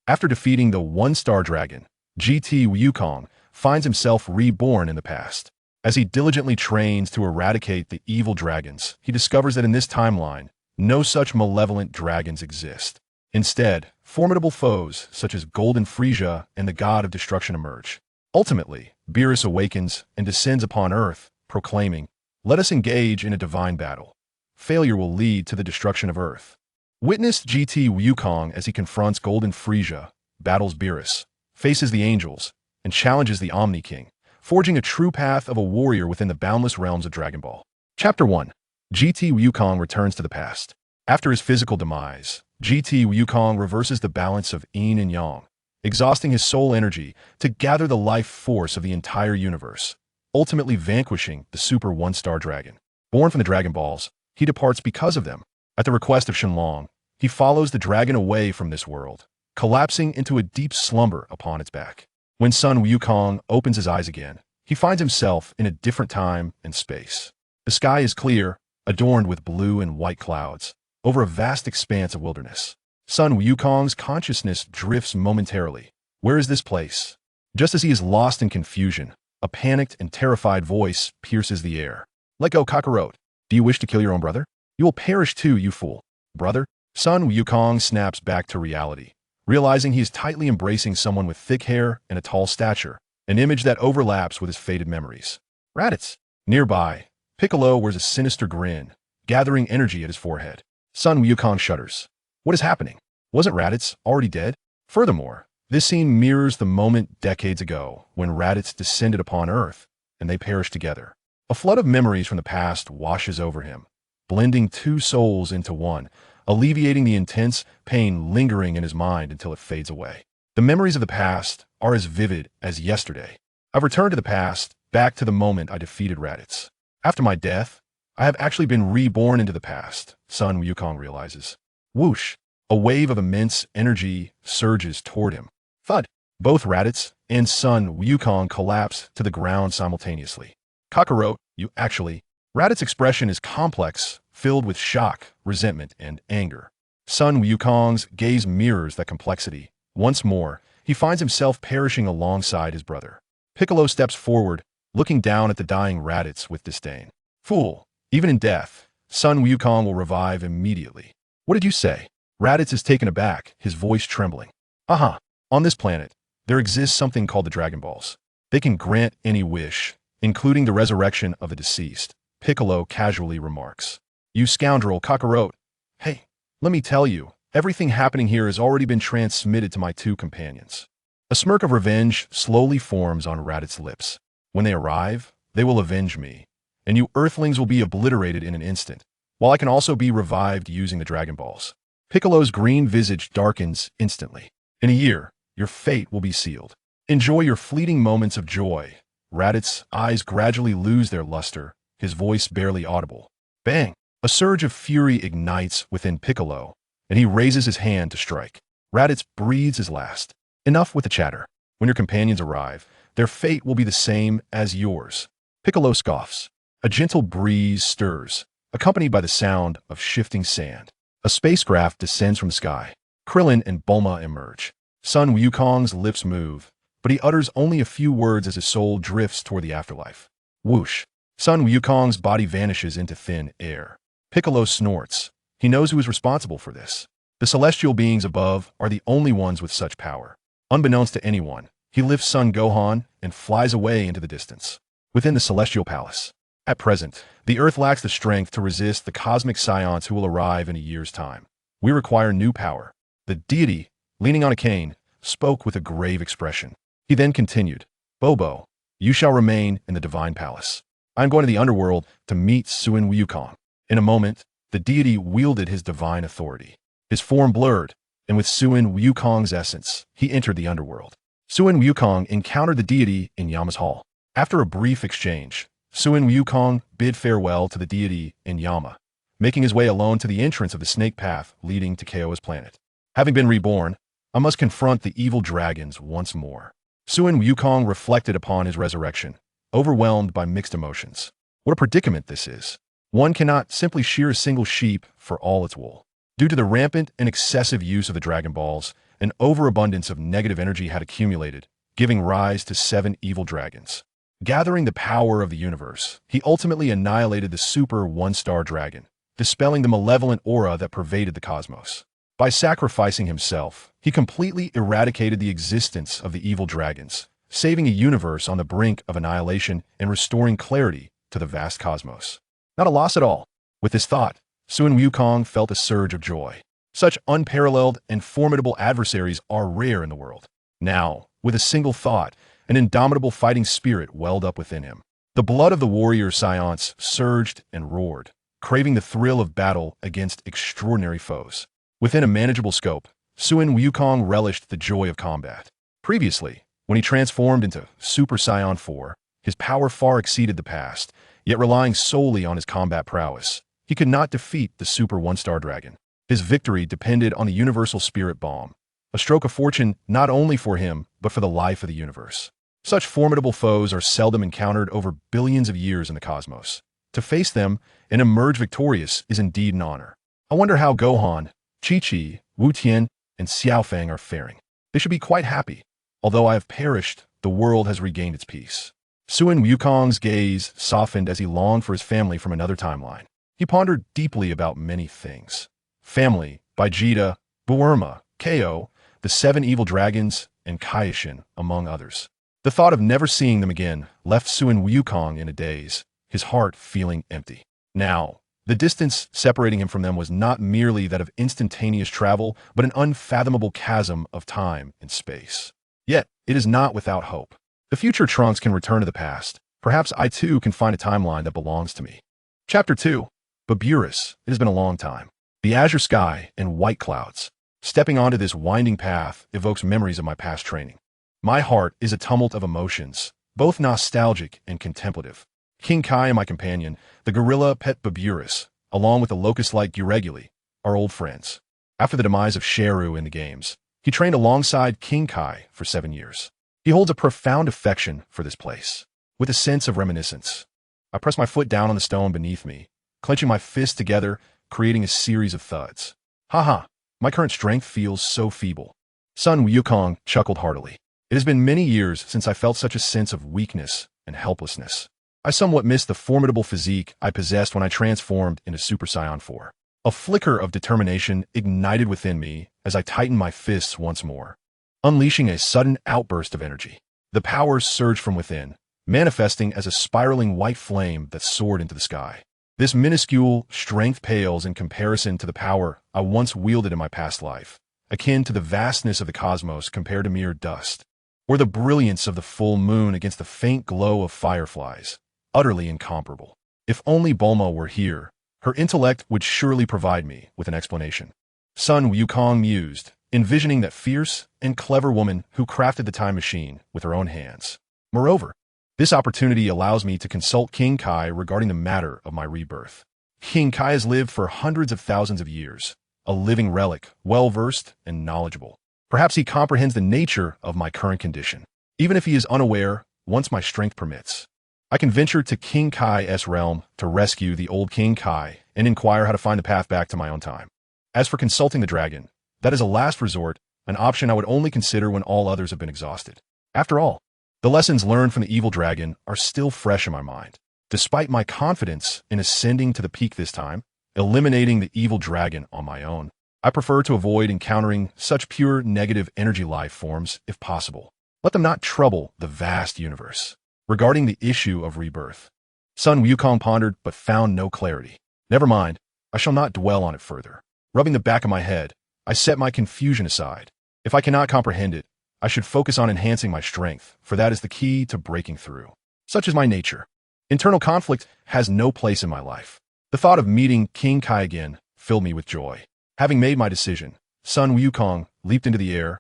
After defeating the one-star dragon, GT Wukong finds himself reborn in the past. As he diligently trains to eradicate the evil dragons, he discovers that in this timeline, no such malevolent dragons exist. Instead, formidable foes such as Golden Frieza and the God of Destruction emerge. Ultimately, Beerus awakens and descends upon Earth, proclaiming, "Let us engage in a divine battle. Failure will lead to the destruction of Earth." Witness GT Wukong as he confronts Golden Frieza, battles Beerus, faces the angels, and challenges the Omni King, forging a true path of a warrior within the boundless realms of Dragon Ball. Chapter 1. GT Wukong returns to the past. After his physical demise, GT Wukong reverses the balance of yin and yang, exhausting his soul energy to gather the life force of the entire universe, ultimately vanquishing the Super One-Star Dragon. Born from the Dragon Balls, he departs because of them. At the request of Shenlong, he follows the dragon away from this world, collapsing into a deep slumber upon its back. When Son Wukong opens his eyes again, he finds himself in a different time and space. The sky is clear, adorned with blue and white clouds, over a vast expanse of wilderness. Son Wukong's consciousness drifts momentarily. Where is this place? Just as he is lost in confusion, a panicked and terrified voice pierces the air. "Let go, Kakarot. Do you wish to kill your own brother? You will perish too, you fool." "Brother?" Son Wukong snaps back to reality, realizing he is tightly embracing someone with thick hair and a tall stature, an image that overlaps with his faded memories. Raditz. Nearby, Piccolo wears a sinister grin, gathering energy at his forehead. Son Wukong shudders. What is happening? Wasn't Raditz already dead? Furthermore, this scene mirrors the moment decades ago when Raditz descended upon Earth, and they perished together. A flood of memories from the past washes over him, blending two souls into one, alleviating the intense pain lingering in his mind until it fades away. The memories of the past are as vivid as yesterday. I've returned to the past, back to the moment I defeated Raditz. After my death, I have actually been reborn into the past, Son Wukong realizes. Whoosh! A wave of immense energy surges toward him. Thud! Both Raditz and Son Wukong collapse to the ground simultaneously. Kakarot, you actually... Raditz's expression is complex, filled with shock, resentment, and anger. Son Wukong's gaze mirrors that complexity. Once more, he finds himself perishing alongside his brother. Piccolo steps forward, looking down at the dying Raditz with disdain. Fool! Even in death, Son Wukong will revive immediately. What did you say? Raditz is taken aback, his voice trembling. Aha! On this planet, there exists something called the Dragon Balls. They can grant any wish, including the resurrection of the deceased. Piccolo casually remarks. You scoundrel, Kakarot. Hey, let me tell you, everything happening here has already been transmitted to my two companions. A smirk of revenge slowly forms on Raditz's lips. When they arrive, they will avenge me, and you Earthlings will be obliterated in an instant, while I can also be revived using the Dragon Balls. Piccolo's green visage darkens instantly. In a year, your fate will be sealed. Enjoy your fleeting moments of joy. Raditz's eyes gradually lose their luster, his voice barely audible. Bang! A surge of fury ignites within Piccolo, and he raises his hand to strike. Raditz breathes his last. Enough with the chatter. When your companions arrive, their fate will be the same as yours. Piccolo scoffs. A gentle breeze stirs, accompanied by the sound of shifting sand. A spacecraft descends from the sky. Krillin and Bulma emerge. Son Wukong's lips move, but he utters only a few words as his soul drifts toward the afterlife. Whoosh! Son Wukong's body vanishes into thin air. Piccolo snorts. He knows who is responsible for this. The celestial beings above are the only ones with such power. Unbeknownst to anyone, he lifts Son Gohan and flies away into the distance. Within the celestial palace. At present, the Earth lacks the strength to resist the cosmic Saiyans who will arrive in a year's time. We require new power. The deity, leaning on a cane, spoke with a grave expression. He then continued, Bobo, you shall remain in the divine palace. I am going to the underworld to meet Son Wukong. In a moment, the deity wielded his divine authority. His form blurred, and with Son Wukong's essence, he entered the underworld. Son Wukong encountered the deity in Yama's hall. After a brief exchange, Son Wukong bid farewell to the deity in Yama, making his way alone to the entrance of the snake path leading to Kaoa's planet. Having been reborn, I must confront the evil dragons once more. Son Wukong reflected upon his resurrection, overwhelmed by mixed emotions. What a predicament this is. One cannot simply shear a single sheep for all its wool. Due to the rampant and excessive use of the Dragon Balls, An overabundance of negative energy had accumulated, giving rise to 7 evil dragons. Gathering the power of the universe, he ultimately annihilated the super one-star dragon, dispelling the malevolent aura that pervaded the cosmos. By sacrificing himself, he completely eradicated the existence of the evil dragons, saving a universe on the brink of annihilation and restoring clarity to the vast cosmos. Not a loss at all. With this thought, Sun Wukong felt a surge of joy. Such unparalleled and formidable adversaries are rare in the world. Now, with a single thought, an indomitable fighting spirit welled up within him. The blood of the warrior Saiyan surged and roared, craving the thrill of battle against extraordinary foes. Within a manageable scope, Sun Wukong relished the joy of combat. Previously, when he transformed into Super Saiyan 4, his power far exceeded the past, yet relying solely on his combat prowess, he could not defeat the Super One-Star Dragon. His victory depended on the Universal Spirit Bomb, a stroke of fortune not only for him, but for the life of the universe. Such formidable foes are seldom encountered over billions of years in the cosmos. To face them and emerge victorious is indeed an honor. I wonder how Gohan, Chi-Chi, Wu-Tian, and Xiaofang are faring. They should be quite happy. Although I have perished, the world has regained its peace. Sun Wukong's gaze softened as he longed for his family from another timeline. He pondered deeply about many things. Family, Vegeta, Bulma, Ko, the 7 evil dragons, and Kaioshin, among others. The thought of never seeing them again left Sun Wukong in a daze, his heart feeling empty. Now, the distance separating him from them was not merely that of instantaneous travel, but an unfathomable chasm of time and space. Yet, it is not without hope. The future Trunks can return to the past. Perhaps I too can find a timeline that belongs to me. Chapter 2. But Beerus, it has been a long time. The azure sky and white clouds. Stepping onto this winding path evokes memories of my past training. My heart is a tumult of emotions, both nostalgic and contemplative. King Kai and my companion, the gorilla pet Beerus, along with the locust-like Gyreguli, are old friends. After the demise of Sheru in the games, he trained alongside King Kai for 7 years. He holds a profound affection for this place. With a sense of reminiscence, I press my foot down on the stone beneath me, clenching my fists together, creating a series of thuds. Haha, my current strength feels so feeble. Sun Wukong chuckled heartily. It has been many years since I felt such a sense of weakness and helplessness. I somewhat missed the formidable physique I possessed when I transformed into Super Saiyan 4. A flicker of determination ignited within me as I tightened my fists once more, unleashing a sudden outburst of energy. The power surged from within, manifesting as a spiraling white flame that soared into the sky. This minuscule strength pales in comparison to the power I once wielded in my past life, akin to the vastness of the cosmos compared to mere dust, or the brilliance of the full moon against the faint glow of fireflies, utterly incomparable. If only Bulma were here, her intellect would surely provide me with an explanation. Sun Wukong mused, envisioning that fierce and clever woman who crafted the time machine with her own hands. Moreover, this opportunity allows me to consult King Kai regarding the matter of my rebirth. King Kai has lived for hundreds of thousands of years, a living relic, well-versed and knowledgeable. Perhaps he comprehends the nature of my current condition. Even if he is unaware, once my strength permits, I can venture to King Kai's realm to rescue the old King Kai and inquire how to find the path back to my own time. As for consulting the dragon, that is a last resort, an option I would only consider when all others have been exhausted. After all, the lessons learned from the evil dragon are still fresh in my mind. Despite my confidence in ascending to the peak this time, eliminating the evil dragon on my own, I prefer to avoid encountering such pure negative energy life forms if possible. Let them not trouble the vast universe. Regarding the issue of rebirth, Sun Wukong pondered but found no clarity. Never mind, I shall not dwell on it further. Rubbing the back of my head, I set my confusion aside. If I cannot comprehend it, I should focus on enhancing my strength, for that is the key to breaking through. Such is my nature. Internal conflict has no place in my life. The thought of meeting King Kai again filled me with joy. Having made my decision, Sun Wukong leaped into the air,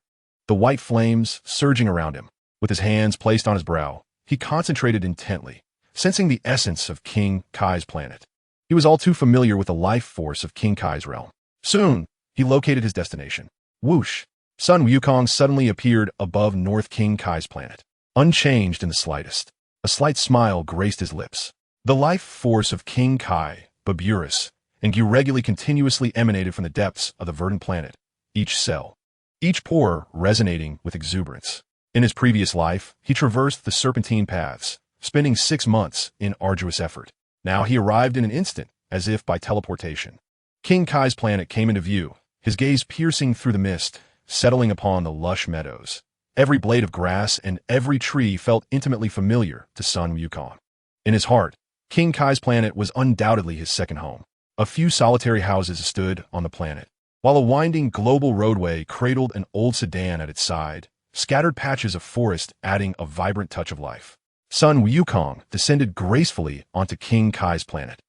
the white flames surging around him. With his hands placed on his brow, he concentrated intently, sensing the essence of King Kai's planet. He was all too familiar with the life force of King Kai's realm. Soon, he located his destination. Whoosh! Sun Wukong suddenly appeared above North King Kai's planet, unchanged in the slightest. A slight smile graced his lips. The life force of King Kai, Beerus, and Gyreguli continuously emanated from the depths of the verdant planet, each cell, each pore resonating with exuberance. In his previous life, he traversed the serpentine paths, spending 6 months in arduous effort. Now he arrived in an instant, as if by teleportation. King Kai's planet came into view, his gaze piercing through the mist, settling upon the lush meadows. Every blade of grass and every tree felt intimately familiar to Sun Wukong. In his heart, King Kai's planet was undoubtedly his second home. A few solitary houses stood on the planet, while a winding global roadway cradled an old sedan at its side, scattered patches of forest adding a vibrant touch of life. Sun Wukong descended gracefully onto King Kai's planet,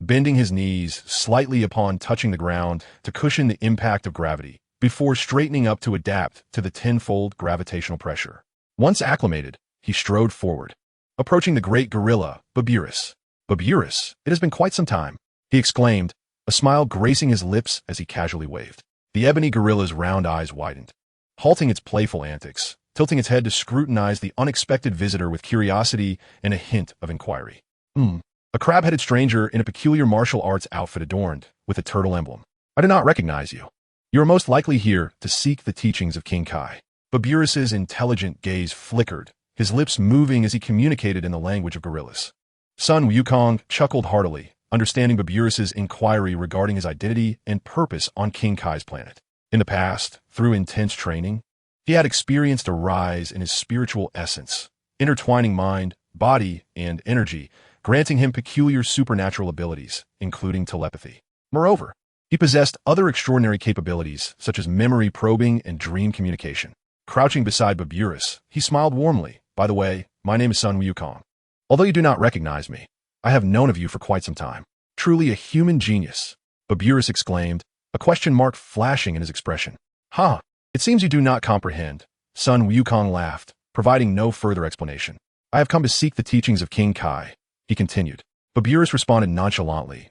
bending his knees slightly upon touching the ground to cushion the impact of gravity, before straightening up to adapt to the tenfold gravitational pressure. Once acclimated, he strode forward, approaching the great gorilla, Beerus. Beerus, it has been quite some time, he exclaimed, a smile gracing his lips as he casually waved. The ebony gorilla's round eyes widened, halting its playful antics, tilting its head to scrutinize the unexpected visitor with curiosity and a hint of inquiry. A crab-headed stranger in a peculiar martial arts outfit adorned with a turtle emblem. I do not recognize you. You are most likely here to seek the teachings of King Kai. Beerus's intelligent gaze flickered, his lips moving as he communicated in the language of gorillas. Sun Wukong chuckled heartily, understanding Beerus's inquiry regarding his identity and purpose on King Kai's planet. In the past, through intense training, he had experienced a rise in his spiritual essence, intertwining mind, body, and energy, granting him peculiar supernatural abilities, including telepathy. Moreover, he possessed other extraordinary capabilities, such as memory probing and dream communication. Crouching beside Beerus, he smiled warmly. By the way, my name is Sun Wukong. Although you do not recognize me, I have known of you for quite some time. Truly a human genius, Beerus exclaimed, a question mark flashing in his expression. Ha! It seems you do not comprehend. Sun Wukong laughed, providing no further explanation. I have come to seek the teachings of King Kai, he continued. Beerus responded nonchalantly.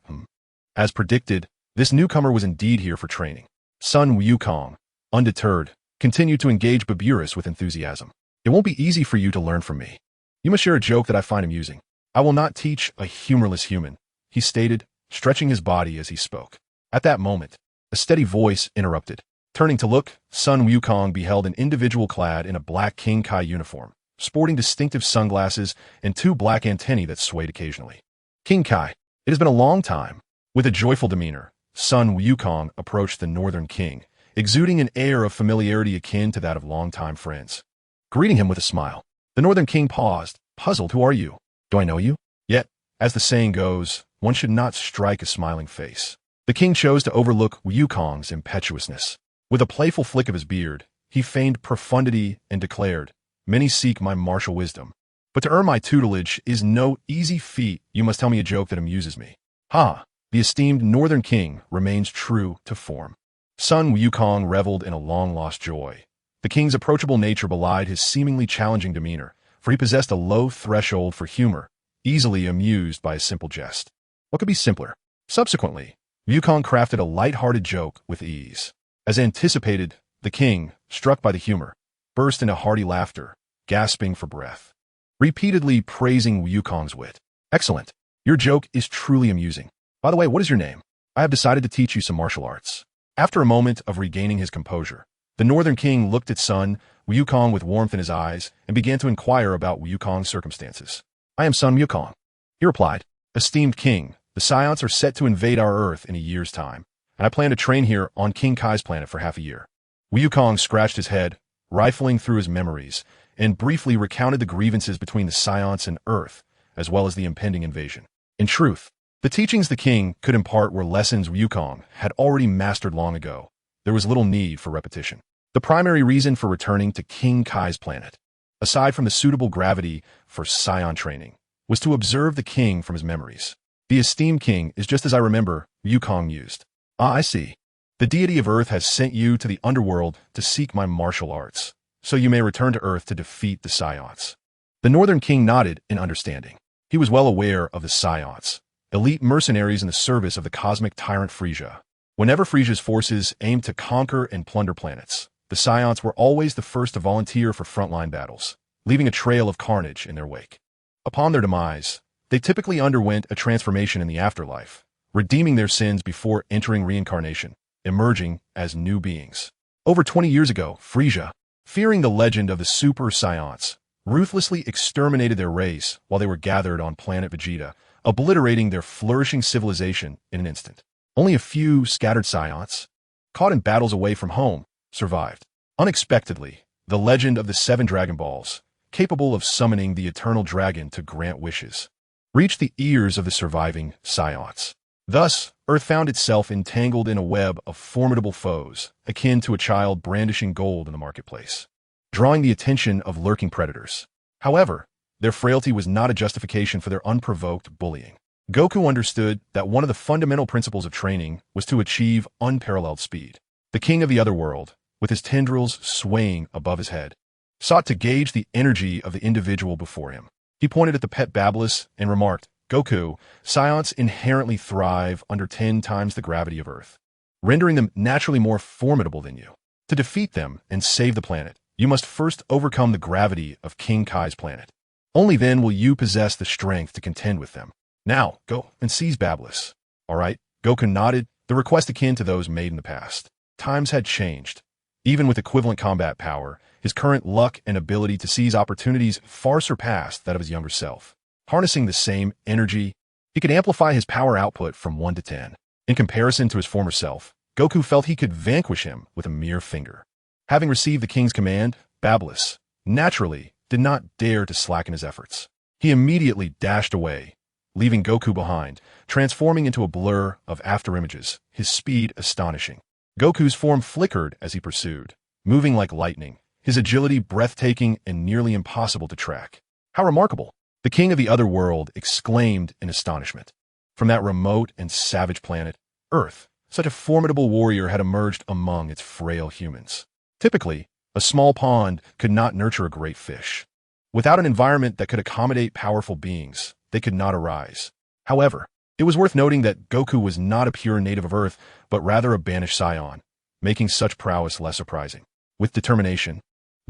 As predicted, this newcomer was indeed here for training. Sun Wukong, undeterred, continued to engage Beerus with enthusiasm. It won't be easy for you to learn from me. You must share a joke that I find amusing. I will not teach a humorless human, he stated, stretching his body as he spoke. At that moment, a steady voice interrupted. Turning to look, Sun Wukong beheld an individual clad in a black King Kai uniform, sporting distinctive sunglasses and 2 black antennae that swayed occasionally. King Kai, it has been a long time. With a joyful demeanor, Sun Wukong approached the Northern King, exuding an air of familiarity akin to that of longtime friends. Greeting him with a smile, the Northern King paused, puzzled. Who are you? Do I know you? Yet, as the saying goes, one should not strike a smiling face. The king chose to overlook Wukong's impetuousness. With a playful flick of his beard, he feigned profundity and declared, Many seek my martial wisdom, but to earn my tutelage is no easy feat. You must tell me a joke that amuses me. Ha! The esteemed Northern King remains true to form. Sun Wukong reveled in a long-lost joy. The king's approachable nature belied his seemingly challenging demeanor, for he possessed a low threshold for humor, easily amused by a simple jest. What could be simpler? Subsequently, Wukong crafted a light-hearted joke with ease. As anticipated, the king, struck by the humor, burst into hearty laughter, gasping for breath, repeatedly praising Wukong's wit. Excellent. Your joke is truly amusing. By the way, what is your name? I have decided to teach you some martial arts. After a moment of regaining his composure, the Northern King looked at Sun Wukong with warmth in his eyes and began to inquire about Wukong's circumstances. I am Sun Wukong, he replied. Esteemed king, the Saiyans are set to invade our Earth in a year's time, and I plan to train here on King Kai's planet for half a year. Wukong scratched his head, rifling through his memories, and briefly recounted the grievances between the Saiyans and Earth, as well as the impending invasion. In truth, the teachings the king could impart were lessons Wukong had already mastered long ago. There was little need for repetition. The primary reason for returning to King Kai's planet, aside from the suitable gravity for Saiyan training, was to observe the king from his memories. The esteemed king is just as I remember, Wukong mused. Ah, I see. The deity of Earth has sent you to the underworld to seek my martial arts, so you may return to Earth to defeat the Saiyans. The Northern King nodded in understanding. He was well aware of the Saiyans, elite mercenaries in the service of the cosmic tyrant Frieza. Whenever Frieza's forces aimed to conquer and plunder planets, the Saiyans were always the first to volunteer for frontline battles, leaving a trail of carnage in their wake. Upon their demise, they typically underwent a transformation in the afterlife, redeeming their sins before entering reincarnation, emerging as new beings. Over 20 years ago, Frieza, fearing the legend of the Super Saiyans, ruthlessly exterminated their race while they were gathered on planet Vegeta, obliterating their flourishing civilization in an instant. Only a few scattered Saiyans, caught in battles away from home, survived. Unexpectedly, the legend of the 7 Dragon Balls, capable of summoning the eternal dragon to grant wishes, reached the ears of the surviving Saiyans. Thus, Earth found itself entangled in a web of formidable foes, akin to a child brandishing gold in the marketplace, drawing the attention of lurking predators. However, their frailty was not a justification for their unprovoked bullying. Goku understood that one of the fundamental principles of training was to achieve unparalleled speed. The king of the other world, with his tendrils swaying above his head, sought to gauge the energy of the individual before him. He pointed at the pet Beerus and remarked, "Goku, Saiyans inherently thrive under 10 times the gravity of Earth, rendering them naturally more formidable than you. To defeat them and save the planet, you must first overcome the gravity of King Kai's planet. Only then will you possess the strength to contend with them. Now, go and seize Beerus." "All right." Goku nodded, the request akin to those made in the past. Times had changed. Even with equivalent combat power, his current luck and ability to seize opportunities far surpassed that of his younger self. Harnessing the same energy, he could amplify his power output from 1 to 10. In comparison to his former self, Goku felt he could vanquish him with a mere finger. Having received the king's command, Beerus, naturally, did not dare to slacken his efforts. He immediately dashed away, leaving Goku behind, transforming into a blur of afterimages, his speed astonishing. Goku's form flickered as he pursued, moving like lightning, his agility breathtaking and nearly impossible to track. "How remarkable!" the king of the other world exclaimed in astonishment. From that remote and savage planet, Earth, such a formidable warrior had emerged among its frail humans. Typically, a small pond could not nurture a great fish. Without an environment that could accommodate powerful beings, they could not arise. However, it was worth noting that Goku was not a pure native of Earth, but rather a banished Saiyan, making such prowess less surprising. With determination,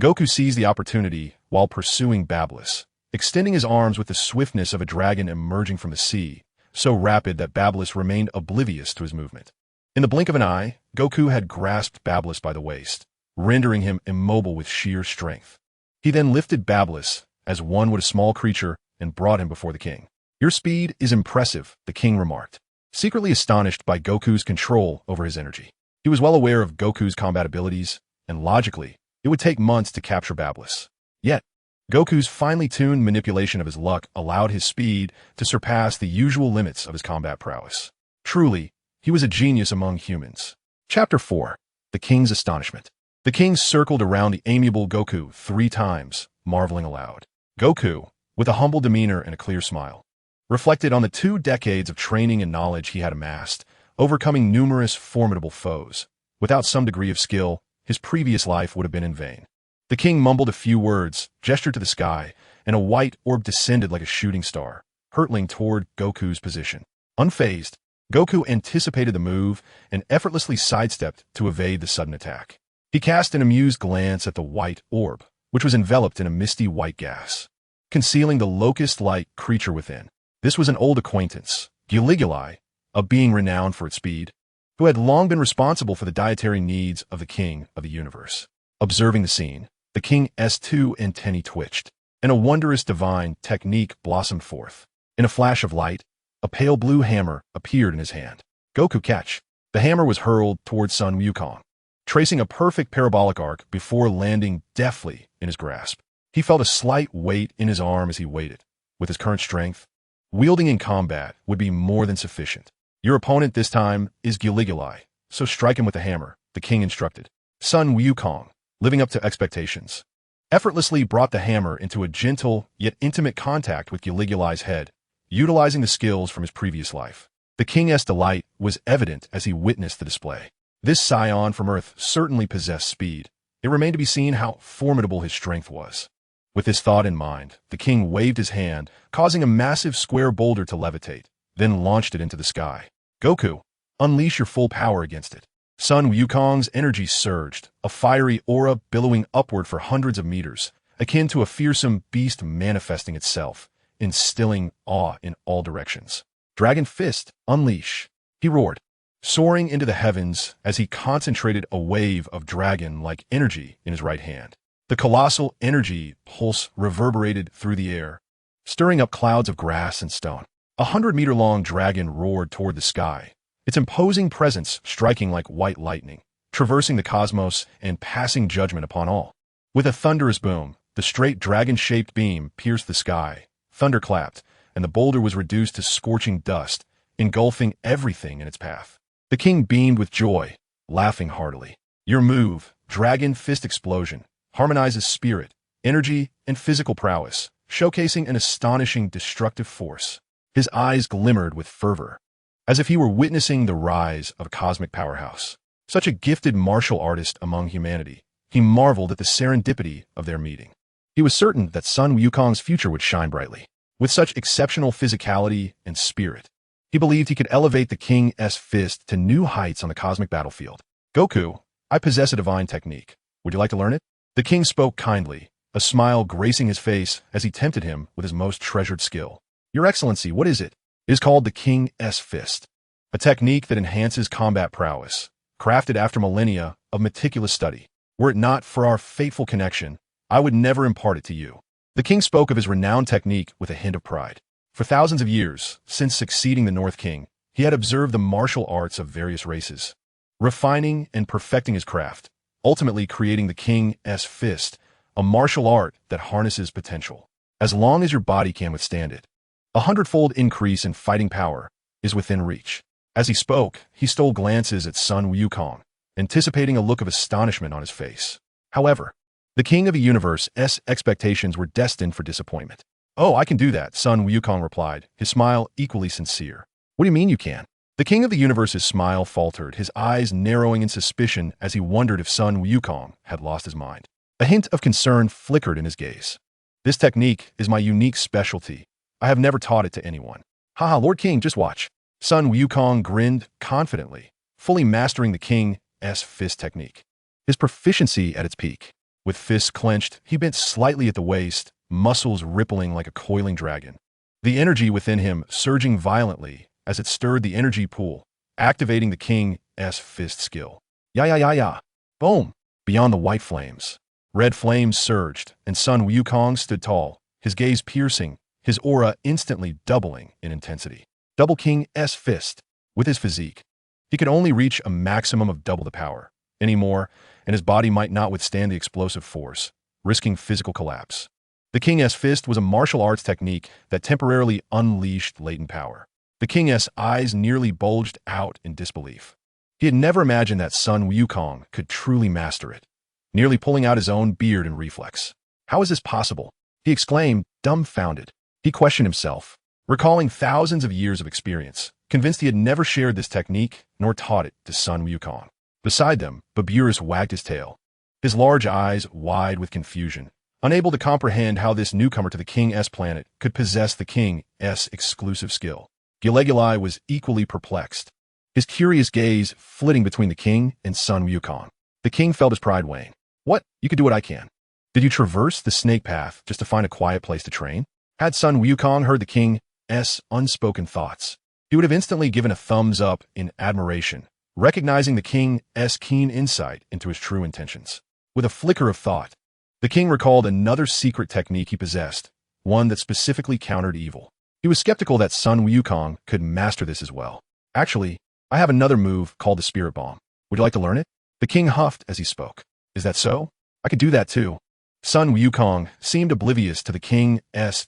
Goku seized the opportunity while pursuing Beerus, extending his arms with the swiftness of a dragon emerging from the sea, so rapid that Beerus remained oblivious to his movement. In the blink of an eye, Goku had grasped Beerus by the waist, rendering him immobile with sheer strength. He then lifted Beerus, as one would a small creature, and brought him before the king. "Your speed is impressive," the king remarked, secretly astonished by Goku's control over his energy. He was well aware of Goku's combat abilities, and logically, it would take months to capture Beerus. Yet, Goku's finely tuned manipulation of his luck allowed his speed to surpass the usual limits of his combat prowess. Truly, he was a genius among humans. Chapter 4. The King's Astonishment. The king circled around the amiable Goku 3 times, marveling aloud. Goku, with a humble demeanor and a clear smile, reflected on the 2 decades of training and knowledge he had amassed, overcoming numerous formidable foes. Without some degree of skill, his previous life would have been in vain. The king mumbled a few words, gestured to the sky, and a white orb descended like a shooting star, hurtling toward Goku's position. Unfazed, Goku anticipated the move and effortlessly sidestepped to evade the sudden attack. He cast an amused glance at the white orb, which was enveloped in a misty white gas, concealing the locust-like creature within. This was an old acquaintance, Giliguli, a being renowned for its speed, who had long been responsible for the dietary needs of the king of the universe. Observing the scene, the king's 2 antennae twitched, and a wondrous divine technique blossomed forth. In a flash of light, a pale blue hammer appeared in his hand. Goku catch. The hammer was hurled towards Sun Wukong, tracing a perfect parabolic arc before landing deftly in his grasp. He felt a slight weight in his arm as he waited. With his current strength, wielding in combat would be more than sufficient. "Your opponent this time is Giliguli, so strike him with the hammer," the king instructed. Sun Wukong, living up to expectations, effortlessly brought the hammer into a gentle yet intimate contact with Giliguli's head, utilizing the skills from his previous life. The king's delight was evident as he witnessed the display. This Saiyan from Earth certainly possessed speed. It remained to be seen how formidable his strength was. With this thought in mind, the king waved his hand, causing a massive square boulder to levitate, then launched it into the sky. "Goku, unleash your full power against it." Sun Wukong's energy surged, a fiery aura billowing upward for hundreds of meters, akin to a fearsome beast manifesting itself, instilling awe in all directions. "Dragon Fist, unleash," he roared. soaring into the heavens as he concentrated a wave of dragon-like energy in his right hand. The colossal energy pulse reverberated through the air, stirring up clouds of grass and stone. 100-meter-long dragon roared toward the sky, its imposing presence striking like white lightning, traversing the cosmos and passing judgment upon all. With a thunderous boom, the straight dragon-shaped beam pierced the sky, thunder clapped, and the boulder was reduced to scorching dust, engulfing everything in its path. The king beamed with joy, laughing heartily. Your move, Dragon Fist Explosion, harmonizes spirit, energy, and physical prowess, showcasing an astonishing destructive force. His eyes glimmered with fervor, as if he were witnessing the rise of a cosmic powerhouse. Such a gifted martial artist among humanity, he marveled at the serendipity of their meeting. He was certain that Sun Wukong's future would shine brightly. With such exceptional physicality and spirit, he believed he could elevate the King's fist to new heights on the cosmic battlefield. Goku, I possess a divine technique. Would you like to learn it? The king spoke kindly, a smile gracing his face as he tempted him with his most treasured skill. Your Excellency, what is it? It is called the King's Fist, a technique that enhances combat prowess, crafted after millennia of meticulous study. Were it not for our fateful connection, I would never impart it to you. The king spoke of his renowned technique with a hint of pride. For thousands of years, since succeeding the North King, he had observed the martial arts of various races, refining and perfecting his craft, ultimately creating the King's Fist, a martial art that harnesses potential. As long as your body can withstand it, 100-fold increase in fighting power is within reach. As he spoke, he stole glances at Sun Wukong, anticipating a look of astonishment on his face. However, the King of the Universe's expectations were destined for disappointment. Oh, I can do that, Sun Wukong replied, his smile equally sincere. What do you mean you can? The King of the Universe's smile faltered, his eyes narrowing in suspicion as he wondered if Sun Wukong had lost his mind. A hint of concern flickered in his gaze. This technique is my unique specialty. I have never taught it to anyone. Haha, Lord King, just watch. Sun Wukong grinned confidently, fully mastering the King's fist technique. His proficiency at its peak. With fists clenched, he bent slightly at the waist, muscles rippling like a coiling dragon. The energy within him surging violently as it stirred the energy pool, activating the King's fist skill. Ya. Boom! Beyond the white flames, red flames surged, and Sun Wukong stood tall, his gaze piercing, his aura instantly doubling in intensity. Double King's fist. With his physique, he could only reach a maximum of double the power. Any more, and his body might not withstand the explosive force, risking physical collapse. The King's fist was a martial arts technique that temporarily unleashed latent power. The King's eyes nearly bulged out in disbelief. He had never imagined that Sun Wukong could truly master it, nearly pulling out his own beard in reflex. How is this possible? He exclaimed, dumbfounded. He questioned himself, recalling thousands of years of experience, convinced he had never shared this technique nor taught it to Sun Wukong. Beside them, Beerus wagged his tail, his large eyes wide with confusion, unable to comprehend how this newcomer to the King's planet could possess the King's exclusive skill. Gileguli was equally perplexed, his curious gaze flitting between the king and Sun Wukong. The king felt his pride wane. What? You could do what I can. Did you traverse the snake path just to find a quiet place to train? Had Sun Wukong heard the King's unspoken thoughts, he would have instantly given a thumbs up in admiration, recognizing the King's keen insight into his true intentions. With a flicker of thought, the king recalled another secret technique he possessed, one that specifically countered evil. He was skeptical that Sun Wukong could master this as well. Actually, I have another move called the Spirit Bomb. Would you like to learn it? The king huffed as he spoke. Is that so? I could do that too. Sun Wukong seemed oblivious to the King's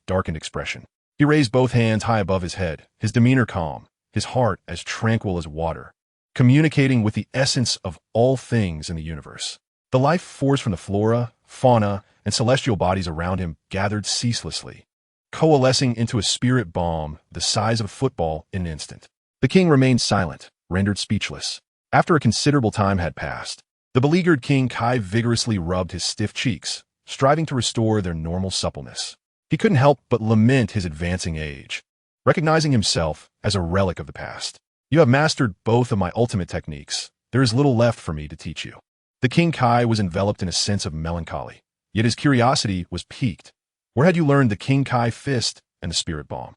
darkened expression. He raised both hands high above his head, his demeanor calm, his heart as tranquil as water, communicating with the essence of all things in the universe. The life force from the flora, fauna, and celestial bodies around him gathered ceaselessly, coalescing into a spirit bomb the size of a football in an instant. The king remained silent, rendered speechless. After a considerable time had passed, the beleaguered King Kai vigorously rubbed his stiff cheeks, striving to restore their normal suppleness. He couldn't help but lament his advancing age, recognizing himself as a relic of the past. You have mastered both of my ultimate techniques. There is little left for me to teach you. The King Kai was enveloped in a sense of melancholy, yet his curiosity was piqued. Where had you learned the King Kai fist and the spirit bomb?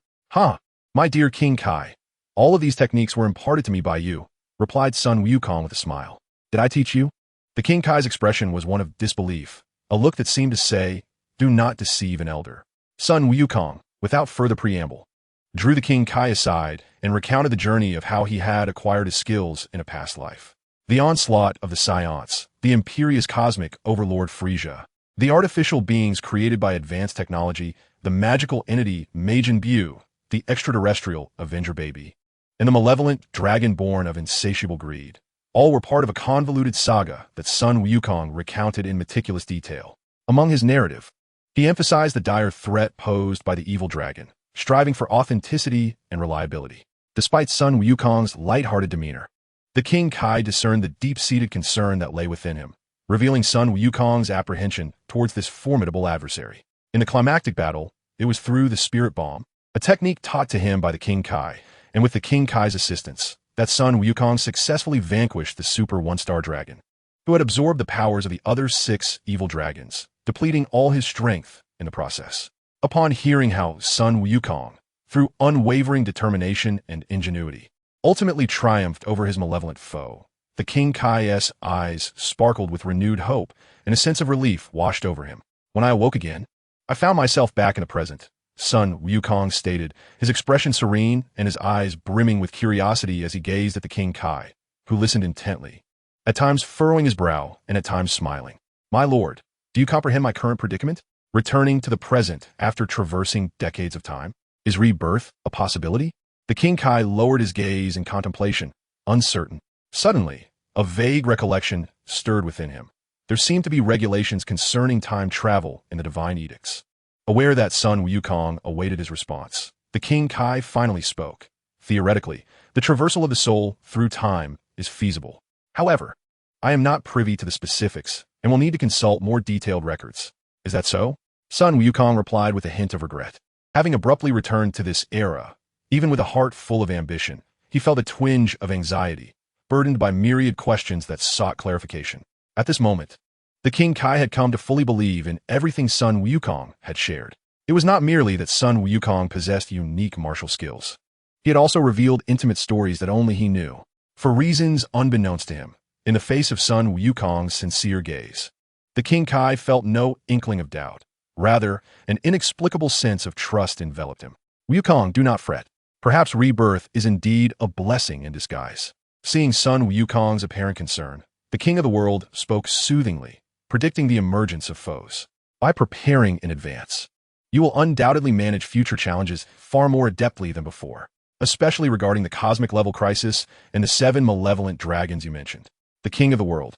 My dear King Kai, all of these techniques were imparted to me by you. replied Sun Wukong with a smile. Did I teach you? The King Kai's expression was one of disbelief, a look that seemed to say, do not deceive an elder. Sun Wukong, without further preamble, drew the King Kai aside and recounted the journey of how he had acquired his skills in a past life. The onslaught of the Saiyans, the imperious cosmic overlord Frieza, the artificial beings created by advanced technology, the magical entity Majin Buu, the extraterrestrial Avenger Baby, and the malevolent dragon born of insatiable greed. All were part of a convoluted saga that Sun Wukong recounted in meticulous detail. Among his narrative, he emphasized the dire threat posed by the evil dragon, striving for authenticity and reliability. Despite Sun Wukong's lighthearted demeanor, the King Kai discerned the deep-seated concern that lay within him, revealing Sun Wukong's apprehension towards this formidable adversary. In the climactic battle, it was through the Spirit Bomb, a technique taught to him by the King Kai, and with the King Kai's assistance, that Sun Wukong successfully vanquished the Super One-Star Dragon, who had absorbed the powers of the other 6 evil dragons, depleting all his strength in the process. Upon hearing how Sun Wukong, through unwavering determination and ingenuity, ultimately triumphed over his malevolent foe, the King Kai's eyes sparkled with renewed hope, and a sense of relief washed over him. When I awoke again, I found myself back in the present, Sun Wukong stated, his expression serene and his eyes brimming with curiosity as he gazed at the King Kai, who listened intently, at times furrowing his brow and at times smiling. My lord, do you comprehend my current predicament? Returning to the present after traversing decades of time? Is rebirth a possibility? The King Kai lowered his gaze in contemplation, uncertain. Suddenly, a vague recollection stirred within him. There seemed to be regulations concerning time travel in the divine edicts. Aware that Sun Wukong awaited his response, the King Kai finally spoke. Theoretically, the traversal of the soul through time is feasible. However, I am not privy to the specifics and will need to consult more detailed records. Is that so? Sun Wukong replied with a hint of regret. Having abruptly returned to this era, even with a heart full of ambition, he felt a twinge of anxiety, burdened by myriad questions that sought clarification. At this moment, the King Kai had come to fully believe in everything Sun Wukong had shared. It was not merely that Sun Wukong possessed unique martial skills. He had also revealed intimate stories that only he knew, for reasons unbeknownst to him. In the face of Sun Wukong's sincere gaze, the King Kai felt no inkling of doubt. Rather, an inexplicable sense of trust enveloped him. Wukong, do not fret. Perhaps rebirth is indeed a blessing in disguise. Seeing Sun Wukong's apparent concern, the King of the World spoke soothingly, predicting the emergence of foes. By preparing in advance, you will undoubtedly manage future challenges far more adeptly than before, especially regarding the cosmic-level crisis and the 7 malevolent dragons you mentioned. The King of the World,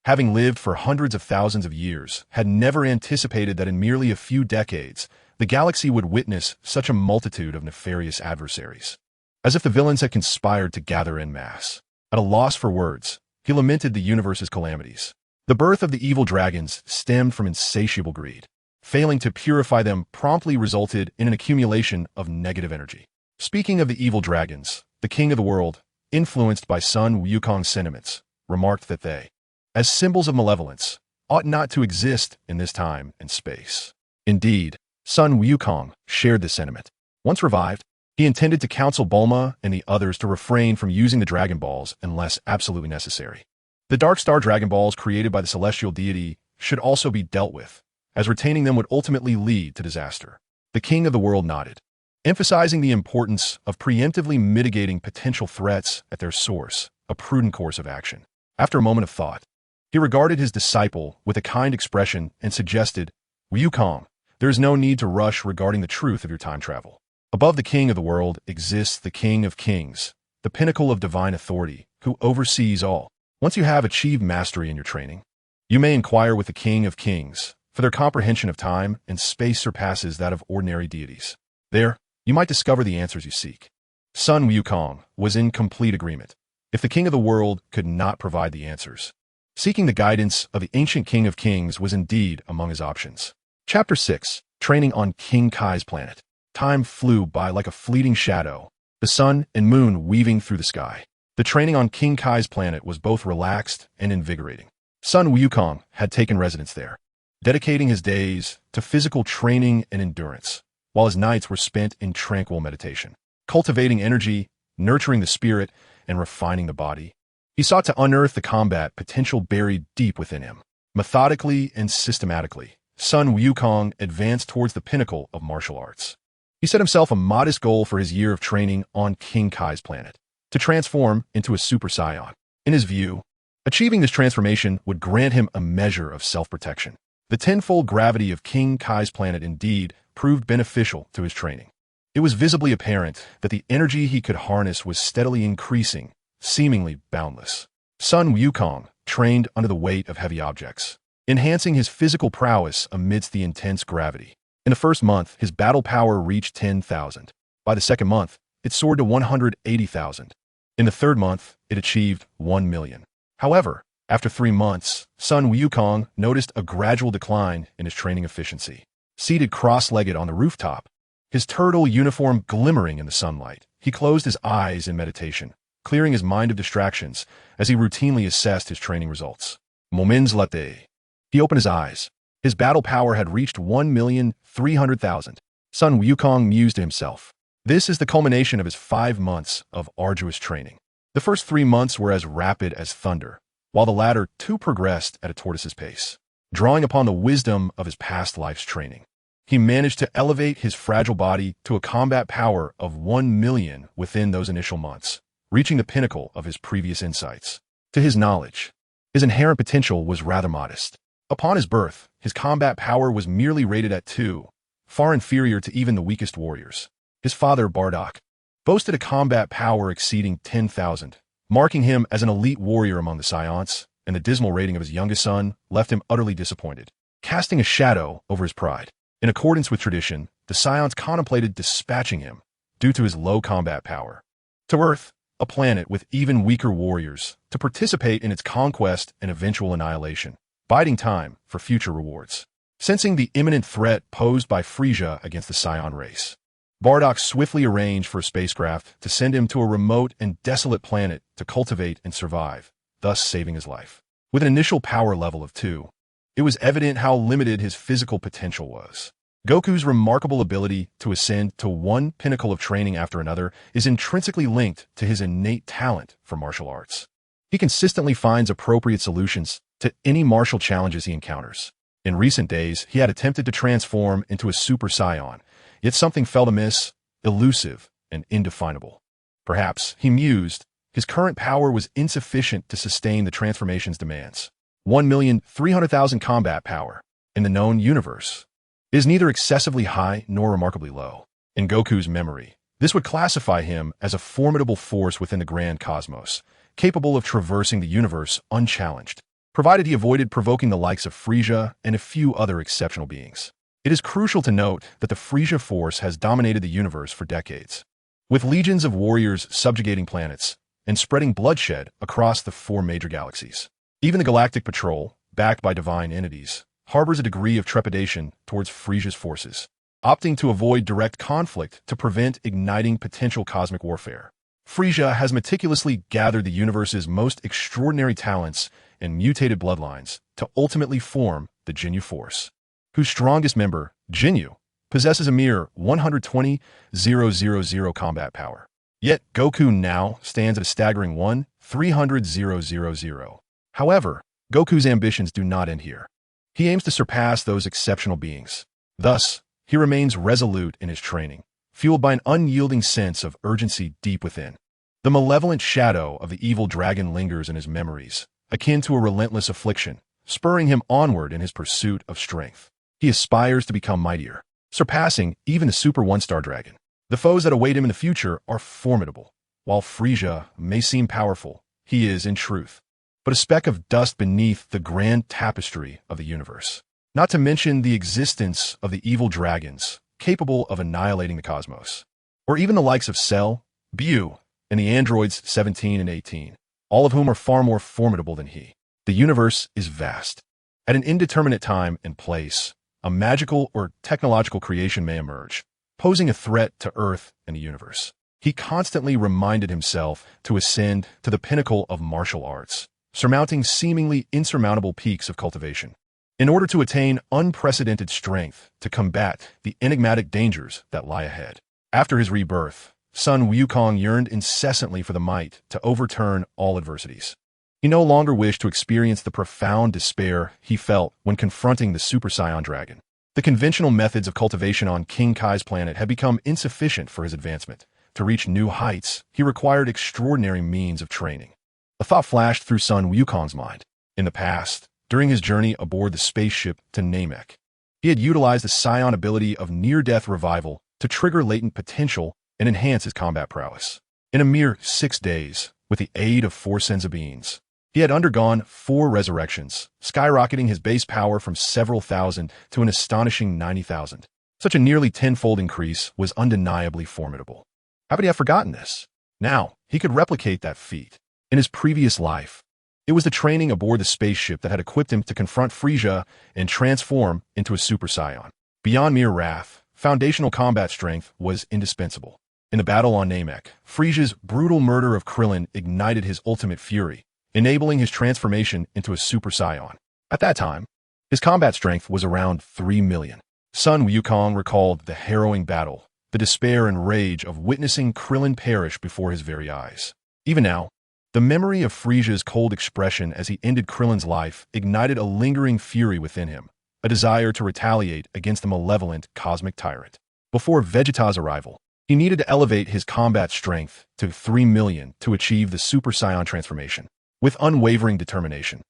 having lived for hundreds of thousands of years, had never anticipated that in merely a few decades, the galaxy would witness such a multitude of nefarious adversaries. As if the villains had conspired to gather en masse. At a loss for words, he lamented the universe's calamities. The birth of the evil dragons stemmed from insatiable greed. Failing to purify them promptly resulted in an accumulation of negative energy. Speaking of the evil dragons, the King of the World, influenced by Sun Wukong's sentiments, remarked that they, as symbols of malevolence, ought not to exist in this time and space. Indeed, Sun Wukong shared this sentiment. Once revived, he intended to counsel Bulma and the others to refrain from using the Dragon Balls unless absolutely necessary. The Dark Star Dragon Balls created by the celestial deity should also be dealt with, as retaining them would ultimately lead to disaster. The King of the World nodded, emphasizing the importance of preemptively mitigating potential threats at their source, a prudent course of action. After a moment of thought, he regarded his disciple with a kind expression and suggested, Wukong, there is no need to rush regarding the truth of your time travel. Above the King of the World exists the King of Kings, the pinnacle of divine authority, who oversees all. Once you have achieved mastery in your training, you may inquire with the King of Kings, for their comprehension of time and space surpasses that of ordinary deities. There, you might discover the answers you seek. Sun Wukong was in complete agreement. If the King of the World could not provide the answers, seeking the guidance of the ancient King of Kings was indeed among his options. Chapter 6. Training on King Kai's planet. Time flew by like a fleeting shadow, the sun and moon weaving through the sky. The training on King Kai's planet was both relaxed and invigorating. Sun Wukong had taken residence there, dedicating his days to physical training and endurance, while his nights were spent in tranquil meditation, cultivating energy, nurturing the spirit, and refining the body. He sought to unearth the combat potential buried deep within him. Methodically and systematically, Sun Wukong advanced towards the pinnacle of martial arts. He set himself a modest goal for his year of training on King Kai's planet, to transform into a Super Saiyan. In his view, achieving this transformation would grant him a measure of self-protection. The tenfold gravity of King Kai's planet indeed proved beneficial to his training. It was visibly apparent that the energy he could harness was steadily increasing, seemingly boundless. Sun Wukong trained under the weight of heavy objects, enhancing his physical prowess amidst the intense gravity. In the first month, his battle power reached 10,000. By the second month, it soared to 180,000. In the third month, it achieved 1 million. However, after 3 months, Sun Wukong noticed a gradual decline in his training efficiency. Seated cross-legged on the rooftop, his turtle uniform glimmering in the sunlight, he closed his eyes in meditation, clearing his mind of distractions as he routinely assessed his training results. Moments later, he opened his eyes. His battle power had reached 1,300,000. Sun Wukong mused to himself. This is the culmination of his 5 months of arduous training. The first 3 months were as rapid as thunder, while the latter 2 progressed at a tortoise's pace. Drawing upon the wisdom of his past life's training, he managed to elevate his fragile body to a combat power of 1 million within those initial months, reaching the pinnacle of his previous insights. To his knowledge, his inherent potential was rather modest. Upon his birth, his combat power was merely rated at 2, far inferior to even the weakest warriors. His father, Bardock, boasted a combat power exceeding 10,000, marking him as an elite warrior among the Saiyans, and the dismal rating of his youngest son left him utterly disappointed, casting a shadow over his pride. In accordance with tradition, the Saiyans contemplated dispatching him due to his low combat power to Earth, a planet with even weaker warriors, to participate in its conquest and eventual annihilation, biding time for future rewards. Sensing the imminent threat posed by Frieza against the Saiyan race, Bardock swiftly arranged for a spacecraft to send him to a remote and desolate planet to cultivate and survive, thus saving his life. With an initial power level of 2, it was evident how limited his physical potential was. Goku's remarkable ability to ascend to one pinnacle of training after another is intrinsically linked to his innate talent for martial arts. He consistently finds appropriate solutions to any martial challenges he encounters. In recent days, he had attempted to transform into a Super Saiyan, yet something felt amiss, elusive, and indefinable. Perhaps, he mused, his current power was insufficient to sustain the transformation's demands. 1,300,000 combat power in the known universe is neither excessively high nor remarkably low. In Goku's memory, this would classify him as a formidable force within the grand cosmos, capable of traversing the universe unchallenged, provided he avoided provoking the likes of Frieza and a few other exceptional beings. It is crucial to note that the Frieza force has dominated the universe for decades, with legions of warriors subjugating planets and spreading bloodshed across the 4 major galaxies. Even the Galactic Patrol, backed by divine entities, harbors a degree of trepidation towards Frieza's forces, opting to avoid direct conflict to prevent igniting potential cosmic warfare. Frieza has meticulously gathered the universe's most extraordinary talents and mutated bloodlines to ultimately form the Ginyu Force, whose strongest member, Ginyu, possesses a mere 120,000 combat power. Yet Goku now stands at a staggering 1,300,000. However, Goku's ambitions do not end here. He aims to surpass those exceptional beings. Thus, he remains resolute in his training, fueled by an unyielding sense of urgency deep within. The malevolent shadow of the evil dragon lingers in his memories, akin to a relentless affliction, spurring him onward in his pursuit of strength. He aspires to become mightier, surpassing even the Super One-Star Dragon. The foes that await him in the future are formidable. While Frieza may seem powerful, he is, in truth, but a speck of dust beneath the grand tapestry of the universe. Not to mention the existence of the evil dragons, capable of annihilating the cosmos. Or even the likes of Cell, Bu, and the androids 17 and 18, all of whom are far more formidable than he. The universe is vast. At an indeterminate time and place, a magical or technological creation may emerge, posing a threat to Earth and the universe. He constantly reminded himself to ascend to the pinnacle of martial arts, surmounting seemingly insurmountable peaks of cultivation, in order to attain unprecedented strength to combat the enigmatic dangers that lie ahead. After his rebirth, Sun Wukong yearned incessantly for the might to overturn all adversities. He no longer wished to experience the profound despair he felt when confronting the Super Saiyan dragon. The conventional methods of cultivation on King Kai's planet had become insufficient for his advancement. To reach new heights, he required extraordinary means of training. A thought flashed through Sun Wukong's mind. In the past, during his journey aboard the spaceship to Namek, he had utilized the Saiyan ability of near-death revival to trigger latent potential and enhance his combat prowess. In a mere 6 days, with the aid of 4 senza beings, he had undergone 4 resurrections, skyrocketing his base power from several thousand to an astonishing 90,000. Such a nearly tenfold increase was undeniably formidable. How could he have forgotten this? Now, he could replicate that feat. In his previous life, it was the training aboard the spaceship that had equipped him to confront Frieza and transform into a Super Saiyan. Beyond mere wrath, foundational combat strength was indispensable. In the battle on Namek, Frieza's brutal murder of Krillin ignited his ultimate fury, enabling his transformation into a Super Saiyan. At that time, his combat strength was around 3 million. Sun Wukong recalled the harrowing battle, the despair and rage of witnessing Krillin perish before his very eyes. Even now, the memory of Frieza's cold expression as he ended Krillin's life ignited a lingering fury within him, a desire to retaliate against the malevolent cosmic tyrant. Before Vegeta's arrival, he needed to elevate his combat strength to 3 million to achieve the Super Saiyan transformation. With unwavering determination,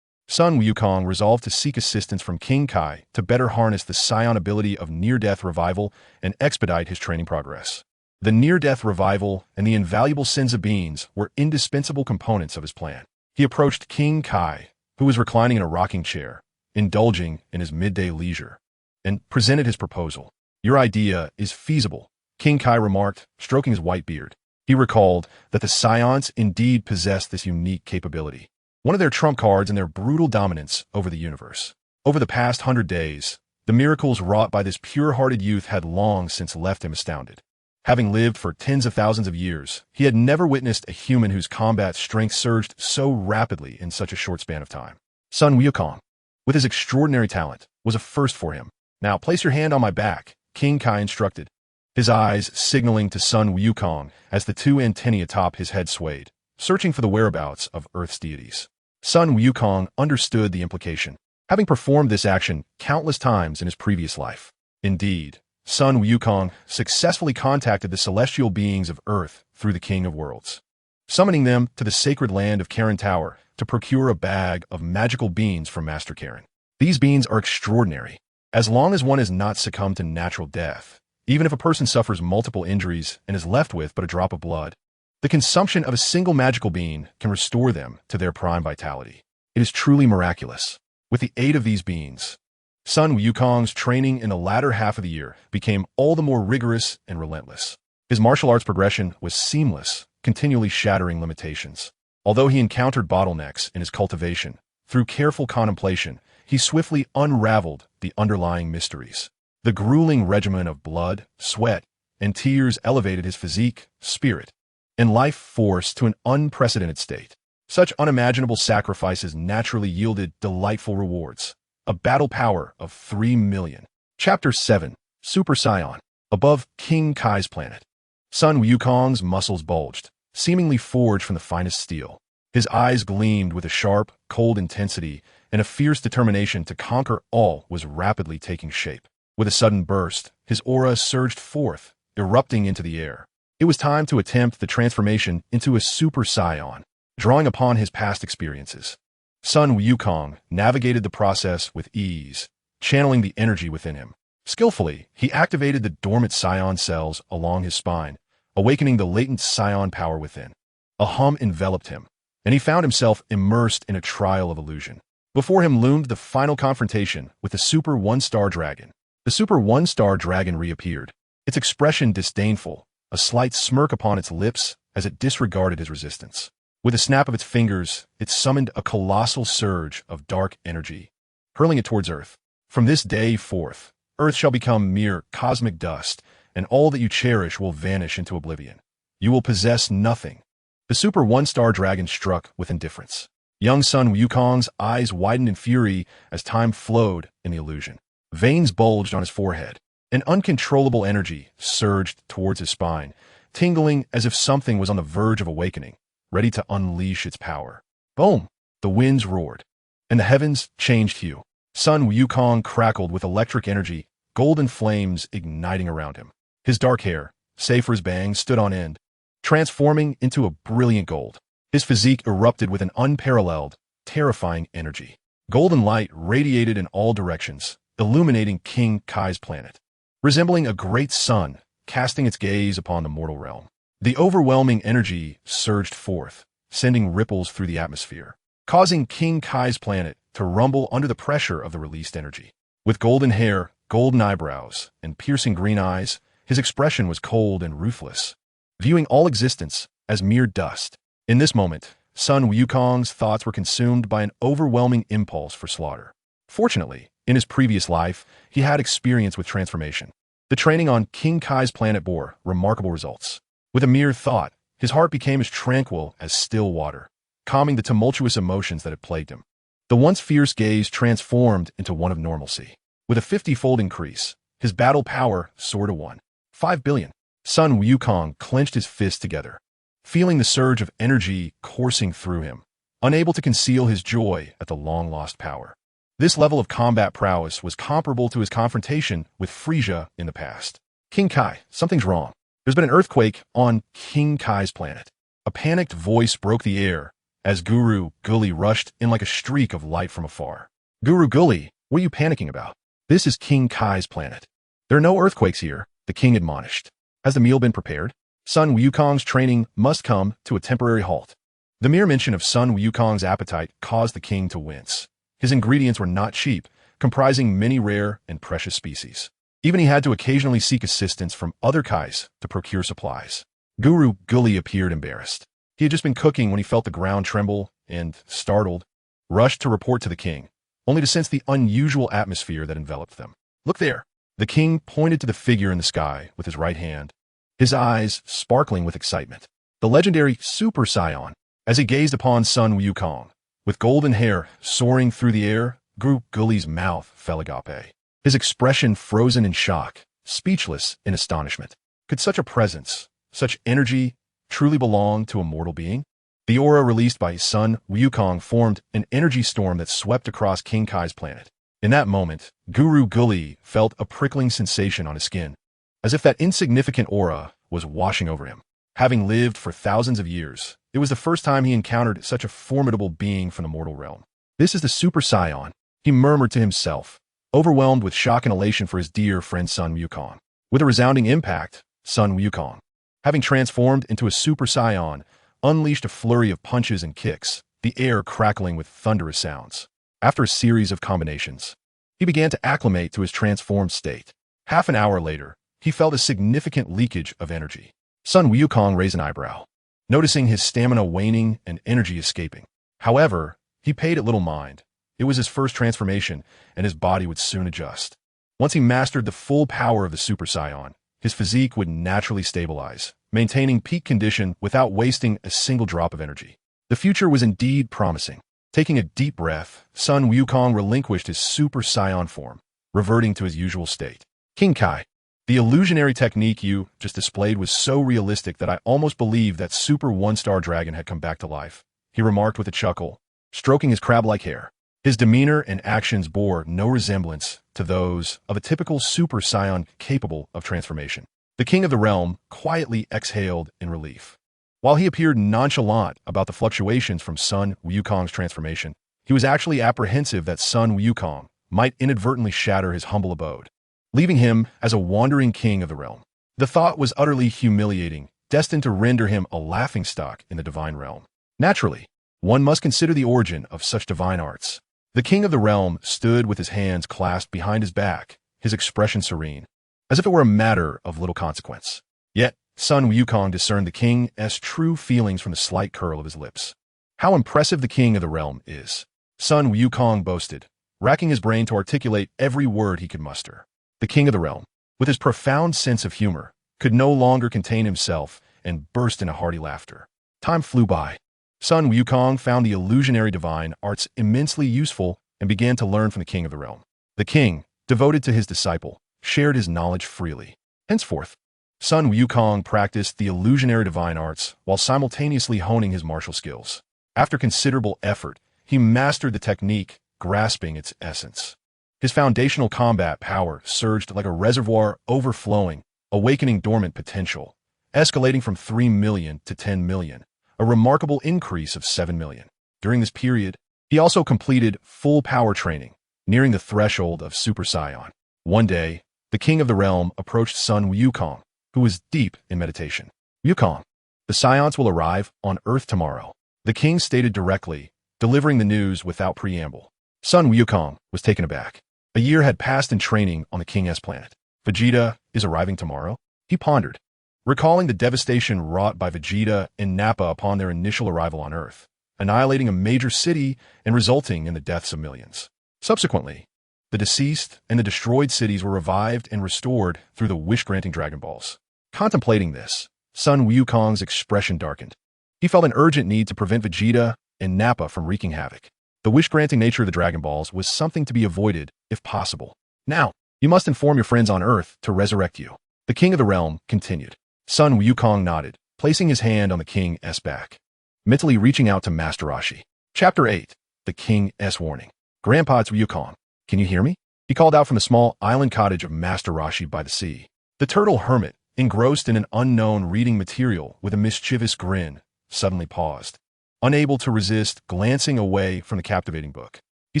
Sun Wukong resolved to seek assistance from King Kai to better harness the Saiyan ability of near-death revival and expedite his training progress. The near-death revival and the invaluable senza beans were indispensable components of his plan. He approached King Kai, who was reclining in a rocking chair, indulging in his midday leisure, and presented his proposal. "Your idea is feasible," King Kai remarked, stroking his white beard. He recalled that the Saiyans indeed possessed this unique capability, one of their trump cards in their brutal dominance over the universe. Over the past 100 days, the miracles wrought by this pure-hearted youth had long since left him astounded. Having lived for tens of thousands of years, he had never witnessed a human whose combat strength surged so rapidly in such a short span of time. Sun Wukong, with his extraordinary talent, was a first for him. "Now place your hand on my back," King Kai instructed, his eyes signaling to Sun Wukong as the 2 antennae atop his head swayed, searching for the whereabouts of Earth's deities. Sun Wukong understood the implication, having performed this action countless times in his previous life. Indeed, Sun Wukong successfully contacted the celestial beings of Earth through the King of Worlds, summoning them to the sacred land of Karen Tower to procure a bag of magical beans from Master Karen. These beans are extraordinary. As long as one has not succumbed to natural death, even if a person suffers multiple injuries and is left with but a drop of blood, the consumption of a single magical bean can restore them to their prime vitality. It is truly miraculous. With the aid of these beans, Sun Wukong's training in the latter half of the year became all the more rigorous and relentless. His martial arts progression was seamless, continually shattering limitations. Although he encountered bottlenecks in his cultivation, through careful contemplation, he swiftly unraveled the underlying mysteries. The grueling regimen of blood, sweat, and tears elevated his physique, spirit, and life force to an unprecedented state. Such unimaginable sacrifices naturally yielded delightful rewards. A battle power of 3 million. Chapter 7. Super Saiyan. Above King Kai's planet, Sun Wukong's muscles bulged, seemingly forged from the finest steel. His eyes gleamed with a sharp, cold intensity, and a fierce determination to conquer all was rapidly taking shape. With a sudden burst, his aura surged forth, erupting into the air. It was time to attempt the transformation into a Super Saiyan, drawing upon his past experiences. Sun Wukong navigated the process with ease, channeling the energy within him. Skillfully, he activated the dormant Saiyan cells along his spine, awakening the latent Saiyan power within. A hum enveloped him, and he found himself immersed in a trial of illusion. Before him loomed the final confrontation with the Super One-Star Dragon. The Super One-Star Dragon reappeared, its expression disdainful, a slight smirk upon its lips as it disregarded his resistance. With a snap of its fingers, it summoned a colossal surge of dark energy, hurling it towards Earth. From this day forth, Earth shall become mere cosmic dust, and all that you cherish will vanish into oblivion. You will possess nothing. The Super One-Star Dragon struck with indifference. Young Sun Wukong's eyes widened in fury as time flowed in the illusion. Veins bulged on his forehead. An uncontrollable energy surged towards his spine, tingling as if something was on the verge of awakening, ready to unleash its power. Boom! The winds roared, and the heavens changed hue. Sun Wukong crackled with electric energy, golden flames igniting around him. His dark hair, save for his bangs, stood on end, transforming into a brilliant gold. His physique erupted with an unparalleled, terrifying energy. Golden light radiated in all directions, illuminating King Kai's planet, resembling a great sun casting its gaze upon the mortal realm. The overwhelming energy surged forth, sending ripples through the atmosphere, causing King Kai's planet to rumble under the pressure of the released energy. With golden hair, golden eyebrows, and piercing green eyes, his expression was cold and ruthless, viewing all existence as mere dust. In this moment, Sun Wukong's thoughts were consumed by an overwhelming impulse for slaughter. Fortunately, in his previous life, he had experience with transformation. The training on King Kai's planet bore remarkable results. With a mere thought, his heart became as tranquil as still water, calming the tumultuous emotions that had plagued him. The once fierce gaze transformed into one of normalcy. With a 50-fold increase, his battle power soared to 5 billion. Sun Wukong clenched his fists together, feeling the surge of energy coursing through him, unable to conceal his joy at the long-lost power. This level of combat prowess was comparable to his confrontation with Frieza in the past. King Kai, something's wrong. There's been an earthquake on King Kai's planet. A panicked voice broke the air as Guru Gully rushed in like a streak of light from afar. Guru Gully, what are you panicking about? This is King Kai's planet. There are no earthquakes here, the king admonished. Has the meal been prepared? Sun Wukong's training must come to a temporary halt. The mere mention of Sun Wukong's appetite caused the king to wince. His ingredients were not cheap, comprising many rare and precious species. Even he had to occasionally seek assistance from other Kais to procure supplies. Guru Gully appeared embarrassed. He had just been cooking when he felt the ground tremble and, startled, rushed to report to the king, only to sense the unusual atmosphere that enveloped them. Look there! The king pointed to the figure in the sky with his right hand, his eyes sparkling with excitement. The legendary Super Saiyan. As he gazed upon Sun Wukong, with golden hair soaring through the air, Guru Gully's mouth fell agape. His expression frozen in shock, speechless in astonishment. Could such a presence, such energy, truly belong to a mortal being? The aura released by Sun Wukong formed an energy storm that swept across King Kai's planet. In that moment, Guru Gully felt a prickling sensation on his skin, as if that insignificant aura was washing over him. Having lived for thousands of years, it was the first time he encountered such a formidable being from the mortal realm. This is the Super Saiyan, he murmured to himself, overwhelmed with shock and elation for his dear friend Sun Wukong. With a resounding impact, Sun Wukong, having transformed into a Super Saiyan, unleashed a flurry of punches and kicks, the air crackling with thunderous sounds. After a series of combinations, he began to acclimate to his transformed state. Half an hour later, he felt a significant leakage of energy. Sun Wukong raised an eyebrow, noticing his stamina waning and energy escaping. However, he paid it little mind. It was his first transformation, and his body would soon adjust. Once he mastered the full power of the Super Saiyan, his physique would naturally stabilize, maintaining peak condition without wasting a single drop of energy. The future was indeed promising. Taking a deep breath, Sun Wukong relinquished his Super Saiyan form, reverting to his usual state. King Kai, the illusionary technique you just displayed was so realistic that I almost believed that Super One-Star Dragon had come back to life, he remarked with a chuckle, stroking his crab-like hair. His demeanor and actions bore no resemblance to those of a typical Super Saiyan capable of transformation. The king of the realm quietly exhaled in relief. While he appeared nonchalant about the fluctuations from Sun Wukong's transformation, he was actually apprehensive that Sun Wukong might inadvertently shatter his humble abode, leaving him as a wandering king of the realm. The thought was utterly humiliating, destined to render him a laughingstock in the divine realm. Naturally, one must consider the origin of such divine arts. The king of the realm stood with his hands clasped behind his back, his expression serene, as if it were a matter of little consequence. Yet, Sun Wukong discerned the king's true feelings from the slight curl of his lips. How impressive the king of the realm is, Sun Wukong boasted, racking his brain to articulate every word he could muster. The king of the realm, with his profound sense of humor, could no longer contain himself and burst into hearty laughter. Time flew by. Sun Wukong found the illusionary divine arts immensely useful and began to learn from the king of the realm. The king, devoted to his disciple, shared his knowledge freely. Henceforth, Sun Wukong practiced the illusionary divine arts while simultaneously honing his martial skills. After considerable effort, he mastered the technique, grasping its essence. His foundational combat power surged like a reservoir overflowing, awakening dormant potential, escalating from 3 million to 10 million, a remarkable increase of 7 million. During this period, he also completed full power training, nearing the threshold of Super Saiyan. One day, the king of the realm approached son Wukong, who was deep in meditation. Wukong, the Saiyans will arrive on Earth tomorrow. The king stated directly, delivering the news without preamble. Son Wukong was taken aback. A year had passed in training on the King's planet. Vegeta is arriving tomorrow? He pondered, recalling the devastation wrought by Vegeta and Nappa upon their initial arrival on Earth, annihilating a major city and resulting in the deaths of millions. Subsequently, the deceased and the destroyed cities were revived and restored through the wish-granting Dragon Balls. Contemplating this, son Wukong's expression darkened. He felt an urgent need to prevent Vegeta and Nappa from wreaking havoc. The wish-granting nature of the Dragon Balls was something to be avoided, if possible. Now, you must inform your friends on Earth to resurrect you. The King of the Realm continued. Son Wukong nodded, placing his hand on the King's back, mentally reaching out to Master Roshi. Chapter 8. The King's Warning. Grandpa, it's Wukong. Can you hear me? He called out from the small island cottage of Master Roshi by the sea. The turtle hermit, engrossed in an unknown reading material with a mischievous grin, suddenly paused, unable to resist glancing away from the captivating book. He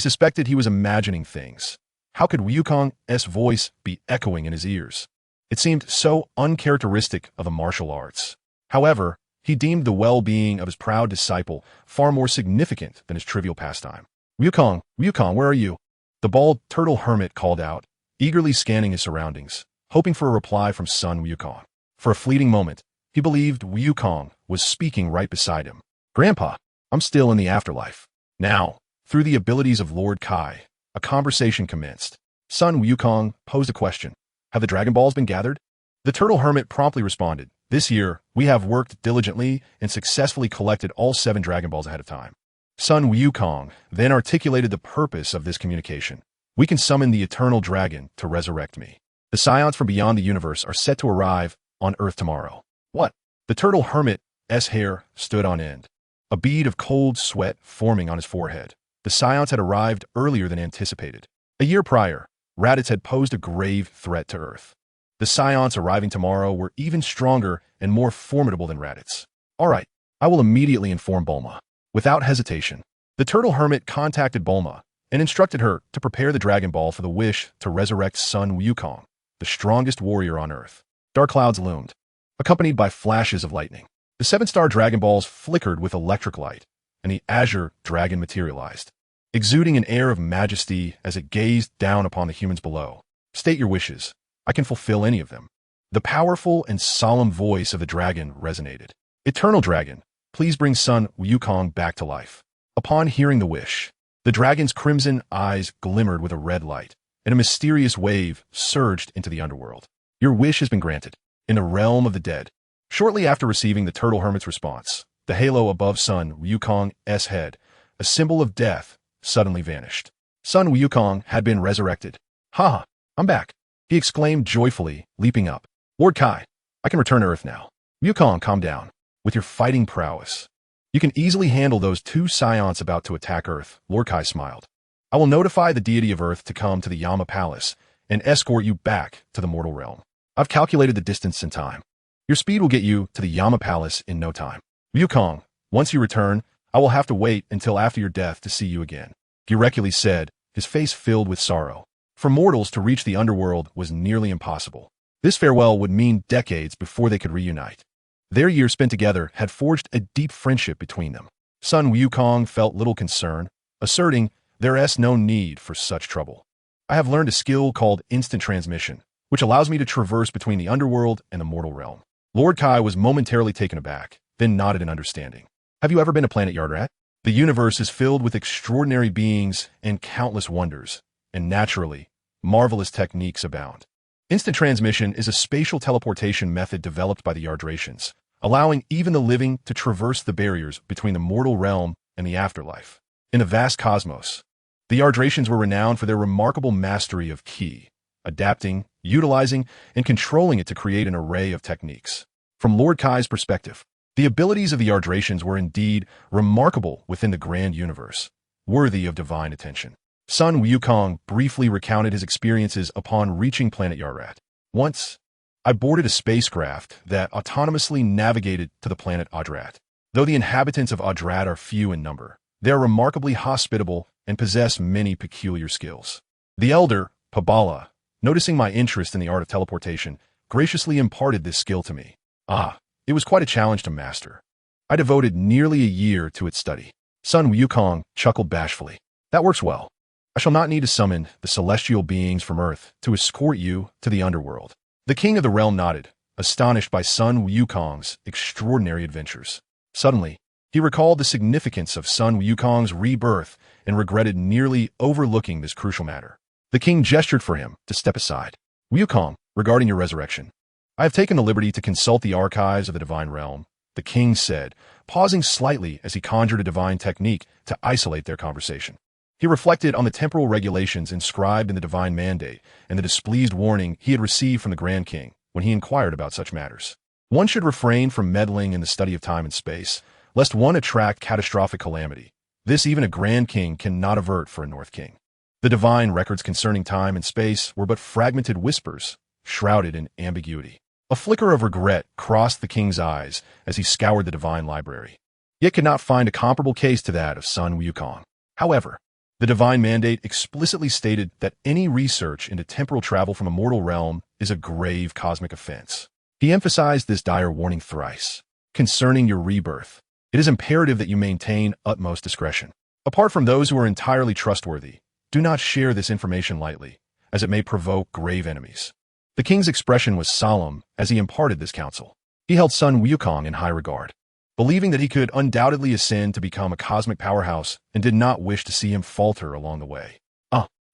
suspected he was imagining things. How could Wukong's voice be echoing in his ears? It seemed so uncharacteristic of the martial arts. However, he deemed the well-being of his proud disciple far more significant than his trivial pastime. Wukong, where are you? The bald turtle hermit called out, eagerly scanning his surroundings, hoping for a reply from son Wukong. For a fleeting moment, he believed Wukong was speaking right beside him. Grandpa, I'm still in the afterlife. Now, through the abilities of Lord Kai, a conversation commenced. Son Wukong posed a question. Have the Dragon Balls been gathered? The turtle hermit promptly responded. This year, we have worked diligently and successfully collected all 7 Dragon Balls ahead of time. Son Wukong then articulated the purpose of this communication. We can summon the eternal dragon to resurrect me. The Saiyans from beyond the universe are set to arrive on Earth tomorrow. What? The turtle hermit's hair stood on end, a bead of cold sweat forming on his forehead. The Saiyans had arrived earlier than anticipated. A year prior, Raditz had posed a grave threat to Earth. The Saiyans arriving tomorrow were even stronger and more formidable than Raditz. All right, I will immediately inform Bulma. Without hesitation, the turtle hermit contacted Bulma and instructed her to prepare the Dragon Ball for the wish to resurrect son Wukong, the strongest warrior on Earth. Dark clouds loomed, accompanied by flashes of lightning. The 7-star Dragon Balls flickered with electric light, and the azure dragon materialized, exuding an air of majesty as it gazed down upon the humans below. State your wishes. I can fulfill any of them. The powerful and solemn voice of the dragon resonated. Eternal Dragon, please bring son Wukong back to life. Upon hearing the wish, the dragon's crimson eyes glimmered with a red light, and a mysterious wave surged into the underworld. Your wish has been granted. In the realm of the dead. Shortly after receiving the turtle hermit's response, the halo above son Wukong's head, a symbol of death, suddenly vanished. Son Wukong had been resurrected. Ha! I'm back, he exclaimed joyfully, leaping up. Lord Kai, I can return to Earth now. Wukong, calm down. With your fighting prowess, you can easily handle those 2 Saiyans about to attack Earth, Lord Kai smiled. I will notify the deity of Earth to come to the Yama Palace and escort you back to the mortal realm. I've calculated the distance and time. Your speed will get you to the Yama Palace in no time. Wukong, once you return, I will have to wait until after your death to see you again. Gireculi said, his face filled with sorrow. For mortals to reach the underworld was nearly impossible. This farewell would mean decades before they could reunite. Their years spent together had forged a deep friendship between them. Son Wukong felt little concern, asserting there's no need for such trouble. I have learned a skill called instant transmission, which allows me to traverse between the underworld and the mortal realm. Lord Kai was momentarily taken aback, then nodded in understanding. Have you ever been to Planet Yardrat? The universe is filled with extraordinary beings and countless wonders, and naturally, marvelous techniques abound. Instant transmission is a spatial teleportation method developed by the Yardratians, allowing even the living to traverse the barriers between the mortal realm and the afterlife. In the vast cosmos, the Yardratians were renowned for their remarkable mastery of ki, adapting, utilizing, and controlling it to create an array of techniques. From Lord Kai's perspective, the abilities of the Yardratians were indeed remarkable within the grand universe, worthy of divine attention. Sun Wukong briefly recounted his experiences upon reaching planet Yarat. Once, I boarded a spacecraft that autonomously navigated to the planet Adrat. Though the inhabitants of Adrat are few in number, they are remarkably hospitable and possess many peculiar skills. The elder, Pabala, noticing my interest in the art of teleportation, graciously imparted this skill to me. It was quite a challenge to master. I devoted nearly a year to its study. Sun Wukong chuckled bashfully. That works well. I shall not need to summon the celestial beings from Earth to escort you to the underworld. The king of the realm nodded, astonished by Sun Wukong's extraordinary adventures. Suddenly, he recalled the significance of Sun Wukong's rebirth and regretted nearly overlooking this crucial matter. The king gestured for him to step aside. Wukong, regarding your resurrection, I have taken the liberty to consult the archives of the divine realm, the king said, pausing slightly as he conjured a divine technique to isolate their conversation. He reflected on the temporal regulations inscribed in the divine mandate and the displeased warning he had received from the Grand King when he inquired about such matters. One should refrain from meddling in the study of time and space, lest one attract catastrophic calamity. This even a Grand King cannot avert for a North King. The divine records concerning time and space were but fragmented whispers, shrouded in ambiguity. A flicker of regret crossed the king's eyes as he scoured the divine library, yet could not find a comparable case to that of Sun Wukong. However, the divine mandate explicitly stated that any research into temporal travel from a mortal realm is a grave cosmic offense. He emphasized this dire warning thrice. Concerning your rebirth, it is imperative that you maintain utmost discretion. Apart from those who are entirely trustworthy, do not share this information lightly, as it may provoke grave enemies. The king's expression was solemn as he imparted this counsel. He held Sun Wukong in high regard, believing that he could undoubtedly ascend to become a cosmic powerhouse and did not wish to see him falter along the way.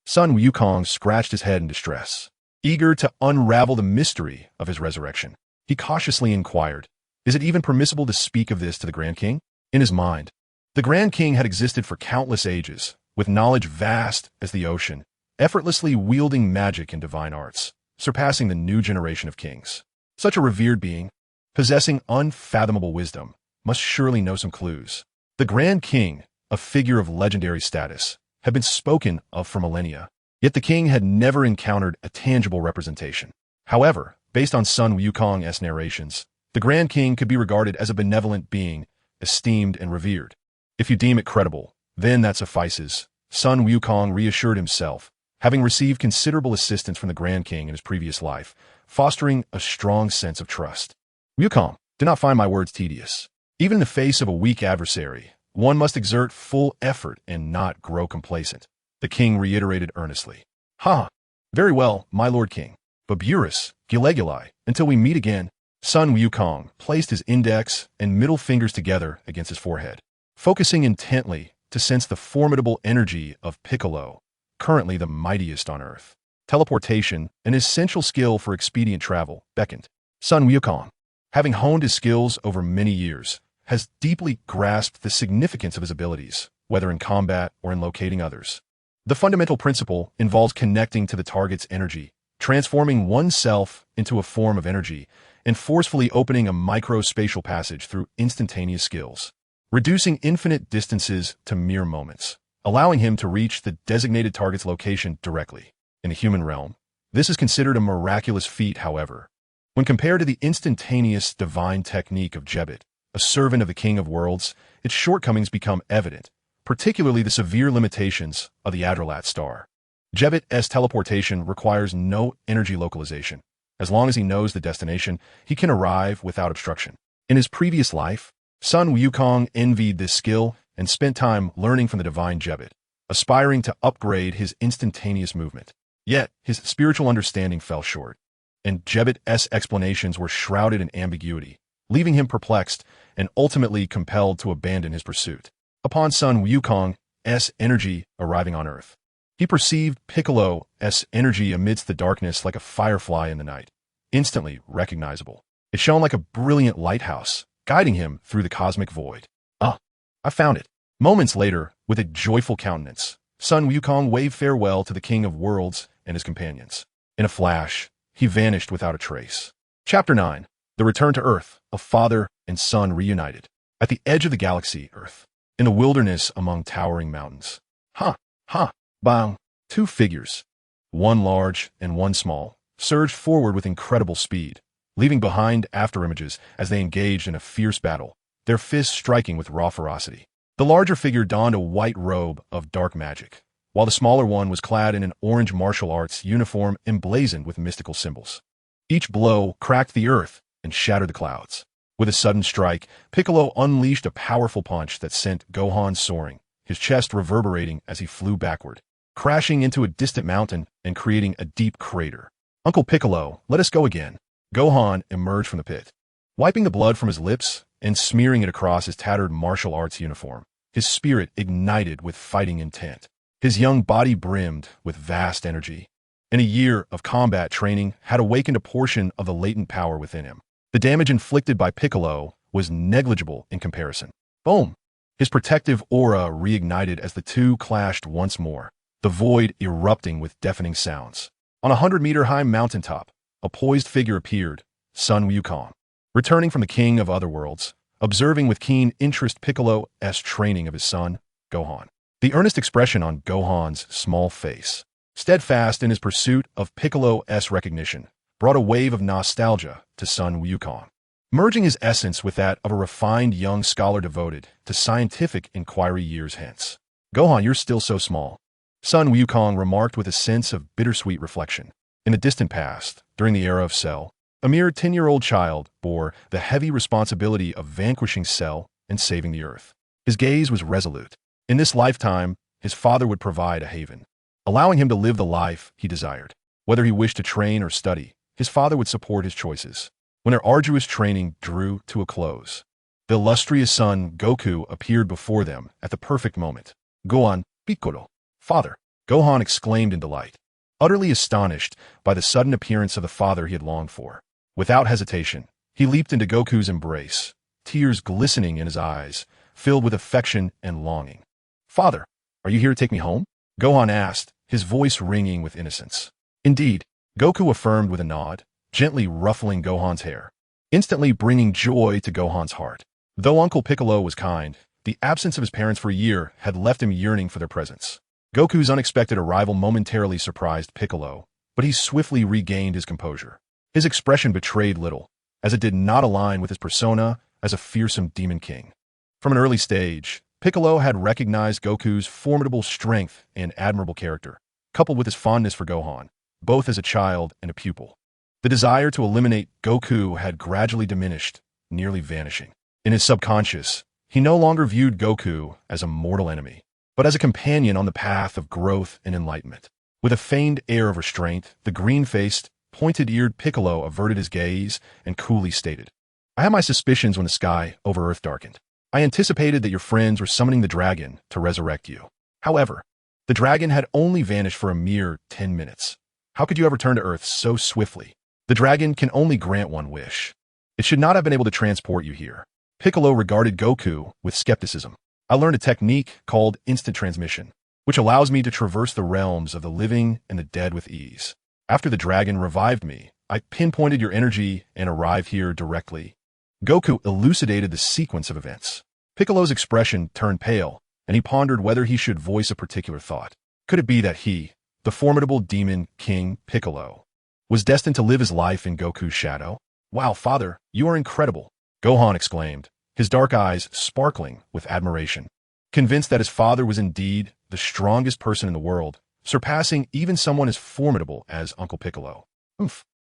Sun Wukong scratched his head in distress. Eager to unravel the mystery of his resurrection, he cautiously inquired, is it even permissible to speak of this to the Grand King? In his mind, the Grand King had existed for countless ages, with knowledge vast as the ocean, effortlessly wielding magic and divine arts, surpassing the new generation of kings. Such a revered being, possessing unfathomable wisdom, must surely know some clues. The Grand King, a figure of legendary status, had been spoken of for millennia, yet the king had never encountered a tangible representation. However, based on Sun Wukong's narrations, the Grand King could be regarded as a benevolent being, esteemed and revered. If you deem it credible, then that suffices, Sun Wukong reassured himself, having received considerable assistance from the Grand King in his previous life, fostering a strong sense of trust. Wukong, do not find my words tedious. Even in the face of a weak adversary, one must exert full effort and not grow complacent, the king reiterated earnestly. Very well, my lord king. But Beerus, Gileguli, until we meet again. Sun Wukong placed his index and middle fingers together against his forehead, focusing intently to sense the formidable energy of Piccolo, currently the mightiest on Earth. Teleportation, an essential skill for expedient travel, beckoned. Sun Wukong, having honed his skills over many years, has deeply grasped the significance of his abilities, whether in combat or in locating others. The fundamental principle involves connecting to the target's energy, transforming oneself into a form of energy, and forcefully opening a micro-spatial passage through instantaneous skills, reducing infinite distances to mere moments, allowing him to reach the designated target's location directly. In the human realm, this is considered a miraculous feat, however. When compared to the instantaneous divine technique of Jebit, a servant of the King of Worlds, its shortcomings become evident, particularly the severe limitations of the Adralat star. Jebit's teleportation requires no energy localization. As long as he knows the destination, he can arrive without obstruction. In his previous life, Sun Wukong envied this skill and spent time learning from the divine Jebit, aspiring to upgrade his instantaneous movement. Yet, his spiritual understanding fell short, and Jebit's explanations were shrouded in ambiguity, leaving him perplexed and ultimately compelled to abandon his pursuit. Upon Sun Wukong's energy arriving on Earth, he perceived Piccolo's energy amidst the darkness like a firefly in the night, instantly recognizable. It shone like a brilliant lighthouse, guiding him through the cosmic void. I found it. Moments later, with a joyful countenance, Sun Wukong waved farewell to the King of Worlds and his companions. In a flash, he vanished without a trace. Chapter 9. The Return to Earth, a father and son reunited. At the edge of the galaxy, Earth, in the wilderness among towering mountains, Ha! Ha! Bang! Two figures, one large and one small, surged forward with incredible speed, leaving behind afterimages as they engaged in a fierce battle, their fists striking with raw ferocity. The larger figure donned a white robe of dark magic, while the smaller one was clad in an orange martial arts uniform emblazoned with mystical symbols. Each blow cracked the earth and shattered the clouds. With a sudden strike, Piccolo unleashed a powerful punch that sent Gohan soaring, his chest reverberating as he flew backward, crashing into a distant mountain and creating a deep crater. Uncle Piccolo, let us go again. Gohan emerged from the pit, wiping the blood from his lips and smearing it across his tattered martial arts uniform. His spirit ignited with fighting intent. His young body brimmed with vast energy, and a year of combat training had awakened a portion of the latent power within him. The damage inflicted by Piccolo was negligible in comparison. Boom! His protective aura reignited as the two clashed once more, the void erupting with deafening sounds. On a 100-meter-high mountaintop, a poised figure appeared, Sun Wukong, returning from the King of Otherworlds, observing with keen interest Piccolo's training of his son, Gohan. The earnest expression on Gohan's small face, steadfast in his pursuit of Piccolo's recognition, brought a wave of nostalgia to Sun Wukong, merging his essence with that of a refined young scholar devoted to scientific inquiry years hence. Gohan, you're still so small, Sun Wukong remarked with a sense of bittersweet reflection. In the distant past, during the era of Cell, a mere 10-year-old child bore the heavy responsibility of vanquishing Cell and saving the Earth. His gaze was resolute. In this lifetime, his father would provide a haven, allowing him to live the life he desired. Whether he wished to train or study, his father would support his choices. When their arduous training drew to a close, the illustrious son Goku appeared before them at the perfect moment. Gohan, Piccolo. Father, Gohan exclaimed in delight, utterly astonished by the sudden appearance of the father he had longed for. Without hesitation, he leaped into Goku's embrace, tears glistening in his eyes, filled with affection and longing. Father, are you here to take me home? Gohan asked, his voice ringing with innocence. Indeed, Goku affirmed with a nod, gently ruffling Gohan's hair, instantly bringing joy to Gohan's heart. Though Uncle Piccolo was kind, the absence of his parents for a year had left him yearning for their presence. Goku's unexpected arrival momentarily surprised Piccolo, but he swiftly regained his composure. His expression betrayed little, as it did not align with his persona as a fearsome demon king. From an early stage, Piccolo had recognized Goku's formidable strength and admirable character, coupled with his fondness for Gohan, both as a child and a pupil. The desire to eliminate Goku had gradually diminished, nearly vanishing. In his subconscious, he no longer viewed Goku as a mortal enemy, but as a companion on the path of growth and enlightenment. With a feigned air of restraint, the green-faced, pointed-eared Piccolo averted his gaze and coolly stated, I had my suspicions when the sky over Earth darkened. I anticipated that your friends were summoning the dragon to resurrect you. However, the dragon had only vanished for a mere 10 minutes. How could you ever return to Earth so swiftly? The dragon can only grant one wish. It should not have been able to transport you here. Piccolo regarded Goku with skepticism. I learned a technique called instant transmission, which allows me to traverse the realms of the living and the dead with ease. After the dragon revived me, I pinpointed your energy and arrived here directly. Goku elucidated the sequence of events. Piccolo's expression turned pale, and he pondered whether he should voice a particular thought. Could it be that he, the formidable demon King Piccolo, was destined to live his life in Goku's shadow? Wow, father, you are incredible, Gohan exclaimed, his dark eyes sparkling with admiration. Convinced that his father was indeed the strongest person in the world, surpassing even someone as formidable as Uncle Piccolo.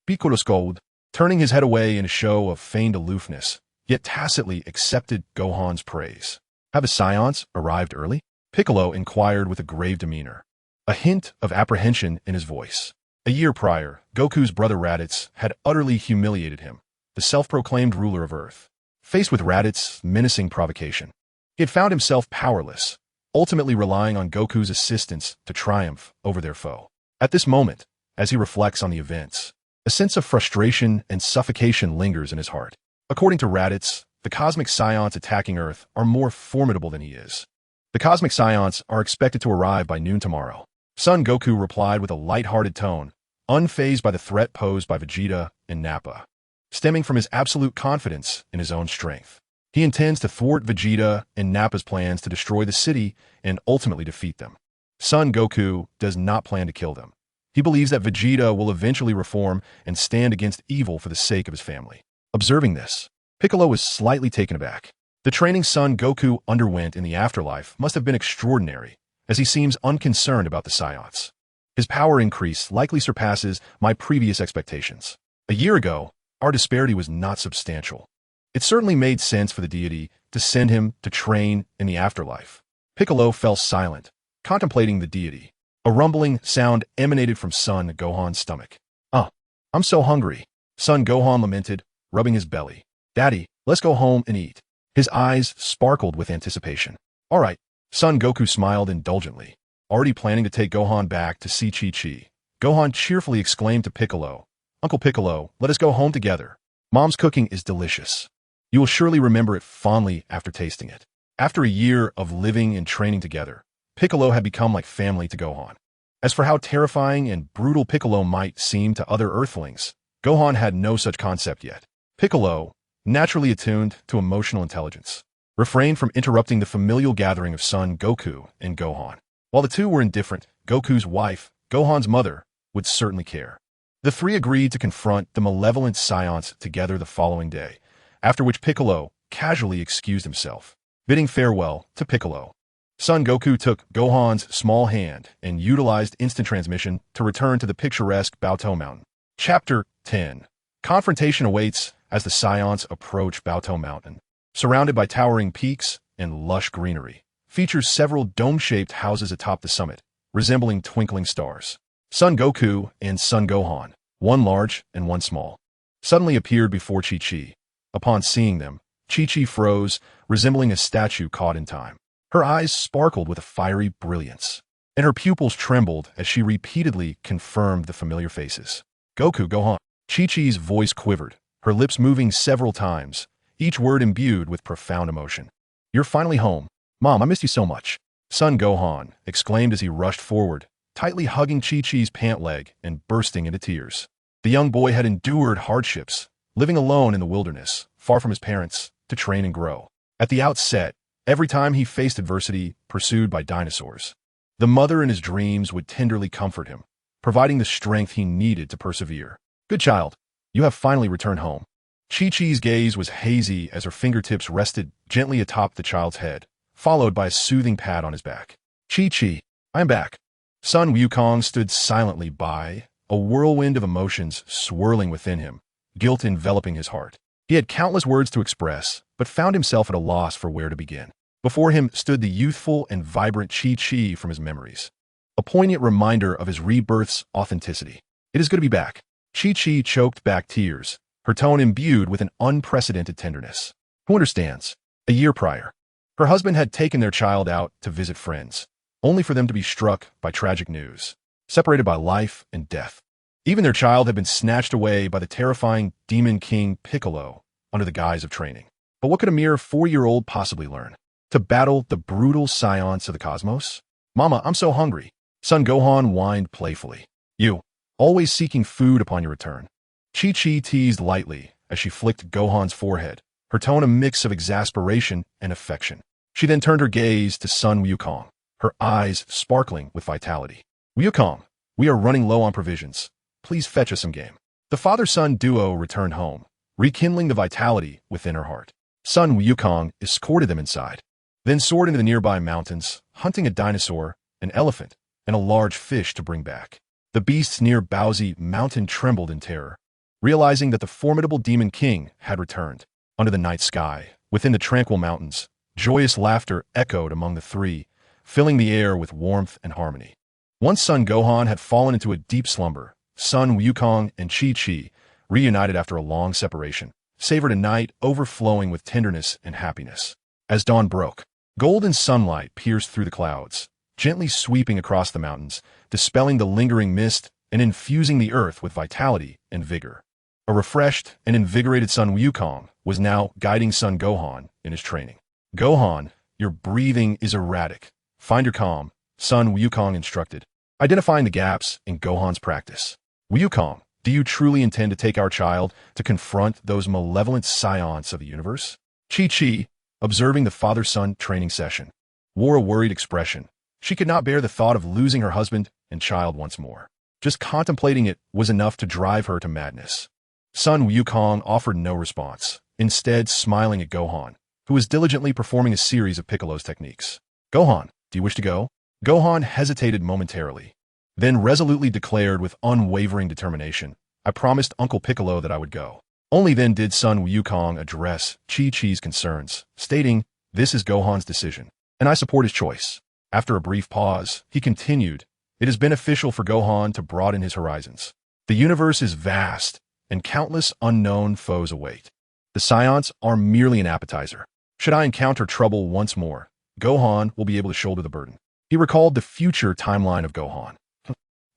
Piccolo scolded, turning his head away in a show of feigned aloofness, yet tacitly accepted Gohan's praise. Have the Saiyans arrived early? Piccolo inquired with a grave demeanor, a hint of apprehension in his voice. A year prior, Goku's brother Raditz had utterly humiliated him, the self-proclaimed ruler of Earth. Faced with Raditz's menacing provocation, he had found himself powerless, ultimately relying on Goku's assistance to triumph over their foe. At this moment, as he reflects on the events, a sense of frustration and suffocation lingers in his heart. According to Raditz, the cosmic Saiyans attacking Earth are more formidable than he is. The cosmic Saiyans are expected to arrive by noon tomorrow. Son Goku replied with a light-hearted tone, unfazed by the threat posed by Vegeta and Nappa, stemming from his absolute confidence in his own strength. He intends to thwart Vegeta and Nappa's plans to destroy the city and ultimately defeat them. Son Goku does not plan to kill them. He believes that Vegeta will eventually reform and stand against evil for the sake of his family. Observing this, Piccolo is slightly taken aback. The training Son Goku underwent in the afterlife must have been extraordinary, as he seems unconcerned about the Saiyans. His power increase likely surpasses my previous expectations. A year ago, our disparity was not substantial. It certainly made sense for the deity to send him to train in the afterlife. Piccolo fell silent, contemplating the deity. A rumbling sound emanated from Son Gohan's stomach. I'm so hungry," Son Gohan lamented, rubbing his belly. "Daddy, let's go home and eat." His eyes sparkled with anticipation. "All right," Son Goku smiled indulgently, already planning to take Gohan back to see Chi-Chi. Gohan cheerfully exclaimed to Piccolo, "Uncle Piccolo, let us go home together. Mom's cooking is delicious. You will surely remember it fondly after tasting it." After a year of living and training together, Piccolo had become like family to Gohan. As for how terrifying and brutal Piccolo might seem to other Earthlings, Gohan had no such concept yet. Piccolo, naturally attuned to emotional intelligence, refrained from interrupting the familial gathering of Son Goku and Gohan. While the two were indifferent, Goku's wife, Gohan's mother, would certainly care. The three agreed to confront the malevolent Saiyans together the following day, after which Piccolo casually excused himself, bidding farewell to Piccolo. Son Goku took Gohan's small hand and utilized instant transmission to return to the picturesque Baotou Mountain. Chapter 10. Confrontation awaits as the Saiyans approach Baotou Mountain. Surrounded by towering peaks and lush greenery, features several dome-shaped houses atop the summit, resembling twinkling stars. Son Goku and Son Gohan, one large and one small, suddenly appeared before Chi-Chi. Upon seeing them, Chi-Chi froze, resembling a statue caught in time. Her eyes sparkled with a fiery brilliance, and her pupils trembled as she repeatedly confirmed the familiar faces. "Goku, Gohan." Chi-Chi's voice quivered, her lips moving several times, each word imbued with profound emotion. "You're finally home. Mom, I missed you so much." Son Gohan exclaimed as he rushed forward, tightly hugging Chi-Chi's pant leg and bursting into tears. The young boy had endured hardships, living alone in the wilderness, far from his parents, to train and grow. At the outset, every time he faced adversity pursued by dinosaurs, the mother in his dreams would tenderly comfort him, providing the strength he needed to persevere. "Good child, you have finally returned home." Chi-Chi's gaze was hazy as her fingertips rested gently atop the child's head, followed by a soothing pat on his back. "Chi-Chi, I am back." Son Wukong stood silently by, a whirlwind of emotions swirling within him, guilt enveloping his heart. He had countless words to express, but found himself at a loss for where to begin. Before him stood the youthful and vibrant Chi-Chi from his memories, a poignant reminder of his rebirth's authenticity. "It is good to be back." Chi-Chi choked back tears, her tone imbued with an unprecedented tenderness. Who understands? A year prior, her husband had taken their child out to visit friends, only for them to be struck by tragic news, separated by life and death. Even their child had been snatched away by the terrifying Demon King Piccolo under the guise of training. But what could a mere 4-year-old possibly learn? To battle the brutal Saiyans of the cosmos? "Mama, I'm so hungry." Son Gohan whined playfully. "You, always seeking food upon your return." Chi-Chi teased lightly as she flicked Gohan's forehead, her tone a mix of exasperation and affection. She then turned her gaze to Son Wukong, her eyes sparkling with vitality. "Wukong, we are running low on provisions. Please fetch us some game." The father-son duo returned home, rekindling the vitality within her heart. Son Wukong escorted them inside, then soared into the nearby mountains, hunting a dinosaur, an elephant, and a large fish to bring back. The beasts near Baozi Mountain trembled in terror, realizing that the formidable Demon King had returned. Under the night sky, within the tranquil mountains, joyous laughter echoed among the three, filling the air with warmth and harmony. Once Son Gohan had fallen into a deep slumber, Son Wukong and Chi-Chi, reunited after a long separation, savored a night overflowing with tenderness and happiness. As dawn broke, golden sunlight pierced through the clouds, gently sweeping across the mountains, dispelling the lingering mist and infusing the earth with vitality and vigor. A refreshed and invigorated Son Wukong was now guiding Son Gohan in his training. "Gohan, your breathing is erratic. Find your calm," Son Wukong instructed, identifying the gaps in Gohan's practice. "Wukong, do you truly intend to take our child to confront those malevolent Saiyans of the universe?" Chi-Chi, observing the father-son training session, wore a worried expression, She could not bear the thought of losing her husband and child once more. Just contemplating it was enough to drive her to madness. Sun Wukong offered no response, instead smiling at Gohan, who was diligently performing a series of Piccolo's techniques. "Gohan, do you wish to go?" Gohan hesitated momentarily, then resolutely declared with unwavering determination, "I promised Uncle Piccolo that I would go." Only then did Sun Wukong address Chi-Chi's concerns, stating, "This is Gohan's decision, and I support his choice." After a brief pause, he continued, "It is beneficial for Gohan to broaden his horizons. The universe is vast, and countless unknown foes await. The Saiyans are merely an appetizer. Should I encounter trouble once more, Gohan will be able to shoulder the burden." He recalled the future timeline of Gohan.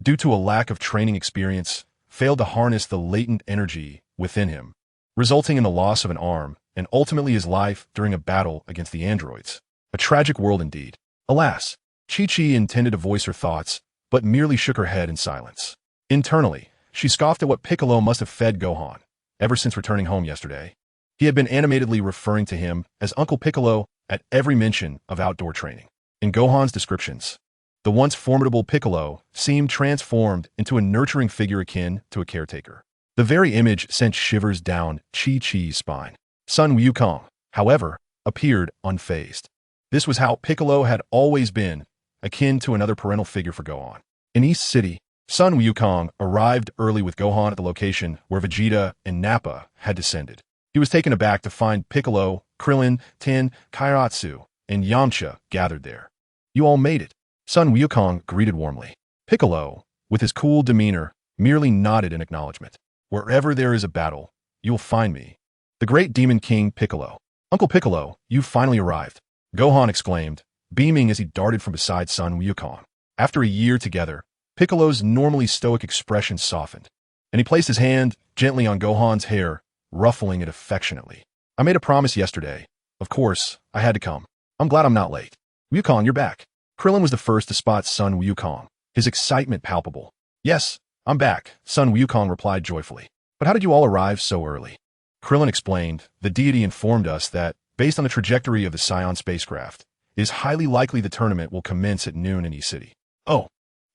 Due to a lack of training experience, failed to harness the latent energy within him, resulting in the loss of an arm and ultimately his life during a battle against the androids. A tragic world indeed. Alas, Chi-Chi intended to voice her thoughts, but merely shook her head in silence. Internally, she scoffed at what Piccolo must have fed Gohan ever since returning home yesterday. He had been animatedly referring to him as Uncle Piccolo at every mention of outdoor training. In Gohan's descriptions, the once formidable Piccolo seemed transformed into a nurturing figure akin to a caretaker. The very image sent shivers down Chi-Chi's spine. Sun Wukong, however, appeared unfazed. This was how Piccolo had always been, akin to another parental figure for Gohan. In East City, Sun Wukong arrived early with Gohan at the location where Vegeta and Nappa had descended. He was taken aback to find Piccolo, Krillin, Tin, Kairatsu, and Yamcha gathered there. "You all made it," Sun Wukong greeted warmly. Piccolo, with his cool demeanor, merely nodded in acknowledgement. "Wherever there is a battle, you will find me. The great Demon King Piccolo." "Uncle Piccolo, you've finally arrived," Gohan exclaimed, beaming as he darted from beside Sun Wukong. After a year together, Piccolo's normally stoic expression softened, and he placed his hand gently on Gohan's hair, ruffling it affectionately. "I made a promise yesterday. Of course, I had to come. I'm glad I'm not late." "Wukong, you're back." Krillin was the first to spot Sun Wukong, his excitement palpable. "Yes, I'm back," Sun Wukong replied joyfully. "But how did you all arrive so early?" Krillin explained, "The deity informed us that, based on the trajectory of the Saiyan spacecraft, it is highly likely the tournament will commence at noon in East City." "Oh,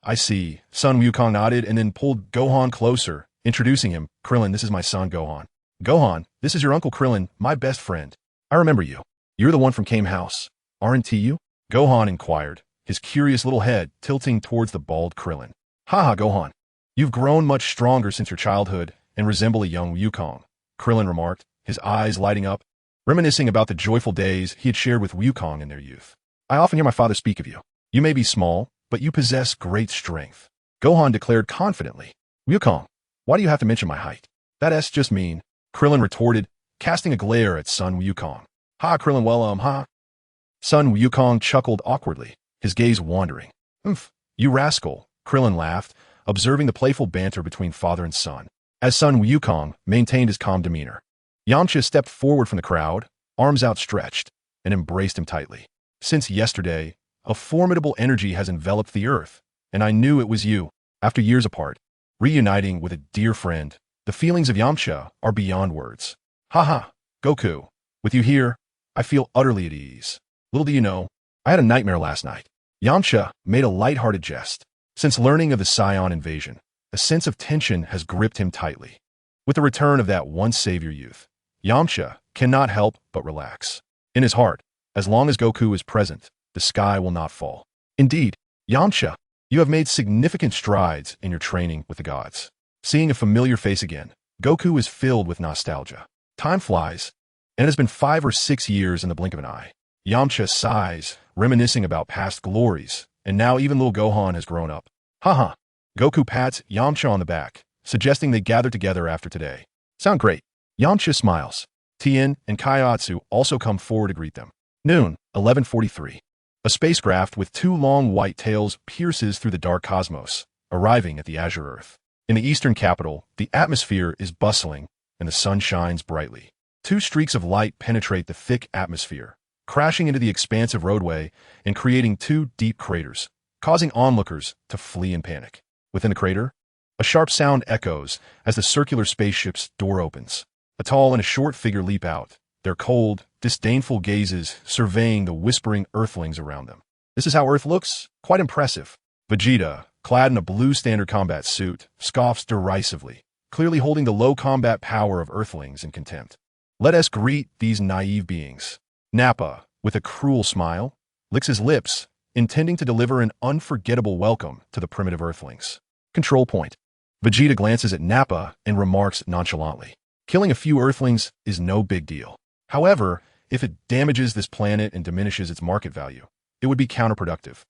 I see." Sun Wukong nodded and then pulled Gohan closer, introducing him. "Krillin, this is my son Gohan." "Gohan, this is your Uncle Krillin, my best friend. I remember you. You're the one from Kame House, aren't you?" Gohan inquired, his curious little head tilting towards the bald Krillin. "Haha, Gohan. You've grown much stronger since your childhood and resemble a young Wukong," Krillin remarked, his eyes lighting up, reminiscing about the joyful days he had shared with Wukong in their youth. "I often hear my father speak of you. You may be small, but you possess great strength," Gohan declared confidently. "Wukong, why do you have to mention my height?" "That's just mean," Krillin retorted, casting a glare at Sun Wukong. "Ha, Krillin, well, ha." Sun Wukong chuckled awkwardly, his gaze wandering. "Oomph, you rascal," Krillin laughed, observing the playful banter between father and son, as Sun Wukong maintained his calm demeanor. Yamcha stepped forward from the crowd, arms outstretched, and embraced him tightly. "Since yesterday, a formidable energy has enveloped the earth, and I knew it was you. After years apart, reuniting with a dear friend, the feelings of Yamcha are beyond words. Haha, Goku, with you here, I feel utterly at ease. Little do you know, I had a nightmare last night." Yamcha made a light-hearted jest. Since learning of the Saiyan invasion, a sense of tension has gripped him tightly. With the return of that once savior youth, Yamcha cannot help but relax. In his heart, as long as Goku is present, the sky will not fall. Indeed, Yamcha, you have made significant strides in your training with the gods. Seeing a familiar face again, Goku is filled with nostalgia. Time flies, and it has been 5 or 6 years in the blink of an eye. Yamcha sighs, reminiscing about past glories, and now even little Gohan has grown up. Haha. Goku pats Yamcha on the back, suggesting they gather together after today. Sound great. Yamcha smiles. Tien and Kaiatsu also come forward to greet them. Noon, 11:43. A spacecraft with 2 long white tails pierces through the dark cosmos, arriving at the azure Earth. In the eastern capital, the atmosphere is bustling, and the sun shines brightly. 2 streaks of light penetrate the thick atmosphere, crashing into the expansive roadway and creating 2 deep craters, causing onlookers to flee in panic. Within the crater, a sharp sound echoes as the circular spaceship's door opens. A tall and a short figure leap out, their cold, disdainful gazes surveying the whispering earthlings around them. This is how Earth looks? Quite impressive. Vegeta, clad in a blue standard combat suit, scoffs derisively, clearly holding the low combat power of Earthlings in contempt. Let us greet these naive beings. Nappa, with a cruel smile, licks his lips, intending to deliver an unforgettable welcome to the primitive Earthlings. Control point. Vegeta glances at Nappa and remarks nonchalantly, killing a few Earthlings is no big deal. However, if it damages this planet and diminishes its market value, it would be counterproductive.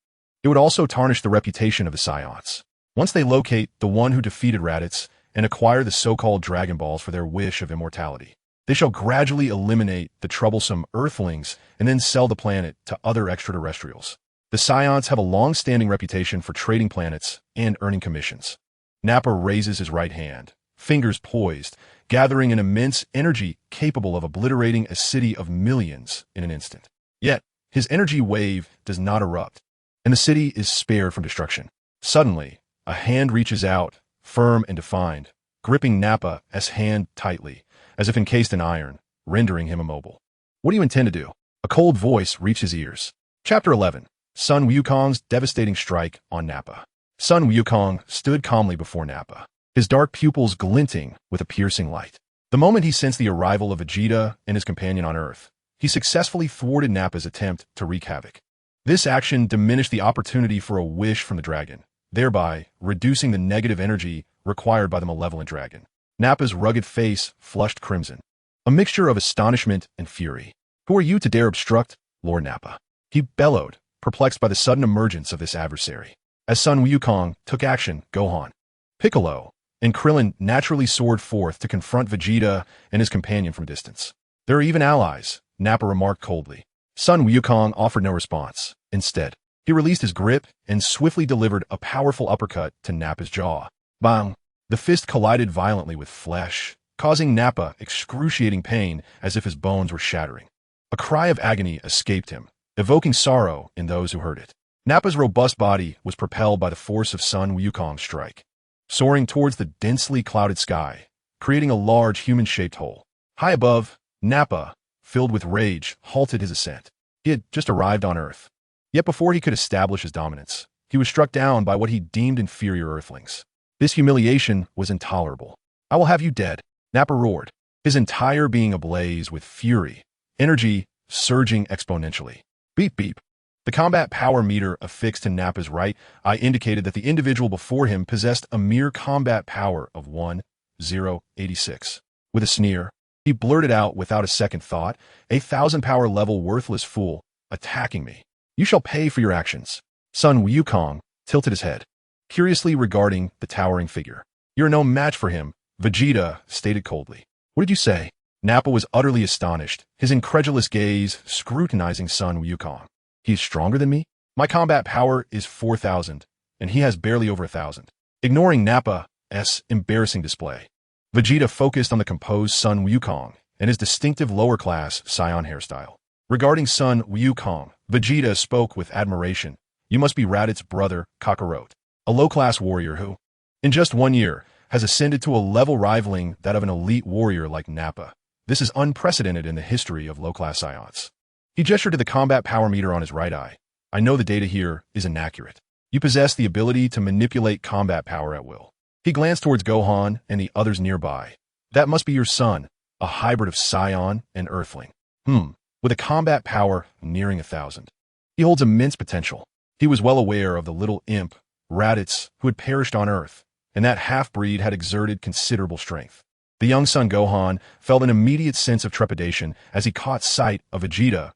It would also tarnish the reputation of the Saiyans. Once they locate the one who defeated Raditz and acquire the so-called Dragon Balls for their wish of immortality, they shall gradually eliminate the troublesome Earthlings and then sell the planet to other extraterrestrials. The Saiyans have a long-standing reputation for trading planets and earning commissions. Nappa raises his right hand, fingers poised, gathering an immense energy capable of obliterating a city of millions in an instant. Yet, his energy wave does not erupt, and the city is spared from destruction. Suddenly, a hand reaches out, firm and defined, gripping Nappa's hand tightly, as if encased in iron, rendering him immobile. What do you intend to do? A cold voice reached his ears. Chapter 11. Sun Wukong's devastating strike on Nappa. Sun Wukong stood calmly before Nappa, his dark pupils glinting with a piercing light. The moment he sensed the arrival of Vegeta and his companion on Earth, he successfully thwarted Nappa's attempt to wreak havoc. This action diminished the opportunity for a wish from the dragon, thereby reducing the negative energy required by the malevolent dragon. Nappa's rugged face flushed crimson, a mixture of astonishment and fury. Who are you to dare obstruct, Lord Nappa? He bellowed, perplexed by the sudden emergence of this adversary. As Sun Wukong took action, Gohan, Piccolo, and Krillin naturally soared forth to confront Vegeta and his companion from a distance. There are even allies, Nappa remarked coldly. Sun Wukong offered no response. Instead, he released his grip and swiftly delivered a powerful uppercut to Nappa's jaw. Bang! The fist collided violently with flesh, causing Nappa excruciating pain as if his bones were shattering. A cry of agony escaped him, evoking sorrow in those who heard it. Nappa's robust body was propelled by the force of Sun Wukong's strike, soaring towards the densely clouded sky, creating a large human-shaped hole. High above, Nappa, filled with rage, halted his ascent. He had just arrived on Earth. Yet before he could establish his dominance, he was struck down by what he deemed inferior Earthlings. This humiliation was intolerable. I will have you dead, Nappa roared, his entire being ablaze with fury, energy surging exponentially. Beep beep. The combat power meter affixed to Nappa's right eye indicated that the individual before him possessed a mere combat power of 1086. With a sneer, he blurted out without a second thought, 1,000 power level worthless fool, attacking me. You shall pay for your actions. Sun Wukong tilted his head, curiously regarding the towering figure. You're no match for him, Vegeta stated coldly. What did you say? Nappa was utterly astonished, his incredulous gaze scrutinizing Sun Wukong. He is stronger than me? My combat power is 4,000, and he has barely over 1,000. Ignoring Nappa's embarrassing display, Vegeta focused on the composed Sun Wukong and his distinctive lower-class Saiyan hairstyle. Regarding Sun Wukong, Vegeta spoke with admiration. You must be Raditz's brother, Kakarot, a low-class warrior who, in just 1 year, has ascended to a level rivaling that of an elite warrior like Nappa. This is unprecedented in the history of low-class Saiyans. He gestured to the combat power meter on his right eye. I know the data here is inaccurate. You possess the ability to manipulate combat power at will. He glanced towards Gohan and the others nearby. That must be your son, a hybrid of Saiyan and Earthling. With a combat power nearing 1,000. He holds immense potential. He was well aware of the little imp, Raditz, who had perished on Earth, and that half-breed had exerted considerable strength. The young son Gohan felt an immediate sense of trepidation as he caught sight of Vegeta's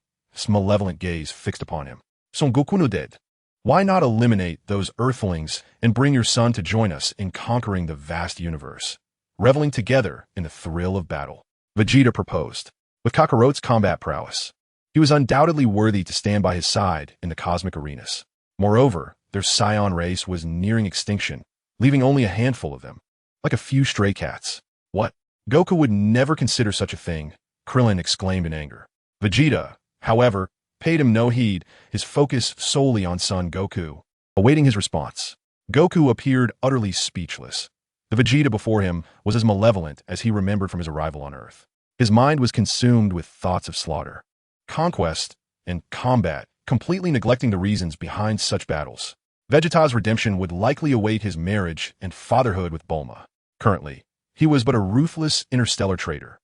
malevolent gaze fixed upon him. Son Goku no dead. Why not eliminate those Earthlings and bring your son to join us in conquering the vast universe, reveling together in the thrill of battle? Vegeta proposed. With Kakarot's combat prowess, he was undoubtedly worthy to stand by his side in the cosmic arenas. Moreover, their Saiyan race was nearing extinction, leaving only a handful of them, like a few stray cats. What? Goku would never consider such a thing, Krillin exclaimed in anger. Vegeta, however, paid him no heed, his focus solely on son Goku, awaiting his response. Goku appeared utterly speechless. The Vegeta before him was as malevolent as he remembered from his arrival on Earth. His mind was consumed with thoughts of slaughter, conquest, and combat completely neglecting the reasons behind such battles. Vegeta's redemption would likely await his marriage and fatherhood with Bulma. Currently, he was but a ruthless interstellar traitor.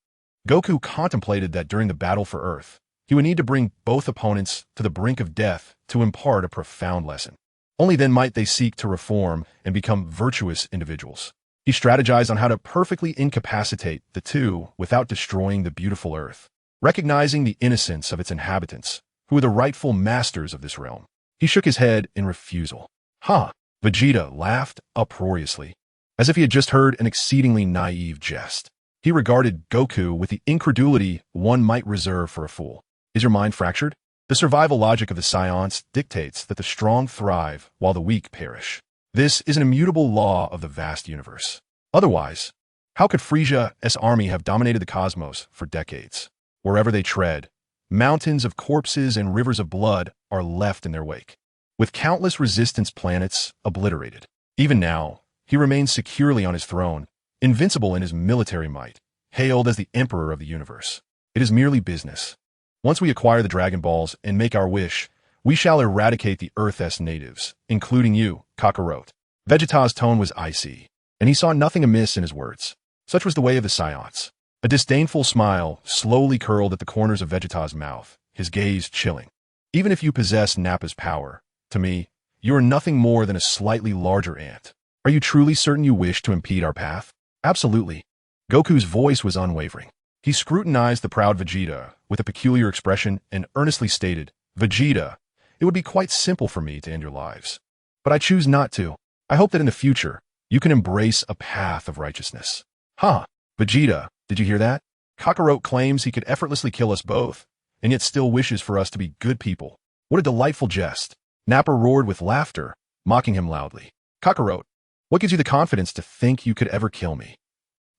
Goku contemplated that during the battle for Earth, he would need to bring both opponents to the brink of death to impart a profound lesson. Only then might they seek to reform and become virtuous individuals. He strategized on how to perfectly incapacitate the two without destroying the beautiful Earth. Recognizing the innocence of its inhabitants, who were the rightful masters of this realm, he shook his head in refusal. Ha! Vegeta laughed uproariously, as if he had just heard an exceedingly naive jest. He regarded Goku with the incredulity one might reserve for a fool. Is your mind fractured? The survival logic of the Saiyans dictates that the strong thrive while the weak perish. This is an immutable law of the vast universe. Otherwise, how could Frieza's army have dominated the cosmos for decades? Wherever they tread, mountains of corpses and rivers of blood are left in their wake, with countless resistance planets obliterated. Even now, he remains securely on his throne, invincible in his military might, hailed as the Emperor of the universe. It is merely business. Once we acquire the Dragon Balls and make our wish, we shall eradicate the Earth's natives, including you, Kakarot. Vegeta's tone was icy, and he saw nothing amiss in his words. Such was the way of the Saiyans. A disdainful smile slowly curled at the corners of Vegeta's mouth, his gaze chilling. Even if you possess Nappa's power, to me, you are nothing more than a slightly larger ant. Are you truly certain you wish to impede our path? Absolutely. Goku's voice was unwavering. He scrutinized the proud Vegeta with a peculiar expression and earnestly stated, Vegeta, it would be quite simple for me to end your lives. But I choose not to. I hope that in the future, you can embrace a path of righteousness. Ha! Vegeta, did you hear that? Kakarot claims he could effortlessly kill us both, and yet still wishes for us to be good people. What a delightful jest. Nappa roared with laughter, mocking him loudly. Kakarot, what gives you the confidence to think you could ever kill me?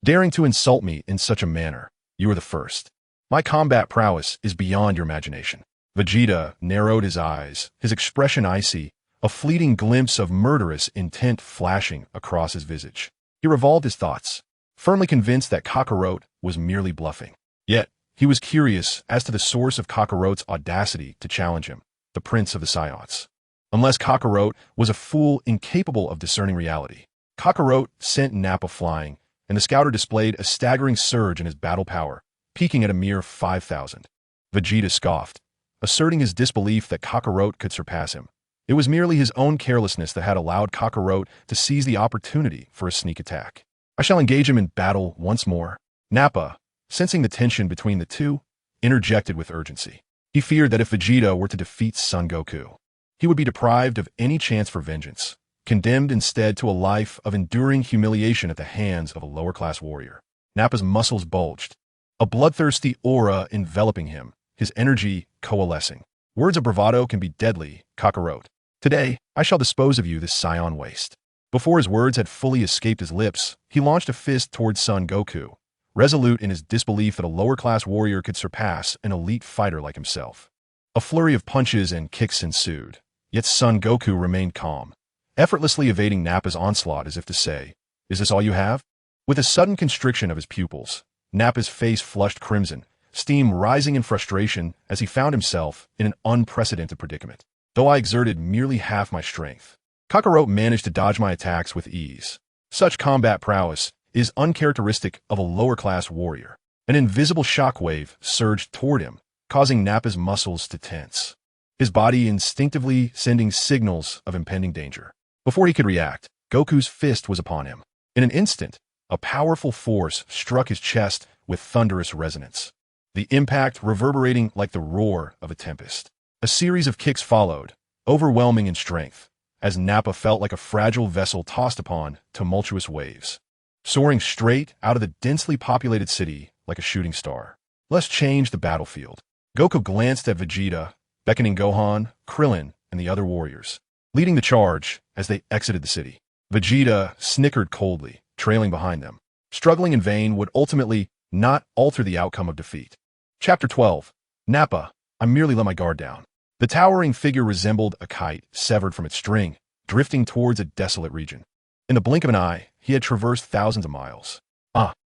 Daring to insult me in such a manner, you are the first. My combat prowess is beyond your imagination. Vegeta narrowed his eyes, his expression icy, a fleeting glimpse of murderous intent flashing across his visage. He revolved his thoughts, firmly convinced that Kakarot was merely bluffing. Yet, he was curious as to the source of Kakarot's audacity to challenge him, the Prince of the Saiyans. Unless Kakarot was a fool incapable of discerning reality, Kakarot sent Nappa flying, and the scouter displayed a staggering surge in his battle power, peaking at a mere 5,000. Vegeta scoffed, asserting his disbelief that Kakarot could surpass him. It was merely his own carelessness that had allowed Kakarot to seize the opportunity for a sneak attack. I shall engage him in battle once more. Nappa, sensing the tension between the two, interjected with urgency. He feared that if Vegeta were to defeat Son Goku, he would be deprived of any chance for vengeance, condemned instead to a life of enduring humiliation at the hands of a lower-class warrior. Nappa's muscles bulged, a bloodthirsty aura enveloping him, his energy coalescing. Words of bravado can be deadly, Kakarot. Today, I shall dispose of you, this Saiyan waste. Before his words had fully escaped his lips, he launched a fist toward Son Goku, resolute in his disbelief that a lower-class warrior could surpass an elite fighter like himself. A flurry of punches and kicks ensued, yet Son Goku remained calm, effortlessly evading Nappa's onslaught as if to say, "Is this all you have?" With a sudden constriction of his pupils, Nappa's face flushed crimson, steam rising in frustration as he found himself in an unprecedented predicament. Though I exerted merely half my strength, Kakarot managed to dodge my attacks with ease. Such combat prowess is uncharacteristic of a lower-class warrior. An invisible shockwave surged toward him, causing Nappa's muscles to tense, his body instinctively sending signals of impending danger. Before he could react, Goku's fist was upon him. In an instant, a powerful force struck his chest with thunderous resonance, the impact reverberating like the roar of a tempest. A series of kicks followed, overwhelming in strength, as Nappa felt like a fragile vessel tossed upon tumultuous waves, soaring straight out of the densely populated city like a shooting star. Let's change the battlefield. Goku glanced at Vegeta, beckoning Gohan, Krillin, and the other warriors, leading the charge as they exited the city. Vegeta snickered coldly, trailing behind them. Struggling in vain would ultimately not alter the outcome of defeat. Chapter 12. Nappa, I merely let my guard down. The towering figure resembled a kite severed from its string, drifting towards a desolate region. In the blink of an eye, he had traversed thousands of miles.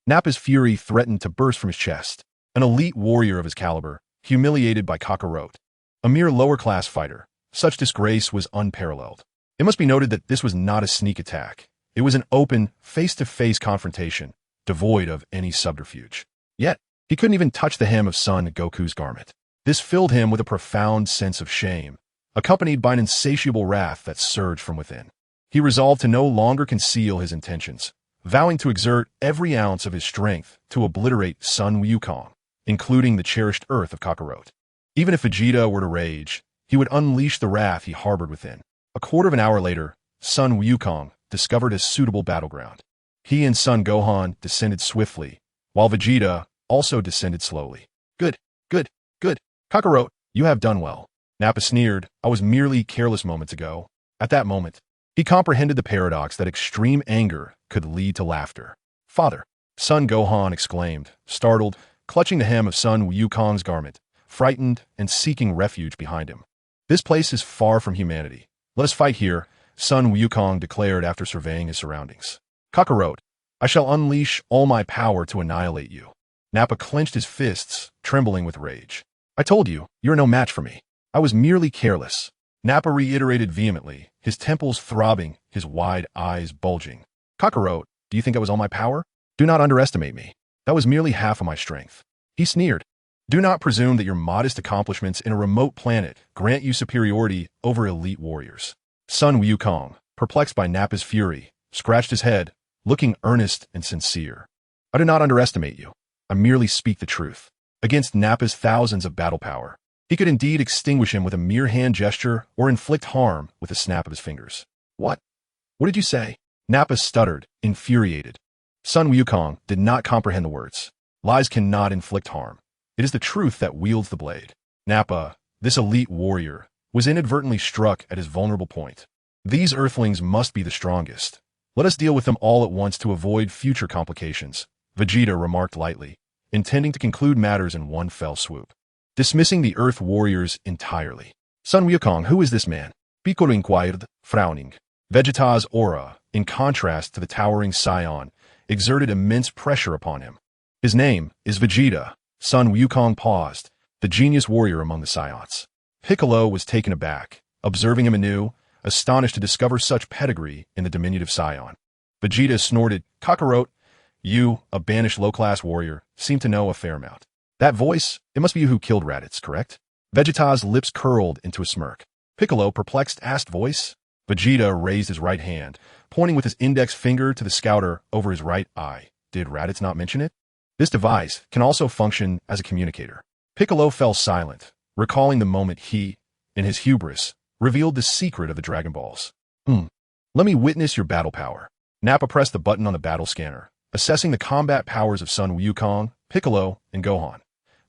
Nappa's fury threatened to burst from his chest. An elite warrior of his caliber, humiliated by Kakarot. A mere lower-class fighter, such disgrace was unparalleled. It must be noted that this was not a sneak attack. It was an open, face-to-face confrontation, devoid of any subterfuge. Yet, he couldn't even touch the hem of Son Goku's garment. This filled him with a profound sense of shame, accompanied by an insatiable wrath that surged from within. He resolved to no longer conceal his intentions, vowing to exert every ounce of his strength to obliterate Sun Wukong, including the cherished Earth of Kakarot. Even if Vegeta were to rage, he would unleash the wrath he harbored within. A quarter of an hour later, Sun Wukong discovered a suitable battleground. He and Son Gohan descended swiftly, while Vegeta also descended slowly. Good, good, good. Kakarot, you have done well. Nappa sneered. I was merely careless moments ago. At that moment, he comprehended the paradox that extreme anger could lead to laughter. Father, Son Gohan exclaimed, startled, clutching the hem of Sun Wukong's garment, frightened and seeking refuge behind him. This place is far from humanity. Let us fight here, Sun Wukong declared after surveying his surroundings. Kakarot, I shall unleash all my power to annihilate you. Nappa clenched his fists, trembling with rage. I told you, you're no match for me. I was merely careless. Nappa reiterated vehemently, his temples throbbing, his wide eyes bulging. Kakarot, do you think that was all my power? Do not underestimate me. That was merely half of my strength. He sneered. Do not presume that your modest accomplishments in a remote planet grant you superiority over elite warriors. Sun Wukong, perplexed by Nappa's fury, scratched his head, looking earnest and sincere. I do not underestimate you. I merely speak the truth. Against Nappa's thousands of battle power, he could indeed extinguish him with a mere hand gesture or inflict harm with a snap of his fingers. What? What did you say? Nappa stuttered, infuriated. Sun Wukong did not comprehend the words. Lies cannot inflict harm. It is the truth that wields the blade. Nappa, this elite warrior, was inadvertently struck at his vulnerable point. These earthlings must be the strongest. Let us deal with them all at once to avoid future complications, Vegeta remarked lightly, intending to conclude matters in one fell swoop. Dismissing the Earth warriors entirely. Sun Wukong, who is this man? Piccolo inquired, frowning. Vegeta's aura, in contrast to the towering Saiyan, exerted immense pressure upon him. His name is Vegeta. Sun Wukong paused, the genius warrior among the Saiyans. Piccolo was taken aback, observing him anew, astonished to discover such pedigree in the diminutive Saiyan. Vegeta snorted, Kakarot, you, a banished low-class warrior, seem to know a fair amount. That voice, it must be you who killed Raditz, correct? Vegeta's lips curled into a smirk. Piccolo, perplexed, asked voice. Vegeta raised his right hand, pointing with his index finger to the scouter over his right eye. Did Raditz not mention it? This device can also function as a communicator. Piccolo fell silent, recalling the moment he, in his hubris, revealed the secret of the Dragon Balls. Let me witness your battle power. Nappa pressed the button on the battle scanner, assessing the combat powers of Sun Wukong, Piccolo, and Gohan.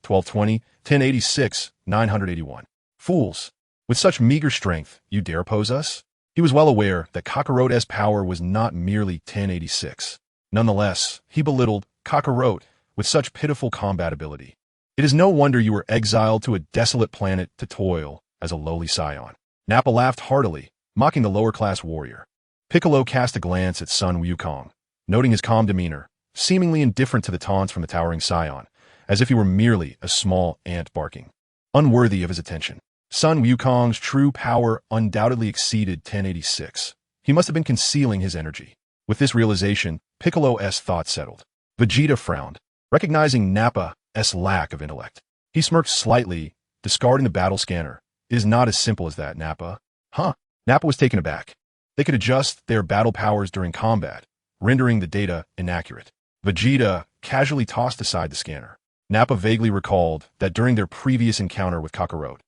1220, 1086, 981. Fools! With such meager strength, you dare oppose us? He was well aware that Kakarot's power was not merely 1086. Nonetheless, he belittled Kakarot with such pitiful combat ability. It is no wonder you were exiled to a desolate planet to toil as a lowly Saiyan. Nappa laughed heartily, mocking the lower-class warrior. Piccolo cast a glance at Sun Wukong, noting his calm demeanor, seemingly indifferent to the taunts from the towering Saiyan, as if he were merely a small ant barking. Unworthy of his attention. Sun Wukong's true power undoubtedly exceeded 1086. He must have been concealing his energy. With this realization, Piccolo's thoughts settled. Vegeta frowned, recognizing Nappa's lack of intellect. He smirked slightly, discarding the battle scanner. It is not as simple as that, Nappa. Huh? Nappa was taken aback. They could adjust their battle powers during combat, rendering the data inaccurate. Vegeta casually tossed aside the scanner. Nappa vaguely recalled that during their previous encounter with Kakarot,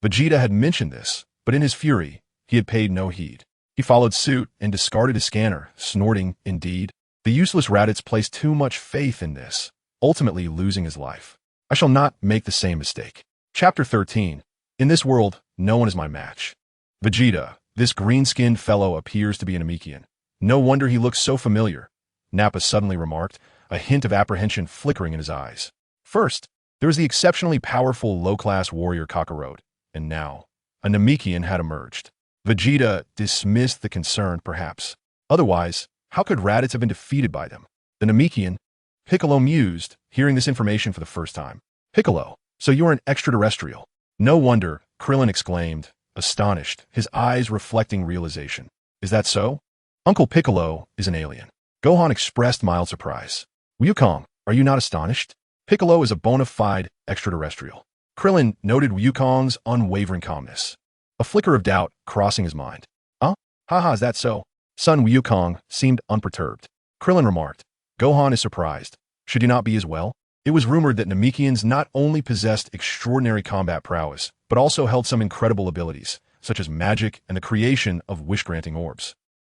Vegeta had mentioned this, but in his fury, he had paid no heed. He followed suit and discarded his scanner, snorting, indeed. The useless Raditz placed too much faith in this, ultimately losing his life. I shall not make the same mistake. Chapter 13. In this world, no one is my match. Vegeta, this green-skinned fellow appears to be an Namekian. No wonder he looks so familiar, Nappa suddenly remarked, a hint of apprehension flickering in his eyes. First, there was the exceptionally powerful low-class warrior Kakarot, and now, a Namekian had emerged. Vegeta dismissed the concern, perhaps. Otherwise, how could Raditz have been defeated by them? The Namekian? Piccolo mused, hearing this information for the first time. Piccolo, so you are an extraterrestrial. No wonder Krillin exclaimed, astonished, his eyes reflecting realization. Is that so? Uncle Piccolo is an alien. Gohan expressed mild surprise. Wukong, are you not astonished? Piccolo is a bona fide extraterrestrial. Krillin noted Wukong's unwavering calmness. A flicker of doubt crossing his mind. Huh? Haha, is that so? Son Wukong seemed unperturbed. Krillin remarked, Gohan is surprised. Should you not be as well? It was rumored that Namekians not only possessed extraordinary combat prowess, but also held some incredible abilities, such as magic and the creation of wish-granting orbs.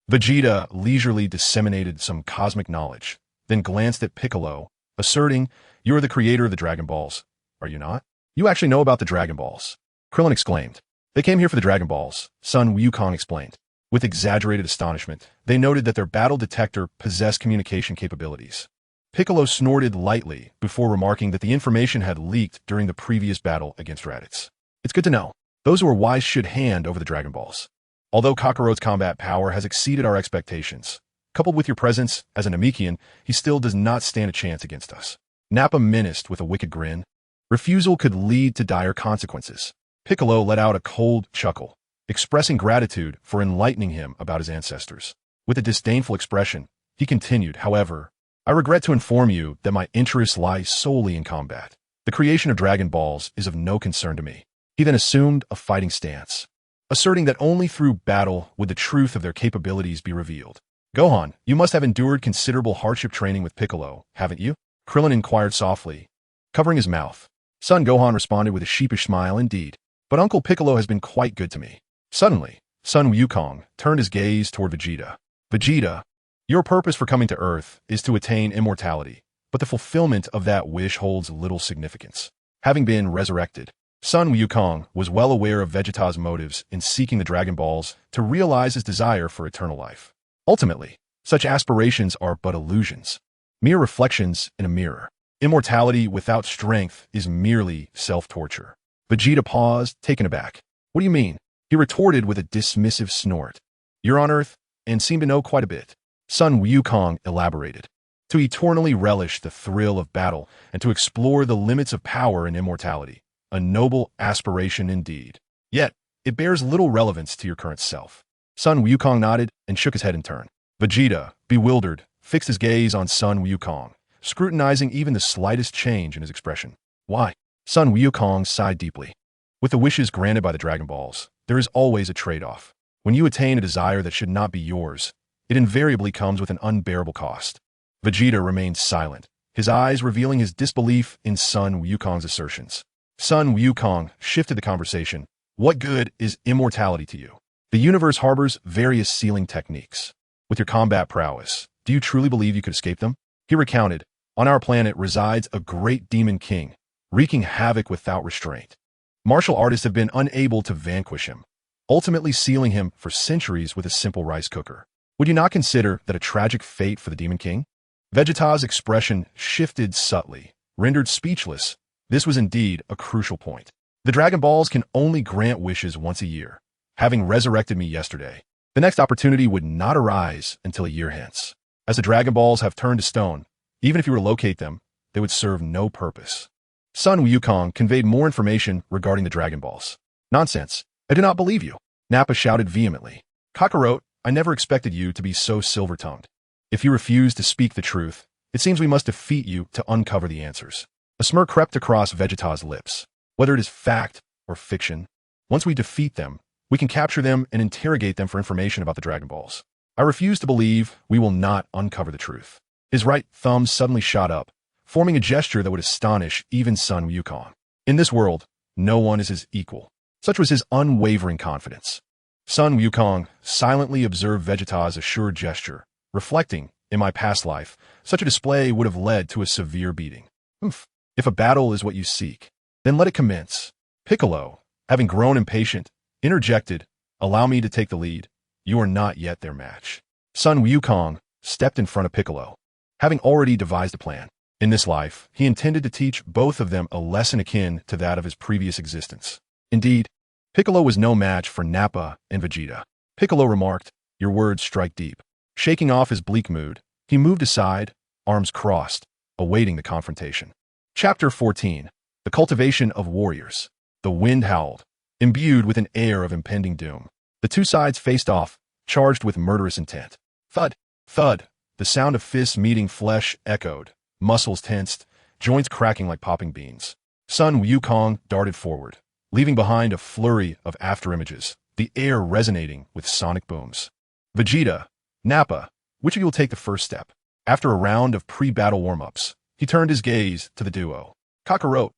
Vegeta leisurely disseminated some cosmic knowledge, then glanced at Piccolo, asserting, You are the creator of the Dragon Balls, are you not? You actually know about the Dragon Balls. Krillin exclaimed. They came here for the Dragon Balls, son Wukong explained. With exaggerated astonishment, they noted that their battle detector possessed communication capabilities. Piccolo snorted lightly before remarking that the information had leaked during the previous battle against Raditz. It's good to know. Those who are wise should hand over the Dragon Balls. Although Kakarot's combat power has exceeded our expectations, coupled with your presence as a Namekian, he still does not stand a chance against us. Nappa menaced with a wicked grin. Refusal could lead to dire consequences. Piccolo let out a cold chuckle, expressing gratitude for enlightening him about his ancestors. With a disdainful expression, he continued, however, I regret to inform you that my interests lie solely in combat. The creation of Dragon Balls is of no concern to me. He then assumed a fighting stance, asserting that only through battle would the truth of their capabilities be revealed. Gohan, you must have endured considerable hardship training with Piccolo, haven't you? Krillin inquired softly, covering his mouth. Son Gohan responded with a sheepish smile, indeed. But Uncle Piccolo has been quite good to me. Suddenly, son Wukong turned his gaze toward Vegeta. Vegeta, your purpose for coming to Earth is to attain immortality, but the fulfillment of that wish holds little significance. Having been resurrected, son Wukong was well aware of Vegeta's motives in seeking the Dragon Balls to realize his desire for eternal life. Ultimately, such aspirations are but illusions, mere reflections in a mirror. Immortality without strength is merely self-torture. Vegeta paused, taken aback. What do you mean? He retorted with a dismissive snort. You're on Earth, and seem to know quite a bit. Son Wukong elaborated. To eternally relish the thrill of battle and to explore the limits of power and immortality. A noble aspiration indeed. Yet, it bears little relevance to your current self. Son Wukong nodded and shook his head in turn. Vegeta, bewildered, fixed his gaze on son Wukong, scrutinizing even the slightest change in his expression. Why? Son Wukong sighed deeply. With the wishes granted by the Dragon Balls, there is always a trade-off. When you attain a desire that should not be yours, it invariably comes with an unbearable cost. Vegeta remained silent, his eyes revealing his disbelief in son Wukong's assertions. Son Wukong shifted the conversation. What good is immortality to you? The universe harbors various sealing techniques. With your combat prowess, do you truly believe you could escape them? He recounted, on our planet resides a great demon king, wreaking havoc without restraint. Martial artists have been unable to vanquish him, ultimately sealing him for centuries with a simple rice cooker. Would you not consider that a tragic fate for the Demon King? Vegeta's expression shifted subtly, rendered speechless. This was indeed a crucial point. The Dragon Balls can only grant wishes once a year. Having resurrected me yesterday, the next opportunity would not arise until a year hence. As the Dragon Balls have turned to stone, even if you were to locate them, they would serve no purpose. Son Wukong conveyed more information regarding the Dragon Balls. Nonsense. I do not believe you. Nappa shouted vehemently. Kakarot, I never expected you to be so silver-tongued. If you refuse to speak the truth, it seems we must defeat you to uncover the answers. A smirk crept across Vegeta's lips. Whether it is fact or fiction, once we defeat them, we can capture them and interrogate them for information about the Dragon Balls. I refuse to believe we will not uncover the truth. His right thumb suddenly shot up, forming a gesture that would astonish even son Wukong. In this world, no one is his equal. Such was his unwavering confidence. Son Wukong silently observed Vegeta's assured gesture, reflecting, in my past life, such a display would have led to a severe beating. If a battle is what you seek, then let it commence. Piccolo, having grown impatient, interjected, allow me to take the lead. You are not yet their match. Son Wukong stepped in front of Piccolo, having already devised a plan. In this life, he intended to teach both of them a lesson akin to that of his previous existence. Indeed, Piccolo was no match for Nappa and Vegeta. Piccolo remarked, your words strike deep. Shaking off his bleak mood, he moved aside, arms crossed, awaiting the confrontation. Chapter 14. The Cultivation of Warriors. The wind howled. imbued with an air of impending doom. The two sides faced off, charged with murderous intent. Thud, thud, the sound of fists meeting flesh echoed, muscles tensed, joints cracking like popping beans. Sun Wukong darted forward, leaving behind a flurry of afterimages, the air resonating with sonic booms. Vegeta, Nappa, which of you will take the first step? After a round of pre-battle warm-ups, he turned his gaze to the duo. Kakarot,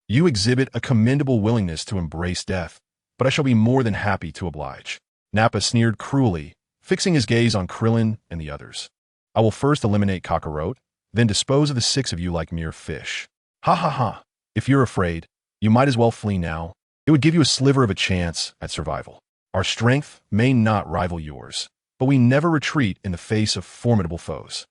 you exhibit a commendable willingness to embrace death, but I shall be more than happy to oblige. Nappa sneered cruelly, fixing his gaze on Krillin and the others. I will first eliminate Kakarot, then dispose of the 6 of you like mere fish. Ha ha ha. If you're afraid, you might as well flee now. It would give you a sliver of a chance at survival. Our strength may not rival yours, but we never retreat in the face of formidable foes.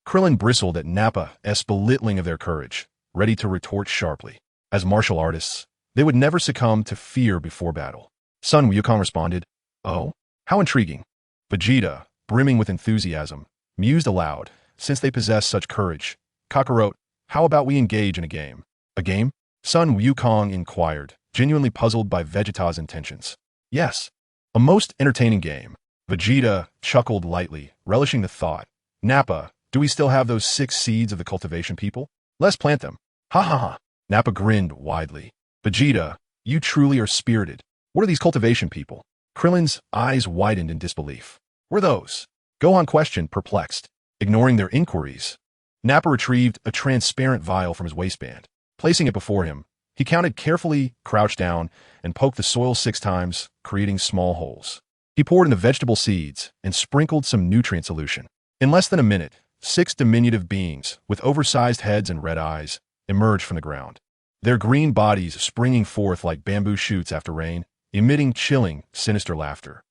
Krillin bristled at Nappa's belittling of their courage, ready to retort sharply. As martial artists, they would never succumb to fear before battle. Sun Wukong responded, "Oh, how intriguing." Vegeta, brimming with enthusiasm, mused aloud, since they possess such courage. Kakarot, how about we engage in a game? A game? Sun Wukong inquired, genuinely puzzled by Vegeta's intentions. Yes, a most entertaining game. Vegeta chuckled lightly, relishing the thought. Nappa, do we still have those 6 seeds of the cultivation people? Let's plant them. Ha ha ha. Nappa grinned widely. Vegeta, you truly are spirited. What are these cultivation people? Krillin's eyes widened in disbelief. What are those? Gohan questioned, perplexed. Ignoring their inquiries, Nappa retrieved a transparent vial from his waistband. Placing it before him, he counted carefully, crouched down, and poked the soil 6 times, creating small holes. He poured in the vegetable seeds and sprinkled some nutrient solution. In less than a minute, 6 diminutive beings, with oversized heads and red eyes, emerged from the ground. Their green bodies springing forth like bamboo shoots after rain, emitting chilling, sinister laughter.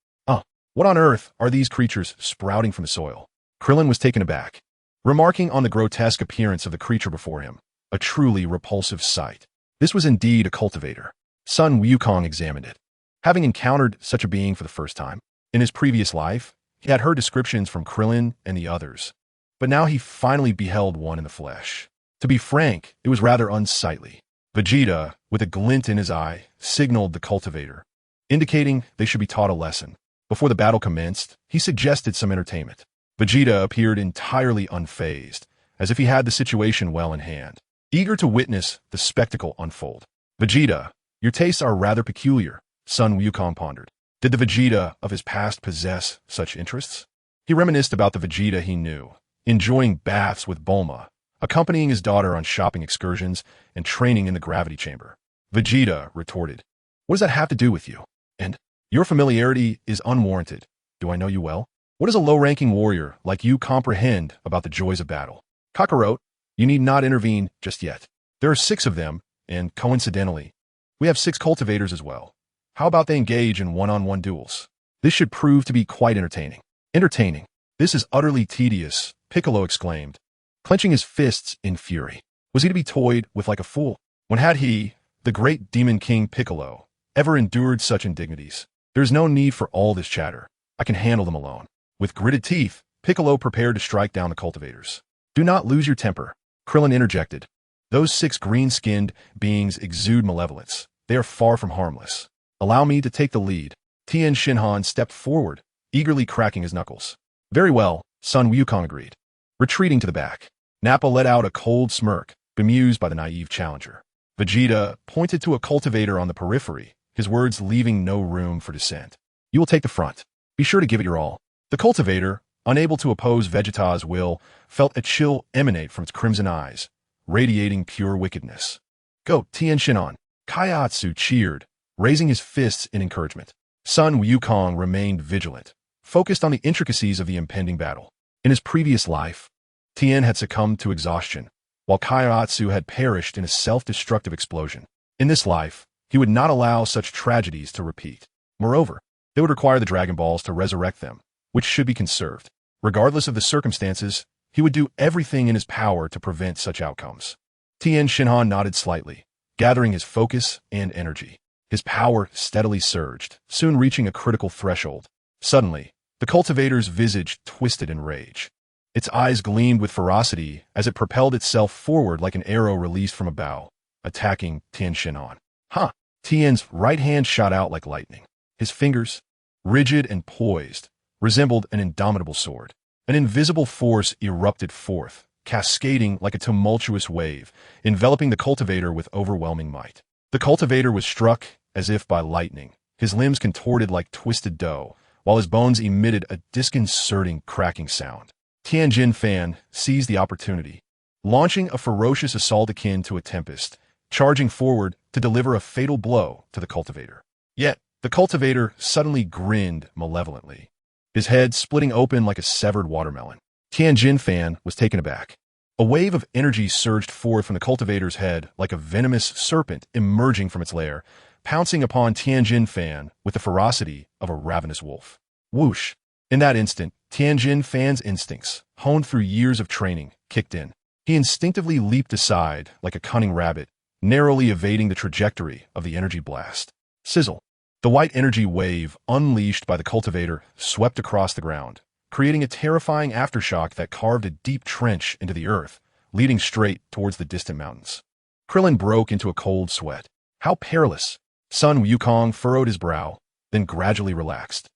What on earth are these creatures sprouting from the soil? Krillin was taken aback, remarking on the grotesque appearance of the creature before him. A truly repulsive sight. This was indeed a cultivator. Sun Wukong examined it. Having encountered such a being for the first time, in his previous life, he had heard descriptions from Krillin and the others. But now he finally beheld one in the flesh. To be frank, it was rather unsightly. Vegeta, with a glint in his eye, signaled the cultivator, indicating they should be taught a lesson. Before the battle commenced, he suggested some entertainment. Vegeta appeared entirely unfazed, as if he had the situation well in hand, eager to witness the spectacle unfold. Vegeta, your tastes are rather peculiar, Sun Wukong pondered. Did the Vegeta of his past possess such interests? He reminisced about the Vegeta he knew, enjoying baths with Bulma, accompanying his daughter on shopping excursions, and training in the gravity chamber. Vegeta retorted, "What does that have to do with you? And your familiarity is unwarranted. Do I know you well? What does a low-ranking warrior like you comprehend about the joys of battle? Kakarot, you need not intervene just yet. There are 6 of them, and coincidentally, we have 6 cultivators as well. How about they engage in one-on-one duels? This should prove to be quite entertaining." Entertaining? This is utterly tedious, Piccolo exclaimed, clenching his fists in fury. Was he to be toyed with like a fool? When had he, the great Demon King Piccolo, ever endured such indignities? There is no need for all this chatter. I can handle them alone. With gritted teeth, Piccolo prepared to strike down the cultivators. Do not lose your temper, Krillin interjected. Those 6 green-skinned beings exude malevolence. They are far from harmless. Allow me to take the lead. Tien Shinhan stepped forward, eagerly cracking his knuckles. Very well, Sun Wukong agreed. Retreating to the back, Nappa let out a cold smirk, bemused by the naive challenger. Vegeta pointed to a cultivator on the periphery, his words leaving no room for dissent. You will take the front. Be sure to give it your all. The cultivator, unable to oppose Vegeta's will, felt a chill emanate from its crimson eyes, radiating pure wickedness. Go, Tien Shinhan. Kaiatsu cheered, raising his fists in encouragement. Sun Wukong remained vigilant, focused on the intricacies of the impending battle. In his previous life, Tien had succumbed to exhaustion, while Kaiatsu had perished in a self-destructive explosion. In this life, he would not allow such tragedies to repeat. Moreover, they would require the Dragon Balls to resurrect them, which should be conserved. Regardless of the circumstances, he would do everything in his power to prevent such outcomes. Tien Shinhan nodded slightly, gathering his focus and energy. His power steadily surged, soon reaching a critical threshold. Suddenly, the cultivator's visage twisted in rage. Its eyes gleamed with ferocity as it propelled itself forward like an arrow released from a bow, attacking Tien Shinhan. Ha! Tien's right hand shot out like lightning. His fingers, rigid and poised, resembled an indomitable sword. An invisible force erupted forth, cascading like a tumultuous wave, enveloping the cultivator with overwhelming might. The cultivator was struck as if by lightning, his limbs contorted like twisted dough, while his bones emitted a disconcerting cracking sound. Tianjin Fan seized the opportunity, launching a ferocious assault akin to a tempest, charging forward to deliver a fatal blow to the cultivator. Yet, the cultivator suddenly grinned malevolently, his head splitting open like a severed watermelon. Tianjin Fan was taken aback. A wave of energy surged forth from the cultivator's head like a venomous serpent emerging from its lair, pouncing upon Tianjin Fan with the ferocity of a ravenous wolf. Whoosh! In that instant, Tianjin Fan's instincts, honed through years of training, kicked in. He instinctively leaped aside like a cunning rabbit, narrowly evading the trajectory of the energy blast. Sizzle! The white energy wave, unleashed by the cultivator, swept across the ground, creating a terrifying aftershock that carved a deep trench into the earth, leading straight towards the distant mountains. Krillin broke into a cold sweat. How perilous! Sun Wukong furrowed his brow, then gradually relaxed.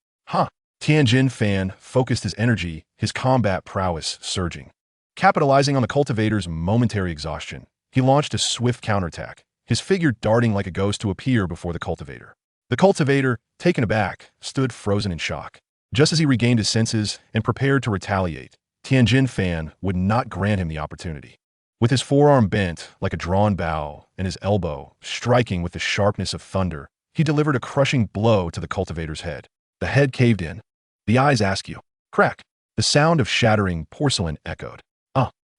Tianjin Fan focused his energy, his combat prowess surging. Capitalizing on the cultivator's momentary exhaustion, he launched a swift counterattack, his figure darting like a ghost to appear before the cultivator. The cultivator, taken aback, stood frozen in shock. Just as he regained his senses and prepared to retaliate, Tianjin Fan would not grant him the opportunity. With his forearm bent like a drawn bow and his elbow striking with the sharpness of thunder, he delivered a crushing blow to the cultivator's head. The head caved in. The eyes askew. Crack! The sound of shattering porcelain echoed.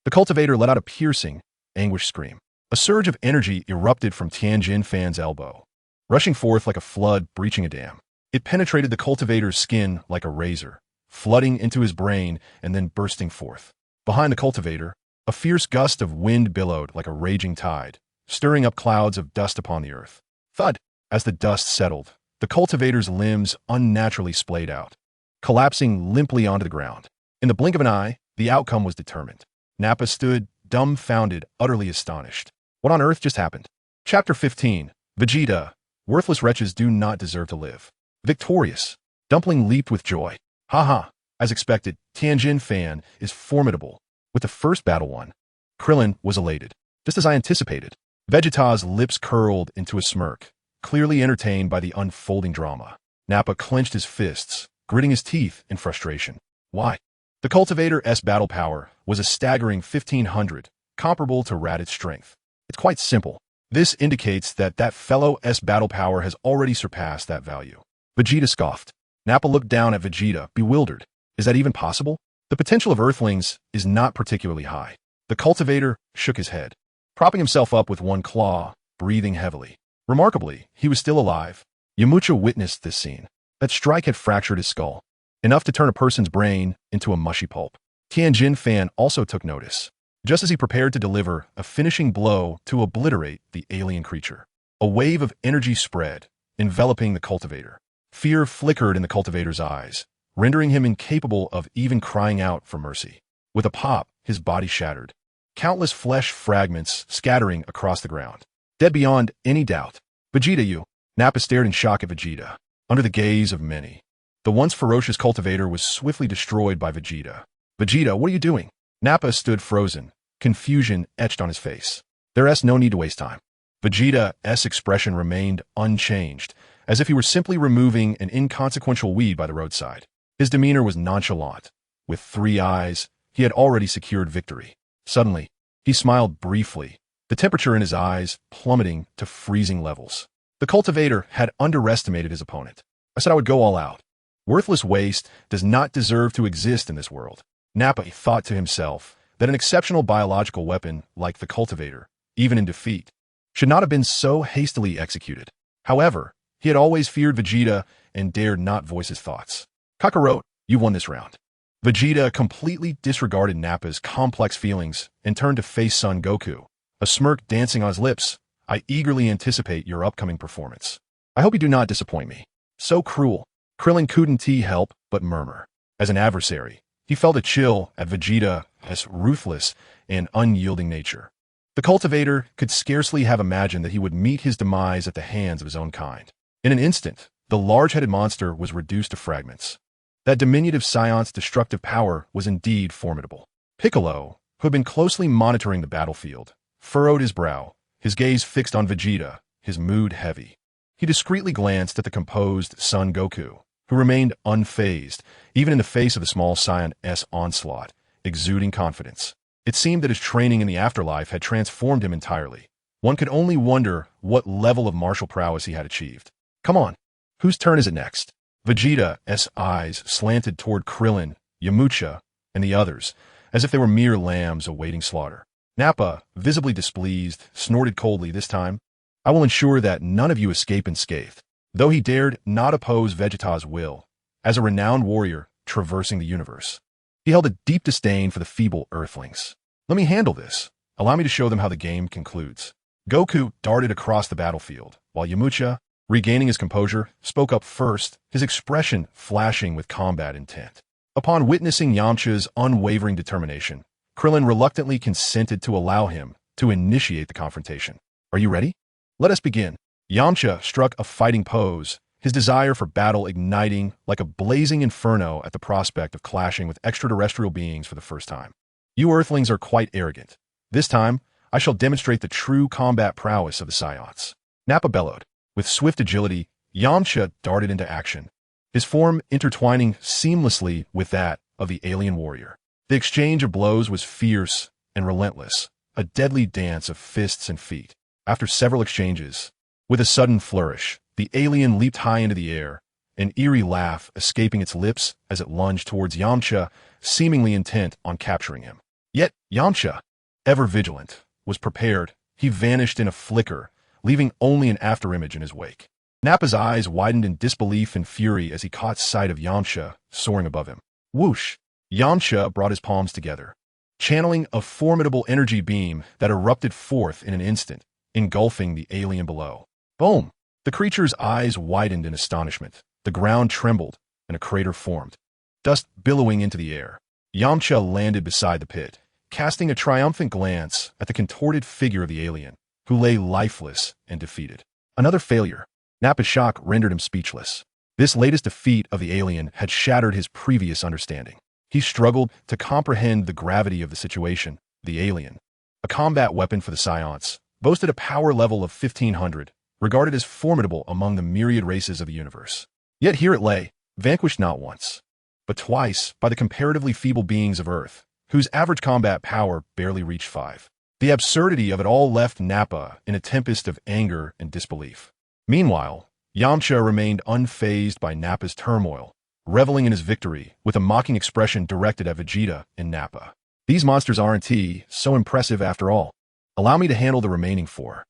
The cultivator let out a piercing, anguished scream. A surge of energy erupted from Tianjin Fan's elbow, rushing forth like a flood breaching a dam. It penetrated the cultivator's skin like a razor, flooding into his brain and then bursting forth. Behind the cultivator, a fierce gust of wind billowed like a raging tide, stirring up clouds of dust upon the earth. Thud! As the dust settled, the cultivator's limbs unnaturally splayed out, collapsing limply onto the ground. In the blink of an eye, the outcome was determined. Nappa stood, dumbfounded, utterly astonished. What on earth just happened? Chapter 15. Vegeta. Worthless wretches do not deserve to live. Victorious. Dumpling leaped with joy. As expected, Tianjin Fan is formidable. With the first battle won, Krillin was elated. Just as I anticipated. Vegeta's lips curled into a smirk, clearly entertained by the unfolding drama. Nappa clenched his fists, gritting his teeth in frustration. Why? The cultivator's battle power was a staggering 1500, comparable to Raditz strength. It's quite simple. This indicates that fellow's battle power has already surpassed that value. Vegeta scoffed. Nappa looked down at Vegeta, bewildered. Is that even possible? The potential of Earthlings is not particularly high. The cultivator shook his head, propping himself up with one claw, breathing heavily. Remarkably, he was still alive. Yamcha witnessed this scene. That strike had fractured his skull, enough to turn a person's brain into a mushy pulp. Tianjin Fan also took notice, just as he prepared to deliver a finishing blow to obliterate the alien creature. A wave of energy spread, enveloping the cultivator. Fear flickered in the cultivator's eyes, rendering him incapable of even crying out for mercy. With a pop, his body shattered, countless flesh fragments scattering across the ground. Dead beyond any doubt. Vegeta, you! Nappa stared in shock at Vegeta, under the gaze of many. The once ferocious cultivator was swiftly destroyed by Vegeta. Vegeta, what are you doing? Nappa stood frozen, confusion etched on his face. There's no need to waste time. Vegeta's expression remained unchanged, as if he were simply removing an inconsequential weed by the roadside. His demeanor was nonchalant. With 3 eyes, he had already secured victory. Suddenly, he smiled briefly, the temperature in his eyes plummeting to freezing levels. The cultivator had underestimated his opponent. I said I would go all out. Worthless waste does not deserve to exist in this world. Nappa thought to himself that an exceptional biological weapon like the cultivator, even in defeat, should not have been so hastily executed. However, he had always feared Vegeta and dared not voice his thoughts. Kakarot, you won this round. Vegeta completely disregarded Nappa's complex feelings and turned to face Son Goku, a smirk dancing on his lips. I eagerly anticipate your upcoming performance. I hope you do not disappoint me. So cruel. Krillin couldn't help but murmur. As an adversary, he felt a chill at Vegeta's ruthless and unyielding nature. The The cultivator could scarcely have imagined that he would meet his demise at the hands of his own kind. In an instant, the large-headed monster was reduced to fragments. That diminutive Saiyan's destructive power was indeed formidable. Piccolo, who had been closely monitoring the battlefield, furrowed his brow, his gaze fixed on Vegeta, his mood heavy. He discreetly glanced at the composed son Goku, who remained unfazed, even in the face of the small Saiyan's onslaught, exuding confidence. It seemed that his training in the afterlife had transformed him entirely. One could only wonder what level of martial prowess he had achieved. Come on, whose turn is it next? Vegeta's eyes slanted toward Krillin, Yamcha, and the others, as if they were mere lambs awaiting slaughter. Nappa, visibly displeased, snorted coldly this time. I will ensure that none of you escape unscathed. Though he dared not oppose Vegeta's will, as a renowned warrior traversing the universe, he held a deep disdain for the feeble earthlings. Let me handle this. Allow me to show them how the game concludes. Goku darted across the battlefield, while Yamcha, regaining his composure, spoke up first, his expression flashing with combat intent. Upon witnessing Yamcha's unwavering determination, Krillin reluctantly consented to allow him to initiate the confrontation. Are you ready? Let us begin. Yamcha struck a fighting pose, his desire for battle igniting like a blazing inferno at the prospect of clashing with extraterrestrial beings for the first time. You Earthlings are quite arrogant. This time, I shall demonstrate the true combat prowess of the Saiyans. Nappa bellowed. With swift agility, Yamcha darted into action, his form intertwining seamlessly with that of the alien warrior. The exchange of blows was fierce and relentless, a deadly dance of fists and feet. After several exchanges, with a sudden flourish, the alien leaped high into the air, an eerie laugh escaping its lips as it lunged towards Yamcha, seemingly intent on capturing him. Yet Yamcha, ever vigilant, was prepared. He vanished in a flicker, leaving only an afterimage in his wake. Nappa's eyes widened in disbelief and fury as he caught sight of Yamcha soaring above him. Whoosh! Yamcha brought his palms together, channeling a formidable energy beam that erupted forth in an instant, engulfing the alien below. Boom! The creature's eyes widened in astonishment. The ground trembled, and a crater formed, dust billowing into the air. Yamcha landed beside the pit, casting a triumphant glance at the contorted figure of the alien, who lay lifeless and defeated. Another failure. Nappa's shock rendered him speechless. This latest defeat of the alien had shattered his previous understanding. He struggled to comprehend the gravity of the situation. The alien, a combat weapon for the Saiyans, boasted a power level of 1500, regarded as formidable among the myriad races of the universe. Yet here it lay, vanquished not once, but twice by the comparatively feeble beings of Earth, whose average combat power barely reached 5. The absurdity of it all left Nappa in a tempest of anger and disbelief. Meanwhile, Yamcha remained unfazed by Nappa's turmoil, reveling in his victory with a mocking expression directed at Vegeta and Nappa. These monsters aren't so impressive after all. Allow me to handle the remaining 4.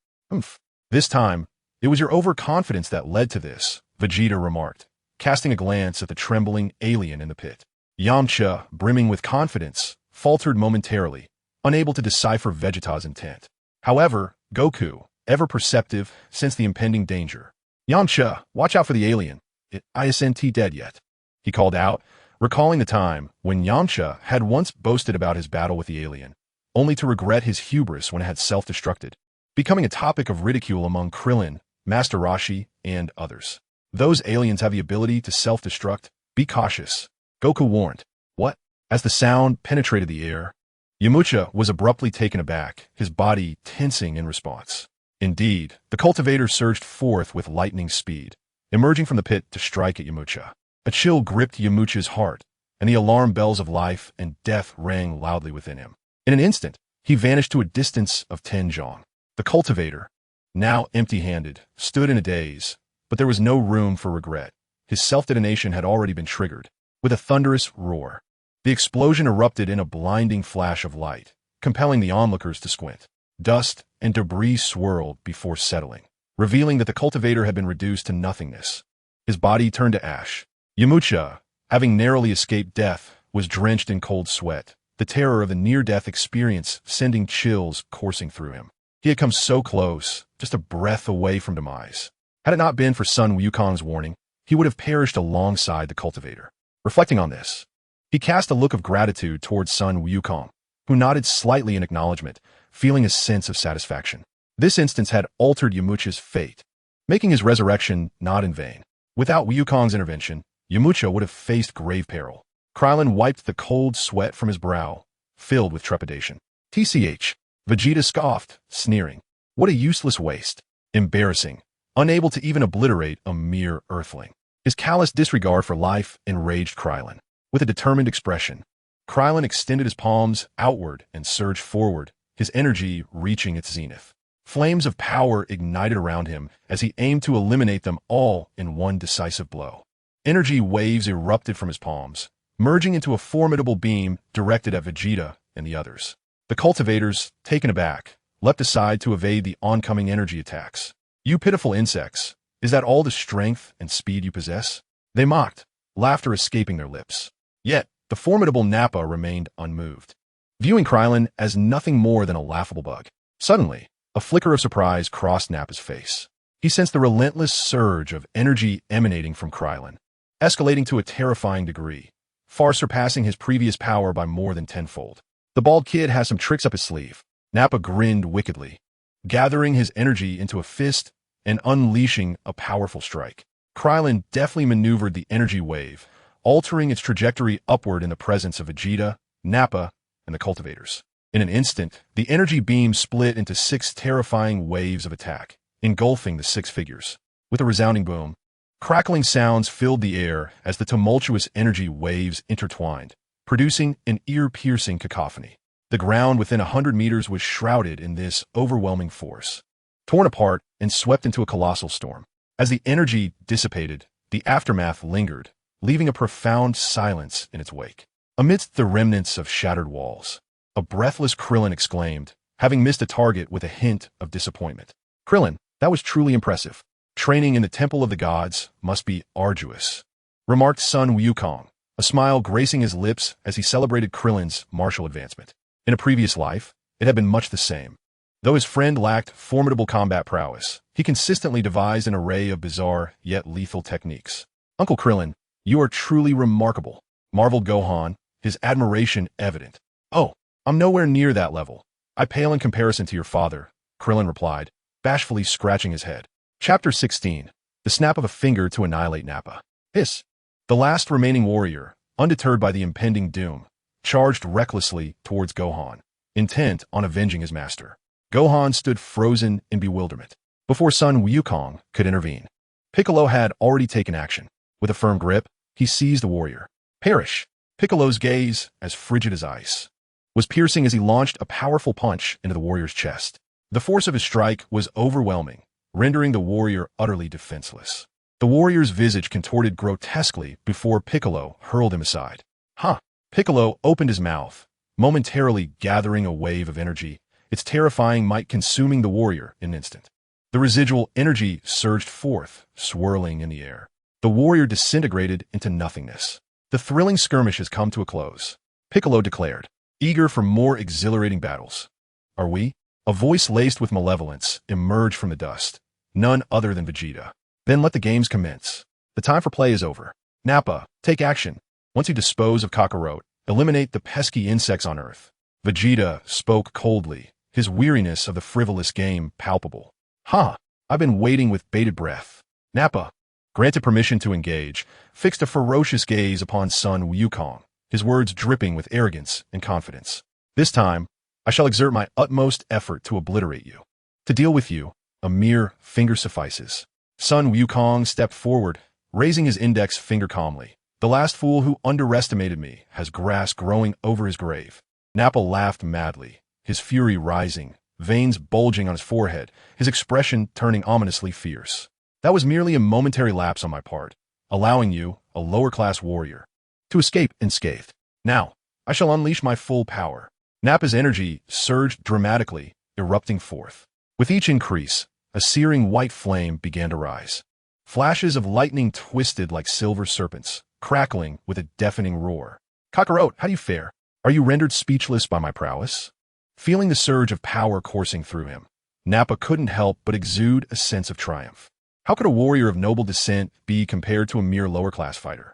This time, it was your overconfidence that led to this, Vegeta remarked, casting a glance at the trembling alien in the pit. Yamcha, brimming with confidence, faltered momentarily, unable to decipher Vegeta's intent. However, Goku, ever perceptive, sensed the impending danger. Yamcha, watch out for the alien. It isn't dead yet, he called out, recalling the time when Yamcha had once boasted about his battle with the alien, only to regret his hubris when it had self-destructed, becoming a topic of ridicule among Krillin, Master Roshi, and others. Those aliens have the ability to self-destruct. Be cautious, Goku warned. What? As the sound penetrated the air, Yamcha was abruptly taken aback, his body tensing in response. Indeed, the cultivator surged forth with lightning speed, emerging from the pit to strike at Yamcha. A chill gripped Yamcha's heart, and the alarm bells of life and death rang loudly within him. In an instant, he vanished to a distance of 10 zhong. The cultivator, now empty-handed, stood in a daze, but there was no room for regret. His self-detonation had already been triggered. With a thunderous roar, the explosion erupted in a blinding flash of light, compelling the onlookers to squint. Dust and debris swirled before settling, revealing that the cultivator had been reduced to nothingness. His body turned to ash. Yamcha, having narrowly escaped death, was drenched in cold sweat, the terror of the near-death experience sending chills coursing through him. He had come so close, just a breath away from demise. Had it not been for Sun Wukong's warning, he would have perished alongside the cultivator. Reflecting on this, he cast a look of gratitude towards Sun Wukong, who nodded slightly in acknowledgement, feeling a sense of satisfaction. This instance had altered Yamcha's fate, making his resurrection not in vain. Without Wukong's intervention, Yamcha would have faced grave peril. Krillin wiped the cold sweat from his brow, filled with trepidation. TCH. Vegeta scoffed, sneering. What a useless waste. Embarrassing. Unable to even obliterate a mere earthling. His callous disregard for life enraged Krillin. With a determined expression, Krillin extended his palms outward and surged forward, his energy reaching its zenith. Flames of power ignited around him as he aimed to eliminate them all in one decisive blow. Energy waves erupted from his palms, merging into a formidable beam directed at Vegeta and the others. The cultivators, taken aback, leapt aside to evade the oncoming energy attacks. You pitiful insects, is that all the strength and speed you possess? They mocked, laughter escaping their lips. Yet, the formidable Nappa remained unmoved, viewing Krillin as nothing more than a laughable bug. Suddenly, a flicker of surprise crossed Nappa's face. He sensed the relentless surge of energy emanating from Krillin, escalating to a terrifying degree, far surpassing his previous power by more than tenfold. The bald kid has some tricks up his sleeve. Nappa grinned wickedly, gathering his energy into a fist and unleashing a powerful strike. Krillin deftly maneuvered the energy wave, altering its trajectory upward in the presence of Vegeta, Nappa, and the cultivators. In an instant, the energy beam split into 6 terrifying waves of attack, engulfing the 6 figures. With a resounding boom, crackling sounds filled the air as the tumultuous energy waves intertwined, producing an ear-piercing cacophony. The ground within 100 meters was shrouded in this overwhelming force, torn apart and swept into a colossal storm. As the energy dissipated, the aftermath lingered, leaving a profound silence in its wake. Amidst the remnants of shattered walls, a breathless Krillin exclaimed, having missed a target with a hint of disappointment. Krillin, that was truly impressive. Training in the Temple of the Gods must be arduous, remarked son Wukong, a smile gracing his lips as he celebrated Krillin's martial advancement. In a previous life, it had been much the same. Though his friend lacked formidable combat prowess, he consistently devised an array of bizarre yet lethal techniques. Uncle Krillin, you are truly remarkable, marveled Gohan, his admiration evident. Oh, I'm nowhere near that level. I pale in comparison to your father, Krillin replied, bashfully scratching his head. Chapter 16. The snap of a finger to annihilate Nappa. Hiss. The last remaining warrior, undeterred by the impending doom, charged recklessly towards Gohan, intent on avenging his master. Gohan stood frozen in bewilderment. Before son Wukong could intervene, Piccolo had already taken action. With a firm grip, he seized the warrior. Perish! Piccolo's gaze, as frigid as ice, was piercing as he launched a powerful punch into the warrior's chest. The force of his strike was overwhelming, rendering the warrior utterly defenseless. The warrior's visage contorted grotesquely before Piccolo hurled him aside. Huh! Piccolo opened his mouth, momentarily gathering a wave of energy, its terrifying might consuming the warrior in an instant. The residual energy surged forth, swirling in the air. The warrior disintegrated into nothingness. The thrilling skirmish has come to a close, Piccolo declared, eager for more exhilarating battles. Are we? A voice laced with malevolence emerged from the dust, none other than Vegeta. Then let the games commence. The time for play is over. Nappa, take action. Once you dispose of Kakarot, eliminate the pesky insects on Earth. Vegeta spoke coldly, his weariness of the frivolous game palpable. I've been waiting with bated breath. Nappa, granted permission to engage, fixed a ferocious gaze upon son Wukong, his words dripping with arrogance and confidence. This time, I shall exert my utmost effort to obliterate you. To deal with you, a mere finger suffices. Son Wukong stepped forward, raising his index finger calmly. The last fool who underestimated me has grass growing over his grave. Nappa laughed madly, his fury rising, veins bulging on his forehead, his expression turning ominously fierce. That was merely a momentary lapse on my part, allowing you, a lower-class warrior, to escape unscathed. Now, I shall unleash my full power. Nappa's energy surged dramatically, erupting forth. With each increase, a searing white flame began to rise. Flashes of lightning twisted like silver serpents, crackling with a deafening roar. Kakarot, how do you fare? Are you rendered speechless by my prowess? Feeling the surge of power coursing through him, Nappa couldn't help but exude a sense of triumph. How could a warrior of noble descent be compared to a mere lower-class fighter?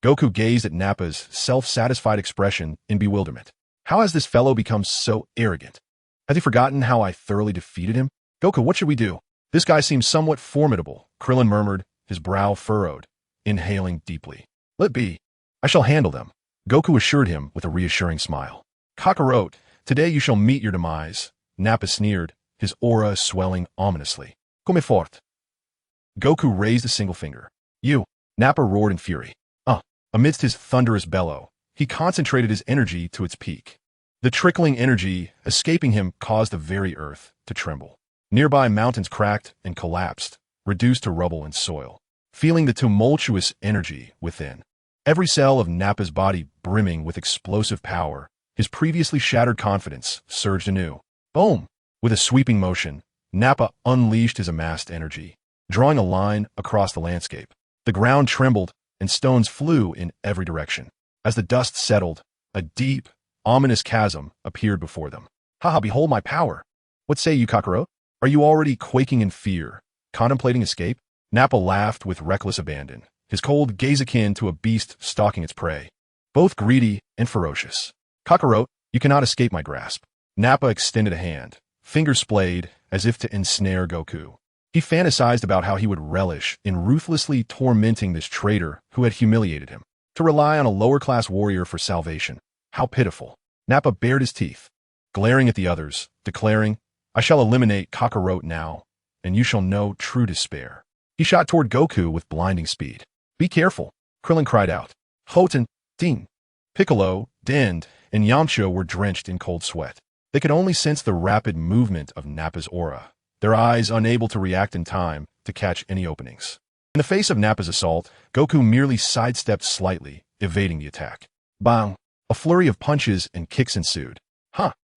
Goku gazed at Nappa's self-satisfied expression in bewilderment. How has this fellow become so arrogant? Has he forgotten how I thoroughly defeated him? Goku, what should we do? This guy seems somewhat formidable, Krillin murmured, his brow furrowed, inhaling deeply. Let be. I shall handle them, Goku assured him with a reassuring smile. Kakarot, today you shall meet your demise, Nappa sneered, his aura swelling ominously. Come fort. Goku raised a single finger. You, Nappa roared in fury. Amidst his thunderous bellow, he concentrated his energy to its peak. The trickling energy escaping him caused the very earth to tremble. Nearby mountains cracked and collapsed, reduced to rubble and soil. Feeling the tumultuous energy within, every cell of Nappa's body brimming with explosive power, his previously shattered confidence surged anew. Boom! With a sweeping motion, Nappa unleashed his amassed energy, drawing a line across the landscape. The ground trembled, and stones flew in every direction. As the dust settled, a deep, ominous chasm appeared before them. Haha, behold my power! What say you, Kakarot? Are you already quaking in fear, contemplating escape? Nappa laughed with reckless abandon, his cold gaze akin to a beast stalking its prey, both greedy and ferocious. Kakarot, you cannot escape my grasp. Nappa extended a hand, fingers splayed as if to ensnare Goku. He fantasized about how he would relish in ruthlessly tormenting this traitor who had humiliated him. To rely on a lower-class warrior for salvation. How pitiful. Nappa bared his teeth, glaring at the others, declaring, I shall eliminate Kakarot now, and you shall know true despair. He shot toward Goku with blinding speed. Be careful, Krillin cried out. Hoten, Ding. Piccolo, Dend, and Yamcha were drenched in cold sweat. They could only sense the rapid movement of Nappa's aura, their eyes unable to react in time to catch any openings. In the face of Nappa's assault, Goku merely sidestepped slightly, evading the attack. Bang! A flurry of punches and kicks ensued.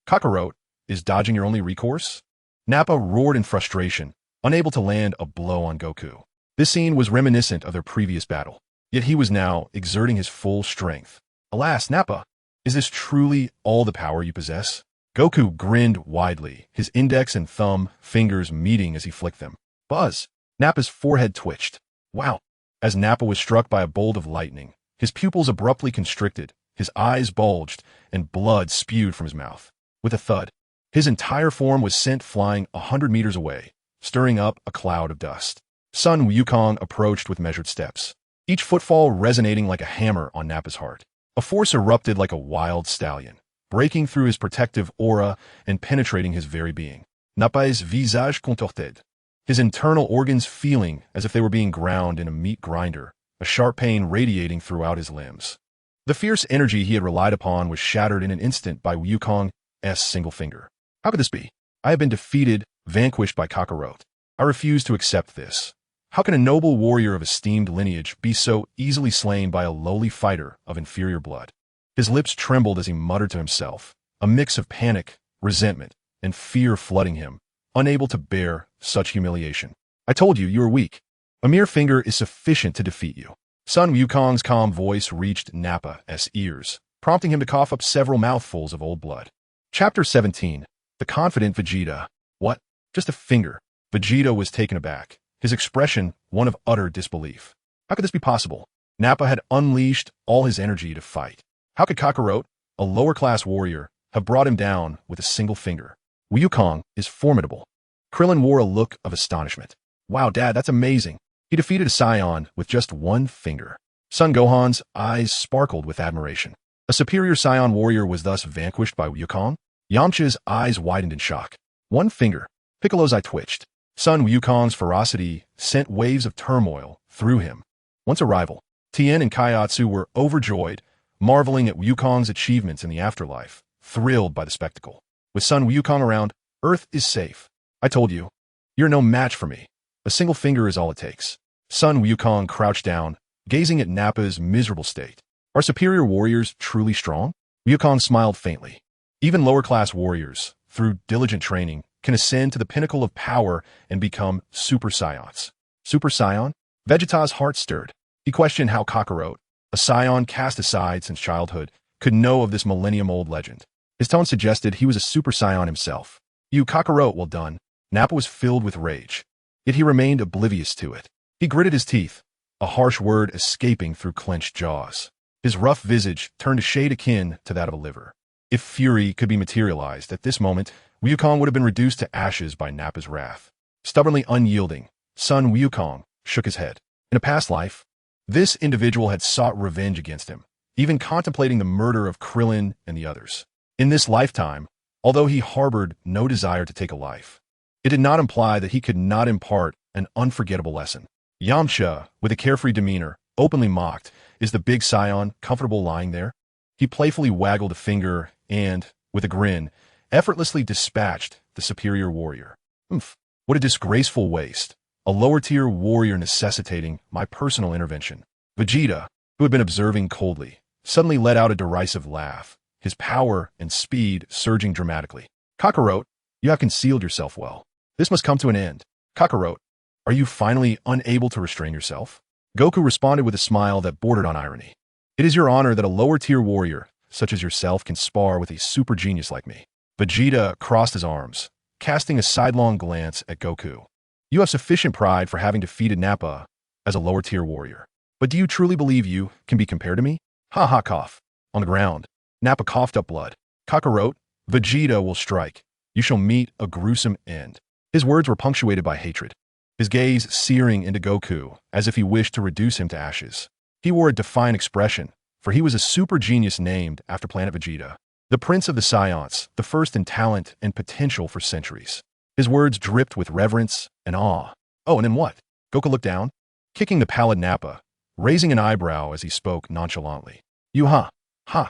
Kakarot, is dodging your only recourse? Nappa roared in frustration, unable to land a blow on Goku. This scene was reminiscent of their previous battle, yet he was now exerting his full strength. Alas, Nappa, is this truly all the power you possess? Goku grinned widely, his index and thumb fingers meeting as he flicked them. Buzz! Nappa's forehead twitched. Wow! As Nappa was struck by a bolt of lightning, his pupils abruptly constricted, his eyes bulged, and blood spewed from his mouth. With a thud, his entire form was sent flying 100 meters away, stirring up a cloud of dust. Sun Wukong approached with measured steps, each footfall resonating like a hammer on Nappa's heart. A force erupted like a wild stallion, breaking through his protective aura and penetrating his very being. Nappa's visage contorted, his internal organs feeling as if they were being ground in a meat grinder, a sharp pain radiating throughout his limbs. The fierce energy he had relied upon was shattered in an instant by Wukong's single finger. How could this be? I have been defeated, vanquished by Kakarot. I refuse to accept this. How can a noble warrior of esteemed lineage be so easily slain by a lowly fighter of inferior blood? His lips trembled as he muttered to himself, a mix of panic, resentment, and fear flooding him, unable to bear such humiliation. I told you, you are weak. A mere finger is sufficient to defeat you. Sun Wukong's calm voice reached Nappa's ears, prompting him to cough up several mouthfuls of old blood. Chapter 17. The Confident Vegeta. What? Just a finger. Vegeta was taken aback, his expression one of utter disbelief. How could this be possible? Nappa had unleashed all his energy to fight. How could Kakarot, a lower-class warrior, have brought him down with a single finger? Wukong is formidable. Krillin wore a look of astonishment. Wow, Dad, that's amazing. He defeated a Saiyan with just one finger. Son Gohan's eyes sparkled with admiration. A superior Saiyan warrior was thus vanquished by Wukong? Yamcha's eyes widened in shock. One finger. Piccolo's eye twitched. Son Wukong's ferocity sent waves of turmoil through him. Once a rival, Tien and Kaiatsu were overjoyed, marveling at Wukong's achievements in the afterlife, thrilled by the spectacle. With Son Wukong around, Earth is safe. I told you. You're no match for me. A single finger is all it takes. Son Wukong crouched down, gazing at Nappa's miserable state. Are superior warriors truly strong? Wukong smiled faintly. Even lower-class warriors, through diligent training, can ascend to the pinnacle of power and become Super Saiyans. Super Saiyan? Vegeta's heart stirred. He questioned how Kakarot, a Saiyan cast aside since childhood, could know of this millennium-old legend. His tone suggested he was a Super Saiyan himself. You Kakarot, well done. Nappa was filled with rage, yet he remained oblivious to it. He gritted his teeth, a harsh word escaping through clenched jaws. His rough visage turned a shade akin to that of a liver. If fury could be materialized at this moment, Wukong would have been reduced to ashes by Nappa's wrath. Stubbornly unyielding, son Wukong shook his head. In a past life, this individual had sought revenge against him, even contemplating the murder of Krillin and the others. In this lifetime, although he harbored no desire to take a life, it did not imply that he could not impart an unforgettable lesson. Yamcha, with a carefree demeanor, openly mocked, "Is the big Saiyan comfortable lying there?" He playfully waggled a finger and, with a grin, effortlessly dispatched the superior warrior. Oomph, what a disgraceful waste. A lower-tier warrior necessitating my personal intervention. Vegeta, who had been observing coldly, suddenly let out a derisive laugh, his power and speed surging dramatically. Kakarot, you have concealed yourself well. This must come to an end. Kakarot, are you finally unable to restrain yourself? Goku responded with a smile that bordered on irony. It is your honor that a lower-tier warrior, such as yourself, can spar with a super genius like me. Vegeta crossed his arms, casting a sidelong glance at Goku. You have sufficient pride for having defeated Nappa as a lower-tier warrior. But do you truly believe you can be compared to me? Ha ha cough. On the ground, Nappa coughed up blood. Kakarot, Vegeta will strike. You shall meet a gruesome end. His words were punctuated by hatred, his gaze searing into Goku as if he wished to reduce him to ashes. He wore a defiant expression, for he was a super genius named after Planet Vegeta, the Prince of the Saiyans, the first in talent and potential for centuries. His words dripped with reverence and awe. Oh, and then what? Goku looked down, kicking the pallid Nappa, raising an eyebrow as he spoke nonchalantly. You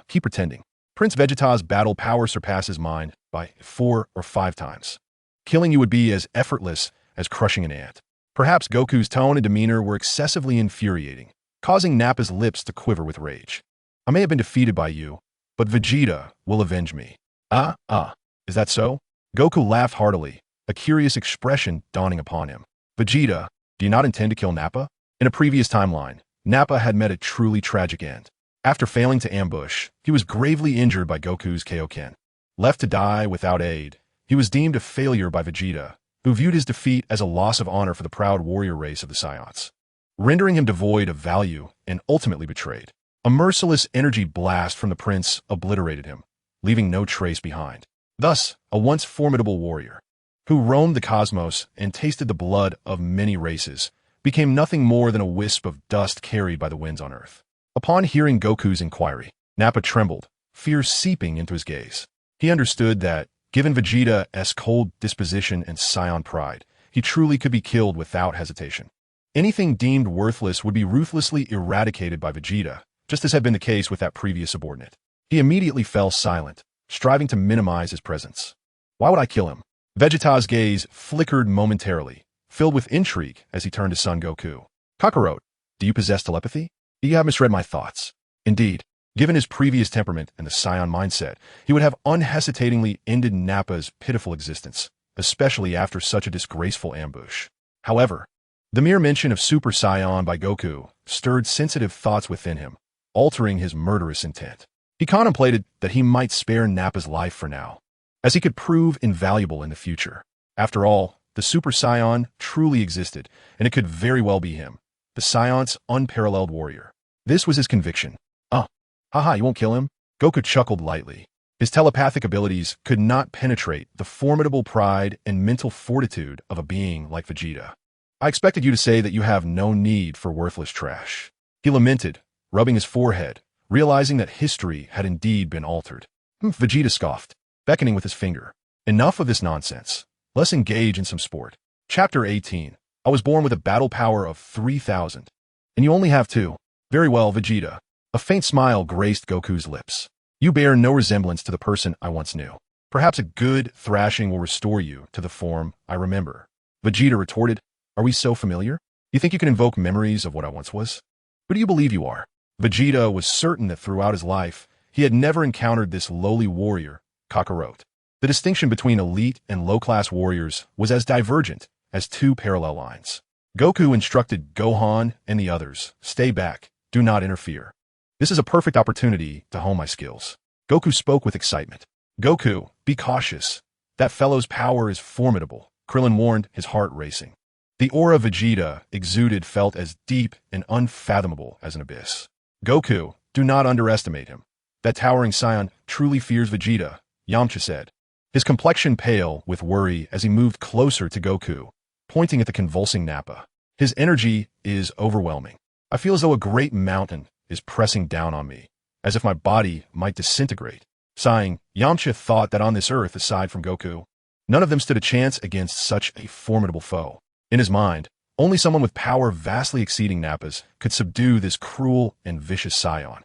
keep pretending. Prince Vegeta's battle power surpasses mine by 4 or 5 times. Killing you would be as effortless as crushing an ant. Perhaps Goku's tone and demeanor were excessively infuriating, causing Nappa's lips to quiver with rage. I may have been defeated by you, but Vegeta will avenge me. Is that so? Goku laughed heartily, a curious expression dawning upon him. Vegeta, do you not intend to kill Nappa? In a previous timeline, Nappa had met a truly tragic end. After failing to ambush, he was gravely injured by Goku's Kaioken. Left to die without aid, he was deemed a failure by Vegeta, who viewed his defeat as a loss of honor for the proud warrior race of the Saiyans, rendering him devoid of value and ultimately betrayed. A merciless energy blast from the prince obliterated him, leaving no trace behind. Thus, a once formidable warrior, who roamed the cosmos and tasted the blood of many races, became nothing more than a wisp of dust carried by the winds on Earth. Upon hearing Goku's inquiry, Nappa trembled, fear seeping into his gaze. He understood that, given Vegeta's cold disposition and Saiyan pride, he truly could be killed without hesitation. Anything deemed worthless would be ruthlessly eradicated by Vegeta, just as had been the case with that previous subordinate. He immediately fell silent, striving to minimize his presence. Why would I kill him? Vegeta's gaze flickered momentarily, filled with intrigue as he turned to son Goku. Kakarot, do you possess telepathy? You have misread my thoughts. Indeed, given his previous temperament and the Saiyan mindset, he would have unhesitatingly ended Nappa's pitiful existence, especially after such a disgraceful ambush. However, the mere mention of Super Saiyan by Goku stirred sensitive thoughts within him, altering his murderous intent. He contemplated that he might spare Nappa's life for now, as he could prove invaluable in the future. After all, the Super Saiyan truly existed, and it could very well be him, the Saiyan's unparalleled warrior. This was his conviction. You won't kill him? Goku chuckled lightly. His telepathic abilities could not penetrate the formidable pride and mental fortitude of a being like Vegeta. I expected you to say that you have no need for worthless trash. He lamented, rubbing his forehead, realizing that history had indeed been altered. Vegeta scoffed, beckoning with his finger. Enough of this nonsense. Let's engage in some sport. Chapter 18. I was born with a battle power of 3,000. And you only have 2. Very well, Vegeta. A faint smile graced Goku's lips. You bear no resemblance to the person I once knew. Perhaps a good thrashing will restore you to the form I remember. Vegeta retorted, are we so familiar? You think you can invoke memories of what I once was? Who do you believe you are? Vegeta was certain that throughout his life, he had never encountered this lowly warrior, Kakarot. The distinction between elite and low-class warriors was as divergent as 2 parallel lines. Goku instructed Gohan and the others, stay back, do not interfere. This is a perfect opportunity to hone my skills. Goku spoke with excitement. Goku, be cautious. That fellow's power is formidable, Krillin warned, his heart racing. The aura Vegeta exuded felt as deep and unfathomable as an abyss. Goku, do not underestimate him. That towering Saiyan truly fears Vegeta, Yamcha said, his complexion pale with worry as he moved closer to Goku, pointing at the convulsing Nappa. His energy is overwhelming. I feel as though a great mountain is pressing down on me, as if my body might disintegrate. Sighing, Yamcha thought that on this earth, aside from Goku, none of them stood a chance against such a formidable foe. In his mind, only someone with power vastly exceeding Nappa's could subdue this cruel and vicious Saiyan.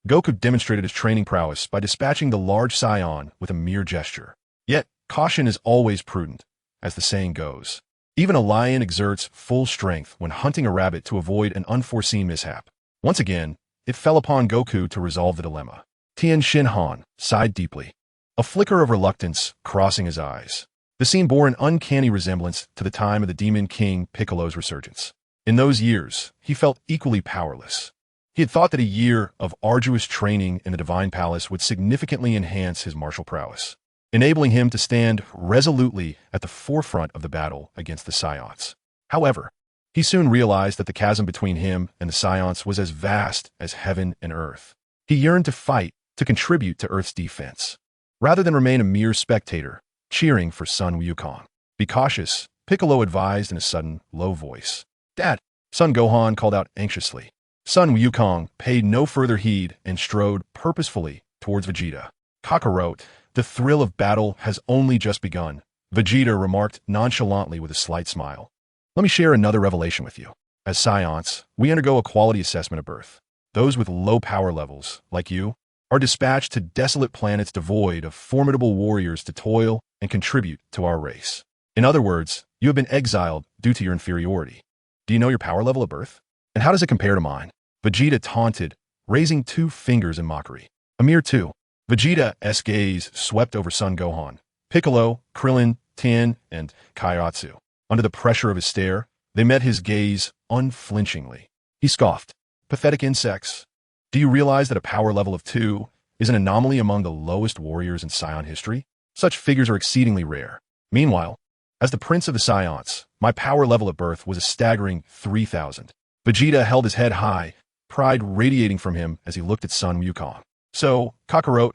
Goku demonstrated his training prowess by dispatching the large Saiyan with a mere gesture. Yet, caution is always prudent, as the saying goes. Even a lion exerts full strength when hunting a rabbit to avoid an unforeseen mishap. Once again, it fell upon Goku to resolve the dilemma. Tien Shinhan sighed deeply, a flicker of reluctance crossing his eyes. The scene bore an uncanny resemblance to the time of the Demon King Piccolo's resurgence. In those years, he felt equally powerless. He had thought that a year of arduous training in the Divine Palace would significantly enhance his martial prowess, enabling him to stand resolutely at the forefront of the battle against the Saiyans. However, he soon realized that the chasm between him and the Saiyans was as vast as heaven and earth. He yearned to fight, to contribute to Earth's defense, rather than remain a mere spectator, cheering for Sun Wukong. Be cautious, Piccolo advised in a sudden, low voice. Dad, Son Gohan called out anxiously. Sun Wukong paid no further heed and strode purposefully towards Vegeta. Kakarot, the thrill of battle has only just begun, Vegeta remarked nonchalantly with a slight smile. Let me share another revelation with you. As Saiyans, we undergo a quality assessment at birth. Those with low power levels, like you, are dispatched to desolate planets devoid of formidable warriors to toil and contribute to our race. In other words, you have been exiled due to your inferiority. Do you know your power level at birth? And how does it compare to mine? Vegeta taunted, raising 2 fingers in mockery. A mere 2. Vegeta's gaze swept over Son Gohan, Piccolo, Krillin, Tien, and Kairatsu. Under the pressure of his stare, they met his gaze unflinchingly. He scoffed. Pathetic insects. Do you realize that a power level of 2 is an anomaly among the lowest warriors in Saiyan history? Such figures are exceedingly rare. Meanwhile, as the prince of the Saiyans, my power level at birth was a staggering 3,000. Vegeta held his head high, pride radiating from him as he looked at Sun Wukong. So, Kakarot,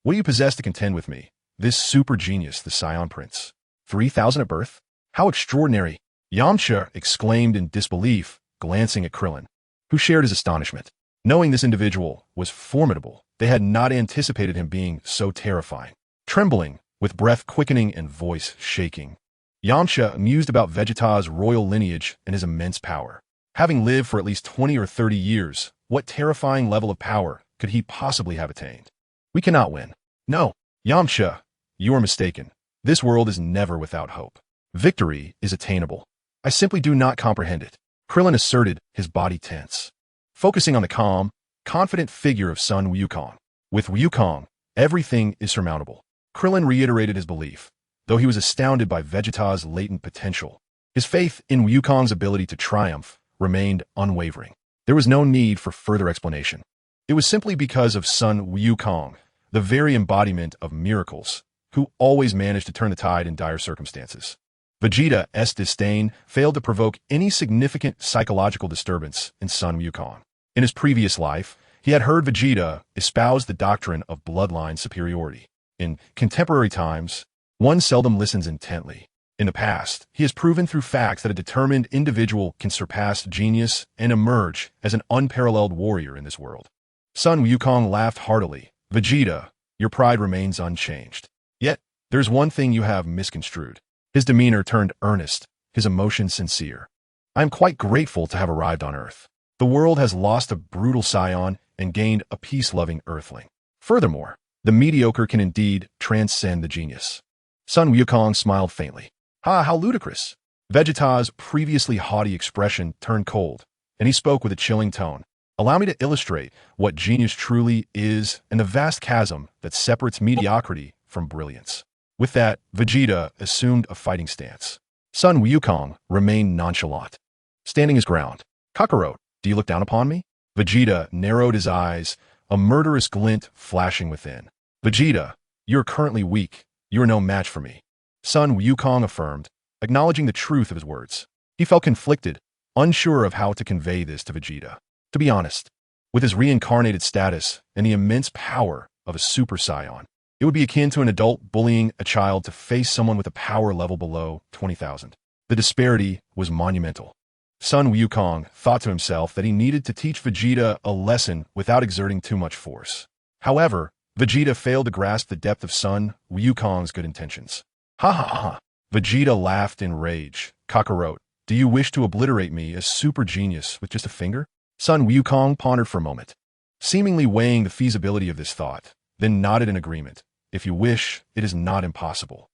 what do you possess to contend with me, this super genius, the Saiyan prince? 3,000 at birth? How extraordinary! Yamcha exclaimed in disbelief, glancing at Krillin, who shared his astonishment. Knowing this individual was formidable, they had not anticipated him being so terrifying. Trembling, with breath quickening and voice shaking, Yamcha mused about Vegeta's royal lineage and his immense power. Having lived for at least 20 or 30 years, what terrifying level of power could he possibly have attained? We cannot win. No, Yamcha, you are mistaken. This world is never without hope. Victory is attainable. I simply do not comprehend it. Krillin asserted, his body tense, focusing on the calm, confident figure of Sun Wukong. With Wukong, everything is surmountable. Krillin reiterated his belief, though he was astounded by Vegeta's latent potential. His faith in Wukong's ability to triumph remained unwavering. There was no need for further explanation. It was simply because of Sun Wukong, the very embodiment of miracles, who always managed to turn the tide in dire circumstances. Vegeta's disdain failed to provoke any significant psychological disturbance in Sun Wukong. In his previous life, he had heard Vegeta espouse the doctrine of bloodline superiority. In contemporary times, one seldom listens intently. In the past, he has proven through facts that a determined individual can surpass genius and emerge as an unparalleled warrior in this world. Sun Wukong laughed heartily. Vegeta, your pride remains unchanged. Yet, there's one thing you have misconstrued. His demeanor turned earnest, his emotion sincere. I am quite grateful to have arrived on Earth. The world has lost a brutal Saiyan and gained a peace-loving Earthling. Furthermore, the mediocre can indeed transcend the genius. Sun Wukong smiled faintly. Ha, how ludicrous! Vegeta's previously haughty expression turned cold, and he spoke with a chilling tone. Allow me to illustrate what genius truly is and the vast chasm that separates mediocrity from brilliance. With that, Vegeta assumed a fighting stance. Sun Wukong remained nonchalant, standing his ground. Kakarot, do you look down upon me? Vegeta narrowed his eyes, a murderous glint flashing within. Vegeta, you are currently weak. You are no match for me. Sun Wukong affirmed, acknowledging the truth of his words. He felt conflicted, unsure of how to convey this to Vegeta. To be honest, with his reincarnated status and the immense power of a Super Saiyan. It would be akin to an adult bullying a child to face someone with a power level below 20,000. The disparity was monumental. Sun Wukong thought to himself that he needed to teach Vegeta a lesson without exerting too much force. However, Vegeta failed to grasp the depth of Sun Wukong's good intentions. Ha ha ha! Vegeta laughed in rage. Kakarot, do you wish to obliterate me as super genius with just a finger? Sun Wukong pondered for a moment, seemingly weighing the feasibility of this thought, then nodded in agreement. If you wish, it is not impossible.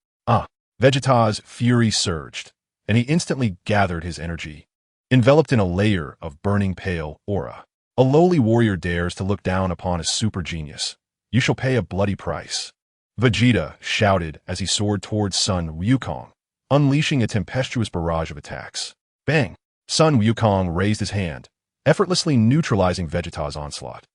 Vegeta's fury surged, and he instantly gathered his energy. Enveloped in a layer of burning pale aura, a lowly warrior dares to look down upon a super genius. You shall pay a bloody price. Vegeta shouted as he soared towards Sun Wukong, unleashing a tempestuous barrage of attacks. Bang! Sun Wukong raised his hand, effortlessly neutralizing Vegeta's onslaught.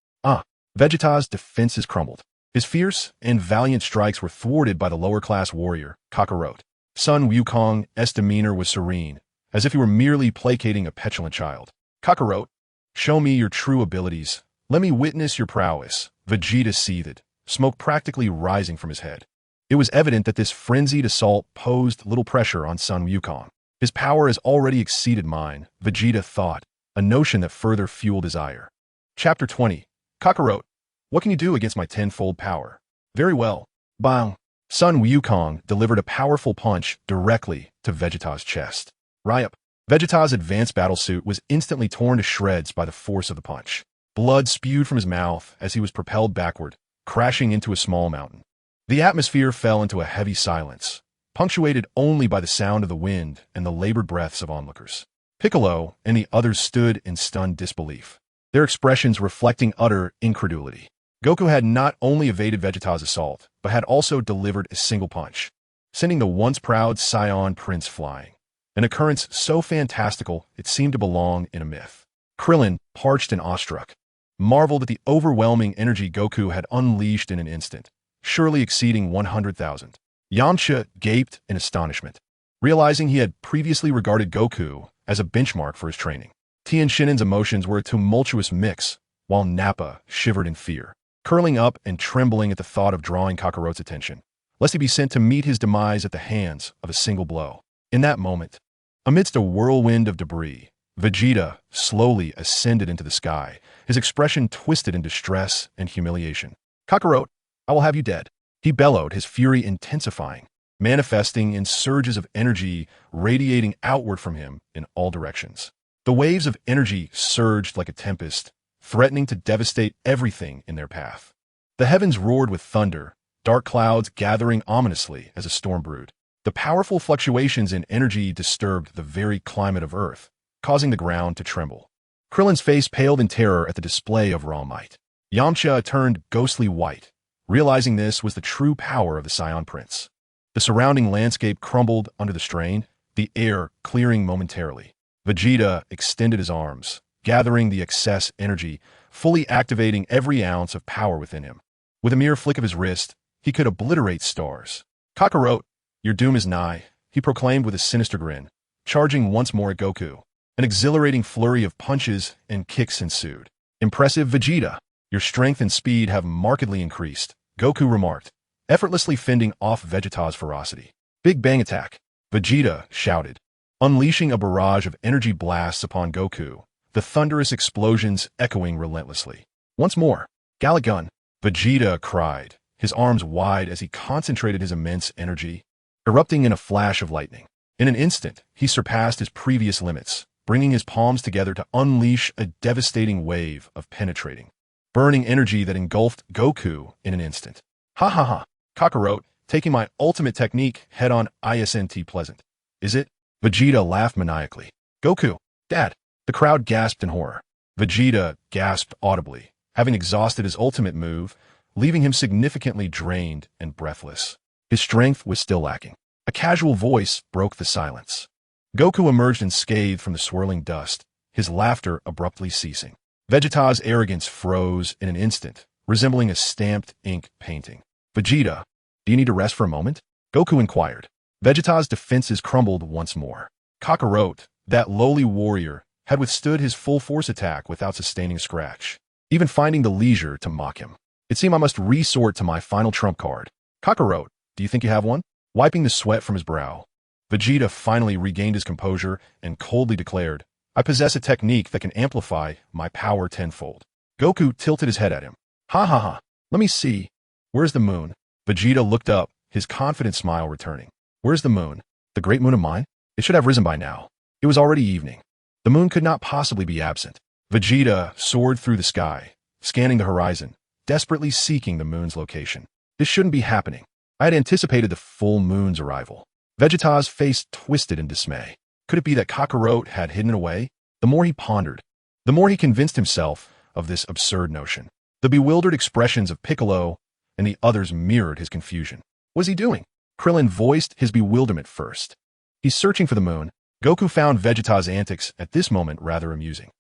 Vegeta's defenses crumbled. His fierce and valiant strikes were thwarted by the lower-class warrior, Kakarot. Sun Wukong's demeanor was serene, as if he were merely placating a petulant child. Kakarot, show me your true abilities. Let me witness your prowess. Vegeta seethed, smoke practically rising from his head. It was evident that this frenzied assault posed little pressure on Sun Wukong. His power has already exceeded mine, Vegeta thought, a notion that further fueled his ire. Chapter 20. Kakarot, what can you do against my tenfold power? Very well. Bang! Sun Wukong delivered a powerful punch directly to Vegeta's chest. Ryup! Vegeta's advanced battlesuit was instantly torn to shreds by the force of the punch. Blood spewed from his mouth as he was propelled backward, crashing into a small mountain. The atmosphere fell into a heavy silence, punctuated only by the sound of the wind and the labored breaths of onlookers. Piccolo and the others stood in stunned disbelief, their expressions reflecting utter incredulity. Goku had not only evaded Vegeta's assault, but had also delivered a single punch, sending the once proud Saiyan prince flying. An occurrence so fantastical it seemed to belong in a myth. Krillin, parched and awestruck, marveled at the overwhelming energy Goku had unleashed in an instant, surely exceeding 100,000. Yamcha gaped in astonishment, realizing he had previously regarded Goku as a benchmark for his training. Tien Shinhan's emotions were a tumultuous mix, while Nappa shivered in fear, curling up and trembling at the thought of drawing Kakarot's attention, lest he be sent to meet his demise at the hands of a single blow. In that moment, amidst a whirlwind of debris, Vegeta slowly ascended into the sky, his expression twisted in distress and humiliation. Kakarot, I will have you dead. He bellowed, his fury intensifying, manifesting in surges of energy radiating outward from him in all directions. The waves of energy surged like a tempest, threatening to devastate everything in their path. The heavens roared with thunder, dark clouds gathering ominously as a storm brewed. The powerful fluctuations in energy disturbed the very climate of Earth, causing the ground to tremble. Krillin's face paled in terror at the display of raw might. Yamcha turned ghostly white, realizing this was the true power of the Saiyan Prince. The surrounding landscape crumbled under the strain, the air clearing momentarily. Vegeta extended his arms, gathering the excess energy, fully activating every ounce of power within him. With a mere flick of his wrist, he could obliterate stars. Kakarot, your doom is nigh, he proclaimed with a sinister grin, charging once more at Goku. An exhilarating flurry of punches and kicks ensued. Impressive, Vegeta. Your strength and speed have markedly increased, Goku remarked, effortlessly fending off Vegeta's ferocity. Big Bang Attack, Vegeta shouted, unleashing a barrage of energy blasts upon Goku, the thunderous explosions echoing relentlessly. Once more, Gallic Gun, Vegeta cried, his arms wide as he concentrated his immense energy, erupting in a flash of lightning. In an instant, he surpassed his previous limits, bringing his palms together to unleash a devastating wave of penetrating, burning energy that engulfed Goku in an instant. Ha ha ha, Kakarot, taking my ultimate technique head-on isn't pleasant, is it? Vegeta laughed maniacally. Goku, Dad! The crowd gasped in horror. Vegeta gasped audibly, having exhausted his ultimate move, leaving him significantly drained and breathless. His strength was still lacking. A casual voice broke the silence. Goku emerged unscathed from the swirling dust, his laughter abruptly ceasing. Vegeta's arrogance froze in an instant, resembling a stamped ink painting. Vegeta, do you need to rest for a moment? Goku inquired. Vegeta's defenses crumbled once more. Kakarot, that lowly warrior, had withstood his full force attack without sustaining a scratch, even finding the leisure to mock him. It seemed I must resort to my final trump card. Kakarot, do you think you have one? Wiping the sweat from his brow, Vegeta finally regained his composure and coldly declared, I possess a technique that can amplify my power tenfold. Goku tilted his head at him. Ha ha ha. Let me see. Where's the moon? Vegeta looked up, his confident smile returning. Where's the moon? The great moon of mine? It should have risen by now. It was already evening. The moon could not possibly be absent. Vegeta soared through the sky, scanning the horizon, desperately seeking the moon's location. This shouldn't be happening. I had anticipated the full moon's arrival. Vegeta's face twisted in dismay. Could it be that Kakarot had hidden it away? The more he pondered, the more he convinced himself of this absurd notion. The bewildered expressions of Piccolo and the others mirrored his confusion. What was he doing? Krillin voiced his bewilderment first. He's searching for the moon. Goku found Vegeta's antics at this moment rather amusing.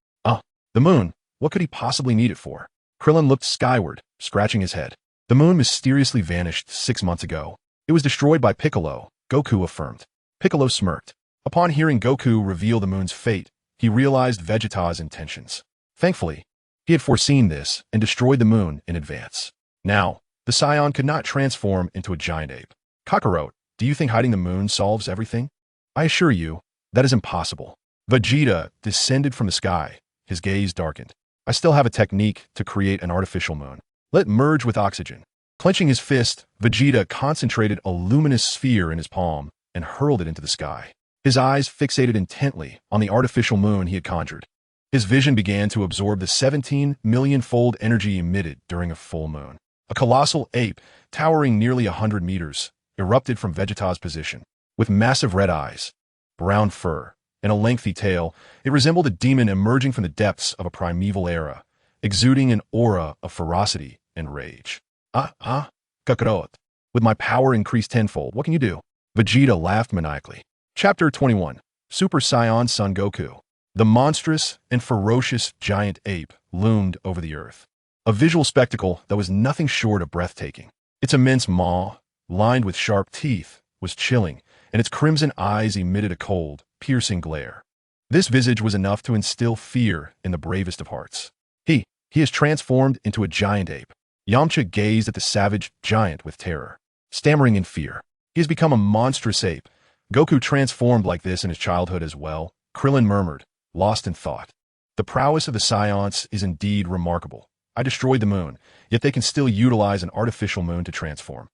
The moon. What could he possibly need it for? Krillin looked skyward, scratching his head. The moon mysteriously vanished 6 months ago. It was destroyed by Piccolo, Goku affirmed. Piccolo smirked. Upon hearing Goku reveal the moon's fate, he realized Vegeta's intentions. Thankfully, he had foreseen this and destroyed the moon in advance. Now, the Saiyan could not transform into a giant ape. Kakarot, do you think hiding the moon solves everything? I assure you, that is impossible. Vegeta descended from the sky, his gaze darkened. I still have a technique to create an artificial moon. Let it merge with oxygen. Clenching his fist, Vegeta concentrated a luminous sphere in his palm and hurled it into the sky. His eyes fixated intently on the artificial moon he had conjured. His vision began to absorb the 17 million-fold energy emitted during a full moon. A colossal ape, towering nearly 100 meters, erupted from Vegeta's position. With massive red eyes, brown fur, and a lengthy tail, it resembled a demon emerging from the depths of a primeval era, exuding an aura of ferocity and rage. Kakarot. With my power increased tenfold, what can you do? Vegeta laughed maniacally. Chapter 21. Super Saiyan Son Goku. The monstrous and ferocious giant ape loomed over the earth. A visual spectacle that was nothing short of breathtaking. Its immense maw, lined with sharp teeth, was chilling, and its crimson eyes emitted a cold, piercing glare. This visage was enough to instill fear in the bravest of hearts. He has transformed into a giant ape. Yamcha gazed at the savage giant with terror, stammering in fear. He has become a monstrous ape. Goku transformed like this in his childhood as well, Krillin murmured, lost in thought. The prowess of the Saiyans is indeed remarkable. I destroyed the moon, yet they can still utilize an artificial moon to transform.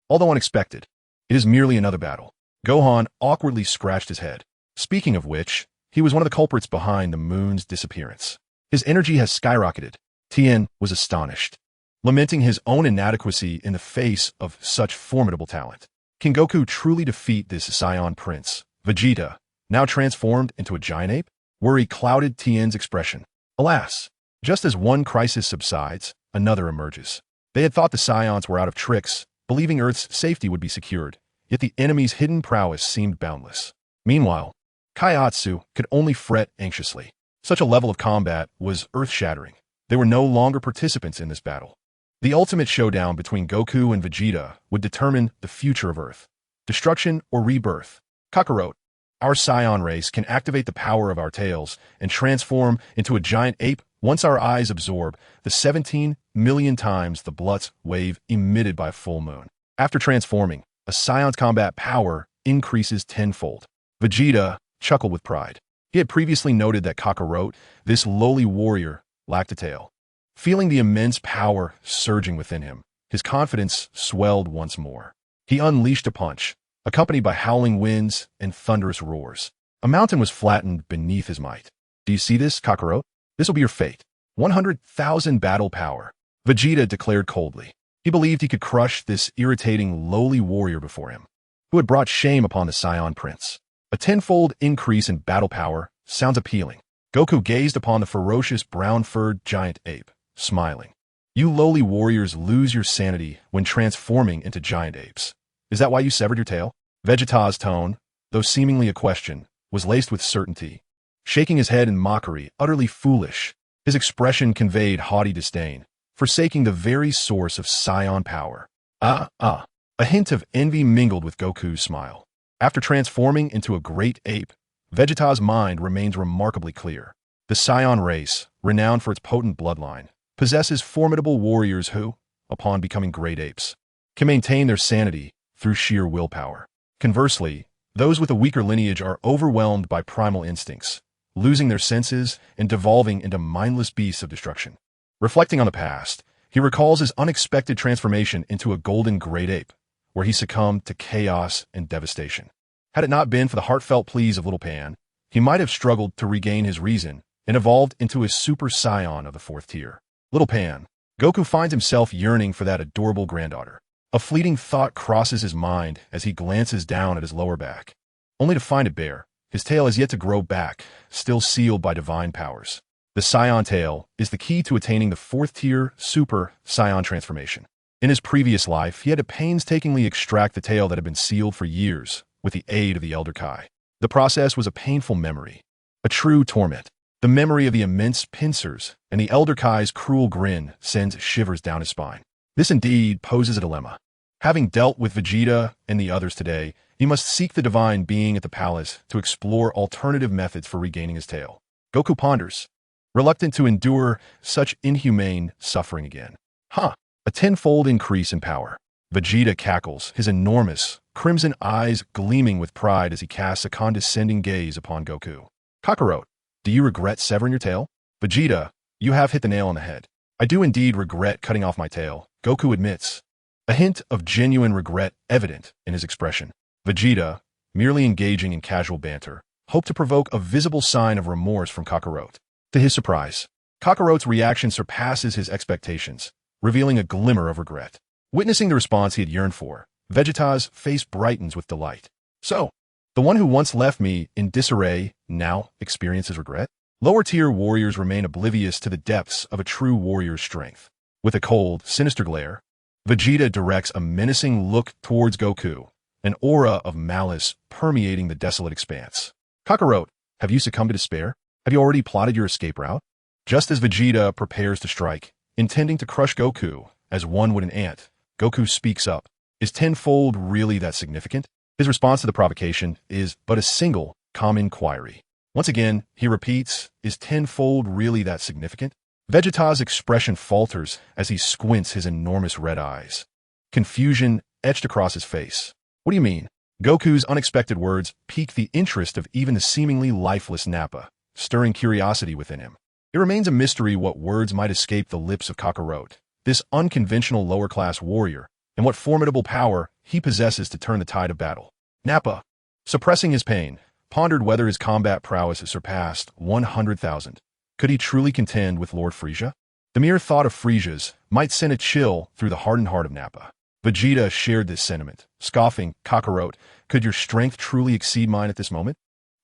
Although unexpected, it is merely another battle. Gohan awkwardly scratched his head. Speaking of which, he was one of the culprits behind the moon's disappearance. His energy has skyrocketed. Tien was astonished, lamenting his own inadequacy in the face of such formidable talent. Can Goku truly defeat this Saiyan prince, Vegeta, now transformed into a giant ape? Worry clouded Tien's expression. Alas, just as one crisis subsides, another emerges. They had thought the Saiyans were out of tricks, believing Earth's safety would be secured, yet the enemy's hidden prowess seemed boundless. Meanwhile, Kaiatsu could only fret anxiously. Such a level of combat was earth-shattering. They were no longer participants in this battle. The ultimate showdown between Goku and Vegeta would determine the future of Earth. Destruction or rebirth. Kakarot, our Saiyan race can activate the power of our tails and transform into a giant ape once our eyes absorb the 17 million times the Blutz wave emitted by a full moon. After transforming, a Saiyon's combat power increases tenfold. Vegeta chuckled with pride. He had previously noted that Kakarot, this lowly warrior, lacked a tail. Feeling the immense power surging within him, his confidence swelled once more. He unleashed a punch, accompanied by howling winds and thunderous roars. A mountain was flattened beneath his might. Do you see this, Kakarot? This will be your fate. 100,000 battle power. Vegeta declared coldly. He believed he could crush this irritating lowly warrior before him, who had brought shame upon the Saiyan prince. A tenfold increase in battle power sounds appealing. Goku gazed upon the ferocious brown-furred giant ape, smiling. You lowly warriors lose your sanity when transforming into giant apes. Is that why you severed your tail? Vegeta's tone, though seemingly a question, was laced with certainty. Shaking his head in mockery, utterly foolish, his expression conveyed haughty disdain, forsaking the very source of Saiyan power. A hint of envy mingled with Goku's smile. After transforming into a great ape, Vegeta's mind remains remarkably clear. The Saiyan race, renowned for its potent bloodline, possesses formidable warriors who, upon becoming great apes, can maintain their sanity through sheer willpower. Conversely, those with a weaker lineage are overwhelmed by primal instincts, losing their senses and devolving into mindless beasts of destruction. Reflecting on the past, he recalls his unexpected transformation into a golden great ape, where he succumbed to chaos and devastation. Had it not been for the heartfelt pleas of Little Pan, he might have struggled to regain his reason and evolved into a super Saiyan of the 4th tier. Little Pan. Goku finds himself yearning for that adorable granddaughter. A fleeting thought crosses his mind as he glances down at his lower back, only to find it bare. His tail has yet to grow back, still sealed by divine powers. The Saiyan tail is the key to attaining the 4th tier Super Saiyan transformation. In his previous life, he had to painstakingly extract the tail that had been sealed for years with the aid of the Elder Kai. The process was a painful memory, a true torment. The memory of the immense pincers and the Elder Kai's cruel grin sends shivers down his spine. This indeed poses a dilemma. Having dealt with Vegeta and the others today, he must seek the divine being at the palace to explore alternative methods for regaining his tail. Goku ponders, reluctant to endure such inhumane suffering again. A tenfold increase in power. Vegeta cackles, his enormous, crimson eyes gleaming with pride as he casts a condescending gaze upon Goku. Kakarot, do you regret severing your tail? Vegeta, you have hit the nail on the head. I do indeed regret cutting off my tail, Goku admits, a hint of genuine regret evident in his expression. Vegeta, merely engaging in casual banter, hoped to provoke a visible sign of remorse from Kakarot. To his surprise, Kakarot's reaction surpasses his expectations, revealing a glimmer of regret. Witnessing the response he had yearned for, Vegeta's face brightens with delight. So, the one who once left me in disarray now experiences regret? Lower-tier warriors remain oblivious to the depths of a true warrior's strength. With a cold, sinister glare, Vegeta directs a menacing look towards Goku, an aura of malice permeating the desolate expanse. Kakarot, have you succumbed to despair? Have you already plotted your escape route? Just as Vegeta prepares to strike, intending to crush Goku, as one would an ant, Goku speaks up. Is tenfold really that significant? His response to the provocation is but a single, calm inquiry. Once again, he repeats, is tenfold really that significant? Vegeta's expression falters as he squints his enormous red eyes. Confusion etched across his face. What do you mean? Goku's unexpected words pique the interest of even the seemingly lifeless Nappa, stirring curiosity within him. It remains a mystery what words might escape the lips of Kakarot, this unconventional lower-class warrior, and what formidable power he possesses to turn the tide of battle. Nappa, suppressing his pain, pondered whether his combat prowess has surpassed 100,000. Could he truly contend with Lord Frieza? The mere thought of Frieza's might send a chill through the hardened heart of Nappa. Vegeta shared this sentiment, scoffing, Kakarot, could your strength truly exceed mine at this moment?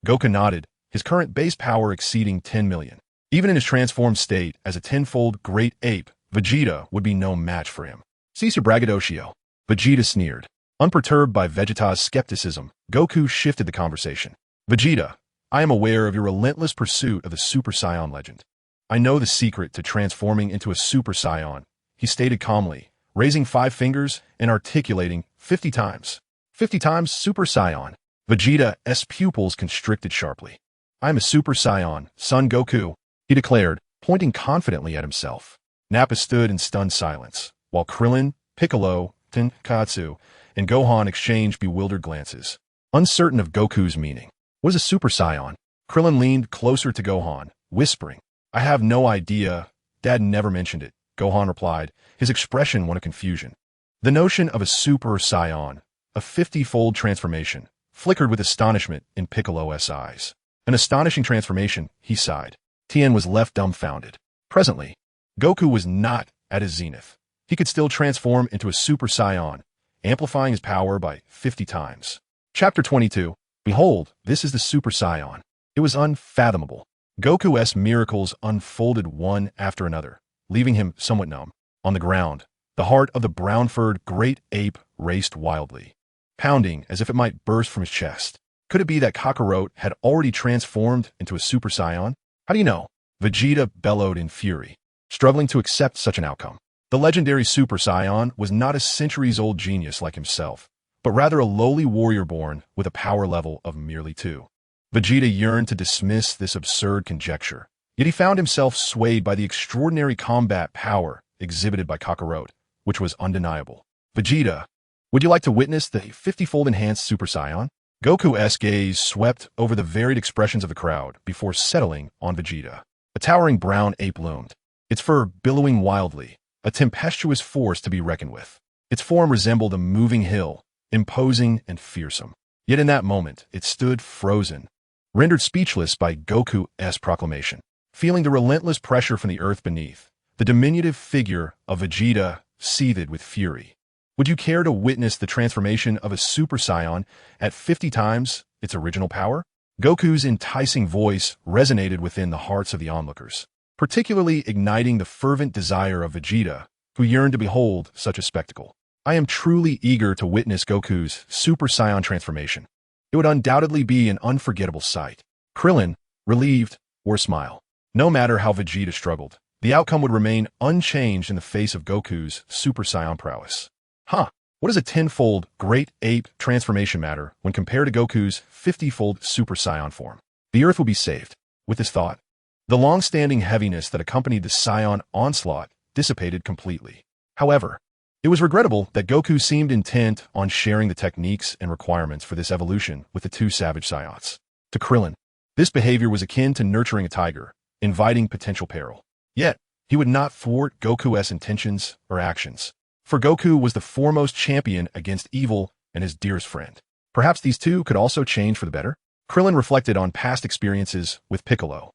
Goku nodded, his current base power exceeding 10 million. Even in his transformed state as a tenfold great ape, Vegeta would be no match for him. Cease your braggadocio. Vegeta sneered. Unperturbed by Vegeta's skepticism, Goku shifted the conversation. Vegeta, I am aware of your relentless pursuit of the Super Saiyan legend. I know the secret to transforming into a Super Saiyan, he stated calmly, raising 5 fingers and articulating 50 times. 50 times Super Saiyan. Vegeta's pupils constricted sharply. I am a Super Saiyan, son Goku, he declared, pointing confidently at himself. Nappa stood in stunned silence, while Krillin, Piccolo, Tenkatsu, and Gohan exchanged bewildered glances, uncertain of Goku's meaning. What is a Super Saiyan? Krillin leaned closer to Gohan, whispering, I have no idea. Dad never mentioned it, Gohan replied, his expression one of confusion. The notion of a Super Saiyan, a 50-fold transformation, flickered with astonishment in Piccolo's eyes. An astonishing transformation, he sighed. Tien was left dumbfounded. Presently, Goku was not at his zenith. He could still transform into a Super Saiyan, amplifying his power by 50 times. Chapter 22. Behold, this is the Super Saiyan. It was unfathomable. Goku's miracles unfolded one after another, leaving him somewhat numb. On the ground, the heart of the brown-furred great ape raced wildly, pounding as if it might burst from his chest. Could it be that Kakarot had already transformed into a Super Saiyan? How do you know? Vegeta bellowed in fury, struggling to accept such an outcome. The legendary Super Saiyan was not a centuries-old genius like himself, but rather a lowly warrior born with a power level of merely 2. Vegeta yearned to dismiss this absurd conjecture, Yet he found himself swayed by the extraordinary combat power exhibited by Kakarot, which was undeniable. Vegeta, would you like to witness the 50-fold enhanced Super Saiyan? Goku's gaze swept over the varied expressions of the crowd before settling on Vegeta. A towering brown ape loomed, its fur billowing wildly, a tempestuous force to be reckoned with. Its form resembled a moving hill, imposing and fearsome. Yet in that moment, it stood frozen, rendered speechless by Goku's proclamation. Feeling the relentless pressure from the earth beneath, the diminutive figure of Vegeta seethed with fury. Would you care to witness the transformation of a Super Saiyan at 50 times its original power? Goku's enticing voice resonated within the hearts of the onlookers, particularly igniting the fervent desire of Vegeta, who yearned to behold such a spectacle. I am truly eager to witness Goku's Super Saiyan transformation. It would undoubtedly be an unforgettable sight. Krillin, relieved, wore a smile. No matter how Vegeta struggled, the outcome would remain unchanged in the face of Goku's Super Saiyan prowess. What does a 10-fold Great Ape transformation matter when compared to Goku's 50-fold Super Saiyan form? The Earth will be saved. With this thought, the long-standing heaviness that accompanied the Saiyan onslaught dissipated completely. However, it was regrettable that Goku seemed intent on sharing the techniques and requirements for this evolution with the two savage Saiyans. To Krillin, this behavior was akin to nurturing a tiger, inviting potential peril. Yet, he would not thwart Goku's intentions or actions. For Goku was the foremost champion against evil and his dearest friend. Perhaps these two could also change for the better? Krillin reflected on past experiences with Piccolo.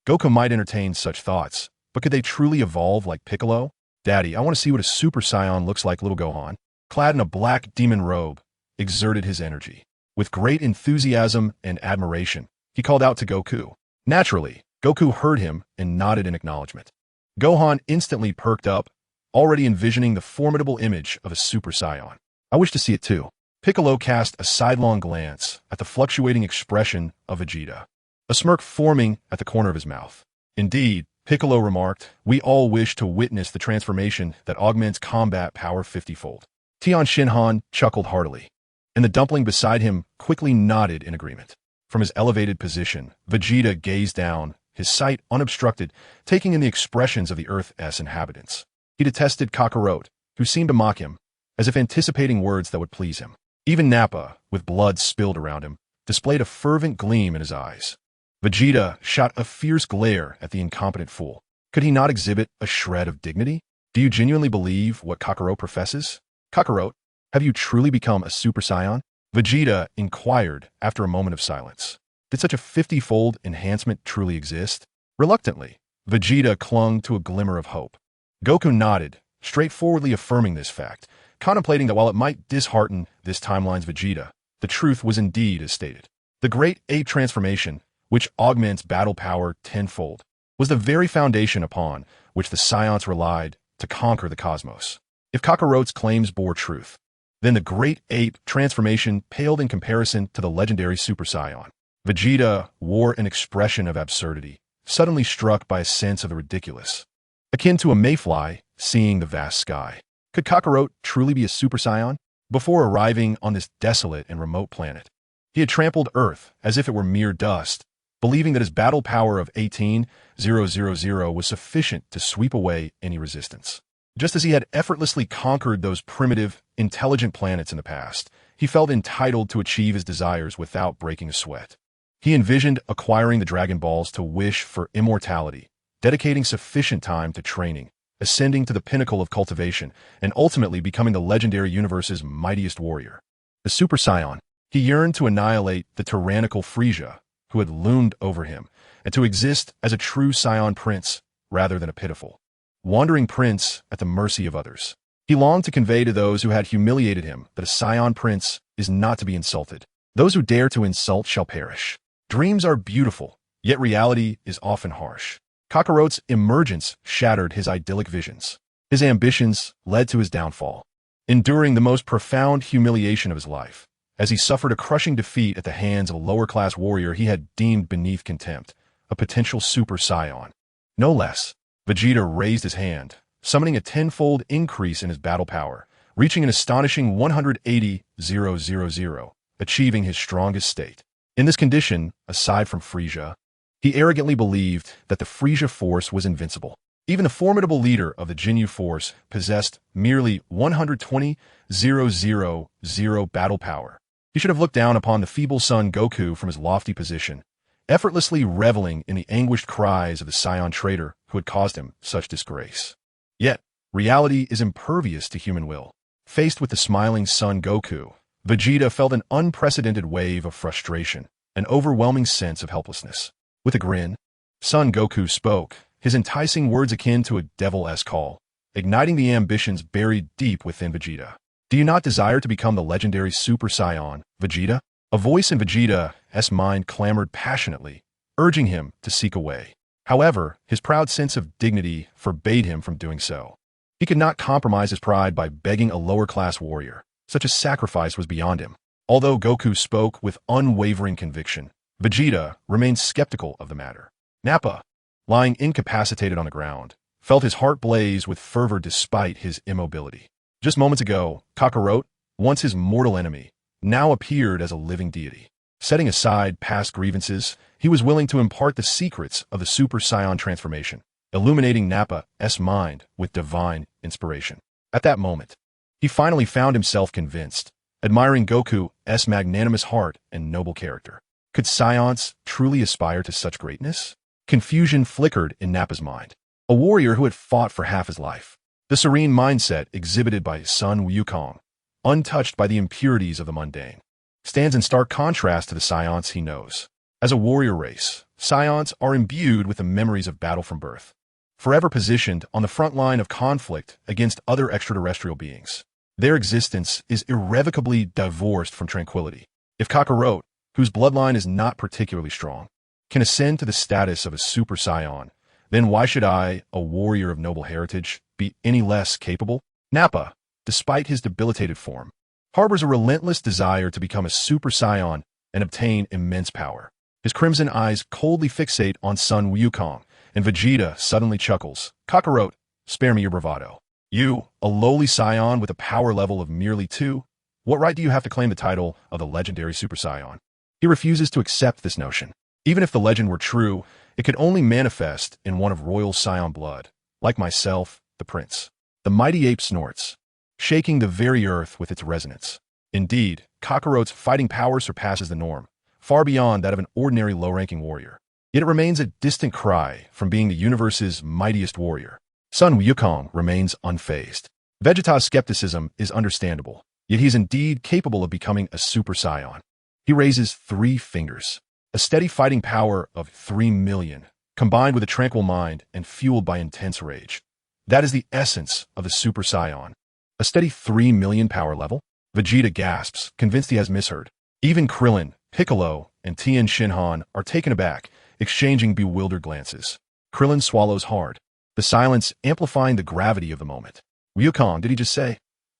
Goku might entertain such thoughts, but could they truly evolve like Piccolo? Daddy, I want to see what a Super Saiyan looks like. Little Gohan, clad in a black demon robe, exerted his energy. With great enthusiasm and admiration, he called out to Goku. Naturally, Goku heard him and nodded in acknowledgement. Gohan instantly perked up, already envisioning the formidable image of a Super Saiyan. I wish to see it too. Piccolo cast a sidelong glance at the fluctuating expression of Vegeta, a smirk forming at the corner of his mouth. Indeed, Piccolo remarked, we all wish to witness the transformation that augments combat power 50-fold. Tian Shinhan chuckled heartily, and the dumpling beside him quickly nodded in agreement. From his elevated position, Vegeta gazed down, his sight unobstructed, taking in the expressions of the Earth's inhabitants. He detested Kakarot, who seemed to mock him, as if anticipating words that would please him. Even Nappa, with blood spilled around him, displayed a fervent gleam in his eyes. Vegeta shot a fierce glare at the incompetent fool. Could he not exhibit a shred of dignity? Do you genuinely believe what Kakarot professes? Kakarot, have you truly become a Super Saiyan? Vegeta inquired after a moment of silence. Did such a 50-fold enhancement truly exist? Reluctantly, Vegeta clung to a glimmer of hope. Goku nodded, straightforwardly affirming this fact, contemplating that while it might dishearten this timeline's Vegeta, the truth was indeed as stated. The Great Ape transformation, which augments battle power 10-fold, was the very foundation upon which the Saiyans relied to conquer the cosmos. If Kakarot's claims bore truth, then the Great Ape transformation paled in comparison to the legendary Super Saiyan. Vegeta wore an expression of absurdity, suddenly struck by a sense of the ridiculous, akin to a mayfly seeing the vast sky. Could Kakarot truly be a Super Saiyan? Before arriving on this desolate and remote planet, he had trampled Earth as if it were mere dust, believing that his battle power of 18,000 was sufficient to sweep away any resistance. Just as he had effortlessly conquered those primitive, intelligent planets in the past, he felt entitled to achieve his desires without breaking a sweat. He envisioned acquiring the Dragon Balls to wish for immortality, dedicating sufficient time to training, ascending to the pinnacle of cultivation, and ultimately becoming the legendary universe's mightiest warrior. The Super Saiyan, he yearned to annihilate the tyrannical Frieza, who had loomed over him, and to exist as a true Saiyan prince rather than a pitiful, wandering prince at the mercy of others. He longed to convey to those who had humiliated him that a Saiyan prince is not to be insulted. Those who dare to insult shall perish. Dreams are beautiful, yet reality is often harsh. Kakarot's emergence shattered his idyllic visions. His ambitions led to his downfall, enduring the most profound humiliation of his life, as he suffered a crushing defeat at the hands of a lower-class warrior he had deemed beneath contempt, a potential Super Saiyan. No less, Vegeta raised his hand, summoning a 10-fold increase in his battle power, reaching an astonishing 180,000, achieving his strongest state. In this condition, aside from Frieza, He arrogantly believed that the Frieza force was invincible. Even the formidable leader of the Jinyu force possessed merely 120,000 battle power. He should have looked down upon the feeble son Goku from his lofty position, effortlessly reveling in the anguished cries of the Saiyan traitor who had caused him such disgrace. Yet, reality is impervious to human will. Faced with the smiling son Goku, Vegeta felt an unprecedented wave of frustration, an overwhelming sense of helplessness. With a grin, son Goku spoke, his enticing words akin to a devil-esque call, igniting the ambitions buried deep within Vegeta. Do you not desire to become the legendary Super Saiyan, Vegeta? A voice in Vegeta's mind clamored passionately, urging him to seek a way. However, his proud sense of dignity forbade him from doing so. He could not compromise his pride by begging a lower-class warrior. Such a sacrifice was beyond him. Although Goku spoke with unwavering conviction, Vegeta remained skeptical of the matter. Nappa, lying incapacitated on the ground, felt his heart blaze with fervor despite his immobility. Just moments ago, Kakarot, once his mortal enemy, now appeared as a living deity. Setting aside past grievances, he was willing to impart the secrets of the Super Saiyan transformation, illuminating Nappa's mind with divine inspiration. At that moment, he finally found himself convinced, admiring Goku's magnanimous heart and noble character. Could Saiyans truly aspire to such greatness? Confusion flickered in Nappa's mind. A warrior who had fought for half his life. The serene mindset exhibited by his son Wukong, untouched by the impurities of the mundane, stands in stark contrast to the Saiyans he knows. As a warrior race, Saiyans are imbued with the memories of battle from birth, forever positioned on the front line of conflict against other extraterrestrial beings. Their existence is irrevocably divorced from tranquility. If Kakarot, whose bloodline is not particularly strong, can ascend to the status of a Super Saiyan, then why should I, a warrior of noble heritage, be any less capable? Nappa, despite his debilitated form, harbors a relentless desire to become a Super Saiyan and obtain immense power. His crimson eyes coldly fixate on son Wukong, and Vegeta suddenly chuckles. Kakarot, spare me your bravado. You, a lowly Saiyan with a power level of merely 2, what right do you have to claim the title of the legendary Super Saiyan? He refuses to accept this notion. Even if the legend were true, it could only manifest in one of royal Saiyan blood, like myself, the prince. The mighty ape snorts, shaking the very earth with its resonance. Indeed, Kakarot's fighting power surpasses the norm, far beyond that of an ordinary low-ranking warrior. Yet it remains a distant cry from being the universe's mightiest warrior. Son Wukong remains unfazed. Vegeta's skepticism is understandable, yet he is indeed capable of becoming a Super Saiyan. He raises 3 fingers. A steady fighting power of 3 million, combined with a tranquil mind and fueled by intense rage. That is the essence of the Super Saiyan. A steady 3 million power level? Vegeta gasps, convinced he has misheard. Even Krillin, Piccolo, and Tien Shinhan are taken aback, exchanging bewildered glances. Krillin swallows hard, the silence amplifying the gravity of the moment. Wukong, did he just say?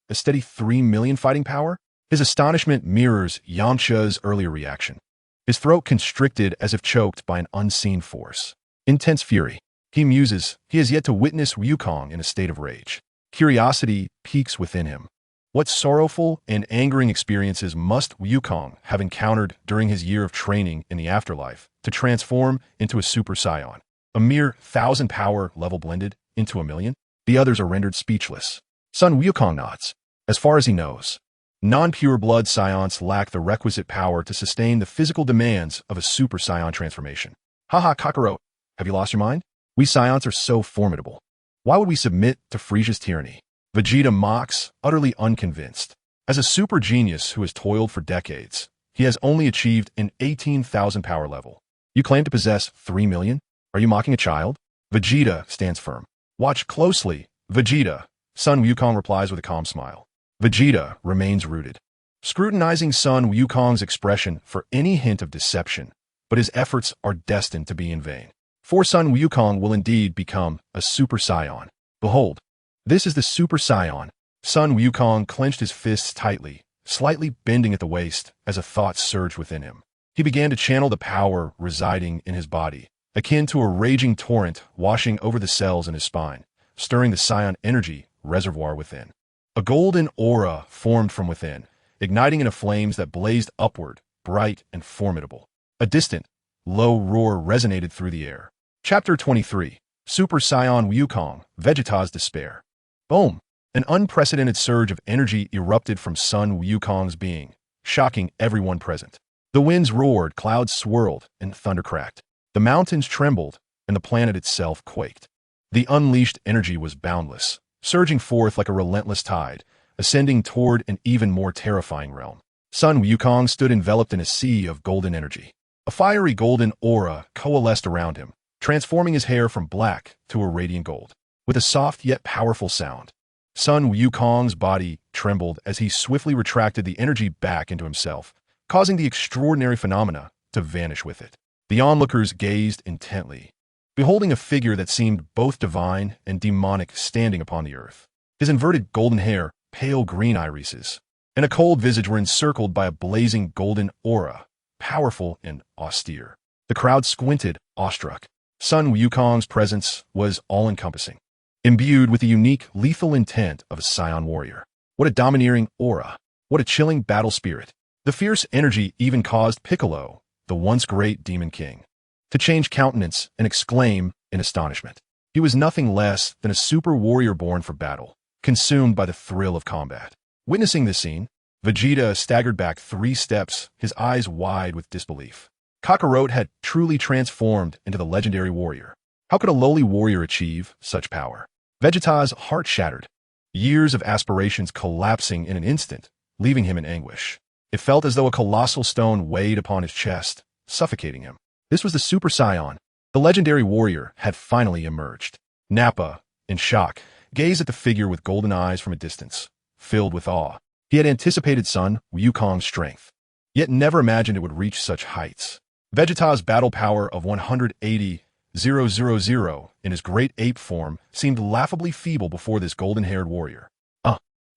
A steady 3 million fighting power? His astonishment mirrors Yamcha's earlier reaction. His throat constricted as if choked by an unseen force. Intense fury. He muses, he has yet to witness Wukong in a state of rage. Curiosity peaks within him. What sorrowful and angering experiences must Wukong have encountered during his year of training in the afterlife to transform into a Super Saiyan? A mere 1,000 power level blended into a million? The others are rendered speechless. Son Wukong nods. As far as he knows, non-pure blood Saiyans lack the requisite power to sustain the physical demands of a Super Saiyan transformation. Haha, Kakarot, have you lost your mind? We Saiyans are so formidable. Why would we submit to Frieza's tyranny? Vegeta mocks, utterly unconvinced. As a super genius who has toiled for decades, he has only achieved an 18,000 power level. You claim to possess 3 million? Are you mocking a child? Vegeta stands firm. Watch closely, Vegeta. Son Wukong replies with a calm smile. Vegeta remains rooted, scrutinizing son Wukong's expression for any hint of deception, but his efforts are destined to be in vain. For son Wukong will indeed become a Super Saiyan. Behold, this is the Super Saiyan. Son Wukong clenched his fists tightly, slightly bending at the waist as a thought surged within him. He began to channel the power residing in his body, akin to a raging torrent washing over the cells in his spine, stirring the Saiyan energy reservoir within. A golden aura formed from within, igniting into flames that blazed upward, bright and formidable. A distant, low roar resonated through the air. Chapter 23. Super Saiyan Wukong, Vegeta's Despair. Boom! An unprecedented surge of energy erupted from Sun Wukong's being, shocking everyone present. The winds roared, clouds swirled, and thunder cracked. The mountains trembled, and the planet itself quaked. The unleashed energy was boundless, surging forth like a relentless tide, ascending toward an even more terrifying realm. Sun Wukong stood enveloped in a sea of golden energy. A fiery golden aura coalesced around him, transforming his hair from black to a radiant gold. With a soft yet powerful sound, Sun Wukong's body trembled as he swiftly retracted the energy back into himself, causing the extraordinary phenomena to vanish with it. The onlookers gazed intently, beholding a figure that seemed both divine and demonic standing upon the earth. His inverted golden hair, pale green irises, and a cold visage were encircled by a blazing golden aura, powerful and austere. The crowd squinted, awestruck. Sun Wukong's presence was all-encompassing, imbued with the unique, lethal intent of a Saiyan warrior. What a domineering aura! What a chilling battle spirit! The fierce energy even caused Piccolo, the once great Demon King, to change countenance and exclaim in astonishment. He was nothing less than a super warrior born for battle, consumed by the thrill of combat. Witnessing this scene, Vegeta staggered back 3 steps, his eyes wide with disbelief. Kakarot had truly transformed into the legendary warrior. How could a lowly warrior achieve such power? Vegeta's heart shattered, years of aspirations collapsing in an instant, leaving him in anguish. It felt as though a colossal stone weighed upon his chest, suffocating him. This was the Super Saiyan. The legendary warrior had finally emerged. Nappa, in shock, gazed at the figure with golden eyes from a distance, filled with awe. He had anticipated Sun Wukong's strength, yet never imagined it would reach such heights. Vegeta's battle power of 180,000 in his great ape form seemed laughably feeble before this golden-haired warrior.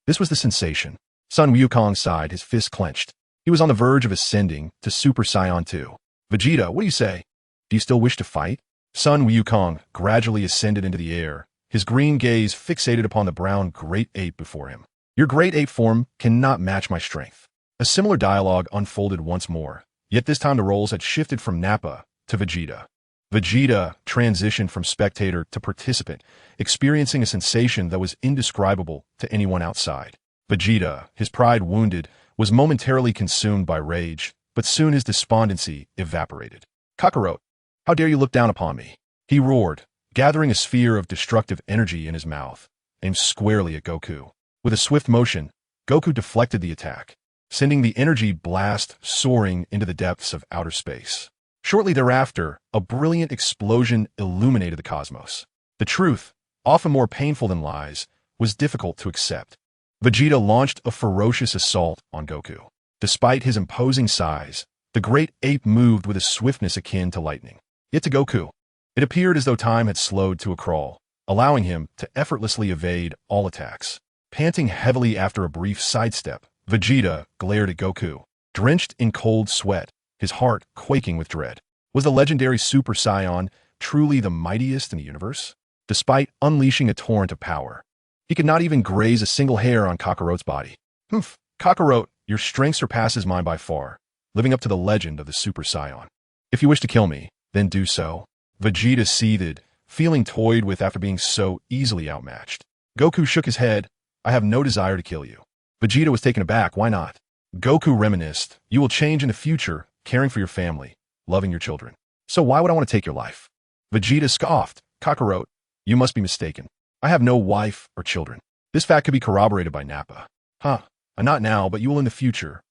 This was the sensation. Sun Wukong sighed, his fists clenched. He was on the verge of ascending to Super Saiyan 2. Vegeta, what do you say? Do you still wish to fight? Sun Wukong gradually ascended into the air, his green gaze fixated upon the brown great ape before him. Your great ape form cannot match my strength. A similar dialogue unfolded once more, yet this time the roles had shifted from Nappa to Vegeta. Vegeta transitioned from spectator to participant, experiencing a sensation that was indescribable to anyone outside. Vegeta, his pride wounded, was momentarily consumed by rage, but soon his despondency evaporated. Kakarot, how dare you look down upon me? He roared, gathering a sphere of destructive energy in his mouth, aimed squarely at Goku. With a swift motion, Goku deflected the attack, sending the energy blast soaring into the depths of outer space. Shortly thereafter, a brilliant explosion illuminated the cosmos. The truth, often more painful than lies, was difficult to accept. Vegeta launched a ferocious assault on Goku. Despite his imposing size, the great ape moved with a swiftness akin to lightning. Yet to Goku, it appeared as though time had slowed to a crawl, allowing him to effortlessly evade all attacks. Panting heavily after a brief sidestep, Vegeta glared at Goku, drenched in cold sweat, his heart quaking with dread. Was the legendary Super Saiyan truly the mightiest in the universe? Despite unleashing a torrent of power, he could not even graze a single hair on Kakarot's body. Humph, Kakarot, your strength surpasses mine by far, living up to the legend of the Super Saiyan. If you wish to kill me, then do so. Vegeta seethed, feeling toyed with after being so easily outmatched. Goku shook his head. I have no desire to kill you. Vegeta was taken aback. Why not? Goku reminisced. You will change in the future, caring for your family, loving your children. So why would I want to take your life? Vegeta scoffed. Kakarot, you must be mistaken. I have no wife or children. This fact could be corroborated by Nappa. Not now, but you will in the future.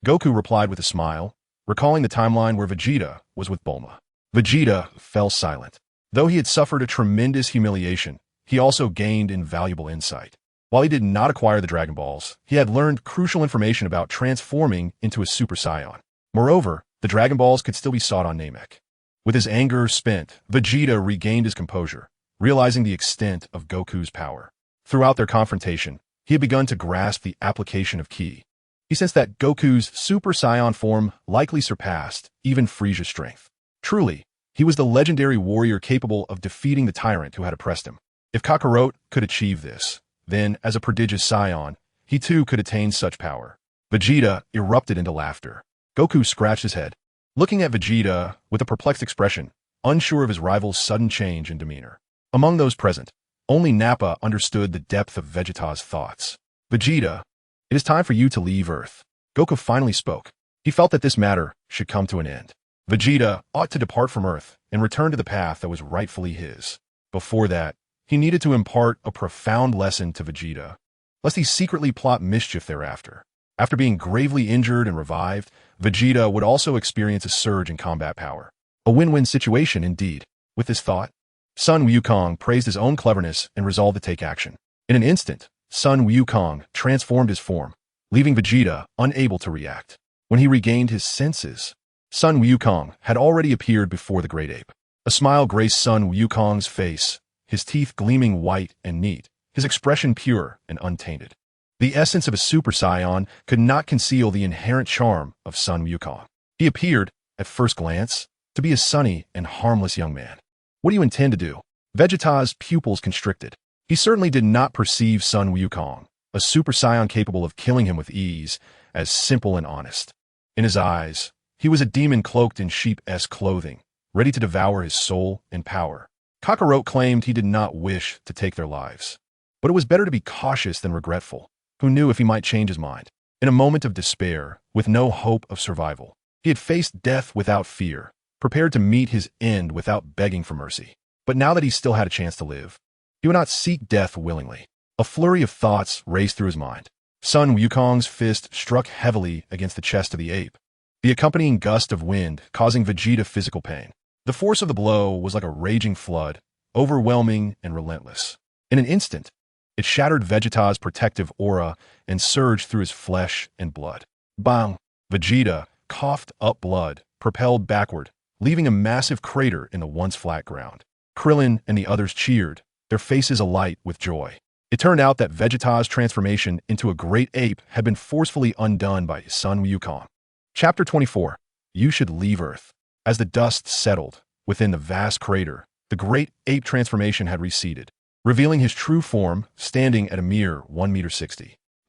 Goku replied with a smile, recalling the timeline where Vegeta was with Bulma. Vegeta fell silent. Though he had suffered a tremendous humiliation, he also gained invaluable insight. While he did not acquire the Dragon Balls, he had learned crucial information about transforming into a Super Saiyan. Moreover, the Dragon Balls could still be sought on Namek. With his anger spent, Vegeta regained his composure, realizing the extent of Goku's power. Throughout their confrontation, he had begun to grasp the application of Ki. He sensed that Goku's Super Saiyan form likely surpassed even Frieza's strength. Truly, he was the legendary warrior capable of defeating the tyrant who had oppressed him. If Kakarot could achieve this, then, as a prodigious Saiyan, he too could attain such power. Vegeta erupted into laughter. Goku scratched his head. looking at Vegeta with a perplexed expression, unsure of his rival's sudden change in demeanor. Among those present, only Nappa understood the depth of Vegeta's thoughts. Vegeta, it is time for you to leave Earth. Goku finally spoke. He felt that this matter should come to an end. Vegeta ought to depart from Earth and return to the path that was rightfully his. Before that, he needed to impart a profound lesson to Vegeta, lest he secretly plot mischief thereafter. After being gravely injured and revived, Vegeta would also experience a surge in combat power. A win-win situation indeed. With this thought, Sun Wukong praised his own cleverness and resolved to take action. In an instant, Sun Wukong transformed his form, leaving Vegeta unable to react. When he regained his senses, Sun Wukong had already appeared before the great ape. A smile graced Sun Wukong's face, his teeth gleaming white and neat, his expression pure and untainted. The essence of a Super Saiyan could not conceal the inherent charm of Sun Wukong. He appeared, at first glance, to be a sunny and harmless young man. What do you intend to do? Vegeta's pupils constricted. He certainly did not perceive Sun Wukong, a Super Saiyan capable of killing him with ease, as simple and honest. In his eyes, he was a demon cloaked in sheep-esque clothing, ready to devour his soul and power. Kakarot claimed he did not wish to take their lives. But it was better to be cautious than regretful. Who knew if he might change his mind? In a moment of despair, with no hope of survival, he had faced death without fear, prepared to meet his end without begging for mercy. But now that he still had a chance to live, he would not seek death willingly. A flurry of thoughts raced through his mind. Sun Wukong's fist struck heavily against the chest of the ape, the accompanying gust of wind causing Vegeta physical pain. The force of the blow was like a raging flood, overwhelming and relentless. In an instant, it shattered Vegeta's protective aura and surged through his flesh and blood. Bang! Vegeta coughed up blood, propelled backward, leaving a massive crater in the once flat ground. Krillin and the others cheered, their faces alight with joy. It turned out that Vegeta's transformation into a great ape had been forcefully undone by Sun Wukong. Chapter 24. You should leave Earth. As the dust settled within the vast crater, the great ape transformation had receded, revealing his true form, standing at a mere 1.60 meters.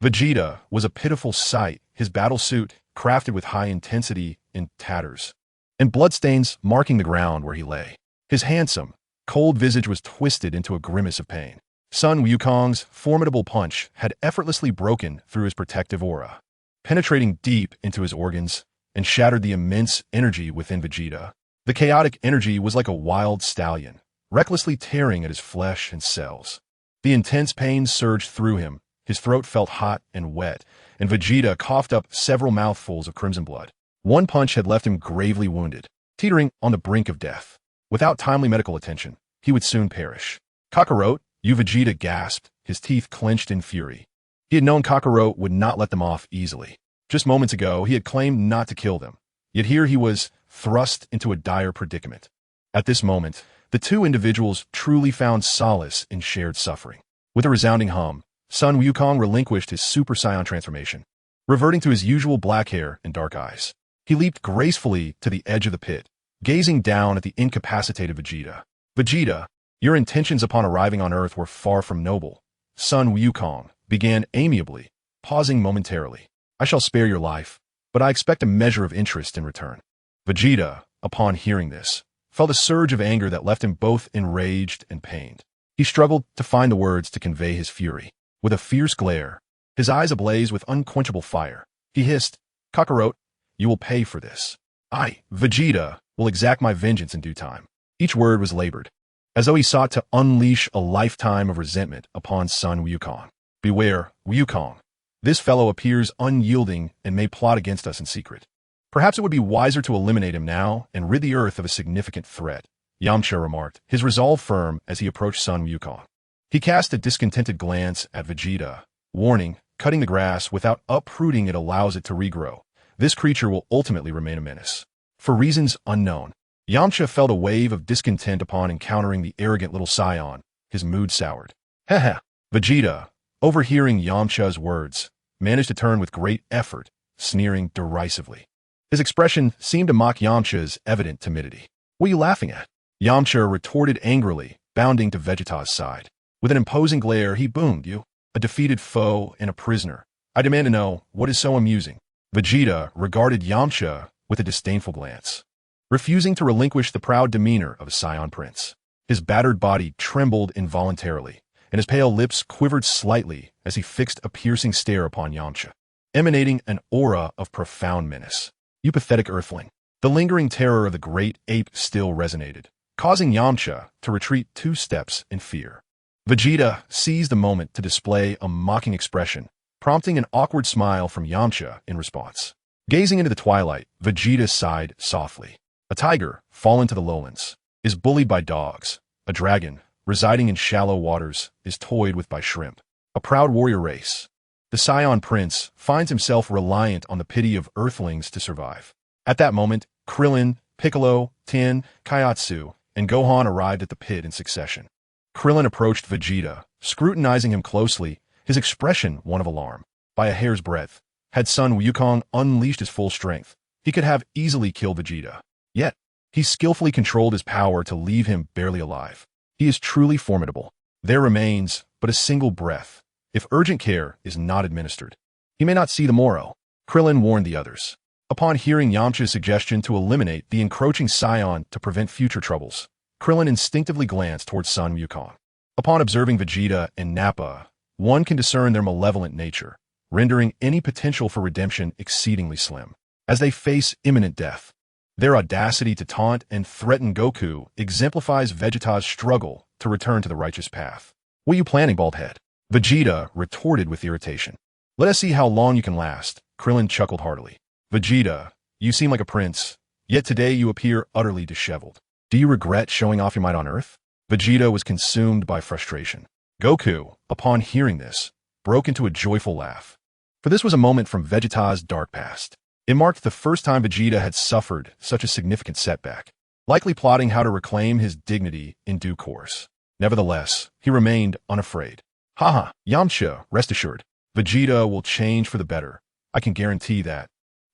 Vegeta was a pitiful sight, his battle suit, crafted with high intensity, in tatters, and bloodstains marking the ground where he lay. His handsome, cold visage was twisted into a grimace of pain. Sun Wukong's formidable punch had effortlessly broken through his protective aura, penetrating deep into his organs, and shattered the immense energy within Vegeta. The chaotic energy was like a wild stallion, recklessly tearing at his flesh and cells. The intense pain surged through him, his throat felt hot and wet, and Vegeta coughed up several mouthfuls of crimson blood. One punch had left him gravely wounded, teetering on the brink of death. Without timely medical attention, he would soon perish. Kakarot, you Vegeta gasped, his teeth clenched in fury. He had known Kakarot would not let them off easily. Just moments ago, he had claimed not to kill them. Yet here he was, thrust into a dire predicament. At this moment, the two individuals truly found solace in shared suffering. With a resounding hum, Sun Wukong relinquished his Super Saiyan transformation, reverting to his usual black hair and dark eyes. He leaped gracefully to the edge of the pit, gazing down at the incapacitated Vegeta. Vegeta, your intentions upon arriving on Earth were far from noble. Sun Wukong began amiably, pausing momentarily. I shall spare your life, but I expect a measure of interest in return. Vegeta, upon hearing this, felt a surge of anger that left him both enraged and pained. He struggled to find the words to convey his fury. With a fierce glare, his eyes ablaze with unquenchable fire, he hissed, Kakarot, you will pay for this. I, Vegeta, will exact my vengeance in due time. Each word was labored, as though he sought to unleash a lifetime of resentment upon Sun Wukong. Beware, Wukong. This fellow appears unyielding and may plot against us in secret. Perhaps it would be wiser to eliminate him now and rid the Earth of a significant threat, Yamcha remarked, his resolve firm as he approached Sun Wukong. He cast a discontented glance at Vegeta, warning, cutting the grass without uprooting it allows it to regrow. This creature will ultimately remain a menace. For reasons unknown, Yamcha felt a wave of discontent upon encountering the arrogant little Saiyan. His mood soured. Heh. Vegeta, overhearing Yamcha's words, managed to turn with great effort, sneering derisively. His expression seemed to mock Yamcha's evident timidity. What are you laughing at? Yamcha retorted angrily, bounding to Vegeta's side. With an imposing glare, he boomed, You, a defeated foe and a prisoner. I demand to know, what is so amusing? Vegeta regarded Yamcha with a disdainful glance, refusing to relinquish the proud demeanor of a Saiyan prince. His battered body trembled involuntarily, and his pale lips quivered slightly as he fixed a piercing stare upon Yamcha, emanating an aura of profound menace. "You pathetic earthling." The lingering terror of the great ape still resonated, causing Yamcha to retreat 2 steps in fear. Vegeta seized the moment to display a mocking expression, prompting an awkward smile from Yamcha in response. Gazing into the twilight, Vegeta sighed softly. A tiger, fallen to the lowlands, is bullied by dogs. A dragon, residing in shallow waters, is toyed with by shrimp. A proud warrior race. The Saiyan prince finds himself reliant on the pity of earthlings to survive. At that moment, Krillin, Piccolo, Tien, Kaiatsu, and Gohan arrived at the pit in succession. Krillin approached Vegeta, scrutinizing him closely, his expression one of alarm. By a hair's breadth, had Sun Wukong unleashed his full strength, he could have easily killed Vegeta. Yet, he skillfully controlled his power to leave him barely alive. He is truly formidable. There remains but a single breath. If urgent care is not administered, he may not see the morrow. Krillin warned the others. Upon hearing Yamcha's suggestion to eliminate the encroaching Saiyan to prevent future troubles, Krillin instinctively glanced towards Sun Wukong. Upon observing Vegeta and Nappa, one can discern their malevolent nature, rendering any potential for redemption exceedingly slim. As they face imminent death, their audacity to taunt and threaten Goku exemplifies Vegeta's struggle to return to the righteous path. "What are you planning, Baldhead?" Vegeta retorted with irritation. "Let us see how long you can last." Krillin chuckled heartily. "Vegeta, you seem like a prince, yet today you appear utterly disheveled. Do you regret showing off your might on Earth?" Vegeta was consumed by frustration. Goku, upon hearing this, broke into a joyful laugh. For this was a moment from Vegeta's dark past. It marked the first time Vegeta had suffered such a significant setback, likely plotting how to reclaim his dignity in due course. Nevertheless, he remained unafraid. "Haha, Yamcha, rest assured, Vegeta will change for the better. I can guarantee that,"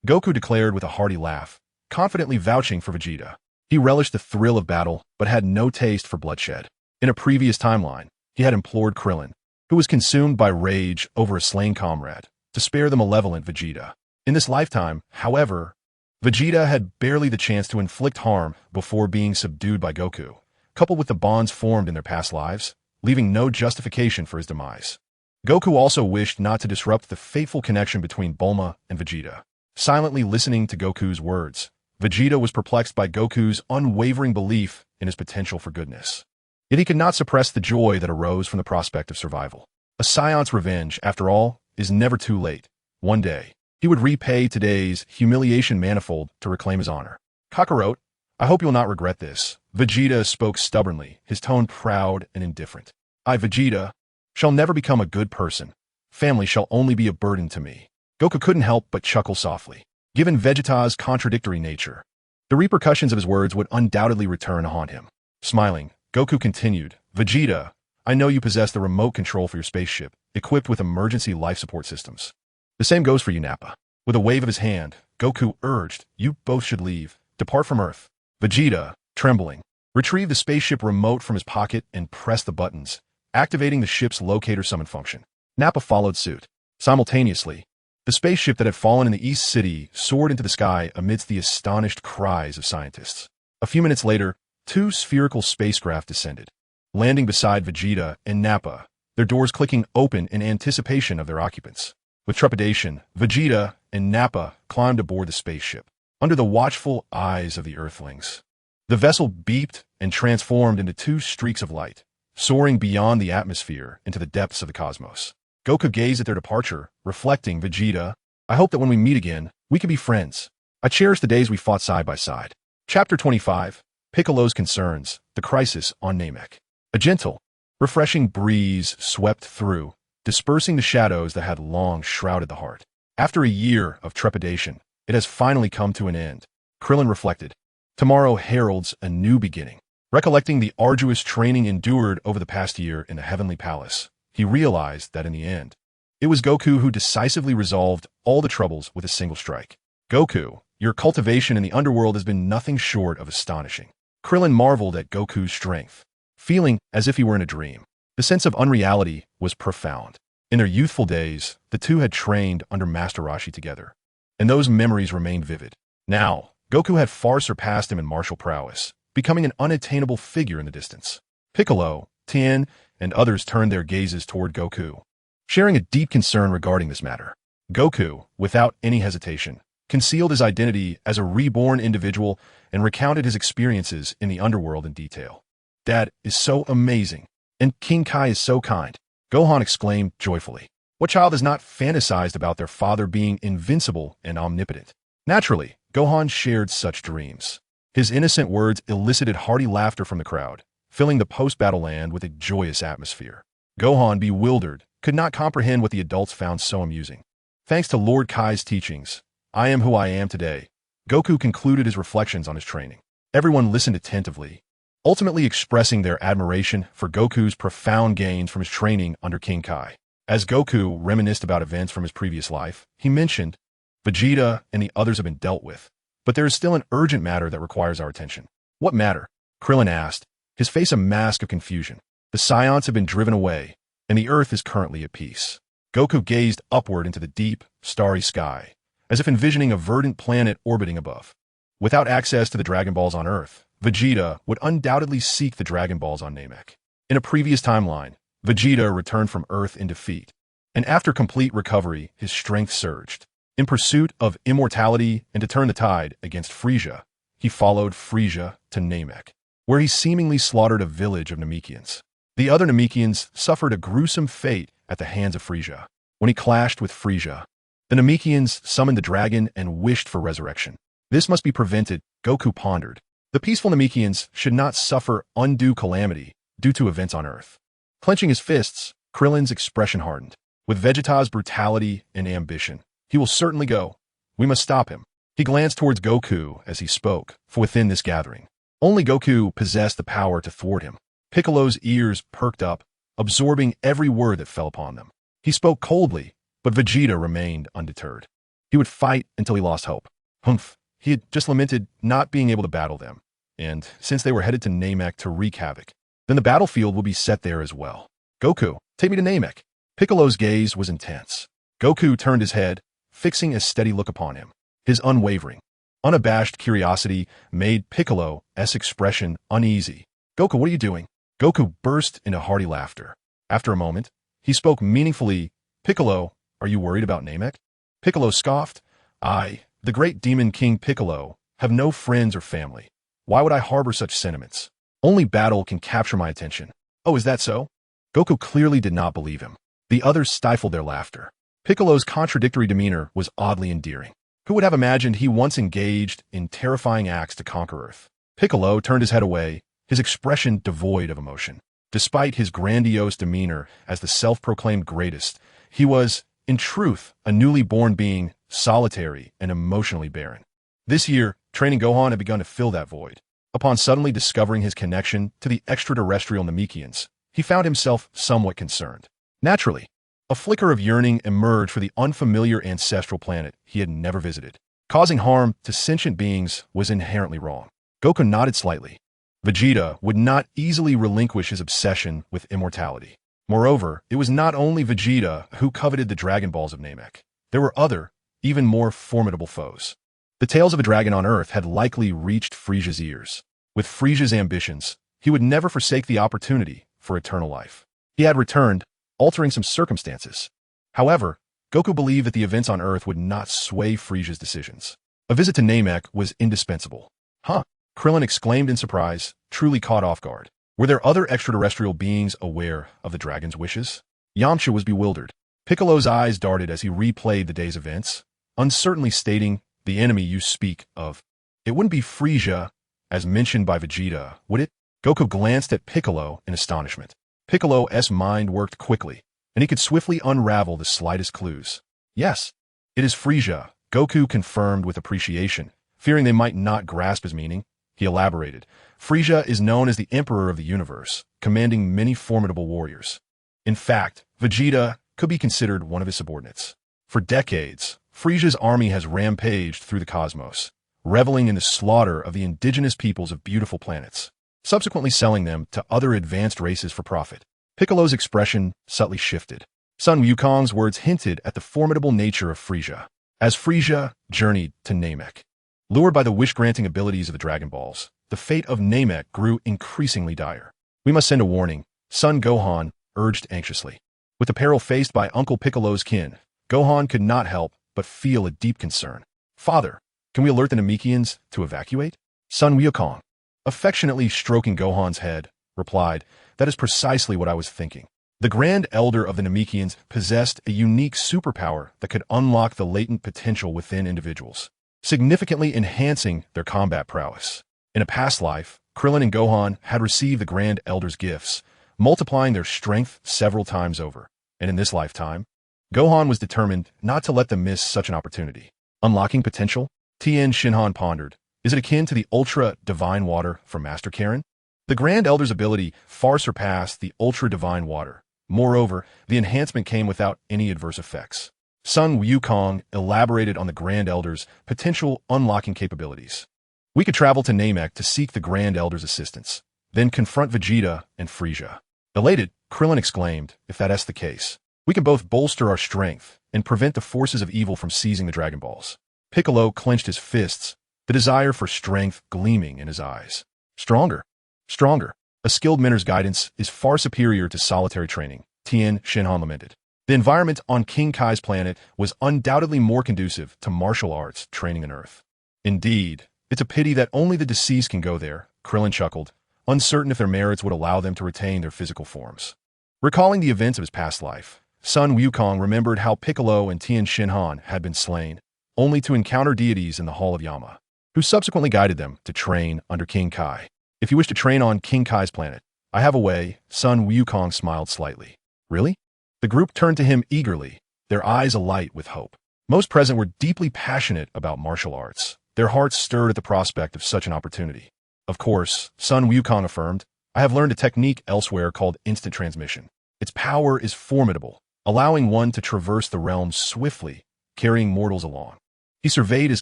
Goku declared with a hearty laugh, confidently vouching for Vegeta. He relished the thrill of battle, but had no taste for bloodshed. In a previous timeline, he had implored Krillin, who was consumed by rage over a slain comrade, to spare the malevolent Vegeta. In this lifetime, however, Vegeta had barely the chance to inflict harm before being subdued by Goku, coupled with the bonds formed in their past lives, leaving no justification for his demise. Goku also wished not to disrupt the fateful connection between Bulma and Vegeta. Silently listening to Goku's words, Vegeta was perplexed by Goku's unwavering belief in his potential for goodness. Yet he could not suppress the joy that arose from the prospect of survival. A Saiyan's revenge, after all, is never too late. One day, he would repay today's humiliation manifold to reclaim his honor. "Kakarot, I hope you will not regret this." Vegeta spoke stubbornly, his tone proud and indifferent. "I, Vegeta, shall never become a good person. Family shall only be a burden to me." Goku couldn't help but chuckle softly. Given Vegeta's contradictory nature, the repercussions of his words would undoubtedly return to haunt him. Smiling, Goku continued, "Vegeta, I know you possess the remote control for your spaceship, equipped with emergency life support systems. The same goes for you, Nappa." With a wave of his hand, Goku urged, "You both should leave. Depart from Earth." Vegeta, trembling, retrieved the spaceship remote from his pocket and pressed the buttons, activating the ship's locator summon function. Nappa followed suit. Simultaneously, the spaceship that had fallen in the East City soared into the sky amidst the astonished cries of scientists. A few minutes later, 2 spherical spacecraft descended, landing beside Vegeta and Nappa, their doors clicking open in anticipation of their occupants. With trepidation, Vegeta and Nappa climbed aboard the spaceship, under the watchful eyes of the Earthlings. The vessel beeped and transformed into 2 streaks of light, soaring beyond the atmosphere into the depths of the cosmos. Goku gazed at their departure, reflecting, "Vegeta, I hope that when we meet again, we can be friends. I cherish the days we fought side by side." Chapter 25, Piccolo's Concerns, The Crisis on Namek. A gentle, refreshing breeze swept through, dispersing the shadows that had long shrouded the heart. After a year of trepidation, it has finally come to an end, Krillin reflected. Tomorrow heralds a new beginning. Recollecting the arduous training endured over the past year in the Heavenly Palace, he realized that in the end, it was Goku who decisively resolved all the troubles with a single strike. "Goku, your cultivation in the underworld has been nothing short of astonishing." Krillin marveled at Goku's strength, feeling as if he were in a dream. The sense of unreality was profound. In their youthful days, the two had trained under Master Roshi together, and those memories remained vivid. Now, Goku had far surpassed him in martial prowess, becoming an unattainable figure in the distance. Piccolo, Tien, and others turned their gazes toward Goku, sharing a deep concern regarding this matter. Goku, without any hesitation, concealed his identity as a reborn individual and recounted his experiences in the underworld in detail. "Dad is so amazing, and King Kai is so kind," Gohan exclaimed joyfully. What child has not fantasized about their father being invincible and omnipotent? Naturally, Gohan shared such dreams. His innocent words elicited hearty laughter from the crowd, filling the post-battle land with a joyous atmosphere. Gohan, bewildered, could not comprehend what the adults found so amusing. Thanks to Lord Kai's teachings, I am who I am today, Goku concluded his reflections on his training. Everyone listened attentively, ultimately expressing their admiration for Goku's profound gains from his training under King Kai. As Goku reminisced about events from his previous life, he mentioned, "Vegeta and the others have been dealt with, but there is still an urgent matter that requires our attention." "What matter?" Krillin asked, his face a mask of confusion. "The Saiyans have been driven away, and the Earth is currently at peace." Goku gazed upward into the deep, starry sky, as if envisioning a verdant planet orbiting above. Without access to the Dragon Balls on Earth, Vegeta would undoubtedly seek the Dragon Balls on Namek. In a previous timeline, Vegeta returned from Earth in defeat, and after complete recovery, his strength surged. In pursuit of immortality and to turn the tide against Frieza, he followed Frieza to Namek, where he seemingly slaughtered a village of Namekians. The other Namekians suffered a gruesome fate at the hands of Frieza. When he clashed with Frieza, the Namekians summoned the dragon and wished for resurrection. This must be prevented, Goku pondered. The peaceful Namekians should not suffer undue calamity due to events on Earth. Clenching his fists, Krillin's expression hardened. With Vegeta's brutality and ambition, he will certainly go. We must stop him. He glanced towards Goku as he spoke, for within this gathering, only Goku possessed the power to thwart him. Piccolo's ears perked up, absorbing every word that fell upon them. He spoke coldly, but Vegeta remained undeterred. He would fight until he lost hope. Humph, he had just lamented not being able to battle them, and since they were headed to Namek to wreak havoc, then the battlefield will be set there as well. "Goku, take me to Namek." Piccolo's gaze was intense. Goku turned his head, fixing a steady look upon him. His unwavering, unabashed curiosity made Piccolo's expression uneasy. "Goku, what are you doing?" Goku burst into hearty laughter. After a moment, he spoke meaningfully. "Piccolo, are you worried about Namek?" Piccolo scoffed. "I, the great demon king Piccolo, have no friends or family. Why would I harbor such sentiments? Only battle can capture my attention." "Oh, is that so?" Goku clearly did not believe him. The others stifled their laughter. Piccolo's contradictory demeanor was oddly endearing. Who would have imagined he once engaged in terrifying acts to conquer Earth? Piccolo turned his head away, his expression devoid of emotion. Despite his grandiose demeanor as the self-proclaimed greatest, he was, in truth, a newly born being, solitary and emotionally barren. This year, training Gohan had begun to fill that void. Upon suddenly discovering his connection to the extraterrestrial Namekians, he found himself somewhat concerned. Naturally, a flicker of yearning emerged for the unfamiliar ancestral planet he had never visited. Causing harm to sentient beings was inherently wrong. Goku nodded slightly. Vegeta would not easily relinquish his obsession with immortality. Moreover, it was not only Vegeta who coveted the Dragon Balls of Namek. There were other, even more formidable foes. The tales of a dragon on Earth had likely reached Frieza's ears. With Frieza's ambitions, he would never forsake the opportunity for eternal life. He had returned, altering some circumstances. However, Goku believed that the events on Earth would not sway Frieza's decisions. A visit to Namek was indispensable. "Huh?" Krillin exclaimed in surprise, truly caught off guard. Were there other extraterrestrial beings aware of the dragon's wishes? Yamcha was bewildered. Piccolo's eyes darted as he replayed the day's events, uncertainly stating, "The enemy you speak of. It wouldn't be Frieza, as mentioned by Vegeta, would it?" Goku glanced at Piccolo in astonishment. Piccolo's mind worked quickly, and he could swiftly unravel the slightest clues. "Yes, it is Frieza," Goku confirmed with appreciation, fearing they might not grasp his meaning. He elaborated. "Frieza is known as the Emperor of the Universe, commanding many formidable warriors. In fact, Vegeta could be considered one of his subordinates. For decades, Frieza's army has rampaged through the cosmos, reveling in the slaughter of the indigenous peoples of beautiful planets, subsequently selling them to other advanced races for profit." Piccolo's expression subtly shifted. Sun Wukong's words hinted at the formidable nature of Frieza. As Frieza journeyed to Namek, Lured by the wish-granting abilities of the Dragon Balls, the fate of Namek grew increasingly dire. We must send a warning, son Gohan urged anxiously. With the peril faced by Uncle Piccolo's kin, Gohan could not help but feel a deep concern. Father, can we alert the Namekians to evacuate? Son Wukong, affectionately stroking Gohan's head, replied, that is precisely what I was thinking. The Grand Elder of the Namekians possessed a unique superpower that could unlock the latent potential within individuals, significantly enhancing their combat prowess. In a past life, Krillin and Gohan had received the Grand Elder's gifts, multiplying their strength several times over. And in this lifetime, Gohan was determined not to let them miss such an opportunity. Unlocking potential? Tien Shinhan pondered. Is it akin to the ultra-divine water from Master Karen? The Grand Elder's ability far surpassed the ultra-divine water. Moreover, the enhancement came without any adverse effects. Sun Wukong elaborated on the Grand Elder's potential unlocking capabilities. We could travel to Namek to seek the Grand Elder's assistance, then confront Vegeta and Frieza. Elated, Krillin exclaimed, if that's the case, we can both bolster our strength and prevent the forces of evil from seizing the Dragon Balls. Piccolo clenched his fists, the desire for strength gleaming in his eyes. Stronger. Stronger. A skilled mentor's guidance is far superior to solitary training, Tien Shinhan lamented. The environment on King Kai's planet was undoubtedly more conducive to martial arts training on Earth. Indeed, it's a pity that only the deceased can go there, Krillin chuckled, uncertain if their merits would allow them to retain their physical forms. Recalling the events of his past life, Sun Wukong remembered how Piccolo and Tien Shinhan had been slain, only to encounter deities in the Hall of Yama, who subsequently guided them to train under King Kai. If you wish to train on King Kai's planet, I have a way, Sun Wukong smiled slightly. Really? The group turned to him eagerly, their eyes alight with hope. Most present were deeply passionate about martial arts. Their hearts stirred at the prospect of such an opportunity. Of course, Sun Wukong affirmed, I have learned a technique elsewhere called instant transmission. Its power is formidable, allowing one to traverse the realms swiftly, carrying mortals along. He surveyed his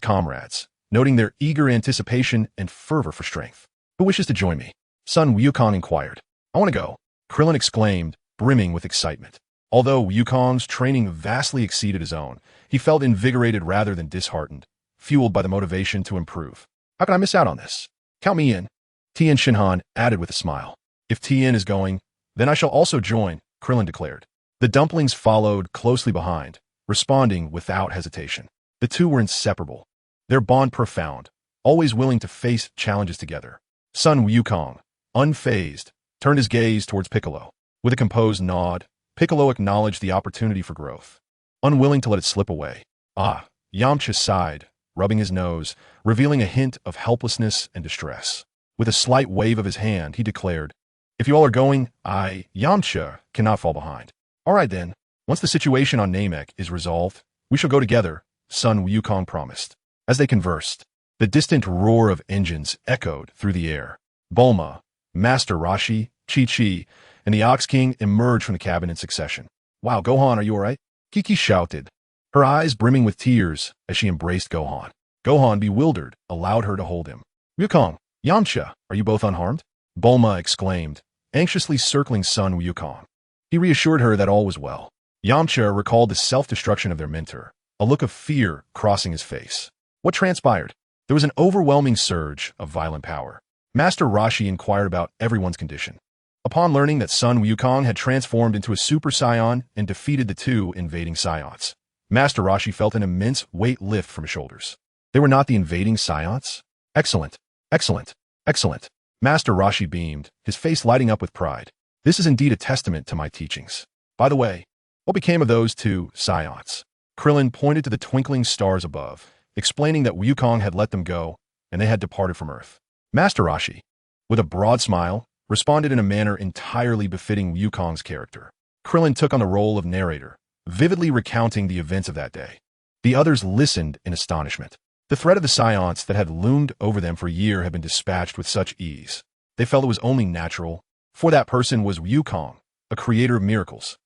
comrades, noting their eager anticipation and fervor for strength. Who wishes to join me? Sun Wukong inquired. I want to go, Krillin exclaimed, brimming with excitement. Although Wukong's training vastly exceeded his own, he felt invigorated rather than disheartened, fueled by the motivation to improve. How can I miss out on this? Count me in, Tien Shinhan added with a smile. If Tien is going, then I shall also join, Krillin declared. The dumplings followed closely behind, responding without hesitation. The two were inseparable, their bond profound, always willing to face challenges together. Sun Wukong, unfazed, turned his gaze towards Piccolo. With a composed nod, Piccolo acknowledged the opportunity for growth, unwilling to let it slip away. Ah, Yamcha sighed, rubbing his nose, revealing a hint of helplessness and distress. With a slight wave of his hand, he declared, if you all are going, I, Yamcha, cannot fall behind. All right then, once the situation on Namek is resolved, we shall go together, Sun Wukong promised. As they conversed, the distant roar of engines echoed through the air. Bulma, Master Roshi, Chi-Chi, and the Ox King emerged from the cabin in succession. Wow, Gohan, are you all right? Kiki shouted, her eyes brimming with tears as she embraced Gohan. Gohan, bewildered, allowed her to hold him. Wukong, Yamcha, are you both unharmed? Bulma exclaimed, anxiously circling Sun Wukong. He reassured her that all was well. Yamcha recalled the self-destruction of their mentor, a look of fear crossing his face. What transpired? There was an overwhelming surge of violent power. Master Roshi inquired about everyone's condition. Upon learning that Sun Wukong had transformed into a Super Saiyan and defeated the two invading Saiyans, Master Roshi felt an immense weight lift from his shoulders. They were not the invading Saiyans? Excellent, excellent, excellent. Master Roshi beamed, his face lighting up with pride. This is indeed a testament to my teachings. By the way, what became of those two Saiyans? Krillin pointed to the twinkling stars above, explaining that Wukong had let them go, and they had departed from Earth. Master Roshi, with a broad smile, responded in a manner entirely befitting Wukong's character. Krillin took on the role of narrator, vividly recounting the events of that day. The others listened in astonishment. The threat of the Saiyans that had loomed over them for a year had been dispatched with such ease. They felt it was only natural, for that person was Wukong, a creator of miracles.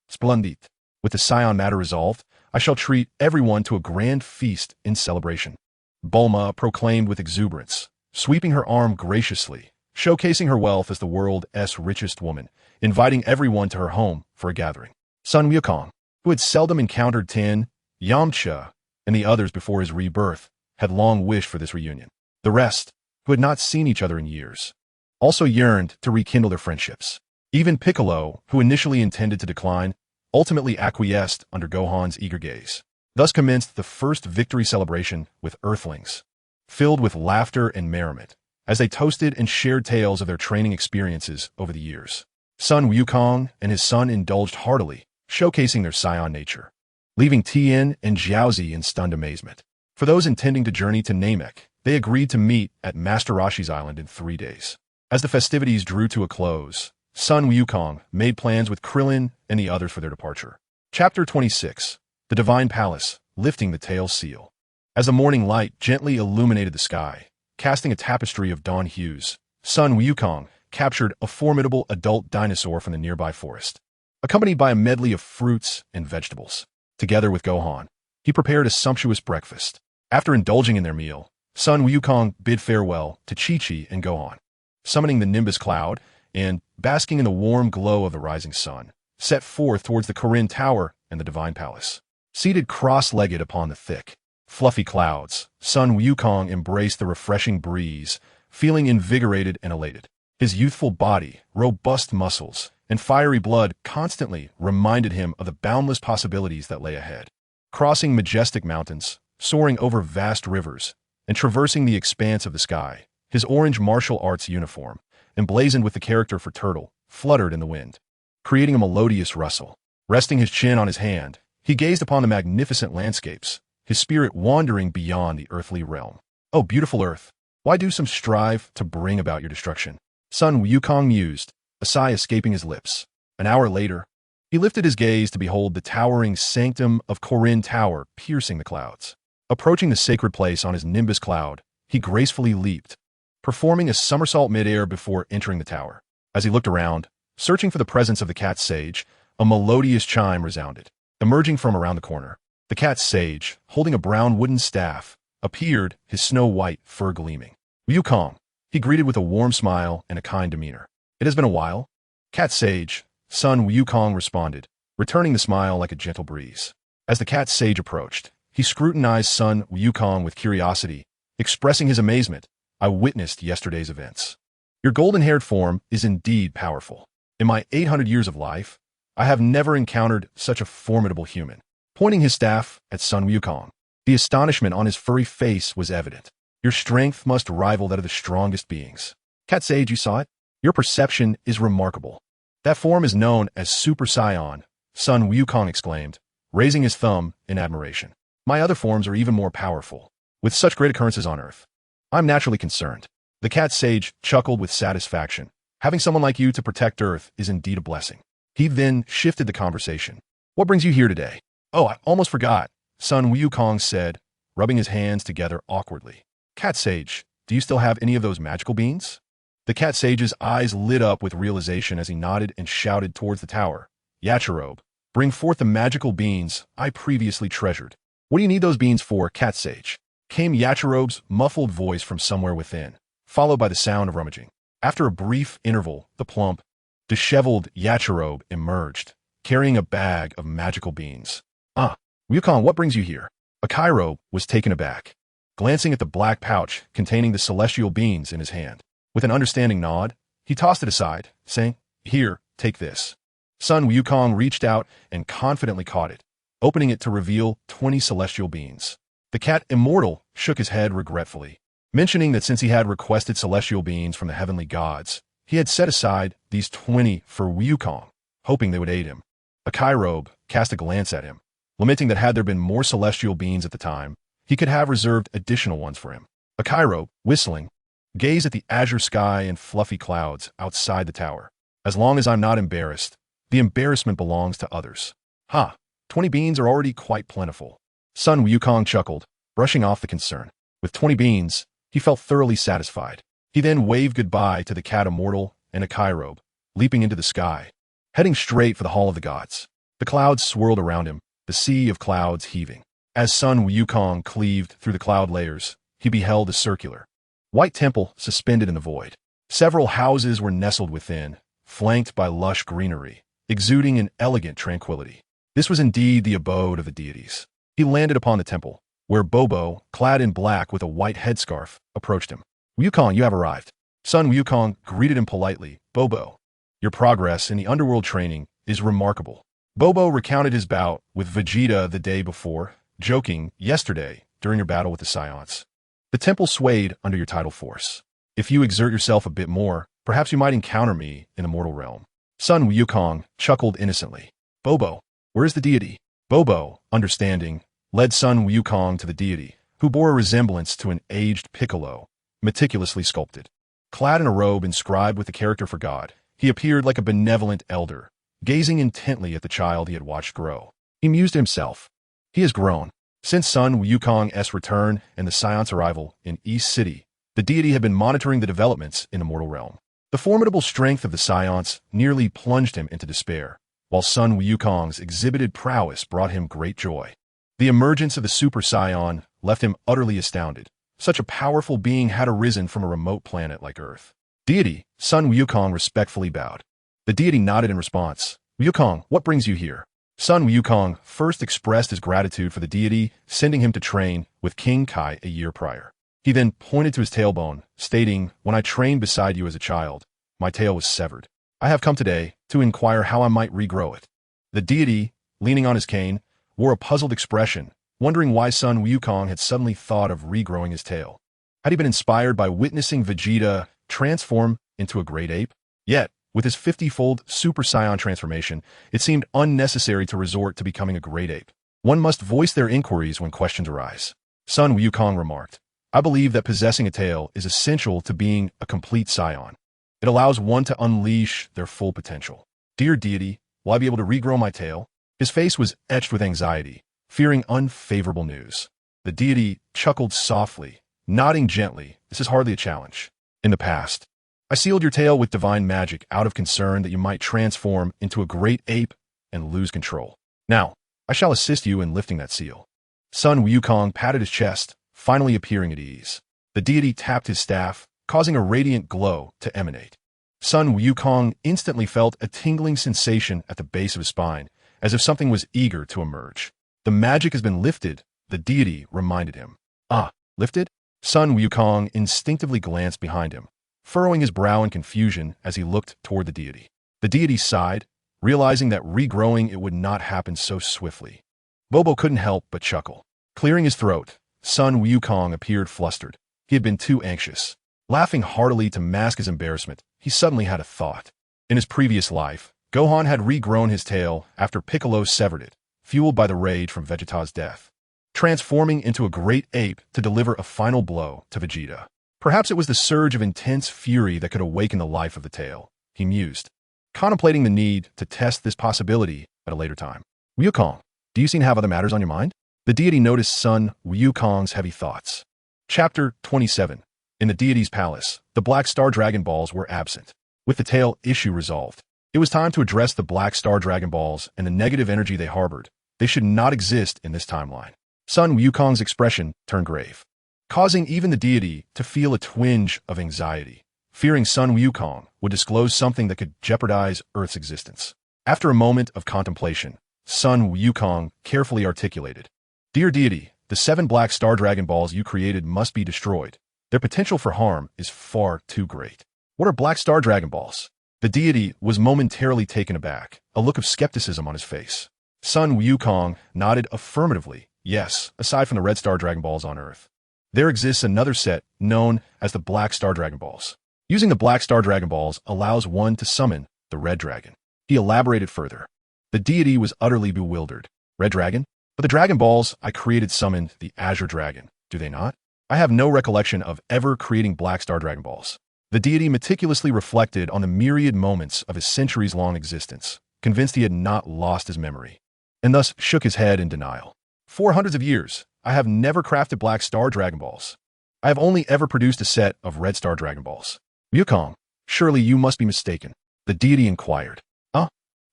Splendid. With the Saiyan matter resolved, I shall treat everyone to a grand feast in celebration. Bulma proclaimed with exuberance, sweeping her arm graciously, showcasing her wealth as the world's richest woman, inviting everyone to her home for a gathering. Sun Wukong, who had seldom encountered Tien, Yamcha, and the others before his rebirth, had long wished for this reunion. The rest, who had not seen each other in years, also yearned to rekindle their friendships. Even Piccolo, who initially intended to decline, ultimately acquiesced under Gohan's eager gaze. Thus commenced the first victory celebration with Earthlings, filled with laughter and merriment, as they toasted and shared tales of their training experiences over the years. Son Wukong and his son indulged heartily, showcasing their Saiyan nature, leaving Tien and Jiaozi in stunned amazement. For those intending to journey to Namek, they agreed to meet at Master Roshi's Island in 3 days. As the festivities drew to a close, Son Wukong made plans with Krillin and the others for their departure. Chapter 26. The Divine Palace, Lifting the Tail Seal. As the morning light gently illuminated the sky, casting a tapestry of dawn hues, Son Wukong captured a formidable adult dinosaur from the nearby forest. Accompanied by a medley of fruits and vegetables. Together with Gohan, he prepared a sumptuous breakfast. After indulging in their meal, Son Wukong bid farewell to Chi-Chi and Gohan, summoning the Nimbus Cloud and, basking in the warm glow of the rising sun, set forth towards the Korin Tower and the Divine Palace. Seated cross-legged upon the thick, fluffy clouds, Son Wukong embraced the refreshing breeze, feeling invigorated and elated. His youthful body, robust muscles, and fiery blood constantly reminded him of the boundless possibilities that lay ahead. Crossing majestic mountains, soaring over vast rivers, and traversing the expanse of the sky, his orange martial arts uniform, emblazoned with the character for Turtle, fluttered in the wind, creating a melodious rustle. Resting his chin on his hand, he gazed upon the magnificent landscapes, his spirit wandering beyond the earthly realm. "Oh, beautiful Earth, why do some strive to bring about your destruction?" Son Wukong mused, a sigh escaping his lips. An hour later, he lifted his gaze to behold the towering sanctum of Korin Tower piercing the clouds. Approaching the sacred place on his Nimbus Cloud, he gracefully leaped, performing a somersault midair before entering the tower. As he looked around, searching for the presence of the cat sage, a melodious chime resounded. Emerging from around the corner, the cat sage, holding a brown wooden staff, appeared, his snow-white fur gleaming. "Wukong," he greeted with a warm smile and a kind demeanor. "It has been a while." "Cat sage," Son Wukong responded, returning the smile like a gentle breeze. As the cat sage approached, he scrutinized Son Wukong with curiosity, expressing his amazement. "I witnessed yesterday's events. Your golden-haired form is indeed powerful. In my 800 years of life, I have never encountered such a formidable human." Pointing his staff at Son Wukong, the astonishment on his furry face was evident. "Your strength must rival that of the strongest beings." "Cat sage, you saw it? Your perception is remarkable." "That form is known as Super Saiyan," Son Wukong exclaimed, raising his thumb in admiration. "My other forms are even more powerful. With such great occurrences on Earth, I'm naturally concerned." The cat sage chuckled with satisfaction. Having someone like you to protect Earth is indeed a blessing. He then shifted the conversation. "What brings you here today?" "Oh, I almost forgot," Son Wukong said, rubbing his hands together awkwardly. "Cat sage, do you still have any of those magical beans?" The cat sage's eyes lit up with realization as he nodded and shouted towards the tower. "Yachirobe, bring forth the magical beans I previously treasured." "What do you need those beans for, cat sage?" came Yachirobe's muffled voice from somewhere within, followed by the sound of rummaging. After a brief interval, the plump, disheveled Yachirobe emerged, carrying a bag of magical beans. "Ah, Wukong, what brings you here?" Akairobe was taken aback, glancing at the black pouch containing the celestial beans in his hand. With an understanding nod, he tossed it aside, saying, "Here, take this." Son Wukong reached out and confidently caught it, opening it to reveal 20 celestial beans. The cat immortal shook his head regretfully, mentioning that since he had requested celestial beings from the heavenly gods, he had set aside these 20 for Wukong, hoping they would aid him. Akairobe cast a glance at him, lamenting that had there been more celestial beings at the time, he could have reserved additional ones for him. Akairobe, whistling, gazed at the azure sky and fluffy clouds outside the tower. "As long as I'm not embarrassed, the embarrassment belongs to others." "Ha, 20 beans are already quite plentiful." Son Wukong chuckled, brushing off the concern. With 20 beans, he felt thoroughly satisfied. He then waved goodbye to the cat immortal and Akairobe, leaping into the sky, heading straight for the Hall of the Gods. The clouds swirled around him, the sea of clouds heaving. As Son Wukong cleaved through the cloud layers, he beheld a circular, white temple suspended in the void. Several houses were nestled within, flanked by lush greenery, exuding an elegant tranquility. This was indeed the abode of the deities. He landed upon the temple, where Bobo, clad in black with a white headscarf, approached him. Wukong, you have arrived. Son Wukong greeted him politely. Bobo, your progress in the underworld training is remarkable. Bobo recounted his bout with Vegeta the day before, joking, yesterday, during your battle with the Saiyans. The temple swayed under your tidal force. If you exert yourself a bit more, perhaps you might encounter me in the mortal realm. Son Wukong chuckled innocently. Bobo, where is the deity? Bobo, understanding, led Son Wukong to the deity, who bore a resemblance to an aged Piccolo, meticulously sculpted. Clad in a robe inscribed with the character for God, he appeared like a benevolent elder, gazing intently at the child he had watched grow. He mused to himself. He has grown. Since Son Wukong's return and the Saiyan's arrival in East City, the deity had been monitoring the developments in the mortal realm. The formidable strength of the Saiyans nearly plunged him into despair, while Son Wukong's exhibited prowess brought him great joy. The emergence of the Super Saiyan left him utterly astounded. Such a powerful being had arisen from a remote planet like Earth. Deity, Son Wukong respectfully bowed. The deity nodded in response. Wukong, what brings you here? Son Wukong first expressed his gratitude for the deity, sending him to train with King Kai a year prior. He then pointed to his tailbone, stating, when I trained beside you as a child, my tail was severed. I have come today to inquire how I might regrow it. The deity, leaning on his cane, wore a puzzled expression, wondering why Son Wukong had suddenly thought of regrowing his tail. Had he been inspired by witnessing Vegeta transform into a great ape? Yet, with his 50-fold Super Saiyan transformation, it seemed unnecessary to resort to becoming a great ape. One must voice their inquiries when questions arise. Son Wukong remarked, I believe that possessing a tail is essential to being a complete Saiyan. It allows one to unleash their full potential. Dear deity, will I be able to regrow my tail? His face was etched with anxiety, fearing unfavorable news. The deity chuckled softly, nodding gently. This is hardly a challenge. In the past, I sealed your tail with divine magic out of concern that you might transform into a great ape and lose control. Now, I shall assist you in lifting that seal. Son Wukong patted his chest, finally appearing at ease. The deity tapped his staff, causing a radiant glow to emanate. Son Wukong instantly felt a tingling sensation at the base of his spine, as if something was eager to emerge. The magic has been lifted, the deity reminded him. Ah, lifted? Son Wukong instinctively glanced behind him, furrowing his brow in confusion as he looked toward the deity. The deity sighed, realizing that regrowing it would not happen so swiftly. Bobo couldn't help but chuckle. Clearing his throat, Son Wukong appeared flustered. He had been too anxious. Laughing heartily to mask his embarrassment, he suddenly had a thought. In his previous life, Gohan had regrown his tail after Piccolo severed it, fueled by the rage from Vegeta's death, transforming into a great ape to deliver a final blow to Vegeta. Perhaps it was the surge of intense fury that could awaken the life of the tail, he mused, contemplating the need to test this possibility at a later time. Wukong, do you seem to have other matters on your mind? The deity noticed Son Wukong's heavy thoughts. Chapter 27. In the deity's palace, the Black Star Dragon Balls were absent. With the tail issue resolved, it was time to address the Black Star Dragon Balls and the negative energy they harbored. They should not exist in this timeline. Son Wukong's expression turned grave, causing even the deity to feel a twinge of anxiety, fearing Son Wukong would disclose something that could jeopardize Earth's existence. After a moment of contemplation, Son Wukong carefully articulated, Dear deity, the 7 Black Star Dragon Balls you created must be destroyed. Their potential for harm is far too great. What are Black Star Dragon Balls? The deity was momentarily taken aback, a look of skepticism on his face. Son Wukong nodded affirmatively. Yes, aside from the Red Star Dragon Balls on Earth, there exists another set known as the Black Star Dragon Balls. Using the Black Star Dragon Balls allows one to summon the Red Dragon. He elaborated further. The deity was utterly bewildered. Red Dragon? But the Dragon Balls I created summoned the Azure Dragon, do they not? I have no recollection of ever creating Black Star Dragon Balls. The deity meticulously reflected on the myriad moments of his centuries-long existence, convinced he had not lost his memory, and thus shook his head in denial. For hundreds of years, I have never crafted Black Star Dragon Balls. I have only ever produced a set of Red Star Dragon Balls. Wukong, surely you must be mistaken, the deity inquired.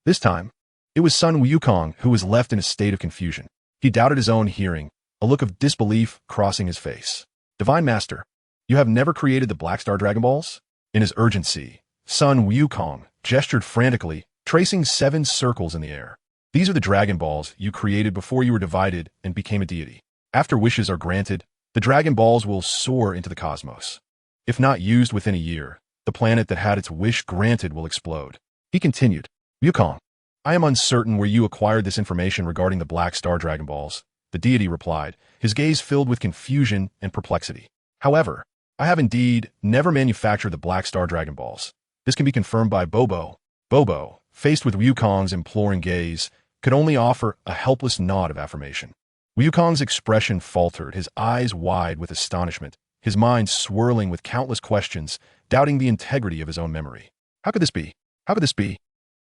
This time, it was Son Wukong who was left in a state of confusion. He doubted his own hearing, a look of disbelief crossing his face. Divine Master, you have never created the Black Star Dragon Balls? In his urgency, Son Wukong gestured frantically, tracing 7 circles in the air. These are the Dragon Balls you created before you were divided and became a deity. After wishes are granted, the Dragon Balls will soar into the cosmos. If not used within a year, the planet that had its wish granted will explode. He continued, Wukong, I am uncertain where you acquired this information regarding the Black Star Dragon Balls. The deity replied, his gaze filled with confusion and perplexity. However, I have indeed never manufactured the Black Star Dragon Balls. This can be confirmed by Bobo. Bobo, faced with Wukong's imploring gaze, could only offer a helpless nod of affirmation. Wukong's expression faltered, his eyes wide with astonishment, his mind swirling with countless questions, doubting the integrity of his own memory. How could this be? How could this be?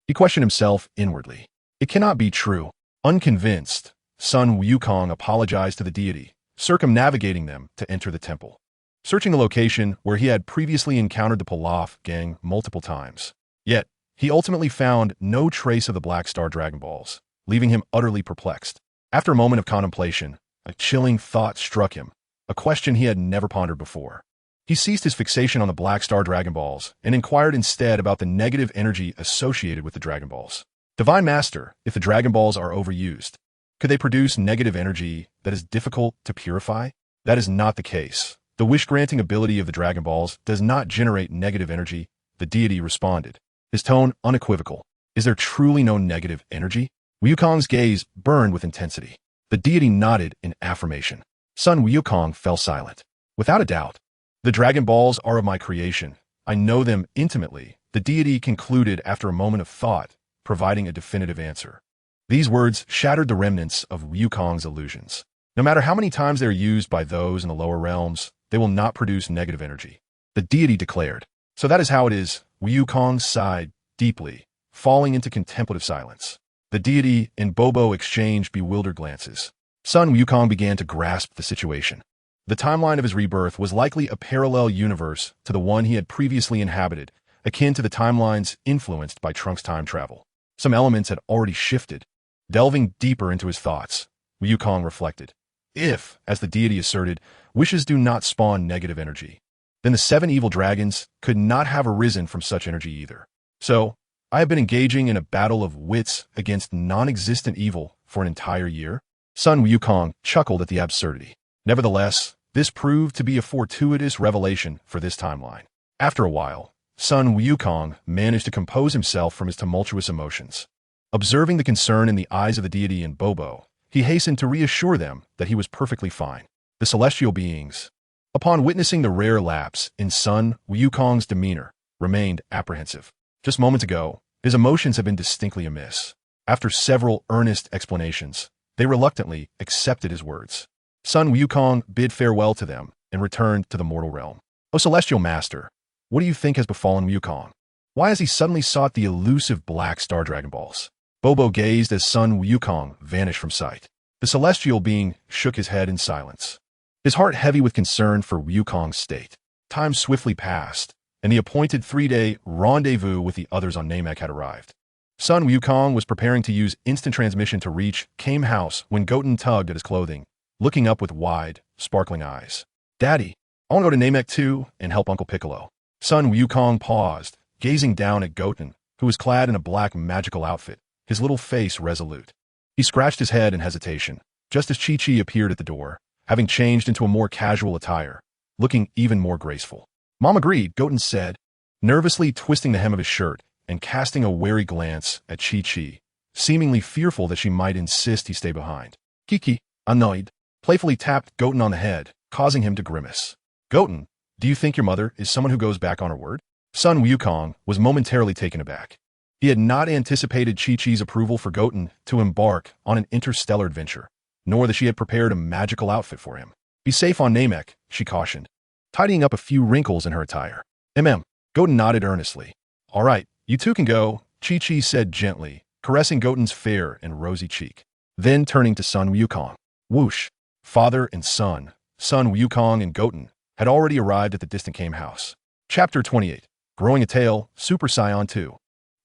He questioned himself inwardly. It cannot be true. Unconvinced, Sun Wukong apologized to the deity, circumnavigating them to enter the temple. Searching the location where he had previously encountered the Pilaf gang multiple times. Yet, he ultimately found no trace of the Black Star Dragon Balls, leaving him utterly perplexed. After a moment of contemplation, a chilling thought struck him, a question he had never pondered before. He ceased his fixation on the Black Star Dragon Balls and inquired instead about the negative energy associated with the Dragon Balls. Divine Master, if the Dragon Balls are overused, could they produce negative energy that is difficult to purify? That is not the case. The wish-granting ability of the Dragon Balls does not generate negative energy, the deity responded, his tone unequivocal. Is there truly no negative energy? Wukong's gaze burned with intensity. The deity nodded in affirmation. Sun Wukong fell silent. Without a doubt, the Dragon Balls are of my creation. I know them intimately, the deity concluded after a moment of thought, providing a definitive answer. These words shattered the remnants of Wukong's illusions. No matter how many times they are used by those in the lower realms, they will not produce negative energy. The deity declared. So that is how it is. Wukong sighed deeply, falling into contemplative silence. The deity and Bobo exchanged bewildered glances. Sun Wukong began to grasp the situation. The timeline of his rebirth was likely a parallel universe to the one he had previously inhabited, akin to the timelines influenced by Trunks' time travel. Some elements had already shifted. Delving deeper into his thoughts, Wukong reflected. If, as the deity asserted, wishes do not spawn negative energy, then the 7 evil dragons could not have arisen from such energy either. So, I have been engaging in a battle of wits against non-existent evil for an entire year? Sun Wukong chuckled at the absurdity. Nevertheless, this proved to be a fortuitous revelation for this timeline. After a while, Sun Wukong managed to compose himself from his tumultuous emotions. Observing the concern in the eyes of the deity and Bobo, he hastened to reassure them that he was perfectly fine. The celestial beings, upon witnessing the rare lapse in Sun Wukong's demeanor, remained apprehensive. Just moments ago, his emotions had been distinctly amiss. After several earnest explanations, they reluctantly accepted his words. Sun Wukong bid farewell to them and returned to the mortal realm. O Celestial Master, what do you think has befallen Wukong? Why has he suddenly sought the elusive Black Star Dragon Balls? Bobo gazed as Sun Wukong vanished from sight. The celestial being shook his head in silence, his heart heavy with concern for Wukong's state. Time swiftly passed, and the appointed 3-day rendezvous with the others on Namek had arrived. Sun Wukong was preparing to use instant transmission to reach Kame House when Goten tugged at his clothing, looking up with wide, sparkling eyes. Daddy, I want to go to Namek too and help Uncle Piccolo. Sun Wukong paused, gazing down at Goten, who was clad in a black magical outfit, his little face resolute. He scratched his head in hesitation, just as Chi-Chi appeared at the door, having changed into a more casual attire, looking even more graceful. Mom agreed, Goten said, nervously twisting the hem of his shirt and casting a wary glance at Chi-Chi, seemingly fearful that she might insist he stay behind. Kiki, annoyed, playfully tapped Goten on the head, causing him to grimace. Goten, do you think your mother is someone who goes back on her word? Sun Wukong was momentarily taken aback. He had not anticipated Chi-Chi's approval for Goten to embark on an interstellar adventure, nor that she had prepared a magical outfit for him. Be safe on Namek, she cautioned, tidying up a few wrinkles in her attire. Goten nodded earnestly. All right, you two can go, Chi-Chi said gently, caressing Goten's fair and rosy cheek. Then turning to Sun Wukong. Whoosh! Father and son, Sun Wukong and Goten, had already arrived at the distant Kame House. Chapter 28. Growing a Tail, Super Saiyan 2.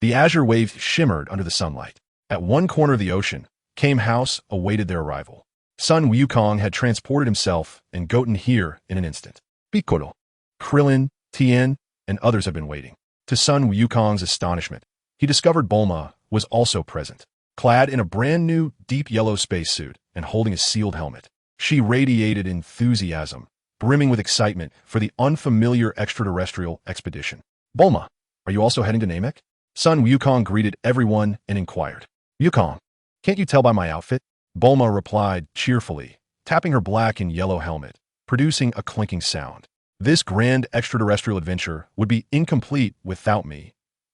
The azure waves shimmered under the sunlight. At one corner of the ocean, Kame House awaited their arrival. Sun Wukong had transported himself and Goten here in an instant. Piccolo, Krillin, Tien, and others had been waiting. To Sun Wukong's astonishment, he discovered Bulma was also present, clad in a brand new deep yellow spacesuit and holding a sealed helmet. She radiated enthusiasm, brimming with excitement for the unfamiliar extraterrestrial expedition. Bulma, are you also heading to Namek? Sun Wukong greeted everyone and inquired. Wukong, can't you tell by my outfit? Bulma replied cheerfully, tapping her black and yellow helmet, producing a clinking sound. This grand extraterrestrial adventure would be incomplete without me,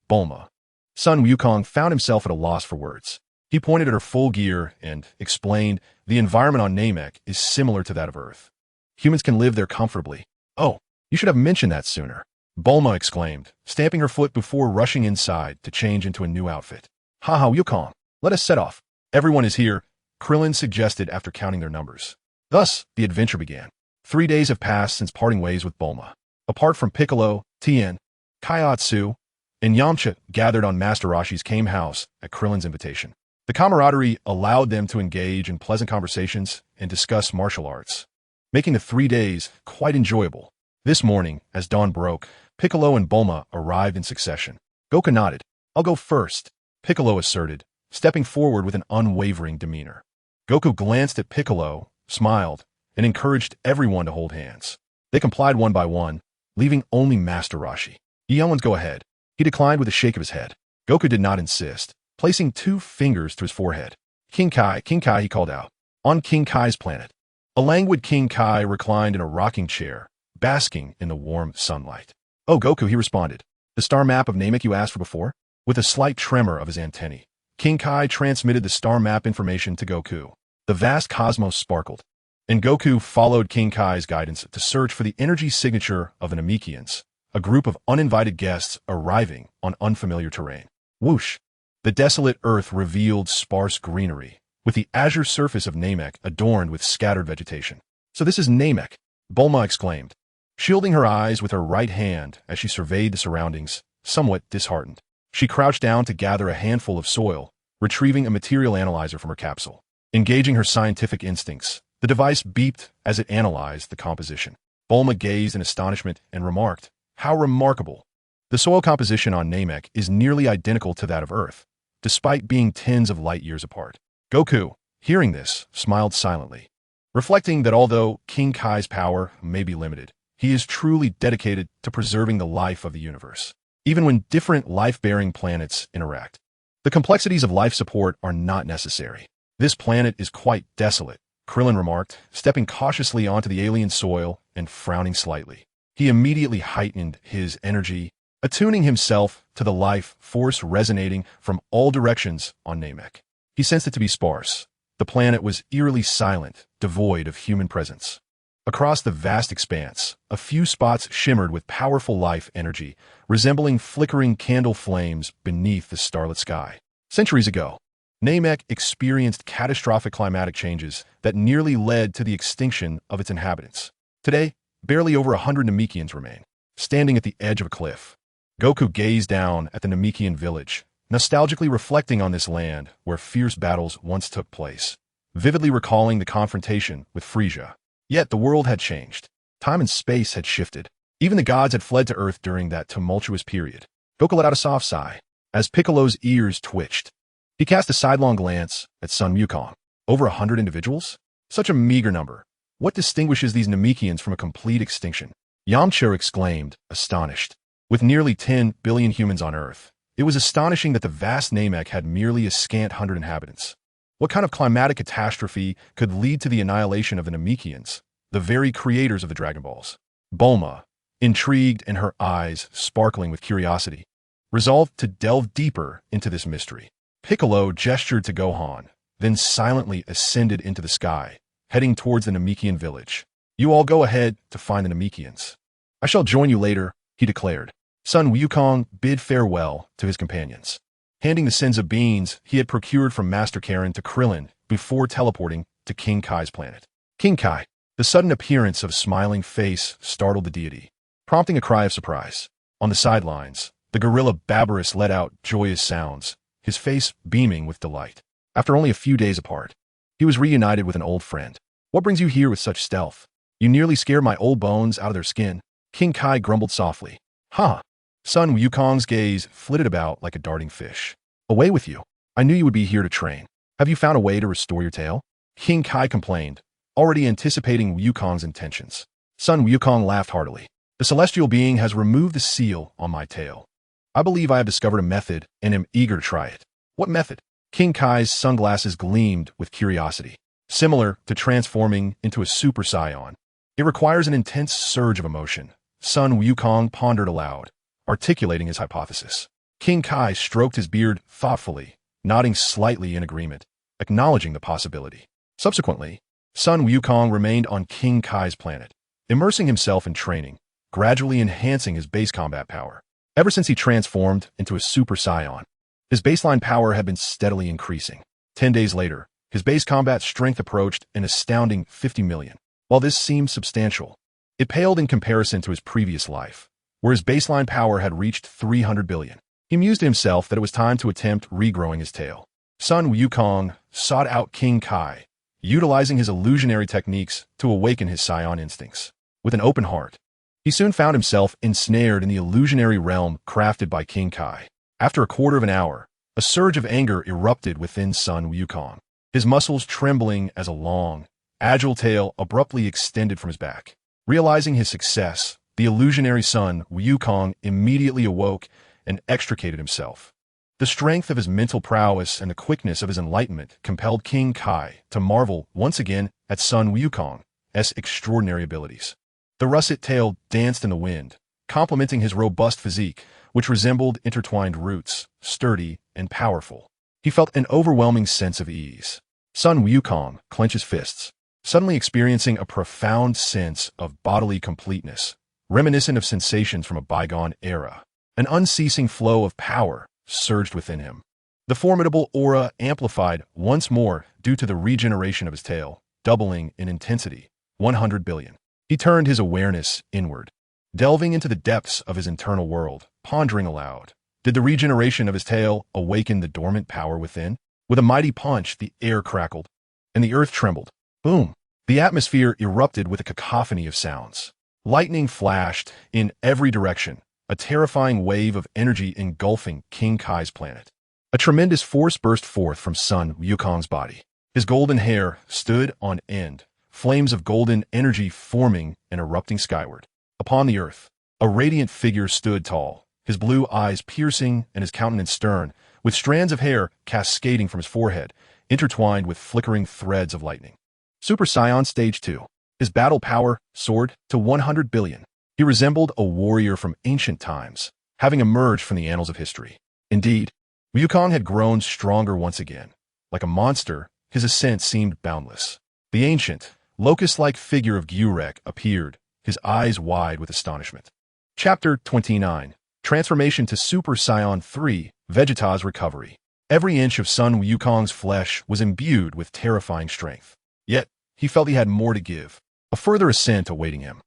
Bulma. Sun Wukong found himself at a loss for words. He pointed at her full gear and explained the environment on Namek is similar to that of Earth. Humans can live there comfortably. Oh, you should have mentioned that sooner, Bulma exclaimed, stamping her foot before rushing inside to change into a new outfit. Haha, Wukong, let us set off. Everyone is here, Krillin suggested after counting their numbers. Thus, the adventure began. 3 days have passed since parting ways with Bulma. Apart from Piccolo, Tien, Kaiatsu, and Yamcha gathered on Master Roshi's Kame house at Krillin's invitation. The camaraderie allowed them to engage in pleasant conversations and discuss martial arts, making the 3 days quite enjoyable. This morning, as dawn broke, Piccolo and Bulma arrived in succession. Goku nodded. I'll go first, Piccolo asserted, stepping forward with an unwavering demeanor. Goku glanced at Piccolo, smiled, and encouraged everyone to hold hands. They complied one by one, leaving only Master Roshi. You young ones go ahead. He declined with a shake of his head. Goku did not insist, placing 2 fingers to his forehead. King Kai, he called out. On King Kai's planet. A languid King Kai reclined in a rocking chair, basking in the warm sunlight. Oh, Goku, he responded. The star map of Namek you asked for before? With a slight tremor of his antennae, King Kai transmitted the star map information to Goku. The vast cosmos sparkled, and Goku followed King Kai's guidance to search for the energy signature of the Namekians, a group of uninvited guests arriving on unfamiliar terrain. Whoosh! The desolate earth revealed sparse greenery, with the azure surface of Namek adorned with scattered vegetation. So this is Namek, Bulma exclaimed, shielding her eyes with her right hand as she surveyed the surroundings, somewhat disheartened. She crouched down to gather a handful of soil, retrieving a material analyzer from her capsule. Engaging her scientific instincts, the device beeped as it analyzed the composition. Bulma gazed in astonishment and remarked, how remarkable! The soil composition on Namek is nearly identical to that of Earth, despite being tens of light years apart. Goku, hearing this, smiled silently, reflecting that although King Kai's power may be limited, he is truly dedicated to preserving the life of the universe, even when different life-bearing planets interact. The complexities of life support are not necessary. This planet is quite desolate, Krillin remarked, stepping cautiously onto the alien soil and frowning slightly. He immediately heightened his energy, attuning himself to the life force resonating from all directions on Namek. He sensed it to be sparse. The planet was eerily silent, devoid of human presence. Across the vast expanse, a few spots shimmered with powerful life energy, resembling flickering candle flames beneath the starlit sky. Centuries ago, Namek experienced catastrophic climatic changes that nearly led to the extinction of its inhabitants. Today, barely over 100 Namekians remain, standing at the edge of a cliff. Goku gazed down at the Namekian village, nostalgically reflecting on this land where fierce battles once took place, vividly recalling the confrontation with Frieza. Yet the world had changed. Time and space had shifted. Even the gods had fled to Earth during that tumultuous period. Goku let out a soft sigh, as Piccolo's ears twitched. He cast a sidelong glance at Sun Wukong. Over 100 individuals? Such a meager number. What distinguishes these Namekians from a complete extinction? Yamcha exclaimed, astonished. With nearly 10 billion humans on Earth, it was astonishing that the vast Namek had merely a scant 100 inhabitants. What kind of climatic catastrophe could lead to the annihilation of the Namekians, the very creators of the Dragon Balls? Bulma, intrigued and her eyes sparkling with curiosity, resolved to delve deeper into this mystery. Piccolo gestured to Gohan, then silently ascended into the sky, heading towards the Namekian village. You all go ahead to find the Namekians. I shall join you later, he declared. Sun Wukong bid farewell to his companions, handing the Senzu beans he had procured from Master Karen to Krillin before teleporting to King Kai's planet. King Kai, the sudden appearance of a smiling face startled the deity, prompting a cry of surprise. On the sidelines, the gorilla Beerus let out joyous sounds, his face beaming with delight. After only a few days apart, he was reunited with an old friend. What brings you here with such stealth? You nearly scared my old bones out of their skin. King Kai grumbled softly. Ha! Sun Wukong's gaze flitted about like a darting fish. Away with you. I knew you would be here to train. Have you found a way to restore your tail? King Kai complained, already anticipating Wukong's intentions. Son Wukong laughed heartily. The celestial being has removed the seal on my tail. I believe I have discovered a method and am eager to try it. What method? King Kai's sunglasses gleamed with curiosity. Similar to transforming into a Super Saiyan, it requires an intense surge of emotion. Son Wukong pondered aloud, articulating his hypothesis. King Kai stroked his beard thoughtfully, nodding slightly in agreement, acknowledging the possibility. Subsequently, Son Wukong remained on King Kai's planet, immersing himself in training, gradually enhancing his base combat power. Ever since he transformed into a Super Saiyan, his baseline power had been steadily increasing. 10 days later, his base combat strength approached an astounding 50 million. While this seemed substantial, it paled in comparison to his previous life, where his baseline power had reached 300 billion. He mused to himself that it was time to attempt regrowing his tail. Son Wukong sought out King Kai, utilizing his illusionary techniques to awaken his Saiyan instincts. With an open heart, he soon found himself ensnared in the illusionary realm crafted by King Kai. After a quarter of an hour, a surge of anger erupted within Son Wukong, his muscles trembling as a long, agile tail abruptly extended from his back. Realizing his success, the illusionary Son Wukong immediately awoke and extricated himself. The strength of his mental prowess and the quickness of his enlightenment compelled King Kai to marvel once again at Son Wukong's extraordinary abilities. The russet tail danced in the wind, complementing his robust physique, which resembled intertwined roots, sturdy and powerful. He felt an overwhelming sense of ease. Son Wukong clenched his fists, suddenly experiencing a profound sense of bodily completeness, reminiscent of sensations from a bygone era. An unceasing flow of power surged within him. The formidable aura amplified once more due to the regeneration of his tail, doubling in intensity, 100 billion. He turned his awareness inward, delving into the depths of his internal world, pondering aloud. Did the regeneration of his tail awaken the dormant power within? With a mighty punch, the air crackled, and the earth trembled. Boom! The atmosphere erupted with a cacophony of sounds. Lightning flashed in every direction, a terrifying wave of energy engulfing King Kai's planet. A tremendous force burst forth from Son Wukong's body. His golden hair stood on end, flames of golden energy forming and erupting skyward. Upon the earth, a radiant figure stood tall, his blue eyes piercing and his countenance stern, with strands of hair cascading from his forehead, intertwined with flickering threads of lightning. Super Saiyan Stage 2. His battle power soared to 100 billion. He resembled a warrior from ancient times, having emerged from the annals of history. Indeed, Wukong had grown stronger once again. Like a monster, his ascent seemed boundless. The ancient, locust-like figure of Gurek appeared, his eyes wide with astonishment. Chapter 29. Transformation to Super Saiyan 3, Vegeta's Recovery. Every inch of Son Wukong's flesh was imbued with terrifying strength. Yet, he felt he had more to give, a further ascent awaiting him.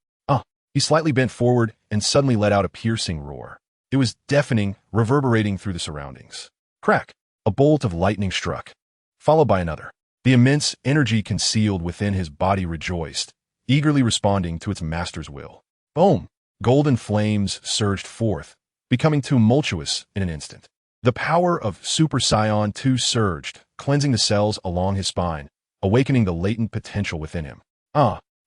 He slightly bent forward and suddenly let out a piercing roar. It was deafening, reverberating through the surroundings. Crack! A bolt of lightning struck, followed by another. The immense energy concealed within his body rejoiced, eagerly responding to its master's will. Boom! Golden flames surged forth, becoming tumultuous in an instant. The power of Super Saiyan 2 surged, cleansing the cells along his spine, awakening the latent potential within him.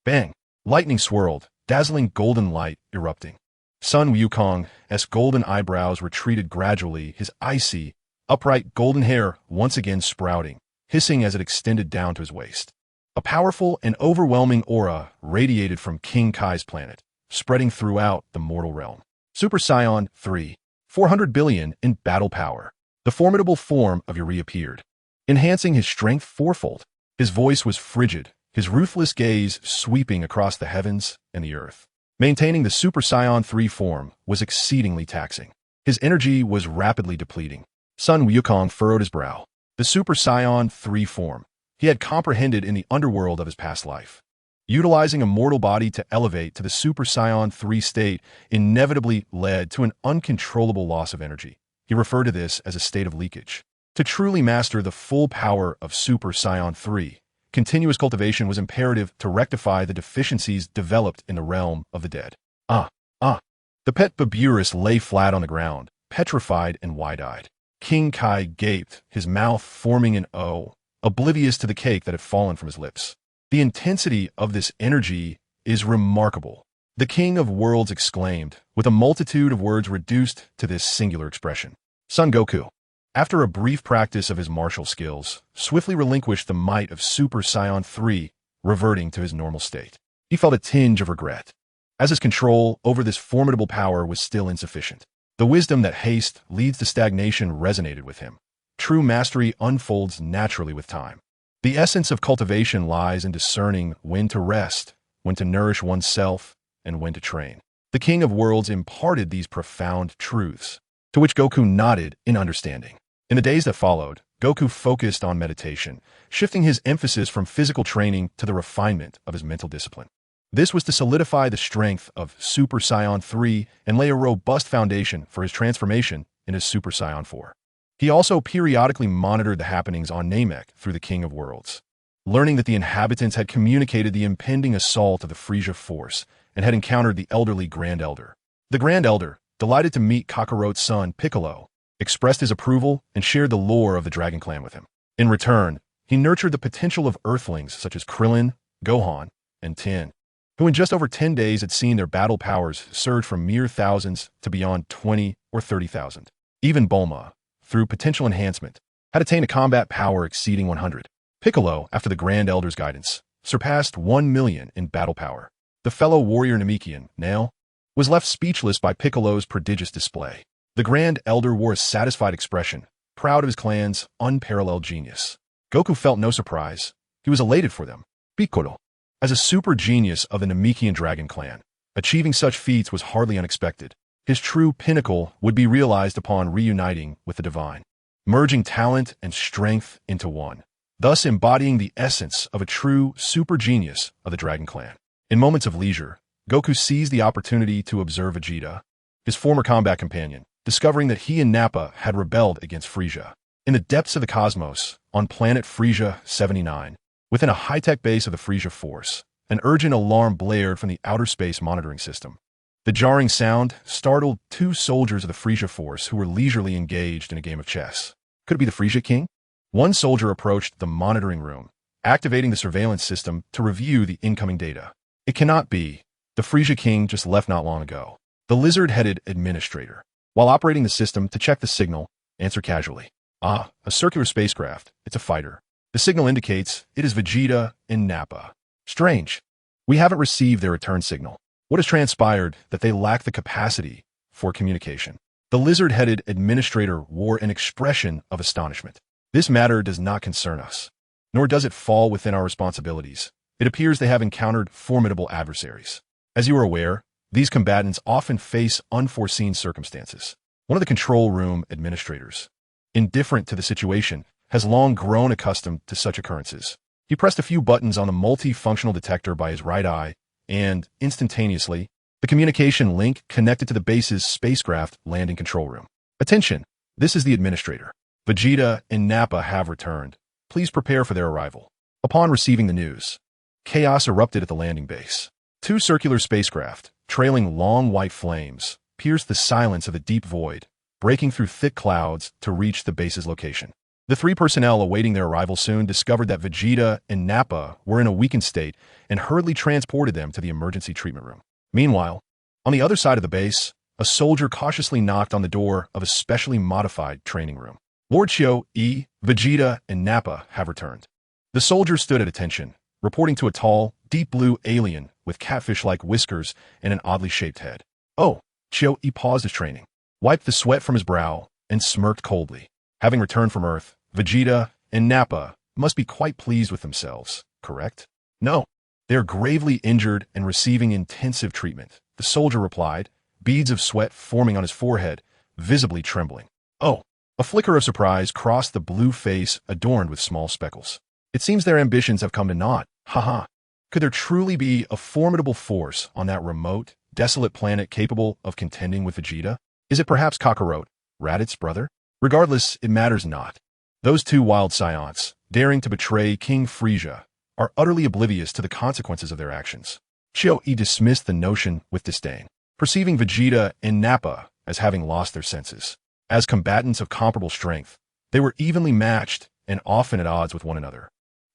Bang! Lightning swirled, dazzling golden light erupting. Son Wukong's golden eyebrows retreated gradually, his icy, upright golden hair once again sprouting, hissing as it extended down to his waist. A powerful and overwhelming aura radiated from King Kai's planet, spreading throughout the mortal realm. Super Saiyan 3, 400 billion in battle power. The formidable form of Yuri appeared, enhancing his strength fourfold. His voice was frigid, his ruthless gaze sweeping across the heavens and the earth. Maintaining the Super Saiyan 3 form was exceedingly taxing. His energy was rapidly depleting. Son Wukong furrowed his brow. The Super Saiyan 3 form he had comprehended in the underworld of his past life. Utilizing a mortal body to elevate to the Super Saiyan 3 state inevitably led to an uncontrollable loss of energy. He referred to this as a state of leakage. To truly master the full power of Super Saiyan 3, continuous cultivation was imperative to rectify the deficiencies developed in the realm of the dead. The pet Beerus lay flat on the ground, petrified and wide-eyed. King Kai gaped, his mouth forming an O, oblivious to the cake that had fallen from his lips. The intensity of this energy is remarkable. The King of Worlds exclaimed, with a multitude of words reduced to this singular expression. Son Goku, after a brief practice of his martial skills, swiftly relinquished the might of Super Saiyan 3, reverting to his normal state. He felt a tinge of regret, as his control over this formidable power was still insufficient. The wisdom that haste leads to stagnation resonated with him. True mastery unfolds naturally with time. The essence of cultivation lies in discerning when to rest, when to nourish oneself, and when to train. The King of Worlds imparted these profound truths, to which Goku nodded in understanding. In the days that followed, Goku focused on meditation, shifting his emphasis from physical training to the refinement of his mental discipline. This was to solidify the strength of Super Saiyan 3 and lay a robust foundation for his transformation into Super Saiyan 4. He also periodically monitored the happenings on Namek through the King of Worlds, learning that the inhabitants had communicated the impending assault of the Frieza force and had encountered the elderly Grand Elder. The Grand Elder, delighted to meet Kakarot's son Piccolo, expressed his approval and shared the lore of the Dragon Clan with him. In return, he nurtured the potential of Earthlings such as Krillin, Gohan, and Tin, who in just over 10 days had seen their battle powers surge from mere thousands to beyond 20 or 30,000. Even Bulma, through potential enhancement, had attained a combat power exceeding 100. Piccolo, after the Grand Elder's guidance, surpassed 1 million in battle power. The fellow warrior Namekian, Nail, was left speechless by Piccolo's prodigious display. The Grand Elder wore a satisfied expression, proud of his clan's unparalleled genius. Goku felt no surprise. He was elated for them. Piccolo, as a super genius of the Namekian Dragon Clan, achieving such feats was hardly unexpected. His true pinnacle would be realized upon reuniting with the divine, merging talent and strength into one, thus embodying the essence of a true super genius of the Dragon Clan. In moments of leisure, Goku seized the opportunity to observe Vegeta, his former combat companion, discovering that he and Nappa had rebelled against Frieza. In the depths of the cosmos, on planet Frieza 79, within a high-tech base of the Frieza Force, an urgent alarm blared from the outer space monitoring system. The jarring sound startled two soldiers of the Frieza Force who were leisurely engaged in a game of chess. Could it be the Frieza King? One soldier approached the monitoring room, activating the surveillance system to review the incoming data. It cannot be. The Frieza King just left not long ago. The lizard-headed administrator, while operating the system to check the signal, answered casually. Ah, a circular spacecraft. It's a fighter. The signal indicates it is Vegeta and Nappa. Strange. We haven't received their return signal. What has transpired that they lack the capacity for communication? The lizard-headed administrator wore an expression of astonishment. This matter does not concern us, nor does it fall within our responsibilities. It appears they have encountered formidable adversaries. As you are aware, these combatants often face unforeseen circumstances. One of the control room administrators, indifferent to the situation, has long grown accustomed to such occurrences. He pressed a few buttons on the multifunctional detector by his right eye, and, instantaneously, the communication link connected to the base's spacecraft landing control room. Attention! This is the administrator. Vegeta and Nappa have returned. Please prepare for their arrival. Upon receiving the news, chaos erupted at the landing base. Two circular spacecraft, trailing long white flames, pierced the silence of the deep void, breaking through thick clouds to reach the base's location. The three personnel awaiting their arrival soon discovered that Vegeta and Nappa were in a weakened state and hurriedly transported them to the emergency treatment room. Meanwhile, on the other side of the base, a soldier cautiously knocked on the door of a specially modified training room. Lord Chio-E, Vegeta, and Nappa have returned. The soldier stood at attention, reporting to a tall, deep blue alien with catfish-like whiskers and an oddly shaped head. Oh, Chio-E paused his training, wiped the sweat from his brow, and smirked coldly. Having returned from Earth, Vegeta and Nappa must be quite pleased with themselves, correct? No, they are gravely injured and receiving intensive treatment, the soldier replied, beads of sweat forming on his forehead, visibly trembling. Oh, a flicker of surprise crossed the blue face adorned with small speckles. It seems their ambitions have come to naught. Haha. Could there truly be a formidable force on that remote, desolate planet capable of contending with Vegeta? Is it perhaps Kakarot, Raditz' brother? Regardless, it matters not. Those two wild Saiyans, daring to betray King Frieza, are utterly oblivious to the consequences of their actions. Chio-E dismissed the notion with disdain, perceiving Vegeta and Nappa as having lost their senses. As combatants of comparable strength, they were evenly matched and often at odds with one another.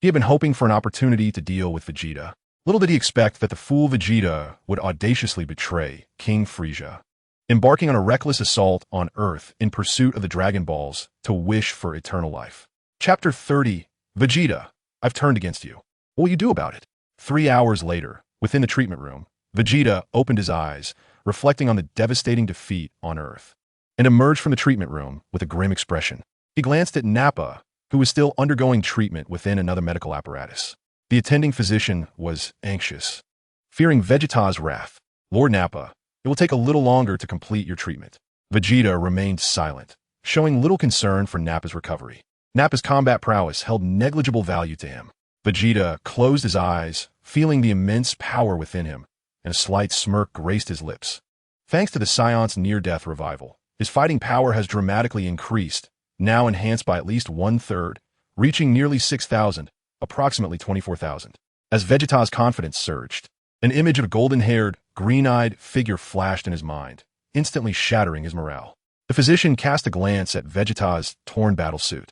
He had been hoping for an opportunity to deal with Vegeta. Little did he expect that the fool Vegeta would audaciously betray King Frieza, embarking on a reckless assault on Earth in pursuit of the Dragon Balls to wish for eternal life. Chapter 30, Vegeta, I've turned against you. What will you do about it? 3 hours later, within the treatment room, Vegeta opened his eyes, reflecting on the devastating defeat on Earth, and emerged from the treatment room with a grim expression. He glanced at Nappa, who was still undergoing treatment within another medical apparatus. The attending physician was anxious, fearing Vegeta's wrath. Lord Nappa, it will take a little longer to complete your treatment. Vegeta remained silent, showing little concern for Nappa's recovery. Nappa's combat prowess held negligible value to him. Vegeta closed his eyes, feeling the immense power within him, and a slight smirk graced his lips. Thanks to the Saiyan's near-death revival, his fighting power has dramatically increased, now enhanced by at least 1/3, reaching nearly 6,000, approximately 24,000. As Vegeta's confidence surged, an image of a golden-haired, green-eyed figure flashed in his mind, instantly shattering his morale. The physician cast a glance at Vegeta's torn battlesuit,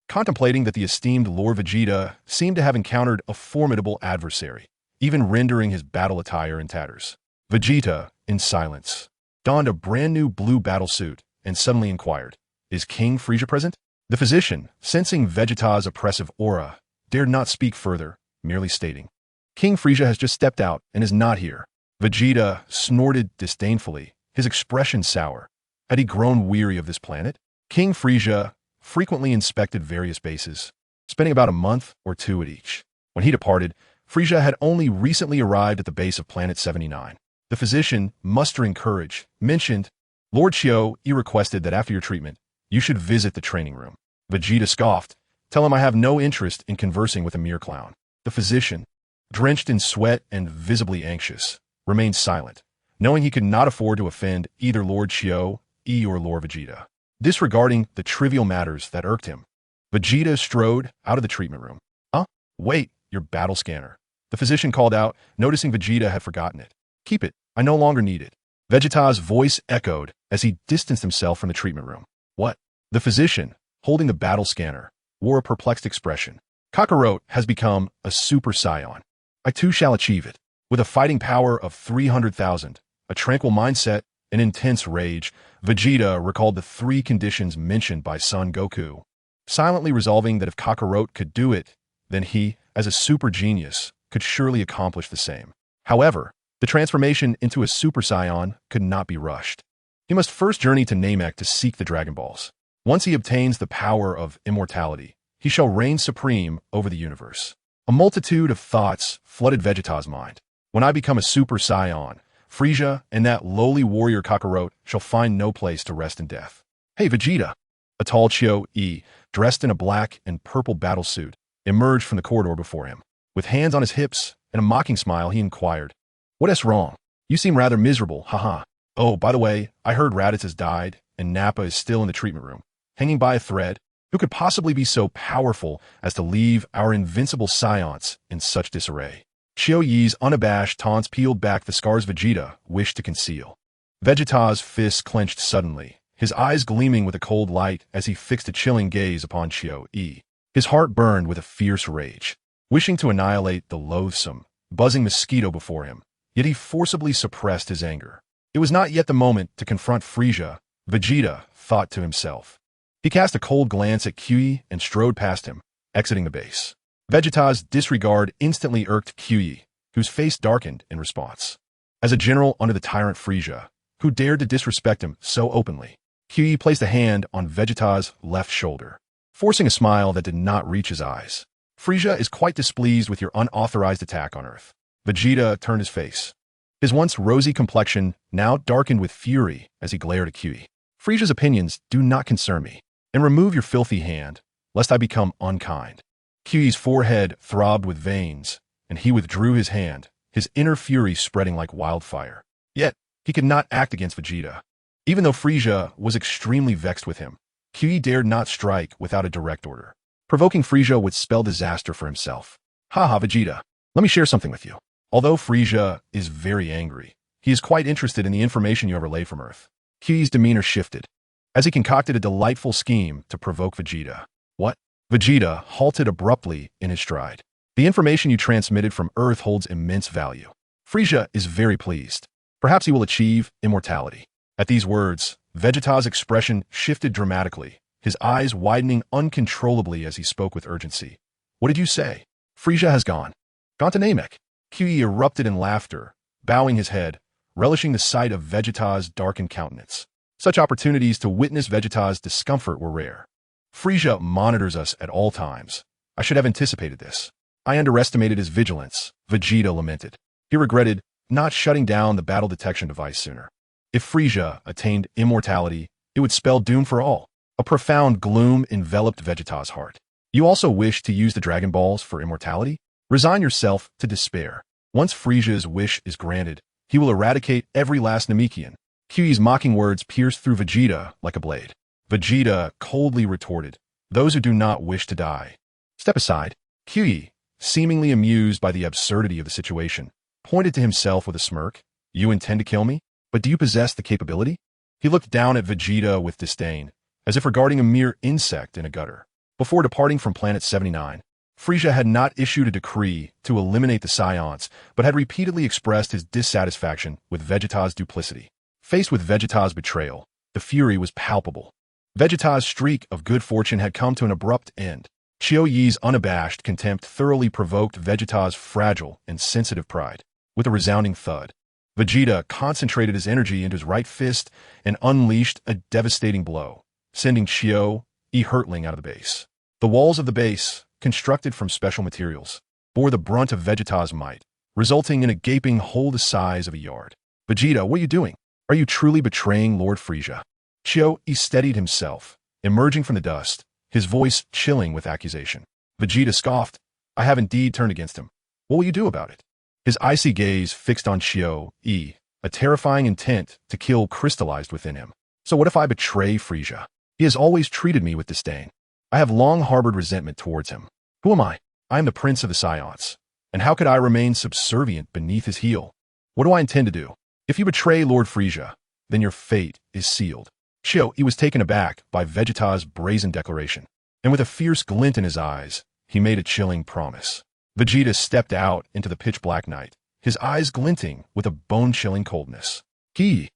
contemplating that the esteemed Lord Vegeta seemed to have encountered a formidable adversary, even rendering his battle attire in tatters. Vegeta, in silence, donned a brand-new blue battlesuit and suddenly inquired, "Is King Frieza present?" The physician, sensing Vegeta's oppressive aura, dared not speak further, merely stating, "King Frieza has just stepped out and is not here." Vegeta snorted disdainfully, his expression sour. Had he grown weary of this planet? King Frieza frequently inspected various bases, spending about a month or two at each. When he departed, Frieza had only recently arrived at the base of Planet 79. The physician, mustering courage, mentioned, "Lord Chio requested that after your treatment, you should visit the training room." Vegeta scoffed, "Tell him I have no interest in conversing with a mere clown." The physician, drenched in sweat and visibly anxious, remained silent, knowing he could not afford to offend either Lord Chio or Lord Vegeta. Disregarding the trivial matters that irked him, Vegeta strode out of the treatment room. Wait, your battle scanner." The physician called out, noticing Vegeta had forgotten it. "Keep it, I no longer need it." Vegeta's voice echoed as he distanced himself from the treatment room. "What?" The physician, holding the battle scanner, wore a perplexed expression. "Kakarot has become a Super Saiyan. I too shall achieve it. With a fighting power of 300,000, a tranquil mindset, and intense rage, Vegeta recalled the 3 conditions mentioned by Son Goku, silently resolving that if Kakarot could do it, then he, as a super genius, could surely accomplish the same. However, the transformation into a Super Saiyan could not be rushed. He must first journey to Namek to seek the Dragon Balls. Once he obtains the power of immortality, he shall reign supreme over the universe. A multitude of thoughts flooded Vegeta's mind. When I become a Super Saiyan, Frieza and that lowly warrior Kakarot shall find no place to rest in death. "Hey, Vegeta!" A tall Chio-E, dressed in a black and purple battlesuit, emerged from the corridor before him. With hands on his hips and a mocking smile, he inquired, "What is wrong? You seem rather miserable, haha. Oh, by the way, I heard Raditz has died, and Nappa is still in the treatment room, hanging by a thread. Who could possibly be so powerful as to leave our invincible Saiyans in such disarray?" Chio-Yi's unabashed taunts peeled back the scars Vegeta wished to conceal. Vegeta's fists clenched suddenly, his eyes gleaming with a cold light as he fixed a chilling gaze upon Chio-Yi. His heart burned with a fierce rage, wishing to annihilate the loathsome, buzzing mosquito before him, yet he forcibly suppressed his anger. It was not yet the moment to confront Frieza, Vegeta thought to himself. He cast a cold glance at Kyuyi and strode past him, exiting the base. Vegeta's disregard instantly irked Kyuyi, whose face darkened in response. As a general under the tyrant Frieza, who dared to disrespect him so openly, Kyuyi placed a hand on Vegeta's left shoulder, forcing a smile that did not reach his eyes. "Frieza is quite displeased with your unauthorized attack on Earth." Vegeta turned his face. His once rosy complexion now darkened with fury as he glared at Kyuyi. "Frieza's opinions do not concern me, and remove your filthy hand, lest I become unkind." Kyuyi's forehead throbbed with veins, and he withdrew his hand, his inner fury spreading like wildfire. Yet, he could not act against Vegeta. Even though Frieza was extremely vexed with him, Kyuyi dared not strike without a direct order. Provoking Frieza would spell disaster for himself. "Haha, Vegeta, let me share something with you." Although Frieza is very angry, he is quite interested in the information you have relayed from Earth. Kyuyi's demeanor shifted, as he concocted a delightful scheme to provoke Vegeta. "What?" Vegeta halted abruptly in his stride. The information you transmitted from Earth holds immense value. Frieza is very pleased. Perhaps he will achieve immortality. At these words, Vegeta's expression shifted dramatically, his eyes widening uncontrollably as he spoke with urgency. What did you say? Frieza has gone. Gone to Namek. QE erupted in laughter, bowing his head, relishing the sight of Vegeta's darkened countenance. Such opportunities to witness Vegeta's discomfort were rare. Frieza monitors us at all times. I should have anticipated this. I underestimated his vigilance, Vegeta lamented. He regretted not shutting down the battle detection device sooner. If Frieza attained immortality, it would spell doom for all. A profound gloom enveloped Vegeta's heart. You also wish to use the Dragon Balls for immortality? Resign yourself to despair. Once Frieza's wish is granted, he will eradicate every last Namekian. QE's mocking words pierced through Vegeta like a blade. Vegeta coldly retorted, "Those who do not wish to die. Step aside." QE, seemingly amused by the absurdity of the situation, pointed to himself with a smirk. "You intend to kill me? But do you possess the capability?" He looked down at Vegeta with disdain, as if regarding a mere insect in a gutter. Before departing from Planet 79, Frieza had not issued a decree to eliminate the Saiyans, but had repeatedly expressed his dissatisfaction with Vegeta's duplicity. Faced with Vegeta's betrayal, the fury was palpable. Vegeta's streak of good fortune had come to an abrupt end. Chiyoyi's unabashed contempt thoroughly provoked Vegeta's fragile and sensitive pride. With a resounding thud, Vegeta concentrated his energy into his right fist and unleashed a devastating blow, sending Chiyo-E hurtling out of the base. The walls of the base, constructed from special materials, bore the brunt of Vegeta's might, resulting in a gaping hole the size of a yard. "Vegeta, what are you doing? Are you truly betraying Lord Frieza?" Chiyo-E steadied himself, emerging from the dust, his voice chilling with accusation. Vegeta scoffed, "I have indeed turned against him. What will you do about it?" His icy gaze fixed on Chiyo-E, a terrifying intent to kill crystallized within him. "So what if I betray Frieza? He has always treated me with disdain. I have long harbored resentment towards him. Who am I? I am the prince of the Saiyans. And how could I remain subservient beneath his heel? What do I intend to do? If you betray Lord Frieza, then your fate is sealed." Chiyo-E was taken aback by Vegeta's brazen declaration, and with a fierce glint in his eyes, he made a chilling promise. Vegeta stepped out into the pitch-black night, his eyes glinting with a bone-chilling coldness. "I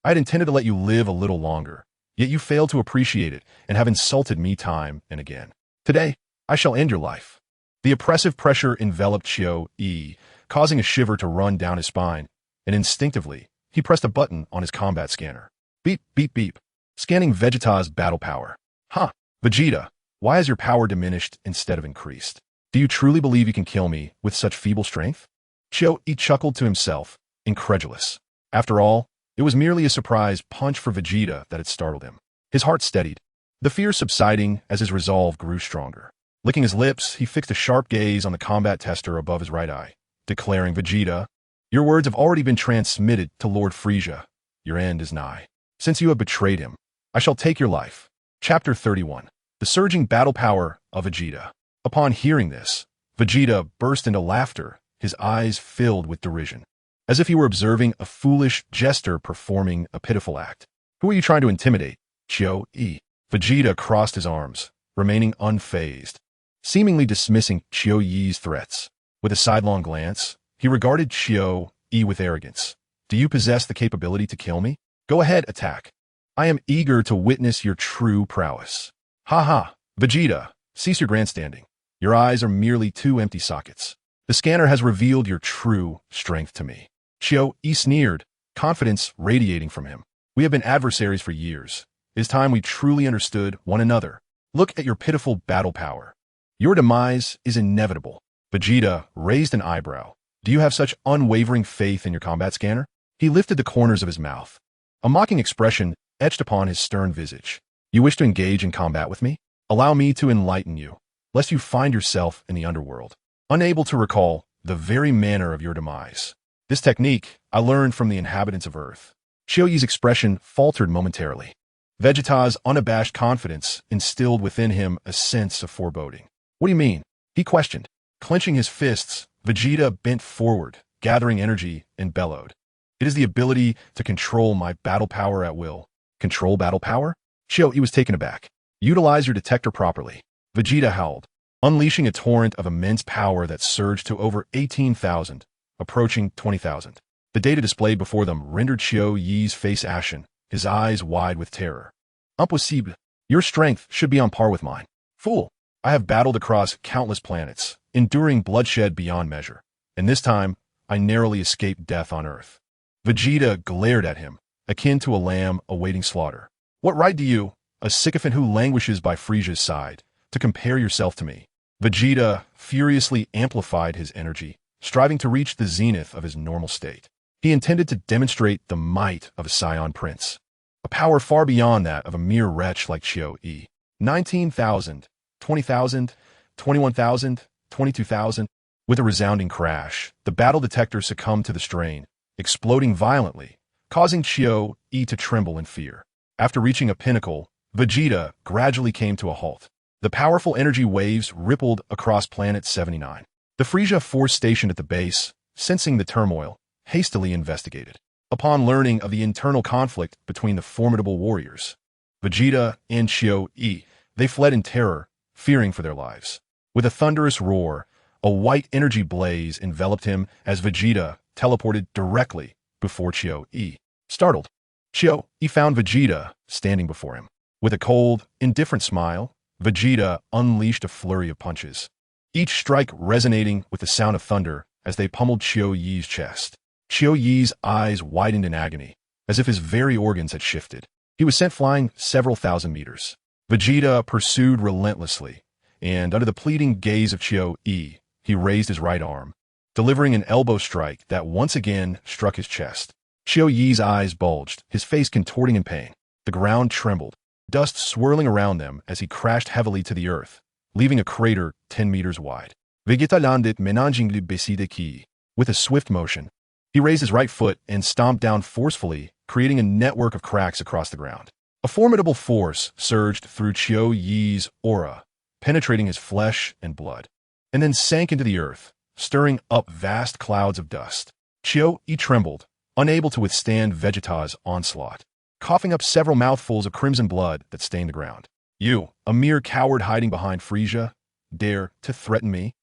had intended to let you live a little longer, yet you failed to appreciate it and have insulted me time and again. Today, I shall end your life." The oppressive pressure enveloped Chiyo-E, causing a shiver to run down his spine, and instinctively, he pressed a button on his combat scanner. Beep, beep, beep. Scanning Vegeta's battle power. "Huh, Vegeta, why has your power diminished instead of increased? Do you truly believe you can kill me with such feeble strength?" Chiyo-E chuckled to himself, incredulous. After all, it was merely a surprise punch for Vegeta that had startled him. His heart steadied, the fear subsiding as his resolve grew stronger. Licking his lips, he fixed a sharp gaze on the combat tester above his right eye, declaring, "Vegeta, your words have already been transmitted to Lord Frieza. Your end is nigh. Since you have betrayed him, I shall take your life." Chapter 31. The surging battle power of Vegeta. Upon hearing this, Vegeta burst into laughter, his eyes filled with derision, as if he were observing a foolish jester performing a pitiful act. "Who are you trying to intimidate?" Chiyo-E. Vegeta crossed his arms, remaining unfazed, seemingly dismissing Chiyo-E's threats. With a sidelong glance, he regarded Chiyo-E with arrogance. "Do you possess the capability to kill me? Go ahead, attack. I am eager to witness your true prowess." "Ha ha, Vegeta, cease your grandstanding. Your eyes are merely two empty sockets. The scanner has revealed your true strength to me." Chiyo-E sneered, confidence radiating from him. "We have been adversaries for years. It is time we truly understood one another. Look at your pitiful battle power. Your demise is inevitable." Vegeta raised an eyebrow. "Do you have such unwavering faith in your combat scanner?" He lifted the corners of his mouth. A mocking expression etched upon his stern visage. "You wish to engage in combat with me? Allow me to enlighten you, lest you find yourself in the underworld, unable to recall the very manner of your demise. This technique I learned from the inhabitants of Earth." Chiyo-E's expression faltered momentarily. Vegeta's unabashed confidence instilled within him a sense of foreboding. "What do you mean?" he questioned. Clenching his fists, Vegeta bent forward, gathering energy, and bellowed. "It is the ability to control my battle power at will." "Control battle power?" Chiyo-E was taken aback. "Utilize your detector properly. Vegeta howled, unleashing a torrent of immense power that surged to over 18,000, approaching 20,000. The data displayed before them rendered Qiu Yi's face ashen, his eyes wide with terror. Impossible. Your strength should be on par with mine. Fool. I have battled across countless planets, enduring bloodshed beyond measure, and this time, I narrowly escaped death on Earth. Vegeta glared at him, akin to a lamb awaiting slaughter. What right do you, a sycophant who languishes by Frieza's side, to compare yourself to me? Vegeta furiously amplified his energy, striving to reach the zenith of his normal state. He intended to demonstrate the might of a Saiyan prince, a power far beyond that of a mere wretch like Qiu Yi. 19,000, 20,000, 21,000, 22,000. With a resounding crash, the battle detector succumbed to the strain, exploding violently, causing Qiu Yi to tremble in fear. After reaching a pinnacle, Vegeta gradually came to a halt. The powerful energy waves rippled across Planet 79. The Frieza force stationed at the base, sensing the turmoil, hastily investigated. Upon learning of the internal conflict between the formidable warriors, Vegeta and Qiu Yi, they fled in terror, fearing for their lives. With a thunderous roar, a white energy blaze enveloped him as Vegeta teleported directly before Qiu Yi. Startled, Qiu Yi found Vegeta standing before him. With a cold, indifferent smile, Vegeta unleashed a flurry of punches, each strike resonating with the sound of thunder as they pummeled Qiu Yi's chest. Qiu Yi's eyes widened in agony, as if his very organs had shifted. He was sent flying several thousand meters. Vegeta pursued relentlessly, and under the pleading gaze of Qiu Yi, he raised his right arm, delivering an elbow strike that once again struck his chest. Qiu Yi's eyes bulged, his face contorting in pain. The ground trembled, dust swirling around them as he crashed heavily to the earth, leaving a crater 10 meters wide. Vegeta landed menaging le beside ki. With a swift motion, he raised his right foot and stomped down forcefully, creating a network of cracks across the ground. A formidable force surged through Qiu Yi's aura, penetrating his flesh and blood, and then sank into the earth, stirring up vast clouds of dust. Qiu Yi trembled, unable to withstand Vegeta's onslaught, coughing up several mouthfuls of crimson blood that stained the ground. You, a mere coward hiding behind Frieza, dare to threaten me?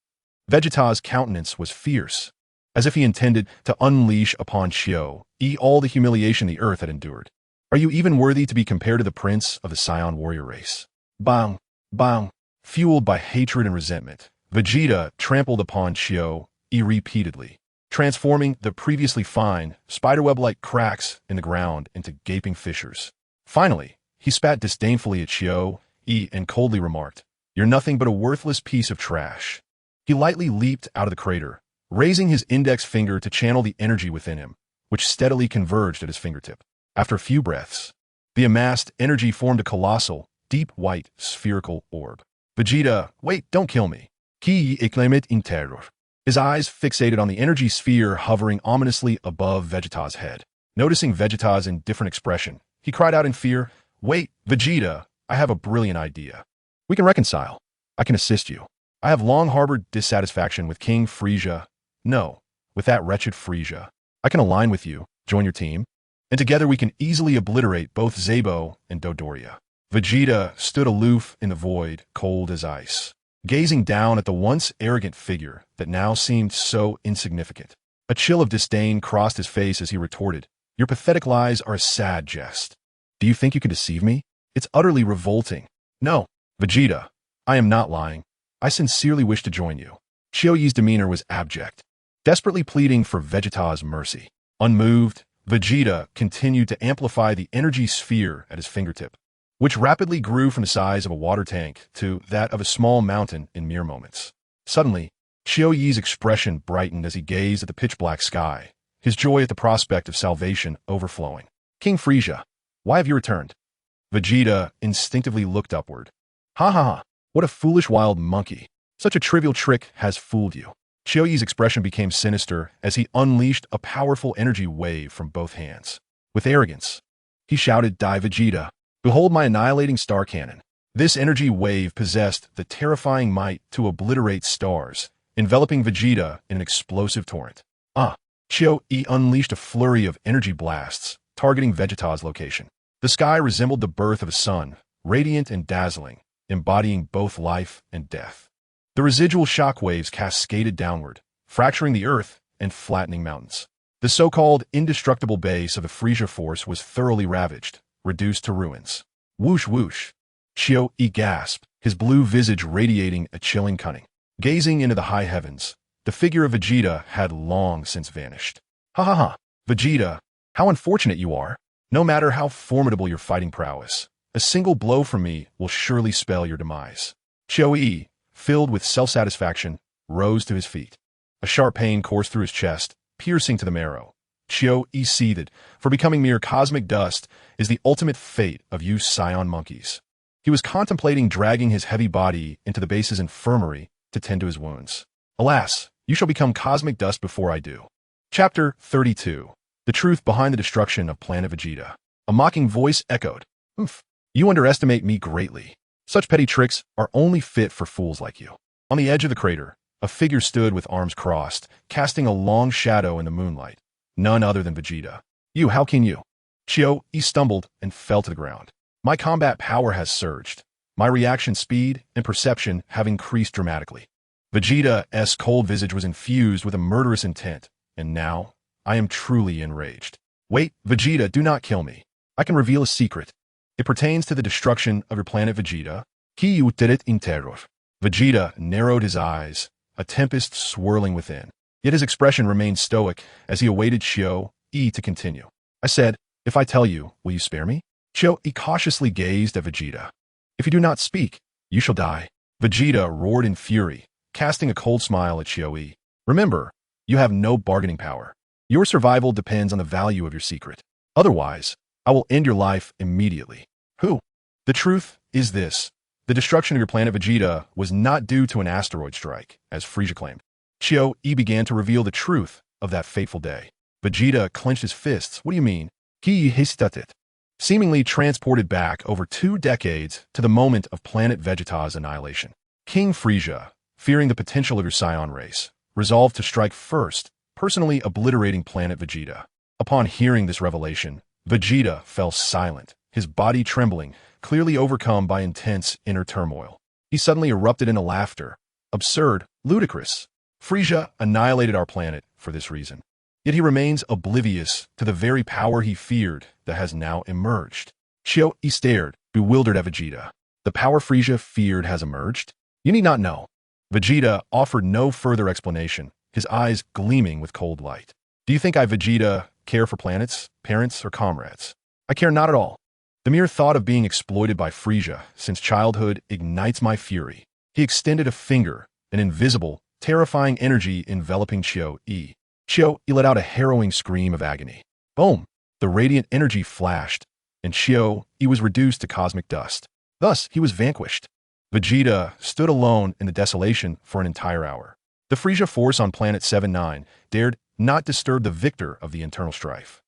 Vegeta's countenance was fierce, as if he intended to unleash upon Qiu Yi all the humiliation the earth had endured. Are you even worthy to be compared to the prince of the Saiyan warrior race? Bang! Bang! Fueled by hatred and resentment, Vegeta trampled upon Qiu Yi repeatedly, transforming the previously fine, spiderweb-like cracks in the ground into gaping fissures. Finally, he spat disdainfully at Qiu Yi and coldly remarked, "You're nothing but a worthless piece of trash." He lightly leaped out of the crater, raising his index finger to channel the energy within him, which steadily converged at his fingertip. After a few breaths, the amassed energy formed a colossal, deep white, spherical orb. Vegeta, wait, don't kill me. Ki exclaimed in terror, his eyes fixated on the energy sphere hovering ominously above Vegeta's head. Noticing Vegeta's indifferent expression, he cried out in fear, "Wait, Vegeta, I have a brilliant idea. We can reconcile. I can assist you. I have long harbored dissatisfaction with King Frieza. No, with that wretched Frieza. I can align with you, join your team, and together we can easily obliterate both Zebo and Dodoria." Vegeta stood aloof in the void, cold as ice, gazing down at the once arrogant figure that now seemed so insignificant. A chill of disdain crossed his face as he retorted, "Your pathetic lies are a sad jest. Do you think you can deceive me? It's utterly revolting." "No, Vegeta, I am not lying. I sincerely wish to join you." Qiu Yi's demeanor was abject, desperately pleading for Vegeta's mercy. Unmoved, Vegeta continued to amplify the energy sphere at his fingertip, which rapidly grew from the size of a water tank to that of a small mountain in mere moments. Suddenly, Qiu Yi's expression brightened as he gazed at the pitch-black sky, his joy at the prospect of salvation overflowing. "King Frieza, why have you returned?" Vegeta instinctively looked upward. "Ha ha ha, what a foolish wild monkey. Such a trivial trick has fooled you." Qiu Yi's expression became sinister as he unleashed a powerful energy wave from both hands. With arrogance, he shouted, "Die, Vegeta! Behold my annihilating star cannon." This energy wave possessed the terrifying might to obliterate stars, enveloping Vegeta in an explosive torrent. Qiu Yi unleashed a flurry of energy blasts, targeting Vegeta's location. The sky resembled the birth of a sun, radiant and dazzling, embodying both life and death. The residual shock waves cascaded downward, fracturing the earth and flattening mountains. The so-called indestructible base of the Frieza force was thoroughly ravaged, reduced to ruins. Whoosh whoosh. Chio-E gasped, his blue visage radiating a chilling cunning. Gazing into the high heavens, the figure of Vegeta had long since vanished. Ha ha ha. Vegeta, how unfortunate you are. No matter how formidable your fighting prowess, a single blow from me will surely spell your demise. Chio-E, filled with self-satisfaction, rose to his feet. A sharp pain coursed through his chest, piercing to the marrow. Chio-E seethed, for becoming mere cosmic dust is the ultimate fate of you Saiyan monkeys. He was contemplating dragging his heavy body into the base's infirmary to tend to his wounds. Alas, you shall become cosmic dust before I do. Chapter 32. The Truth Behind the Destruction of Planet Vegeta. A mocking voice echoed. Oof. You underestimate me greatly. Such petty tricks are only fit for fools like you. On the edge of the crater, a figure stood with arms crossed, casting a long shadow in the moonlight. None other than Vegeta. You, how can you? Chio-E stumbled and fell to the ground. My combat power has surged. My reaction speed and perception have increased dramatically. Vegeta's cold visage was infused with a murderous intent, and now I am truly enraged. Wait, Vegeta, do not kill me. I can reveal a secret. It pertains to the destruction of your planet Vegeta. He did it in terror. Vegeta narrowed his eyes, a tempest swirling within. Yet his expression remained stoic as he awaited Chio-E to continue. I said, if I tell you, will you spare me? Chio-E cautiously gazed at Vegeta. If you do not speak, you shall die. Vegeta roared in fury, casting a cold smile at Chio-E. Remember, you have no bargaining power. Your survival depends on the value of your secret. Otherwise, I will end your life immediately. Who? The truth is this. The destruction of your planet Vegeta was not due to an asteroid strike, as Frieza claimed. Chio-E began to reveal the truth of that fateful day. Vegeta clenched his fists. What do you mean? He histatit. Seemingly transported back over 2 decades to the moment of planet Vegeta's annihilation. King Frieza, fearing the potential of your Saiyan race, resolved to strike first, personally obliterating planet Vegeta. Upon hearing this revelation, Vegeta fell silent, his body trembling, clearly overcome by intense inner turmoil. He suddenly erupted into laughter. Absurd, ludicrous. Frieza annihilated our planet for this reason. Yet he remains oblivious to the very power he feared that has now emerged. Chio-E stared, bewildered at Vegeta. The power Frieza feared has emerged? You need not know. Vegeta offered no further explanation, his eyes gleaming with cold light. Do you think I, Vegeta, care for planets, parents, or comrades? I care not at all. The mere thought of being exploited by Frieza since childhood ignites my fury. He extended a finger, an invisible, terrifying energy enveloping Chio-E. Chio-E let out a harrowing scream of agony. Boom! The radiant energy flashed, and Chio-E was reduced to cosmic dust. Thus, he was vanquished. Vegeta stood alone in the desolation for an entire hour. The Frieza force on planet 7-9 dared not disturb the victor of the internal strife.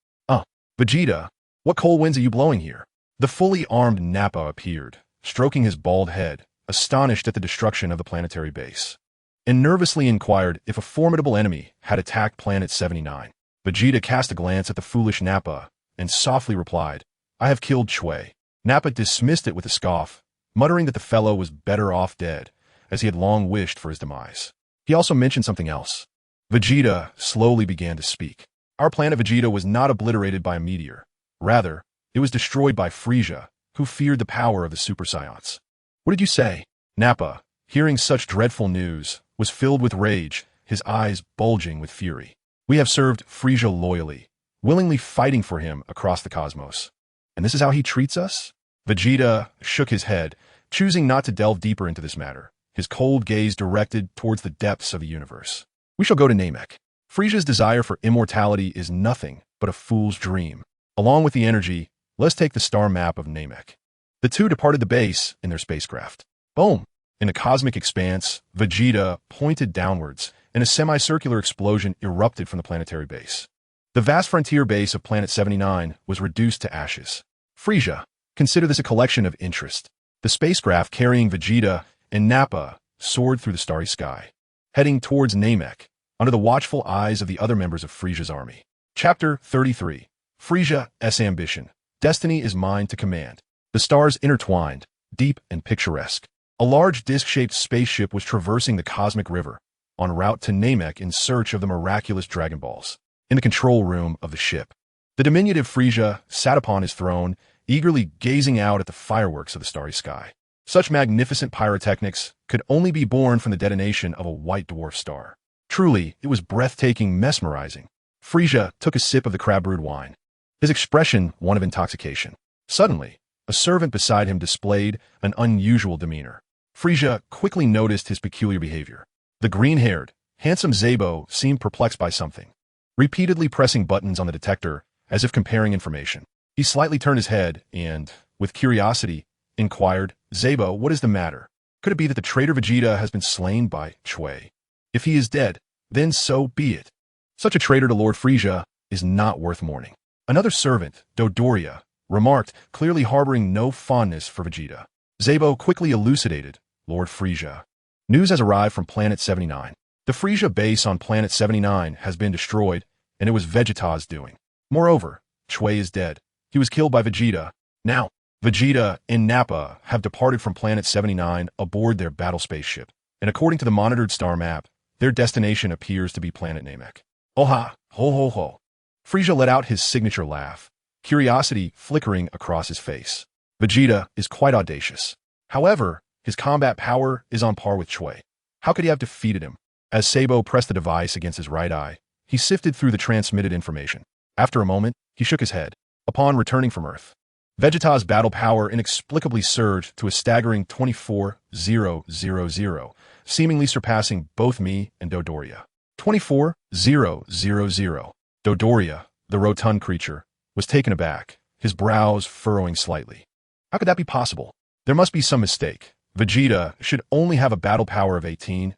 Vegeta, what cold winds are you blowing here? The fully armed Nappa appeared, stroking his bald head, astonished at the destruction of the planetary base, and nervously inquired if a formidable enemy had attacked planet 79. Vegeta cast a glance at the foolish Nappa and softly replied, I have killed Chui. Nappa dismissed it with a scoff, muttering that the fellow was better off dead, as he had long wished for his demise. He also mentioned something else. Vegeta slowly began to speak. Our planet Vegeta was not obliterated by a meteor. Rather, it was destroyed by Frieza, who feared the power of the Super Saiyans. What did you say? Nappa, hearing such dreadful news, was filled with rage, his eyes bulging with fury. We have served Frieza loyally, willingly fighting for him across the cosmos. And this is how he treats us? Vegeta shook his head, choosing not to delve deeper into this matter, his cold gaze directed towards the depths of the universe. We shall go to Namek. Frieza's desire for immortality is nothing but a fool's dream. Along with the energy, let's take the star map of Namek. The two departed the base in their spacecraft. Boom! In a cosmic expanse, Vegeta pointed downwards, and a semicircular explosion erupted from the planetary base. The vast frontier base of Planet 79 was reduced to ashes. Frieza, consider this a collection of interest. The spacecraft carrying Vegeta and Nappa soared through the starry sky, heading towards Namek, under the watchful eyes of the other members of Frieza's army. Chapter 33. Frieza's Ambition. Destiny is mine to command. The stars intertwined, deep and picturesque. A large disc-shaped spaceship was traversing the cosmic river, en route to Namek in search of the miraculous Dragon Balls. In the control room of the ship, the diminutive Frieza sat upon his throne, eagerly gazing out at the fireworks of the starry sky. Such magnificent pyrotechnics could only be born from the detonation of a white dwarf star. Truly, it was breathtaking, mesmerizing. Frieza took a sip of the crab-brewed wine, his expression one of intoxication. Suddenly, a servant beside him displayed an unusual demeanor. Frieza quickly noticed his peculiar behavior. The green-haired, handsome Zeno seemed perplexed by something, repeatedly pressing buttons on the detector as if comparing information. He slightly turned his head and, with curiosity, inquired, "Zeno, what is the matter? Could it be that the traitor Vegeta has been slain by Chui? If he is dead, then so be it. Such a traitor to Lord Frieza is not worth mourning." Another servant, Dodoria, remarked, clearly harboring no fondness for Vegeta. Zeno quickly elucidated, "Lord Frieza. News has arrived from Planet 79. The Frieza base on Planet 79 has been destroyed, and it was Vegeta's doing. Moreover, Chui is dead. He was killed by Vegeta. Now, Vegeta and Nappa have departed from Planet 79 aboard their battle spaceship, and according to the monitored star map, their destination appears to be Planet Namek." "Oha, ho ho ho." Frieza let out his signature laugh, curiosity flickering across his face. Vegeta is quite audacious. However, his combat power is on par with Chui. How could he have defeated him? As Sabo pressed the device against his right eye, he sifted through the transmitted information. After a moment, he shook his head. Upon returning from Earth, Vegeta's battle power inexplicably surged to a staggering 24,000, seemingly surpassing both me and Dodoria. 24,000. Dodoria, the rotund creature, was taken aback, his brows furrowing slightly. How could that be possible? There must be some mistake. Vegeta should only have a battle power of 18,000.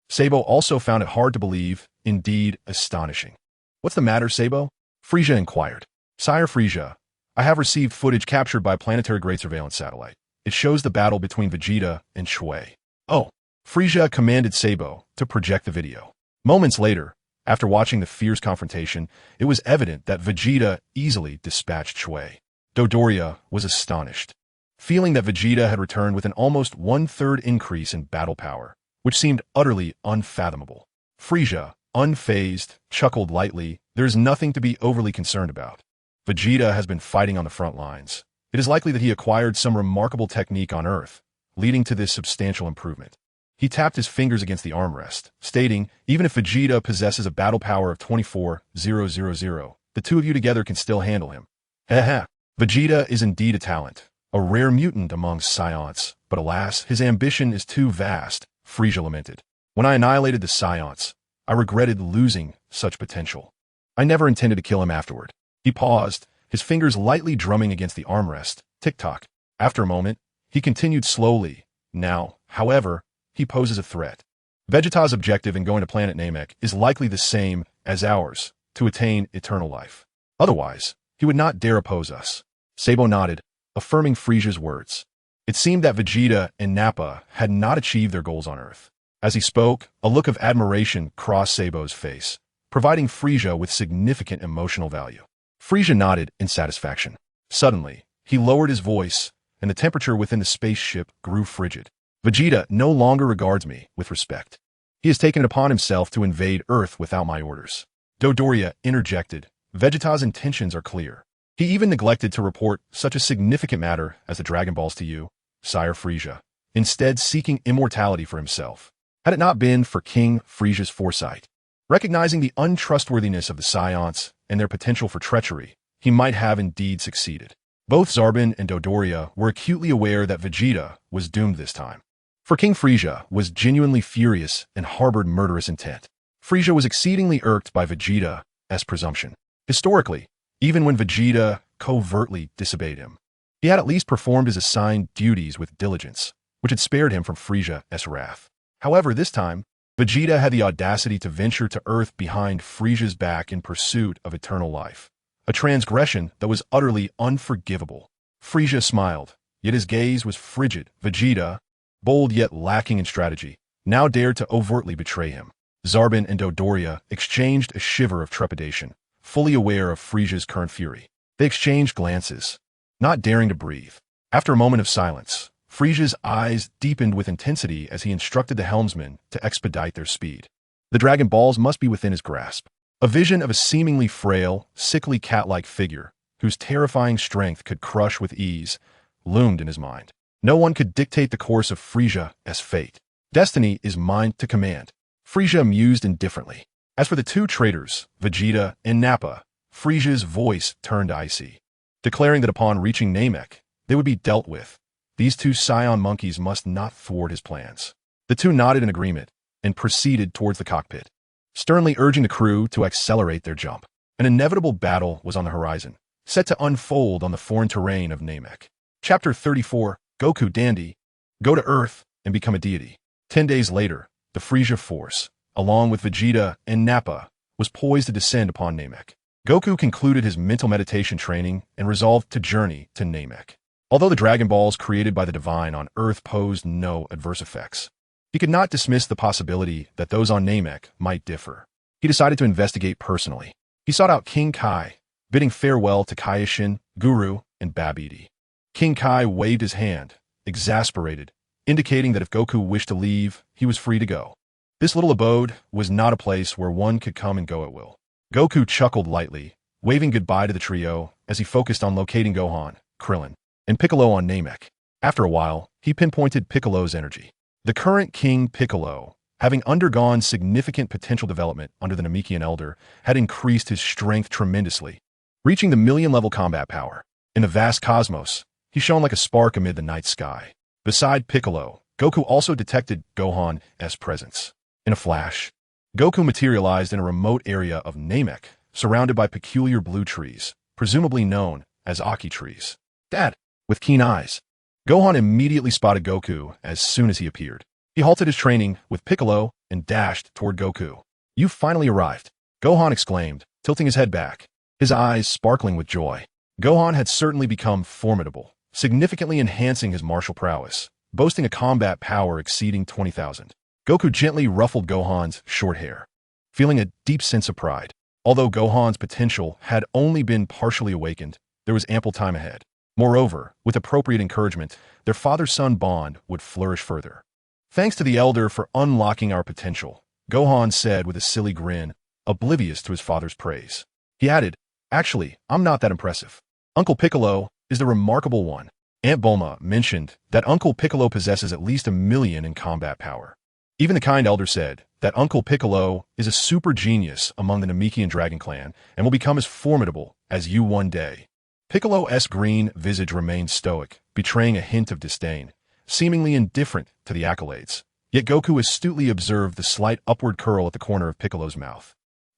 Sabo also found it hard to believe, indeed astonishing. "What's the matter, Sabo?" Frieza inquired. "Sire Frieza, I have received footage captured by Planetary Great Surveillance Satellite. It shows the battle between Vegeta and Chui." "Oh." Frieza commanded Sabo to project the video. Moments later, after watching the fierce confrontation, it was evident that Vegeta easily dispatched Chui. Dodoria was astonished, feeling that Vegeta had returned with an almost one-third increase in battle power, which seemed utterly unfathomable. Frieza, unfazed, chuckled lightly. "There is nothing to be overly concerned about. Vegeta has been fighting on the front lines. It is likely that he acquired some remarkable technique on Earth, leading to this substantial improvement." He tapped his fingers against the armrest, stating, "Even if Vegeta possesses a battle power of 24,000, the two of you together can still handle him." Heh. Vegeta is indeed a talent, a rare mutant among Saiyans, but alas, his ambition is too vast, Frieza lamented. "When I annihilated the Saiyans, I regretted losing such potential. I never intended to kill him afterward." He paused, his fingers lightly drumming against the armrest. Tick-tock. After a moment, he continued slowly. "Now, however, he poses a threat. Vegeta's objective in going to Planet Namek is likely the same as ours, to attain eternal life. Otherwise, he would not dare oppose us." Sabo nodded, affirming Frieza's words. It seemed that Vegeta and Nappa had not achieved their goals on Earth. As he spoke, a look of admiration crossed Sabo's face, providing Frieza with significant emotional value. Frieza nodded in satisfaction. Suddenly, he lowered his voice, and the temperature within the spaceship grew frigid. "Vegeta no longer regards me with respect. He has taken it upon himself to invade Earth without my orders." Dodoria interjected, "Vegeta's intentions are clear. He even neglected to report such a significant matter as the Dragon Balls to you, Sire Frieza, instead seeking immortality for himself. Had it not been for King Frieza's foresight, recognizing the untrustworthiness of the Saiyans and their potential for treachery, he might have indeed succeeded." Both Zarbin and Dodoria were acutely aware that Vegeta was doomed this time. For King Frieza was genuinely furious and harbored murderous intent. Frieza was exceedingly irked by Vegeta's presumption. Historically, even when Vegeta covertly disobeyed him, he had at least performed his assigned duties with diligence, which had spared him from Frieza's wrath. However, this time, Vegeta had the audacity to venture to Earth behind Frieza's back in pursuit of eternal life, a transgression that was utterly unforgivable. Frieza smiled, yet his gaze was frigid. Vegeta, bold yet lacking in strategy, now dared to overtly betray him. Zarbin and Dodoria exchanged a shiver of trepidation, fully aware of Frieza's current fury. They exchanged glances, not daring to breathe. After a moment of silence, Frieza's eyes deepened with intensity as he instructed the helmsman to expedite their speed. The Dragon Balls must be within his grasp. A vision of a seemingly frail, sickly cat-like figure, whose terrifying strength could crush with ease, loomed in his mind. No one could dictate the course of Frieza's fate. Destiny is mine to command. Frieza mused indifferently. As for the two traitors, Vegeta and Nappa, Frieza's voice turned icy, declaring that upon reaching Namek, they would be dealt with. These two Saiyan monkeys must not thwart his plans. The two nodded in agreement and proceeded towards the cockpit, sternly urging the crew to accelerate their jump. An inevitable battle was on the horizon, set to unfold on the foreign terrain of Namek. Chapter 34, Goku Dandy, Go to Earth and Become a Deity. 10 days later, the Frieza force, along with Vegeta and Nappa, was poised to descend upon Namek. Goku concluded his mental meditation training and resolved to journey to Namek. Although the Dragon Balls created by the Divine on Earth posed no adverse effects, he could not dismiss the possibility that those on Namek might differ. He decided to investigate personally. He sought out King Kai, bidding farewell to Kaioshin, Guru, and Babidi. King Kai waved his hand, exasperated, indicating that if Goku wished to leave, he was free to go. This little abode was not a place where one could come and go at will. Goku chuckled lightly, waving goodbye to the trio as he focused on locating Gohan, Krillin, and Piccolo on Namek. After a while, he pinpointed Piccolo's energy. The current King Piccolo, having undergone significant potential development under the Namekian Elder, had increased his strength tremendously, reaching the million-level combat power. In the vast cosmos, he shone like a spark amid the night sky. Beside Piccolo, Goku also detected Gohan's presence. In a flash, Goku materialized in a remote area of Namek, surrounded by peculiar blue trees, presumably known as Aki trees. Dad! With keen eyes, Gohan immediately spotted Goku as soon as he appeared. He halted his training with Piccolo and dashed toward Goku. "You've finally arrived," Gohan exclaimed, tilting his head back, his eyes sparkling with joy. Gohan had certainly become formidable, significantly enhancing his martial prowess, boasting a combat power exceeding 20,000. Goku gently ruffled Gohan's short hair, feeling a deep sense of pride. Although Gohan's potential had only been partially awakened, there was ample time ahead. Moreover, with appropriate encouragement, their father-son bond would flourish further. "Thanks to the Elder for unlocking our potential," Gohan said with a silly grin, oblivious to his father's praise. He added, "Actually, I'm not that impressive. Uncle Piccolo is the remarkable one." Aunt Bulma mentioned that Uncle Piccolo possesses at least 1,000,000 in combat power. Even the kind Elder said that Uncle Piccolo is a super genius among the Namekian Dragon Clan and will become as formidable as you one day. Piccolo's green visage remained stoic, betraying a hint of disdain, seemingly indifferent to the accolades. Yet Goku astutely observed the slight upward curl at the corner of Piccolo's mouth.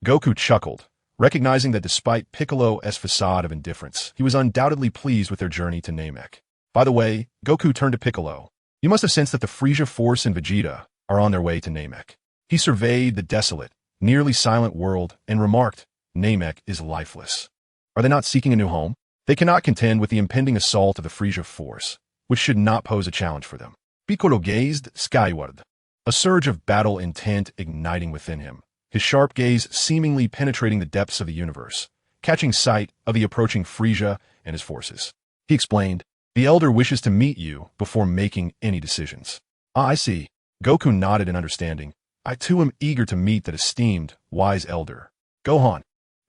Goku chuckled, recognizing that despite Piccolo's facade of indifference, he was undoubtedly pleased with their journey to Namek. By the way, Goku turned to Piccolo. "You must have sensed that the Frieza Force and Vegeta are on their way to Namek." He surveyed the desolate, nearly silent world and remarked, "Namek is lifeless. Are they not seeking a new home? They cannot contend with the impending assault of the Frieza Force, which should not pose a challenge for them." Piccolo gazed skyward, a surge of battle intent igniting within him, his sharp gaze seemingly penetrating the depths of the universe, catching sight of the approaching Frieza and his forces. He explained, "The Elder wishes to meet you before making any decisions." "Ah, I see." Goku nodded in understanding. "I too am eager to meet that esteemed, wise Elder." Gohan.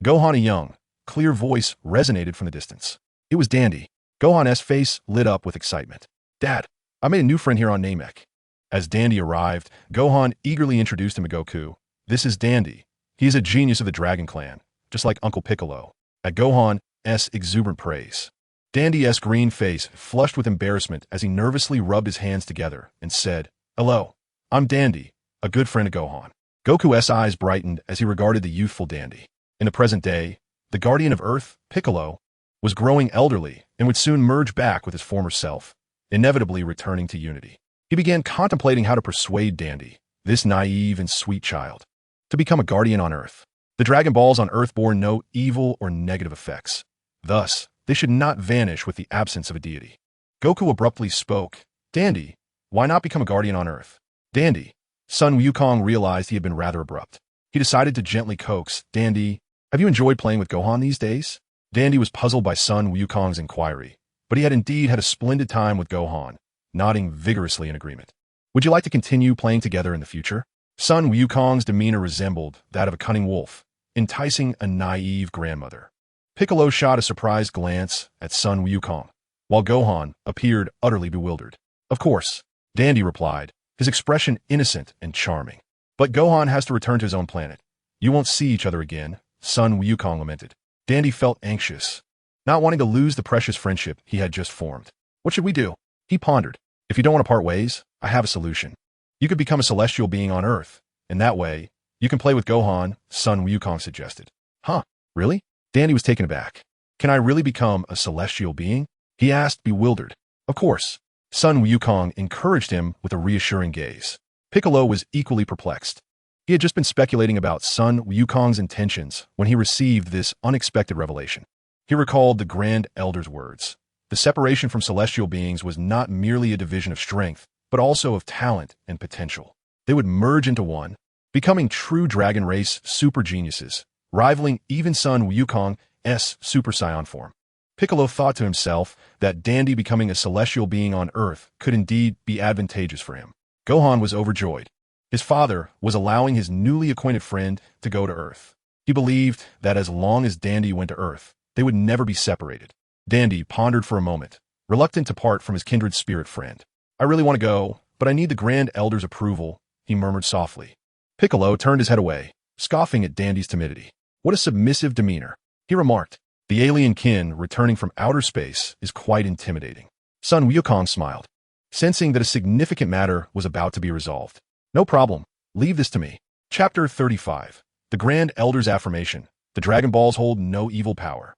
Gohan, a young, clear voice resonated from the distance. It was Dandy. Gohan's face lit up with excitement. "Dad, I made a new friend here on Namek." As Dandy arrived, Gohan eagerly introduced him to Goku. "This is Dandy. He is a genius of the Dragon Clan, just like Uncle Piccolo." At Gohan's exuberant praise, Dandy's green face flushed with embarrassment as he nervously rubbed his hands together and said, "Hello, I'm Dandy, a good friend of Gohan." Goku's eyes brightened as he regarded the youthful Dandy. In the present day, the guardian of Earth, Piccolo, was growing elderly and would soon merge back with his former self, inevitably returning to unity. He began contemplating how to persuade Dandy, this naive and sweet child, to become a guardian on Earth. The Dragon Balls on Earth bore no evil or negative effects. Thus, they should not vanish with the absence of a deity. Goku abruptly spoke, "Dandy, why not become a guardian on Earth?" Dandy. Sun Wukong realized he had been rather abrupt. He decided to gently coax, "Dandy, have you enjoyed playing with Gohan these days?" Dandy was puzzled by Sun Wukong's inquiry, but he had indeed had a splendid time with Gohan, nodding vigorously in agreement. Would you like to continue playing together in the future? Sun Wukong's demeanor resembled that of a cunning wolf, enticing a naive grandmother. Piccolo shot a surprised glance at Sun Wukong, while Gohan appeared utterly bewildered. Of course, Dandy replied, his expression innocent and charming. But Gohan has to return to his own planet. You won't see each other again, Sun Wukong lamented. Dandy felt anxious, not wanting to lose the precious friendship he had just formed. What should we do? He pondered. If you don't want to part ways, I have a solution. You could become a celestial being on Earth, and that way, you can play with Gohan, Sun Wukong suggested. Huh, really? Dandy was taken aback. Can I really become a celestial being? He asked, bewildered. Of course. Sun Wukong encouraged him with a reassuring gaze. Piccolo was equally perplexed. He had just been speculating about Sun Wukong's intentions when he received this unexpected revelation. He recalled the Grand Elder's words. The separation from celestial beings was not merely a division of strength, but also of talent and potential. They would merge into one, becoming true dragon race super geniuses, rivaling even Sun Wukong's Super Saiyan form. Piccolo thought to himself that Dandy becoming a celestial being on Earth could indeed be advantageous for him. Gohan was overjoyed. His father was allowing his newly acquainted friend to go to Earth. He believed that as long as Dandy went to Earth, they would never be separated. Dandy pondered for a moment, reluctant to part from his kindred spirit friend. I really want to go, but I need the Grand Elder's approval, he murmured softly. Piccolo turned his head away, scoffing at Dandy's timidity. What a submissive demeanor, he remarked. The alien kin returning from outer space is quite intimidating. Sun Wukong smiled, sensing that a significant matter was about to be resolved. No problem. Leave this to me. Chapter 35. The Grand Elder's Affirmation. The Dragon Balls hold no evil power.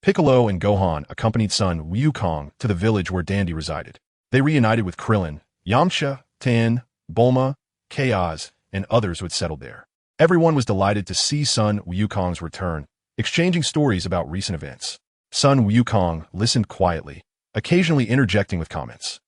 Piccolo and Gohan accompanied Sun Wukong to the village where Dandy resided. They reunited with Krillin, Yamcha, Tan, Bulma, Chaos, and others who had settled there. Everyone was delighted to see Sun Wukong's return, exchanging stories about recent events. Sun Wukong listened quietly, occasionally interjecting with comments.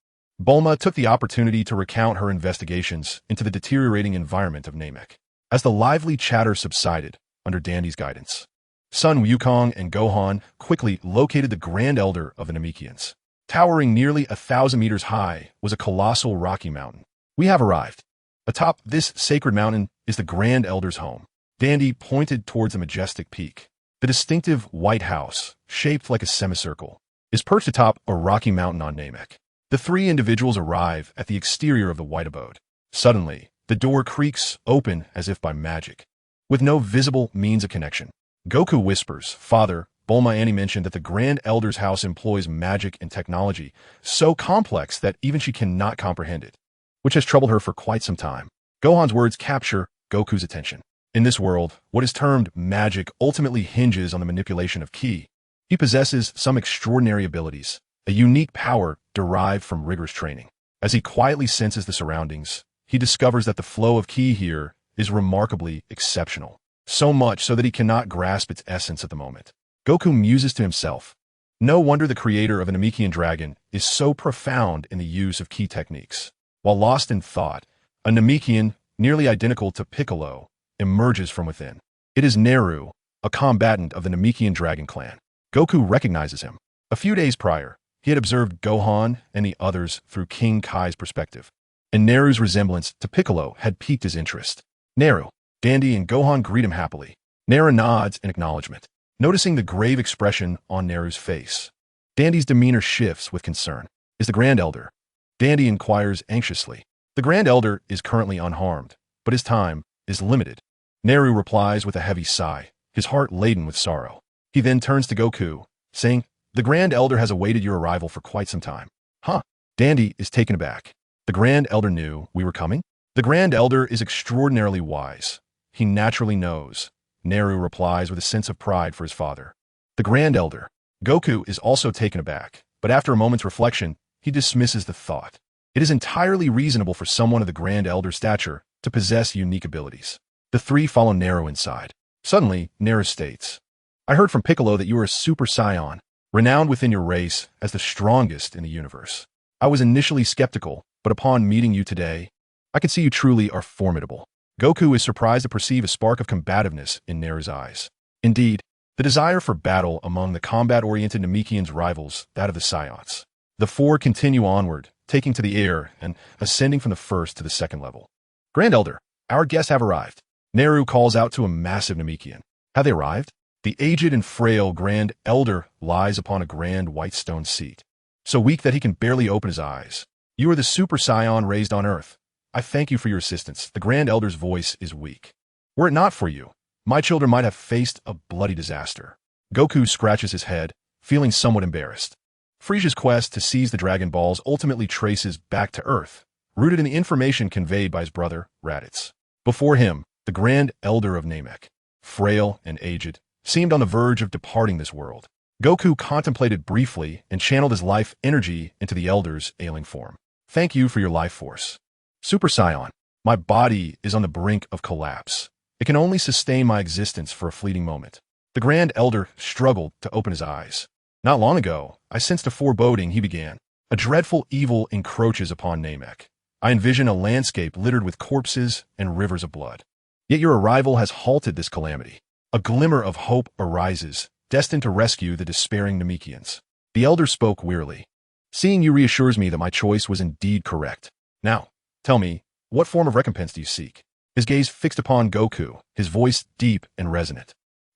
Bulma took the opportunity to recount her investigations into the deteriorating environment of Namek. As the lively chatter subsided under Dandy's guidance, Sun Wukong and Gohan quickly located the Grand Elder of the Namekians. Towering nearly 1,000 meters high was a colossal rocky mountain. We have arrived. Atop this sacred mountain is the Grand Elder's home. Dandy pointed towards a majestic peak. The distinctive white house, shaped like a semicircle, is perched atop a rocky mountain on Namek. The three individuals arrive at the exterior of the white abode. Suddenly, the door creaks open as if by magic, with no visible means of connection. Goku whispers, Father, Bulma Annie mentioned that the Grand Elder's house employs magic and technology so complex that even she cannot comprehend it, which has troubled her for quite some time. Gohan's words capture Goku's attention. In this world, what is termed magic ultimately hinges on the manipulation of ki. He possesses some extraordinary abilities, a unique power derived from rigorous training. As he quietly senses the surroundings, he discovers that the flow of ki here is remarkably exceptional, so much so that he cannot grasp its essence at the moment. Goku muses to himself. No wonder the creator of an Namekian dragon is so profound in the use of ki techniques. While lost in thought, a Namekian, nearly identical to Piccolo, emerges from within. It is Neru, a combatant of the Namekian dragon clan. Goku recognizes him. A few days prior, he had observed Gohan and the others through King Kai's perspective, and Neru's resemblance to Piccolo had piqued his interest. Neru, Dandy, and Gohan greet him happily. Neru nods in acknowledgement, noticing the grave expression on Neru's face. Dandy's demeanor shifts with concern. Is the Grand Elder? Dandy inquires anxiously. The Grand Elder is currently unharmed, but his time is limited. Neru replies with a heavy sigh, his heart laden with sorrow. He then turns to Goku, saying, The Grand Elder has awaited your arrival for quite some time. Huh? Dandy is taken aback. The Grand Elder knew we were coming? The Grand Elder is extraordinarily wise. He naturally knows. Neru replies with a sense of pride for his father. The Grand Elder. Goku is also taken aback, but after a moment's reflection, he dismisses the thought. It is entirely reasonable for someone of the Grand Elder's stature to possess unique abilities. The three follow Neru inside. Suddenly, Neru states, I heard from Piccolo that you are a Super Saiyan, renowned within your race as the strongest in the universe. I was initially skeptical, but upon meeting you today, I can see you truly are formidable. Goku is surprised to perceive a spark of combativeness in Neru's eyes. Indeed, the desire for battle among the combat-oriented Namekians rivals that of the Saiyans. The four continue onward, taking to the air and ascending from the first to the second level. Grand Elder, our guests have arrived. Neru calls out to a massive Namekian. Have they arrived? The aged and frail Grand Elder lies upon a grand white stone seat, so weak that he can barely open his eyes. You are the Super Saiyan raised on Earth. I thank you for your assistance. The Grand Elder's voice is weak. Were it not for you, my children might have faced a bloody disaster. Goku scratches his head, feeling somewhat embarrassed. Frieza's quest to seize the Dragon Balls ultimately traces back to Earth, rooted in the information conveyed by his brother, Raditz. Before him, the Grand Elder of Namek, frail and aged, seemed on the verge of departing this world. Goku contemplated briefly and channeled his life energy into the Elder's ailing form. Thank you for your life force. Super Saiyan, my body is on the brink of collapse. It can only sustain my existence for a fleeting moment. The Grand Elder struggled to open his eyes. Not long ago, I sensed a foreboding, he began. A dreadful evil encroaches upon Namek. I envision a landscape littered with corpses and rivers of blood. Yet your arrival has halted this calamity. A glimmer of hope arises, destined to rescue the despairing Namekians. The Elder spoke wearily. Seeing you reassures me that my choice was indeed correct. Now, tell me, what form of recompense do you seek? His gaze fixed upon Goku, his voice deep and resonant.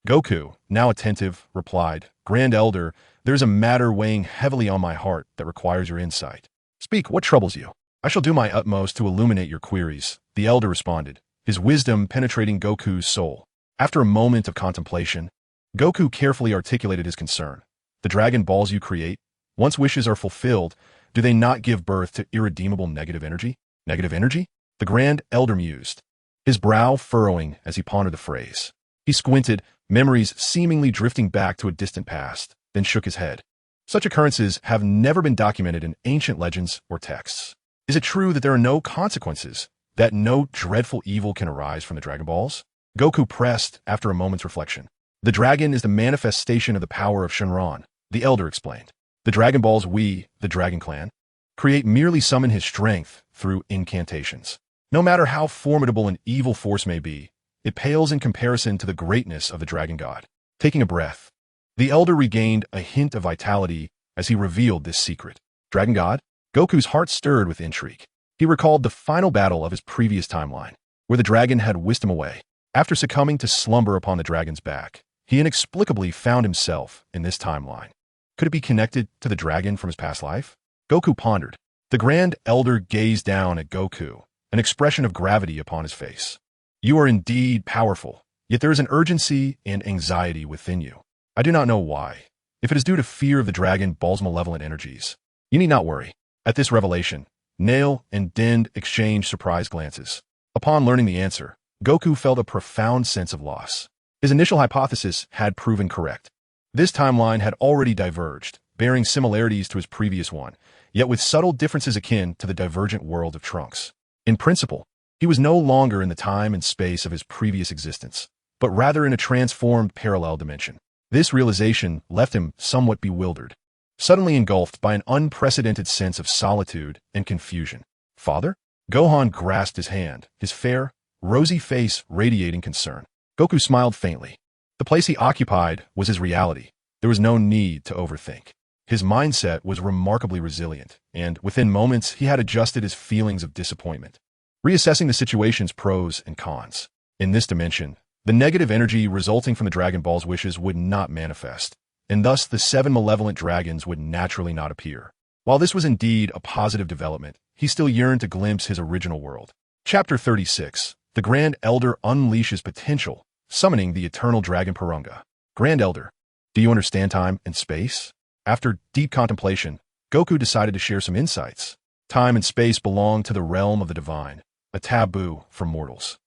Goku, now attentive, replied, Grand Elder, there is a matter weighing heavily on my heart that requires your insight. Speak, what troubles you? I shall do my utmost to illuminate your queries, the Elder responded, his wisdom penetrating Goku's soul. After a moment of contemplation, Goku carefully articulated his concern. The Dragon Balls you create, once wishes are fulfilled, do they not give birth to irredeemable negative energy? Negative energy? The Grand Elder mused, his brow furrowing as he pondered the phrase. He squinted, memories seemingly drifting back to a distant past, then shook his head. Such occurrences have never been documented in ancient legends or texts. Is it true that there are no consequences, that no dreadful evil can arise from the Dragon Balls? Goku pressed after a moment's reflection. The dragon is the manifestation of the power of Shenron, the Elder explained. The Dragon Balls we, the Dragon Clan, create merely summon his strength through incantations. No matter how formidable an evil force may be, it pales in comparison to the greatness of the Dragon God. Taking a breath, the Elder regained a hint of vitality as he revealed this secret. Dragon God? Goku's heart stirred with intrigue. He recalled the final battle of his previous timeline, where the dragon had whisked him away. After succumbing to slumber upon the dragon's back, he inexplicably found himself in this timeline. Could it be connected to the dragon from his past life? Goku pondered. The Grand Elder gazed down at Goku, an expression of gravity upon his face. You are indeed powerful, yet there is an urgency and anxiety within you. I do not know why. If it is due to fear of the Dragon Ball's malevolent energies, you need not worry. At this revelation, Nail and Dend exchanged surprised glances. Upon learning the answer, Goku felt a profound sense of loss. His initial hypothesis had proven correct. This timeline had already diverged, bearing similarities to his previous one, yet with subtle differences akin to the divergent world of Trunks. In principle, he was no longer in the time and space of his previous existence, but rather in a transformed parallel dimension. This realization left him somewhat bewildered, suddenly engulfed by an unprecedented sense of solitude and confusion. Father? Gohan grasped his hand, his fair, rosy face radiating concern. Goku smiled faintly. The place he occupied was his reality. There was no need to overthink. His mindset was remarkably resilient, and within moments he had adjusted his feelings of disappointment, reassessing the situation's pros and cons. In this dimension, the negative energy resulting from the Dragon Ball's wishes would not manifest, and thus the 7 malevolent dragons would naturally not appear. While this was indeed a positive development, he still yearned to glimpse his original world. Chapter 36. The Grand Elder unleashes potential, summoning the eternal dragon Purunga. Grand Elder, do you understand time and space? After deep contemplation, Goku decided to share some insights. Time and space belong to the realm of the divine, a taboo for mortals.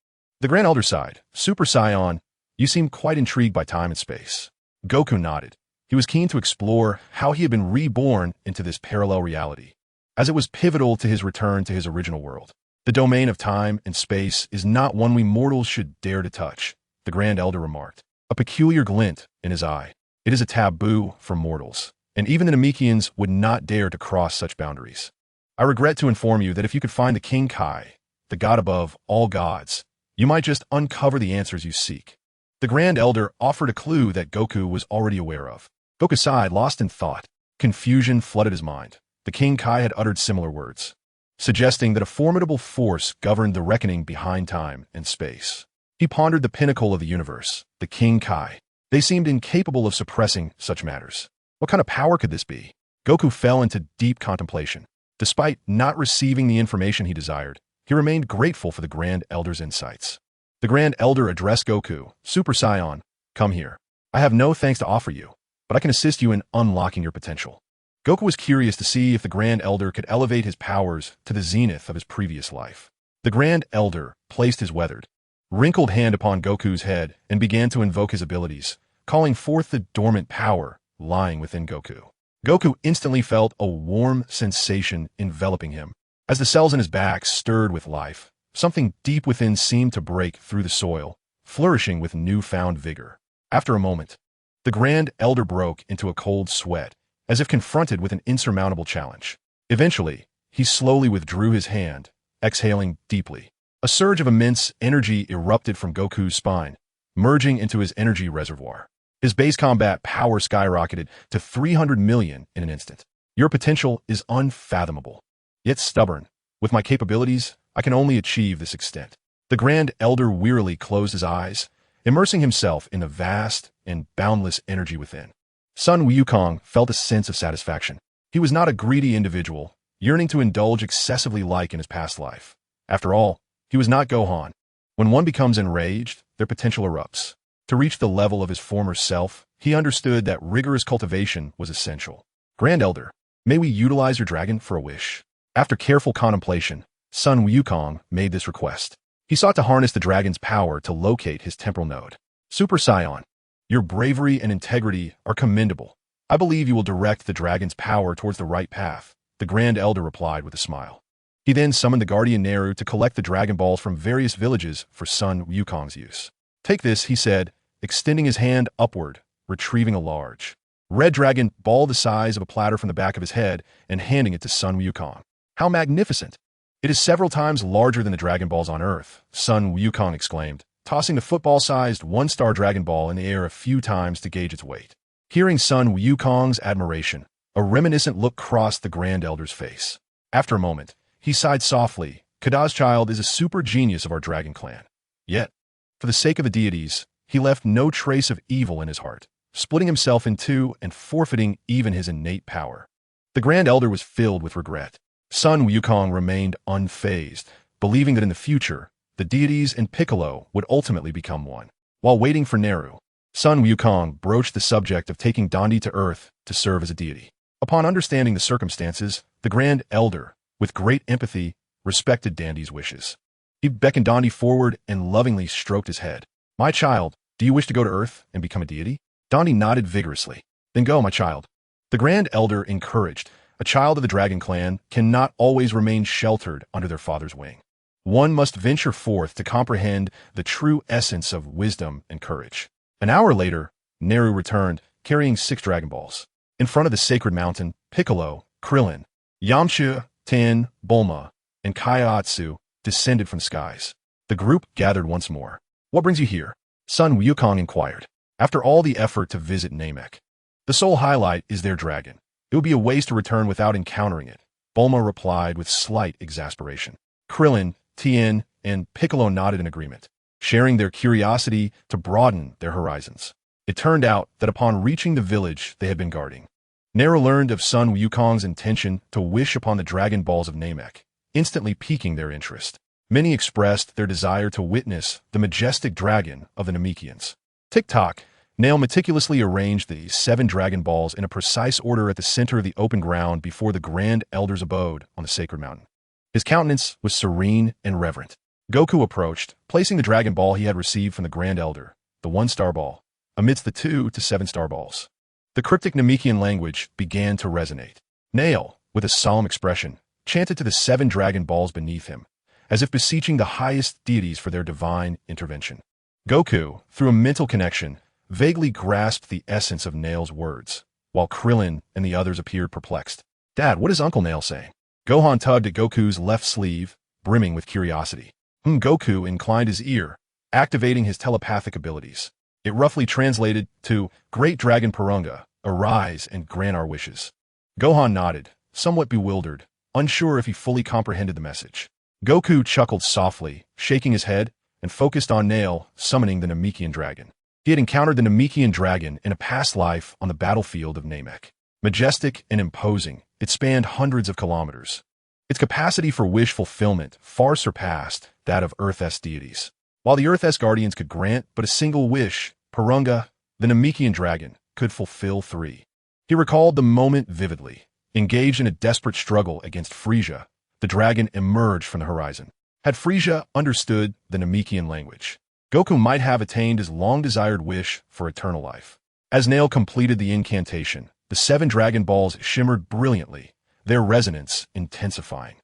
The Grand Elder sighed. Super Saiyan, you seem quite intrigued by time and space. Goku nodded. He was keen to explore how he had been reborn into this parallel reality, as it was pivotal to his return to his original world. The domain of time and space is not one we mortals should dare to touch, the Grand Elder remarked, a peculiar glint in his eye. It is a taboo for mortals, and even the Namekians would not dare to cross such boundaries. I regret to inform you that if you could find the King Kai, the god above all gods, you might just uncover the answers you seek. The Grand Elder offered a clue that Goku was already aware of. Goku sighed, lost in thought. Confusion flooded his mind. The King Kai had uttered similar words, suggesting that a formidable force governed the reckoning behind time and space. He pondered the pinnacle of the universe, the King Kai. They seemed incapable of suppressing such matters. What kind of power could this be? Goku fell into deep contemplation. Despite not receiving the information he desired, he remained grateful for the Grand Elder's insights. The Grand Elder addressed Goku, Super Saiyan, come here. I have no thanks to offer you, but I can assist you in unlocking your potential. Goku was curious to see if the Grand Elder could elevate his powers to the zenith of his previous life. The Grand Elder placed his weathered, wrinkled hand upon Goku's head and began to invoke his abilities, calling forth the dormant power lying within Goku. Goku instantly felt a warm sensation enveloping him. As the cells in his back stirred with life, something deep within seemed to break through the soil, flourishing with newfound vigor. After a moment, the Grand Elder broke into a cold sweat, as if confronted with an insurmountable challenge. Eventually, he slowly withdrew his hand, exhaling deeply. A surge of immense energy erupted from Goku's spine, merging into his energy reservoir. His base combat power skyrocketed to 300 million in an instant. Your potential is unfathomable, yet stubborn. With my capabilities, I can only achieve this extent. The Grand Elder wearily closed his eyes, immersing himself in the vast and boundless energy within. Sun Wukong felt a sense of satisfaction. He was not a greedy individual, yearning to indulge excessively like in his past life. After all, he was not Gohan. When one becomes enraged, their potential erupts. To reach the level of his former self, he understood that rigorous cultivation was essential. Grand Elder, may we utilize your dragon for a wish? After careful contemplation, Sun Wukong made this request. He sought to harness the dragon's power to locate his temporal node. Super Saiyan, your bravery and integrity are commendable. I believe you will direct the dragon's power towards the right path, the Grand Elder replied with a smile. He then summoned the guardian Neru to collect the Dragon Balls from various villages for Sun Wukong's use. Take this, he said, extending his hand upward, retrieving a large red dragon ball the size of a platter from the back of his head and handing it to Sun Wukong. How magnificent! It is several times larger than the Dragon Balls on Earth, Sun Wukong exclaimed, tossing the football-sized one-star Dragon Ball in the air a few times to gauge its weight. Hearing Sun Wukong's admiration, a reminiscent look crossed the Grand Elder's face. After a moment, he sighed softly. Kada's child is a super genius of our dragon clan. Yet, for the sake of the deities, he left no trace of evil in his heart, splitting himself in two and forfeiting even his innate power. The Grand Elder was filled with regret. Sun Wukong remained unfazed, believing that in the future, the deities and Piccolo would ultimately become one. While waiting for Neru, Sun Wukong broached the subject of taking Dandi to Earth to serve as a deity. Upon understanding the circumstances, the Grand Elder, with great empathy, respected Dandi's wishes. He beckoned Dandi forward and lovingly stroked his head. My child, do you wish to go to Earth and become a deity? Dandi nodded vigorously. Then go, my child. The Grand Elder encouraged. A child of the Dragon Clan cannot always remain sheltered under their father's wing. One must venture forth to comprehend the true essence of wisdom and courage. An hour later, Neru returned, carrying 6 Dragon Balls. In front of the sacred mountain, Piccolo, Krillin, Yamcha, Ten, Bulma, and Kaiatsu descended from the skies. The group gathered once more. What brings you here? Sun Wukong inquired. After all the effort to visit Namek, the sole highlight is their dragon. It would be a waste to return without encountering it, Bulma replied with slight exasperation. Krillin, Tien, and Piccolo nodded in agreement, sharing their curiosity to broaden their horizons. It turned out that upon reaching the village they had been guarding, Neru learned of Sun Wukong's intention to wish upon the Dragon Balls of Namek, instantly piquing their interest. Many expressed their desire to witness the majestic dragon of the Namekians. Tick-tock, Nail meticulously arranged the 7 Dragon Balls in a precise order at the center of the open ground before the Grand Elder's abode on the sacred mountain. His countenance was serene and reverent. Goku approached, placing the Dragon Ball he had received from the Grand Elder, the 1-star ball, amidst the 2 to 7-star balls. The cryptic Namekian language began to resonate. Nail, with a solemn expression, chanted to the 7 Dragon Balls beneath him, as if beseeching the highest deities for their divine intervention. Goku, through a mental connection, vaguely grasped the essence of Nail's words, while Krillin and the others appeared perplexed. Dad, what is Uncle Nail saying? Gohan tugged at Goku's left sleeve, brimming with curiosity. Goku inclined his ear, activating his telepathic abilities. It roughly translated to, Great Dragon Purunga, arise and grant our wishes. Gohan nodded, somewhat bewildered, unsure if he fully comprehended the message. Goku chuckled softly, shaking his head, and focused on Nail, summoning the Namekian dragon. He had encountered the Namekian dragon in a past life on the battlefield of Namek. Majestic and imposing, it spanned hundreds of kilometers. Its capacity for wish fulfillment far surpassed that of Earth's deities. While the Earth's guardians could grant but a single wish, Purunga, the Namekian dragon, could fulfill 3. He recalled the moment vividly. Engaged in a desperate struggle against Frieza, the dragon emerged from the horizon. Had Frieza understood the Namekian language, Goku might have attained his long-desired wish for eternal life. As Nail completed the incantation, the 7 Dragon Balls shimmered brilliantly, their resonance intensifying.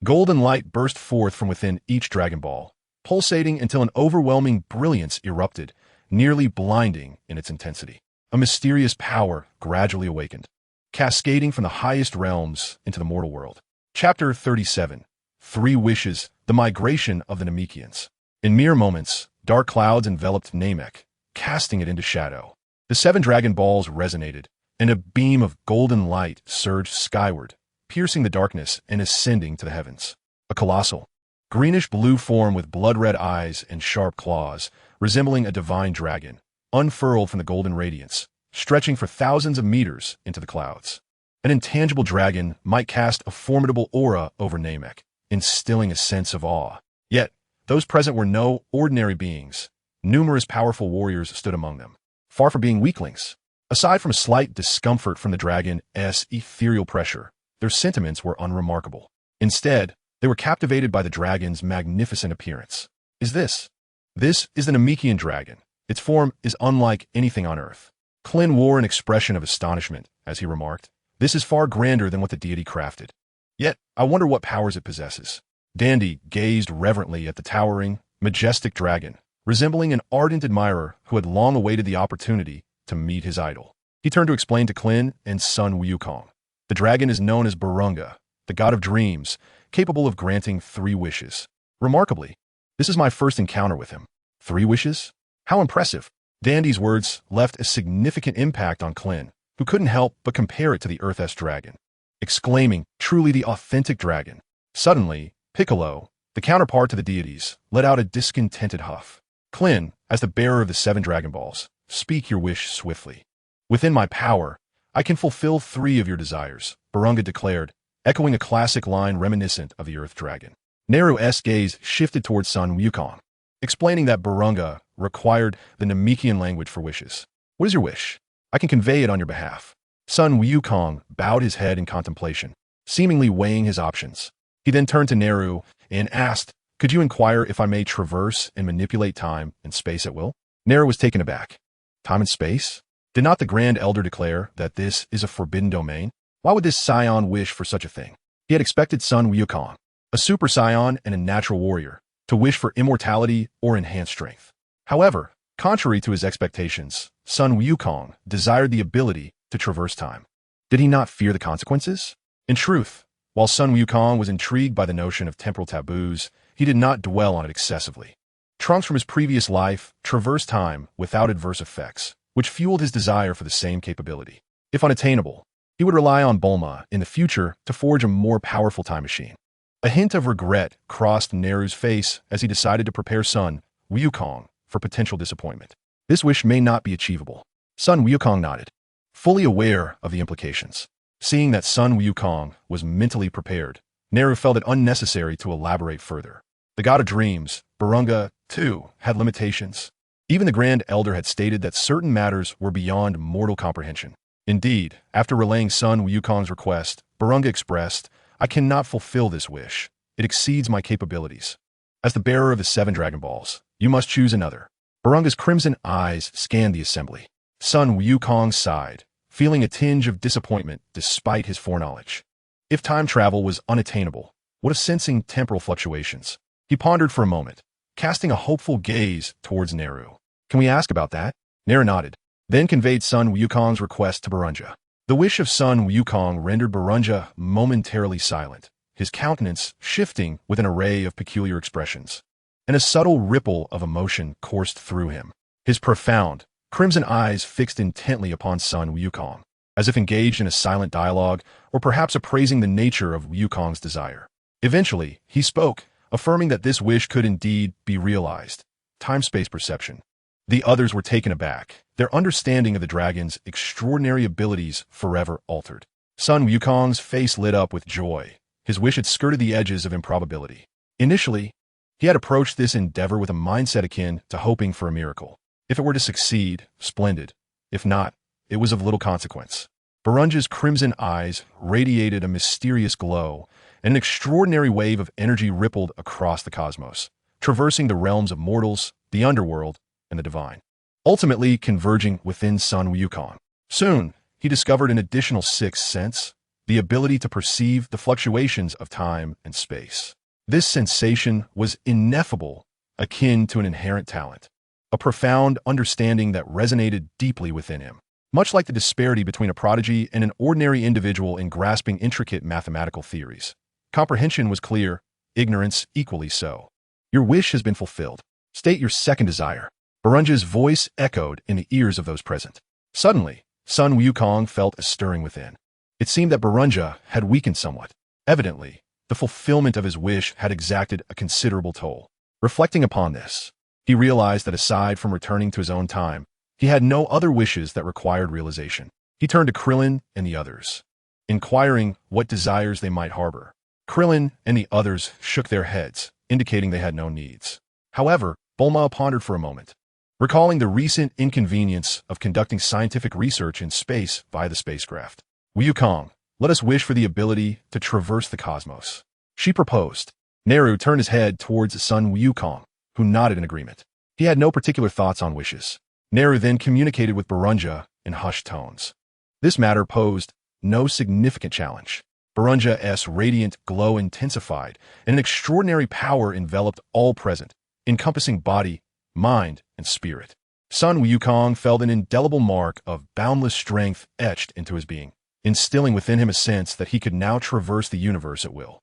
Golden light burst forth from within each Dragon Ball, pulsating until an overwhelming brilliance erupted, nearly blinding in its intensity. A mysterious power gradually awakened, cascading from the highest realms into the mortal world. Chapter 37. 3 Wishes, the Migration of the Namekians. In mere moments, dark clouds enveloped Namek, casting it into shadow. The 7 Dragon Balls resonated, and a beam of golden light surged skyward, piercing the darkness and ascending to the heavens. A colossal, greenish-blue form with blood-red eyes and sharp claws, resembling a divine dragon, unfurled from the golden radiance, stretching for thousands of meters into the clouds. An intangible dragon might cast a formidable aura over Namek, instilling a sense of awe. Yet, those present were no ordinary beings. Numerous powerful warriors stood among them, far from being weaklings. Aside from a slight discomfort from the dragon's ethereal pressure, their sentiments were unremarkable. Instead, they were captivated by the dragon's magnificent appearance. This is the Namekian dragon. Its form is unlike anything on Earth. Klin wore an expression of astonishment as he remarked, "This is far grander than what the deity crafted. Yet, I wonder what powers it possesses." Dandy gazed reverently at the towering, majestic dragon, resembling an ardent admirer who had long awaited the opportunity to meet his idol. He turned to explain to Klin and Sun Wukong. The dragon is known as Purunga, the god of dreams, capable of granting 3 wishes. Remarkably, this is my first encounter with him. 3 wishes? How impressive. Dandy's words left a significant impact on Klin, who couldn't help but compare it to the Earth's dragon, exclaiming, "Truly the authentic dragon." Suddenly, Piccolo, the counterpart to the deities, let out a discontented huff. "Klin, as the bearer of the 7 Dragon Balls, speak your wish swiftly." "Within my power, I can fulfill 3 of your desires," Purunga declared, echoing a classic line reminiscent of the Earth Dragon. Neru's gaze shifted towards Sun Wukong, explaining that Purunga required the Namekian language for wishes. "What is your wish? I can convey it on your behalf." Sun Wukong bowed his head in contemplation, seemingly weighing his options. He then turned to Neru and asked, "Could you inquire if I may traverse and manipulate time and space at will?" Neru was taken aback. Time and space? Did not the Grand Elder declare that this is a forbidden domain? Why would this Saiyan wish for such a thing? He had expected Sun Wukong, a super Saiyan and a natural warrior, to wish for immortality or enhanced strength. However, contrary to his expectations, Sun Wukong desired the ability to traverse time. Did he not fear the consequences? In truth, while Sun Wukong was intrigued by the notion of temporal taboos, he did not dwell on it excessively. Trunks from his previous life traversed time without adverse effects, which fueled his desire for the same capability. If unattainable, he would rely on Bulma in the future to forge a more powerful time machine. A hint of regret crossed Neru's face as he decided to prepare Sun Wukong for potential disappointment. This wish may not be achievable. Sun Wukong nodded, fully aware of the implications. Seeing that Sun Wukong was mentally prepared, Neru felt it unnecessary to elaborate further. The god of dreams, Purunga, too, had limitations. Even the Grand Elder had stated that certain matters were beyond mortal comprehension. Indeed, after relaying Sun Wukong's request, Purunga expressed, "I cannot fulfill this wish. It exceeds my capabilities. As the bearer of the 7 Dragon Balls, you must choose another." Purunga's crimson eyes scanned the assembly. Sun Wukong sighed, feeling a tinge of disappointment despite his foreknowledge. If time travel was unattainable, what of sensing temporal fluctuations? He pondered for a moment, casting a hopeful gaze towards Neru. "Can we ask about that?" Neru nodded, then conveyed Sun Wukong's request to Purunga. The wish of Sun Wukong rendered Purunga momentarily silent, his countenance shifting with an array of peculiar expressions, and a subtle ripple of emotion coursed through him. His profound, crimson eyes fixed intently upon Sun Wukong. as if engaged in a silent dialogue, or perhaps appraising the nature of Wukong's desire. Eventually, he spoke, affirming that this wish could indeed be realized. Time-space perception. The others were taken aback, their understanding of the dragon's extraordinary abilities forever altered. Sun Wukong's face lit up with joy. His wish had skirted the edges of improbability. Initially, he had approached this endeavor with a mindset akin to hoping for a miracle. If it were to succeed, splendid. If not, it was of little consequence. Barunja's crimson eyes radiated a mysterious glow, and an extraordinary wave of energy rippled across the cosmos, traversing the realms of mortals, the underworld, and the divine, ultimately converging within Sun Wukong. Soon, he discovered an additional sixth sense, the ability to perceive the fluctuations of time and space. This sensation was ineffable, akin to an inherent talent, a profound understanding that resonated deeply within him. Much like the disparity between a prodigy and an ordinary individual in grasping intricate mathematical theories. Comprehension was clear, ignorance equally so. Your wish has been fulfilled. State your second desire. Barunja's voice echoed in the ears of those present. Suddenly, Sun Wukong felt a stirring within. It seemed that Barunja had weakened somewhat. Evidently, the fulfillment of his wish had exacted a considerable toll. Reflecting upon this, he realized that aside from returning to his own time, he had no other wishes that required realization. He turned to Krillin and the others, inquiring what desires they might harbor. Krillin and the others shook their heads, indicating they had no needs. However, Bulma pondered for a moment, recalling the recent inconvenience of conducting scientific research in space via the spacecraft. Wukong, let us wish for the ability to traverse the cosmos. She proposed. Neru turned his head towards Sun Wukong, who nodded in agreement. He had no particular thoughts on wishes. Neru then communicated with Barunja in hushed tones. This matter posed no significant challenge. Barunja's radiant glow intensified, and an extraordinary power enveloped all present, encompassing body, mind, and spirit. Sun Wukong felt an indelible mark of boundless strength etched into his being, instilling within him a sense that he could now traverse the universe at will.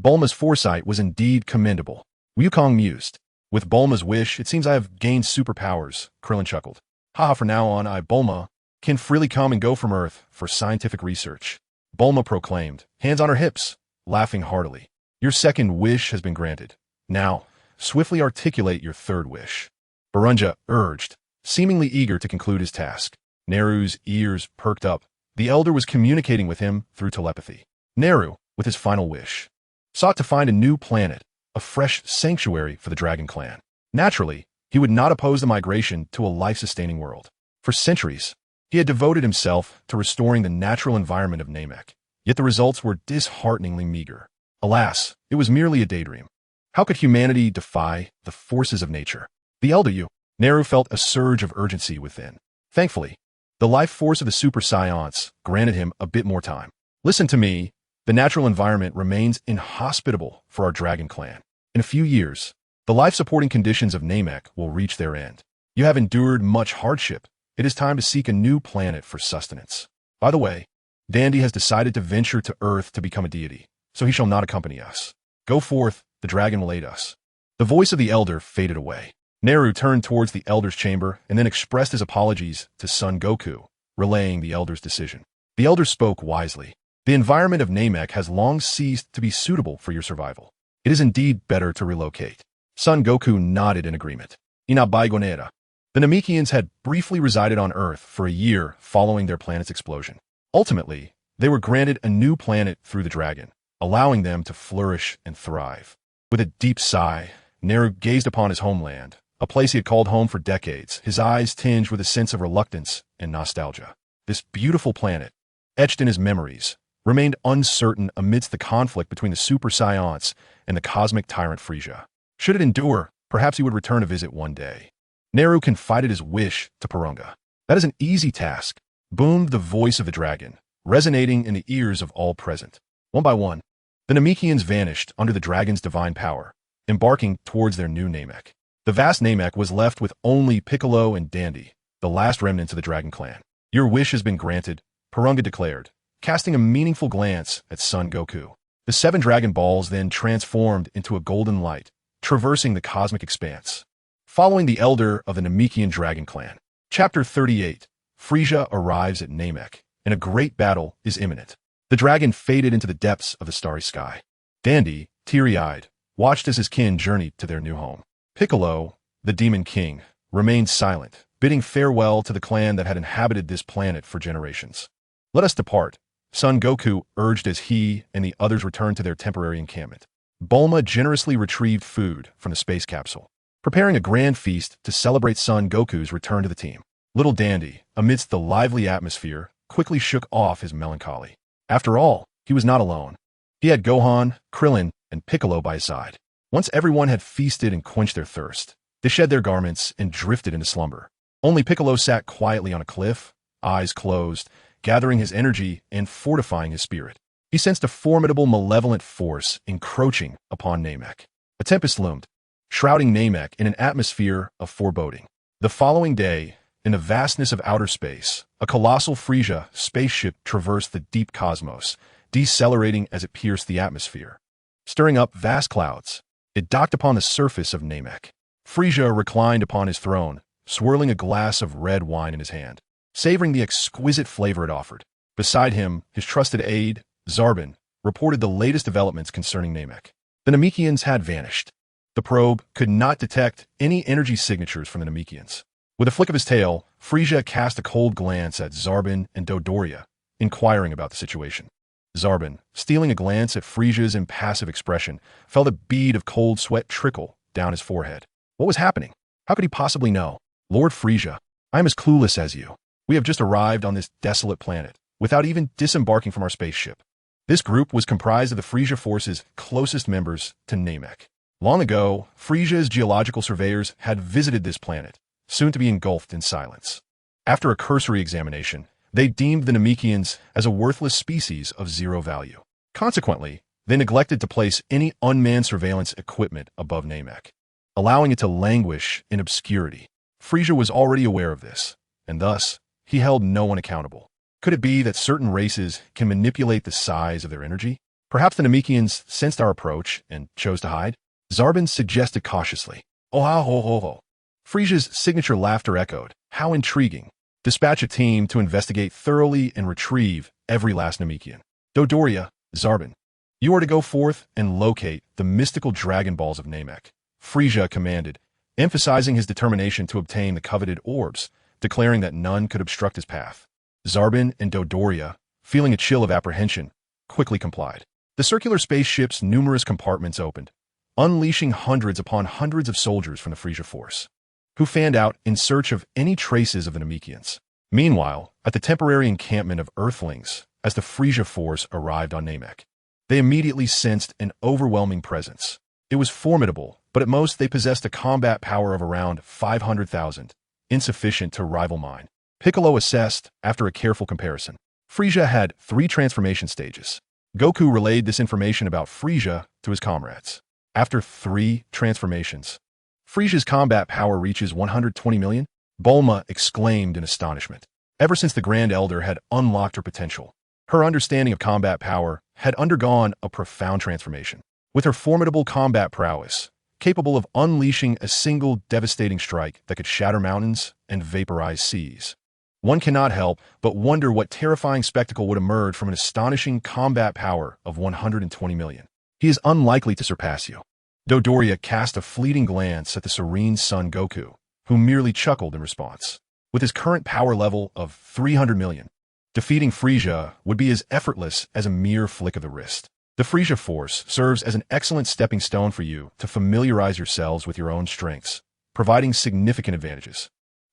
Bulma's foresight was indeed commendable. Wukong mused. With Bulma's wish, it seems I have gained superpowers, Krillin chuckled. Haha, from now on, I, Bulma, can freely come and go from Earth for scientific research. Bulma proclaimed, hands on her hips, laughing heartily. Your second wish has been granted. Now, swiftly articulate your third wish. Barunja urged, seemingly eager to conclude his task. Neru's ears perked up. The elder was communicating with him through telepathy. Neru, with his final wish, sought to find a new planet, a fresh sanctuary for the Dragon Clan. Naturally, he would not oppose the migration to a life-sustaining world. For centuries, he had devoted himself to restoring the natural environment of Namek, yet the results were dishearteningly meager. Alas, it was merely a daydream. How could humanity defy the forces of nature? The elder Neru felt a surge of urgency within. Thankfully, the life force of the Super Saiyans granted him a bit more time. Listen to me. The natural environment remains inhospitable for our Dragon Clan. In a few years, the life-supporting conditions of Namek will reach their end. You have endured much hardship. It is time to seek a new planet for sustenance. By the way, Dandy has decided to venture to Earth to become a deity, so he shall not accompany us. Go forth, the dragon will aid us. The voice of the elder faded away. Neru turned towards the elder's chamber and then expressed his apologies to Son Goku, relaying the elder's decision. The elder spoke wisely. The environment of Namek has long ceased to be suitable for your survival. It is indeed better to relocate. Son Goku nodded in agreement. Inabaigonera. The Namekians had briefly resided on Earth for a year following their planet's explosion. Ultimately, they were granted a new planet through the dragon, allowing them to flourish and thrive. With a deep sigh, Neru gazed upon his homeland, a place he had called home for decades, his eyes tinged with a sense of reluctance and nostalgia. This beautiful planet, etched in his memories, remained uncertain amidst the conflict between the Super Saiyans and the cosmic tyrant Frieza. Should it endure, perhaps he would return to visit one day. Neru confided his wish to Porunga. That is an easy task, boomed the voice of the dragon, resonating in the ears of all present. One by one, the Namekians vanished under the dragon's divine power, embarking towards their new Namek. The vast Namek was left with only Piccolo and Dandy, the last remnants of the Dragon Clan. Your wish has been granted, Porunga declared, casting a meaningful glance at Son Goku. The 7 Dragon Balls then transformed into a golden light, traversing the cosmic expanse. Following the elder of the Namekian Dragon Clan. Chapter 38. Frieza arrives at Namek, and a great battle is imminent. The dragon faded into the depths of the starry sky. Dandy, teary-eyed, watched as his kin journeyed to their new home. Piccolo, the Demon King, remained silent, bidding farewell to the clan that had inhabited this planet for generations. "Let us depart," Son Goku urged as he and the others returned to their temporary encampment. Bulma generously retrieved food from the space capsule, preparing a grand feast to celebrate Son Goku's return to the team. Little Dandy, amidst the lively atmosphere, quickly shook off his melancholy. After all, he was not alone. He had Gohan, Krillin, and Piccolo by his side. Once everyone had feasted and quenched their thirst, they shed their garments and drifted into slumber. Only Piccolo sat quietly on a cliff, eyes closed, gathering his energy and fortifying his spirit. He sensed a formidable malevolent force encroaching upon Namek. A tempest loomed, shrouding Namek in an atmosphere of foreboding. The following day, in the vastness of outer space, a colossal Frieza spaceship traversed the deep cosmos, decelerating as it pierced the atmosphere. Stirring up vast clouds, it docked upon the surface of Namek. Frieza reclined upon his throne, swirling a glass of red wine in his hand, savoring the exquisite flavor it offered. Beside him, his trusted aide, Zarbin, reported the latest developments concerning Namek. The Namekians had vanished. The probe could not detect any energy signatures from the Namekians. With a flick of his tail, Frieza cast a cold glance at Zarbin and Dodoria, inquiring about the situation. Zarbin, stealing a glance at Frieza's impassive expression, felt a bead of cold sweat trickle down his forehead. What was happening? How could he possibly know? "Lord Frieza, I am as clueless as you. We have just arrived on this desolate planet, without even disembarking from our spaceship." This group was comprised of the Frieza force's closest members to Namek. Long ago, Frieza's geological surveyors had visited this planet, soon to be engulfed in silence. After a cursory examination, they deemed the Namekians as a worthless species of zero value. Consequently, they neglected to place any unmanned surveillance equipment above Namek, allowing it to languish in obscurity. Frieza was already aware of this, and thus, he held no one accountable. Could it be that certain races can manipulate the size of their energy? Perhaps the Namekians sensed our approach and chose to hide? Zarbin suggested cautiously. "Oh ha ho ho ho." Frieza's signature laughter echoed. "How intriguing. Dispatch a team to investigate thoroughly and retrieve every last Namekian. Dodoria, Zarbin, you are to go forth and locate the mystical Dragon Balls of Namek," Frieza commanded, emphasizing his determination to obtain the coveted orbs, declaring that none could obstruct his path. Zarbin and Dodoria, feeling a chill of apprehension, quickly complied. The circular spaceship's numerous compartments opened, unleashing hundreds upon hundreds of soldiers from the Frieza force, who fanned out in search of any traces of the Namekians. Meanwhile, at the temporary encampment of Earthlings, as the Frieza force arrived on Namek, they immediately sensed an overwhelming presence. It was formidable, but at most they possessed a combat power of around 500,000, insufficient to rival mine. Piccolo assessed after a careful comparison. Frieza had 3 transformation stages. Goku relayed this information about Frieza to his comrades. After 3 transformations, Frieza's combat power reaches 120 million? Bulma exclaimed in astonishment. Ever since the Grand Elder had unlocked her potential, her understanding of combat power had undergone a profound transformation. With her formidable combat prowess, capable of unleashing a single devastating strike that could shatter mountains and vaporize seas, one cannot help but wonder what terrifying spectacle would emerge from an astonishing combat power of 120 million. He is unlikely to surpass you. Dodoria cast a fleeting glance at the serene Son Goku, who merely chuckled in response. With his current power level of 300 million, defeating Frieza would be as effortless as a mere flick of the wrist. The Frieza Force serves as an excellent stepping stone for you to familiarize yourselves with your own strengths, providing significant advantages.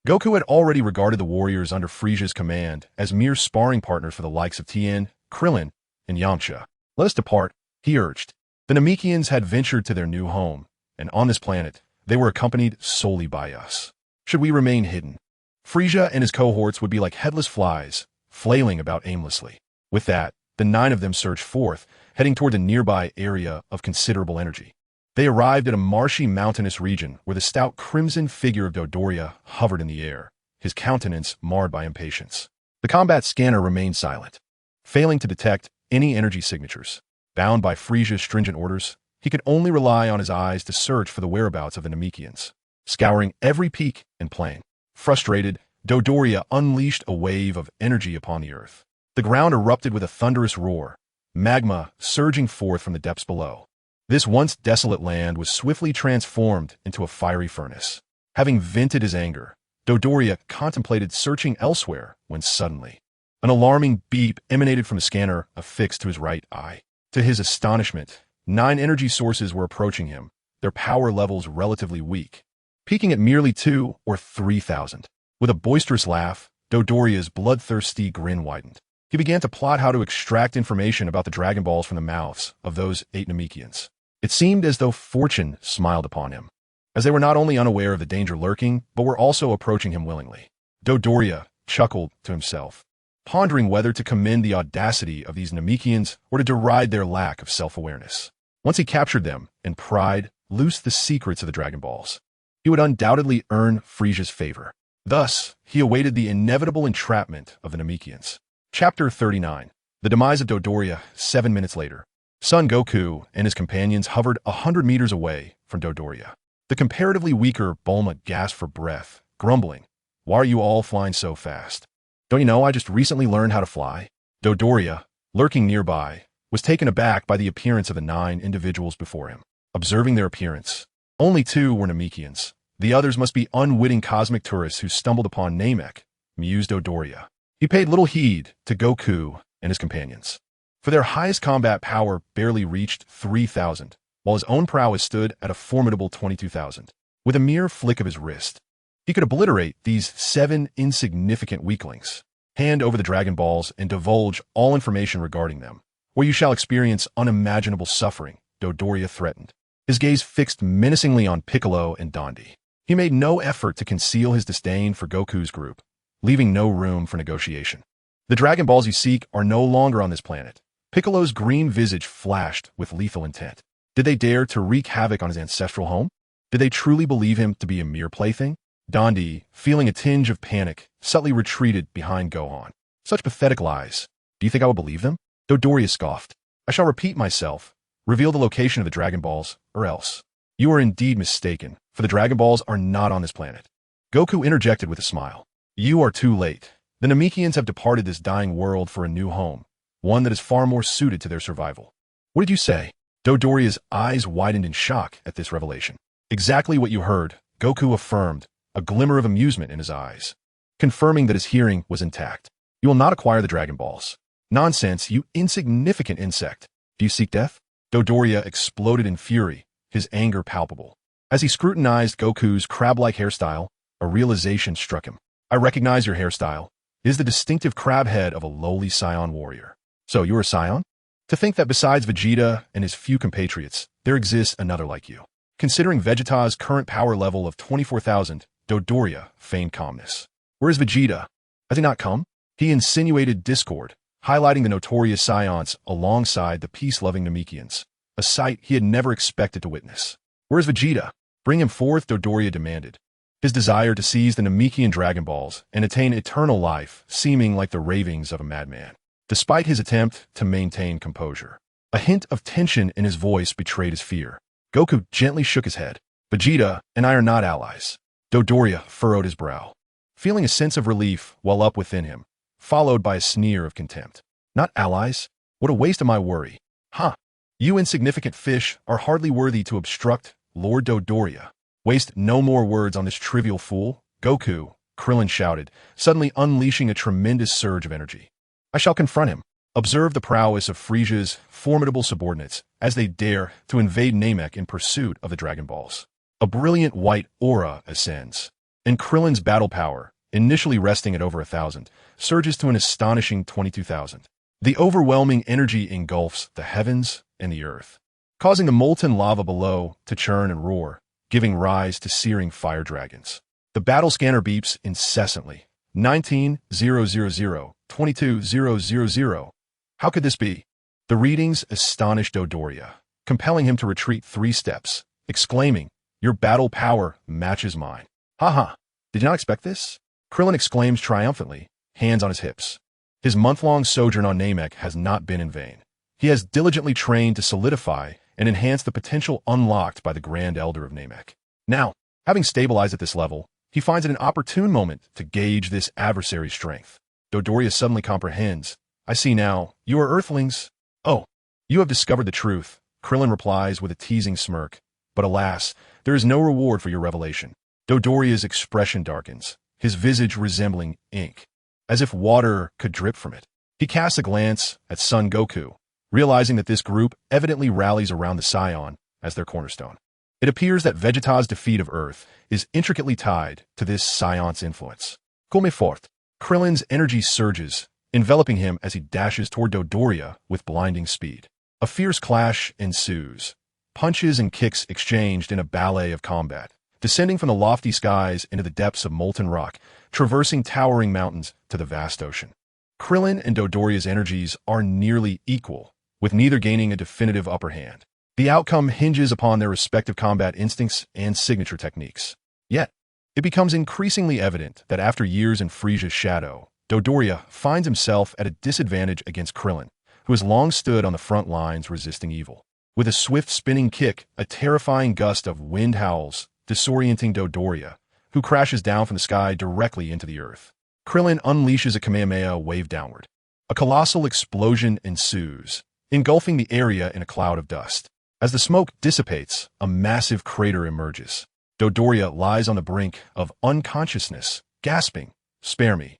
Goku had already regarded the warriors under Frieza's command as mere sparring partners for the likes of Tien, Krillin, and Yamcha. "Let us depart," he urged. The Namekians had ventured to their new home, and on this planet, they were accompanied solely by us. Should we remain hidden, Frieza and his cohorts would be like headless flies, flailing about aimlessly. With that, the 9 of them surged forth, heading toward a nearby area of considerable energy. They arrived at a marshy mountainous region where the stout crimson figure of Dodoria hovered in the air, his countenance marred by impatience. The combat scanner remained silent, failing to detect any energy signatures. Bound by Frieza's stringent orders, he could only rely on his eyes to search for the whereabouts of the Namekians. Scouring every peak and plain, frustrated, Dodoria unleashed a wave of energy upon the earth. The ground erupted with a thunderous roar, magma surging forth from the depths below. This once desolate land was swiftly transformed into a fiery furnace. Having vented his anger, Dodoria contemplated searching elsewhere when suddenly an alarming beep emanated from a scanner affixed to his right eye. To his astonishment, 9 energy sources were approaching him, their power levels relatively weak, peaking at merely 2 or 3,000. With a boisterous laugh, Dodoria's bloodthirsty grin widened. He began to plot how to extract information about the Dragon Balls from the mouths of those 8 Namekians. It seemed as though fortune smiled upon him, as they were not only unaware of the danger lurking, but were also approaching him willingly. Dodoria chuckled to himself, pondering whether to commend the audacity of these Namekians or to deride their lack of self-awareness. Once he captured them, and pride loosed the secrets of the Dragon Balls, he would undoubtedly earn Frieza's favor. Thus, he awaited the inevitable entrapment of the Namekians. Chapter 39. The demise of Dodoria. 7 minutes later, Son Goku and his companions hovered 100 meters away from Dodoria. The comparatively weaker Bulma gasped for breath, grumbling, "Why are you all flying so fast? Don't you know I just recently learned how to fly?" Dodoria, lurking nearby, was taken aback by the appearance of the 9 individuals before him. Observing their appearance, only 2 were Namekians. The others must be unwitting cosmic tourists who stumbled upon Namek, mused Dodoria. He paid little heed to Goku and his companions, for their highest combat power barely reached 3,000, while his own prowess stood at a formidable 22,000. With a mere flick of his wrist, he could obliterate these 7 insignificant weaklings. Hand over the Dragon Balls and divulge all information regarding them, or you shall experience unimaginable suffering, Dodoria threatened, his gaze fixed menacingly on Piccolo and Dundee. He made no effort to conceal his disdain for Goku's group, leaving no room for negotiation. The Dragon Balls you seek are no longer on this planet. Piccolo's green visage flashed with lethal intent. Did they dare to wreak havoc on his ancestral home? Did they truly believe him to be a mere plaything? Dundee, feeling a tinge of panic, subtly retreated behind Gohan. Such pathetic lies. Do you think I will believe them? Dodoria scoffed. I shall repeat myself. Reveal the location of the Dragon Balls, or else. You are indeed mistaken, for the Dragon Balls are not on this planet. Goku interjected with a smile. You are too late. The Namekians have departed this dying world for a new home, one that is far more suited to their survival. What did you say? Dodoria's eyes widened in shock at this revelation. Exactly what you heard, Goku affirmed, a glimmer of amusement in his eyes, confirming that his hearing was intact. You will not acquire the Dragon Balls. Nonsense, you insignificant insect. Do you seek death? Dodoria exploded in fury, his anger palpable. As he scrutinized Goku's crab-like hairstyle, a realization struck him. I recognize your hairstyle. It is the distinctive crab head of a lowly Saiyan warrior. So you are a Saiyan? To think that besides Vegeta and his few compatriots, there exists another like you. Considering Vegeta's current power level of 24,000, Dodoria feigned calmness. Where is Vegeta? Has he not come? He insinuated discord, highlighting the notorious Saiyans alongside the peace-loving Namekians, a sight he had never expected to witness. Where is Vegeta? Bring him forth, Dodoria demanded, his desire to seize the Namekian Dragon Balls and attain eternal life seeming like the ravings of a madman. Despite his attempt to maintain composure, a hint of tension in his voice betrayed his fear. Goku gently shook his head. Vegeta and I are not allies. Dodoria furrowed his brow, feeling a sense of relief well up within him, followed by a sneer of contempt. Not allies? What a waste of my worry. Huh. You insignificant fish are hardly worthy to obstruct Lord Dodoria. Waste no more words on this trivial fool, Goku, Krillin shouted, suddenly unleashing a tremendous surge of energy. I shall confront him. Observe the prowess of Frieza's formidable subordinates as they dare to invade Namek in pursuit of the Dragon Balls. A brilliant white aura ascends, and Krillin's battle power, initially resting at over 1,000, surges to an astonishing 22,000. The overwhelming energy engulfs the heavens and the earth, causing the molten lava below to churn and roar, giving rise to searing fire dragons. The battle scanner beeps incessantly. 19,000, 22,000. How could this be? The readings astonished Dodoria, compelling him to retreat 3 steps, exclaiming, Your battle power matches mine. Haha, did you not expect this? Krillin exclaims triumphantly, hands on his hips. His month-long sojourn on Namek has not been in vain. He has diligently trained to solidify and enhance the potential unlocked by the Grand Elder of Namek. Now, having stabilized at this level, he finds it an opportune moment to gauge this adversary's strength. Dodoria suddenly comprehends. I see now. You are Earthlings. Oh, you have discovered the truth, Krillin replies with a teasing smirk. But alas, there is no reward for your revelation. Dodoria's expression darkens, his visage resembling ink, as if water could drip from it. He casts a glance at Son Goku, realizing that this group evidently rallies around the Saiyan as their cornerstone. It appears that Vegeta's defeat of Earth is intricately tied to this Saiyan's influence. Come fort. Krillin's energy surges, enveloping him as he dashes toward Dodoria with blinding speed. A fierce clash ensues. Punches and kicks exchanged in a ballet of combat, descending from the lofty skies into the depths of molten rock, traversing towering mountains to the vast ocean. Krillin and Dodoria's energies are nearly equal, with neither gaining a definitive upper hand. The outcome hinges upon their respective combat instincts and signature techniques. Yet, it becomes increasingly evident that after years in Frieza's shadow, Dodoria finds himself at a disadvantage against Krillin, who has long stood on the front lines resisting evil. With a swift spinning kick, a terrifying gust of wind howls, disorienting Dodoria, who crashes down from the sky directly into the earth. Krillin unleashes a Kamehameha wave downward. A colossal explosion ensues, engulfing the area in a cloud of dust. As the smoke dissipates, a massive crater emerges. Dodoria lies on the brink of unconsciousness, gasping, "Spare me."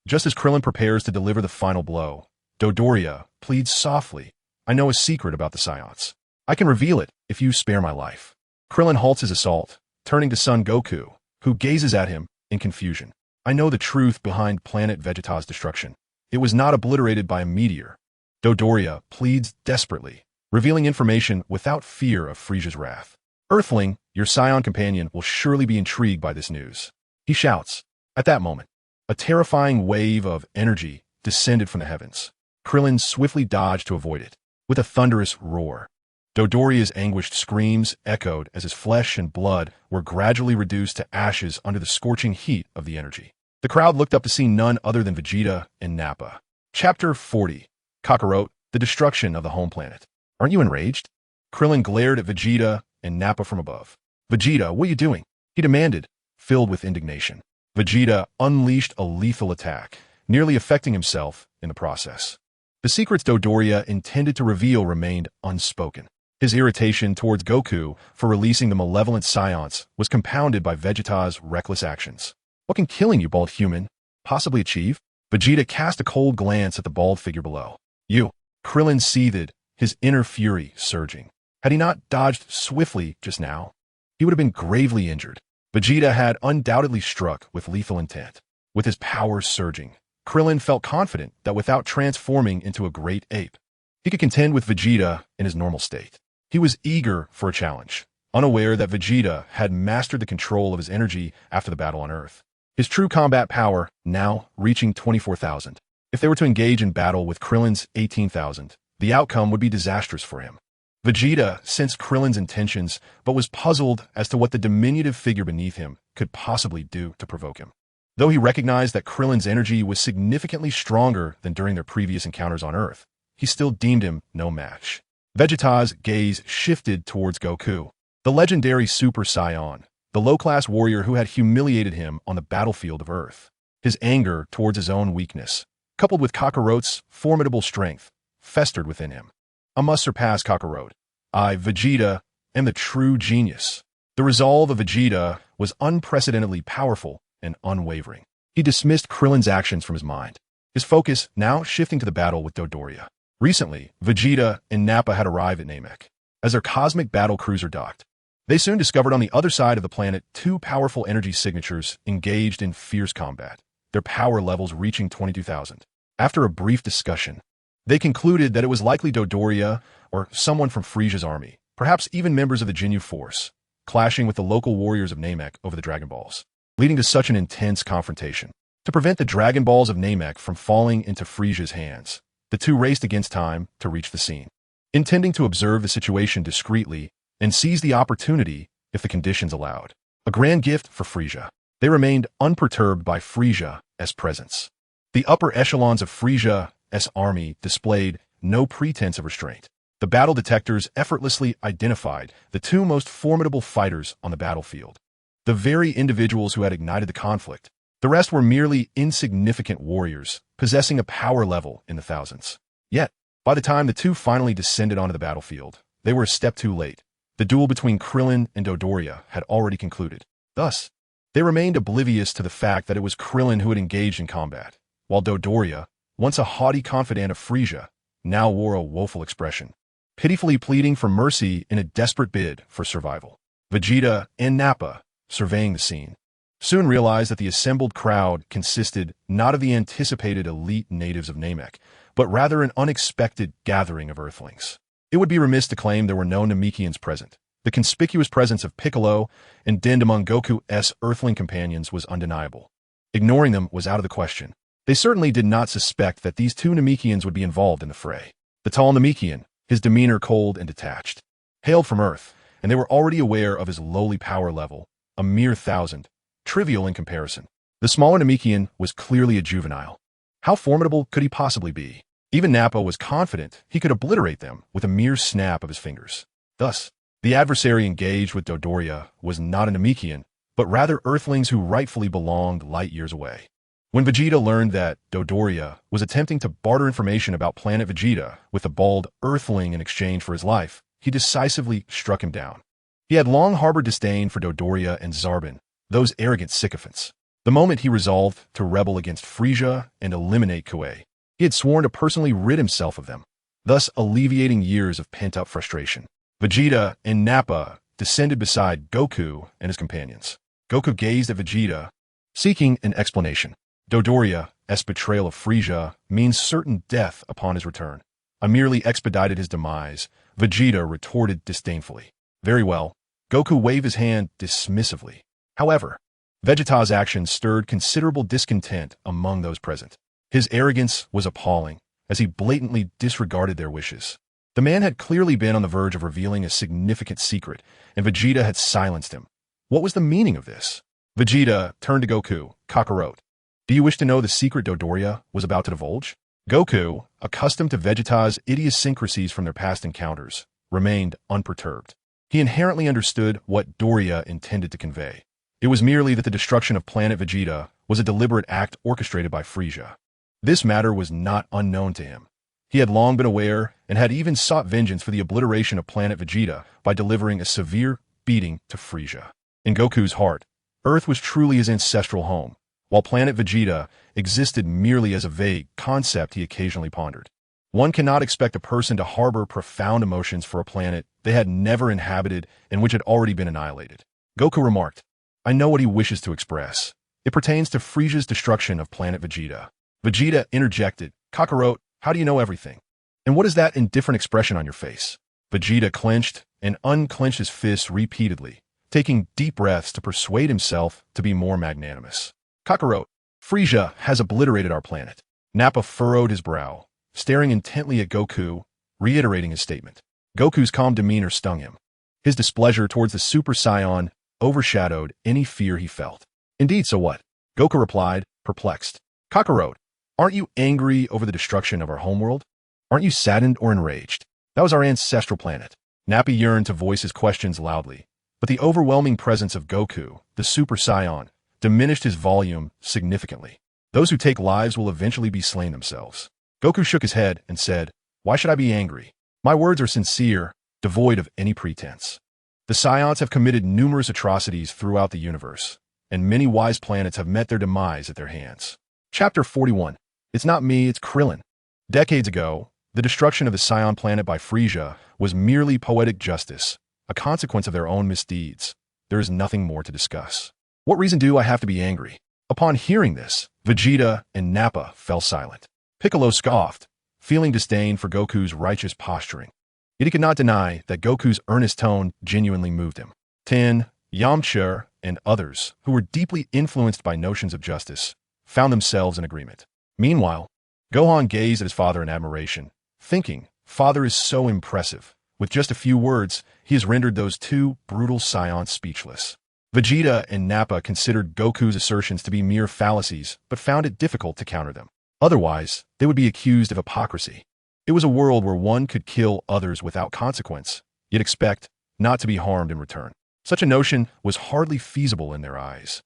Just as Krillin prepares to deliver the final blow, Dodoria pleads softly, "I know a secret about the Saiyans. I can reveal it if you spare my life." Krillin halts his assault, turning to Son Goku, who gazes at him in confusion. "I know the truth behind planet Vegeta's destruction. It was not obliterated by a meteor." Dodoria pleads desperately, revealing information without fear of Frieza's wrath. "Earthling, your Saiyan companion will surely be intrigued by this news," he shouts. At that moment, a terrifying wave of energy descended from the heavens. Krillin swiftly dodged to avoid it. With a thunderous roar, Dodoria's anguished screams echoed as his flesh and blood were gradually reduced to ashes under the scorching heat of the energy. The crowd looked up to see none other than Vegeta and Nappa. Chapter 40. Kakarot, the destruction of the home planet. "Aren't you enraged?" Krillin glared at Vegeta and Nappa from above. "Vegeta, what are you doing?" he demanded, filled with indignation. Vegeta unleashed a lethal attack, nearly affecting himself in the process. The secrets Dodoria intended to reveal remained unspoken. His irritation towards Goku for releasing the malevolent Saiyans was compounded by Vegeta's reckless actions. "What can killing you, bald human, possibly achieve?" Vegeta cast a cold glance at the bald figure below. "You." Krillin seethed, his inner fury surging. Had he not dodged swiftly just now, he would have been gravely injured. Vegeta had undoubtedly struck with lethal intent. With his powers surging, Krillin felt confident that without transforming into a great ape, he could contend with Vegeta in his normal state. He was eager for a challenge, unaware that Vegeta had mastered the control of his energy after the battle on Earth. His true combat power now reaching 24,000. If they were to engage in battle with Krillin's 18,000, the outcome would be disastrous for him. Vegeta sensed Krillin's intentions, but was puzzled as to what the diminutive figure beneath him could possibly do to provoke him. Though he recognized that Krillin's energy was significantly stronger than during their previous encounters on Earth, he still deemed him no match. Vegeta's gaze shifted towards Goku, the legendary Super Saiyan, the low-class warrior who had humiliated him on the battlefield of Earth. His anger towards his own weakness, coupled with Kakarot's formidable strength, festered within him. "I must surpass Kakarot. I, Vegeta, am the true genius." The resolve of Vegeta was unprecedentedly powerful and unwavering. He dismissed Krillin's actions from his mind, his focus now shifting to the battle with Dodoria. Recently, Vegeta and Nappa had arrived at Namek. As their cosmic battle cruiser docked, they soon discovered on the other side of the planet two powerful energy signatures engaged in fierce combat, their power levels reaching 22,000. After a brief discussion, they concluded that it was likely Dodoria or someone from Frieza's army, perhaps even members of the Ginyu Force, clashing with the local warriors of Namek over the Dragon Balls, leading to such an intense confrontation. To prevent the Dragon Balls of Namek from falling into Frieza's hands, the two raced against time to reach the scene, intending to observe the situation discreetly and seize the opportunity if the conditions allowed. A grand gift for Frieza. They remained unperturbed by Frieza's presence. The upper echelons of Frieza's army displayed no pretense of restraint. The battle detectors effortlessly identified the two most formidable fighters on the battlefield. The very individuals who had ignited the conflict, The rest were merely insignificant warriors, possessing a power level in the thousands. Yet, by the time the two finally descended onto the battlefield, they were a step too late. The duel between Krillin and Dodoria had already concluded. Thus, they remained oblivious to the fact that it was Krillin who had engaged in combat, while Dodoria, once a haughty confidant of Frieza, now wore a woeful expression, pitifully pleading for mercy in a desperate bid for survival. Vegeta and Nappa, surveying the scene, soon realized that the assembled crowd consisted not of the anticipated elite natives of Namek, but rather an unexpected gathering of Earthlings. It would be remiss to claim there were no Namekians present. The conspicuous presence of Piccolo and Din among Goku's Earthling companions was undeniable. Ignoring them was out of the question. They certainly did not suspect that these two Namekians would be involved in the fray. The tall Namekian, his demeanor cold and detached, hailed from Earth, and they were already aware of his lowly power level, a mere 1,000, trivial in comparison. The smaller Namekian was clearly a juvenile. How formidable could he possibly be? Even Nappa was confident he could obliterate them with a mere snap of his fingers. Thus, the adversary engaged with Dodoria was not a Namekian, but rather Earthlings who rightfully belonged light years away. When Vegeta learned that Dodoria was attempting to barter information about Planet Vegeta with a bald Earthling in exchange for his life, he decisively struck him down. He had long harbored disdain for Dodoria and Zarbin, those arrogant sycophants. The moment he resolved to rebel against Frieza and eliminate Kuei, he had sworn to personally rid himself of them, thus alleviating years of pent-up frustration. Vegeta and Nappa descended beside Goku and his companions. Goku gazed at Vegeta, seeking an explanation. Dodoria's betrayal of Frieza means certain death upon his return. I merely expedited his demise, Vegeta retorted disdainfully. Very well. Goku waved his hand dismissively. However, Vegeta's actions stirred considerable discontent among those present. His arrogance was appalling, as he blatantly disregarded their wishes. The man had clearly been on the verge of revealing a significant secret, and Vegeta had silenced him. What was the meaning of this? Vegeta turned to Goku, Kakarot. Do you wish to know the secret Dodoria was about to divulge? Goku, accustomed to Vegeta's idiosyncrasies from their past encounters, remained unperturbed. He inherently understood what Doria intended to convey. It was merely that the destruction of Planet Vegeta was a deliberate act orchestrated by Frieza. This matter was not unknown to him. He had long been aware and had even sought vengeance for the obliteration of Planet Vegeta by delivering a severe beating to Frieza. In Goku's heart, Earth was truly his ancestral home, while Planet Vegeta existed merely as a vague concept he occasionally pondered. One cannot expect a person to harbor profound emotions for a planet they had never inhabited and which had already been annihilated. Goku remarked, I know what he wishes to express. It pertains to Frieza's destruction of Planet Vegeta. Vegeta interjected, Kakarot, how do you know everything? And what is that indifferent expression on your face? Vegeta clenched and unclenched his fists repeatedly, taking deep breaths to persuade himself to be more magnanimous. Kakarot, Frieza has obliterated our planet. Nappa furrowed his brow, staring intently at Goku, reiterating his statement. Goku's calm demeanor stung him. His displeasure towards the Super Saiyan overshadowed any fear he felt. Indeed, so what? Goku replied, perplexed. Kakarot, aren't you angry over the destruction of our homeworld? Aren't you saddened or enraged? That was our ancestral planet. Nappa yearned to voice his questions loudly, but the overwhelming presence of Goku, the Super Saiyan, diminished his volume significantly. Those who take lives will eventually be slain themselves. Goku shook his head and said, Why should I be angry? My words are sincere, devoid of any pretense. The Saiyans have committed numerous atrocities throughout the universe, and many wise planets have met their demise at their hands. Chapter 41. It's not me, it's Krillin. Decades ago, the destruction of the Saiyan planet by Frieza was merely poetic justice, a consequence of their own misdeeds. There is nothing more to discuss. What reason do I have to be angry? Upon hearing this, Vegeta and Nappa fell silent. Piccolo scoffed, feeling disdain for Goku's righteous posturing. Yet he could not deny that Goku's earnest tone genuinely moved him. Tin, Yamcha, and others, who were deeply influenced by notions of justice, found themselves in agreement. Meanwhile, Gohan gazed at his father in admiration, thinking, Father is so impressive. With just a few words, he has rendered those two brutal Saiyans speechless. Vegeta and Nappa considered Goku's assertions to be mere fallacies, but found it difficult to counter them. Otherwise, they would be accused of hypocrisy. It was a world where one could kill others without consequence, yet expect not to be harmed in return. Such a notion was hardly feasible in their eyes.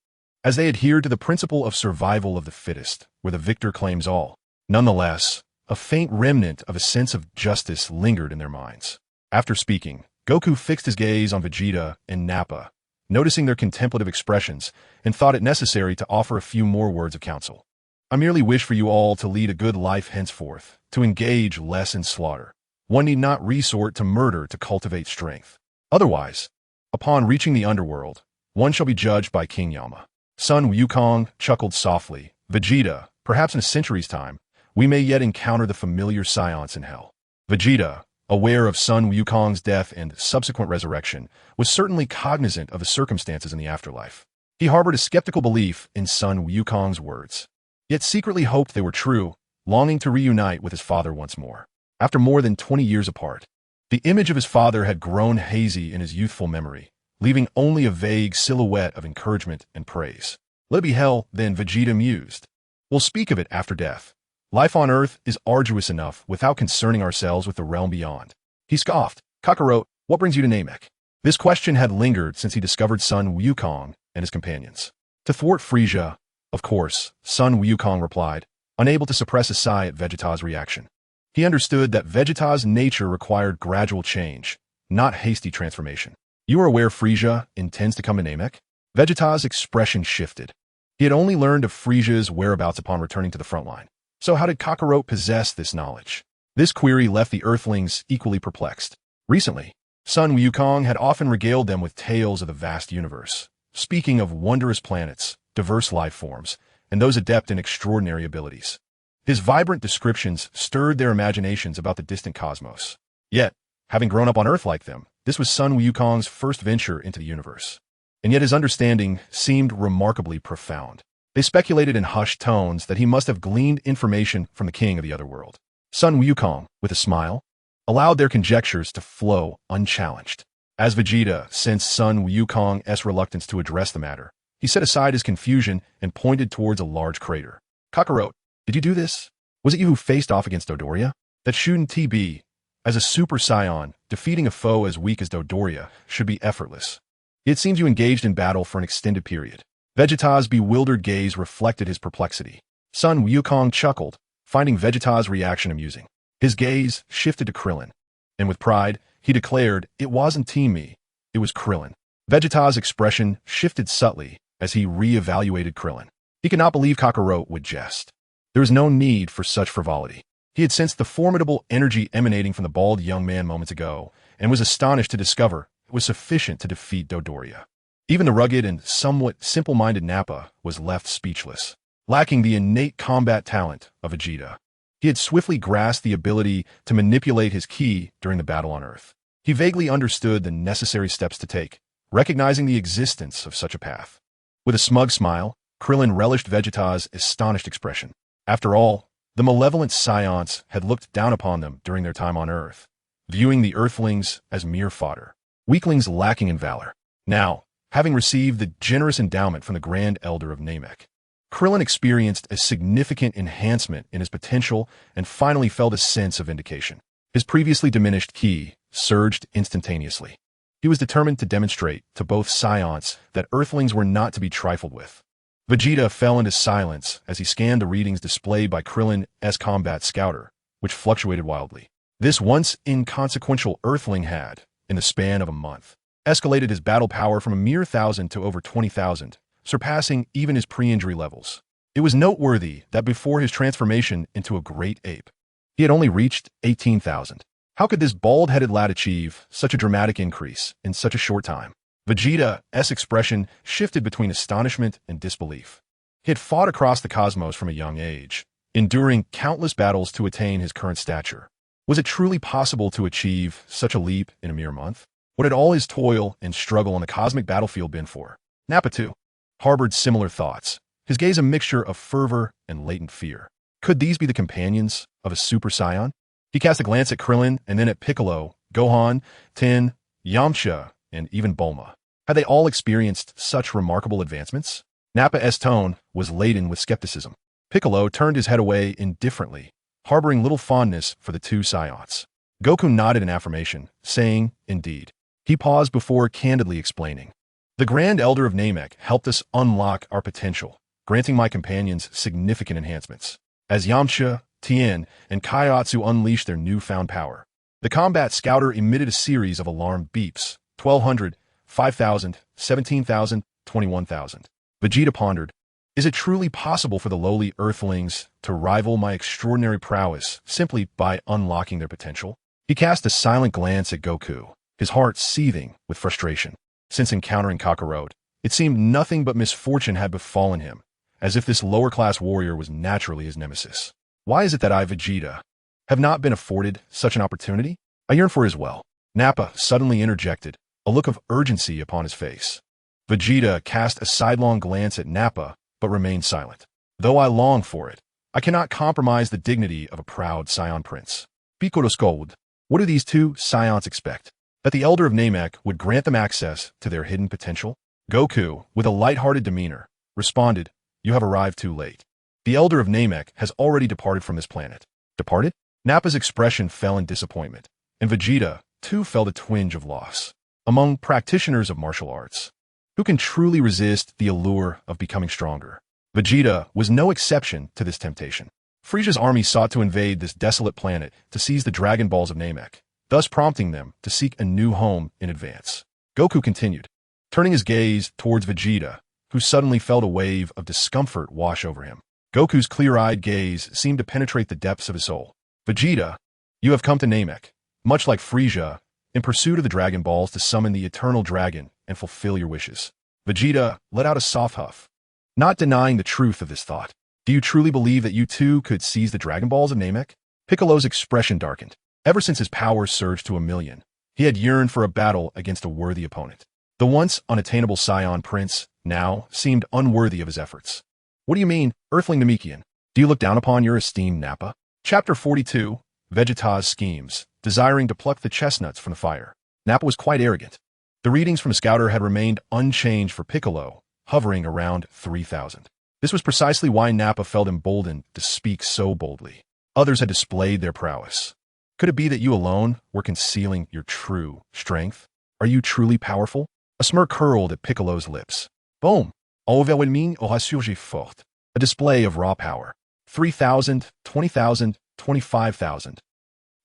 as they adhered to the principle of survival of the fittest, where the victor claims all. Nonetheless, a faint remnant of a sense of justice lingered in their minds. After speaking, Goku fixed his gaze on Vegeta and Nappa, noticing their contemplative expressions, and thought it necessary to offer a few more words of counsel. I merely wish for you all to lead a good life henceforth, to engage less in slaughter. One need not resort to murder to cultivate strength. Otherwise, upon reaching the underworld, one shall be judged by King Yama. Sun Wukong chuckled softly. Vegeta, perhaps in a century's time, we may yet encounter the familiar Saiyans in hell. Vegeta, aware of Sun Wukong's death and subsequent resurrection, was certainly cognizant of the circumstances in the afterlife. He harbored a skeptical belief in Sun Wukong's words, yet secretly hoped they were true, longing to reunite with his father once more. After more than 20 years apart, the image of his father had grown hazy in his youthful memory, leaving only a vague silhouette of encouragement and praise. Let it be hell, then, Vegeta mused. We'll speak of it after death. Life on Earth is arduous enough without concerning ourselves with the realm beyond. He scoffed. Kakarot, what brings you to Namek? This question had lingered since he discovered Sun Wukong and his companions. To thwart Frieza, of course, Sun Wukong replied, unable to suppress a sigh at Vegeta's reaction. He understood that Vegeta's nature required gradual change, not hasty transformation. You are aware Frieza intends to come to Namek? Vegeta's expression shifted. He had only learned of Frieza's whereabouts upon returning to the front line. So how did Kakarot possess this knowledge? This query left the Earthlings equally perplexed. Recently, Sun Wukong had often regaled them with tales of the vast universe, speaking of wondrous planets, diverse life forms, and those adept in extraordinary abilities. His vibrant descriptions stirred their imaginations about the distant cosmos. Yet, having grown up on Earth like them, this was Sun Wukong's first venture into the universe. And yet his understanding seemed remarkably profound. They speculated in hushed tones that he must have gleaned information from the king of the other world. Sun Wukong, with a smile, allowed their conjectures to flow unchallenged. As Vegeta sensed Sun Wukong's reluctance to address the matter, he set aside his confusion and pointed towards a large crater. Kakarot, did you do this? Was it you who faced off against Dodoria? That shouldn't be. As a Super Saiyan, defeating a foe as weak as Dodoria should be effortless. It seems you engaged in battle for an extended period. Vegeta's bewildered gaze reflected his perplexity. Sun Wukong chuckled, finding Vegeta's reaction amusing. His gaze shifted to Krillin, and with pride, he declared, it wasn't Team Me, it was Krillin. Vegeta's expression shifted subtly as he re-evaluated Krillin. He could not believe Kakarot would jest. There was no need for such frivolity. He had sensed the formidable energy emanating from the bald young man moments ago, and was astonished to discover it was sufficient to defeat Dodoria. Even the rugged and somewhat simple-minded Nappa was left speechless, lacking the innate combat talent of Vegeta. He had swiftly grasped the ability to manipulate his ki during the battle on Earth. He vaguely understood the necessary steps to take, recognizing the existence of such a path. With a smug smile, Krillin relished Vegeta's astonished expression. After all, the malevolent Saiyans had looked down upon them during their time on Earth, viewing the Earthlings as mere fodder, weaklings lacking in valor. Now, having received the generous endowment from the Grand Elder of Namek, Krillin experienced a significant enhancement in his potential and finally felt a sense of vindication. His previously diminished ki surged instantaneously. He was determined to demonstrate to both Saiyans that Earthlings were not to be trifled with. Vegeta fell into silence as he scanned the readings displayed by Krillin's combat scouter, which fluctuated wildly. This once inconsequential Earthling had, in the span of a month, escalated his battle power from a mere 1,000 to over 20,000, surpassing even his pre-injury levels. It was noteworthy that before his transformation into a great ape, he had only reached 18,000. How could this bald-headed lad achieve such a dramatic increase in such a short time? Vegeta's expression shifted between astonishment and disbelief. He had fought across the cosmos from a young age, enduring countless battles to attain his current stature. Was it truly possible to achieve such a leap in a mere month? What had all his toil and struggle on the cosmic battlefield been for? Nappa, too, harbored similar thoughts, his gaze a mixture of fervor and latent fear. Could these be the companions of a Super Saiyan? He cast a glance at Krillin and then at Piccolo, Gohan, Ten, Yamcha, and even Bulma. Had they all experienced such remarkable advancements? Nappa's tone was laden with skepticism. Piccolo turned his head away indifferently, harboring little fondness for the two Saiyans. Goku nodded in affirmation, saying, indeed. He paused before candidly explaining. The Grand Elder of Namek helped us unlock our potential, granting my companions significant enhancements. As Yamcha, Tien, and Kaiatsu unleashed their newfound power, the combat scouter emitted a series of alarm beeps, 1200, 5000, 17,000, 21,000. Vegeta pondered, is it truly possible for the lowly Earthlings to rival my extraordinary prowess simply by unlocking their potential? He cast a silent glance at Goku, his heart seething with frustration. Since encountering Kakarot, it seemed nothing but misfortune had befallen him, as if this lower-class warrior was naturally his nemesis. Why is it that I, Vegeta, have not been afforded such an opportunity? I yearn for it as well. Nappa suddenly interjected, a look of urgency upon his face. Vegeta cast a sidelong glance at Nappa, but remained silent. Though I long for it, I cannot compromise the dignity of a proud Saiyan prince. Piccolo scolded. What do these two Saiyans expect? That the Elder of Namek would grant them access to their hidden potential? Goku, with a light-hearted demeanor, responded, you have arrived too late. The Elder of Namek has already departed from this planet. Departed? Nappa's expression fell in disappointment, and Vegeta, too, felt a twinge of loss. Among practitioners of martial arts, who can truly resist the allure of becoming stronger? Vegeta was no exception to this temptation. Frieza's army sought to invade this desolate planet to seize the Dragon Balls of Namek, thus prompting them to seek a new home in advance. Goku continued, turning his gaze towards Vegeta, who suddenly felt a wave of discomfort wash over him. Goku's clear-eyed gaze seemed to penetrate the depths of his soul. Vegeta, you have come to Namek, much like Frieza, in pursuit of the Dragon Balls to summon the Eternal Dragon and fulfill your wishes. Vegeta let out a soft huff, not denying the truth of this thought. Do you truly believe that you too could seize the Dragon Balls of Namek? Piccolo's expression darkened. Ever since his power surged to 1,000,000, he had yearned for a battle against a worthy opponent. The once unattainable Saiyan prince now seemed unworthy of his efforts. What do you mean, Earthling Namekian? Do you look down upon your esteemed Nappa? Chapter 42, Vegeta's Schemes, desiring to pluck the chestnuts from the fire. Nappa was quite arrogant. The readings from the scouter had remained unchanged for Piccolo, hovering around 3,000. This was precisely why Nappa felt emboldened to speak so boldly. Others had displayed their prowess. Could it be that you alone were concealing your true strength? Are you truly powerful? A smirk curled at Piccolo's lips. Boom! Overwhelming aura surgit fort. A display of raw power. 3,000, 20,000, 25,000.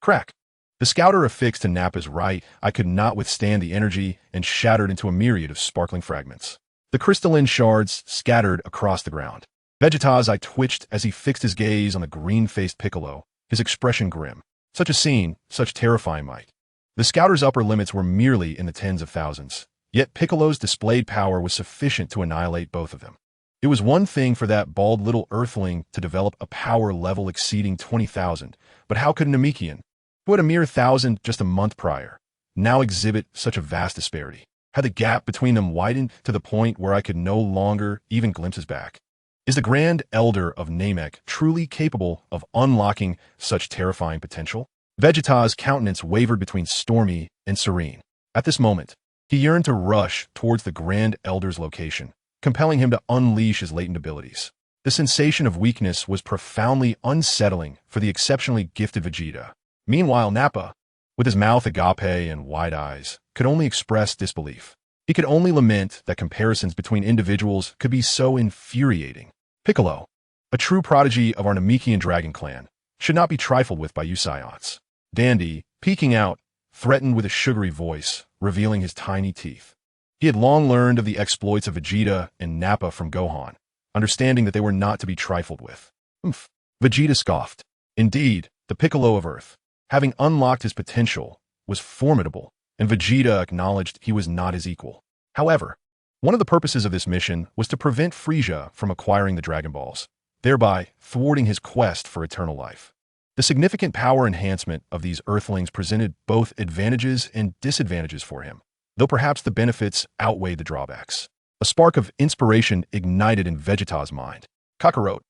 Crack! The scouter affixed to Nappa's right eye could not withstand the energy and shattered into a myriad of sparkling fragments. The crystalline shards scattered across the ground. Vegeta's eye twitched as he fixed his gaze on the green-faced Piccolo, his expression grim. Such a scene, such terrifying might. The scouter's upper limits were merely in the tens of thousands, yet Piccolo's displayed power was sufficient to annihilate both of them. It was one thing for that bald little Earthling to develop a power level exceeding 20,000, but how could Namekian, who had a mere 1,000 just a month prior, now exhibit such a vast disparity? Had the gap between them widened to the point where I could no longer even glimpse his back? Is the Grand Elder of Namek truly capable of unlocking such terrifying potential? Vegeta's countenance wavered between stormy and serene. At this moment, he yearned to rush towards the Grand Elder's location, compelling him to unleash his latent abilities. The sensation of weakness was profoundly unsettling for the exceptionally gifted Vegeta. Meanwhile, Nappa, with his mouth agape and wide eyes, could only express disbelief. He could only lament that comparisons between individuals could be so infuriating. Piccolo, a true prodigy of our Namekian dragon clan, should not be trifled with by you Saiyans. Dandy, peeking out, threatened with a sugary voice, revealing his tiny teeth. He had long learned of the exploits of Vegeta and Nappa from Gohan, understanding that they were not to be trifled with. Vegeta scoffed. Indeed, the Piccolo of Earth, having unlocked his potential, was formidable, and Vegeta acknowledged he was not his equal. However, one of the purposes of this mission was to prevent Frieza from acquiring the Dragon Balls, thereby thwarting his quest for eternal life. The significant power enhancement of these Earthlings presented both advantages and disadvantages for him, though perhaps the benefits outweighed the drawbacks. A spark of inspiration ignited in Vegeta's mind. Kakarot,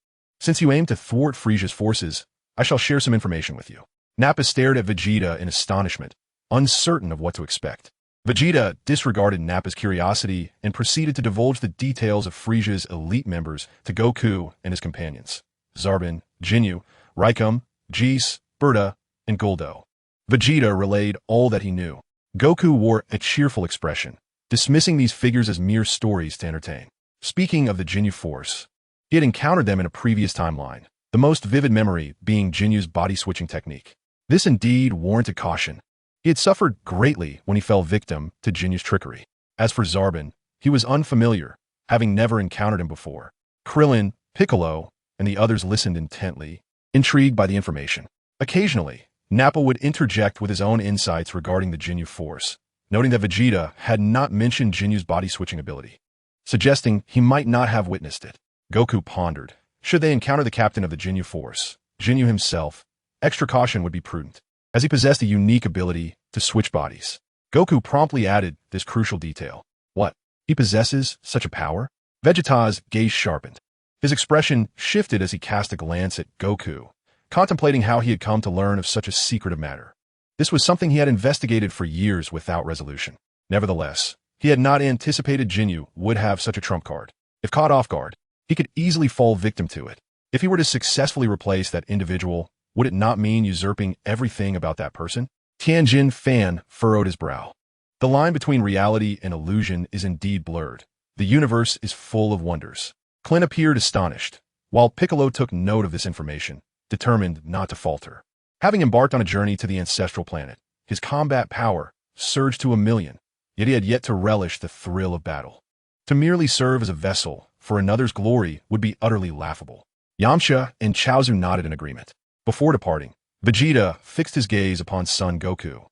since you aim to thwart Frieza's forces, I shall share some information with you. Nappa stared at Vegeta in astonishment, uncertain of what to expect. Vegeta disregarded Nappa's curiosity and proceeded to divulge the details of Frieza's elite members to Goku and his companions, Zarbin, Jinyu, Raikum, Jis, Berta, and Goldo. Vegeta relayed all that he knew. Goku wore a cheerful expression, dismissing these figures as mere stories to entertain. Speaking of the Ginyu Force, he had encountered them in a previous timeline, the most vivid memory being Jinyu's body-switching technique. This indeed warranted caution. He had suffered greatly when he fell victim to Jinyu's trickery. As for Zarbon, he was unfamiliar, having never encountered him before. Krillin, Piccolo, and the others listened intently, intrigued by the information. Occasionally, Nappa would interject with his own insights regarding the Ginyu Force, noting that Vegeta had not mentioned Jinyu's body-switching ability, suggesting he might not have witnessed it. Goku pondered. Should they encounter the captain of the Ginyu Force, Jinyu himself, extra caution would be prudent, as he possessed a unique ability to switch bodies. Goku promptly added this crucial detail. What? He possesses such a power? Vegeta's gaze sharpened. His expression shifted as he cast a glance at Goku, contemplating how he had come to learn of such a secretive matter. This was something he had investigated for years without resolution. Nevertheless, he had not anticipated Jinyu would have such a trump card. If caught off guard, he could easily fall victim to it. If he were to successfully replace that individual, would it not mean usurping everything about that person? Tianjin Fan furrowed his brow. The line between reality and illusion is indeed blurred. The universe is full of wonders. Clint appeared astonished, while Piccolo took note of this information, determined not to falter. Having embarked on a journey to the ancestral planet, his combat power surged to 1,000,000, yet he had yet to relish the thrill of battle. To merely serve as a vessel for another's glory would be utterly laughable. Yamcha and Chaozu nodded in agreement. Before departing, Vegeta fixed his gaze upon son Goku,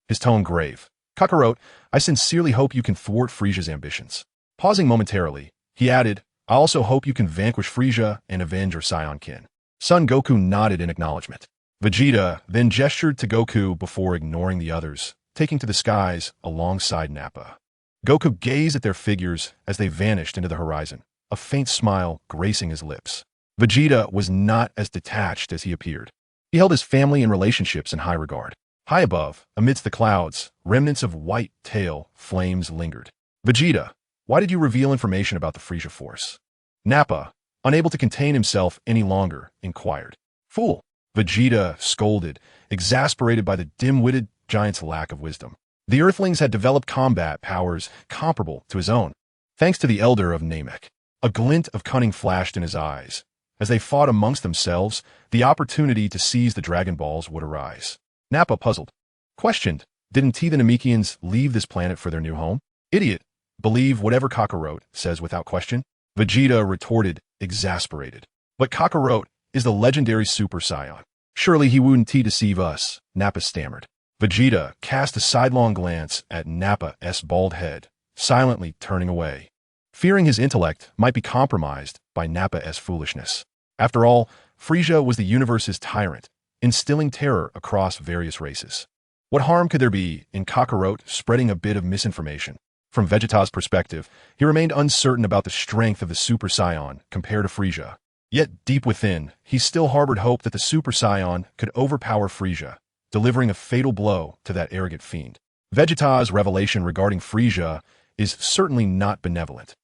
his tone grave. Kakarot, I sincerely hope you can thwart Frieza's ambitions. Pausing momentarily, he added, I also hope you can vanquish Frieza and avenge your Saiyan kin. Son Goku nodded in acknowledgement. Vegeta then gestured to Goku before ignoring the others, taking to the skies alongside Nappa. Goku gazed at their figures as they vanished into the horizon, a faint smile gracing his lips. Vegeta was not as detached as he appeared. He held his family and relationships in high regard. High above, amidst the clouds, remnants of white tail flames lingered. Vegeta, why did you reveal information about the Frieza Force? Nappa, unable to contain himself any longer, inquired. Fool! Vegeta scolded, exasperated by the dim-witted giant's lack of wisdom. The Earthlings had developed combat powers comparable to his own, thanks to the Elder of Namek. A glint of cunning flashed in his eyes. As they fought amongst themselves, the opportunity to seize the Dragon Balls would arise. Nappa, puzzled, questioned, didn't the Namekians leave this planet for their new home? Idiot! Believe whatever Kakarot says without question? Vegeta retorted, exasperated. But Kakarot is the legendary Super Saiyan. Surely he wouldn't deceive us, Nappa stammered. Vegeta cast a sidelong glance at Nappa's bald head, silently turning away, fearing his intellect might be compromised by Nappa's foolishness. After all, Frieza was the universe's tyrant, instilling terror across various races. What harm could there be in Kakarot spreading a bit of misinformation? From Vegeta's perspective, he remained uncertain about the strength of the Super Saiyan compared to Frieza. Yet deep within, he still harbored hope that the Super Saiyan could overpower Frieza, delivering a fatal blow to that arrogant fiend. Vegeta's revelation regarding Frieza is certainly not benevolent.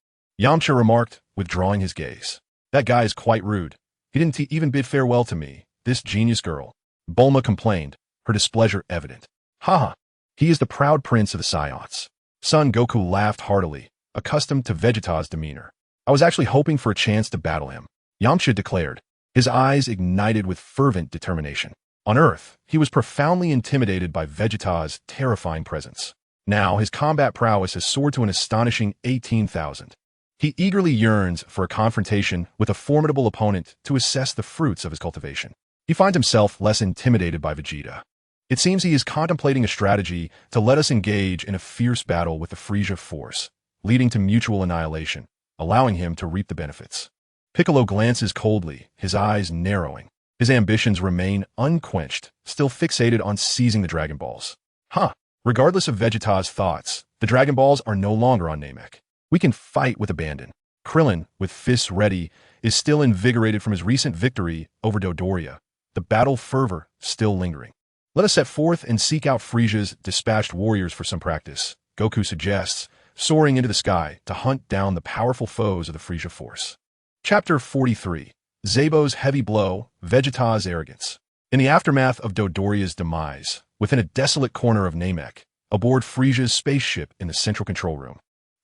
Yamcha remarked, withdrawing his gaze. That guy is quite rude. He didn't even bid farewell to me, this genius girl. Bulma complained, her displeasure evident. Haha, he is the proud prince of the Saiyans. Son Goku laughed heartily, accustomed to Vegeta's demeanor. I was actually hoping for a chance to battle him, Yamcha declared, his eyes ignited with fervent determination. On Earth, he was profoundly intimidated by Vegeta's terrifying presence. Now, his combat prowess has soared to an astonishing 18,000. He eagerly yearns for a confrontation with a formidable opponent to assess the fruits of his cultivation. He finds himself less intimidated by Vegeta. It seems he is contemplating a strategy to let us engage in a fierce battle with the Frieza Force, leading to mutual annihilation, allowing him to reap the benefits. Piccolo glances coldly, his eyes narrowing. His ambitions remain unquenched, still fixated on seizing the Dragon Balls. Regardless of Vegeta's thoughts, the Dragon Balls are no longer on Namek. We can fight with abandon. Krillin, with fists ready, is still invigorated from his recent victory over Dodoria, the battle fervor still lingering. Let us set forth and seek out Frieza's dispatched warriors for some practice, Goku suggests, soaring into the sky to hunt down the powerful foes of the Frieza Force. Chapter 43. Zebo's Heavy Blow, Vegeta's Arrogance. In the aftermath of Dodoria's demise, within a desolate corner of Namek, aboard Frieza's spaceship in the central control room,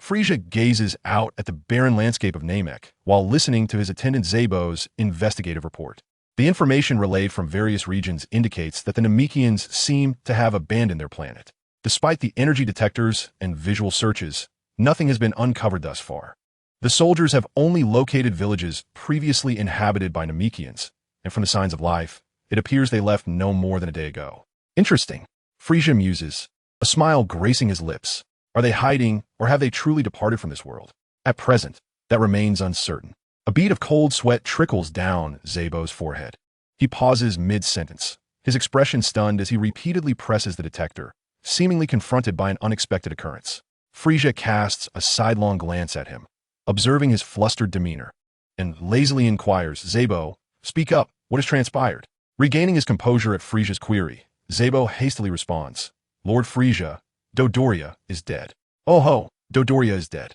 Frieza gazes out at the barren landscape of Namek while listening to his attendant Zebo's investigative report. The information relayed from various regions indicates that the Namekians seem to have abandoned their planet. Despite the energy detectors and visual searches, nothing has been uncovered thus far. The soldiers have only located villages previously inhabited by Namekians, and from the signs of life, it appears they left no more than a day ago. Interesting. Frieza muses, a smile gracing his lips. Are they hiding, or have they truly departed from this world? At present, that remains uncertain. A bead of cold sweat trickles down Zebo's forehead. He pauses mid-sentence, his expression stunned as he repeatedly presses the detector, seemingly confronted by an unexpected occurrence. Frieza casts a sidelong glance at him, observing his flustered demeanor, and lazily inquires, Zebo, speak up, what has transpired? Regaining his composure at Frieza's query, Zebo hastily responds, Lord Frieza, Dodoria is dead. Oh ho, Dodoria is dead.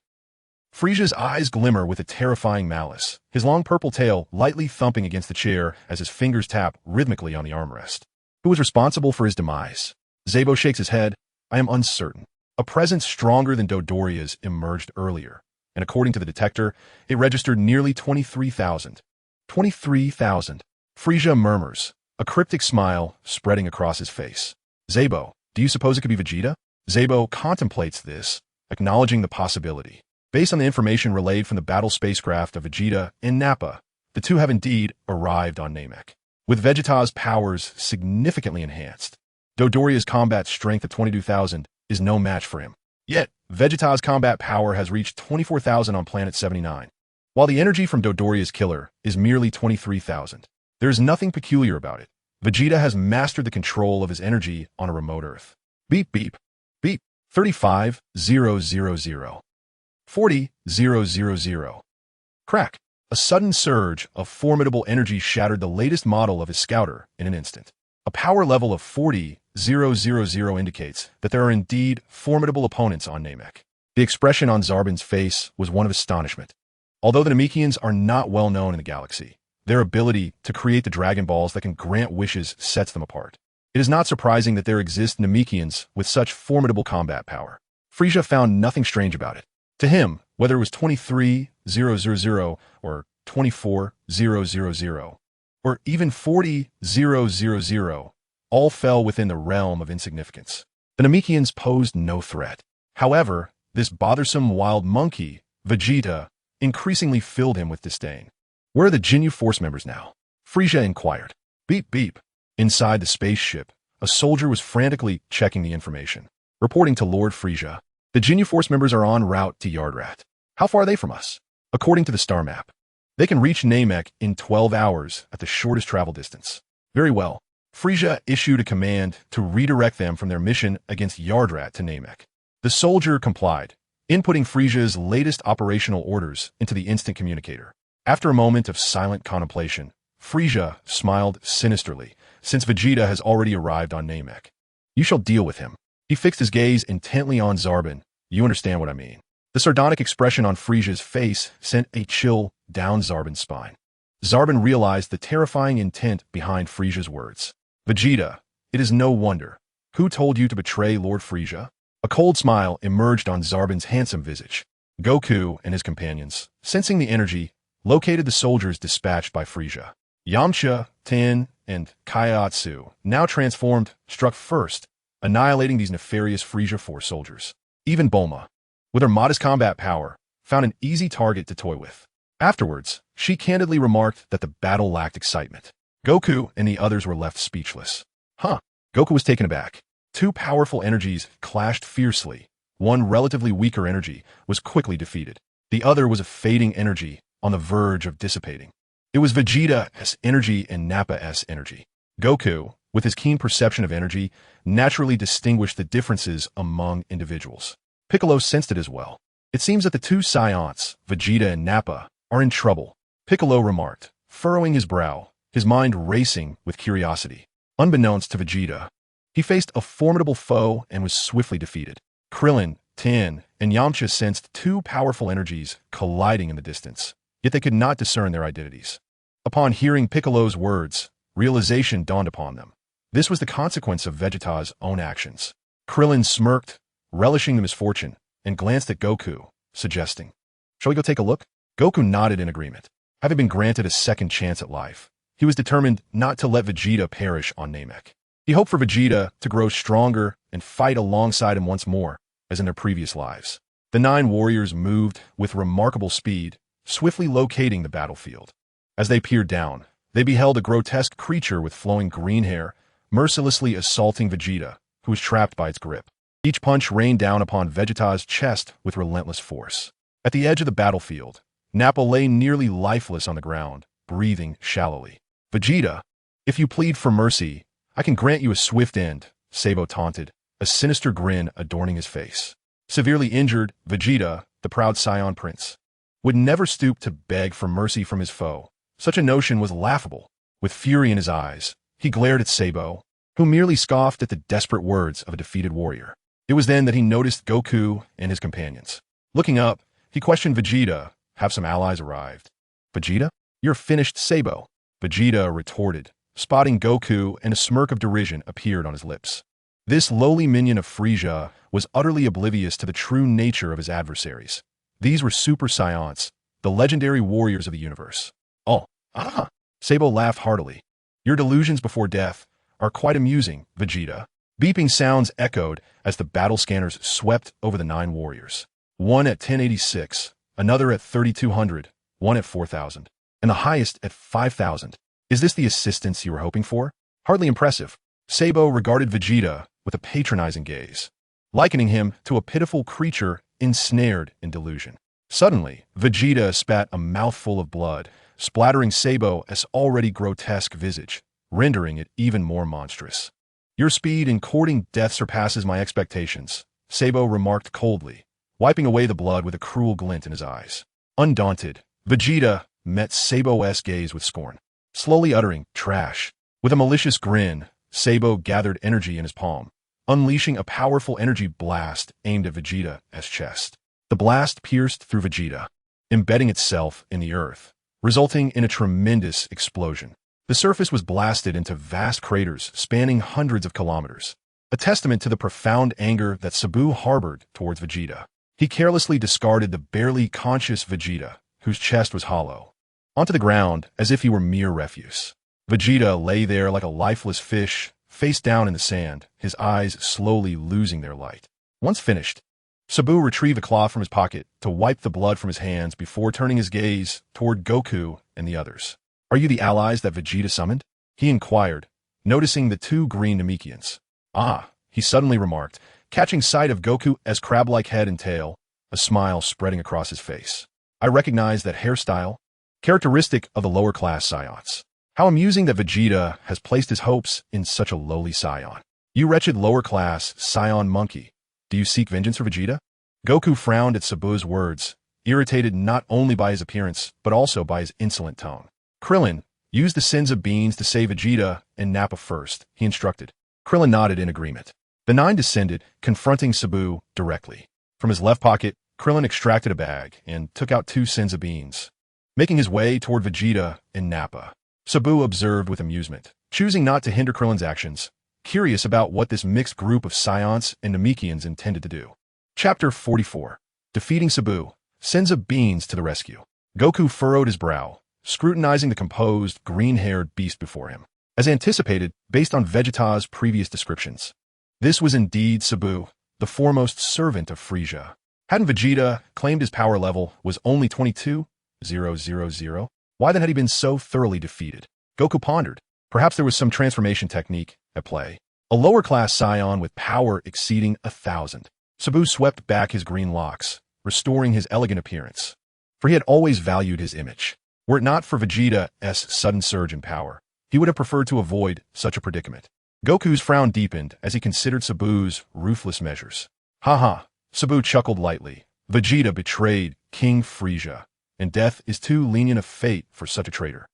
Frieza's eyes glimmer with a terrifying malice, his long purple tail lightly thumping against the chair as his fingers tap rhythmically on the armrest. Who was responsible for his demise? Zebo shakes his head. I am uncertain. A presence stronger than Dodoria's emerged earlier, and according to the detector, it registered nearly 23,000. 23,000. Frieza murmurs, a cryptic smile spreading across his face. Zebo, do you suppose it could be Vegeta? Zebo contemplates this, acknowledging the possibility. Based on the information relayed from the battle spacecraft of Vegeta and Nappa, the two have indeed arrived on Namek. With Vegeta's powers significantly enhanced, Dodoria's combat strength of 22,000 is no match for him. Yet, Vegeta's combat power has reached 24,000 on Planet 79, while the energy from Dodoria's killer is merely 23,000. There is nothing peculiar about it. Vegeta has mastered the control of his energy on a remote Earth. Beep beep. Beep. 35,000. 40,000. Crack. A sudden surge of formidable energy shattered the latest model of his scouter in an instant. A power level of 40,000 indicates that there are indeed formidable opponents on Namek. The expression on Zarbon's face was one of astonishment. Although the Namekians are not well known in the galaxy, their ability to create the Dragon Balls that can grant wishes sets them apart. It is not surprising that there exist Namekians with such formidable combat power. Frieza found nothing strange about it. To him, whether it was 23,000 or 24,000 or even 40,000, all fell within the realm of insignificance. The Namekians posed no threat. However, this bothersome wild monkey, Vegeta, increasingly filled him with disdain. Where are the Ginyu Force members now? Frieza inquired. Beep beep. Inside the spaceship, a soldier was frantically checking the information, reporting to Lord Frieza. The Ginyu Force members are en route to Yardrat. How far are they from us? According to the star map, they can reach Namek in 12 hours at the shortest travel distance. Very well. Frieza issued a command to redirect them from their mission against Yardrat to Namek. The soldier complied, inputting Frieza's latest operational orders into the instant communicator. After a moment of silent contemplation, Frieza smiled sinisterly, since Vegeta has already arrived on Namek. You shall deal with him. He fixed his gaze intently on Zarbon. You understand what I mean. The sardonic expression on Frieza's face sent a chill down Zarbon's spine. Zarbon realized the terrifying intent behind Frieza's words. Vegeta, it is no wonder. Who told you to betray Lord Frieza? A cold smile emerged on Zarbon's handsome visage. Goku and his companions, sensing the energy, located the soldiers dispatched by Frieza. Yamcha, Ten, and Kaiatsu, now transformed, struck first, annihilating these nefarious Frieza Force soldiers. Even Bulma, with her modest combat power, found an easy target to toy with. Afterwards, she candidly remarked that the battle lacked excitement. Goku and the others were left speechless. Goku was taken aback. Two powerful energies clashed fiercely. One relatively weaker energy was quickly defeated. The other was a fading energy on the verge of dissipating. It was Vegeta's energy and Nappa's energy. Goku, with his keen perception of energy, naturally distinguished the differences among individuals. Piccolo sensed it as well. It seems that the two Saiyans, Vegeta and Nappa, are in trouble. Piccolo remarked, furrowing his brow, his mind racing with curiosity. Unbeknownst to Vegeta, he faced a formidable foe and was swiftly defeated. Krillin, Ten, and Yamcha sensed two powerful energies colliding in the distance, yet they could not discern their identities. Upon hearing Piccolo's words, realization dawned upon them. This was the consequence of Vegeta's own actions. Krillin smirked, relishing the misfortune, and glanced at Goku, suggesting, "Shall we go take a look?" Goku nodded in agreement. Having been granted a second chance at life, he was determined not to let Vegeta perish on Namek. He hoped for Vegeta to grow stronger and fight alongside him once more, as in their previous lives. The 9 warriors moved with remarkable speed, swiftly locating the battlefield. As they peered down, they beheld a grotesque creature with flowing green hair, mercilessly assaulting Vegeta, who was trapped by its grip. Each punch rained down upon Vegeta's chest with relentless force. At the edge of the battlefield, Nappa lay nearly lifeless on the ground, breathing shallowly. "Vegeta, if you plead for mercy, I can grant you a swift end," Sabo taunted, a sinister grin adorning his face. Severely injured, Vegeta, the proud Saiyan prince, would never stoop to beg for mercy from his foe. Such a notion was laughable. With fury in his eyes, he glared at Sabo, who merely scoffed at the desperate words of a defeated warrior. It was then that he noticed Goku and his companions. Looking up, he questioned Vegeta. "Have some allies arrived?" "Vegeta? You're finished, Sabo," Vegeta retorted, spotting Goku, and a smirk of derision appeared on his lips. This lowly minion of Frieza was utterly oblivious to the true nature of his adversaries. These were Super Saiyans, the legendary warriors of the universe. "Oh, Sabo laughed heartily. "Your delusions before death are quite amusing, Vegeta." Beeping sounds echoed as the battle scanners swept over the 9 warriors. One at 1086, another at 3200, one at 4000, and the highest at 5000. "Is this the assistance you were hoping for? Hardly impressive." Sabo regarded Vegeta with a patronizing gaze, likening him to a pitiful creature ensnared in delusion. Suddenly, Vegeta spat a mouthful of blood, splattering Sabo's already grotesque visage, rendering it even more monstrous. "Your speed in courting death surpasses my expectations," Sabo remarked coldly, wiping away the blood with a cruel glint in his eyes. Undaunted, Vegeta met Sabo's gaze with scorn, slowly uttering, "Trash." With a malicious grin, Sabo gathered energy in his palm, unleashing a powerful energy blast aimed at Vegeta's chest. The blast pierced through Vegeta, embedding itself in the earth, resulting in a tremendous explosion. The surface was blasted into vast craters spanning hundreds of kilometers, a testament to the profound anger that Sabo harbored towards Vegeta. He carelessly discarded the barely conscious Vegeta, whose chest was hollow, onto the ground as if he were mere refuse. Vegeta lay there like a lifeless fish, face down in the sand, his eyes slowly losing their light. Once finished, Sabo retrieved a cloth from his pocket to wipe the blood from his hands before turning his gaze toward Goku and the others. "Are you the allies that Vegeta summoned?" he inquired, noticing the 2 green Namekians. "Ah," he suddenly remarked, catching sight of Goku's crab-like head and tail, a smile spreading across his face. "I recognize that hairstyle, characteristic of the lower-class Saiyans. How amusing that Vegeta has placed his hopes in such a lowly Saiyan. You wretched lower-class Saiyan monkey, do you seek vengeance for Vegeta?" Goku frowned at Sabo's words, irritated not only by his appearance, but also by his insolent tone. "Krillin, use the Senzu beans to save Vegeta and Nappa first," he instructed. Krillin nodded in agreement. The 9 descended, confronting Sabo directly. From his left pocket, Krillin extracted a bag and took out 2 Senzu beans. Making his way toward Vegeta and Nappa, Sabo observed with amusement, choosing not to hinder Krillin's actions, curious about what this mixed group of Saiyans and Namekians intended to do. Chapter 44. Defeating Sabo, Senzu beans to the rescue. Goku furrowed his brow, scrutinizing the composed, green-haired beast before him. As anticipated, based on Vegeta's previous descriptions, this was indeed Sabo, the foremost servant of Frieza. Hadn't Vegeta claimed his power level was only 22,000? Why then had he been so thoroughly defeated? Goku pondered. Perhaps there was some transformation technique at play. A lower-class Saiyan with power exceeding 1,000. Sabo swept back his green locks, restoring his elegant appearance. For he had always valued his image. Were it not for Vegeta's sudden surge in power, he would have preferred to avoid such a predicament. Goku's frown deepened as he considered Sabo's ruthless measures. "Ha!" Sabo chuckled lightly. "Vegeta betrayed King Frieza, and death is too lenient a fate for such a traitor."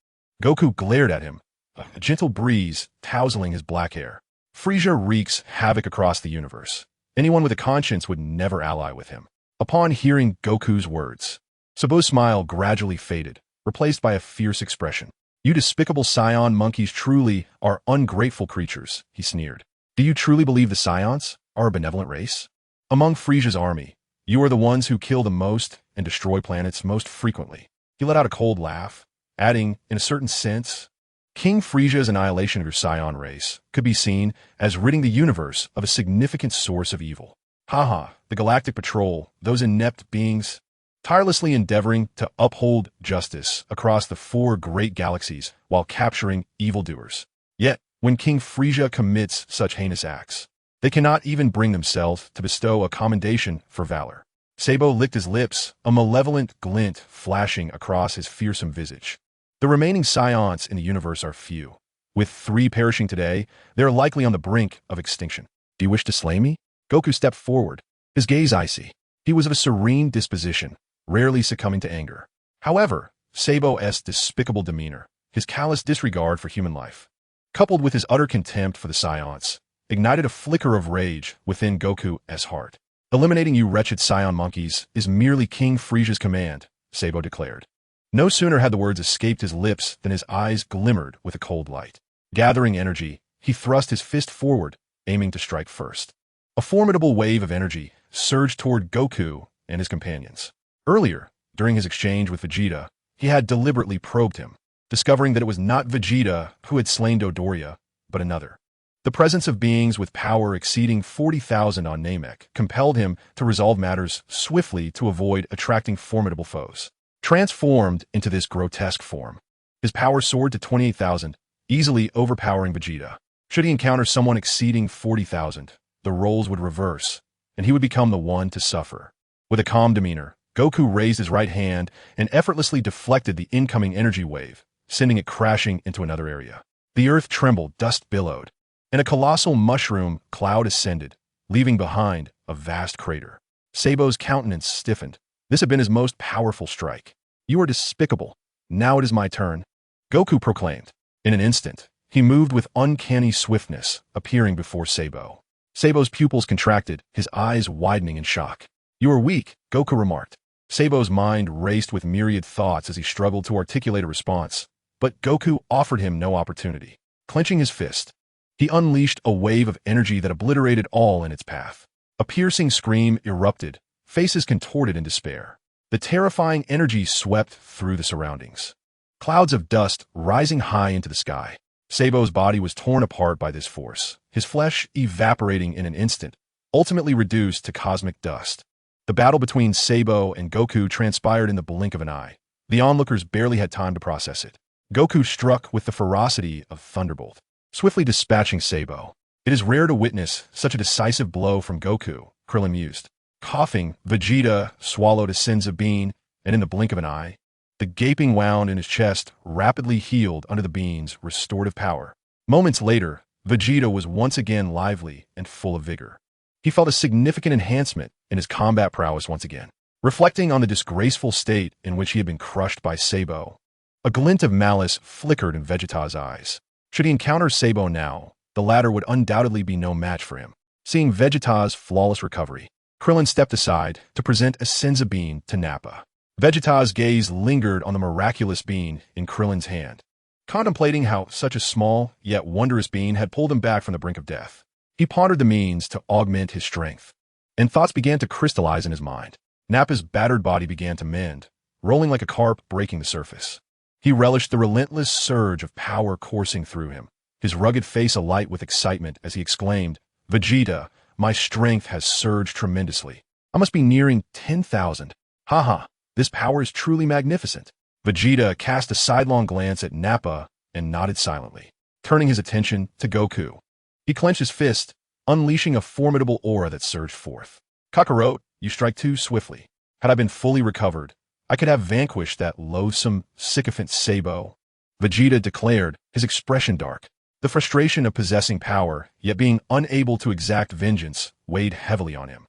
Goku glared at him, a gentle breeze tousling his black hair. "Frieza wreaks havoc across the universe. Anyone with a conscience would never ally with him." Upon hearing Goku's words, Sabo's smile gradually faded, replaced by a fierce expression. "You despicable Saiyan monkeys truly are ungrateful creatures," he sneered. "Do you truly believe the Saiyans are a benevolent race? Among Frieza's army, You are the ones who kill the most and destroy planets most frequently. He let out a cold laugh, adding, in a certain sense, King Frieza's annihilation of your Saiyan race could be seen as ridding the universe of a significant source of evil. Haha, the Galactic Patrol, those inept beings, tirelessly endeavoring to uphold justice across the 4 great galaxies while capturing evildoers. Yet, when King Frieza commits such heinous acts, they cannot even bring themselves to bestow a commendation for valor. Sabo licked his lips, a malevolent glint flashing across his fearsome visage. The remaining Saiyans in the universe are few. With 3 perishing today, they are likely on the brink of extinction. Do you wish to slay me? Goku stepped forward, his gaze icy. He was of a serene disposition, rarely succumbing to anger. However, Sabo's despicable demeanor, his callous disregard for human life, coupled with his utter contempt for the Saiyans, ignited a flicker of rage within Goku's heart. Eliminating you wretched Saiyan monkeys is merely King Frieza's command, Sabo declared. No sooner had the words escaped his lips than his eyes glimmered with a cold light. Gathering energy, he thrust his fist forward, aiming to strike first. A formidable wave of energy surged toward Goku and his companions. Earlier, during his exchange with Vegeta, he had deliberately probed him, discovering that it was not Vegeta who had slain Dodoria, but another. The presence of beings with power exceeding 40,000 on Namek compelled him to resolve matters swiftly to avoid attracting formidable foes. Transformed into this grotesque form, his power soared to 28,000, easily overpowering Vegeta. Should he encounter someone exceeding 40,000, the roles would reverse, and he would become the one to suffer. With a calm demeanor, Goku raised his right hand and effortlessly deflected the incoming energy wave, sending it crashing into another area. The earth trembled, dust billowed, and a colossal mushroom cloud ascended, leaving behind a vast crater. Sabo's countenance stiffened. This had been his most powerful strike. You are despicable. Now it is my turn, Goku proclaimed. In an instant, he moved with uncanny swiftness, appearing before Sabo. Sabo's pupils contracted, his eyes widening in shock. You are weak, Goku remarked. Sabo's mind raced with myriad thoughts as he struggled to articulate a response, but Goku offered him no opportunity. Clenching his fist, he unleashed a wave of energy that obliterated all in its path. A piercing scream erupted, faces contorted in despair. The terrifying energy swept through the surroundings. Clouds of dust rising high into the sky. Sabo's body was torn apart by this force, his flesh evaporating in an instant, ultimately reduced to cosmic dust. The battle between Sabo and Goku transpired in the blink of an eye. The onlookers barely had time to process it. Goku struck with the ferocity of Thunderbolt, swiftly dispatching Sabo. It is rare to witness such a decisive blow from Goku, Krillin mused. Coughing, Vegeta swallowed a Senzu bean, and in the blink of an eye, the gaping wound in his chest rapidly healed under the bean's restorative power. Moments later, Vegeta was once again lively and full of vigor. He felt a significant enhancement in his combat prowess once again. Reflecting on the disgraceful state in which he had been crushed by Sabo, a glint of malice flickered in Vegeta's eyes. Should he encounter Sabo now, the latter would undoubtedly be no match for him. Seeing Vegeta's flawless recovery, Krillin stepped aside to present a Senzu bean to Nappa. Vegeta's gaze lingered on the miraculous bean in Krillin's hand, contemplating how such a small yet wondrous bean had pulled him back from the brink of death. He pondered the means to augment his strength, and thoughts began to crystallize in his mind. Nappa's battered body began to mend, rolling like a carp breaking the surface. He relished the relentless surge of power coursing through him, his rugged face alight with excitement as he exclaimed, Vegeta, my strength has surged tremendously. I must be nearing 10,000. Haha, this power is truly magnificent. Vegeta cast a sidelong glance at Nappa and nodded silently, turning his attention to Goku. He clenched his fist, unleashing a formidable aura that surged forth. Kakarot, you strike too swiftly. Had I been fully recovered, I could have vanquished that loathsome, sycophant Sabo, Vegeta declared, his expression dark. The frustration of possessing power, yet being unable to exact vengeance, weighed heavily on him.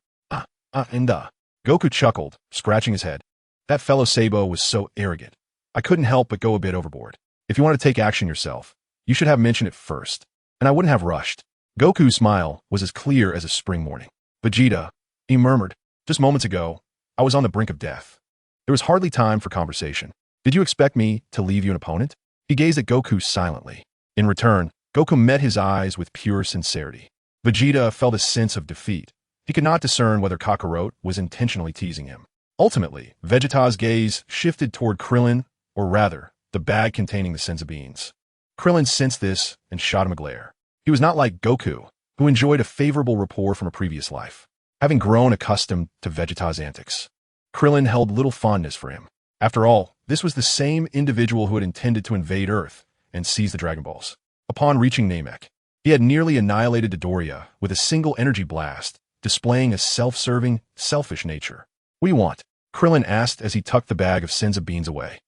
Goku chuckled, scratching his head. That fellow Sabo was so arrogant. I couldn't help but go a bit overboard. If you want to take action yourself, you should have mentioned it first, and I wouldn't have rushed. Goku's smile was as clear as a spring morning. Vegeta, he murmured, just moments ago, I was on the brink of death. There was hardly time for conversation. Did you expect me to leave you an opponent? He gazed at Goku silently. In return, Goku met his eyes with pure sincerity. Vegeta felt a sense of defeat, He could not discern whether Kakarot was intentionally teasing him. Ultimately, Vegeta's gaze shifted toward Krillin, or rather, the bag containing the senzu beans. Krillin sensed this and shot him a glare. He was not like Goku, who enjoyed a favorable rapport from a previous life, having grown accustomed to Vegeta's antics. Krillin held little fondness for him. After all, this was the same individual who had intended to invade Earth and seize the Dragon Balls. Upon reaching Namek, he had nearly annihilated Dodoria with a single energy blast, displaying a self-serving, selfish nature. "What do you want?" Krillin asked as he tucked the bag of senzu beans away.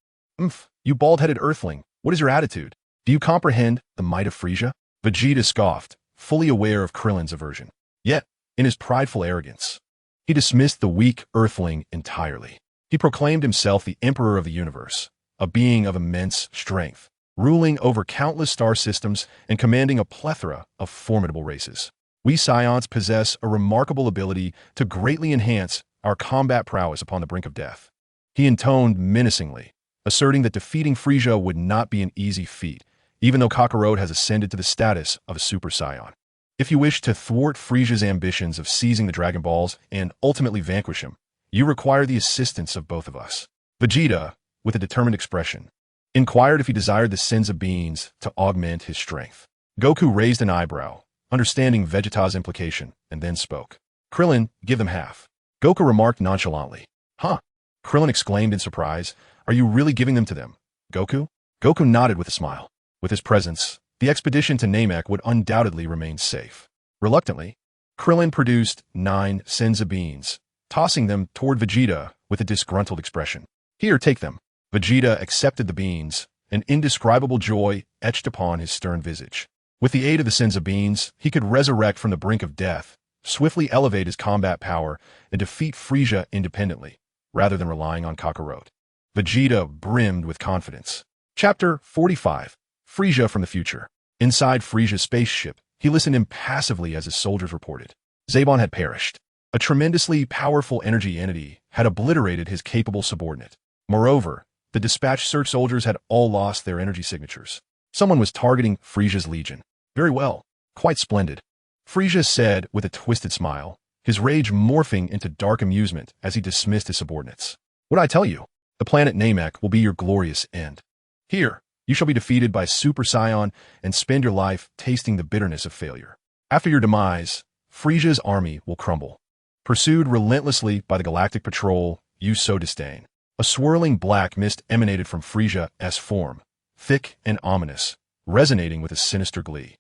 You bald-headed earthling, what is your attitude? Do you comprehend the might of Frieza?" Vegeta scoffed, fully aware of Krillin's aversion. Yet, in his prideful arrogance, he dismissed the weak earthling entirely. He proclaimed himself the Emperor of the Universe, a being of immense strength, ruling over countless star systems and commanding a plethora of formidable races. "We Saiyans possess a remarkable ability to greatly enhance our combat prowess upon the brink of death." He intoned menacingly, asserting that defeating Frieza would not be an easy feat, even though Kakarot has ascended to the status of a Super Saiyan. "If you wish to thwart Frieza's ambitions of seizing the Dragon Balls and ultimately vanquish him, you require the assistance of both of us." Vegeta, with a determined expression, inquired if he desired the senzu beans to augment his strength. Goku raised an eyebrow, understanding Vegeta's implication, and then spoke. "Krillin, give them half." Goku remarked nonchalantly. "Huh?" Krillin exclaimed in surprise. "Are you really giving them to them, Goku?" Goku nodded with a smile. With his presence, the expedition to Namek would undoubtedly remain safe. Reluctantly, Krillin produced 9 senzu beans, tossing them toward Vegeta with a disgruntled expression. "Here, take them." Vegeta accepted the beans, an indescribable joy etched upon his stern visage. With the aid of the senzu beans, he could resurrect from the brink of death, swiftly elevate his combat power, and defeat Frieza independently, rather than relying on Kakarot. Vegeta brimmed with confidence. Chapter 45. Frieza from the Future. Inside Frieza's spaceship, he listened impassively as his soldiers reported. Zebon had perished. A tremendously powerful energy entity had obliterated his capable subordinate. Moreover, the dispatched search soldiers had all lost their energy signatures. Someone was targeting Frieza's legion. "Very well. Quite splendid," Frieza said with a twisted smile, his rage morphing into dark amusement as he dismissed his subordinates. "What did I tell you? The planet Namek will be your glorious end. Here, you shall be defeated by Super Saiyan and spend your life tasting the bitterness of failure. After your demise, Frieza's army will crumble. Pursued relentlessly by the Galactic Patrol you so disdain." A swirling black mist emanated from Frieza's form, thick and ominous, resonating with a sinister glee.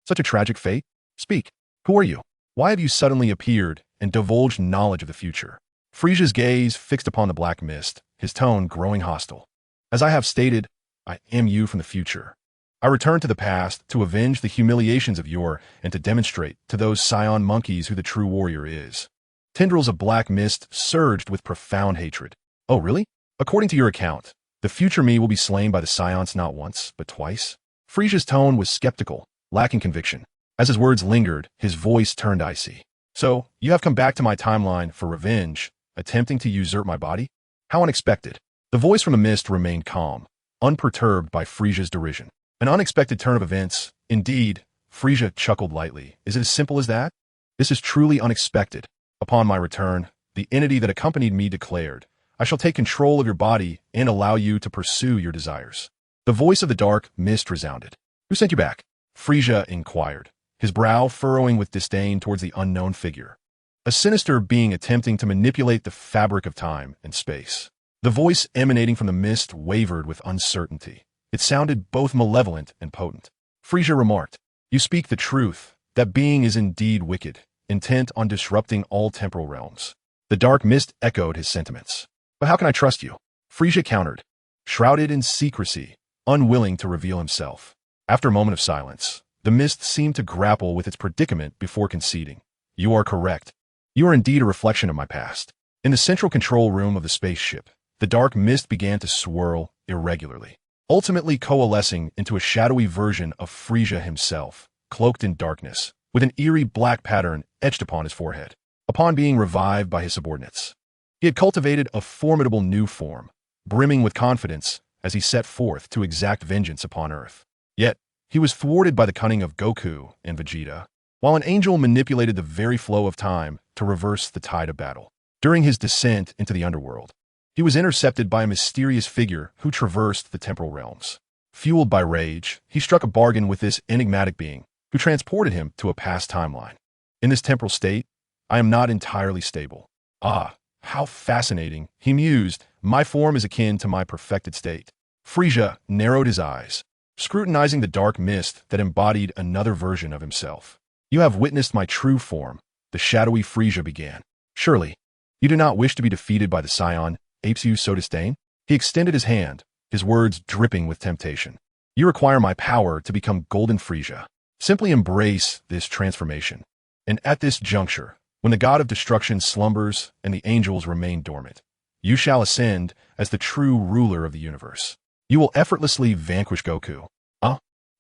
Such a tragic fate? Speak. Who are you? Why have you suddenly appeared and divulged knowledge of the future? Frieza's gaze fixed upon the black mist, his tone growing hostile. "As I have stated, I am you from the future. I return to the past to avenge the humiliations of yore and to demonstrate to those Saiyan monkeys who the true warrior is." Tendrils of black mist surged with profound hatred. "Oh, really? According to your account, the future me will be slain by the Saiyans not once, but twice?" Frieza's tone was skeptical, lacking conviction. As his words lingered, his voice turned icy. "So, you have come back to my timeline for revenge, attempting to usurp my body? How unexpected." The voice from the mist remained calm, unperturbed by Frieza's derision. "An unexpected turn of events, indeed," Frieza chuckled lightly. "Is it as simple as that? This is truly unexpected. Upon my return, the entity that accompanied me declared, I shall take control of your body and allow you to pursue your desires." The voice of the dark mist resounded. "Who sent you back?" Frieza inquired, his brow furrowing with disdain towards the unknown figure. "A sinister being attempting to manipulate the fabric of time and space." The voice emanating from the mist wavered with uncertainty. It sounded both malevolent and potent. Frieza remarked, "You speak the truth. That being is indeed wicked, intent on disrupting all temporal realms." The dark mist echoed his sentiments. "But how can I trust you?" Frieza countered, shrouded in secrecy, unwilling to reveal himself. After a moment of silence, the mist seemed to grapple with its predicament before conceding. "You are correct. You are indeed a reflection of my past." In the central control room of the spaceship, the dark mist began to swirl irregularly, ultimately coalescing into a shadowy version of Frieza himself, cloaked in darkness, with an eerie black pattern etched upon his forehead. Upon being revived by his subordinates, he had cultivated a formidable new form, brimming with confidence as he set forth to exact vengeance upon Earth. Yet, he was thwarted by the cunning of Goku and Vegeta. while an angel manipulated the very flow of time to reverse the tide of battle. During his descent into the underworld, he was intercepted by a mysterious figure who traversed the temporal realms. Fueled by rage, he struck a bargain with this enigmatic being, who transported him to a past timeline. In this temporal state, I am not entirely stable. Ah, how fascinating, he mused. My form is akin to my perfected state. Frieza narrowed his eyes, scrutinizing the dark mist that embodied another version of himself. You have witnessed my true form, the shadowy Frieza began. Surely, you do not wish to be defeated by the Saiyan, apes you so disdain? He extended his hand, his words dripping with temptation. You require my power to become Golden Frieza. Simply embrace this transformation. And at this juncture, when the god of destruction slumbers and the angels remain dormant, you shall ascend as the true ruler of the universe. You will effortlessly vanquish Goku.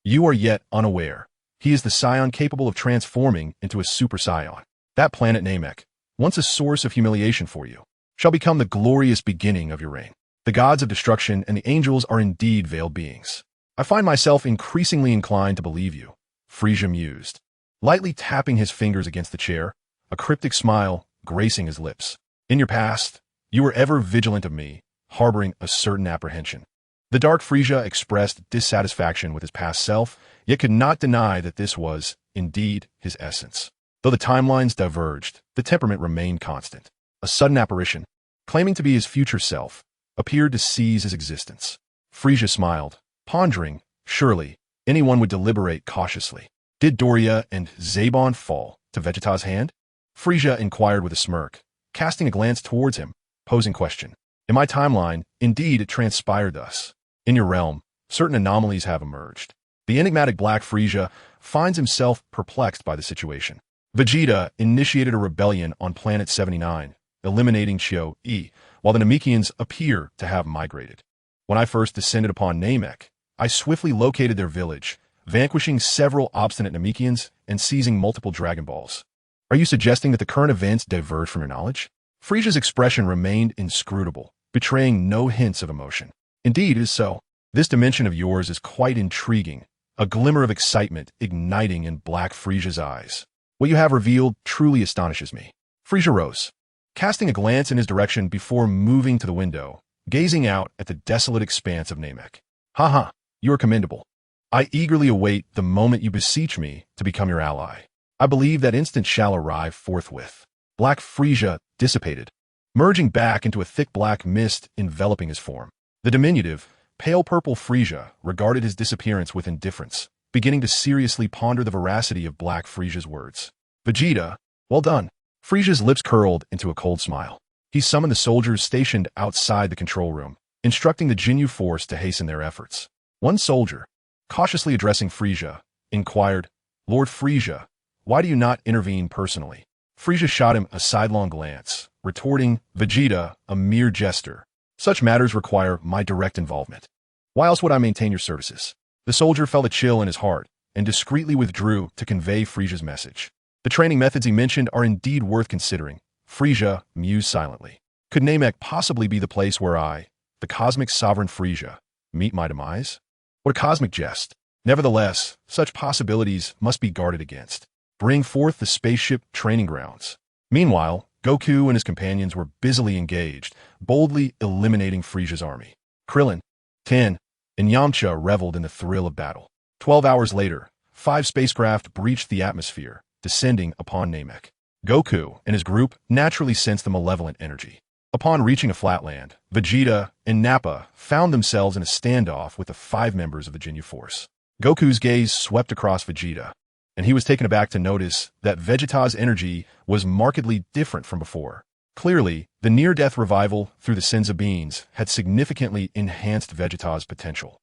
You are yet unaware. He is the Saiyan capable of transforming into a Super Saiyan. That planet Namek, once a source of humiliation for you, shall become the glorious beginning of your reign. The gods of destruction and the angels are indeed veiled beings. I find myself increasingly inclined to believe you, Frieza mused, lightly tapping his fingers against the chair, a cryptic smile gracing his lips. In your past, you were ever vigilant of me, harboring a certain apprehension. The dark Frieza expressed dissatisfaction with his past self, yet could not deny that this was, indeed, his essence. Though the timelines diverged, the temperament remained constant. A sudden apparition, claiming to be his future self, appeared to seize his existence. Frieza smiled, pondering, surely, anyone would deliberate cautiously. Did Doria and Zabon fall to Vegeta's hand? Frieza inquired with a smirk, casting a glance towards him, posing question. In my timeline, indeed it transpired thus. In your realm, certain anomalies have emerged. The enigmatic Black Frieza finds himself perplexed by the situation. Vegeta initiated a rebellion on Planet 79, eliminating Chio-E, while the Namekians appear to have migrated. When I first descended upon Namek, I swiftly located their village, vanquishing several obstinate Namekians and seizing multiple Dragon Balls. Are you suggesting that the current events diverge from your knowledge? Frieza's expression remained inscrutable, betraying no hints of emotion. Indeed, it is so. This dimension of yours is quite intriguing, a glimmer of excitement igniting in Black Frieza's eyes. What you have revealed truly astonishes me. Frieza rose, casting a glance in his direction before moving to the window, gazing out at the desolate expanse of Namek. Haha, you are commendable. I eagerly await the moment you beseech me to become your ally. I believe that instant shall arrive forthwith. Black Frieza dissipated, merging back into a thick black mist enveloping his form. The diminutive, pale purple Frieza regarded his disappearance with indifference, beginning to seriously ponder the veracity of Black Frieza's words. Vegeta, well done. Frieza's lips curled into a cold smile. He summoned the soldiers stationed outside the control room, instructing the Ginyu Force to hasten their efforts. One soldier, cautiously addressing Frieza, inquired, Lord Frieza, why do you not intervene personally? Frieza shot him a sidelong glance, retorting, Vegeta, a mere jester. Such matters require my direct involvement. Why else would I maintain your services? The soldier felt a chill in his heart and discreetly withdrew to convey Frieza's message. The training methods he mentioned are indeed worth considering. Frieza mused silently. Could Namek possibly be the place where I, the cosmic sovereign Frieza, meet my demise? What a cosmic jest. Nevertheless, such possibilities must be guarded against. Bring forth the spaceship training grounds. Meanwhile, Goku and his companions were busily engaged, boldly eliminating Frieza's army. Krillin, Ten, and Yamcha reveled in the thrill of battle. 12 hours later, 5 spacecraft breached the atmosphere, descending upon Namek. Goku and his group naturally sensed the malevolent energy. Upon reaching a flatland, Vegeta and Nappa found themselves in a standoff with the 5 members of the Ginyu Force. Goku's gaze swept across Vegeta, and he was taken aback to notice that Vegeta's energy was markedly different from before. Clearly, the near-death revival through the Senzu Beans had significantly enhanced Vegeta's potential.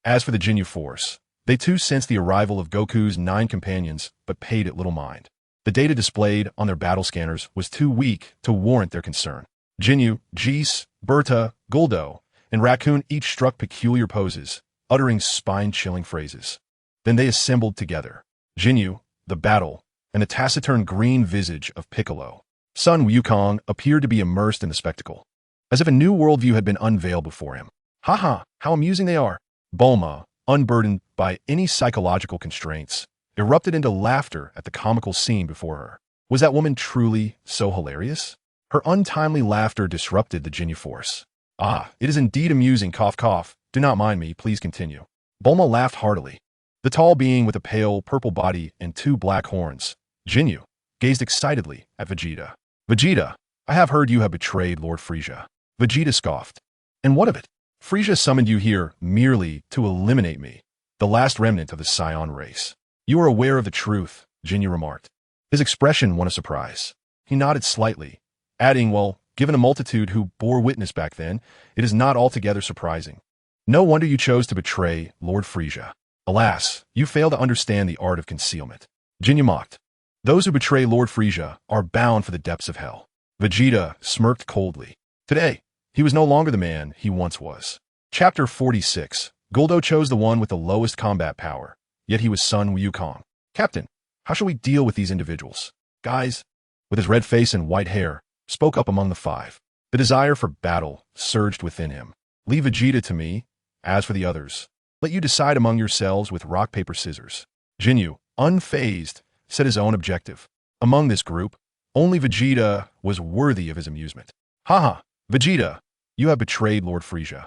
As for the Ginyu Force, they too sensed the arrival of Goku's 9 companions, but paid it little mind. The data displayed on their battle scanners was too weak to warrant their concern. Ginyu, Geese, Berta, Guldo, and Raccoon each struck peculiar poses, uttering spine-chilling phrases. Then they assembled together. Ginyu, the battle, and the taciturn green visage of Piccolo. Sun Wukong appeared to be immersed in the spectacle, as if a new worldview had been unveiled before him. Haha, how amusing they are. Bulma, unburdened by any psychological constraints, erupted into laughter at the comical scene before her. Was that woman truly so hilarious? Her untimely laughter disrupted the Ginyu Force. Ah, it is indeed amusing, cough cough. Do not mind me, please continue. Bulma laughed heartily. The tall being with a pale purple body and two black horns, Ginyu, gazed excitedly at Vegeta. Vegeta, I have heard you have betrayed Lord Frieza. Vegeta scoffed. And what of it? Frieza summoned you here merely to eliminate me, the last remnant of the Saiyan race. You are aware of the truth, Ginyu remarked. His expression won a surprise. He nodded slightly, adding, well, given a multitude who bore witness back then, it is not altogether surprising. No wonder you chose to betray Lord Frieza. Alas, you fail to understand the art of concealment. Ginyu mocked. Those who betray Lord Frieza are bound for the depths of hell. Vegeta smirked coldly. Today, he was no longer the man he once was. Chapter 46. Guldo chose the one with the lowest combat power, yet he was Sun Wukong. Captain, how shall we deal with these individuals? Guys, with his red face and white hair, spoke up among the five. The desire for battle surged within him. Leave Vegeta to me. As for the others, let you decide among yourselves with rock, paper, scissors. Ginyu, unfazed, set his own objective. Among this group, only Vegeta was worthy of his amusement. Haha, Vegeta, you have betrayed Lord Frieza.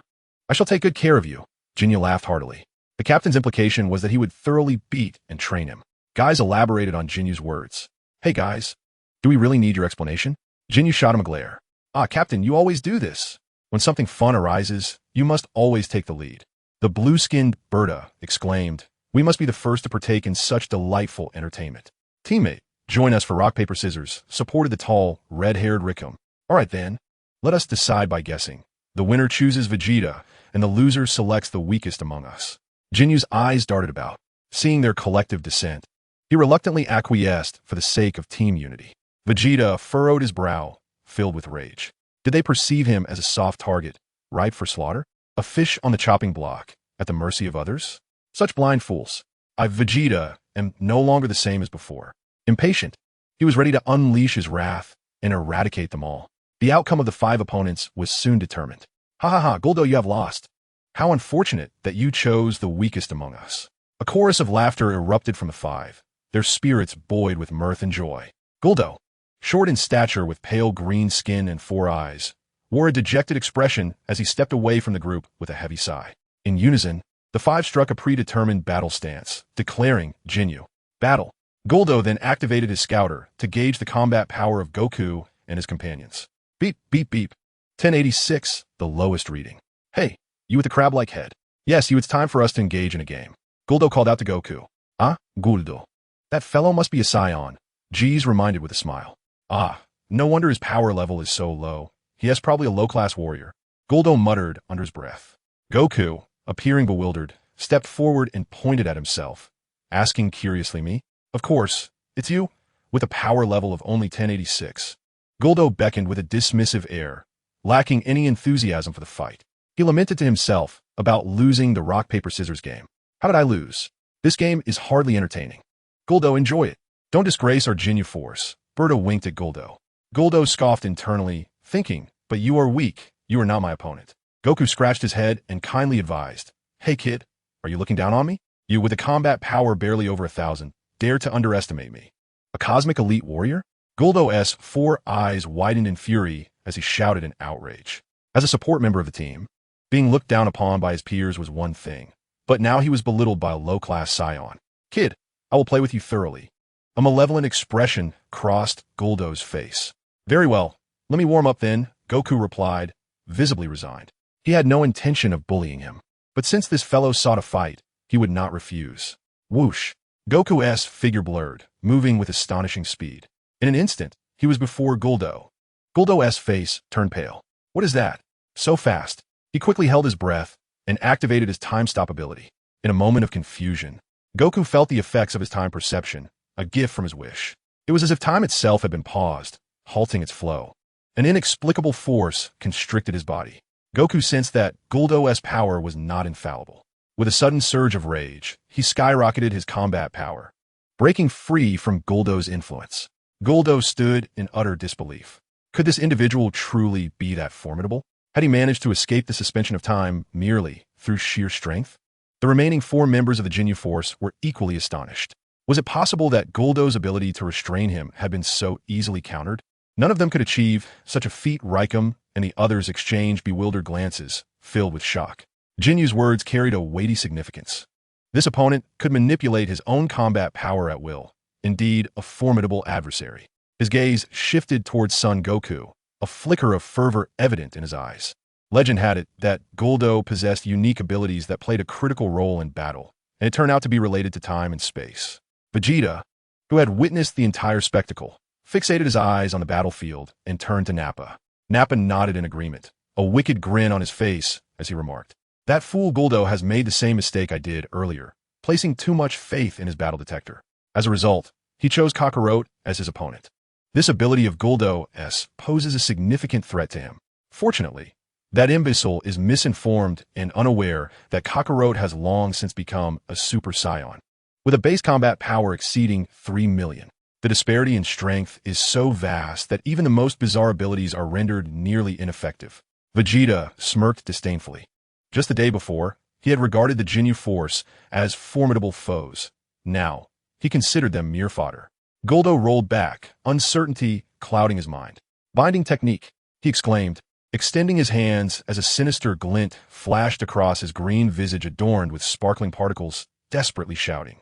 I shall take good care of you. Ginyu laughed heartily. The captain's implication was that he would thoroughly beat and train him. Guys elaborated on Jinyu's words. Hey guys, do we really need your explanation? Ginyu shot him a glare. Ah, Captain, you always do this. When something fun arises, you must always take the lead. The blue-skinned Berta exclaimed, we must be the first to partake in such delightful entertainment. Teammate, join us for rock, paper, scissors, supported the tall, red-haired Rickham. All right then, let us decide by guessing. The winner chooses Vegeta, and the loser selects the weakest among us. Jinyu's eyes darted about, seeing their collective dissent. He reluctantly acquiesced for the sake of team unity. Vegeta furrowed his brow, filled with rage. Did they perceive him as a soft target, ripe for slaughter? A fish on the chopping block, at the mercy of others? Such blind fools. Vegeta, am no longer the same as before. Impatient, he was ready to unleash his wrath and eradicate them all. The outcome of the five opponents was soon determined. Ha ha ha, Guldo, you have lost. How unfortunate that you chose the weakest among us. A chorus of laughter erupted from the five, their spirits buoyed with mirth and joy. Guldo, short in stature with pale green skin and four eyes, wore a dejected expression as he stepped away from the group with a heavy sigh. In unison, the five struck a predetermined battle stance, declaring, Ginyu, battle. Guldo then activated his scouter to gauge the combat power of Goku and his companions. Beep, beep, beep. 1086, the lowest reading. Hey, you with the crab-like head. Yes, it's time for us to engage in a game. Guldo called out to Goku. Ah, Guldo. That fellow must be a Saiyan. Jeez reminded with a smile. Ah, no wonder his power level is so low. He has probably a low-class warrior. Guldo muttered under his breath. Goku, appearing bewildered, stepped forward and pointed at himself, asking curiously me, of course, it's you, with a power level of only 1086. Guldo beckoned with a dismissive air, lacking any enthusiasm for the fight. He lamented to himself about losing the rock-paper-scissors game. How did I lose? This game is hardly entertaining. Guldo, enjoy it. Don't disgrace our Ginyu Force. Berta winked at Guldo. Guldo scoffed internally, thinking, but you are weak. You are not my opponent. Goku scratched his head and kindly advised, hey kid, are you looking down on me? You, with a combat power barely over 1,000, dare to underestimate me. A cosmic elite warrior? Guldo's four eyes widened in fury as he shouted in outrage. As a support member of the team, being looked down upon by his peers was one thing, but now he was belittled by a low-class Saiyan. Kid, I will play with you thoroughly. A malevolent expression crossed Guldo's face. Very well, let me warm up then, Goku replied, visibly resigned. He had no intention of bullying him, but since this fellow sought a fight, he would not refuse. Whoosh! Goku's figure blurred, moving with astonishing speed. In an instant, he was before Guldo. Guldo's face turned pale. What is that? So fast. He quickly held his breath and activated his time stop ability. In a moment of confusion, Goku felt the effects of his time perception, a gift from his wish. It was as if time itself had been paused, halting its flow. An inexplicable force constricted his body. Goku sensed that Guldo's power was not infallible. With a sudden surge of rage, he skyrocketed his combat power, breaking free from Guldo's influence. Guldo stood in utter disbelief. Could this individual truly be that formidable? Had he managed to escape the suspension of time merely through sheer strength? The remaining four members of the Ginyu Force were equally astonished. Was it possible that Guldo's ability to restrain him had been so easily countered? None of them could achieve such a feat. Raikum and the others exchanged bewildered glances, filled with shock. Jinyu's words carried a weighty significance. This opponent could manipulate his own combat power at will. Indeed, a formidable adversary. His gaze shifted towards Son Goku, a flicker of fervor evident in his eyes. Legend had it that Guldo possessed unique abilities that played a critical role in battle, and it turned out to be related to time and space. Vegeta, who had witnessed the entire spectacle, fixated his eyes on the battlefield and turned to Nappa. Nappa nodded in agreement, a wicked grin on his face as he remarked, "That fool Guldo has made the same mistake I did earlier, placing too much faith in his battle detector. As a result, he chose Kakarot as his opponent. This ability of Guldo's poses a significant threat to him. Fortunately, that imbecile is misinformed and unaware that Kakarot has long since become a Super Saiyan, with a base combat power exceeding 3 million. The disparity in strength is so vast that even the most bizarre abilities are rendered nearly ineffective." Vegeta smirked disdainfully. Just the day before, he had regarded the Ginyu Force as formidable foes. Now, he considered them mere fodder. Guldo rolled back, uncertainty clouding his mind. "Binding technique," he exclaimed, extending his hands as a sinister glint flashed across his green visage adorned with sparkling particles, desperately shouting.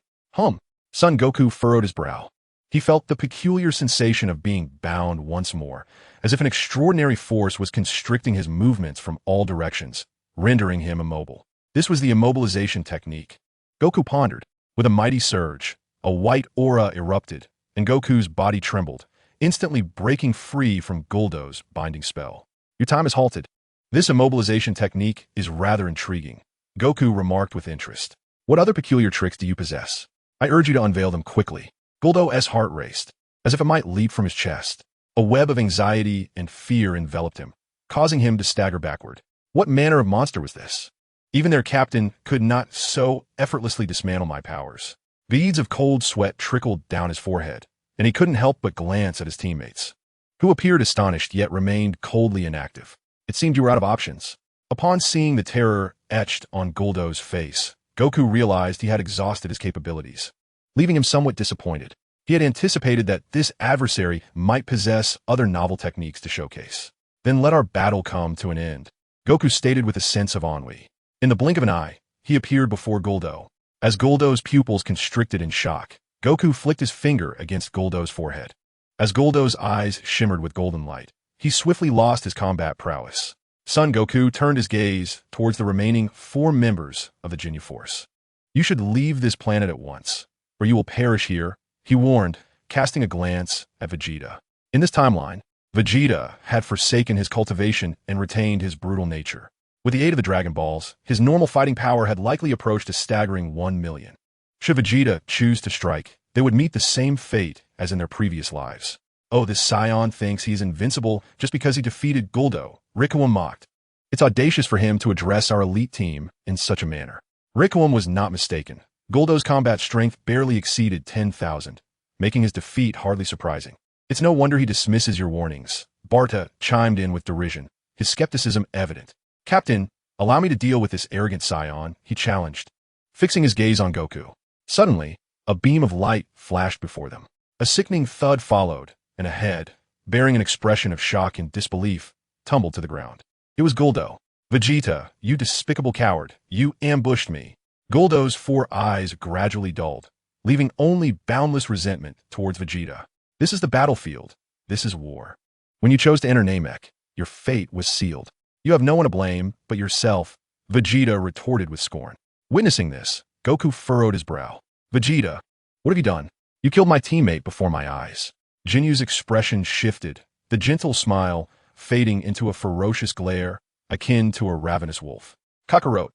Son Goku furrowed his brow. He felt the peculiar sensation of being bound once more, as if an extraordinary force was constricting his movements from all directions, rendering him immobile. This was the immobilization technique. Goku pondered. With a mighty surge, a white aura erupted, and Goku's body trembled, instantly breaking free from Guldo's binding spell. "Your time is halted. This immobilization technique is rather intriguing," Goku remarked with interest. "What other peculiar tricks do you possess? I urge you to unveil them quickly." Guldo's heart raced, as if it might leap from his chest. A web of anxiety and fear enveloped him, causing him to stagger backward. What manner of monster was this? Even their captain could not so effortlessly dismantle my powers. Beads of cold sweat trickled down his forehead, and he couldn't help but glance at his teammates, who appeared astonished yet remained coldly inactive. It seemed you were out of options. Upon seeing the terror etched on Guldo's face, Goku realized he had exhausted his capabilities, leaving him somewhat disappointed. He had anticipated that this adversary might possess other novel techniques to showcase. "Then let our battle come to an end," Goku stated with a sense of ennui. In the blink of an eye, he appeared before Guldo. As Guldo's pupils constricted in shock, Goku flicked his finger against Guldo's forehead. As Guldo's eyes shimmered with golden light, he swiftly lost his combat prowess. Son Goku turned his gaze towards the remaining 4 members of the Ginyu Force. "You should leave this planet at once, or you will perish here," he warned, casting a glance at Vegeta. In this timeline, Vegeta had forsaken his cultivation and retained his brutal nature. With the aid of the Dragon Balls, his normal fighting power had likely approached a staggering 1 million. Should Vegeta choose to strike, they would meet the same fate as in their previous lives. "Oh, this Saiyan thinks he is invincible just because he defeated Guldo," Rikuum mocked. "It's audacious for him to address our elite team in such a manner." Rikuum was not mistaken. Guldo's combat strength barely exceeded 10,000, making his defeat hardly surprising. "It's no wonder he dismisses your warnings," Barta chimed in with derision, his skepticism evident. "Captain, allow me to deal with this arrogant Saiyan," he challenged, fixing his gaze on Goku. Suddenly, a beam of light flashed before them. A sickening thud followed, and a head, bearing an expression of shock and disbelief, tumbled to the ground. It was Guldo. "Vegeta, you despicable coward, you ambushed me." Guldo's 4 eyes gradually dulled, leaving only boundless resentment towards Vegeta. "This is the battlefield. This is war. When you chose to enter Namek, your fate was sealed. You have no one to blame but yourself," Vegeta retorted with scorn. Witnessing this, Goku furrowed his brow. "Vegeta, what have you done? You killed my teammate before my eyes." Jinyu's expression shifted, the gentle smile fading into a ferocious glare akin to a ravenous wolf. "Kakarot,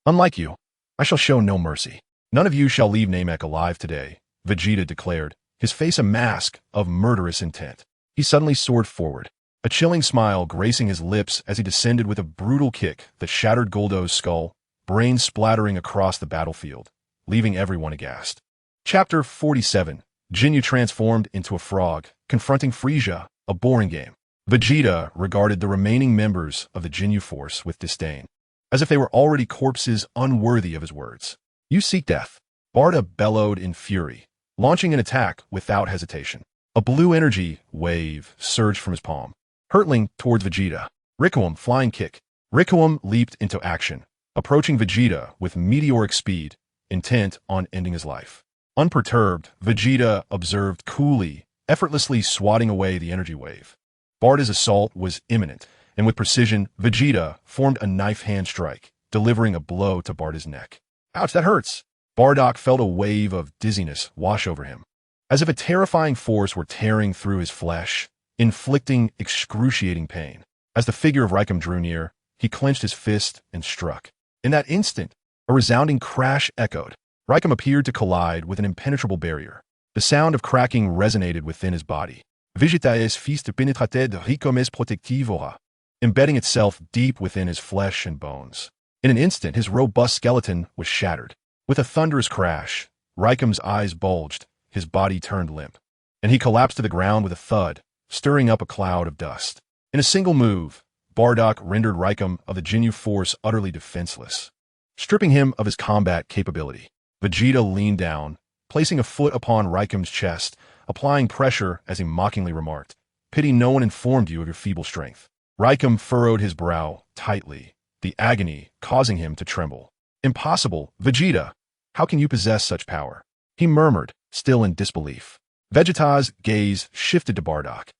unlike you, I shall show no mercy. None of you shall leave Namek alive today," Vegeta declared, his face a mask of murderous intent. He suddenly soared forward, a chilling smile gracing his lips as he descended with a brutal kick that shattered Guldo's skull, brains splattering across the battlefield, leaving everyone aghast. Chapter 47. Ginyu transformed into a frog, confronting Frieza, a boring game. Vegeta regarded the remaining members of the Ginyu Force with disdain, as if they were already corpses unworthy of his words. "You seek death," Barta bellowed in fury, launching an attack without hesitation. A blue energy wave surged from his palm, hurtling towards Vegeta. Requiem flying kick. Requiem leaped into action, approaching Vegeta with meteoric speed, intent on ending his life. Unperturbed, Vegeta observed coolly, effortlessly swatting away the energy wave. Bardock's assault was imminent, and with precision, Vegeta formed a knife-hand strike, delivering a blow to Bardock's neck. Ouch, that hurts! Bardock felt a wave of dizziness wash over him, as if a terrifying force were tearing through his flesh, inflicting excruciating pain. As the figure of Requiem drew near, he clenched his fist and struck. In that instant, a resounding crash echoed. Requiem appeared to collide with an impenetrable barrier. The sound of cracking resonated within his body. Vegeta es fils de pénétrateur de Requiem es protectivora, embedding itself deep within his flesh and bones. In an instant, his robust skeleton was shattered. With a thunderous crash, Requiem's eyes bulged, his body turned limp, and he collapsed to the ground with a thud, stirring up a cloud of dust. In a single move, Bardock rendered Requiem of the Ginyu Force utterly defenseless, stripping him of his combat capability. Vegeta leaned down, placing a foot upon Requiem's chest, applying pressure as he mockingly remarked, "Pity no one informed you of your feeble strength." Requiem furrowed his brow tightly, the agony causing him to tremble. "Impossible, Vegeta! How can you possess such power?" he murmured, still in disbelief. Vegeta's gaze shifted to Bardock,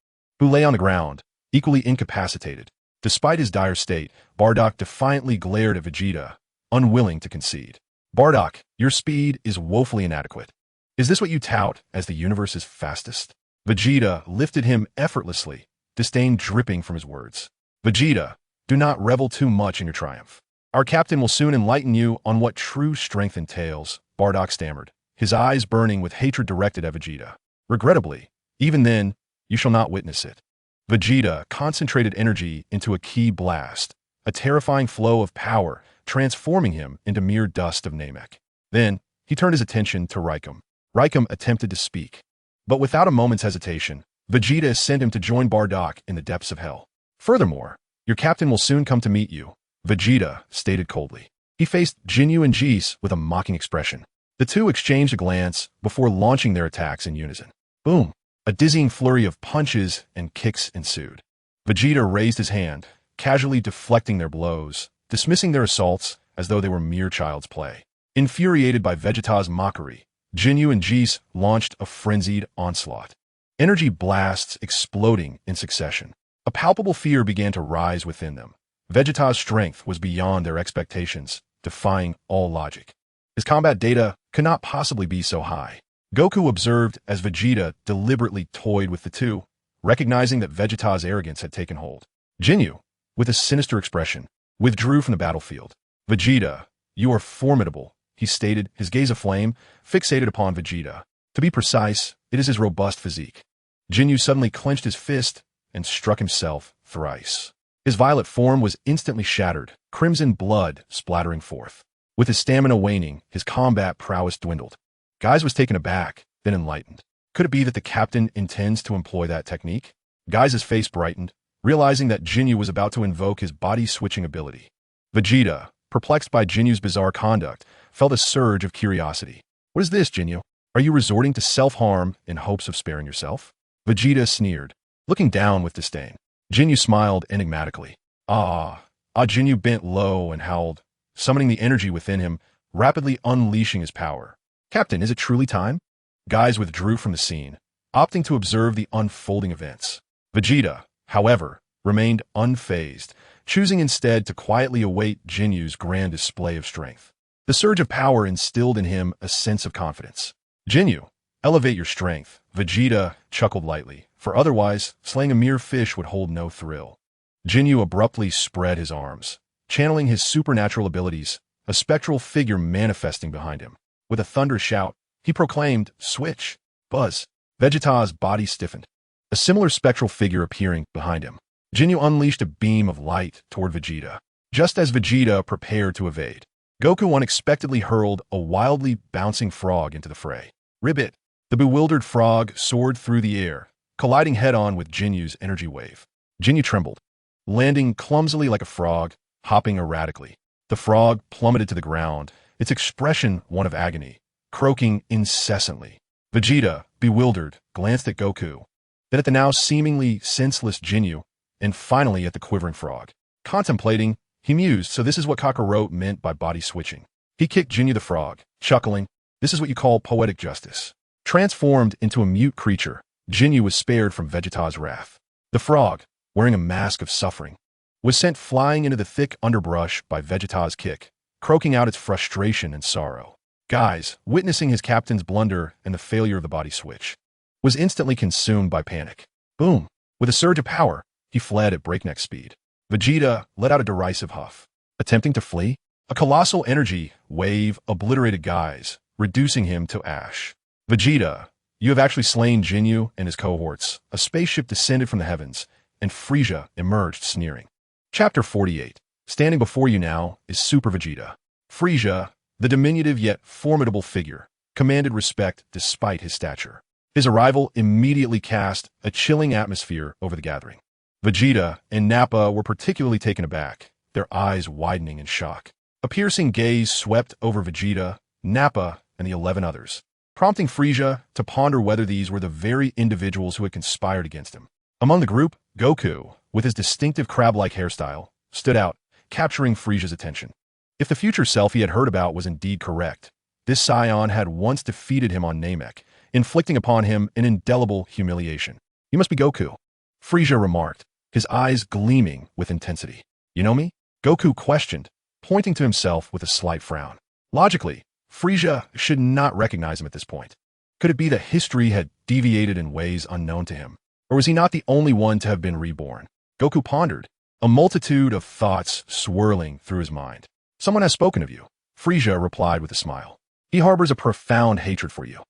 who lay on the ground, equally incapacitated. Despite his dire state, Bardock defiantly glared at Vegeta, unwilling to concede. "Bardock, your speed is woefully inadequate. Is this what you tout as the universe's fastest?" Vegeta lifted him effortlessly, disdain dripping from his words. "Vegeta, do not revel too much in your triumph. Our captain will soon enlighten you on what true strength entails," Bardock stammered, his eyes burning with hatred directed at Vegeta. "Regrettably, even then, you shall not witness it." Vegeta concentrated energy into a ki blast, a terrifying flow of power, transforming him into mere dust of Namek. Then, he turned his attention to Requiem. Requiem attempted to speak, but without a moment's hesitation, Vegeta sent him to join Bardock in the depths of hell. "Furthermore, your captain will soon come to meet you," Vegeta stated coldly. He faced Ginyu and Jis with a mocking expression. The two exchanged a glance before launching their attacks in unison. Boom! A dizzying flurry of punches and kicks ensued. Vegeta raised his hand, casually deflecting their blows, dismissing their assaults as though they were mere child's play. Infuriated by Vegeta's mockery, Ginyu and Jis launched a frenzied onslaught. Energy blasts exploding in succession. A palpable fear began to rise within them. Vegeta's strength was beyond their expectations, defying all logic. His combat data could not possibly be so high. Goku observed as Vegeta deliberately toyed with the two, recognizing that Vegeta's arrogance had taken hold. Ginyu, with a sinister expression, withdrew from the battlefield. "Vegeta, you are formidable," he stated, his gaze aflame, fixated upon Vegeta. To be precise, it is his robust physique. Ginyu suddenly clenched his fist and struck himself thrice. His violet form was instantly shattered, crimson blood splattering forth. With his stamina waning, his combat prowess dwindled. Guise was taken aback, then enlightened. Could it be that the captain intends to employ that technique? Gaise's face brightened, realizing that Ginyu was about to invoke his body-switching ability. Vegeta, perplexed by Jinyu's bizarre conduct, felt a surge of curiosity. "What is this, Ginyu? Are you resorting to self-harm in hopes of sparing yourself?" Vegeta sneered, looking down with disdain. Ginyu smiled enigmatically. Ginyu bent low and howled, summoning the energy within him, rapidly unleashing his power. "Captain, is it truly time?" Guise withdrew from the scene, opting to observe the unfolding events. Vegeta, however, remained unfazed, choosing instead to quietly await Jinyu's grand display of strength. The surge of power instilled in him a sense of confidence. "Ginyu, elevate your strength," Vegeta chuckled lightly, for otherwise, slaying a mere fish would hold no thrill. Ginyu abruptly spread his arms, channeling his supernatural abilities, a spectral figure manifesting behind him. With a thunderous shout, he proclaimed, "Switch!" Buzz! Vegeta's body stiffened, a similar spectral figure appearing behind him. Ginyu unleashed a beam of light toward Vegeta. Just as Vegeta prepared to evade, Goku unexpectedly hurled a wildly bouncing frog into the fray. Ribbit! The bewildered frog soared through the air, colliding head-on with Jinyu's energy wave. Ginyu trembled, landing clumsily like a frog, hopping erratically. The frog plummeted to the ground, its expression one of agony, croaking incessantly. Vegeta, bewildered, glanced at Goku, then at the now seemingly senseless Jinyu, and finally at the quivering frog. Contemplating, he mused, so this is what Kakarot meant by body switching. He kicked Jinyu the frog, chuckling, this is what you call poetic justice. Transformed into a mute creature, Jinyu was spared from Vegeta's wrath. The frog, wearing a mask of suffering, was sent flying into the thick underbrush by Vegeta's kick, croaking out its frustration and sorrow. Guys, witnessing his captain's blunder and the failure of the body switch, was instantly consumed by panic. Boom! With a surge of power, he fled at breakneck speed. Vegeta let out a derisive huff. Attempting to flee, a colossal energy wave obliterated Guys, reducing him to ash. Vegeta, you have actually slain Jinyu and his cohorts. A spaceship descended from the heavens, and Frieza emerged sneering. Chapter 48. Standing before you now is Super Vegeta. Frieza, the diminutive yet formidable figure, commanded respect despite his stature. His arrival immediately cast a chilling atmosphere over the gathering. Vegeta and Nappa were particularly taken aback, their eyes widening in shock. A piercing gaze swept over Vegeta, Nappa, and the 11 others, prompting Frieza to ponder whether these were the very individuals who had conspired against him. Among the group, Goku, with his distinctive crab-like hairstyle, stood out, capturing Frieza's attention. If the future self he had heard about was indeed correct, this Saiyan had once defeated him on Namek, inflicting upon him an indelible humiliation. You must be Goku, Frieza remarked, his eyes gleaming with intensity. You know me? Goku questioned, pointing to himself with a slight frown. Logically, Frieza should not recognize him at this point. Could it be that history had deviated in ways unknown to him? Or was he not the only one to have been reborn? Goku pondered, a multitude of thoughts swirling through his mind. Someone has spoken of you, Frieza replied with a smile. He harbors a profound hatred for you.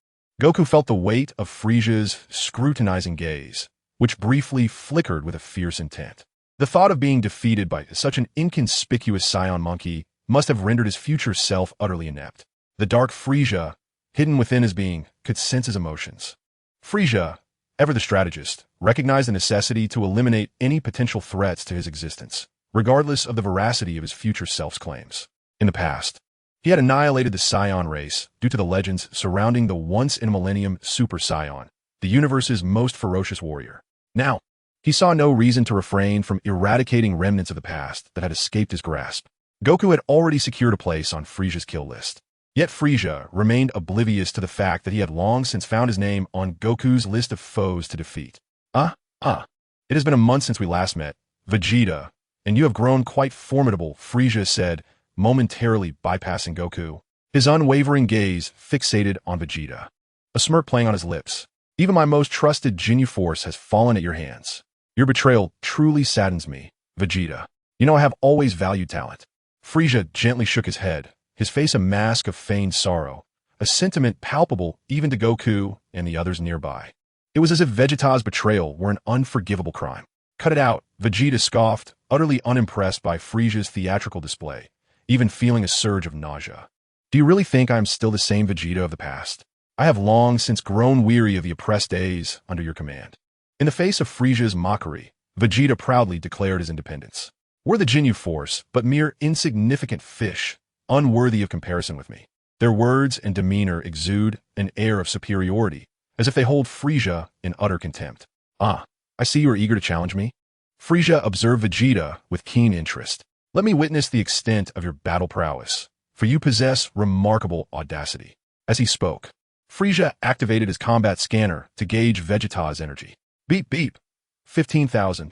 Goku felt the weight of Frieza's scrutinizing gaze, which briefly flickered with a fierce intent. The thought of being defeated by such an inconspicuous Saiyan monkey must have rendered his future self utterly inept. The dark Frieza, hidden within his being, could sense his emotions. Frieza, ever the strategist, recognized the necessity to eliminate any potential threats to his existence, regardless of the veracity of his future self's claims. In the past, he had annihilated the Saiyan race due to the legends surrounding the once-in-a-millennium Super Saiyan, the universe's most ferocious warrior. Now, he saw no reason to refrain from eradicating remnants of the past that had escaped his grasp. Goku had already secured a place on Frieza's kill list. Yet Frieza remained oblivious to the fact that he had long since found his name on Goku's list of foes to defeat. It has been a month since we last met, Vegeta, and you have grown quite formidable, Frieza said, momentarily bypassing Goku, his unwavering gaze fixated on Vegeta, a smirk playing on his lips. Even my most trusted Jinyu force has fallen at your hands. Your betrayal truly saddens me, Vegeta. You know I have always valued talent. Frieza gently shook his head, his face a mask of feigned sorrow, a sentiment palpable even to Goku and the others nearby. It was as if Vegeta's betrayal were an unforgivable crime. Cut it out, Vegeta scoffed, utterly unimpressed by Frieza's theatrical display, even feeling a surge of nausea. Do you really think I am still the same Vegeta of the past? I have long since grown weary of the oppressed days under your command. In the face of Frieza's mockery, Vegeta proudly declared his independence. We're the Jinyu force, but mere insignificant fish, unworthy of comparison with me. Their words and demeanor exude an air of superiority, as if they hold Frieza in utter contempt. I see you are eager to challenge me. Frieza observed Vegeta with keen interest. Let me witness the extent of your battle prowess, for you possess remarkable audacity. As he spoke, Frieza activated his combat scanner to gauge Vegeta's energy. Beep beep. 15,000.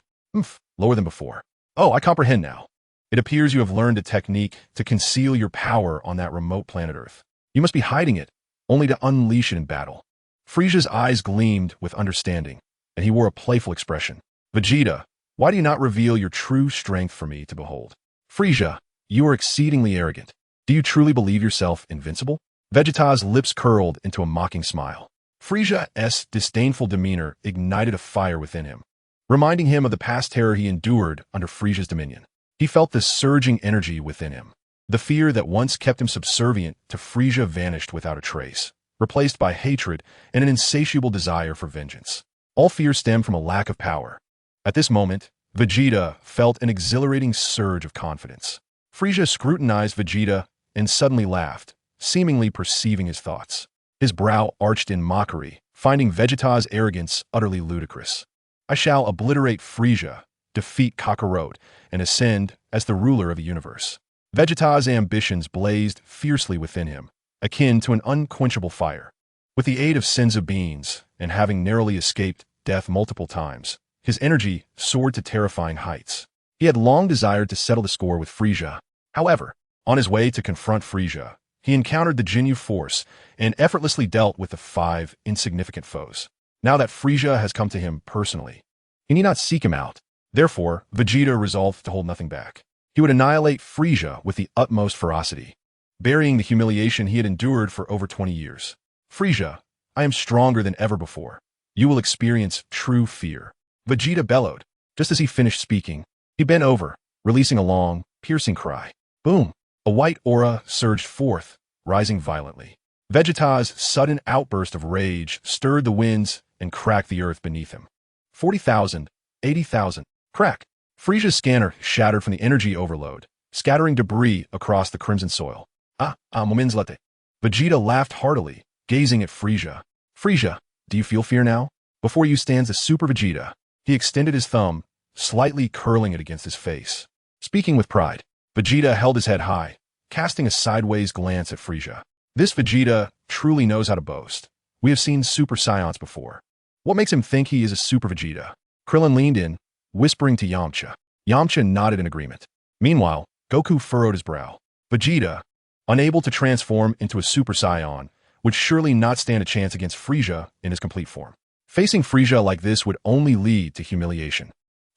Lower than before. Oh, I comprehend now. It appears you have learned a technique to conceal your power on that remote planet Earth. You must be hiding it, only to unleash it in battle. Frieza's eyes gleamed with understanding, and he wore a playful expression. Vegeta, why do you not reveal your true strength for me to behold? Frieza, you are exceedingly arrogant. Do you truly believe yourself invincible? Vegeta's lips curled into a mocking smile. Frieza's disdainful demeanor ignited a fire within him, reminding him of the past terror he endured under Frieza's dominion. He felt this surging energy within him. The fear that once kept him subservient to Frieza vanished without a trace, replaced by hatred and an insatiable desire for vengeance. All fear stemmed from a lack of power. At this moment, Vegeta felt an exhilarating surge of confidence. Frieza scrutinized Vegeta and suddenly laughed, seemingly perceiving his thoughts. his brow arched in mockery, finding Vegeta's arrogance utterly ludicrous. I shall obliterate Frieza, defeat Kakarot, and ascend as the ruler of the universe. Vegeta's ambitions blazed fiercely within him, akin to an unquenchable fire. With the aid of Senzu beans, and having narrowly escaped death multiple times, his energy soared to terrifying heights. He had long desired to settle the score with Frieza. However, on his way to confront Frieza, he encountered the Ginyu Force and effortlessly dealt with the 5 insignificant foes. Now that Frieza has come to him personally, he need not seek him out. Therefore, Vegeta resolved to hold nothing back. He would annihilate Frieza with the utmost ferocity, burying the humiliation he had endured for over 20 years. Frieza, I am stronger than ever before. You will experience true fear. Vegeta bellowed. Just as he finished speaking, he bent over, releasing a long, piercing cry. Boom! A white aura surged forth, rising violently. Vegeta's sudden outburst of rage stirred the winds and cracked the earth beneath him. 40,000, 80,000. Crack! Frieza's scanner shattered from the energy overload, scattering debris across the crimson soil. Momenslete. Vegeta laughed heartily, gazing at Frieza. Frieza, do you feel fear now? Before you stands the Super Vegeta. He extended his thumb, slightly curling it against his face. Speaking with pride, Vegeta held his head high, casting a sideways glance at Frieza. This Vegeta truly knows how to boast. We have seen Super Saiyans before. What makes him think he is a Super Vegeta? Krillin leaned in, whispering to Yamcha. Yamcha nodded in agreement. Meanwhile, Goku furrowed his brow. Vegeta, unable to transform into a Super Saiyan, would surely not stand a chance against Frieza in his complete form. Facing Frieza like this would only lead to humiliation.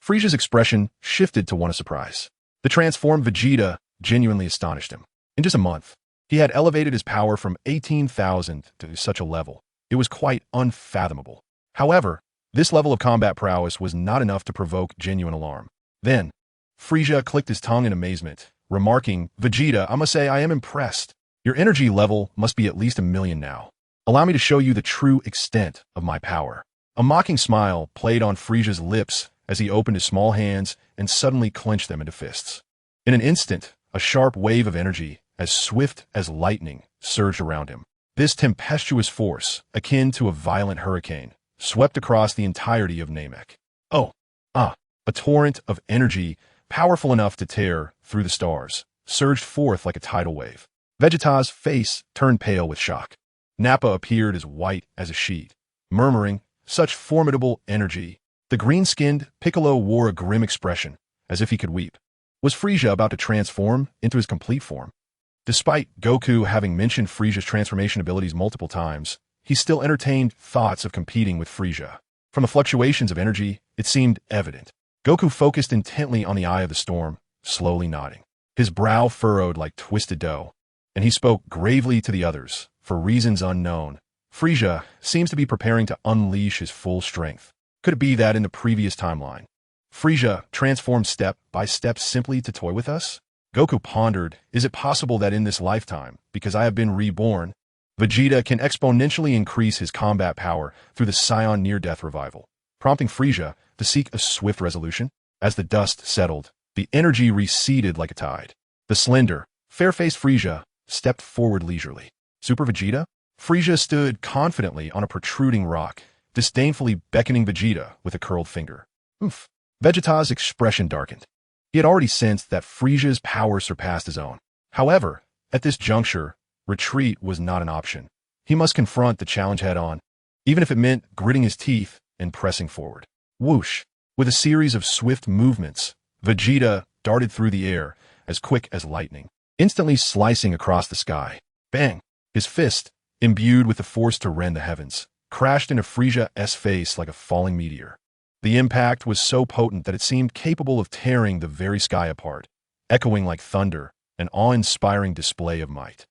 Frieza's expression shifted to one of surprise. The transformed Vegeta genuinely astonished him. In just a month, he had elevated his power from 18,000 to such a level. It was quite unfathomable. However, this level of combat prowess was not enough to provoke genuine alarm. Then, Frieza clicked his tongue in amazement, remarking, Vegeta, I must say I am impressed. Your energy level must be at least 1,000,000 now. Allow me to show you the true extent of my power. A mocking smile played on Frieza's lips as he opened his small hands and suddenly clenched them into fists. In an instant, a sharp wave of energy, as swift as lightning, surged around him. This tempestuous force, akin to a violent hurricane, swept across the entirety of Namek. A torrent of energy, powerful enough to tear through the stars, surged forth like a tidal wave. Vegeta's face turned pale with shock. Nappa appeared as white as a sheet, murmuring, such formidable energy. The green-skinned Piccolo wore a grim expression, as if he could weep. Was Frieza about to transform into his complete form? Despite Goku having mentioned Frieza's transformation abilities multiple times, he still entertained thoughts of competing with Frieza. From the fluctuations of energy, it seemed evident. Goku focused intently on the eye of the storm, slowly nodding. His brow furrowed like twisted dough, and he spoke gravely to the others. For reasons unknown, Frieza seems to be preparing to unleash his full strength. Could it be that in the previous timeline, Frieza transformed step by step simply to toy with us? Goku pondered, is it possible that in this lifetime, because I have been reborn, Vegeta can exponentially increase his combat power through the Saiyan near-death revival, prompting Frieza to seek a swift resolution? As the dust settled, the energy receded like a tide. The slender, fair-faced Frieza stepped forward leisurely. Super Vegeta? Frieza stood confidently on a protruding rock, disdainfully beckoning Vegeta with a curled finger. Oof. Vegeta's expression darkened. He had already sensed that Frieza's power surpassed his own. However, at this juncture, retreat was not an option. He must confront the challenge head-on, even if it meant gritting his teeth and pressing forward. Whoosh! With a series of swift movements, Vegeta darted through the air, as quick as lightning, instantly slicing across the sky. Bang! His fist, imbued with the force to rend the heavens, crashed into Frieza's face like a falling meteor. The impact was so potent that it seemed capable of tearing the very sky apart, echoing like thunder, an awe-inspiring display of might.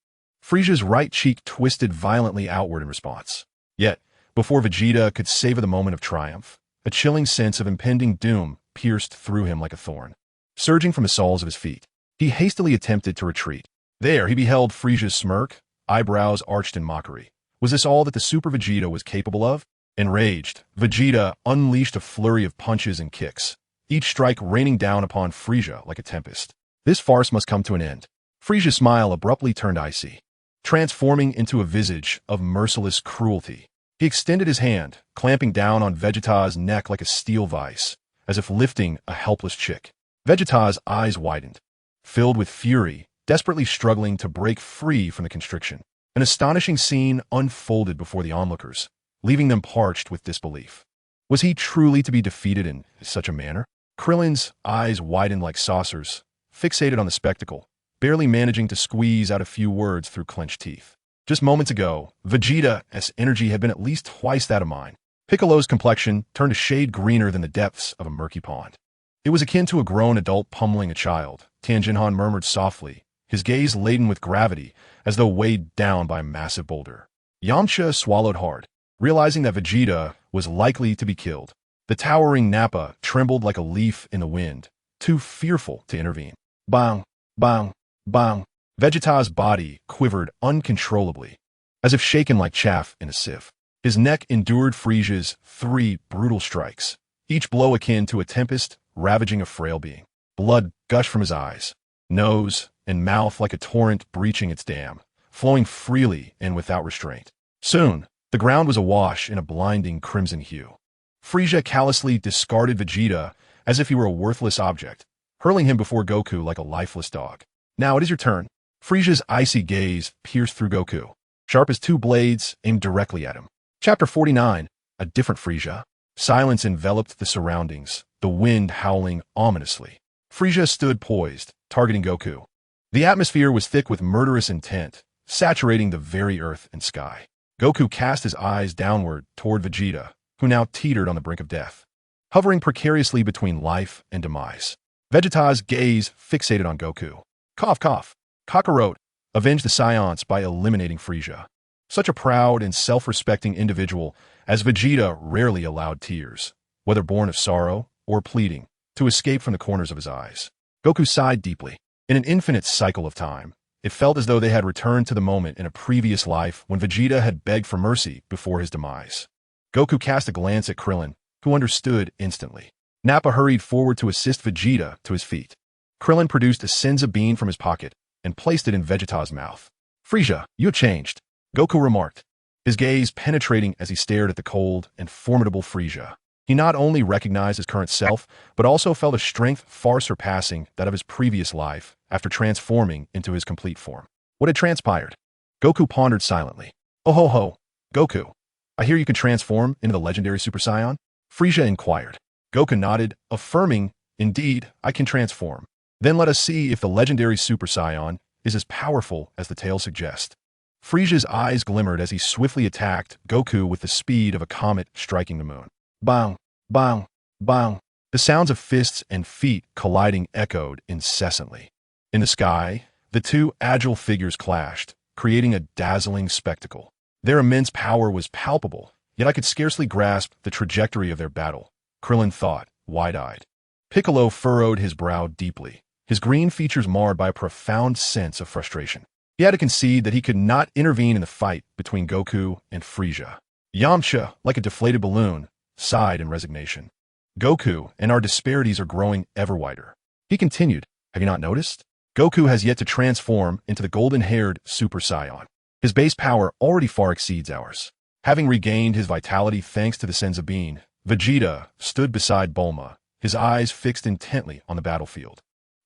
Frieza's right cheek twisted violently outward in response. Yet, before Vegeta could savor the moment of triumph, a chilling sense of impending doom pierced through him like a thorn. Surging from the soles of his feet, he hastily attempted to retreat. There he beheld Frieza's smirk, eyebrows arched in mockery. Was this all that the Super Vegeta was capable of? Enraged, Vegeta unleashed a flurry of punches and kicks, each strike raining down upon Frieza like a tempest. This farce must come to an end. Frieza's smile abruptly turned icy. transforming into a visage of merciless cruelty. He extended his hand, clamping down on Vegeta's neck like a steel vise, as if lifting a helpless chick. Vegeta's eyes widened, filled with fury, desperately struggling to break free from the constriction. An astonishing scene unfolded before the onlookers, leaving them parched with disbelief. Was he truly to be defeated in such a manner? Krillin's eyes widened like saucers, fixated on the spectacle, barely managing to squeeze out a few words through clenched teeth. Just moments ago, Vegeta's energy had been at least twice that of mine. Piccolo's complexion turned a shade greener than the depths of a murky pond. It was akin to a grown adult pummeling a child, Tanjinhan murmured softly, his gaze laden with gravity, as though weighed down by a massive boulder. Yamcha swallowed hard, realizing that Vegeta was likely to be killed. The towering Nappa trembled like a leaf in the wind, too fearful to intervene. Bang, bang, bang. Vegeta's body quivered uncontrollably, as if shaken like chaff in a sieve. His neck endured Frieza's 3 brutal strikes, each blow akin to a tempest ravaging a frail being. Blood gushed from his eyes, nose, and mouth like a torrent breaching its dam, flowing freely and without restraint. Soon, the ground was awash in a blinding crimson hue. Frieza callously discarded Vegeta as if he were a worthless object, hurling him before Goku like a lifeless dog. Now it is your turn. Frieza's icy gaze pierced through Goku, sharp as 2 blades aimed directly at him. Chapter 49, A Different Frieza. Silence enveloped the surroundings, the wind howling ominously. Frieza stood poised, targeting Goku. The atmosphere was thick with murderous intent, saturating the very earth and sky. Goku cast his eyes downward toward Vegeta, who now teetered on the brink of death, hovering precariously between life and demise. Vegeta's gaze fixated on Goku. Cough, cough. Kakarot avenged the Saiyans by eliminating Frieza. Such a proud and self-respecting individual as Vegeta rarely allowed tears, whether born of sorrow or pleading, to escape from the corners of his eyes. Goku sighed deeply. In an infinite cycle of time, it felt as though they had returned to the moment in a previous life when Vegeta had begged for mercy before his demise. Goku cast a glance at Krillin, who understood instantly. Nappa hurried forward to assist Vegeta to his feet. Krillin produced a Senza bean from his pocket and placed it in Vegeta's mouth. Frieza, you have changed, Goku remarked, his gaze penetrating as he stared at the cold and formidable Frieza. He not only recognized his current self, but also felt a strength far surpassing that of his previous life after transforming into his complete form. What had transpired? Goku pondered silently. Oh ho ho, Goku, I hear you can transform into the legendary Super Saiyan? Frieza inquired. Goku nodded, affirming, indeed, I can transform. Then let us see if the legendary Super Saiyan is as powerful as the tale suggests. Frieza's eyes glimmered as he swiftly attacked Goku with the speed of a comet striking the moon. Bang, bang, bang. The sounds of fists and feet colliding echoed incessantly. In the sky, the 2 agile figures clashed, creating a dazzling spectacle. Their immense power was palpable, yet I could scarcely grasp the trajectory of their battle, Krillin thought, wide-eyed. Piccolo furrowed his brow deeply, his green features marred by a profound sense of frustration. He had to concede that he could not intervene in the fight between Goku and Frieza. Yamcha, like a deflated balloon, sighed in resignation. Goku and our disparities are growing ever wider. He continued, have you not noticed? Goku has yet to transform into the golden-haired Super Saiyan. His base power already far exceeds ours. Having regained his vitality thanks to the Senza Bean, Vegeta stood beside Bulma, his eyes fixed intently on the battlefield.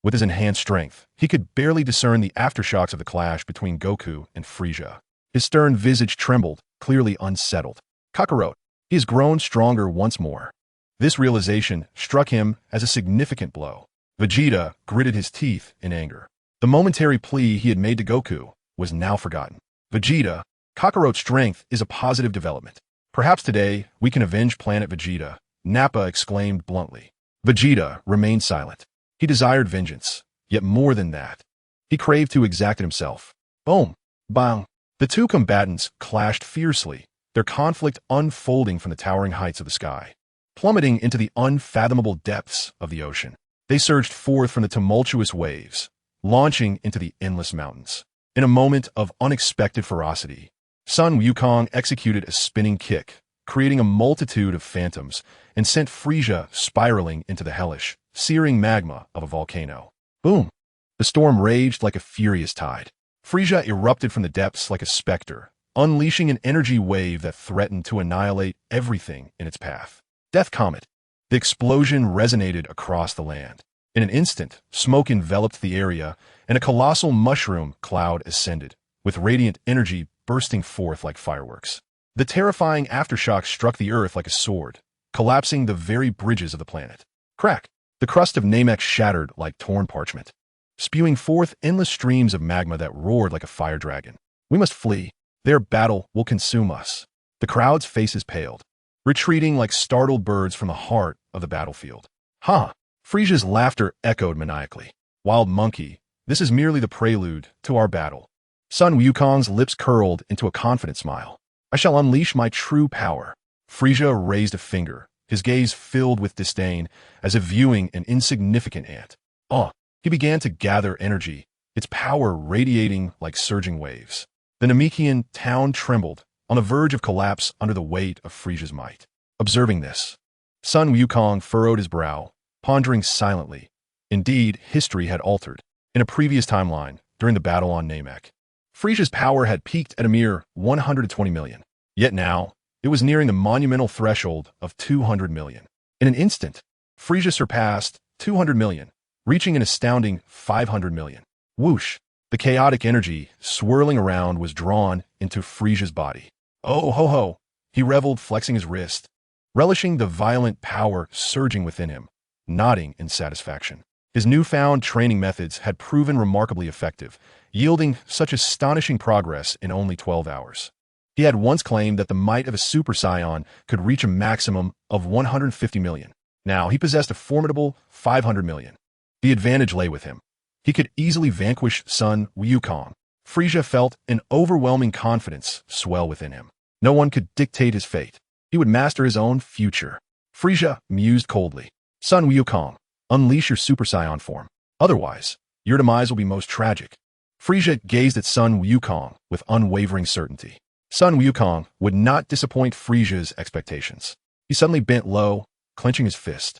With his enhanced strength, he could barely discern the aftershocks of the clash between Goku and Frieza. His stern visage trembled, clearly unsettled. Kakarot, he has grown stronger once more. This realization struck him as a significant blow. Vegeta gritted his teeth in anger. The momentary plea he had made to Goku was now forgotten. Vegeta, Kakarot's strength is a positive development. Perhaps today we can avenge Planet Vegeta, Nappa exclaimed bluntly. Vegeta remained silent. He desired vengeance, yet more than that. He craved to exact it himself. Boom! Bang! The 2 combatants clashed fiercely, their conflict unfolding from the towering heights of the sky, plummeting into the unfathomable depths of the ocean. They surged forth from the tumultuous waves, launching into the endless mountains. In a moment of unexpected ferocity, Sun Wukong executed a spinning kick, creating a multitude of phantoms, and sent Frieza spiraling into the hellish, searing magma of a volcano. Boom! The storm raged like a furious tide. Frieza erupted from the depths like a specter, unleashing an energy wave that threatened to annihilate everything in its path. Death Comet. The explosion resonated across the land. In an instant, smoke enveloped the area, and a colossal mushroom cloud ascended, with radiant energy bursting forth like fireworks. The terrifying aftershock struck the earth like a sword, collapsing the very bridges of the planet. Crack! The crust of Namek shattered like torn parchment, spewing forth endless streams of magma that roared like a fire dragon. We must flee. Their battle will consume us. The crowd's faces paled, retreating like startled birds from the heart of the battlefield. Ha! Frieza's laughter echoed maniacally. Wild monkey, this is merely the prelude to our battle. Sun Wukong's lips curled into a confident smile. I shall unleash my true power. Frieza raised a finger, his gaze filled with disdain, as if viewing an insignificant ant. He began to gather energy, its power radiating like surging waves. The Namekian town trembled, on the verge of collapse under the weight of Frieza's might. Observing this, Sun Wukong furrowed his brow, pondering silently. Indeed, history had altered. In a previous timeline, during the battle on Namek, Frieza's power had peaked at a mere 120 million. Yet now, it was nearing the monumental threshold of 200 million. In an instant, Frieza surpassed 200 million, reaching an astounding 500 million. Whoosh! The chaotic energy swirling around was drawn into Frieza's body. Oh ho ho! He reveled, flexing his wrist, relishing the violent power surging within him, nodding in satisfaction. His newfound training methods had proven remarkably effective, yielding such astonishing progress in only 12 hours. He had once claimed that the might of a Super Saiyan could reach a maximum of 150 million. Now he possessed a formidable 500 million. The advantage lay with him. He could easily vanquish Sun Wukong. Frieza felt an overwhelming confidence swell within him. No one could dictate his fate. He would master his own future. Frieza mused coldly. Sun Wukong, unleash your Super Saiyan form. Otherwise, your demise will be most tragic. Frieza gazed at Sun Wukong with unwavering certainty. Sun Wukong would not disappoint Frieza's expectations. He suddenly bent low, clenching his fist.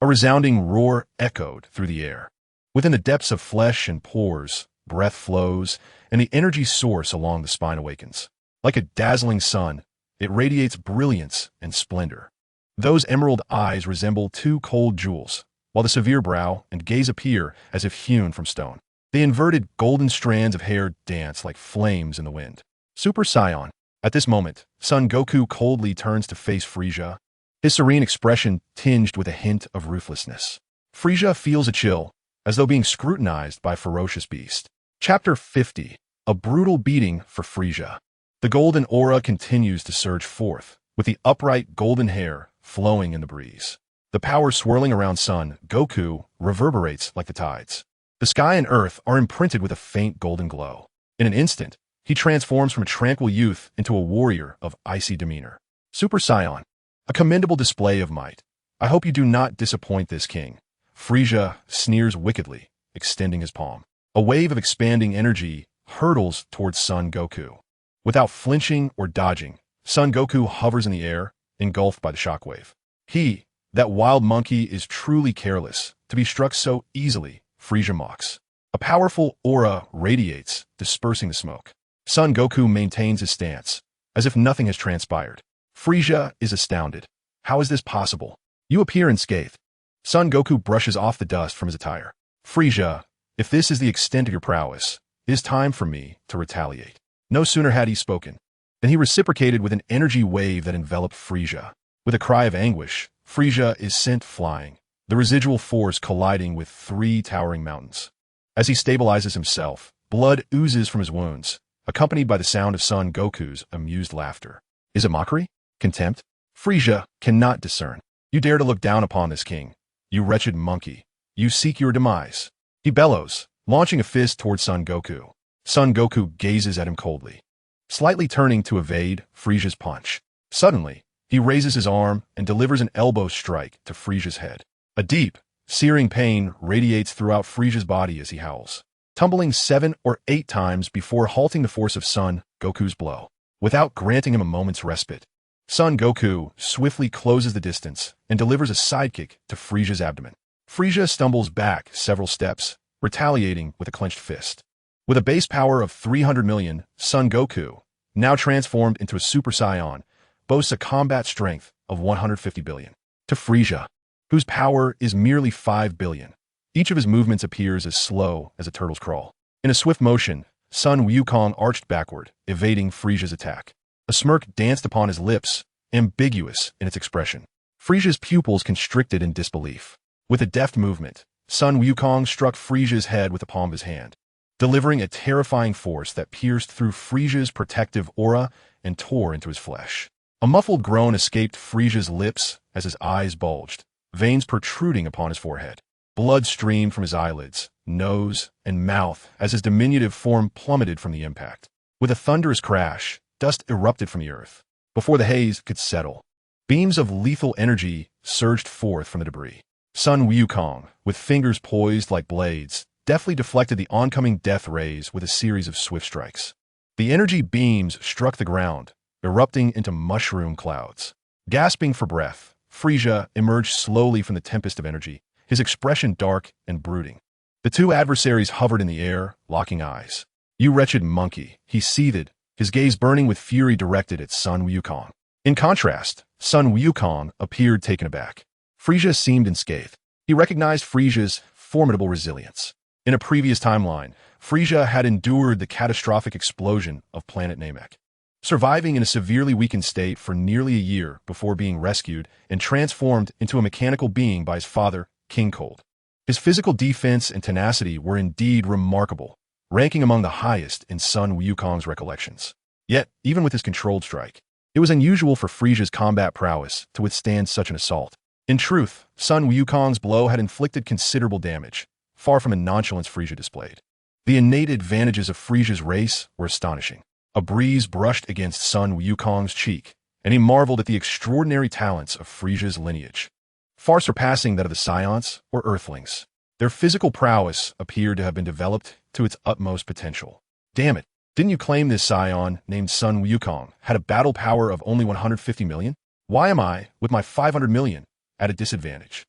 A resounding roar echoed through the air. Within the depths of flesh and pores, breath flows, and the energy source along the spine awakens. Like a dazzling sun, it radiates brilliance and splendor. Those emerald eyes resemble two cold jewels, while the severe brow and gaze appear as if hewn from stone. The inverted golden strands of hair dance like flames in the wind. Super Saiyan. At this moment, Son Goku coldly turns to face Frieza, his serene expression tinged with a hint of ruthlessness. Frieza feels a chill, as though being scrutinized by a ferocious beast. Chapter 50. A brutal beating for Frieza. The golden aura continues to surge forth, with the upright golden hair flowing in the breeze. The power swirling around Son Goku reverberates like the tides. The sky and earth are imprinted with a faint golden glow. In an instant, he transforms from a tranquil youth into a warrior of icy demeanor. Super Saiyan. A commendable display of might. I hope you do not disappoint this king. Frieza sneers wickedly, extending his palm. A wave of expanding energy hurtles towards Son Goku. Without flinching or dodging, Son Goku hovers in the air, engulfed by the shockwave. He, that wild monkey, is truly careless to be struck so easily, Frieza mocks. A powerful aura radiates, dispersing the smoke. Son Goku maintains his stance, as if nothing has transpired. Frieza is astounded. How is this possible? You appear unscathed. Son Goku brushes off the dust from his attire. Frieza, if this is the extent of your prowess, it is time for me to retaliate. No sooner had he spoken than he reciprocated with an energy wave that enveloped Frieza. With a cry of anguish, Frieza is sent flying, the residual force colliding with three towering mountains. As he stabilizes himself, blood oozes from his wounds, accompanied by the sound of Son Goku's amused laughter. Is it mockery? Contempt? Frieza cannot discern. You dare to look down upon this king. You wretched monkey. You seek your demise. He bellows, launching a fist towards Son Goku. Son Goku gazes at him coldly, slightly turning to evade Frieza's punch. Suddenly, he raises his arm and delivers an elbow strike to Frieza's head. A deep, searing pain radiates throughout Frieza's body as he howls, tumbling 7 or 8 times before halting the force of Son Goku's blow. Without granting him a moment's respite, Son Goku swiftly closes the distance and delivers a sidekick to Frieza's abdomen. Frieza stumbles back several steps, retaliating with a clenched fist. With a base power of 300 million, Son Goku, now transformed into a Super Saiyan, boasts a combat strength of 150 billion. To Frieza, whose power is merely 5 billion. Each of his movements appears as slow as a turtle's crawl. In a swift motion, Sun Wukong arched backward, evading Frieza's attack. A smirk danced upon his lips, ambiguous in its expression. Frieza's pupils constricted in disbelief. With a deft movement, Sun Wukong struck Frieza's head with the palm of his hand, delivering a terrifying force that pierced through Frieza's protective aura and tore into his flesh. A muffled groan escaped Frieza's lips as his eyes bulged, veins protruding upon his forehead. Blood streamed from his eyelids, nose, and mouth as his diminutive form plummeted from the impact. With a thunderous crash, dust erupted from the earth. Before the haze could settle, beams of lethal energy surged forth from the debris. Sun Wukong, with fingers poised like blades, deftly deflected the oncoming death rays with a series of swift strikes. The energy beams struck the ground, erupting into mushroom clouds. Gasping for breath, Frieza emerged slowly from the tempest of energy, his expression dark and brooding. The two adversaries hovered in the air, locking eyes. "You wretched monkey," he seethed, his gaze burning with fury directed at Sun Wukong. In contrast, Sun Wukong appeared taken aback. Frieza seemed unscathed. He recognized Frieza's formidable resilience. In a previous timeline, Frieza had endured the catastrophic explosion of planet Namek, surviving in a severely weakened state for nearly a year before being rescued and transformed into a mechanical being by his father, King Cold. His physical defense and tenacity were indeed remarkable, ranking among the highest in Sun Wukong's recollections. Yet, even with his controlled strike, it was unusual for Frieza's combat prowess to withstand such an assault. In truth, Sun Wukong's blow had inflicted considerable damage, far from the nonchalance Frieza displayed. The innate advantages of Frieza's race were astonishing. A breeze brushed against Sun Wukong's cheek, and he marveled at the extraordinary talents of Frieza's lineage, far surpassing that of the Saiyans or Earthlings. Their physical prowess appeared to have been developed to its utmost potential. Damn it, didn't you claim this Saiyan named Sun Wukong had a battle power of only 150 million? Why am I, with my 500 million, at a disadvantage?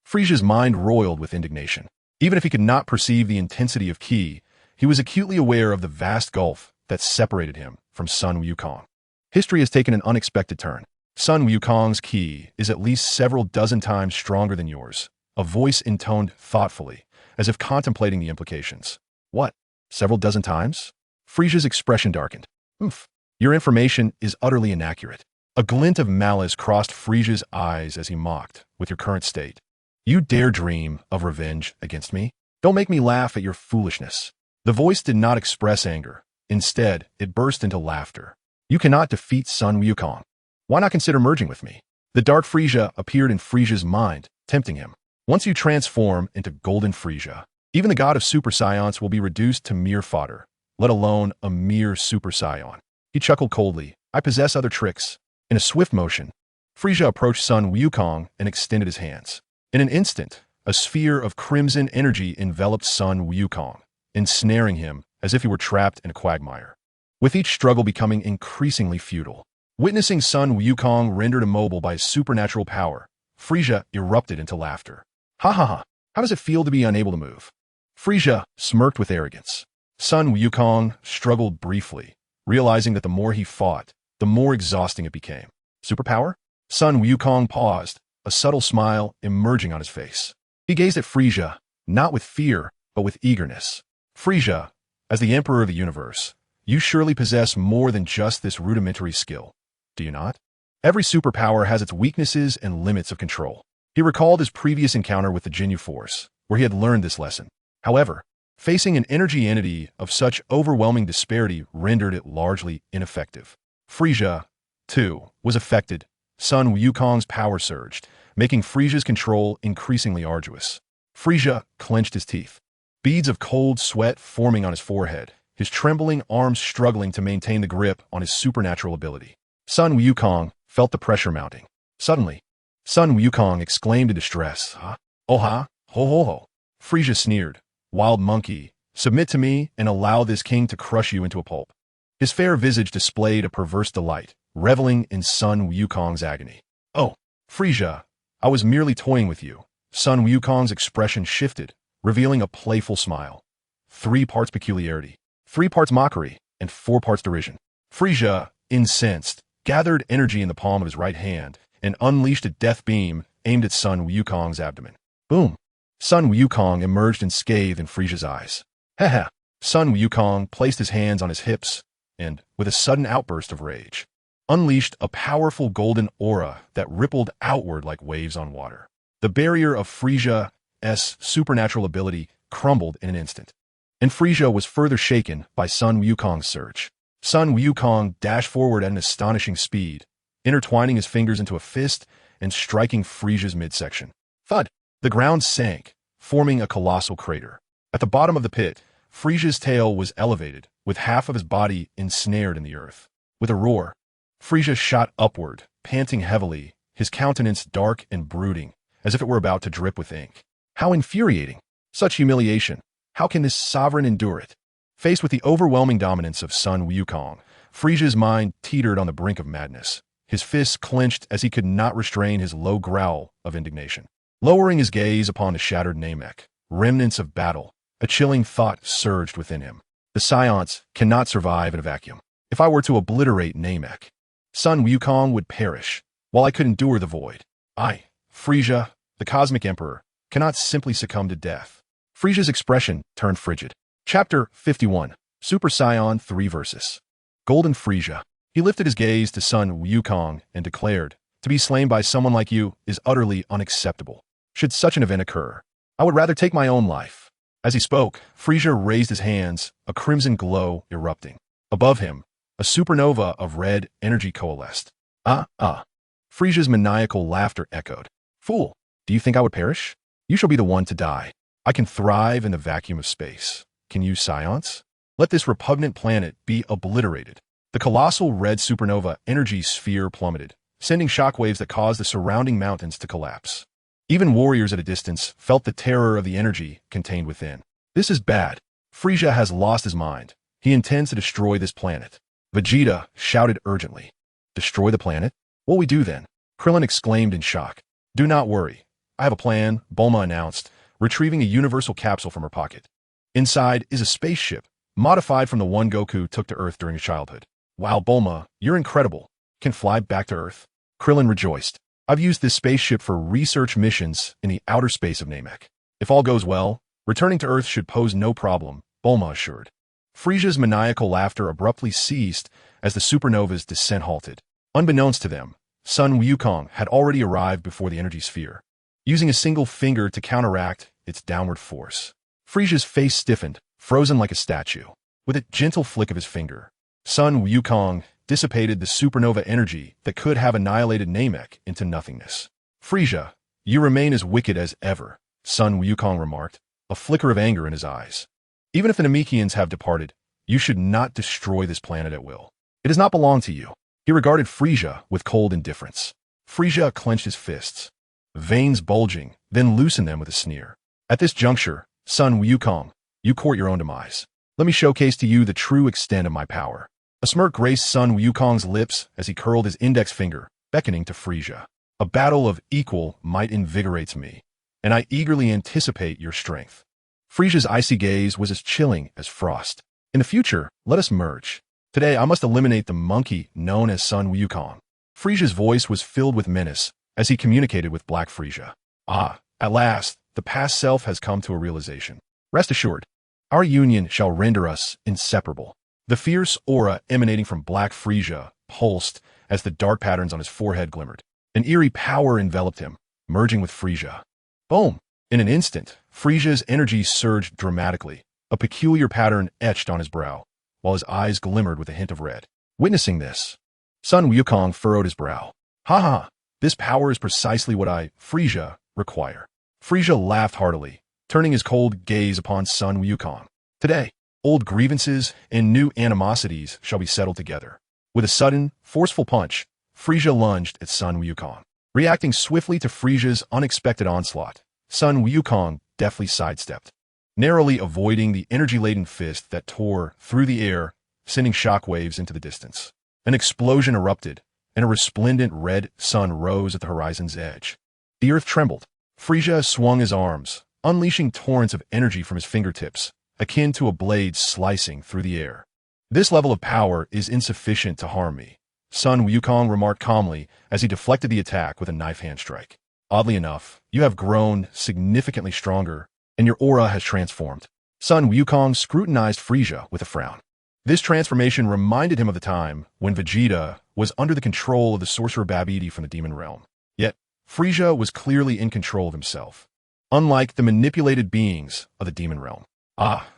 Frieza's mind roiled with indignation. Even if he could not perceive the intensity of ki, he was acutely aware of the vast gulf that separated him from Sun Wukong. History has taken an unexpected turn. Sun Wukong's ki is at least several dozen times stronger than yours. A voice intoned thoughtfully, as if contemplating the implications. What? Several dozen times? Frieza's expression darkened. Oof. Your information is utterly inaccurate. A glint of malice crossed Frieza's eyes as he mocked, with your current state. You dare dream of revenge against me? Don't make me laugh at your foolishness. The voice did not express anger. Instead, it burst into laughter. You cannot defeat Sun Wukong. Why not consider merging with me? The dark Frieza appeared in Frieza's mind, tempting him. Once you transform into Golden Frieza, even the god of Super Saiyans will be reduced to mere fodder, let alone a mere Super Saiyan. He chuckled coldly. I possess other tricks. In a swift motion, Frieza approached Sun Wukong and extended his hands. In an instant, a sphere of crimson energy enveloped Sun Wukong, ensnaring him as if he were trapped in a quagmire. With each struggle becoming increasingly futile, witnessing Sun Wukong rendered immobile by his supernatural power, Frieza erupted into laughter. Ha ha ha, how does it feel to be unable to move? Frieza smirked with arrogance. Sun Wukong struggled briefly, realizing that the more he fought, the more exhausting it became. Superpower? Sun Wukong paused, a subtle smile emerging on his face. He gazed at Frieza, not with fear, but with eagerness. Frieza, as the Emperor of the Universe, you surely possess more than just this rudimentary skill, do you not? Every superpower has its weaknesses and limits of control. He recalled his previous encounter with the Ginyu Force, where he had learned this lesson. However, facing an energy entity of such overwhelming disparity rendered it largely ineffective. Frieza, too, was affected. Sun Wukong's power surged, making Frieza's control increasingly arduous. Frieza clenched his teeth, beads of cold sweat forming on his forehead, his trembling arms struggling to maintain the grip on his supernatural ability. Sun Wukong felt the pressure mounting. Suddenly, Sun Wukong exclaimed in distress, "Huh? Oh ha, ho ho ho." Frieza sneered, "Wild monkey, submit to me and allow this king to crush you into a pulp." His fair visage displayed a perverse delight, reveling in Sun Wukong's agony. "Oh, Frieza, I was merely toying with you." Sun Wukong's expression shifted, revealing a playful smile. 3 parts peculiarity, 3 parts mockery, and 4 parts derision. Frieza, incensed, gathered energy in the palm of his right hand and unleashed a death beam aimed at Sun Wukong's abdomen. Boom! Sun Wukong emerged unscathed in Frieza's eyes. Haha! Sun Wukong placed his hands on his hips and, with a sudden outburst of rage, unleashed a powerful golden aura that rippled outward like waves on water. The barrier of Frieza's supernatural ability crumbled in an instant, and Frieza was further shaken by Sun Wukong's surge. Sun Wukong dashed forward at an astonishing speed, intertwining his fingers into a fist and striking Frieza's midsection. Thud! The ground sank, forming a colossal crater. At the bottom of the pit, Frieza's tail was elevated, with half of his body ensnared in the earth. With a roar, Frieza shot upward, panting heavily, his countenance dark and brooding, as if it were about to drip with ink. How infuriating! Such humiliation! How can this sovereign endure it? Faced with the overwhelming dominance of Sun Wukong, Frieza's mind teetered on the brink of madness. His fists clenched as he could not restrain his low growl of indignation. Lowering his gaze upon the shattered Namek, remnants of battle, a chilling thought surged within him. The Saiyans cannot survive in a vacuum. If I were to obliterate Namek, Sun Wukong would perish, while I could endure the void. I, Frieza, the Cosmic Emperor, cannot simply succumb to death. Frieza's expression turned frigid. Chapter 51, Super Saiyan 3 Versus. Golden Frieza. He lifted his gaze to Sun Wukong and declared, "To be slain by someone like you is utterly unacceptable. Should such an event occur, I would rather take my own life." As he spoke, Frieza raised his hands, a crimson glow erupting. Above him, a supernova of red energy coalesced. Frieza's maniacal laughter echoed. "Fool, do you think I would perish? You shall be the one to die. I can thrive in the vacuum of space. Can you, Saiyans? Let this repugnant planet be obliterated." The colossal red supernova energy sphere plummeted, sending shockwaves that caused the surrounding mountains to collapse. Even warriors at a distance felt the terror of the energy contained within. This is bad. Frieza has lost his mind. He intends to destroy this planet. Vegeta shouted urgently. "Destroy the planet? What'll we do then?" Krillin exclaimed in shock. "Do not worry. I have a plan," Bulma announced, retrieving a universal capsule from her pocket. Inside is a spaceship, modified from the one Goku took to Earth during his childhood. "Wow, Bulma, you're incredible. Can fly back to Earth?" Krillin rejoiced. "I've used this spaceship for research missions in the outer space of Namek. If all goes well, returning to Earth should pose no problem," Bulma assured. Frieza's maniacal laughter abruptly ceased as the supernova's descent halted. Unbeknownst to them, Sun Wukong had already arrived before the energy sphere, using a single finger to counteract its downward force. Frieza's face stiffened, frozen like a statue. With a gentle flick of his finger, Sun Wukong dissipated the supernova energy that could have annihilated Namek into nothingness. "Frieza, you remain as wicked as ever," Sun Wukong remarked, a flicker of anger in his eyes. "Even if the Namekians have departed, you should not destroy this planet at will. It does not belong to you." He regarded Frieza with cold indifference. Frieza clenched his fists, veins bulging, then loosened them with a sneer. "At this juncture, Sun Wukong, you court your own demise. Let me showcase to you the true extent of my power." A smirk graced Sun Wukong's lips as he curled his index finger, beckoning to Frieza. "A battle of equal might invigorates me, and I eagerly anticipate your strength." Frieza's icy gaze was as chilling as frost. "In the future, let us merge. Today, I must eliminate the monkey known as Sun Wukong." Frieza's voice was filled with menace as he communicated with Black Frieza. At last, the past self has come to a realization. Rest assured, our union shall render us inseparable." The fierce aura emanating from Black Frieza pulsed as the dark patterns on his forehead glimmered. An eerie power enveloped him, merging with Frieza. Boom! In an instant, Frieza's energy surged dramatically, a peculiar pattern etched on his brow, while his eyes glimmered with a hint of red. Witnessing this, Sun Wukong furrowed his brow. This power is precisely what I, Frieza, require." Frieza laughed heartily, turning his cold gaze upon Sun Wukong. "Today, old grievances and new animosities shall be settled together." With a sudden, forceful punch, Frieza lunged at Sun Wukong. Reacting swiftly to Frieza's unexpected onslaught, Sun Wukong deftly sidestepped, narrowly avoiding the energy-laden fist that tore through the air, sending shockwaves into the distance. An explosion erupted, and a resplendent red sun rose at the horizon's edge. The earth trembled. Frieza swung his arms, unleashing torrents of energy from his fingertips, akin to a blade slicing through the air. This level of power is insufficient to harm me, Sun Wukong remarked calmly as he deflected the attack with a knife hand strike. Oddly enough, you have grown significantly stronger, and your aura has transformed. Sun Wukong scrutinized Frieza with a frown. This transformation reminded him of the time when Vegeta was under the control of the sorcerer Babidi from the demon realm. Yet, Frieza was clearly in control of himself, unlike the manipulated beings of the demon realm.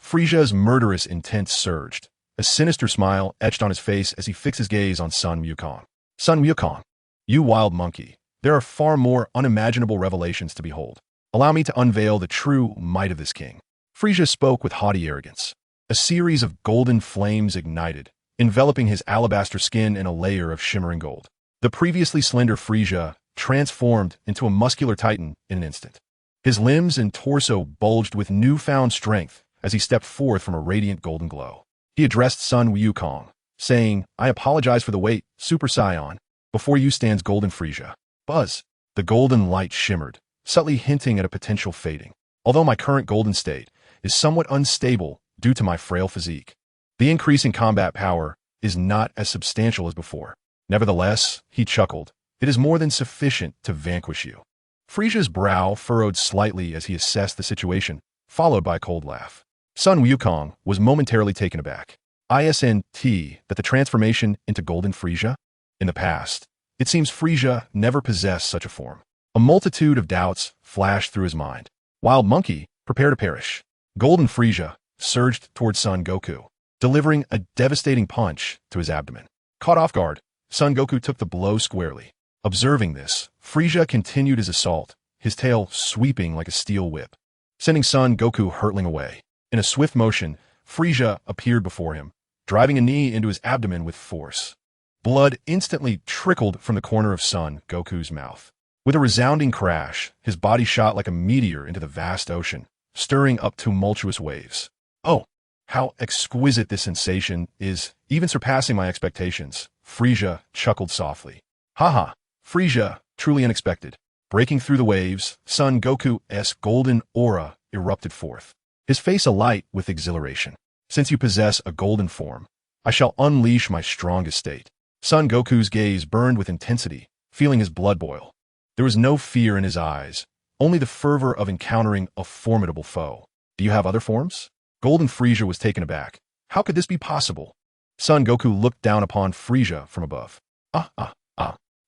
Frieza's murderous intent surged. A sinister smile etched on his face as he fixed his gaze on Sun Wukong. Sun Wukong, you wild monkey, there are far more unimaginable revelations to behold. Allow me to unveil the true might of this king. Frieza spoke with haughty arrogance. A series of golden flames ignited, enveloping his alabaster skin in a layer of shimmering gold. The previously slender Frieza transformed into a muscular titan in an instant. His limbs and torso bulged with newfound strength as he stepped forth from a radiant golden glow. He addressed Sun Wukong, saying, I apologize for the wait, Super Saiyan. Before you stands Golden Frieza. Buzz. The golden light shimmered, subtly hinting at a potential fading. Although my current golden state is somewhat unstable due to my frail physique, the increase in combat power is not as substantial as before. Nevertheless, he chuckled, it is more than sufficient to vanquish you. Frieza's brow furrowed slightly as he assessed the situation, followed by a cold laugh. Sun Wukong was momentarily taken aback. Isn't that the transformation into Golden Frieza? In the past, it seems Frieza never possessed such a form. A multitude of doubts flashed through his mind. Wild monkey, prepare to perish. Golden Frieza surged towards Son Goku, delivering a devastating punch to his abdomen. Caught off guard, Son Goku took the blow squarely. Observing this, Frieza continued his assault, his tail sweeping like a steel whip, sending Son Goku hurtling away. In a swift motion, Frieza appeared before him, driving a knee into his abdomen with force. Blood instantly trickled from the corner of Son Goku's mouth. With a resounding crash, his body shot like a meteor into the vast ocean, stirring up tumultuous waves. Oh, how exquisite this sensation is, even surpassing my expectations, Frieza chuckled softly. Haha, Frieza, truly unexpected. Breaking through the waves, Son Goku's golden aura erupted forth, his face alight with exhilaration. Since you possess a golden form, I shall unleash my strongest state. Son Goku's gaze burned with intensity, feeling his blood boil. There was no fear in his eyes, only the fervor of encountering a formidable foe. Do you have other forms? Golden Frieza was taken aback. How could this be possible? Son Goku looked down upon Frieza from above.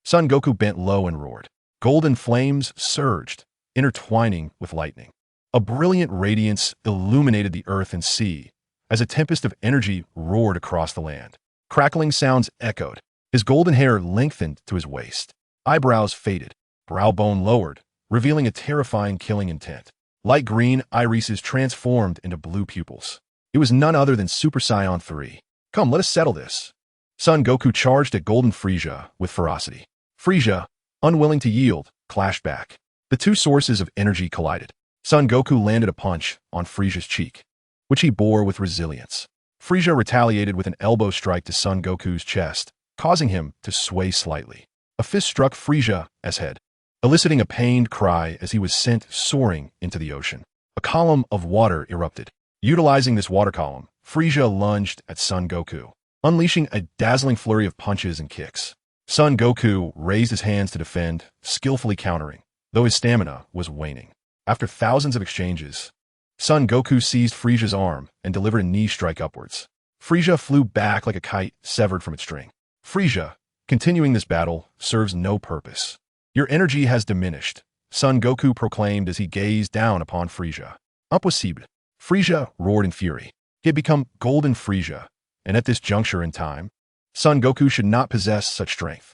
Son Goku bent low and roared. Golden flames surged, intertwining with lightning. A brilliant radiance illuminated the earth and sea as a tempest of energy roared across the land. Crackling sounds echoed. His golden hair lengthened to his waist. Eyebrows faded, brow bone lowered, revealing a terrifying killing intent. Light green irises transformed into blue pupils. It was none other than Super Saiyan 3. Come, let us settle this. Son Goku charged at Golden Frieza with ferocity. Frieza, unwilling to yield, clashed back. The two sources of energy collided. Son Goku landed a punch on Frieza's cheek, which he bore with resilience. Frieza retaliated with an elbow strike to Son Goku's chest, causing him to sway slightly. A fist struck Frieza's head, eliciting a pained cry as he was sent soaring into the ocean. A column of water erupted. Utilizing this water column, Frieza lunged at Son Goku, unleashing a dazzling flurry of punches and kicks. Son Goku raised his hands to defend, skillfully countering, though his stamina was waning. After thousands of exchanges, Son Goku seized Frieza's arm and delivered a knee strike upwards. Frieza flew back like a kite severed from its string. Frieza, continuing this battle serves no purpose. Your energy has diminished, Son Goku proclaimed as he gazed down upon Frieza. Impossible. Frieza roared in fury. He had become Golden Frieza, and at this juncture in time, Son Goku should not possess such strength.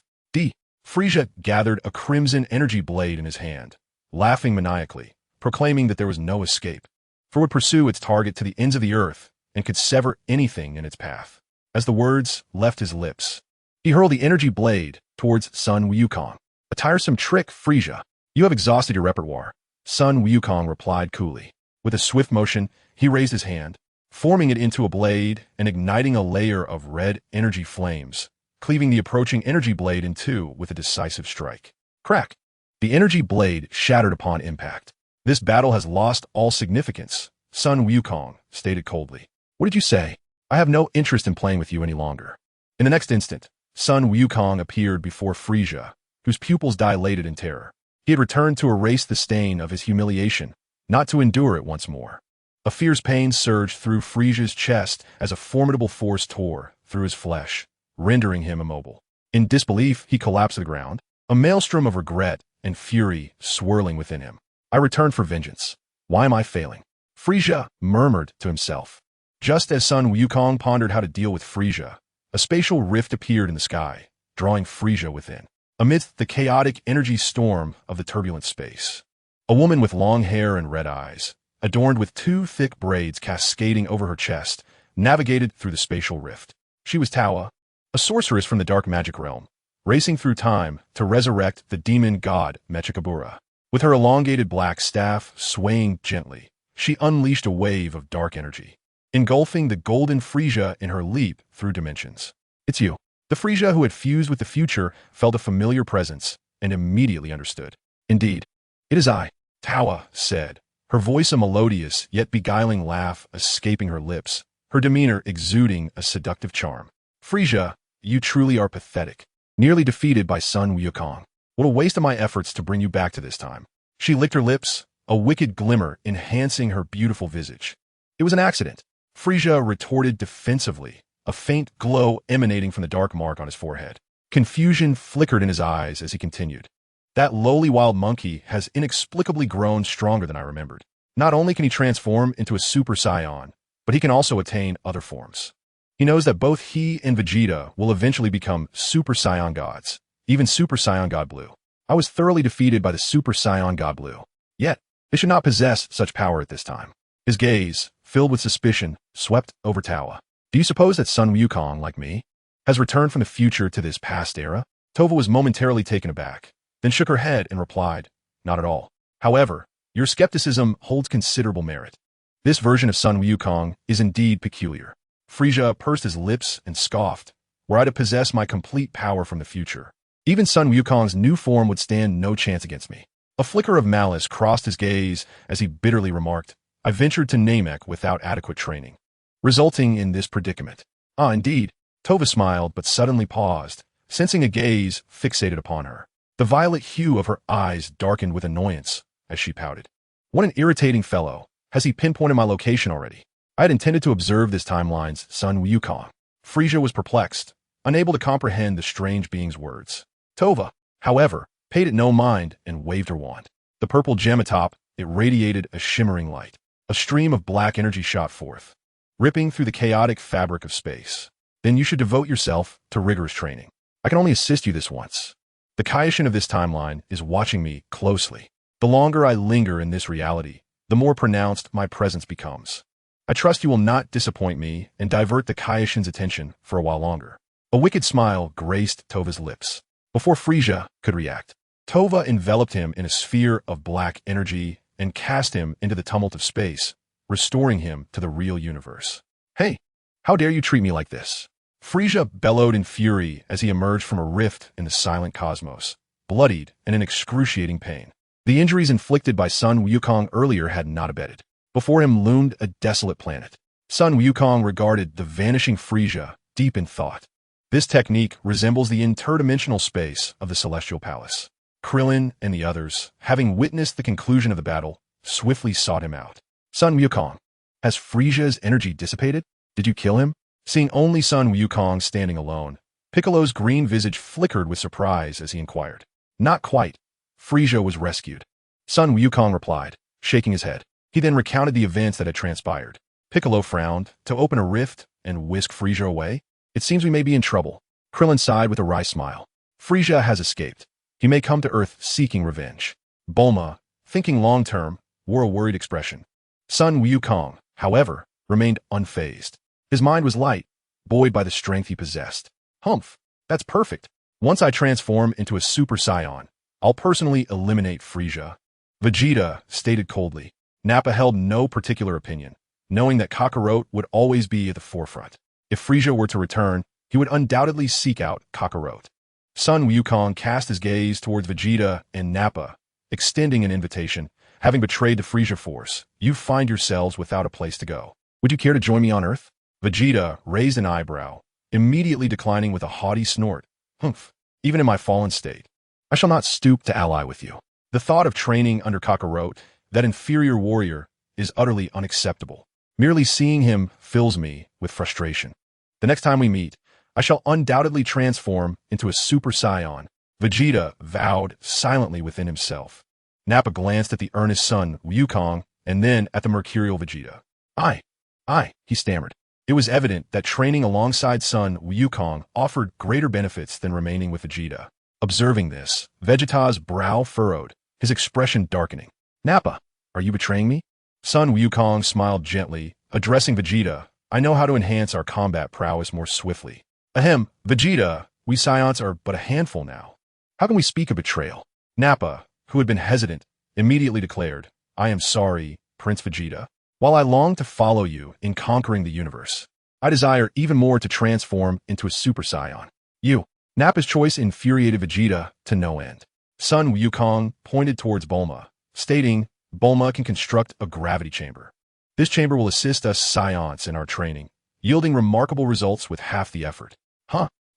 Frieza gathered a crimson energy blade in his hand, laughing maniacally, proclaiming that there was no escape, for it would pursue its target to the ends of the earth and could sever anything in its path. As the words left his lips, he hurled the energy blade towards Sun Wukong. A tiresome trick, Frieza. You have exhausted your repertoire, Sun Wukong replied coolly. With a swift motion, he raised his hand, forming it into a blade and igniting a layer of red energy flames, cleaving the approaching energy blade in two with a decisive strike. Crack! The energy blade shattered upon impact. This battle has lost all significance, Sun Wukong stated coldly. What did you say? I have no interest in playing with you any longer. In the next instant, Sun Wukong appeared before Frieza, whose pupils dilated in terror. He had returned to erase the stain of his humiliation, not to endure it once more. A fierce pain surged through Frieza's chest as a formidable force tore through his flesh, rendering him immobile. In disbelief, he collapsed to the ground, a maelstrom of regret and fury swirling within him. I returned for vengeance. Why am I failing? Frieza murmured to himself. Just as Sun Wukong pondered how to deal with Frieza, a spatial rift appeared in the sky, drawing Frieza within. Amidst the chaotic energy storm of the turbulent space, a woman with long hair and red eyes, adorned with two thick braids cascading over her chest, navigated through the spatial rift. She was Tawa, a sorceress from the dark magic realm, racing through time to resurrect the demon god Mechikabura. With her elongated black staff swaying gently, she unleashed a wave of dark energy, engulfing the golden Frieza in her leap through dimensions. It's you. The Frieza who had fused with the future felt a familiar presence and immediately understood. Indeed, it is I, Tawa said, her voice a melodious yet beguiling laugh escaping her lips, her demeanor exuding a seductive charm. Frieza, you truly are pathetic. Nearly defeated by Sun Wukong. What a waste of my efforts to bring you back to this time. She licked her lips, a wicked glimmer enhancing her beautiful visage. It was an accident. Frieza retorted defensively, a faint glow emanating from the dark mark on his forehead. Confusion flickered in his eyes as he continued. That lowly wild monkey has inexplicably grown stronger than I remembered. Not only can he transform into a Super Saiyan, but he can also attain other forms. He knows that both he and Vegeta will eventually become Super Saiyan gods, even Super Saiyan God Blue. I was thoroughly defeated by the Super Saiyan God Blue. Yet, they should not possess such power at this time. His gaze, filled with suspicion, swept over Tawa. Do you suppose that Sun Wukong, like me, has returned from the future to this past era? Tova was momentarily taken aback, then shook her head and replied, not at all. However, your skepticism holds considerable merit. This version of Sun Wukong is indeed peculiar. Frieza pursed his lips and scoffed, were I to possess my complete power from the future, even Sun Wukong's new form would stand no chance against me. A flicker of malice crossed his gaze as he bitterly remarked, I ventured to Namek without adequate training, resulting in this predicament. Ah, indeed. Tova smiled but suddenly paused, sensing a gaze fixated upon her. The violet hue of her eyes darkened with annoyance as she pouted. What an irritating fellow. Has he pinpointed my location already? I had intended to observe this timeline's Sun Wukong. Frieza was perplexed, unable to comprehend the strange being's words. Tova, however, paid it no mind and waved her wand. The purple gem atop it radiated a shimmering light. A stream of black energy shot forth, ripping through the chaotic fabric of space. Then you should devote yourself to rigorous training. I can only assist you this once. The Kaioshin of this timeline is watching me closely. The longer I linger in this reality, the more pronounced my presence becomes. I trust you will not disappoint me and divert the Kaioshin's attention for a while longer. A wicked smile graced Tova's lips. Before Frieza could react, Tova enveloped him in a sphere of black energy and cast him into the tumult of space, restoring him to the real universe. Hey, how dare you treat me like this? Frieza bellowed in fury as he emerged from a rift in the silent cosmos, bloodied and in excruciating pain. The injuries inflicted by Sun Wukong earlier had not abated. Before him loomed a desolate planet. Sun Wukong regarded the vanishing Frieza deep in thought. This technique resembles the interdimensional space of the Celestial Palace. Krillin and the others, having witnessed the conclusion of the battle, swiftly sought him out. Sun Wukong, has Frieza's energy dissipated? Did you kill him? Seeing only Sun Wukong standing alone, Piccolo's green visage flickered with surprise as he inquired. Not quite. Frieza was rescued. Sun Wukong replied, shaking his head. He then recounted the events that had transpired. Piccolo frowned to open a rift and whisk Frieza away. It seems we may be in trouble. Krillin sighed with a wry smile. Frieza has escaped. He may come to Earth seeking revenge. Bulma, thinking long-term, wore a worried expression. Sun Wukong, however, remained unfazed. His mind was light, buoyed by the strength he possessed. Humph, that's perfect. Once I transform into a Super Saiyan, I'll personally eliminate Frieza. Vegeta stated coldly. Nappa held no particular opinion, knowing that Kakarot would always be at the forefront. If Frieza were to return, he would undoubtedly seek out Kakarot. Sun Wukong cast his gaze towards Vegeta and Nappa, extending an invitation. Having betrayed the Frieza force, you find yourselves without a place to go. Would you care to join me on Earth? Vegeta raised an eyebrow, immediately declining with a haughty snort. Humph, even in my fallen state, I shall not stoop to ally with you. The thought of training under Kakarot, that inferior warrior, is utterly unacceptable. Merely seeing him fills me with frustration. The next time we meet, I shall undoubtedly transform into a Super Saiyan. Vegeta vowed silently within himself. Nappa glanced at the earnest son, Wukong, and then at the mercurial Vegeta. I, he stammered. It was evident that training alongside son Wukong offered greater benefits than remaining with Vegeta. Observing this, Vegeta's brow furrowed, his expression darkening. Nappa, are you betraying me? Son Wukong smiled gently, addressing Vegeta. I know how to enhance our combat prowess more swiftly. Ahem, Vegeta, we Saiyans are but a handful now. How can we speak of betrayal? Nappa, who had been hesitant, immediately declared, I am sorry, Prince Vegeta. While I long to follow you in conquering the universe, I desire even more to transform into a Super Saiyan. Nappa's choice infuriated Vegeta to no end. Son Wukong pointed towards Bulma, stating, Bulma can construct a gravity chamber. This chamber will assist us Saiyans in our training, yielding remarkable results with half the effort.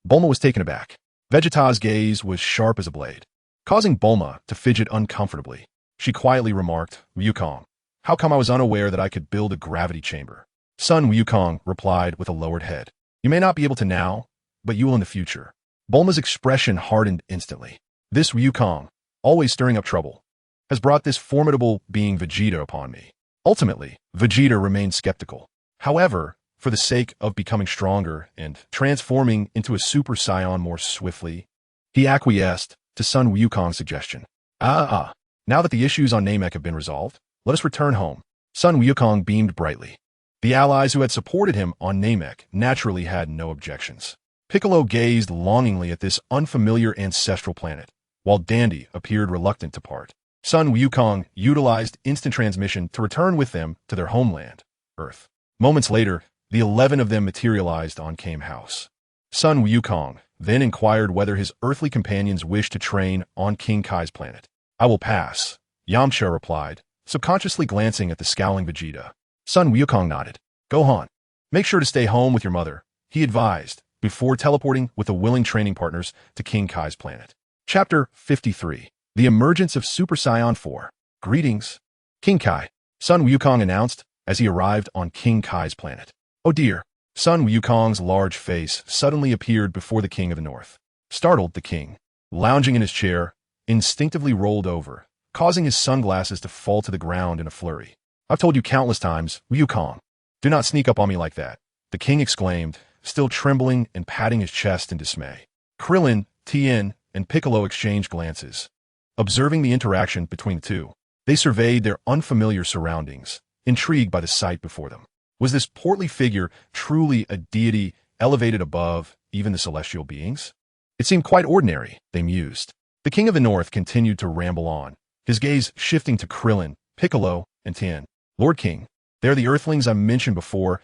Bulma was taken aback. Vegeta's gaze was sharp as a blade, causing Bulma to fidget uncomfortably. She quietly remarked, Wukong, how come I was unaware that I could build a gravity chamber? Son Wukong replied with a lowered head. You may not be able to now, but you will in the future. Bulma's expression hardened instantly. This Wukong, always stirring up trouble, has brought this formidable being Vegeta upon me. Ultimately, Vegeta remained skeptical. However, for the sake of becoming stronger and transforming into a Super Saiyan more swiftly, he acquiesced to son Wukong's suggestion. Now that the issues on Namek have been resolved, let us return home. Son Wukong beamed brightly. The allies who had supported him on Namek naturally had no objections. Piccolo gazed longingly at this unfamiliar ancestral planet, while Dandy appeared reluctant to part. Son Wukong utilized instant transmission to return with them to their homeland, Earth. Moments later, the 11 of them materialized on Kame House. Son Wukong then inquired whether his earthly companions wished to train on King Kai's planet. I will pass, Yamcha replied, subconsciously glancing at the scowling Vegeta. Son Wukong nodded. Gohan, make sure to stay home with your mother, he advised, before teleporting with the willing training partners to King Kai's planet. Chapter 53. The Emergence of Super Saiyan 4. Greetings, King Kai, Son Wukong announced as he arrived on King Kai's planet. Oh dear. Son Wukong's large face suddenly appeared before the King of the North. Startled, the king, lounging in his chair, instinctively rolled over, causing his sunglasses to fall to the ground in a flurry. I've told you countless times, Wukong, do not sneak up on me like that, the king exclaimed, still trembling and patting his chest in dismay. Krillin, Tien, and Piccolo exchanged glances. Observing the interaction between the two, they surveyed their unfamiliar surroundings, intrigued by the sight before them. Was this portly figure truly a deity elevated above even the celestial beings? It seemed quite ordinary, they mused. The King of the North continued to ramble on, his gaze shifting to Krillin, Piccolo, and Tien. Lord King, they are the Earthlings I mentioned before,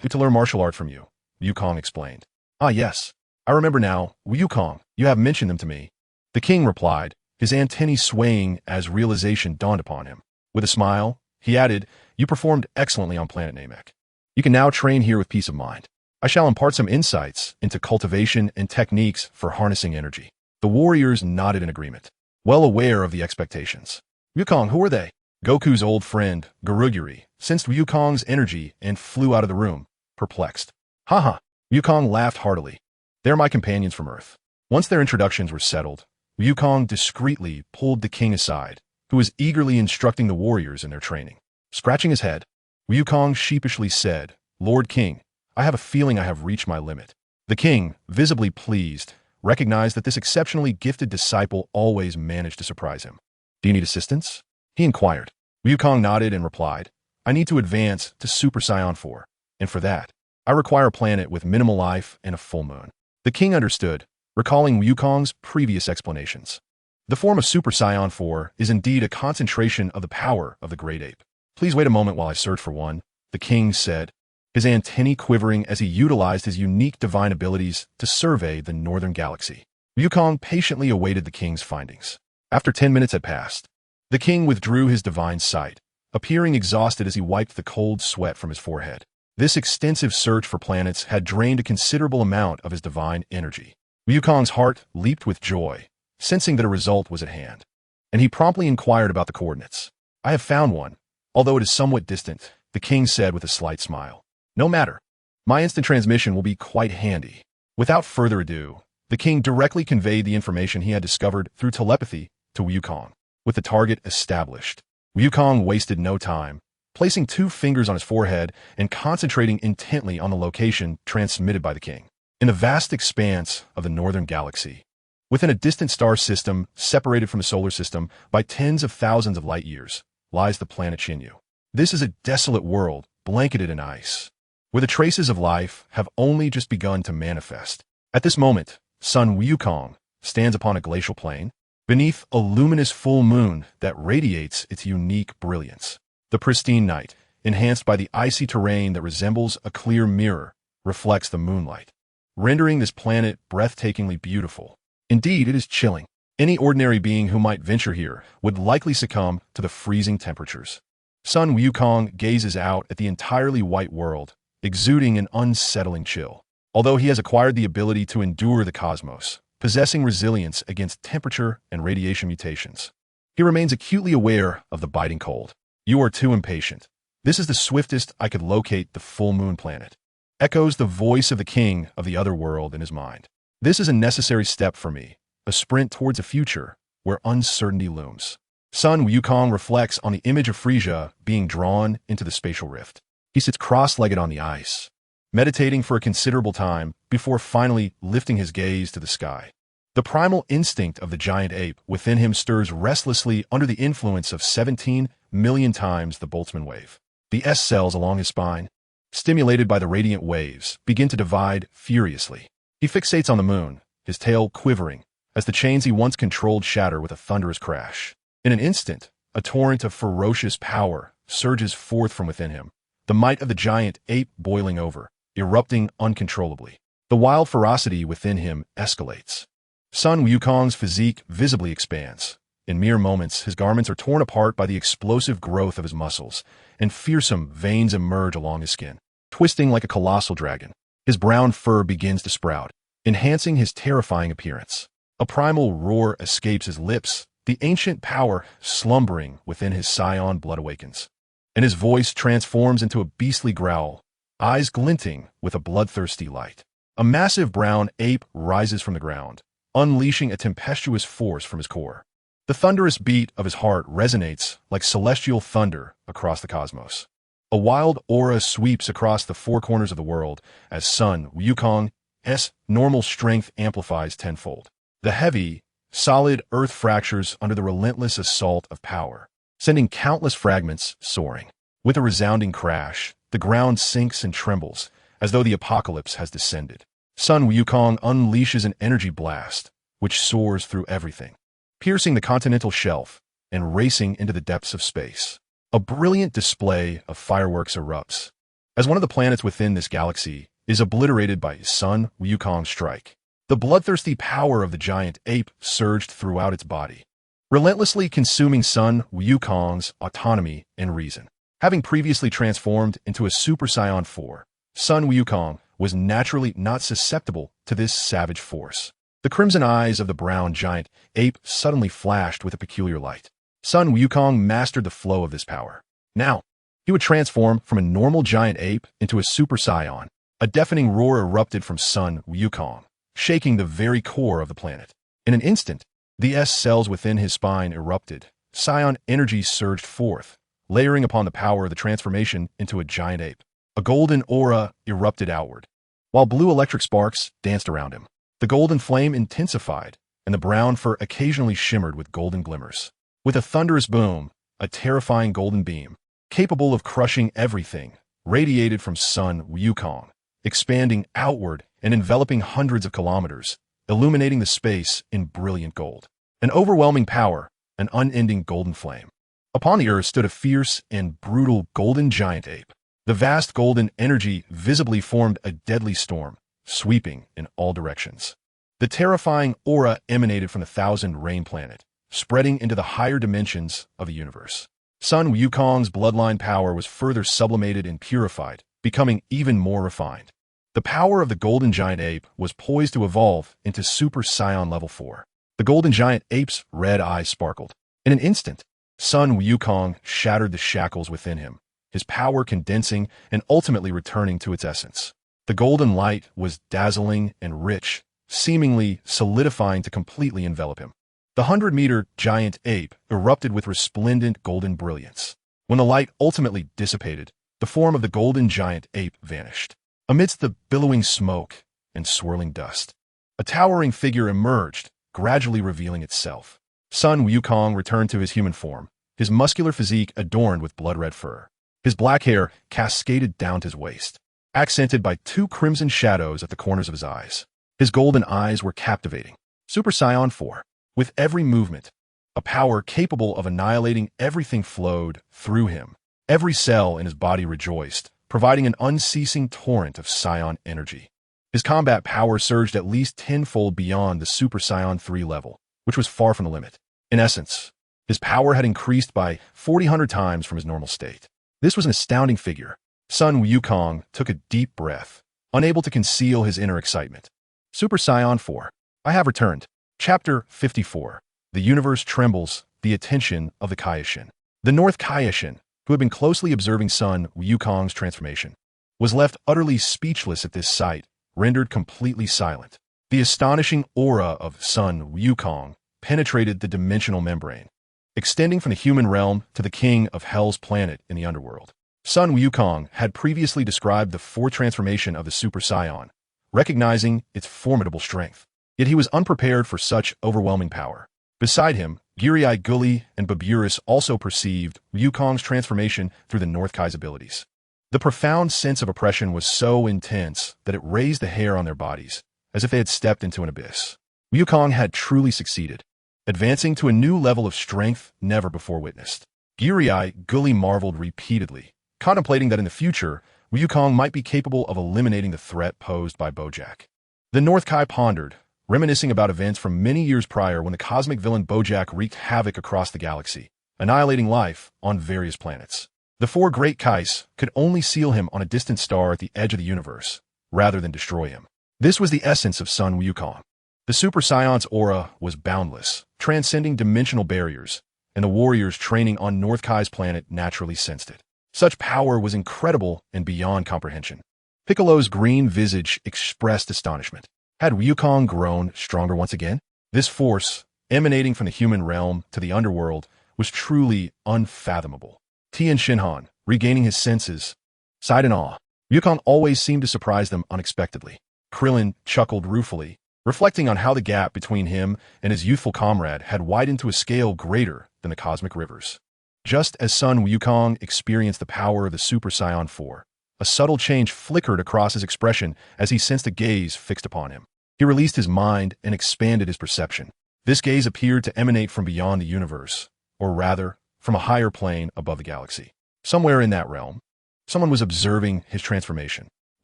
to learn martial art from you, Wukong explained. Ah yes, I remember now, Wukong, you have mentioned them to me. The king replied, his antennae swaying as realization dawned upon him. With a smile, he added, you performed excellently on planet Namek. You can now train here with peace of mind. I shall impart some insights into cultivation and techniques for harnessing energy. The warriors nodded in agreement, well aware of the expectations. Wukong, who are they? Goku's old friend, Garuguri, sensed Wukong's energy and flew out of the room, perplexed. Haha, Wukong laughed heartily. They're my companions from Earth. Once their introductions were settled, Wukong discreetly pulled the king aside, who was eagerly instructing the warriors in their training. Scratching his head, Wukong sheepishly said, Lord King, I have a feeling I have reached my limit. The king, visibly pleased, recognized that this exceptionally gifted disciple always managed to surprise him. Do you need assistance? He inquired. Wukong nodded and replied, I need to advance to Super Saiyan 4, and for that, I require a planet with minimal life and a full moon. The king understood, recalling Wukong's previous explanations. The form of Super Saiyan 4 is indeed a concentration of the power of the great ape. Please wait a moment while I search for one, the king said, his antennae quivering as he utilized his unique divine abilities to survey the northern galaxy. Wukong patiently awaited the king's findings. After 10 minutes had passed, the king withdrew his divine sight, appearing exhausted as he wiped the cold sweat from his forehead. This extensive search for planets had drained a considerable amount of his divine energy. Wukong's heart leaped with joy, sensing that a result was at hand, and he promptly inquired about the coordinates. "I have found one, although it is somewhat distant," the king said with a slight smile. "No matter. My instant transmission will be quite handy." Without further ado, the king directly conveyed the information he had discovered through telepathy to Wukong. With the target established, Wukong wasted no time, placing 2 fingers on his forehead and concentrating intently on the location transmitted by the king. In the vast expanse of the northern galaxy, within a distant star system separated from the solar system by tens of thousands of light years, lies the planet Shinyu. This is a desolate world blanketed in ice, where the traces of life have only just begun to manifest. At this moment, Sun Wukong stands upon a glacial plain, beneath a luminous full moon that radiates its unique brilliance. The pristine night, enhanced by the icy terrain that resembles a clear mirror, reflects the moonlight, rendering this planet breathtakingly beautiful. Indeed, it is chilling. Any ordinary being who might venture here would likely succumb to the freezing temperatures. Sun Wukong gazes out at the entirely white world, exuding an unsettling chill. Although he has acquired the ability to endure the cosmos, possessing resilience against temperature and radiation mutations, he remains acutely aware of the biting cold. "You are too impatient. This is the swiftest I could locate the full moon planet," echoes the voice of the king of the other world in his mind. "This is a necessary step for me, a sprint towards a future where uncertainty looms." Sun Wukong reflects on the image of Frieza being drawn into the spatial rift. He sits cross-legged on the ice, meditating for a considerable time before finally lifting his gaze to the sky. The primal instinct of the giant ape within him stirs restlessly under the influence of 17 million times the Boltzmann wave. The S cells along his spine, stimulated by the radiant waves, begin to divide furiously. He fixates on the moon, his tail quivering, as the chains he once controlled shatter with a thunderous crash. In an instant, a torrent of ferocious power surges forth from within him, the might of the giant ape boiling over, erupting uncontrollably. The wild ferocity within him escalates. Sun Wukong's physique visibly expands. In mere moments, his garments are torn apart by the explosive growth of his muscles, and fearsome veins emerge along his skin. Twisting like a colossal dragon, his brown fur begins to sprout, enhancing his terrifying appearance. A primal roar escapes his lips, the ancient power slumbering within his Saiyan blood awakens, and his voice transforms into a beastly growl, eyes glinting with a bloodthirsty light. A massive brown ape rises from the ground, unleashing a tempestuous force from his core. The thunderous beat of his heart resonates like celestial thunder across the cosmos. A wild aura sweeps across the 4 corners of the world as Sun Wukong's normal strength amplifies tenfold. The heavy, solid earth fractures under the relentless assault of power, sending countless fragments soaring. With a resounding crash, the ground sinks and trembles, as though the apocalypse has descended. Sun Wukong unleashes an energy blast, which soars through everything, piercing the continental shelf and racing into the depths of space. A brilliant display of fireworks erupts, as one of the planets within this galaxy is obliterated by Sun Wukong's strike. The bloodthirsty power of the giant ape surged throughout its body, relentlessly consuming Sun Wukong's autonomy and reason. Having previously transformed into a Super Saiyan 4, Sun Wukong was naturally not susceptible to this savage force. The crimson eyes of the brown giant ape suddenly flashed with a peculiar light. Sun Wukong mastered the flow of this power. Now, he would transform from a normal giant ape into a Super Saiyan. A deafening roar erupted from Sun Wukong, shaking the very core of the planet. In an instant, the S cells within his spine erupted. Saiyan energy surged forth, layering upon the power of the transformation into a giant ape. A golden aura erupted outward, while blue electric sparks danced around him. The golden flame intensified, and the brown fur occasionally shimmered with golden glimmers. With a thunderous boom, a terrifying golden beam, capable of crushing everything, radiated from Sun Wukong, expanding outward and enveloping hundreds of kilometers, illuminating the space in brilliant gold. An overwhelming power, an unending golden flame. Upon the earth stood a fierce and brutal golden giant ape. The vast golden energy visibly formed a deadly storm, sweeping in all directions. The terrifying aura emanated from the Thousand Rain planet, spreading into the higher dimensions of the universe. Sun Wukong's bloodline power was further sublimated and purified, becoming even more refined. The power of the golden giant ape was poised to evolve into Super Saiyan Level 4. The golden giant ape's red eyes sparkled. In an instant, Sun Wukong shattered the shackles within him, his power condensing and ultimately returning to its essence. The golden light was dazzling and rich, seemingly solidifying to completely envelop him. The 100-meter giant ape erupted with resplendent golden brilliance. When the light ultimately dissipated, the form of the golden giant ape vanished. Amidst the billowing smoke and swirling dust, a towering figure emerged, gradually revealing itself. Sun Wukong returned to his human form, his muscular physique adorned with blood-red fur. His black hair cascaded down to his waist, accented by 2 crimson shadows at the corners of his eyes. His golden eyes were captivating. Super Saiyan 4. With every movement, a power capable of annihilating everything flowed through him. Every cell in his body rejoiced, providing an unceasing torrent of Saiyan energy. His combat power surged at least tenfold beyond the Super Saiyan 3 level, which was far from the limit. In essence, his power had increased by 400 times from his normal state. This was an astounding figure. Sun Wukong took a deep breath, unable to conceal his inner excitement. Super Saiyan 4. I have returned. Chapter 54. The universe trembles, the attention of the Kaioshin. The North Kaioshin, who had been closely observing Sun Wukong's transformation, was left utterly speechless at this sight, rendered completely silent. The astonishing aura of Sun Wukong penetrated the dimensional membrane, extending from the human realm to the king of Hell's planet in the underworld. Sun Wukong had previously described the 4 transformation of the Super Saiyan, recognizing its formidable strength. Yet he was unprepared for such overwhelming power. Beside him, Giri Gully and Beerus also perceived Wukong's transformation through the North Kai's abilities. The profound sense of oppression was so intense that it raised the hair on their bodies, as if they had stepped into an abyss. Wukong had truly succeeded, advancing to a new level of strength never before witnessed. Giri Gully marveled repeatedly, contemplating that in the future, Wukong might be capable of eliminating the threat posed by Bojack. The North Kai pondered, reminiscing about events from many years prior when the cosmic villain Bojack wreaked havoc across the galaxy, annihilating life on various planets. The 4 great Kais could only seal him on a distant star at the edge of the universe, rather than destroy him. This was the essence of Sun Wukong. The Super Saiyan's aura was boundless, transcending dimensional barriers, and the warriors training on North Kai's planet naturally sensed it. Such power was incredible and beyond comprehension. Piccolo's green visage expressed astonishment. Had Wukong grown stronger once again? This force, emanating from the human realm to the underworld, was truly unfathomable. Tian Shinhan, regaining his senses, sighed in awe. Wukong always seemed to surprise them unexpectedly. Krillin chuckled ruefully, reflecting on how the gap between him and his youthful comrade had widened to a scale greater than the cosmic rivers. Just as Sun Wukong experienced the power of the Super Saiyan 4, a subtle change flickered across his expression as he sensed a gaze fixed upon him. He released his mind and expanded his perception. This gaze appeared to emanate from beyond the universe, or rather, from a higher plane above the galaxy. Somewhere in that realm, someone was observing his transformation.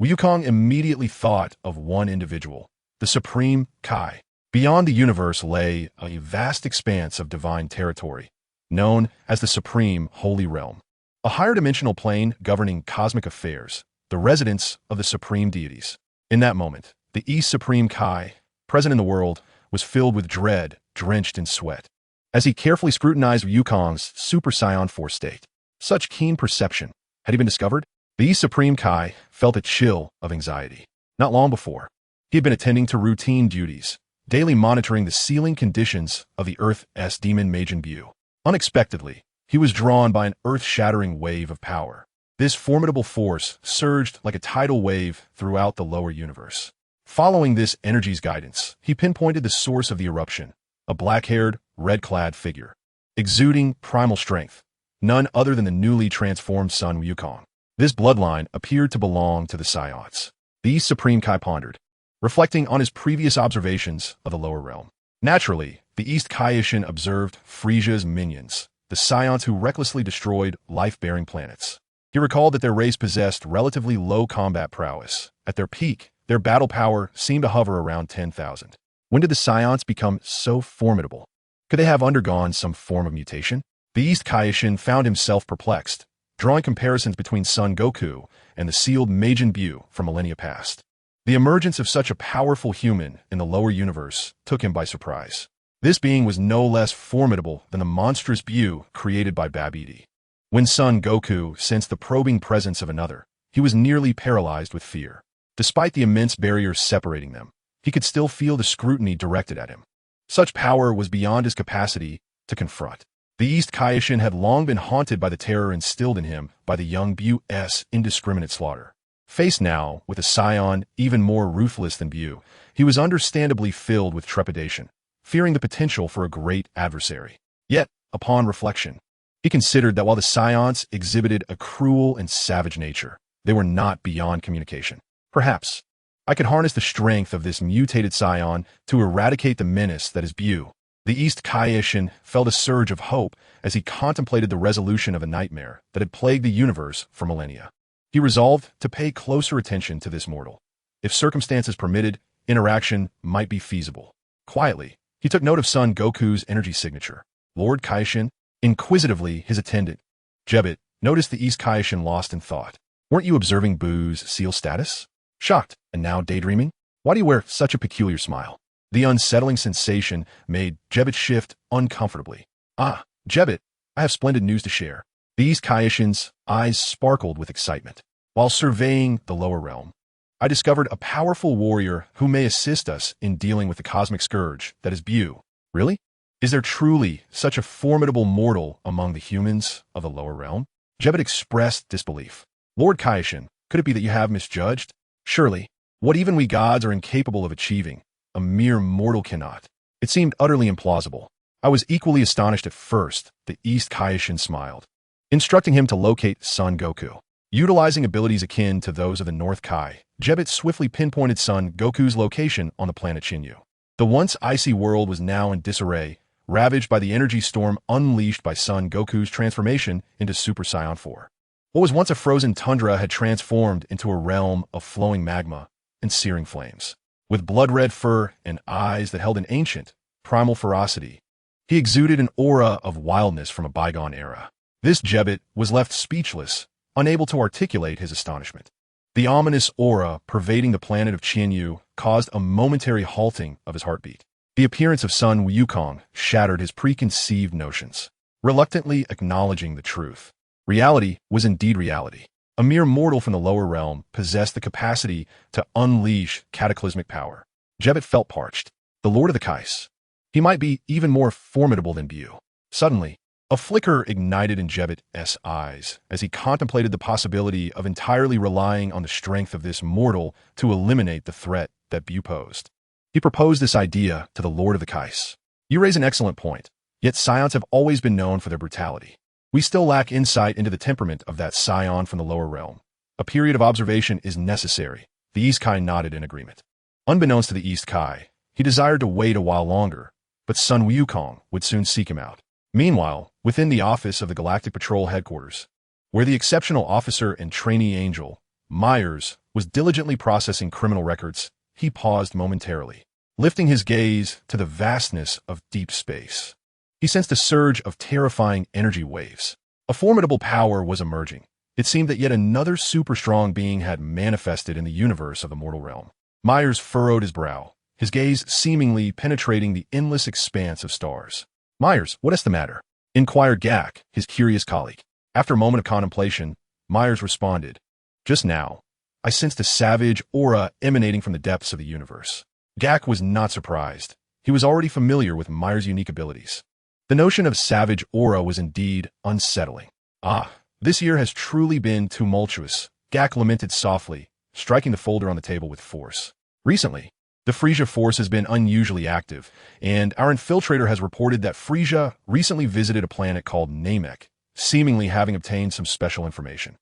Wukong immediately thought of one individual, the Supreme Kai. Beyond the universe lay a vast expanse of divine territory, known as the Supreme Holy Realm, a higher dimensional plane governing cosmic affairs, the residence of the supreme deities. In that moment, the East Supreme Kai, present in the world, was filled with dread, drenched in sweat, as he carefully scrutinized Wukong's Super Saiyan 4 state. Such keen perception. Had he been discovered? The East Supreme Kai felt a chill of anxiety. Not long before, he had been attending to routine duties, daily monitoring the sealing conditions of the Earth's demon Majin Buu. Unexpectedly, he was drawn by an earth-shattering wave of power. This formidable force surged like a tidal wave throughout the lower universe. Following this energy's guidance, he pinpointed the source of the eruption, a black-haired, red-clad figure, exuding primal strength, none other than the newly transformed Sun Wukong. This bloodline appeared to belong to the Saiyans. The East Supreme Kai pondered, reflecting on his previous observations of the lower realm. Naturally, the East Kaioshin observed Frieza's minions, the Saiyans who recklessly destroyed life-bearing planets. He recalled that their race possessed relatively low combat prowess. At their peak, their battle power seemed to hover around 10,000. When did the Saiyans become so formidable? Could they have undergone some form of mutation? The East Kaioshin found himself perplexed, drawing comparisons between Son Goku and the sealed Majin Buu from millennia past. The emergence of such a powerful human in the lower universe took him by surprise. This being was no less formidable than the monstrous Buu created by Babidi. When Son Goku sensed the probing presence of another, he was nearly paralyzed with fear. Despite the immense barriers separating them, he could still feel the scrutiny directed at him. Such power was beyond his capacity to confront. The East Kaishin had long been haunted by the terror instilled in him by the young Buu's indiscriminate slaughter. Faced now with a Saiyan even more ruthless than Buu, he was understandably filled with trepidation, fearing the potential for a great adversary. Yet, upon reflection, he considered that while the Saiyans exhibited a cruel and savage nature, they were not beyond communication. Perhaps I could harness the strength of this mutated Saiyan to eradicate the menace that is Buu. The East Kaishin felt a surge of hope as he contemplated the resolution of a nightmare that had plagued the universe for millennia. He resolved to pay closer attention to this mortal. If circumstances permitted, interaction might be feasible. Quietly, he took note of Son Goku's energy signature. Lord Kaishin, inquisitively his attendant, Jebit, noticed the East Kaishin lost in thought. Weren't you observing Buu's seal status? Shocked, and now daydreaming? Why do you wear such a peculiar smile? The unsettling sensation made Jebit shift uncomfortably. Ah, Jebit, I have splendid news to share. The East Kaishin's eyes sparkled with excitement. While surveying the lower realm, I discovered a powerful warrior who may assist us in dealing with the cosmic scourge that is Buu. Really? Is there truly such a formidable mortal among the humans of the lower realm? Jebit expressed disbelief. Lord Kaishin, could it be that you have misjudged? Surely, what even we gods are incapable of achieving, a mere mortal cannot. It seemed utterly implausible. I was equally astonished at first. The East Kaishin smiled, instructing him to locate Son Goku. Utilizing abilities akin to those of the North Kai, Jebit swiftly pinpointed Son Goku's location on the planet Shinyu. The once icy world was now in disarray, ravaged by the energy storm unleashed by Son Goku's transformation into Super Saiyan 4. What was once a frozen tundra had transformed into a realm of flowing magma and searing flames. With blood-red fur and eyes that held an ancient, primal ferocity, he exuded an aura of wildness from a bygone era. This Jebit was left speechless, unable to articulate his astonishment. The ominous aura pervading the planet of Qianyu caused a momentary halting of his heartbeat. The appearance of Sun Wukong shattered his preconceived notions, reluctantly acknowledging the truth. Reality was indeed reality. A mere mortal from the lower realm possessed the capacity to unleash cataclysmic power. Jebit felt parched. The Lord of the Kais. He might be even more formidable than Buu. Suddenly, a flicker ignited in Jebit's eyes as he contemplated the possibility of entirely relying on the strength of this mortal to eliminate the threat that Buu posed. He proposed this idea to the Lord of the Kais. You raise an excellent point, yet Saiyans have always been known for their brutality. We still lack insight into the temperament of that Saiyan from the lower realm. A period of observation is necessary. The East Kai nodded in agreement. Unbeknownst to the East Kai, he desired to wait a while longer, but Sun Wukong would soon seek him out. Meanwhile, within the office of the Galactic Patrol headquarters, where the exceptional officer and trainee angel, Myers, was diligently processing criminal records, he paused momentarily, lifting his gaze to the vastness of deep space. He sensed a surge of terrifying energy waves. A formidable power was emerging. It seemed that yet another super-strong being had manifested in the universe of the mortal realm. Myers furrowed his brow, his gaze seemingly penetrating the endless expanse of stars. Myers, what is the matter? Inquired Gak, his curious colleague. After a moment of contemplation, Myers responded, Just now, I sensed a savage aura emanating from the depths of the universe. Gak was not surprised. He was already familiar with Myers' unique abilities. The notion of savage aura was indeed unsettling. Ah, this year has truly been tumultuous, Gak lamented softly, striking the folder on the table with force. Recently, the Frieza force has been unusually active, and our infiltrator has reported that Frieza recently visited a planet called Namek, seemingly having obtained some special information.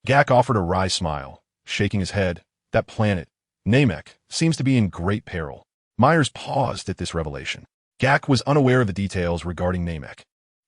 Gak offered a wry smile, shaking his head. That planet, Namek, seems to be in great peril. Myers paused at this revelation. Gak was unaware of the details regarding Namek,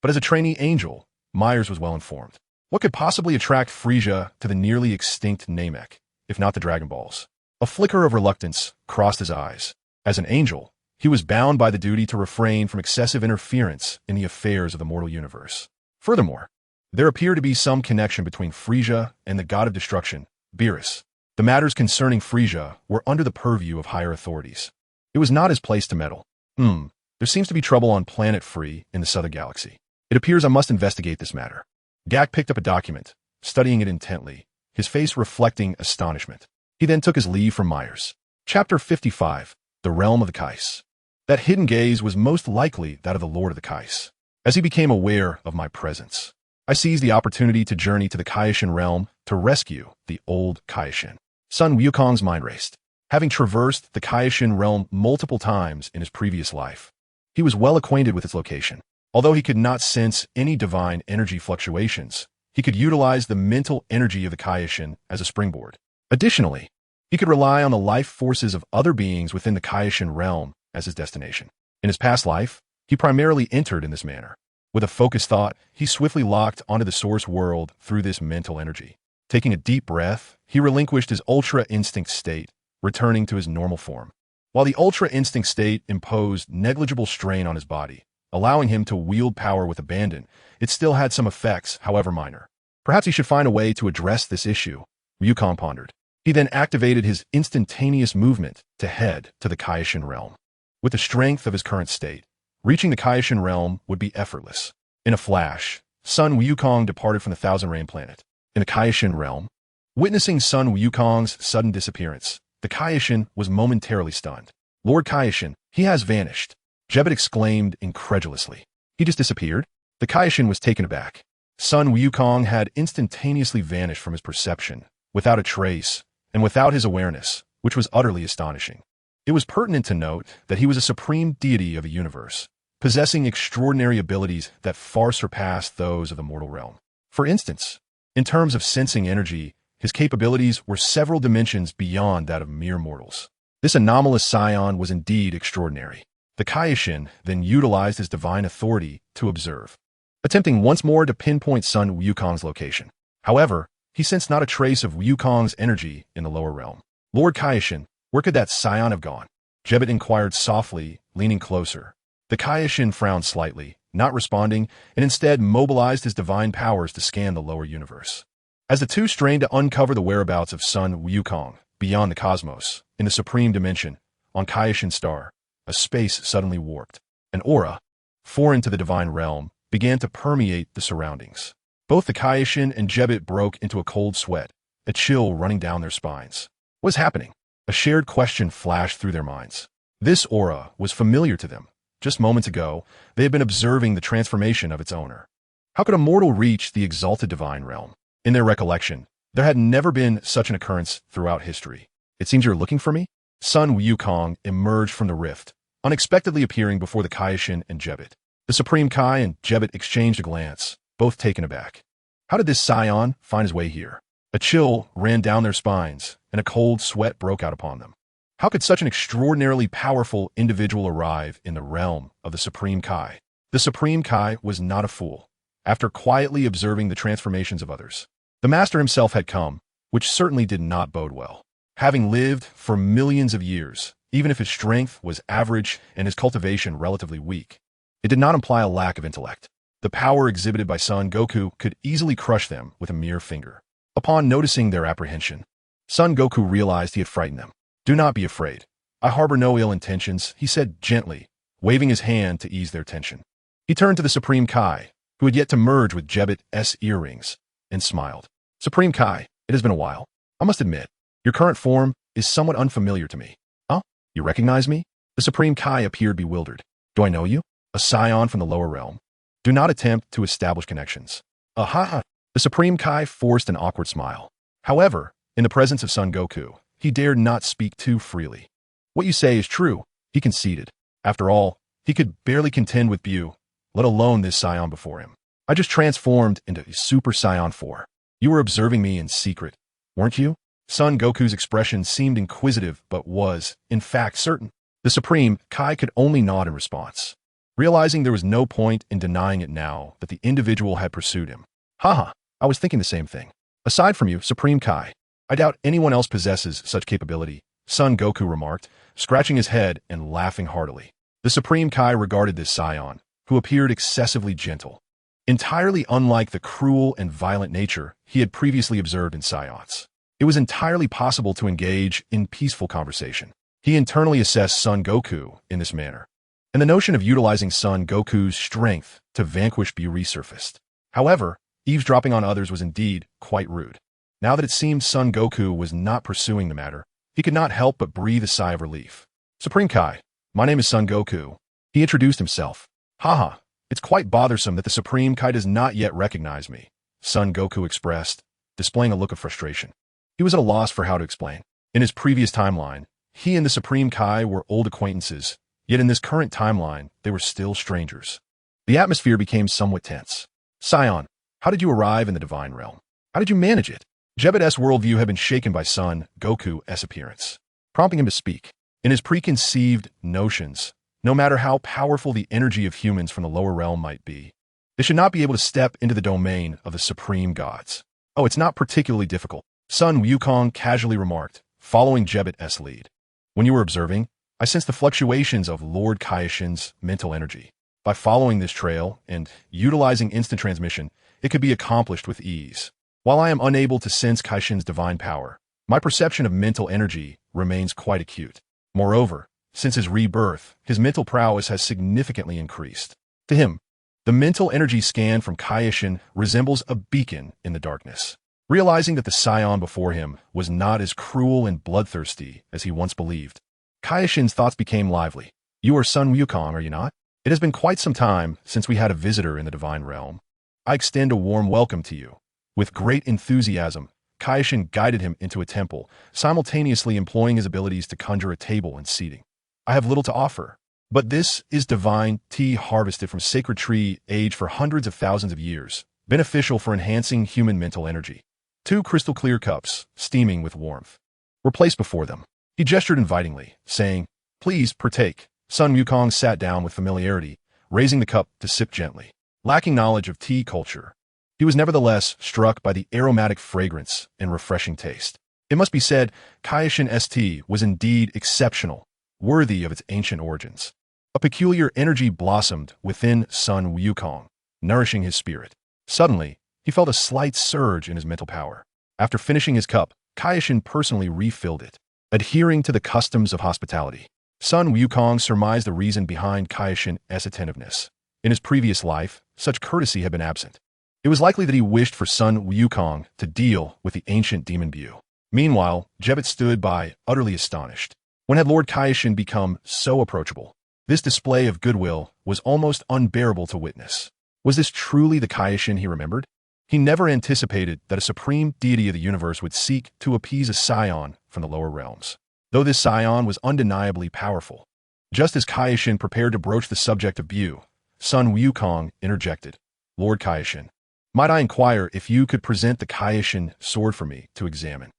but as a trainee angel, Myers was well informed. What could possibly attract Frieza to the nearly extinct Namek, if not the Dragon Balls? A flicker of reluctance crossed his eyes. As an angel, he was bound by the duty to refrain from excessive interference in the affairs of the mortal universe. Furthermore, There appeared to be some connection between Frieza and the god of destruction, Beerus. The matters concerning Frieza were under the purview of higher authorities. It was not his place to meddle. There seems to be trouble on Planet Free in the Southern Galaxy. It appears I must investigate this matter. Gak picked up a document, studying it intently, his face reflecting astonishment. He then took his leave from Myers. Chapter 55, The Realm of the Kais. That hidden gaze was most likely that of the Lord of the Kais. As he became aware of my presence, I seized the opportunity to journey to the Kaishan realm to rescue the old Kaishan. Sun Wukong's mind raced. Having traversed the Kaishan realm multiple times in his previous life, he was well acquainted with its location. Although he could not sense any divine energy fluctuations, he could utilize the mental energy of the Kaishan as a springboard. Additionally, he could rely on the life forces of other beings within the Kaishan realm as his destination. In his past life, he primarily entered in this manner. With a focused thought, he swiftly locked onto the source world through this mental energy. Taking a deep breath, he relinquished his Ultra Instinct state, returning to his normal form. While the Ultra Instinct state imposed negligible strain on his body, allowing him to wield power with abandon, it still had some effects, however minor. Perhaps he should find a way to address this issue, Wukong pondered. He then activated his instantaneous movement to head to the Kaishan realm. With the strength of his current state, reaching the Kaishan realm would be effortless. In a flash, Sun Wukong departed from the Thousand Rain planet. In the Kaishan realm, witnessing Sun Wukong's sudden disappearance, the Kaishan was momentarily stunned. Lord Kaishan, he has vanished, Jebet exclaimed incredulously. He just disappeared? The Kaishan was taken aback. Sun Wukong had instantaneously vanished from his perception, without a trace, and without his awareness, which was utterly astonishing. It was pertinent to note that he was a supreme deity of the universe, possessing extraordinary abilities that far surpassed those of the mortal realm. For instance, in terms of sensing energy, his capabilities were several dimensions beyond that of mere mortals. This anomalous Saiyan was indeed extraordinary. The Kaishan then utilized his divine authority to observe, attempting once more to pinpoint Sun Wukong's location. However, he sensed not a trace of Wukong's energy in the lower realm. Lord Kaishan, where could that Saiyan have gone? Jebet inquired softly, leaning closer. The Kaishan frowned slightly, not responding, and instead mobilized his divine powers to scan the lower universe. As the two strained to uncover the whereabouts of Sun Wukong, beyond the cosmos, in the supreme dimension, on Kaishan Star, a space suddenly warped. An aura, foreign to the divine realm, began to permeate the surroundings. Both the Kaishan and Jebet broke into a cold sweat, a chill running down their spines. What was happening? A shared question flashed through their minds. This aura was familiar to them. Just moments ago, they had been observing the transformation of its owner. How could a mortal reach the exalted divine realm? In their recollection, there had never been such an occurrence throughout history. It seems you're looking for me? Sun Wukong emerged from the rift, unexpectedly appearing before the Kaishan and Jebet. The Supreme Kai and Jebet exchanged a glance, both taken aback. How did this Saiyan find his way here? A chill ran down their spines, and a cold sweat broke out upon them. How could such an extraordinarily powerful individual arrive in the realm of the Supreme Kai? The Supreme Kai was not a fool. After quietly observing the transformations of others, the master himself had come, which certainly did not bode well. Having lived for millions of years, even if his strength was average and his cultivation relatively weak, it did not imply a lack of intellect. The power exhibited by Son Goku could easily crush them with a mere finger. Upon noticing their apprehension, Son Goku realized he had frightened them. "Do not be afraid. I harbor no ill intentions," he said gently, waving his hand to ease their tension. He turned to the Supreme Kai, who had yet to merge with Jebet's earrings, and smiled. "Supreme Kai, it has been a while. I must admit, your current form is somewhat unfamiliar to me." "Huh? You recognize me?" The Supreme Kai appeared bewildered. "Do I know you? A scion from the lower realm? Do not attempt to establish connections." "Aha!" The Supreme Kai forced an awkward smile. However, in the presence of Son Goku, he dared not speak too freely. "What you say is true," he conceded. After all, he could barely contend with Bu, let alone this Saiyan before him. "I just transformed into Super Saiyan 4. You were observing me in secret, weren't you?" Son Goku's expression seemed inquisitive but was, in fact, certain. The Supreme Kai could only nod in response, realizing there was no point in denying it now that the individual had pursued him. "Haha, I was thinking the same thing. Aside from you, Supreme Kai, I doubt anyone else possesses such capability," Son Goku remarked, scratching his head and laughing heartily. The Supreme Kai regarded this Saiyan, who appeared excessively gentle, entirely unlike the cruel and violent nature he had previously observed in Saiyans. It was entirely possible to engage in peaceful conversation. He internally assessed Son Goku in this manner, and the notion of utilizing Son Goku's strength to vanquish Beerus resurfaced. However, eavesdropping on others was indeed quite rude. Now that it seemed Son Goku was not pursuing the matter, he could not help but breathe a sigh of relief. Supreme Kai, my name is Son Goku. He introduced himself. Haha, it's quite bothersome that the Supreme Kai does not yet recognize me, Son Goku expressed, displaying a look of frustration. He was at a loss for how to explain. In his previous timeline, he and the Supreme Kai were old acquaintances, yet in this current timeline, they were still strangers. The atmosphere became somewhat tense. Saiyan, how did you arrive in the Divine Realm? How did you manage it? Jebet's worldview had been shaken by Son Goku's appearance, prompting him to speak. In his preconceived notions, no matter how powerful the energy of humans from the lower realm might be, they should not be able to step into the domain of the supreme gods. Oh, it's not particularly difficult, Sun Wukong casually remarked, following Jebet's lead. When you were observing, I sensed the fluctuations of Lord Kaishin's mental energy. By following this trail and utilizing instant transmission, it could be accomplished with ease. While I am unable to sense Kaishin's divine power, my perception of mental energy remains quite acute. Moreover, since his rebirth, his mental prowess has significantly increased. To him, the mental energy scan from Kaishin resembles a beacon in the darkness. Realizing that the Saiyan before him was not as cruel and bloodthirsty as he once believed, Kaishin's thoughts became lively. You are Sun Wukong, are you not? It has been quite some time since we had a visitor in the Divine Realm. I extend a warm welcome to you. With great enthusiasm, Kaishin guided him into a temple, simultaneously employing his abilities to conjure a table and seating. I have little to offer, but this is divine tea harvested from sacred tree aged for hundreds of thousands of years, beneficial for enhancing human mental energy. 2 crystal-clear cups, steaming with warmth, were placed before them. He gestured invitingly, saying, Please partake. Sun Wukong sat down with familiarity, raising the cup to sip gently. Lacking knowledge of tea culture, he was nevertheless struck by the aromatic fragrance and refreshing taste. It must be said, Kaishin's tea was indeed exceptional, worthy of its ancient origins. A peculiar energy blossomed within Sun Wukong, nourishing his spirit. Suddenly, he felt a slight surge in his mental power. After finishing his cup, Kaishin personally refilled it. Adhering to the customs of hospitality, Sun Wukong surmised the reason behind Kaishin's attentiveness. In his previous life, such courtesy had been absent. It was likely that he wished for Sun Wukong to deal with the ancient demon Beerus. Meanwhile, Jebet stood by, utterly astonished. When had Lord Kaishin become so approachable? This display of goodwill was almost unbearable to witness. Was this truly the Kaishin he remembered? He never anticipated that a supreme deity of the universe would seek to appease a Saiyan from the lower realms, though this Saiyan was undeniably powerful. Just as Kaishin prepared to broach the subject of Beerus, Sun Wukong interjected. Lord Kaishin, might I inquire if you could present the Kaishin sword for me to examine?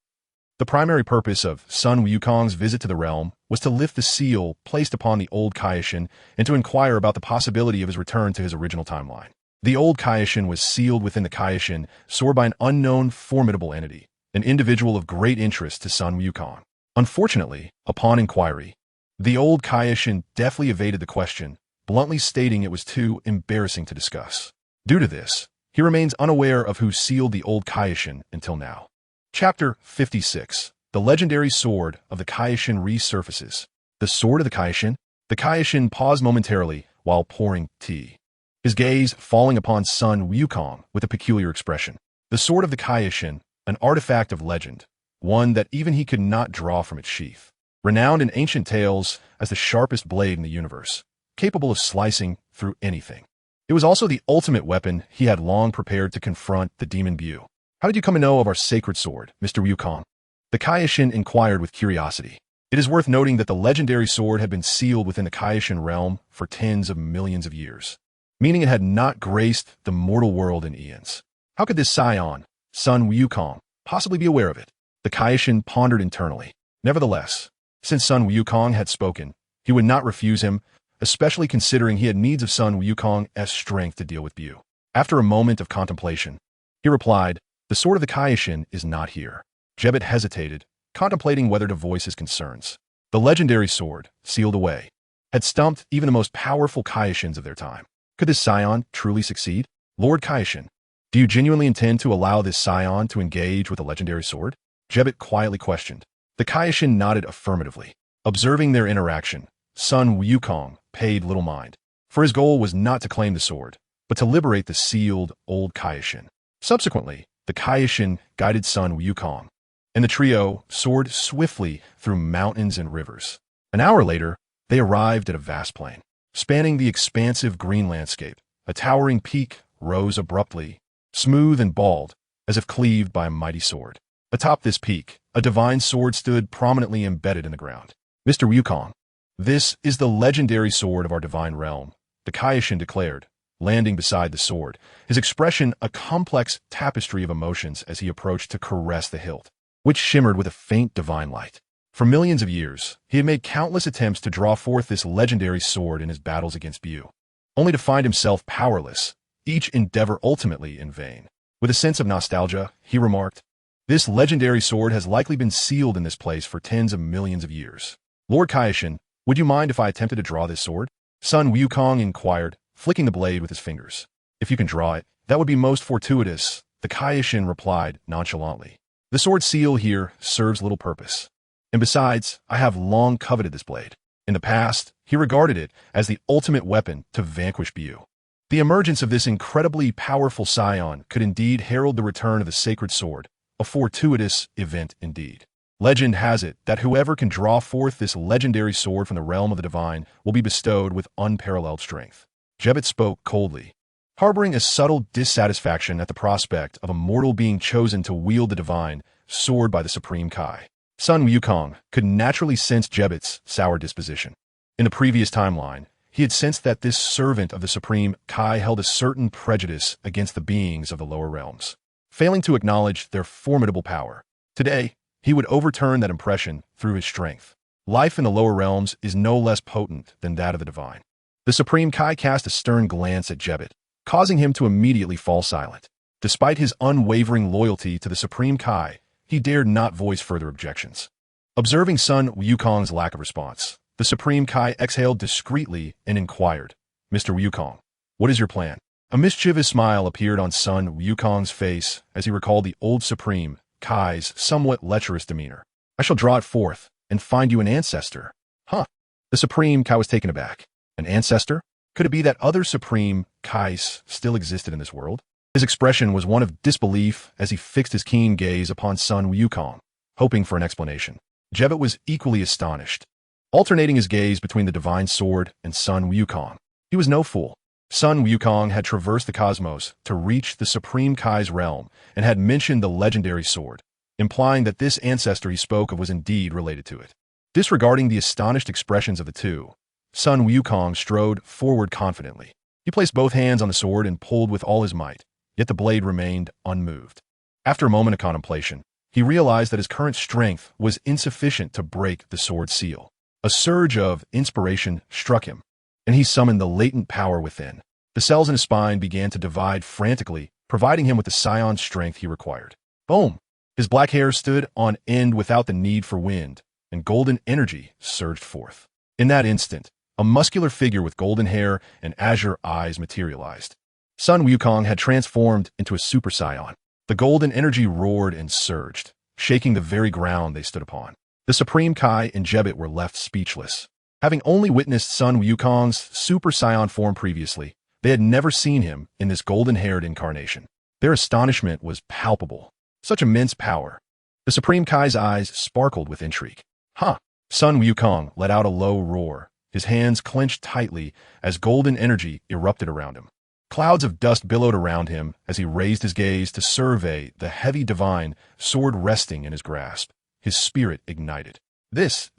The primary purpose of Sun Wukong's visit to the realm was to lift the seal placed upon the old Kaishin and to inquire about the possibility of his return to his original timeline. The old Kaishin was sealed within the Kaishin sword by an unknown formidable entity, an individual of great interest to Sun Wukong. Unfortunately, upon inquiry, the old Kaishin deftly evaded the question, bluntly stating it was too embarrassing to discuss. Due to this, he remains unaware of who sealed the old Kaishin until now. Chapter 56. The legendary sword of the Kaishin resurfaces. The sword of the Kaishin? The Kaishin paused momentarily while pouring tea, his gaze falling upon Sun Wukong with a peculiar expression. The sword of the Kaishin, an artifact of legend, one that even he could not draw from its sheath. Renowned in ancient tales as the sharpest blade in the universe, capable of slicing through anything. It was also the ultimate weapon he had long prepared to confront the demon Beerus. How did you come to know of our sacred sword, Mr. Wukong? The Kaishin inquired with curiosity. It is worth noting that the legendary sword had been sealed within the Kaishin realm for tens of millions of years, meaning it had not graced the mortal world in eons. How could this Saiyan, Sun Wukong, possibly be aware of it? The Kaishin pondered internally. Nevertheless, since Sun Wukong had spoken, he would not refuse him, especially considering he had needs of Sun Wukong's strength to deal with Beerus. After a moment of contemplation, he replied, The sword of the Kaishin is not here. Jebet hesitated, contemplating whether to voice his concerns. The legendary sword, sealed away, had stumped even the most powerful Kaishins of their time. Could this Saiyan truly succeed? Lord Kaioshin, do you genuinely intend to allow this Saiyan to engage with a legendary sword? Jebet quietly questioned. The Kaioshin nodded affirmatively. Observing their interaction, Sun Wukong paid little mind, for his goal was not to claim the sword, but to liberate the sealed old Kaioshin. Subsequently, the Kaioshin guided Sun Wukong, and the trio soared swiftly through mountains and rivers. An hour later, they arrived at a vast plain. Spanning the expansive green landscape, a towering peak rose abruptly, smooth and bald, as if cleaved by a mighty sword. Atop this peak, a divine sword stood prominently embedded in the ground. Mr. Wukong, this is the legendary sword of our divine realm, the Kaioshin declared, landing beside the sword, his expression a complex tapestry of emotions as he approached to caress the hilt, which shimmered with a faint divine light. For millions of years, he had made countless attempts to draw forth this legendary sword in his battles against Beerus, only to find himself powerless, each endeavor ultimately in vain. With a sense of nostalgia, he remarked, "This legendary sword has likely been sealed in this place for tens of millions of years. Lord Kaioshin, would you mind if I attempted to draw this sword?" Sun Wukong inquired, flicking the blade with his fingers. "If you can draw it, that would be most fortuitous," the Kaioshin replied nonchalantly. "The sword seal here serves little purpose. And besides, I have long coveted this blade." In the past, he regarded it as the ultimate weapon to vanquish Beerus. The emergence of this incredibly powerful Saiyan could indeed herald the return of the sacred sword, a fortuitous event indeed. Legend has it that whoever can draw forth this legendary sword from the realm of the divine will be bestowed with unparalleled strength. Jebet spoke coldly, harboring a subtle dissatisfaction at the prospect of a mortal being chosen to wield the divine sword by the Supreme Kai. Sun Wukong could naturally sense Jebet's sour disposition. In the previous timeline, he had sensed that this servant of the Supreme Kai held a certain prejudice against the beings of the lower realms, failing to acknowledge their formidable power. Today, he would overturn that impression through his strength. Life in the lower realms is no less potent than that of the divine. The Supreme Kai cast a stern glance at Jebet, causing him to immediately fall silent. Despite his unwavering loyalty to the Supreme Kai, he dared not voice further objections. Observing Sun Wukong's lack of response, the Supreme Kai exhaled discreetly and inquired, "Mr. Wukong, what is your plan?" A mischievous smile appeared on Sun Wukong's face as he recalled the old Supreme Kai's somewhat lecherous demeanor. "I shall draw it forth and find you an ancestor." Huh? The Supreme Kai was taken aback. An ancestor? Could it be that other Supreme Kais still existed in this world? His expression was one of disbelief as he fixed his keen gaze upon Sun Wukong, hoping for an explanation. Jebet was equally astonished, alternating his gaze between the divine sword and Sun Wukong. He was no fool. Sun Wukong had traversed the cosmos to reach the Supreme Kai's realm and had mentioned the legendary sword, implying that this ancestor he spoke of was indeed related to it. Disregarding the astonished expressions of the two, Sun Wukong strode forward confidently. He placed both hands on the sword and pulled with all his might, yet the blade remained unmoved. After a moment of contemplation, he realized that his current strength was insufficient to break the sword's seal. A surge of inspiration struck him, and he summoned the latent power within. The cells in his spine began to divide frantically, providing him with the Saiyan strength he required. Boom! His black hair stood on end without the need for wind, and golden energy surged forth. In that instant, a muscular figure with golden hair and azure eyes materialized. Sun Wukong had transformed into a Super Saiyan. The golden energy roared and surged, shaking the very ground they stood upon. The Supreme Kai and Jebet were left speechless. Having only witnessed Sun Wukong's Super Saiyan form previously, they had never seen him in this golden-haired incarnation. Their astonishment was palpable. Such immense power. The Supreme Kai's eyes sparkled with intrigue. Huh! Sun Wukong let out a low roar, his hands clenched tightly as golden energy erupted around him. Clouds of dust billowed around him as he raised his gaze to survey the heavy divine sword resting in his grasp. His spirit ignited. This,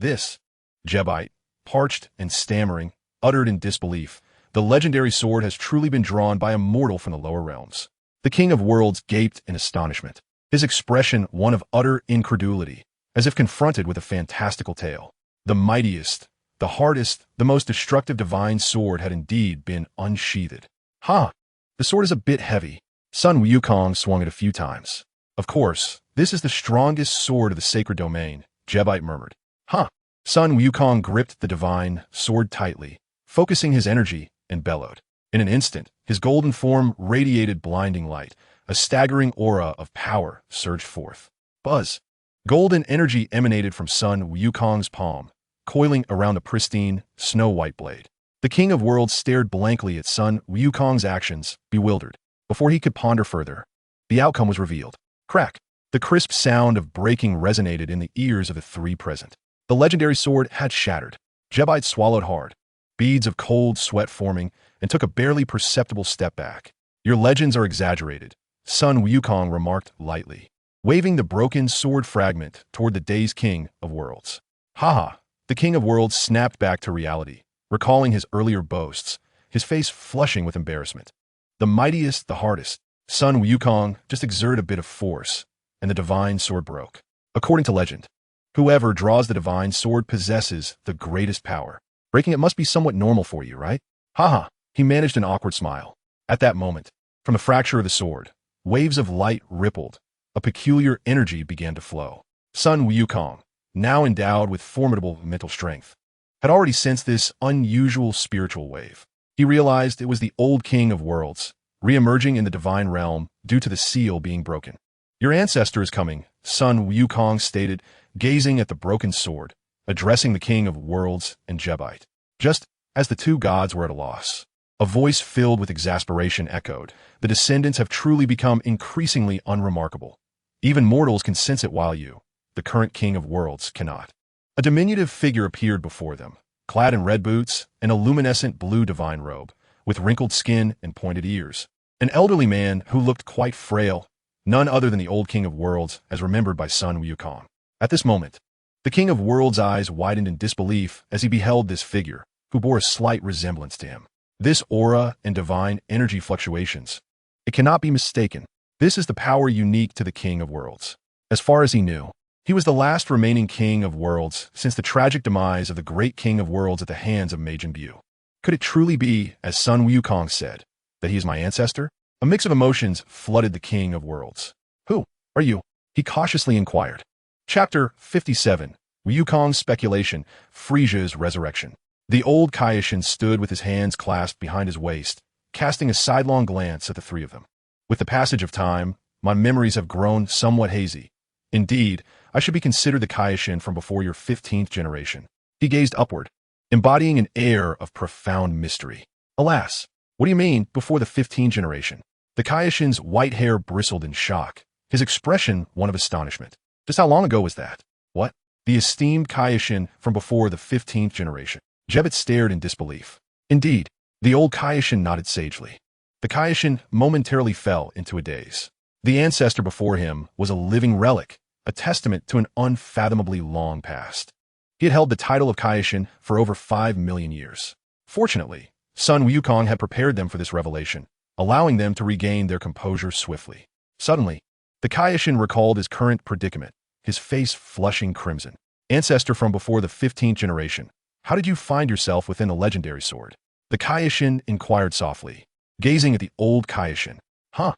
Jebite, parched and stammering, uttered in disbelief, the legendary sword has truly been drawn by a mortal from the lower realms. The King of Worlds gaped in astonishment, his expression one of utter incredulity, as if confronted with a fantastical tale. The mightiest, the hardest, the most destructive divine sword had indeed been unsheathed. Huh! The sword is a bit heavy. Sun Wukong swung it a few times. Of course, this is the strongest sword of the sacred domain, Jebite murmured. Huh! Sun Wukong gripped the divine sword tightly, focusing his energy, and bellowed. In an instant, his golden form radiated blinding light. A staggering aura of power surged forth. Buzz. Golden energy emanated from Sun Wukong's palm, coiling around a pristine, snow-white blade. The King of Worlds stared blankly at Sun Wukong's actions, bewildered. Before he could ponder further, the outcome was revealed. Crack! The crisp sound of breaking resonated in the ears of the three present. The legendary sword had shattered. Jebite swallowed hard, beads of cold sweat forming, and took a barely perceptible step back. Your legends are exaggerated, Sun Wukong remarked lightly, waving the broken sword fragment toward the dazed King of Worlds. Haha! The King of Worlds snapped back to reality, recalling his earlier boasts, his face flushing with embarrassment. The mightiest, the hardest. Sun Wukong just exerted a bit of force, and the divine sword broke. According to legend, whoever draws the divine sword possesses the greatest power. Breaking it must be somewhat normal for you, right? Haha! He managed an awkward smile. At that moment, from the fracture of the sword, waves of light rippled. A peculiar energy began to flow. Sun Wukong, now endowed with formidable mental strength, had already sensed this unusual spiritual wave. He realized it was the old King of Worlds, re-emerging in the divine realm due to the seal being broken. Your ancestor is coming, Sun Wukong stated, gazing at the broken sword, addressing the King of Worlds and Jebite. Just as the two gods were at a loss, a voice filled with exasperation echoed, "The descendants have truly become increasingly unremarkable. Even mortals can sense it while you, the current King of Worlds, cannot." A diminutive figure appeared before them, clad in red boots and a luminescent blue divine robe, with wrinkled skin and pointed ears. An elderly man who looked quite frail, none other than the old King of Worlds, as remembered by Sun Wukong. At this moment, the King of Worlds' eyes widened in disbelief as he beheld this figure, who bore a slight resemblance to him. This aura and divine energy fluctuations. It cannot be mistaken. This is the power unique to the King of Worlds. As far as he knew, he was the last remaining King of Worlds since the tragic demise of the great King of Worlds at the hands of Majin Buu. Could it truly be, as Sun Wukong said, that he is my ancestor? A mix of emotions flooded the King of Worlds. Who are you? He cautiously inquired. Chapter 57. Wukong's Speculation, Frieza's Resurrection. The old Kaioshin stood with his hands clasped behind his waist, casting a sidelong glance at the three of them. With the passage of time, my memories have grown somewhat hazy. Indeed, I should be considered the Kaioshin from before your 15th generation. He gazed upward, embodying an air of profound mystery. Alas, what do you mean, before the 15th generation? The Kaioshin's white hair bristled in shock, his expression one of astonishment. Just how long ago was that? What? The esteemed Kaioshin from before the 15th generation. Jebit stared in disbelief. Indeed, the old Kaioshin nodded sagely. The Kaioshin momentarily fell into a daze. The ancestor before him was a living relic, a testament to an unfathomably long past. He had held the title of Kaioshin for over 5 million years. Fortunately, Sun Wukong had prepared them for this revelation, allowing them to regain their composure swiftly. Suddenly, the Kaioshin recalled his current predicament, his face flushing crimson. Ancestor from before the 15th generation, how did you find yourself within the legendary sword? The Kaioshin inquired softly, gazing at the old Kaioshin. Huh.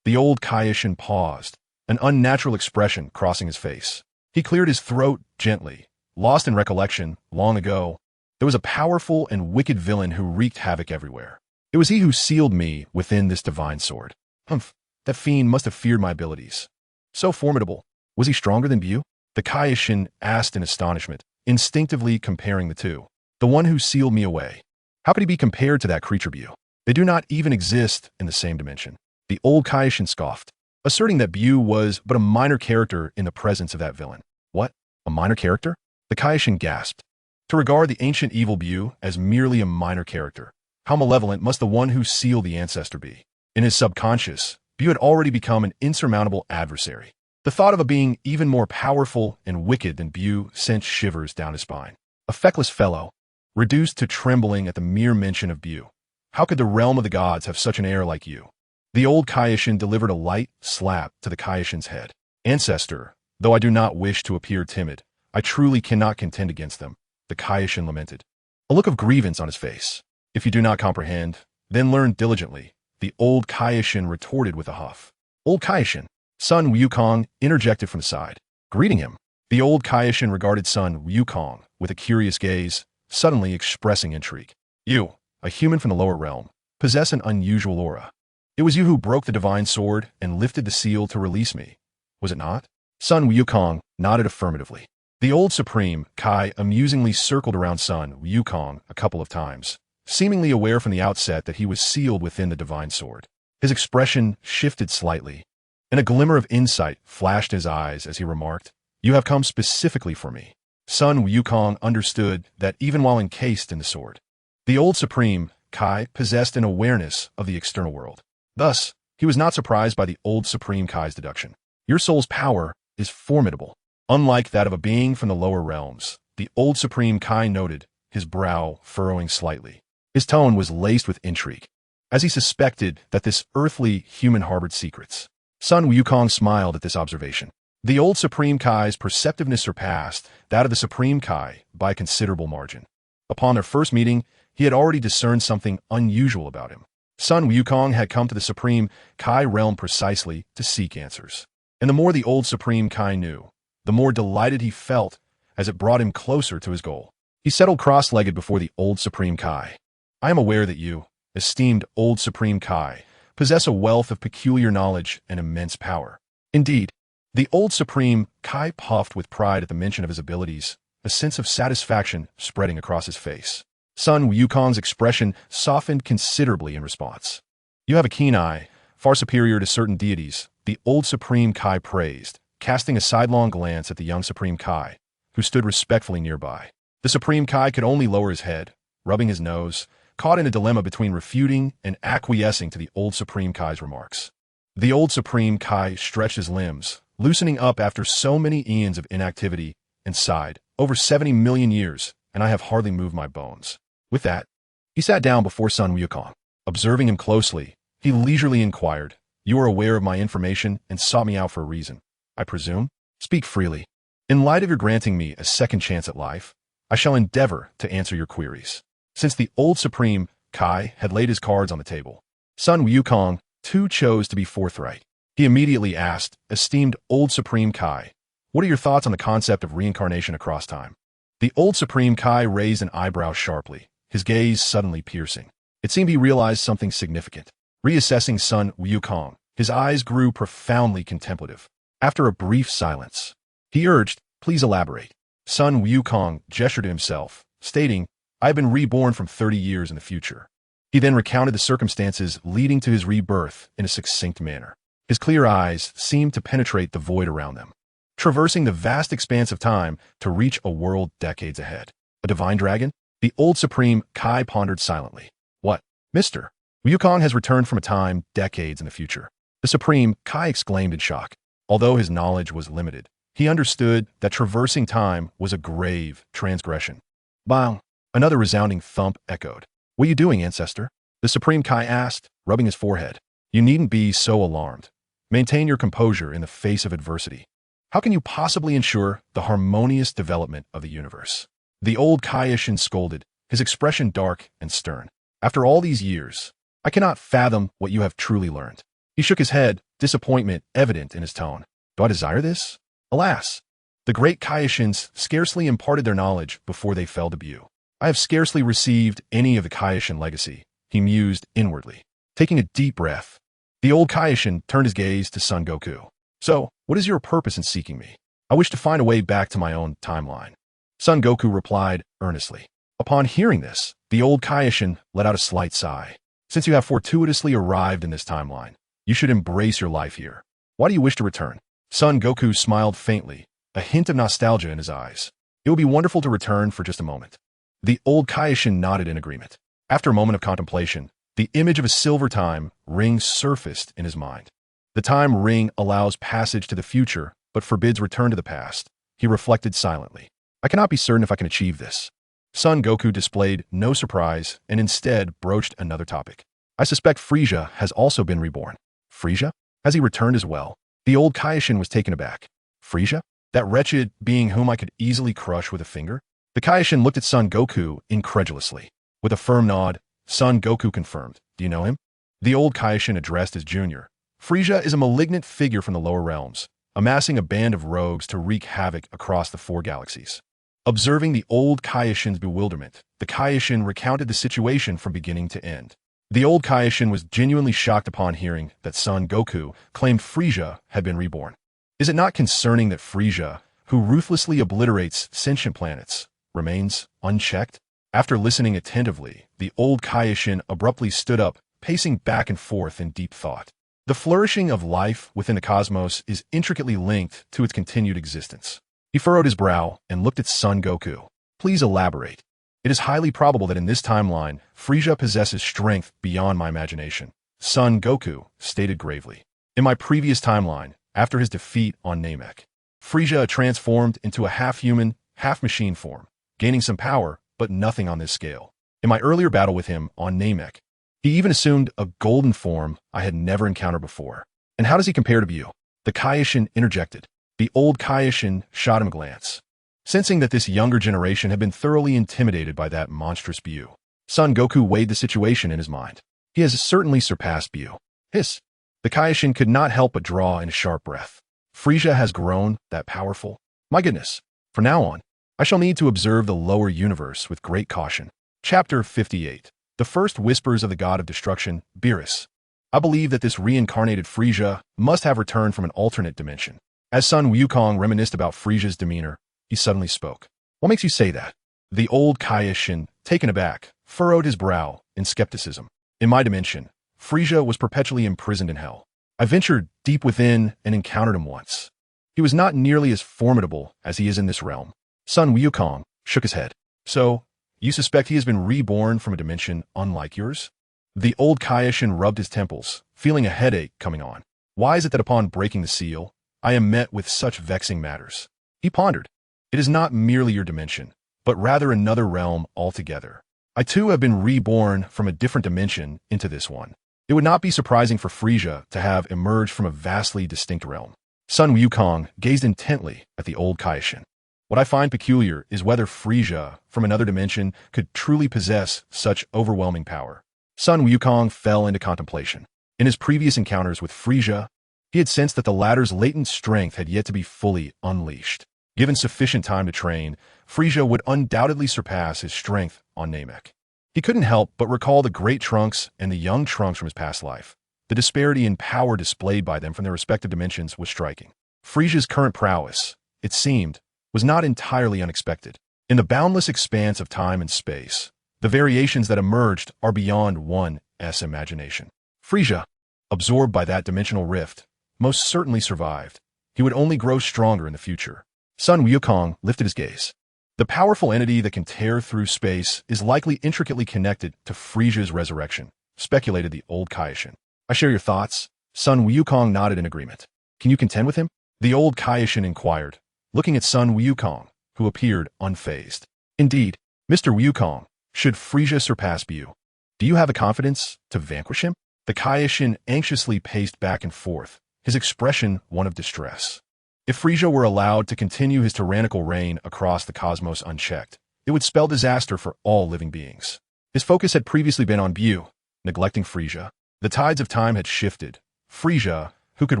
The old Kaioshin paused, an unnatural expression crossing his face. He cleared his throat gently, lost in recollection. Long ago, there was a powerful and wicked villain who wreaked havoc everywhere. It was he who sealed me within this divine sword. Humph, that fiend must have feared my abilities. So formidable. Was he stronger than Buu? The Kaioshin asked in astonishment, instinctively comparing the two. The one who sealed me away. How could he be compared to that creature Buu? They do not even exist in the same dimension. The old Kaioshin scoffed, asserting that Buu was but a minor character in the presence of that villain. What? A minor character? The Kaioshin gasped. To regard the ancient evil Buu as merely a minor character, how malevolent must the one who sealed the ancestor be? In his subconscious, Buu had already become an insurmountable adversary. The thought of a being even more powerful and wicked than Buu sent shivers down his spine. A feckless fellow, reduced to trembling at the mere mention of Buu. How could the realm of the gods have such an heir like you? The old Kaioshin delivered a light slap to the Kaioshin's head. Ancestor, though I do not wish to appear timid, I truly cannot contend against them, the Kaioshin lamented. A look of grievance on his face. If you do not comprehend, then learn diligently, the old Kaioshin retorted with a huff. Old Kaioshin, Sun Wukong interjected from the side, greeting him. The old Kaioshin regarded Sun Wukong with a curious gaze, suddenly expressing intrigue. You, a human from the lower realm, possess an unusual aura. It was you who broke the divine sword and lifted the seal to release me, was it not? Sun Wukong nodded affirmatively. The old Supreme, Kai, amusingly circled around Sun Wukong a couple of times, seemingly aware from the outset that he was sealed within the divine sword. His expression shifted slightly, and a glimmer of insight flashed in his eyes as he remarked, "You have come specifically for me." Sun Wukong understood that even while encased in the sword, the old Supreme, Kai, possessed an awareness of the external world. Thus, he was not surprised by the old Supreme Kai's deduction. Your soul's power is formidable. Unlike that of a being from the lower realms, the old Supreme Kai noted, his brow furrowing slightly. His tone was laced with intrigue, as he suspected that this earthly human harbored secrets. Sun Wukong smiled at this observation. The old Supreme Kai's perceptiveness surpassed that of the Supreme Kai by a considerable margin. Upon their first meeting, he had already discerned something unusual about him. Sun Wukong had come to the Supreme Kai realm precisely to seek answers. And the more the old Supreme Kai knew, the more delighted he felt as it brought him closer to his goal. He settled cross-legged before the old Supreme Kai. I am aware that you, esteemed old Supreme Kai, possess a wealth of peculiar knowledge and immense power. Indeed, the old Supreme Kai puffed with pride at the mention of his abilities, a sense of satisfaction spreading across his face. Sun Wukong's expression softened considerably in response. You have a keen eye, far superior to certain deities, the old Supreme Kai praised, casting a sidelong glance at the young Supreme Kai, who stood respectfully nearby. The Supreme Kai could only lower his head, rubbing his nose, caught in a dilemma between refuting and acquiescing to the old Supreme Kai's remarks. The old Supreme Kai stretched his limbs, loosening up after so many eons of inactivity, and sighed, "Over 70 million years, and I have hardly moved my bones." With that, he sat down before Sun Wukong. Observing him closely, he leisurely inquired, "You are aware of my information and sought me out for a reason, I presume? Speak freely. In light of your granting me a second chance at life, I shall endeavor to answer your queries." Since the old Supreme Kai had laid his cards on the table, Sun Wukong too chose to be forthright. He immediately asked, "Esteemed old Supreme Kai, what are your thoughts on the concept of reincarnation across time?" The old Supreme Kai raised an eyebrow sharply, his gaze suddenly piercing. It seemed he realized something significant. Reassessing Sun Wukong, his eyes grew profoundly contemplative. After a brief silence, he urged, "Please elaborate." Sun Wukong gestured to himself, stating, "I have been reborn from 30 years in the future." He then recounted the circumstances leading to his rebirth in a succinct manner. His clear eyes seemed to penetrate the void around them, traversing the vast expanse of time to reach a world decades ahead. A divine dragon? The old Supreme Kai pondered silently. "What, Mr. Wukong has returned from a time decades in the future." The Supreme Kai exclaimed in shock. Although his knowledge was limited, he understood that traversing time was a grave transgression. Bang! Another resounding thump echoed. "What are you doing, ancestor?" The Supreme Kai asked, rubbing his forehead. "You needn't be so alarmed. Maintain your composure in the face of adversity. How can you possibly ensure the harmonious development of the universe?" The old Kaiishin scolded, his expression dark and stern. "After all these years, I cannot fathom what you have truly learned." He shook his head, disappointment evident in his tone. "Do I desire this? Alas, the great Kaiishins scarcely imparted their knowledge before they fell debut. I have scarcely received any of the Kaiishin legacy," he mused inwardly. Taking a deep breath, the old Kaiishin turned his gaze to Son Goku. "So, what is your purpose in seeking me?" "I wish to find a way back to my own timeline," Son Goku replied earnestly. Upon hearing this, the old Kaiishin let out a slight sigh. "Since you have fortuitously arrived in this timeline, you should embrace your life here. Why do you wish to return?" Son Goku smiled faintly, a hint of nostalgia in his eyes. "It would be wonderful to return for just a moment." The old Kaiishin nodded in agreement. After a moment of contemplation, the image of a silver time ring surfaced in his mind. The time ring allows passage to the future, but forbids return to the past. He reflected silently. "I cannot be certain if I can achieve this." Son Goku displayed no surprise and instead broached another topic. "I suspect Frieza has also been reborn." "Frieza? Has he returned as well?" The old Kaiishin was taken aback. "Frieza? That wretched being whom I could easily crush with a finger?" The Kaiishin looked at Son Goku incredulously. With a firm nod, Son Goku confirmed, "Do you know him?" The old Kaiishin addressed his junior. "Frieza is a malignant figure from the lower realms, amassing a band of rogues to wreak havoc across the 4 galaxies." Observing the old Kaiishin's bewilderment, the Kaiishin recounted the situation from beginning to end. The old Kaioshin was genuinely shocked upon hearing that son Goku claimed Frieza had been reborn. Is it not concerning that Frieza, who ruthlessly obliterates sentient planets, remains unchecked? After listening attentively, the old Kaioshin abruptly stood up, pacing back and forth in deep thought. The flourishing of life within the cosmos is intricately linked to its continued existence. He furrowed his brow and looked at son Goku. Please elaborate. It is highly probable that in this timeline, Frieza possesses strength beyond my imagination. Son Goku stated gravely. In my previous timeline, after his defeat on Namek, Frieza transformed into a half-human, half-machine form, gaining some power, but nothing on this scale. In my earlier battle with him on Namek, he even assumed a golden form I had never encountered before. And how does he compare to Beerus? The Kaioshin interjected. The old Kaioshin shot him a glance, sensing that this younger generation had been thoroughly intimidated by that monstrous Beerus. Son Goku weighed the situation in his mind. He has certainly surpassed Beerus. Hiss. The Kaioshin could not help but draw in a sharp breath. Frieza has grown that powerful. My goodness. From now on, I shall need to observe the lower universe with great caution. Chapter 58. The first whispers of the god of destruction, Beerus. I believe that this reincarnated Frieza must have returned from an alternate dimension. As son Wukong reminisced about Frieza's demeanor, he suddenly spoke. What makes you say that? The old Kaioshin, taken aback, furrowed his brow in skepticism. In my dimension, Frieza was perpetually imprisoned in hell. I ventured deep within and encountered him once. He was not nearly as formidable as he is in this realm. Son Wukong shook his head. So, you suspect he has been reborn from a dimension unlike yours? The old Kaioshin rubbed his temples, feeling a headache coming on. Why is it that upon breaking the seal, I am met with such vexing matters? He pondered. It is not merely your dimension, but rather another realm altogether. I too have been reborn from a different dimension into this one. It would not be surprising for Frieza to have emerged from a vastly distinct realm. Son Wukong gazed intently at the old Kaioshin. What I find peculiar is whether Frieza from another dimension could truly possess such overwhelming power. Son Wukong fell into contemplation. In his previous encounters with Frieza, he had sensed that the latter's latent strength had yet to be fully unleashed. Given sufficient time to train, Frieza would undoubtedly surpass his strength on Namek. He couldn't help but recall the great Trunks and the young Trunks from his past life. The disparity in power displayed by them from their respective dimensions was striking. Frieza's current prowess, it seemed, was not entirely unexpected. In the boundless expanse of time and space, the variations that emerged are beyond one's imagination. Frieza, absorbed by that dimensional rift, most certainly survived. He would only grow stronger in the future. Son Wukong lifted his gaze. The powerful entity that can tear through space is likely intricately connected to Frieza's resurrection, speculated the old Kaioshin. I share your thoughts. Son Wukong nodded in agreement. Can you contend with him? The old Kaioshin inquired, looking at son Wukong, who appeared unfazed. Indeed, Mr. Wukong, should Frieza surpass Beerus, do you have the confidence to vanquish him? The Kaioshin anxiously paced back and forth, his expression one of distress. If Frieza were allowed to continue his tyrannical reign across the cosmos unchecked, it would spell disaster for all living beings. His focus had previously been on Beerus, neglecting Frieza. The tides of time had shifted. Frieza, who could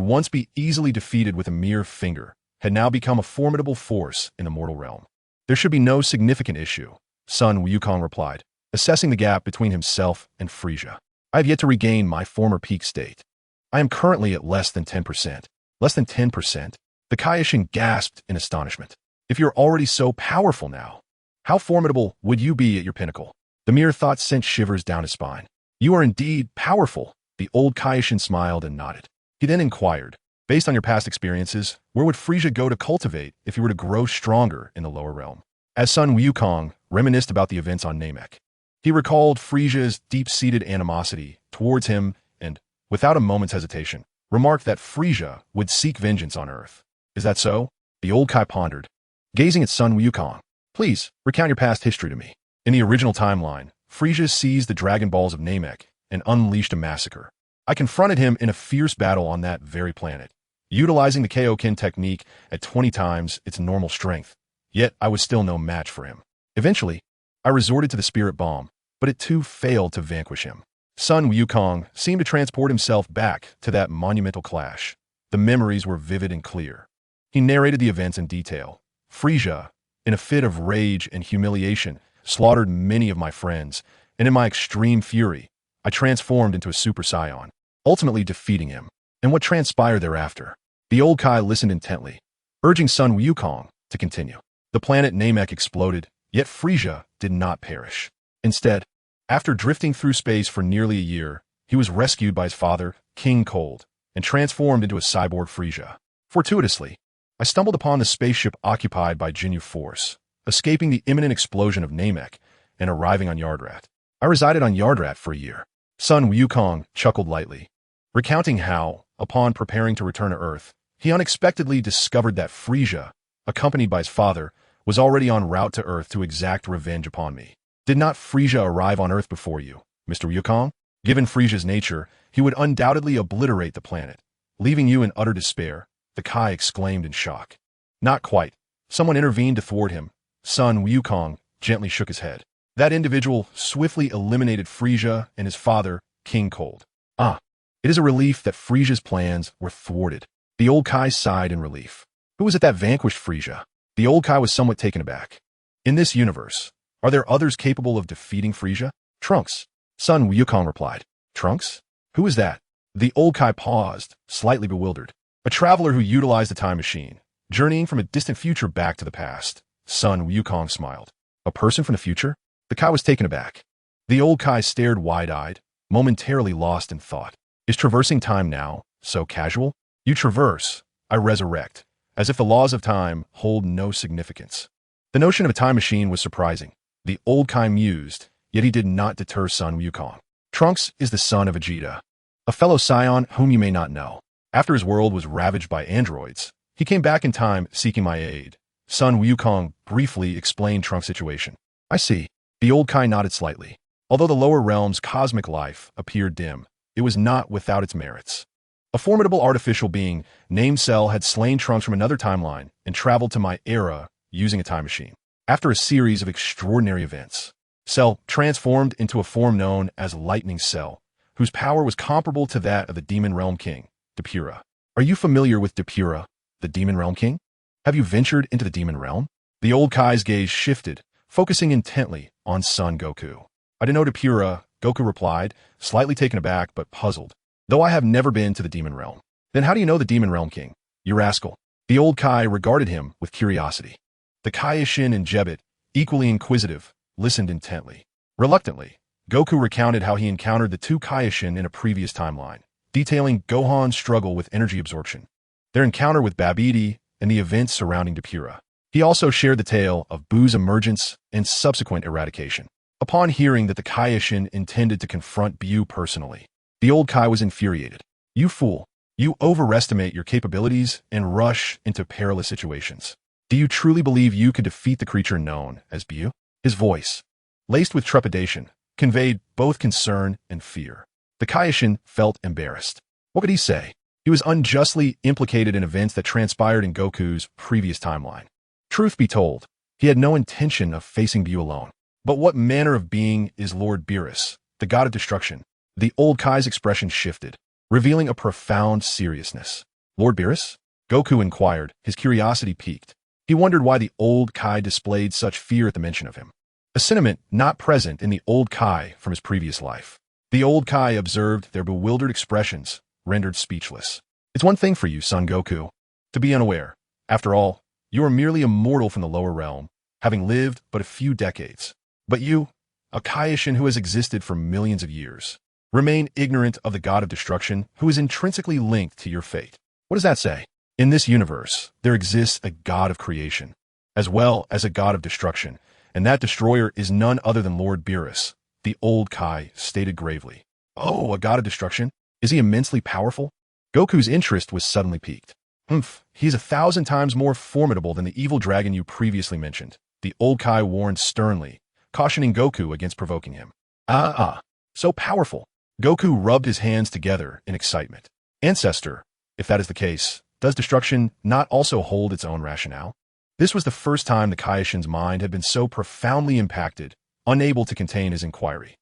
once be easily defeated with a mere finger, had now become a formidable force in the mortal realm. There should be no significant issue, son Wukong replied, assessing the gap between himself and Frieza. I have yet to regain my former peak state. I am currently at less than 10%. Less than 10%? The Kaioshin gasped in astonishment. If you're already so powerful now, how formidable would you be at your pinnacle? The mere thought sent shivers down his spine. You are indeed powerful. The old Kaioshin smiled and nodded. He then inquired, based on your past experiences, where would Frieza go to cultivate if he were to grow stronger in the lower realm? As son Wukong reminisced about the events on Namek, he recalled Frieza's deep-seated animosity towards him and, without a moment's hesitation, remarked that Frieza would seek vengeance on Earth. Is that so? The old Kai pondered, gazing at son Wukong. Please, recount your past history to me. In the original timeline, Frieza seized the Dragon Balls of Namek and unleashed a massacre. I confronted him in a fierce battle on that very planet, utilizing the Kaioken technique at 20 times its normal strength. Yet I was still no match for him. Eventually, I resorted to the Spirit Bomb, but it too failed to vanquish him. Son Wukong seemed to transport himself back to that monumental clash. The memories were vivid and clear. He narrated the events in detail. Frieza, in a fit of rage and humiliation, slaughtered many of my friends, and in my extreme fury, I transformed into a Super Saiyan, ultimately defeating him. And what transpired thereafter? The old Kai listened intently, urging Sun Wukong to continue. The planet Namek exploded, yet Frieza did not perish. Instead, after drifting through space for nearly a year, he was rescued by his father, King Cold, and transformed into a cyborg Frieza. Fortuitously, I stumbled upon the spaceship occupied by Ginyu Force, escaping the imminent explosion of Namek and arriving on Yardrat. I resided on Yardrat for a year. Sun Wukong chuckled lightly, recounting how, upon preparing to return to Earth, he unexpectedly discovered that Frieza, accompanied by his father, was already en route to Earth to exact revenge upon me. Did not Frieza arrive on Earth before you, Mr. Wukong? Given Frieza's nature, he would undoubtedly obliterate the planet, leaving you in utter despair, the Kai exclaimed in shock. Not quite. Someone intervened to thwart him. Sun Wukong gently shook his head. That individual swiftly eliminated Frieza and his father, King Cold. It is a relief that Frieza's plans were thwarted. The old Kai sighed in relief. Who was it that vanquished Frieza? The old Kai was somewhat taken aback. In this universe, are there others capable of defeating Frieza? Trunks. Sun Wukong replied. Trunks? Who is that? The old Kai paused, slightly bewildered. A traveler who utilized a time machine, journeying from a distant future back to the past. Sun Wukong smiled. A person from the future? The Kai was taken aback. The old Kai stared wide-eyed, momentarily lost in thought. Is traversing time now so casual? You traverse, I resurrect, as if the laws of time hold no significance. The notion of a time machine was surprising. The old Kai mused, yet he did not deter Sun Wukong. Trunks is the son of Vegeta, a fellow Saiyan whom you may not know. After his world was ravaged by androids, he came back in time seeking my aid. Sun Wukong briefly explained Trunks' situation. I see. The old Kai nodded slightly. Although the lower realm's cosmic life appeared dim, it was not without its merits. A formidable artificial being named Cell had slain Trunks from another timeline and traveled to my era using a time machine. After a series of extraordinary events, Cell transformed into a form known as Lightning Cell, whose power was comparable to that of the Demon Realm King, Depura. Are you familiar with Depura, the Demon Realm King? Have you ventured into the Demon Realm? The old Kai's gaze shifted, focusing intently on Son Goku. I didn't know Depura, Goku replied, slightly taken aback but puzzled. Though I have never been to the Demon Realm. Then how do you know the Demon Realm King? You rascal. The old Kai regarded him with curiosity. The Kaioshin and Jebet, equally inquisitive, listened intently. Reluctantly, Goku recounted how he encountered the two Kaioshin in a previous timeline, detailing Gohan's struggle with energy absorption, their encounter with Babidi, and the events surrounding Depura. He also shared the tale of Buu's emergence and subsequent eradication. Upon hearing that the Kaioshin intended to confront Bu personally, the old Kai was infuriated. You fool. You overestimate your capabilities and rush into perilous situations. Do you truly believe you could defeat the creature known as Bu? His voice, laced with trepidation, conveyed both concern and fear. The Kaioshin felt embarrassed. What could he say? He was unjustly implicated in events that transpired in Goku's previous timeline. Truth be told, he had no intention of facing Bu alone. But what manner of being is Lord Beerus, the god of destruction? The old Kai's expression shifted, revealing a profound seriousness. Lord Beerus? Goku inquired, his curiosity piqued. He wondered why the old Kai displayed such fear at the mention of him. A sentiment not present in the old Kai from his previous life. The old Kai observed their bewildered expressions, rendered speechless. It's one thing for you, Son Goku, to be unaware. After all, you are merely a mortal from the lower realm, having lived but a few decades. But you, a Kaioshin who has existed for millions of years, remain ignorant of the god of destruction who is intrinsically linked to your fate. What does that say? In this universe, there exists a god of creation, as well as a god of destruction, and that destroyer is none other than Lord Beerus, the old Kai stated gravely. Oh, a god of destruction? Is he immensely powerful? Goku's interest was suddenly piqued. He's 1,000 times more formidable than the evil dragon you previously mentioned, the old Kai warned sternly, cautioning Goku against provoking him. So powerful. Goku rubbed his hands together in excitement. Ancestor, if that is the case, does destruction not also hold its own rationale? This was the first time the Kaioshin's mind had been so profoundly impacted, unable to contain his inquiry.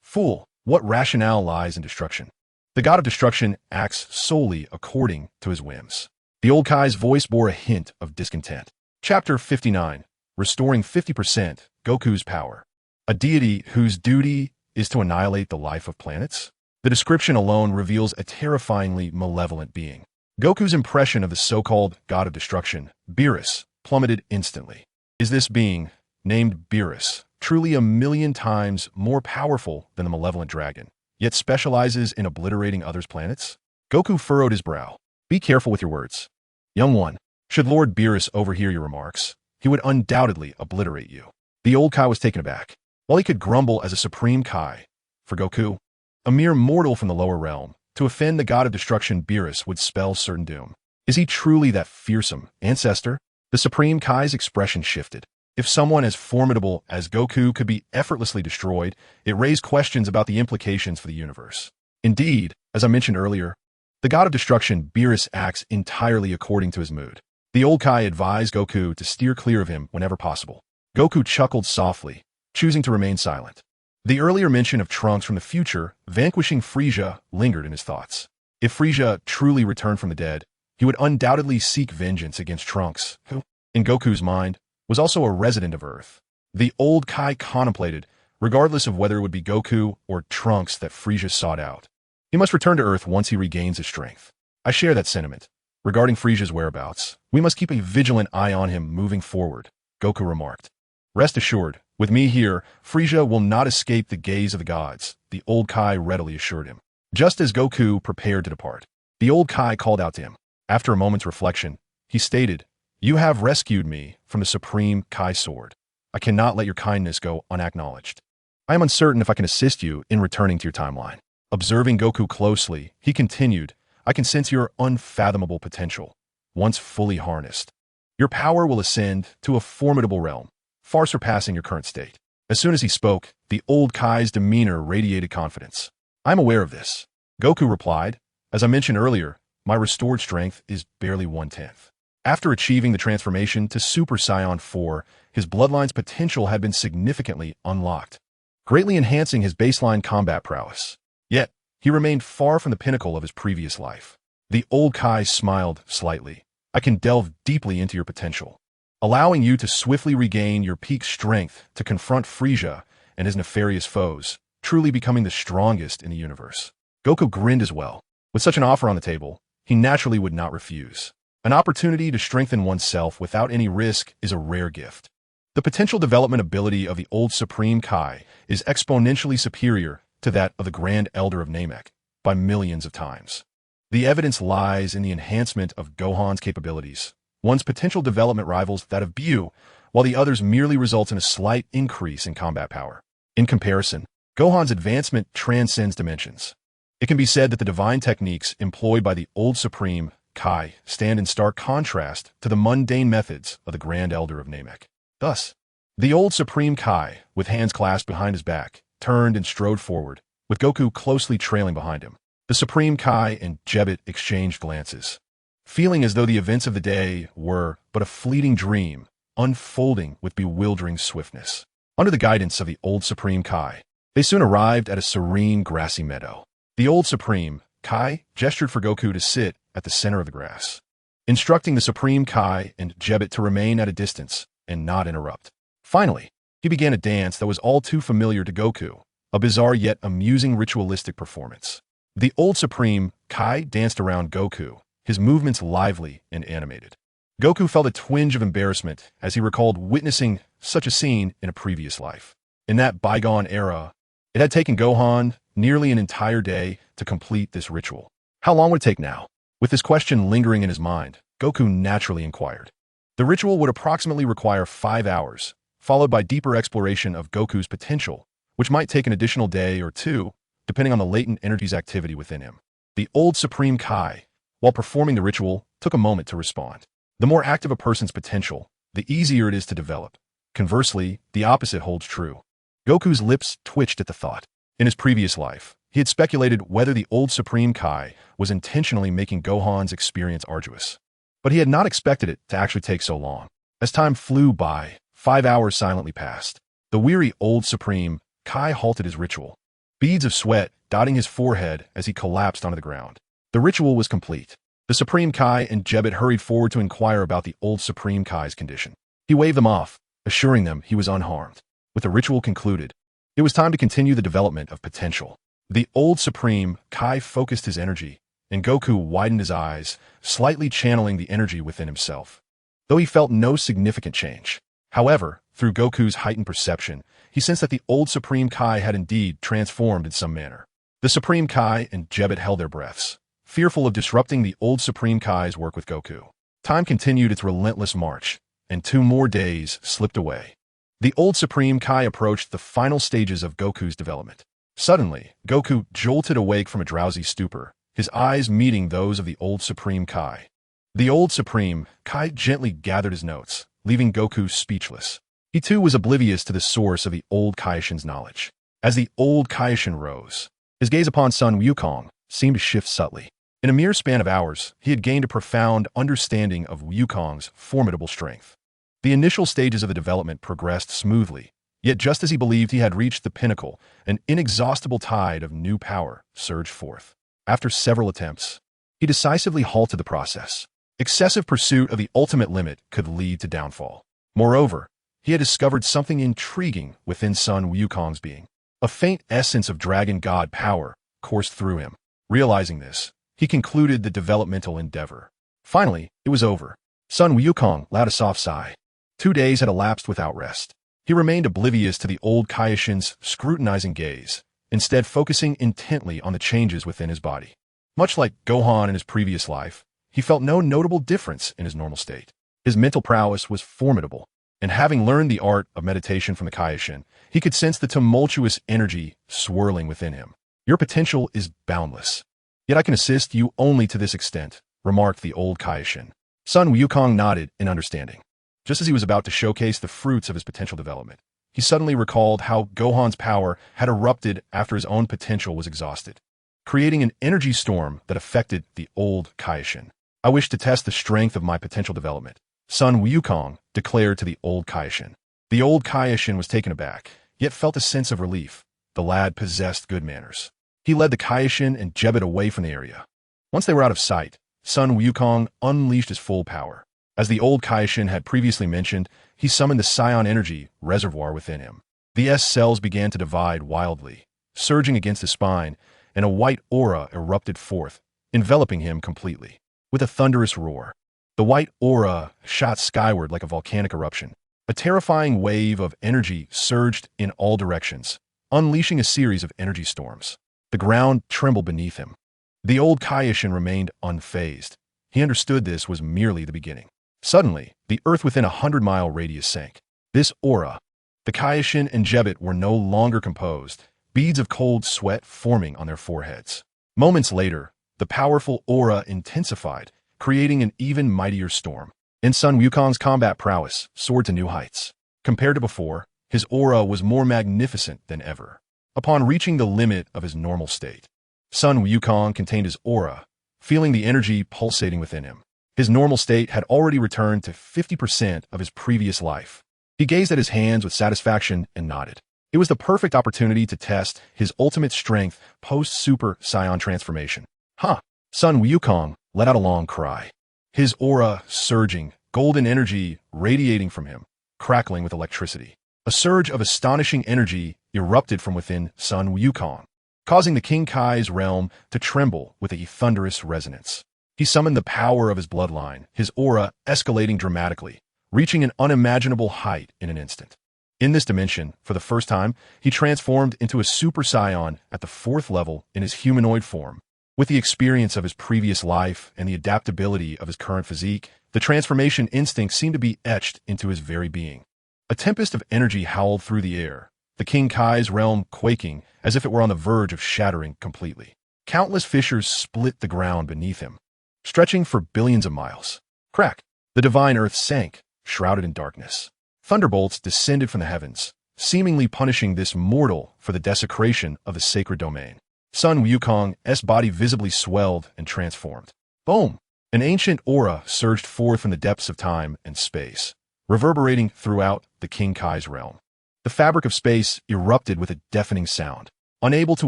Fool, what rationale lies in destruction? The god of destruction acts solely according to his whims. The old Kai's voice bore a hint of discontent. Chapter 59, Restoring 50% Goku's Power. A deity whose duty is to annihilate the life of planets? The description alone reveals a terrifyingly malevolent being. Goku's impression of the so-called god of destruction, Beerus, plummeted instantly. Is this being, named Beerus, truly a million times more powerful than the malevolent dragon, yet specializes in obliterating others' planets? Goku furrowed his brow. Be careful with your words. Young one, should Lord Beerus overhear your remarks, he would undoubtedly obliterate you. The old Kai was taken aback. While he could grumble as a supreme Kai, for Goku, a mere mortal from the lower realm, to offend the god of destruction Beerus would spell certain doom. Is he truly that fearsome ancestor? The supreme Kai's expression shifted. If someone as formidable as Goku could be effortlessly destroyed, it raised questions about the implications for the universe. Indeed, as I mentioned earlier, the god of destruction Beerus acts entirely according to his mood. The old Kai advised Goku to steer clear of him whenever possible. Goku chuckled softly, choosing to remain silent. The earlier mention of Trunks from the future vanquishing Frieza lingered in his thoughts. If Frieza truly returned from the dead, he would undoubtedly seek vengeance against Trunks, who, in Goku's mind, was also a resident of Earth. The old Kai contemplated, regardless of whether it would be Goku or Trunks that Frieza sought out. He must return to Earth once he regains his strength. I share that sentiment. Regarding Frieza's whereabouts, we must keep a vigilant eye on him moving forward, Goku remarked. Rest assured, with me here, Frieza will not escape the gaze of the gods, the old Kai readily assured him. Just as Goku prepared to depart, the old Kai called out to him. After a moment's reflection, he stated, "You have rescued me from the supreme Kai sword. I cannot let your kindness go unacknowledged. I am uncertain if I can assist you in returning to your timeline." Observing Goku closely, he continued, "I can sense your unfathomable potential. Once fully harnessed, your power will ascend to a formidable realm, far surpassing your current state." As soon as he spoke, the old Kai's demeanor radiated confidence. "I'm aware of this," Goku replied. "As I mentioned earlier, my restored strength is barely 1/10. After achieving the transformation to Super Saiyan 4, his bloodline's potential had been significantly unlocked, greatly enhancing his baseline combat prowess. Yet, he remained far from the pinnacle of his previous life. The old Kai smiled slightly. "I can delve deeply into your potential, allowing you to swiftly regain your peak strength to confront Frieza and his nefarious foes, truly becoming the strongest in the universe." Goku grinned as well. With such an offer on the table, he naturally would not refuse. An opportunity to strengthen oneself without any risk is a rare gift. The potential development ability of the old Supreme Kai is exponentially superior to that of the Grand Elder of Namek by millions of times. The evidence lies in the enhancement of Gohan's capabilities. One's potential development rivals that of Bu, while the other's merely results in a slight increase in combat power. In comparison, Gohan's advancement transcends dimensions. It can be said that the divine techniques employed by the old Supreme Kai stand in stark contrast to the mundane methods of the Grand Elder of Namek. Thus, the old Supreme Kai, with hands clasped behind his back, turned and strode forward, with Goku closely trailing behind him. The Supreme Kai and Jebbit exchanged glances, feeling as though the events of the day were but a fleeting dream, unfolding with bewildering swiftness. Under the guidance of the old Supreme Kai, they soon arrived at a serene grassy meadow. The old Supreme Kai gestured for Goku to sit at the center of the grass, instructing the Supreme Kai and Jebbit to remain at a distance and not interrupt. Finally, he began a dance that was all too familiar to Goku, a bizarre yet amusing ritualistic performance. The old Supreme Kai danced around Goku, his movements lively and animated. Goku felt a twinge of embarrassment as he recalled witnessing such a scene in a previous life. In that bygone era, it had taken Gohan nearly an entire day to complete this ritual. How long would it take now? With this question lingering in his mind, Goku naturally inquired. The ritual would approximately require 5 hours, followed by deeper exploration of Goku's potential, which might take an additional day or two, depending on the latent energies activity within him. The old Supreme Kai, while performing the ritual, took a moment to respond. The more active a person's potential, the easier it is to develop. Conversely, the opposite holds true. Goku's lips twitched at the thought. In his previous life, he had speculated whether the old Supreme Kai was intentionally making Gohan's experience arduous. But he had not expected it to actually take so long. As time flew by, 5 hours silently passed. The weary old Supreme Kai halted his ritual, beads of sweat dotting his forehead as he collapsed onto the ground. The ritual was complete. The Supreme Kai and Jebbit hurried forward to inquire about the old Supreme Kai's condition. He waved them off, assuring them he was unharmed. With the ritual concluded, It was time to continue the development of potential. The old Supreme Kai focused his energy, and Goku widened his eyes, slightly channeling the energy within himself. Though he felt no significant change. However, through Goku's heightened perception, he sensed that the old Supreme Kai had indeed transformed in some manner. The Supreme Kai and Jebbet held their breaths, fearful of disrupting the old Supreme Kai's work with Goku. Time continued its relentless march, and 2 more days slipped away. The old Supreme Kai approached the final stages of Goku's development. Suddenly, Goku jolted awake from a drowsy stupor, his eyes meeting those of the old Supreme Kai. The old Supreme Kai gently gathered his notes, leaving Goku speechless. He too was oblivious to the source of the old Kaishin's knowledge. As the old Kaishin rose, his gaze upon Sun Wukong seemed to shift subtly. In a mere span of hours, he had gained a profound understanding of Wukong's formidable strength. The initial stages of the development progressed smoothly, yet just as he believed he had reached the pinnacle, an inexhaustible tide of new power surged forth. After several attempts, he decisively halted the process. Excessive pursuit of the ultimate limit could lead to downfall. Moreover, he had discovered something intriguing within Sun Wukong's being. A faint essence of dragon god power coursed through him. Realizing this, he concluded the developmental endeavor. Finally, it was over. Sun Wukong let out a soft sigh. 2 days had elapsed without rest. He remained oblivious to the old Kaishin's scrutinizing gaze, instead focusing intently on the changes within his body. Much like Gohan in his previous life, he felt no notable difference in his normal state. His mental prowess was formidable, and having learned the art of meditation from the Kaishin, he could sense the tumultuous energy swirling within him. Your potential is boundless. Yet I can assist you only to this extent, remarked the old Kaishin. Sun Wukong nodded in understanding. Just as he was about to showcase the fruits of his potential development, he suddenly recalled how Gohan's power had erupted after his own potential was exhausted, creating an energy storm that affected the old Kaishin. I wish to test the strength of my potential development, Sun Wukong declared to the old Kaishin. The old Kaishin was taken aback, yet felt a sense of relief. The lad possessed good manners. He led the Kaishin and Jebbet away from the area. Once they were out of sight, Sun Wukong unleashed his full power. As the old Kaishin had previously mentioned, he summoned the Saiyan energy reservoir within him. The S cells began to divide wildly, surging against his spine, and a white aura erupted forth, enveloping him completely. With a thunderous roar, the white aura shot skyward like a volcanic eruption. A terrifying wave of energy surged in all directions, unleashing a series of energy storms. The ground trembled beneath him. The old Kaishin remained unfazed. He understood this was merely the beginning. Suddenly, the earth within a 100-mile radius sank. This aura, the Kaishin and Jebbet were no longer composed, beads of cold sweat forming on their foreheads. Moments later, the powerful aura intensified, creating an even mightier storm. And Sun Wukong's combat prowess soared to new heights. Compared to before, his aura was more magnificent than ever. Upon reaching the limit of his normal state, Sun Wukong contained his aura, feeling the energy pulsating within him. His normal state had already returned to 50% of his previous life. He gazed at his hands with satisfaction and nodded. It was the perfect opportunity to test his ultimate strength post-Super Saiyan transformation. Huh! Sun Wukong let out a long cry. His aura surging, golden energy radiating from him, crackling with electricity. A surge of astonishing energy erupted from within Sun Wukong, causing the King Kai's realm to tremble with a thunderous resonance. He summoned the power of his bloodline, his aura escalating dramatically, reaching an unimaginable height in an instant. In this dimension, for the first time, he transformed into a Super Saiyan at the 4th level in his humanoid form. With the experience of his previous life and the adaptability of his current physique, the transformation instinct seemed to be etched into his very being. A tempest of energy howled through the air, the King Kai's realm quaking as if it were on the verge of shattering completely. Countless fissures split the ground beneath him, stretching for billions of miles. Crack! The divine earth sank, shrouded in darkness. Thunderbolts descended from the heavens, seemingly punishing this mortal for the desecration of the sacred domain. Sun Wukong's body visibly swelled and transformed. Boom! An ancient aura surged forth from the depths of time and space, reverberating throughout the King Kai's realm. The fabric of space erupted with a deafening sound. Unable to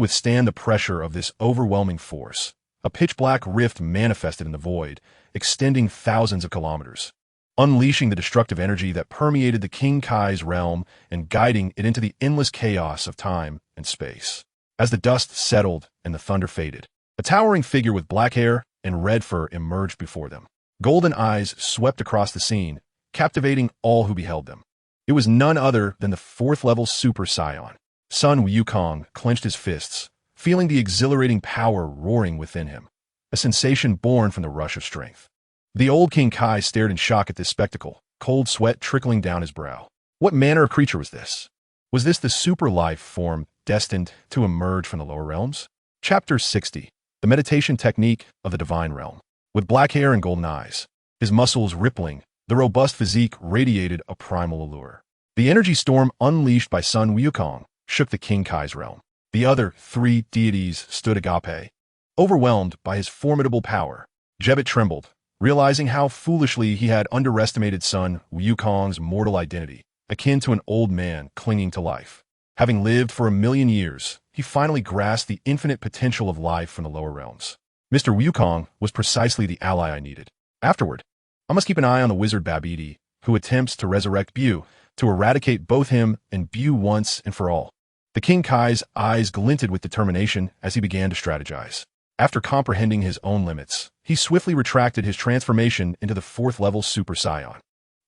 withstand the pressure of this overwhelming force, a pitch-black rift manifested in the void, extending thousands of kilometers. unleashing the destructive energy that permeated the King Kai's realm and guiding it into the endless chaos of time and space. As the dust settled and the thunder faded, a towering figure with black hair and red fur emerged before them. Golden eyes swept across the scene, captivating all who beheld them. It was none other than the fourth-level Super Saiyan. Sun Wukong clenched his fists, feeling the exhilarating power roaring within him, a sensation born from the rush of strength. The old King Kai stared in shock at this spectacle, cold sweat trickling down his brow. What manner of creature was this? Was this the super life form destined to emerge from the lower realms? Chapter 60. The Meditation Technique of the Divine Realm. With black hair and golden eyes, his muscles rippling, the robust physique radiated a primal allure. The energy storm unleashed by Sun Wukong shook the King Kai's realm. The other three deities stood agape, overwhelmed by his formidable power. Jebbet trembled, realizing how foolishly he had underestimated Sun Wukong's mortal identity, akin to an old man clinging to life. Having lived for 1,000,000 years, he finally grasped the infinite potential of life from the lower realms. Mr. Wukong was precisely the ally I needed. Afterward, I must keep an eye on the wizard Babidi, who attempts to resurrect Bu, to eradicate both him and Bu once and for all. The King Kai's eyes glinted with determination as he began to strategize. After comprehending his own limits, he swiftly retracted his transformation into the fourth-level Super Saiyan.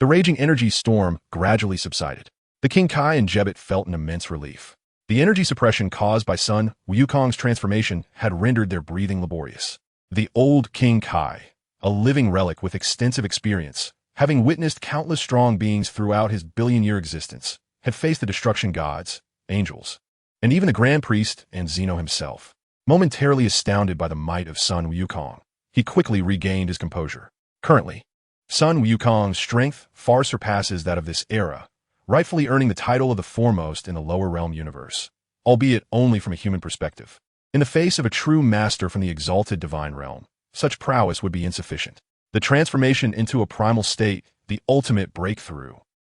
The raging energy storm gradually subsided. The King Kai and Jebbet felt an immense relief. The energy suppression caused by Sun Wukong's transformation had rendered their breathing laborious. The old King Kai, a living relic with extensive experience, having witnessed countless strong beings throughout his billion-year existence, had faced the destruction gods, angels, and even the Grand Priest and Zeno himself. Momentarily astounded by the might of Sun Wukong, he quickly regained his composure. Currently, Sun Wukong's strength far surpasses that of this era, rightfully earning the title of the foremost in the lower realm universe, albeit only from a human perspective. In the face of a true master from the exalted divine realm, such prowess would be insufficient. The transformation into a primal state, the ultimate breakthrough,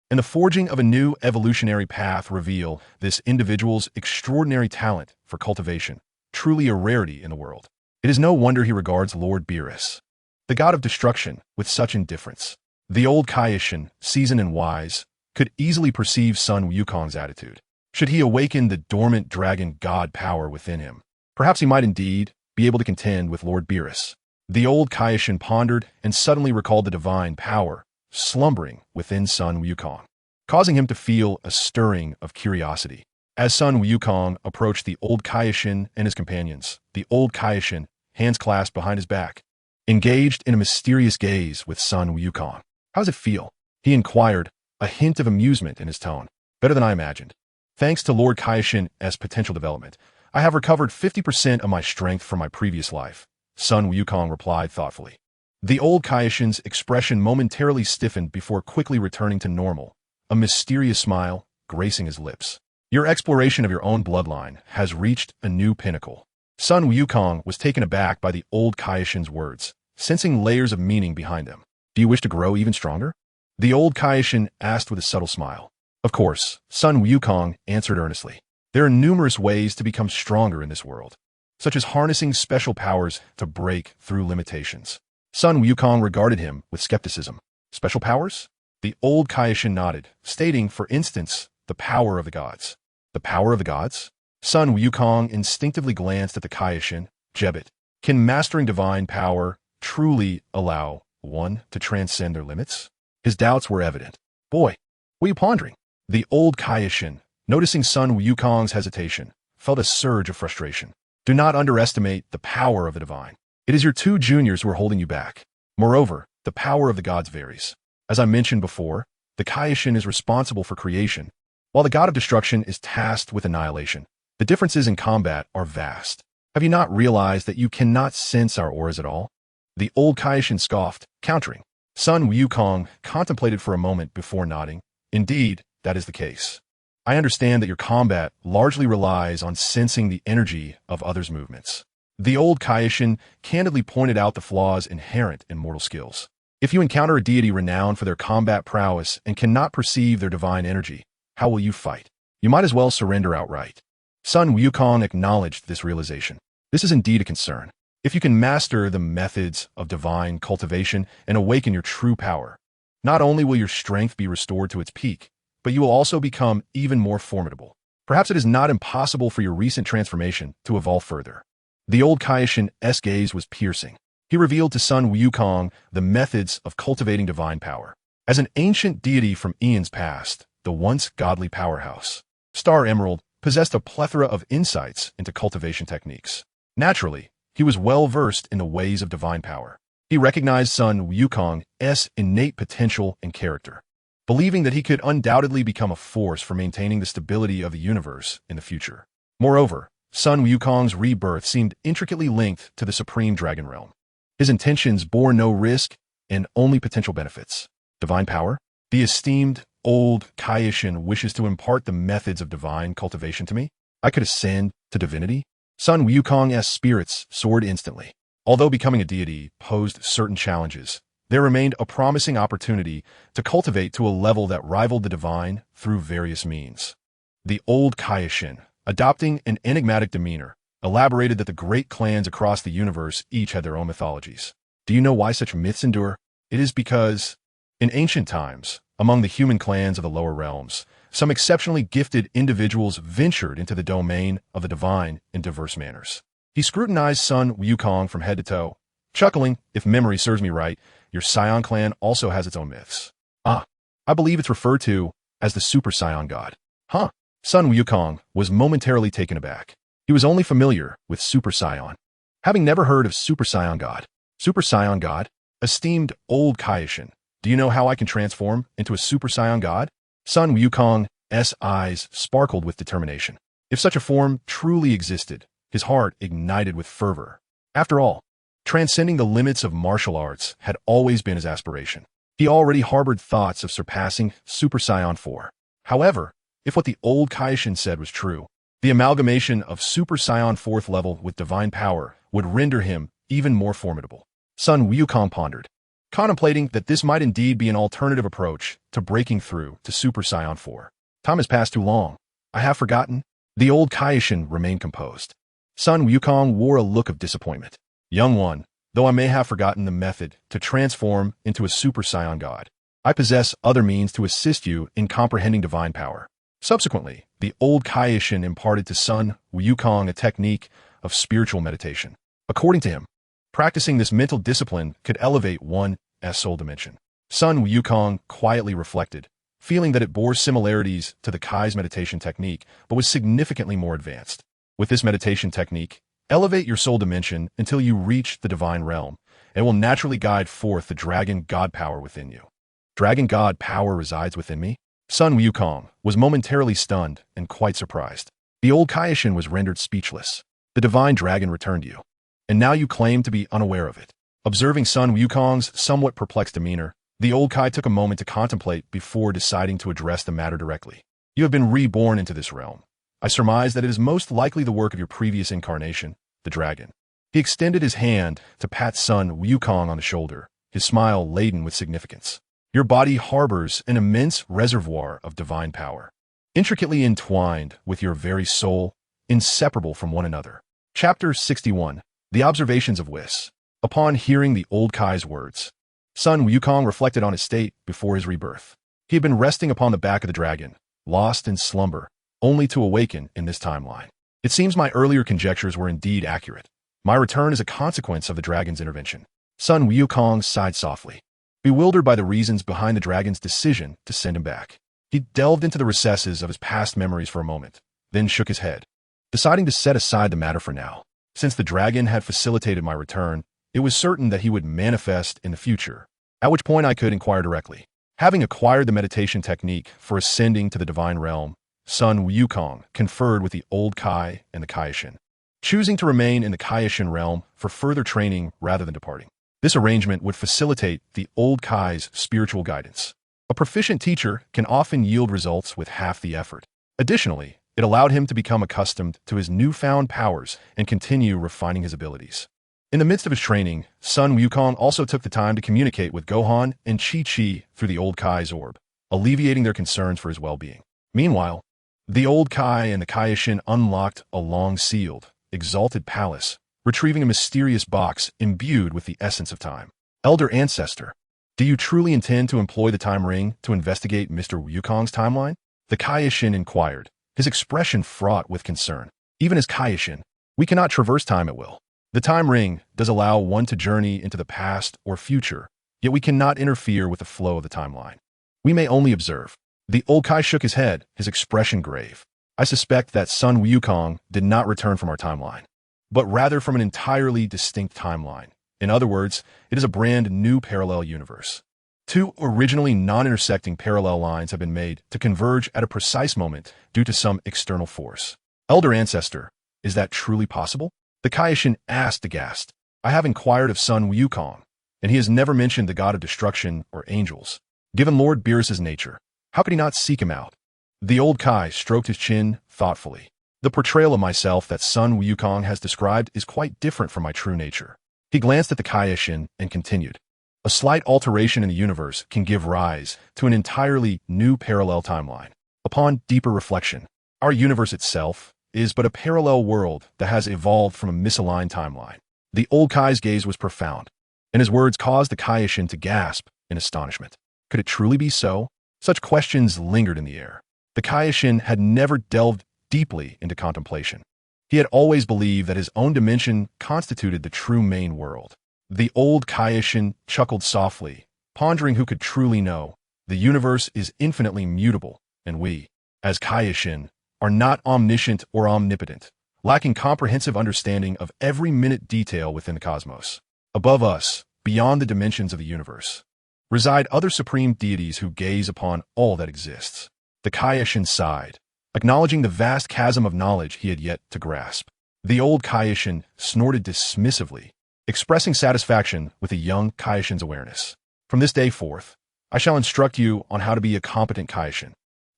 and the forging of a new evolutionary path reveal this individual's extraordinary talent for cultivation, truly a rarity in the world. It is no wonder he regards Lord Beerus, the god of destruction, with such indifference. The old Kaioshin, seasoned and wise, could easily perceive Sun Wukong's attitude. Should he awaken the dormant dragon god power within him, perhaps he might indeed be able to contend with Lord Beerus. The old Kaioshin pondered and suddenly recalled the divine power slumbering within Sun Wukong, causing him to feel a stirring of curiosity. As Sun Wukong approached the old Kaioshin and his companions, the old Kaioshin, hands clasped behind his back, engaged in a mysterious gaze with Sun Wukong. "How does it feel?" he inquired, a hint of amusement in his tone. "Better than I imagined. Thanks to Lord Kaioshin's potential development, I have recovered 50% of my strength from my previous life," Sun Wukong replied thoughtfully. The old Kaioshin's expression momentarily stiffened before quickly returning to normal, a mysterious smile gracing his lips. "Your exploration of your own bloodline has reached a new pinnacle." Sun Wukong was taken aback by the old Kaioshin's words, sensing layers of meaning behind them. "Do you wish to grow even stronger?" the old Kaioshin asked with a subtle smile. "Of course," Sun Wukong answered earnestly. "There are numerous ways to become stronger in this world, such as harnessing special powers to break through limitations." Sun Wukong regarded him with skepticism. "Special powers?" The old Kaioshin nodded, stating, for instance, the power of the gods. "The power of the gods?" Sun Wukong instinctively glanced at the Kaioshin. "Jebbet, can mastering divine power truly allow one to transcend their limits?" His doubts were evident. "Boy, what are you pondering?" The old Kaioshin, noticing Sun Wukong's hesitation, felt a surge of frustration. "Do not underestimate the power of the divine. It is your two juniors who are holding you back. Moreover, the power of the gods varies. As I mentioned before, the Kaioshin is responsible for creation, while the god of destruction is tasked with annihilation. The differences in combat are vast. Have you not realized that you cannot sense our auras at all?" The old Kaioshin scoffed, countering. Sun Wukong contemplated for a moment before nodding. "Indeed, that is the case. I understand that your combat largely relies on sensing the energy of others' movements." The old Kaioshin candidly pointed out the flaws inherent in mortal skills. If you encounter a deity renowned for their combat prowess and cannot perceive their divine energy, how will you fight? You might as well surrender outright. Sun Wukong acknowledged this realization. This is indeed a concern. If you can master the methods of divine cultivation and awaken your true power, Not only will your strength be restored to its peak, but you will also become even more formidable. Perhaps it is not impossible for your recent transformation to evolve further. The old Kaioshin's gaze was piercing. He revealed to Sun Wukong the methods of cultivating divine power. As an ancient deity from eons past, the once godly powerhouse, Star Emerald possessed a plethora of insights into cultivation techniques. Naturally, he was well-versed in the ways of divine power. He recognized Sun Wukong's innate potential and character, believing that he could undoubtedly become a force for maintaining the stability of the universe in the future. Moreover, Sun Wukong's rebirth seemed intricately linked to the Supreme Dragon Realm. His intentions bore no risk and only potential benefits. Divine power? The esteemed old Kaioshin wishes to impart the methods of divine cultivation to me? I could ascend to divinity? Sun Wukong's spirits soared instantly. Although becoming a deity posed certain challenges, there remained a promising opportunity to cultivate to a level that rivaled the divine through various means. The old Kaioshin, adopting an enigmatic demeanor, elaborated that the great clans across the universe each had their own mythologies. Do you know why such myths endure? It is because, in ancient times, among the human clans of the lower realms, some exceptionally gifted individuals ventured into the domain of the divine in diverse manners. He scrutinized Sun Wukong from head to toe, chuckling, if memory serves me right, your Saiyan clan also has its own myths. Ah, I believe it's referred to as the Super Saiyan God. Huh? Sun Wukong was momentarily taken aback. He was only familiar with Super Saiyan, having never heard of Super Saiyan God. Super Saiyan God? Esteemed old Kaioshin, do you know how I can transform into a Super Saiyan God? Sun Wukong's eyes sparkled with determination. If such a form truly existed, his heart ignited with fervor. After all, transcending the limits of martial arts had always been his aspiration. He already harbored thoughts of surpassing Super Saiyan 4. However, if what the old Kaioshin said was true, the amalgamation of Super Saiyan 4th level with divine power would render him even more formidable. Sun Wukong pondered, contemplating that this might indeed be an alternative approach to breaking through to Super Saiyan 4. Time has passed too long. I have forgotten. The old Kaioshin remained composed. Sun Wukong wore a look of disappointment. Young one, though I may have forgotten the method to transform into a Super Saiyan God, I possess other means to assist you in comprehending divine power. Subsequently, the old Kaioshin imparted to Sun Wukong a technique of spiritual meditation. According to him, practicing this mental discipline could elevate one's soul dimension. Sun Wukong quietly reflected, feeling that it bore similarities to the Kai's meditation technique, but was significantly more advanced. With this meditation technique, elevate your soul dimension until you reach the divine realm, and will naturally guide forth the dragon god power within you. Dragon god power resides within me? Sun Wukong was momentarily stunned and quite surprised. The old Kaioshin was rendered speechless. The divine dragon returned you, and now you claim to be unaware of it. Observing Sun Wukong's somewhat perplexed demeanor, the old Kai took a moment to contemplate before deciding to address the matter directly. You have been reborn into this realm. I surmise that it is most likely the work of your previous incarnation, the dragon. He extended his hand to pat Sun Wukong on the shoulder, his smile laden with significance. Your body harbors an immense reservoir of divine power, intricately entwined with your very soul, inseparable from one another. Chapter 61. The Observations of Whis. Upon hearing the old Kai's words, Sun Wukong reflected on his state before his rebirth. He had been resting upon the back of the dragon, lost in slumber, only to awaken in this timeline. It seems my earlier conjectures were indeed accurate. My return is a consequence of the dragon's intervention. Sun Wukong sighed softly, bewildered by the reasons behind the dragon's decision to send him back. He delved into the recesses of his past memories for a moment, then shook his head, deciding to set aside the matter for now. Since the dragon had facilitated my return, it was certain that he would manifest in the future, at which point I could inquire directly. Having acquired the meditation technique for ascending to the divine realm, Sun Wukong conferred with the old Kai and the Kaioshin, choosing to remain in the Kaioshin realm for further training rather than departing. This arrangement would facilitate the old Kai's spiritual guidance. A proficient teacher can often yield results with half the effort. Additionally, it allowed him to become accustomed to his newfound powers and continue refining his abilities. In the midst of his training, Sun Wukong also took the time to communicate with Gohan and Chi-Chi through the old Kai's orb, alleviating their concerns for his well-being. Meanwhile, the old Kai and the Kaioshin unlocked a long-sealed, exalted palace, retrieving a mysterious box imbued with the essence of time. Elder Ancestor, Do you truly intend to employ the time ring to investigate Mr. Wukong's timeline? The Kaioshin inquired, his expression fraught with concern. Even as Kaioshin, we cannot traverse time at will. The time ring does allow one to journey into the past or future, yet we cannot interfere with the flow of the timeline. We may only observe. The old Kai shook his head, his expression grave. I suspect that Sun Wukong did not return from our timeline, but rather from an entirely distinct timeline. In other words, it is a brand new parallel universe. Two originally non-intersecting parallel lines have been made to converge at a precise moment due to some external force. Elder Ancestor, is that truly possible? The Kaioshin asked aghast. I have inquired of Sun Wukong, and he has never mentioned the god of destruction or angels. Given Lord Beerus' nature, how could he not seek him out? The old Kai stroked his chin thoughtfully. The portrayal of myself that Sun Wukong has described is quite different from my true nature. He glanced at the Kaioshin and continued. A slight alteration in the universe can give rise to an entirely new parallel timeline. Upon deeper reflection, our universe itself is but a parallel world that has evolved from a misaligned timeline. The old Kai's gaze was profound, and his words caused the Kaioshin to gasp in astonishment. Could it truly be so? Such questions lingered in the air. The Kaioshin had never delved deeply into contemplation. He had always believed that his own dimension constituted the true main world. The old Kaioshin chuckled softly, pondering who could truly know. The universe is infinitely mutable, and we, as Kaioshin, are not omniscient or omnipotent, lacking comprehensive understanding of every minute detail within the cosmos. Above us, beyond the dimensions of the universe, reside other supreme deities who gaze upon all that exists. The Kaioshin sighed, acknowledging the vast chasm of knowledge he had yet to grasp. The old Kaioshin snorted dismissively, expressing satisfaction with the young Kaioshin's awareness. From this day forth, I shall instruct you on how to be a competent Kaioshin,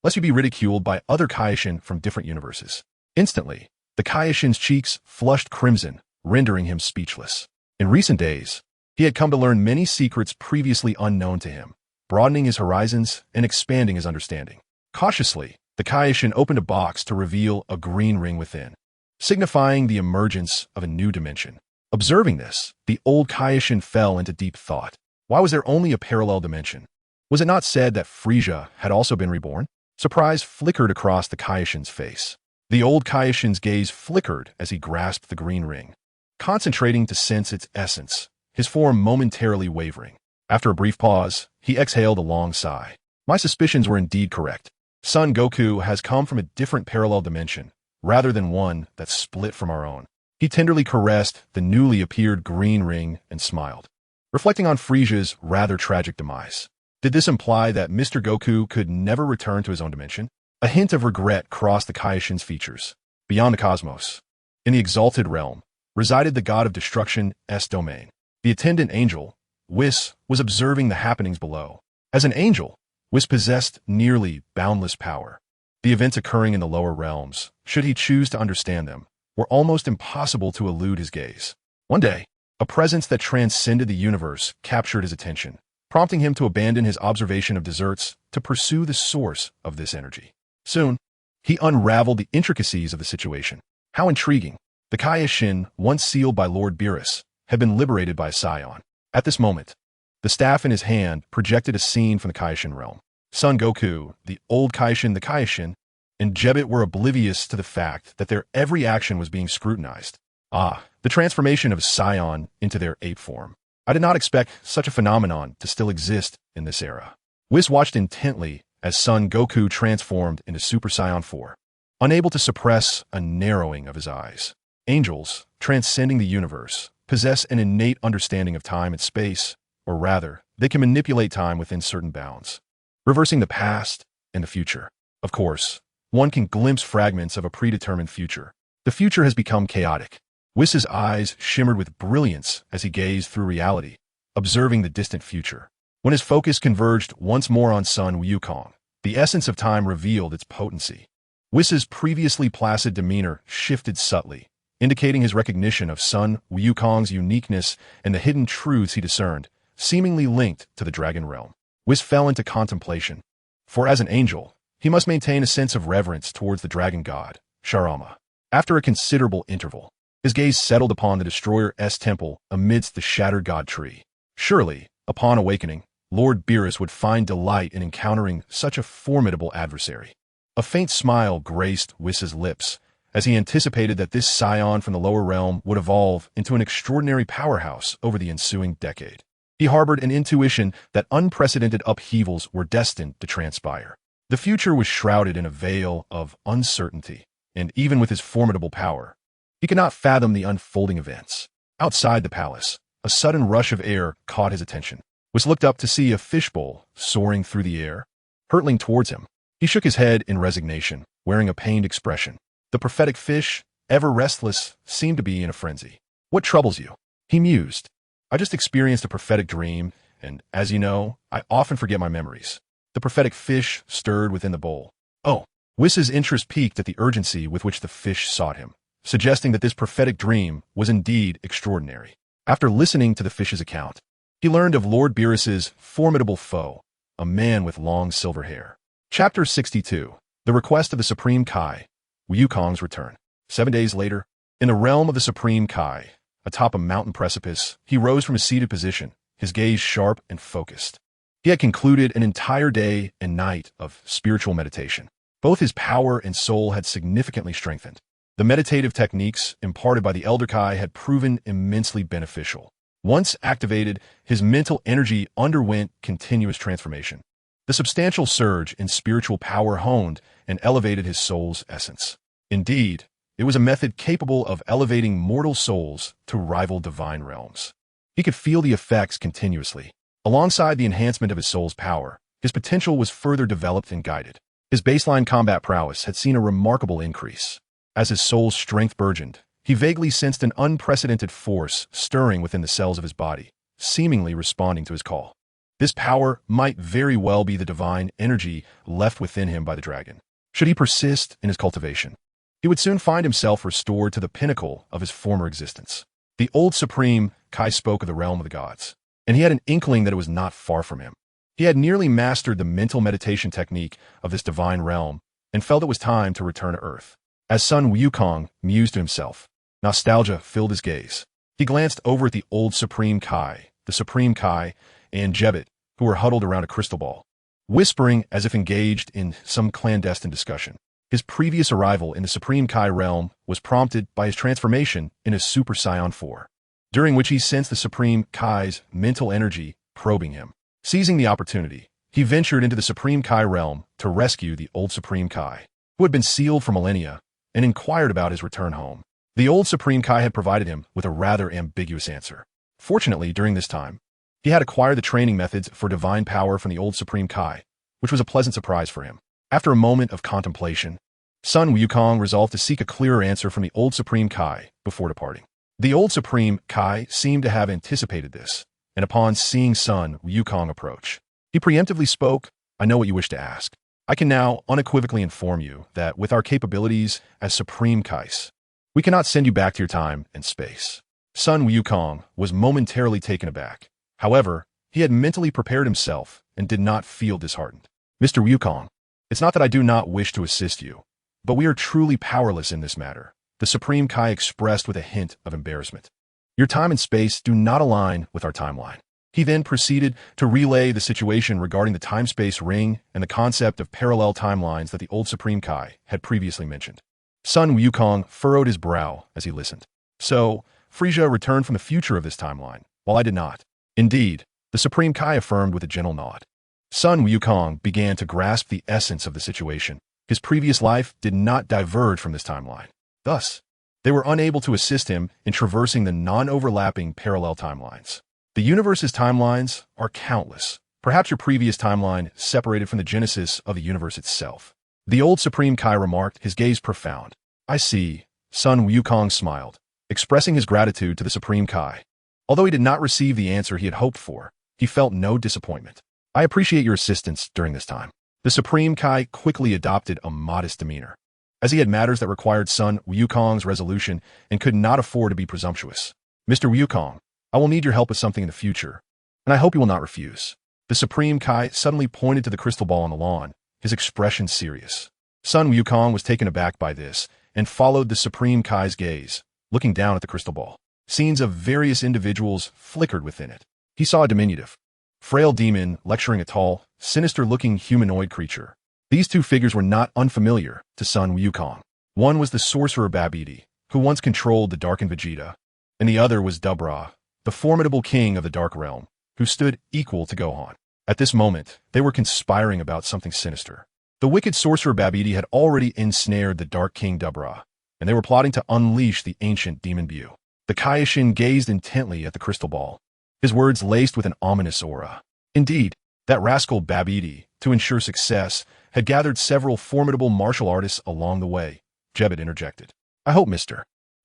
lest you be ridiculed by other Kaioshin from different universes. Instantly, the Kaioshin's cheeks flushed crimson, rendering him speechless. In recent days, he had come to learn many secrets previously unknown to him, broadening his horizons and expanding his understanding. Cautiously, the Kaioshin opened a box to reveal a green ring within, signifying the emergence of a new dimension. Observing this, the old Kaioshin fell into deep thought. Why was there only a parallel dimension? Was it not said that Frieza had also been reborn? Surprise flickered across the Kaioshin's face. The old Kaioshin's gaze flickered as he grasped the green ring, concentrating to sense its essence, his form momentarily wavering. After a brief pause, he exhaled a long sigh. My suspicions were indeed correct. Son Goku has come from a different parallel dimension, rather than one that's split from our own. He tenderly caressed the newly appeared green ring and smiled, reflecting on Frieza's rather tragic demise. Did this imply that Mr. Goku could never return to his own dimension? A hint of regret crossed the Kaioshin's features. Beyond the cosmos, in the exalted realm, resided the god of destruction, domain. The attendant angel, Whis, was observing the happenings below. As an angel, Whis possessed nearly boundless power. The events occurring in the lower realms, should he choose to understand them, were almost impossible to elude his gaze. One day, a presence that transcended the universe captured his attention, prompting him to abandon his observation of deserts to pursue the source of this energy. Soon, he unraveled the intricacies of the situation. How intriguing! The Kaioshin, once sealed by Lord Beerus, had been liberated by Saiyan. At this moment, the staff in his hand projected a scene from the Kaioshin realm. Son Goku, the old Kaioshin, the Kaioshin, and Jebit were oblivious to the fact that their every action was being scrutinized. The transformation of Saiyan into their ape form. I did not expect such a phenomenon to still exist in this era. Whis watched intently as Son Goku transformed into Super Saiyan 4, unable to suppress a narrowing of his eyes. Angels, transcending the universe, possess an innate understanding of time and space, or rather, they can manipulate time within certain bounds, reversing the past and the future. Of course, one can glimpse fragments of a predetermined future. The future has become chaotic. Whis' eyes shimmered with brilliance as he gazed through reality, observing the distant future. When his focus converged once more on Sun Wukong, the essence of time revealed its potency. Whis' previously placid demeanor shifted subtly, indicating his recognition of Sun Wukong's uniqueness and the hidden truths he discerned, seemingly linked to the dragon realm. Whis fell into contemplation, for as an angel, he must maintain a sense of reverence towards the dragon god, Sharama. After a considerable interval, his gaze settled upon the destroyer's temple amidst the shattered god tree. Surely, upon awakening, Lord Beerus would find delight in encountering such a formidable adversary. A faint smile graced Whis' lips as he anticipated that this scion from the lower realm would evolve into an extraordinary powerhouse over the ensuing decade. He harbored an intuition that unprecedented upheavals were destined to transpire. The future was shrouded in a veil of uncertainty, and even with his formidable power, he could not fathom the unfolding events. Outside the palace, a sudden rush of air caught his attention. Whis looked up to see a fishbowl soaring through the air, hurtling towards him. He shook his head in resignation, wearing a pained expression. The prophetic fish, ever restless, seemed to be in a frenzy. "What troubles you?" he mused. "I just experienced a prophetic dream, and, as you know, I often forget my memories." The prophetic fish stirred within the bowl. "Oh." Whis' interest piqued at the urgency with which the fish sought him, suggesting that this prophetic dream was indeed extraordinary. After listening to the fish's account, he learned of Lord Beerus's formidable foe, a man with long silver hair. Chapter 62. The Request of the Supreme Kai. Wukong's Return. 7 days later, in the realm of the Supreme Kai, atop a mountain precipice, he rose from his seated position, his gaze sharp and focused. He had concluded an entire day and night of spiritual meditation. Both his power and soul had significantly strengthened. The meditative techniques imparted by the Elder Kai had proven immensely beneficial. Once activated, his mental energy underwent continuous transformation. The substantial surge in spiritual power honed and elevated his soul's essence. Indeed, it was a method capable of elevating mortal souls to rival divine realms. He could feel the effects continuously. Alongside the enhancement of his soul's power, his potential was further developed and guided. His baseline combat prowess had seen a remarkable increase. As his soul's strength burgeoned, he vaguely sensed an unprecedented force stirring within the cells of his body, seemingly responding to his call. This power might very well be the divine energy left within him by the dragon. Should he persist in his cultivation, he would soon find himself restored to the pinnacle of his former existence. The old Supreme Kai spoke of the realm of the gods, and he had an inkling that it was not far from him. He had nearly mastered the mental meditation technique of this divine realm and felt it was time to return to Earth. As Sun Wukong mused to himself, nostalgia filled his gaze. He glanced over at the old Supreme Kai, the Supreme Kai, and Jebet, who were huddled around a crystal ball, whispering as if engaged in some clandestine discussion. His previous arrival in the Supreme Kai realm was prompted by his transformation into Super Saiyan 4, during which he sensed the Supreme Kai's mental energy probing him. Seizing the opportunity, he ventured into the Supreme Kai realm to rescue the old Supreme Kai, who had been sealed for millennia, and inquired about his return home. The old Supreme Kai had provided him with a rather ambiguous answer. Fortunately, during this time, he had acquired the training methods for divine power from the old Supreme Kai, which was a pleasant surprise for him. After a moment of contemplation, Sun Wukong resolved to seek a clearer answer from the old Supreme Kai before departing. The old Supreme Kai seemed to have anticipated this, and upon seeing Sun Wukong approach, he preemptively spoke, "I know what you wish to ask. I can now unequivocally inform you that with our capabilities as Supreme Kais, we cannot send you back to your time and space." Sun Wukong was momentarily taken aback. However, he had mentally prepared himself and did not feel disheartened. "Mr. Wukong, it's not that I do not wish to assist you, but we are truly powerless in this matter," the Supreme Kai expressed with a hint of embarrassment. "Your time and space do not align with our timeline." He then proceeded to relay the situation regarding the time-space ring and the concept of parallel timelines that the old Supreme Kai had previously mentioned. Sun Wukong furrowed his brow as he listened. "So, Frieza returned from the future of this timeline, while I did not." "Indeed," the Supreme Kai affirmed with a gentle nod. Sun Wukong began to grasp the essence of the situation. His previous life did not diverge from this timeline. Thus, they were unable to assist him in traversing the non-overlapping parallel timelines. The universe's timelines are countless. Perhaps your previous timeline separated from the genesis of the universe itself. The old Supreme Kai remarked, his gaze profound. "I see." Sun Wukong smiled, expressing his gratitude to the Supreme Kai. Although he did not receive the answer he had hoped for, he felt no disappointment. "I appreciate your assistance during this time." The Supreme Kai quickly adopted a modest demeanor, as he had matters that required Sun Wukong's resolution and could not afford to be presumptuous. "Mr. Wukong, I will need your help with something in the future, and I hope you will not refuse." The Supreme Kai suddenly pointed to the crystal ball on the lawn, his expression serious. Sun Wukong was taken aback by this and followed the Supreme Kai's gaze, looking down at the crystal ball. Scenes of various individuals flickered within it. He saw a diminutive, frail demon lecturing a tall, sinister-looking humanoid creature. These two figures were not unfamiliar to Sun Wukong. One was the sorcerer Babidi, who once controlled the darkened Vegeta, and the other was Dubra, the formidable king of the Dark Realm, who stood equal to Gohan. At this moment, they were conspiring about something sinister. The wicked sorcerer Babidi had already ensnared the Dark King Dubra, and they were plotting to unleash the ancient demon Bu. The Kaioshin gazed intently at the crystal ball, his words laced with an ominous aura. Indeed, that rascal Babidi, to ensure success, had gathered several formidable martial artists along the way. Jebet interjected. I hope Mr.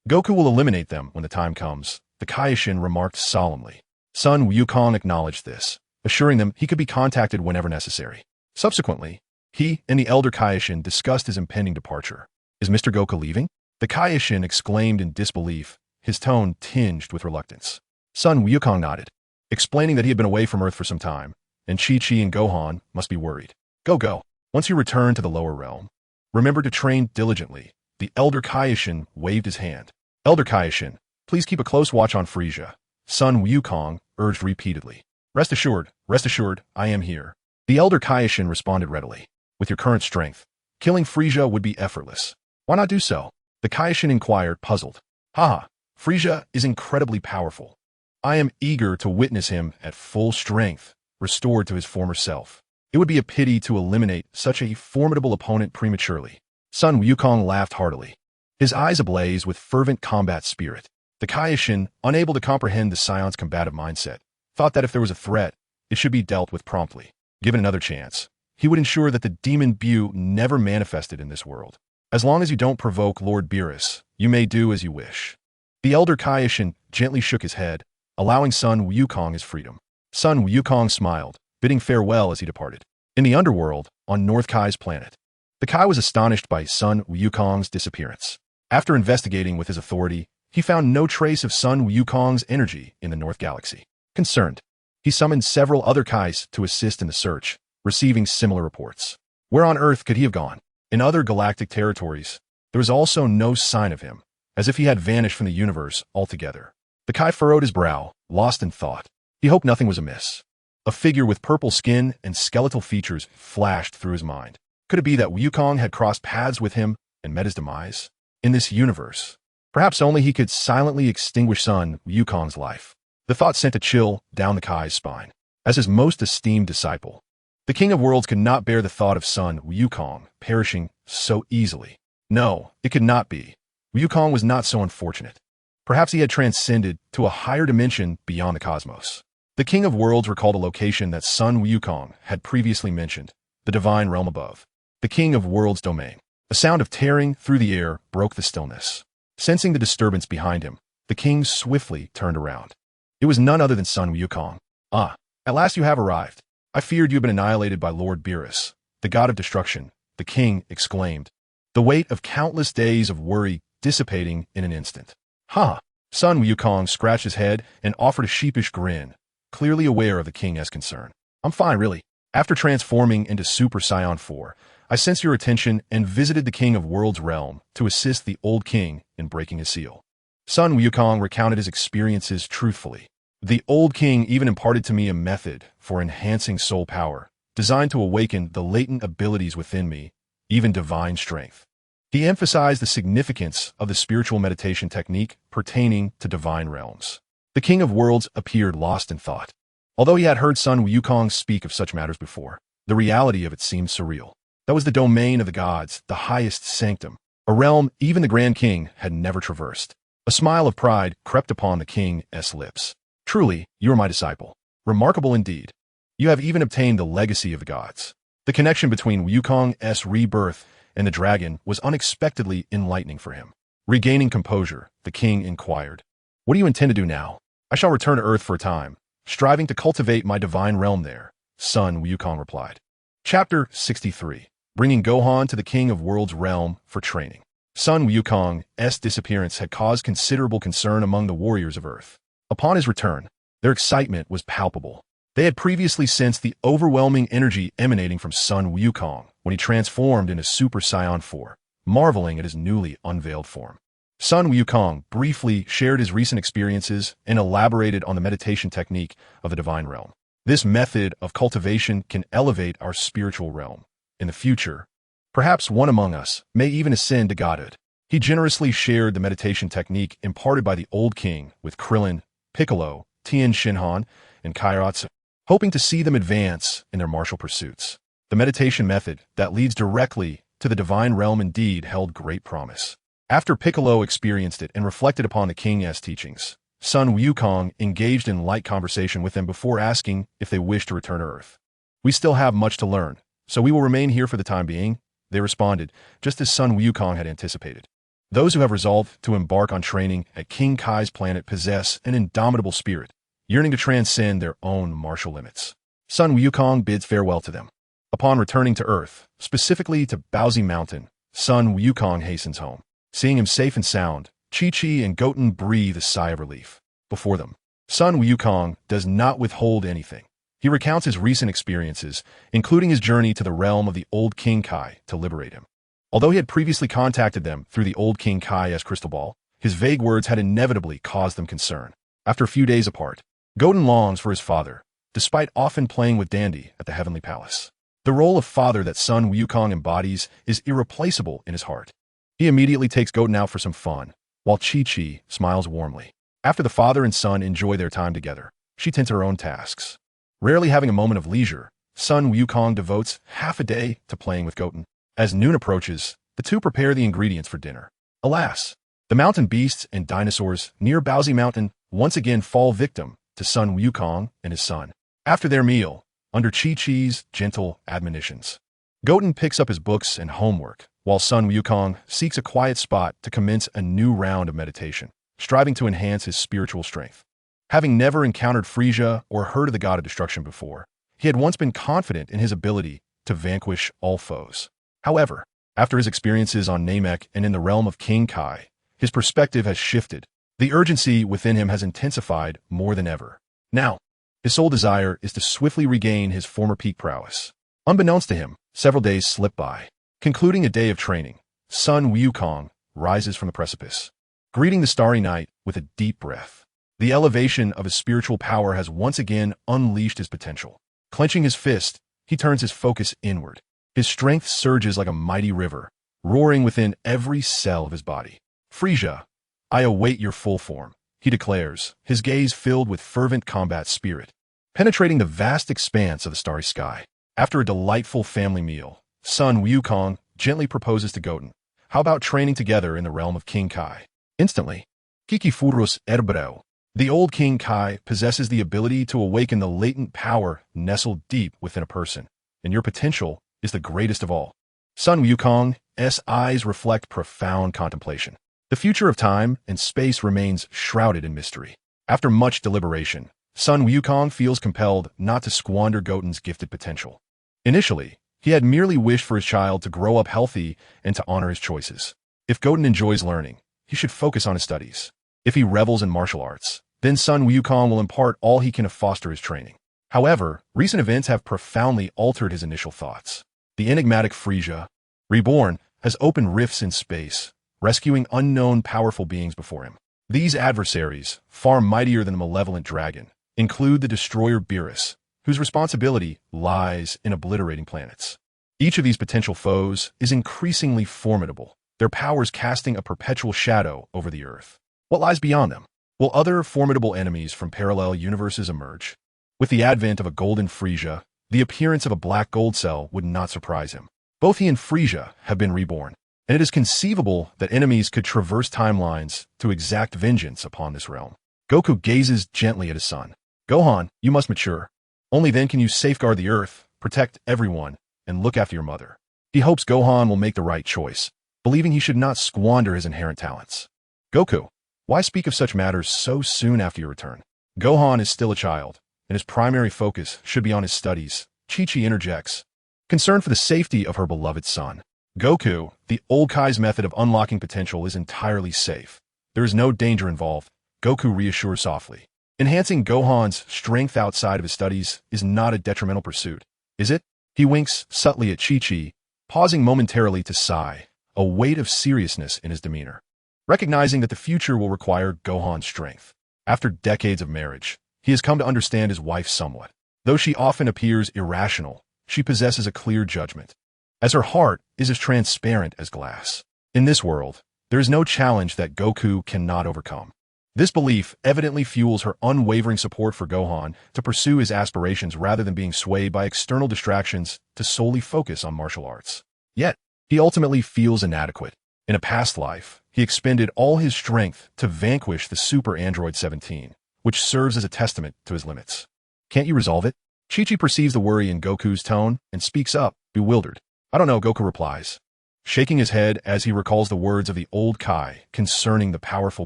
Goku will eliminate them when the time comes, the Kaioshin remarked solemnly. Sun Wukong acknowledged this, assuring them he could be contacted whenever necessary. Subsequently, he and the elder Kaioshin discussed his impending departure. Is Mr. Goku leaving? The Kaioshin exclaimed in disbelief, his tone tinged with reluctance. Sun Wukong nodded, explaining that he had been away from Earth for some time, and Chi-Chi and Gohan must be worried. Go. Once you return to the lower realm, remember to train diligently. The elder Kaioshin waved his hand. Elder Kaioshin, please keep a close watch on Frieza. Sun Wukong urged repeatedly. Rest assured, I am here. The elder Kaioshin responded readily. With your current strength, killing Frieza would be effortless. Why not do so? The Kaioshin inquired, puzzled. Frieza is incredibly powerful. I am eager to witness him at full strength, restored to his former self. It would be a pity to eliminate such a formidable opponent prematurely. Sun Wukong laughed heartily, his eyes ablaze with fervent combat spirit. The Kaioshin, unable to comprehend the Saiyans' combative mindset, thought that if there was a threat, it should be dealt with promptly. Given another chance, he would ensure that the demon Bu never manifested in this world. As long as you don't provoke Lord Beerus, you may do as you wish. The elder Kaioshin gently shook his head, allowing Sun Wukong his freedom. Sun Wukong smiled, bidding farewell as he departed. In the underworld, on North Kai's planet, the Kai was astonished by Sun Wukong's disappearance. After investigating with his authority, he found no trace of Sun Wukong's energy in the North Galaxy. Concerned, he summoned several other Kais to assist in the search, receiving similar reports. Where on Earth could he have gone? In other galactic territories, there was also no sign of him, as if he had vanished from the universe altogether. The Kai furrowed his brow, lost in thought. He hoped nothing was amiss. A figure with purple skin and skeletal features flashed through his mind. Could it be that Wukong had crossed paths with him and met his demise? In this universe, perhaps only he could silently extinguish Sun Wukong's life. The thought sent a chill down the Kai's spine. As his most esteemed disciple, the King of Worlds could not bear the thought of Sun Wukong perishing so easily. No, it could not be. Wukong was not so unfortunate. Perhaps he had transcended to a higher dimension beyond the cosmos. The King of Worlds recalled a location that Sun Wukong had previously mentioned, the divine realm above. The King of Worlds' domain. A sound of tearing through the air broke the stillness. Sensing the disturbance behind him, the king swiftly turned around. It was none other than Sun Wukong. At last you have arrived. I feared you had been annihilated by Lord Beerus, the god of destruction, the king exclaimed, the weight of countless days of worry dissipating in an instant. Sun Wukong scratched his head and offered a sheepish grin, clearly aware of the king's concern. I'm fine, really. After transforming into Super Saiyan 4, I sensed your attention and visited the King of Worlds' realm to assist the old king in breaking his seal. Sun Wukong recounted his experiences truthfully. The old king even imparted to me a method for enhancing soul power, designed to awaken the latent abilities within me, even divine strength. He emphasized the significance of the spiritual meditation technique pertaining to divine realms. The King of Worlds appeared lost in thought. Although he had heard Sun Wukong speak of such matters before, the reality of it seemed surreal. That was the domain of the gods, the highest sanctum, a realm even the Grand King had never traversed. A smile of pride crept upon the king's lips. Truly, you are my disciple. Remarkable indeed. You have even obtained the legacy of the gods. The connection between Wukong's rebirth and the dragon was unexpectedly enlightening for him. Regaining composure, the king inquired, what do you intend to do now? I shall return to Earth for a time, striving to cultivate my divine realm there, Sun Wukong replied. Chapter 63. Bringing Gohan to the King of Worlds' realm for training. Sun Wukong's disappearance had caused considerable concern among the warriors of Earth. Upon his return, their excitement was palpable. They had previously sensed the overwhelming energy emanating from Sun Wukong when he transformed into Super Saiyan 4, marveling at his newly unveiled form. Sun Wukong briefly shared his recent experiences and elaborated on the meditation technique of the divine realm. This method of cultivation can elevate our spiritual realm. In the future, perhaps one among us may even ascend to godhood. He generously shared the meditation technique imparted by the old king with Krillin, Piccolo, Tien Shinhan, and Kairatsu, hoping to see them advance in their martial pursuits. The meditation method that leads directly to the divine realm indeed held great promise. After Piccolo experienced it and reflected upon the king's teachings, son Wukong engaged in light conversation with them before asking if they wished to return to Earth. "We still have much to learn, so we will remain here for the time being," they responded, just as son Wukong had anticipated. Those who have resolved to embark on training at King Kai's planet possess an indomitable spirit, yearning to transcend their own martial limits. Son Wukong bids farewell to them. Upon returning to Earth, specifically to Baozi Mountain, son Wukong hastens home. Seeing him safe and sound, Chi-Chi and Goten breathe a sigh of relief. Before them, son Wukong does not withhold anything. He recounts his recent experiences, including his journey to the realm of the old King Kai to liberate him. Although he had previously contacted them through the old King Kai's crystal ball, his vague words had inevitably caused them concern. After a few days apart, Goten longs for his father, despite often playing with Dandy at the Heavenly Palace. The role of father that son Wukong embodies is irreplaceable in his heart. He immediately takes Goten out for some fun, while Chi-Chi smiles warmly. After the father and son enjoy their time together, she tends to her own tasks. Rarely having a moment of leisure, son Wukong devotes half a day to playing with Goten. As noon approaches, the two prepare the ingredients for dinner. Alas, the mountain beasts and dinosaurs near Baozi Mountain once again fall victim to son Wukong and his son. After their meal, under Chi-Chi's gentle admonitions, Goten picks up his books and homework, while son Wukong seeks a quiet spot to commence a new round of meditation, striving to enhance his spiritual strength. Having never encountered Frieza or heard of the god of destruction before, he had once been confident in his ability to vanquish all foes. However, after his experiences on Namek and in the realm of King Kai, his perspective has shifted. The urgency within him has intensified more than ever. Now, his sole desire is to swiftly regain his former peak prowess. Unbeknownst to him, several days slip by. Concluding a day of training, son Wukong rises from the precipice, greeting the starry night with a deep breath. The elevation of his spiritual power has once again unleashed his potential. Clenching his fist, he turns his focus inward. His strength surges like a mighty river, roaring within every cell of his body. "Frieza, I await your full form," he declares, his gaze filled with fervent combat spirit, penetrating the vast expanse of the starry sky. After a delightful family meal, son Wukong gently proposes to Goten, "How about training together in the realm of King Kai?" Instantly, Kiki Furus Erbero, the old King Kai possesses the ability to awaken the latent power nestled deep within a person, and your potential is the greatest of all. Son Wukong's eyes reflect profound contemplation. The future of time and space remains shrouded in mystery. After much deliberation, son Wukong feels compelled not to squander Goten's gifted potential. Initially, he had merely wished for his child to grow up healthy and to honor his choices. If Goten enjoys learning, he should focus on his studies. If he revels in martial arts, then son Wukong will impart all he can to foster his training. However, recent events have profoundly altered his initial thoughts. The enigmatic Frieza, Reborn, has opened rifts in space, rescuing unknown powerful beings before him. These adversaries, far mightier than the malevolent dragon, include the destroyer Beerus, whose responsibility lies in obliterating planets. Each of these potential foes is increasingly formidable, their powers casting a perpetual shadow over the Earth. What lies beyond them? Will other formidable enemies from parallel universes emerge? With the advent of a golden Frieza, the appearance of a black gold cell would not surprise him. Both he and Frieza have been reborn, and it is conceivable that enemies could traverse timelines to exact vengeance upon this realm. Goku gazes gently at his son. "Gohan, you must mature. Only then can you safeguard the Earth, protect everyone, and look after your mother." He hopes Gohan will make the right choice, believing he should not squander his inherent talents. "Goku, why speak of such matters so soon after your return?" Gohan is still a child, and his primary focus should be on his studies. Chi-Chi interjects, concerned for the safety of her beloved son. "Goku, the old Kai's method of unlocking potential is entirely safe. There is no danger involved," Goku reassures softly. Enhancing Gohan's strength outside of his studies is not a detrimental pursuit, is it? He winks subtly at Chi-Chi, pausing momentarily to sigh, a weight of seriousness in his demeanor. Recognizing that the future will require Gohan's strength. After decades of marriage, he has come to understand his wife somewhat. Though she often appears irrational, she possesses a clear judgment, as her heart is as transparent as glass. In this world, there is no challenge that Goku cannot overcome. This belief evidently fuels her unwavering support for Gohan to pursue his aspirations rather than being swayed by external distractions to solely focus on martial arts. Yet, he ultimately feels inadequate. In a past life, he expended all his strength to vanquish the Super Android 17, which serves as a testament to his limits. Can't you resolve it? Chi-Chi perceives the worry in Goku's tone and speaks up, bewildered. I don't know, Goku replies, shaking his head as he recalls the words of the old Kai concerning the powerful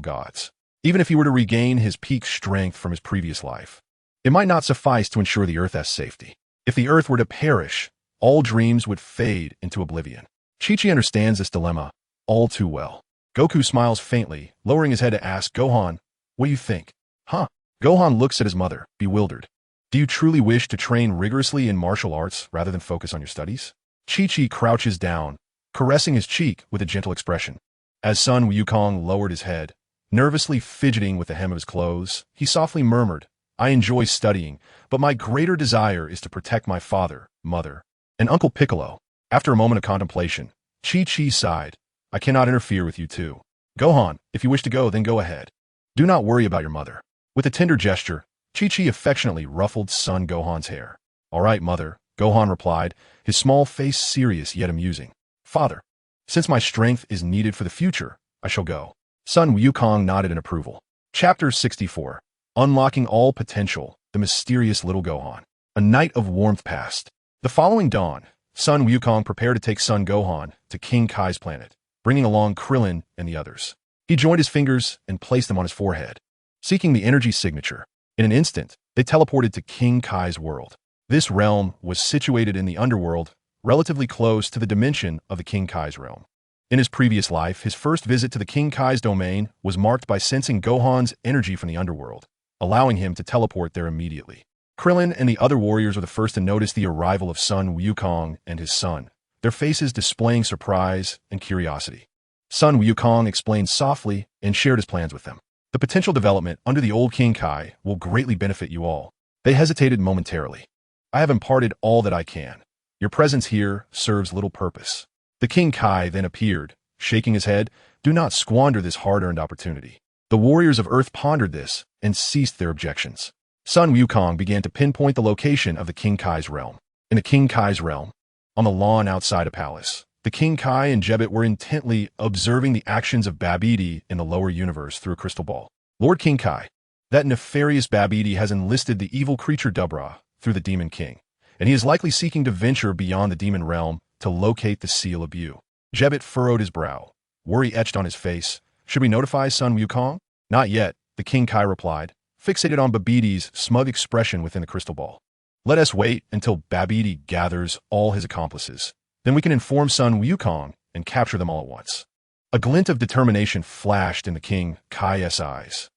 gods. Even if he were to regain his peak strength from his previous life, it might not suffice to ensure the Earth's safety. If the Earth were to perish, all dreams would fade into oblivion. Chi-Chi understands this dilemma all too well. Goku smiles faintly, lowering his head to ask Gohan, what do you think? Huh? Gohan looks at his mother, bewildered. Do you truly wish to train rigorously in martial arts rather than focus on your studies? Chi-Chi crouches down, caressing his cheek with a gentle expression. As Sun Wukong lowered his head, nervously fidgeting with the hem of his clothes, he softly murmured, I enjoy studying, but my greater desire is to protect my father, mother, and Uncle Piccolo. After a moment of contemplation, Chi-Chi sighed, I cannot interfere with you two. Gohan, if you wish to go, then go ahead. Do not worry about your mother. With a tender gesture, Chi-Chi affectionately ruffled son Gohan's hair. All right, mother, Gohan replied, his small face serious yet amusing. Father, since my strength is needed for the future, I shall go. Sun Wukong nodded in approval. Chapter 64. Unlocking All Potential, the Mysterious Little Gohan. A night of warmth passed. The following dawn, Sun Wukong prepared to take son Gohan to King Kai's planet, bringing along Krillin and the others. He joined his fingers and placed them on his forehead, seeking the energy signature. In an instant, they teleported to King Kai's world. This realm was situated in the underworld, relatively close to the dimension of the King Kai's realm. In his previous life, his first visit to the King Kai's domain was marked by sensing Gohan's energy from the underworld, allowing him to teleport there immediately. Krillin and the other warriors were the first to notice the arrival of Sun Wukong and his son, their faces displaying surprise and curiosity. Sun Wukong explained softly and shared his plans with them. The potential development under the old King Kai will greatly benefit you all. They hesitated momentarily. I have imparted all that I can. Your presence here serves little purpose. The King Kai then appeared, shaking his head. Do not squander this hard-earned opportunity. The warriors of Earth pondered this and ceased their objections. Sun Wukong began to pinpoint the location of the King Kai's realm. In the King Kai's realm, on the lawn outside a palace, the King Kai and Jebet were intently observing the actions of Babidi in the lower universe through a crystal ball. Lord King Kai, that nefarious Babidi has enlisted the evil creature Dubra through the Demon King, and he is likely seeking to venture beyond the demon realm to locate the Seal of Bu. Jebet furrowed his brow, worry etched on his face. Should we notify Sun Wukong? Not yet, the King Kai replied, fixated on Babidi's smug expression within the crystal ball. Let us wait until Babidi gathers all his accomplices. Then we can inform Sun Wukong and capture them all at once. A glint of determination flashed in the King Kai's eyes.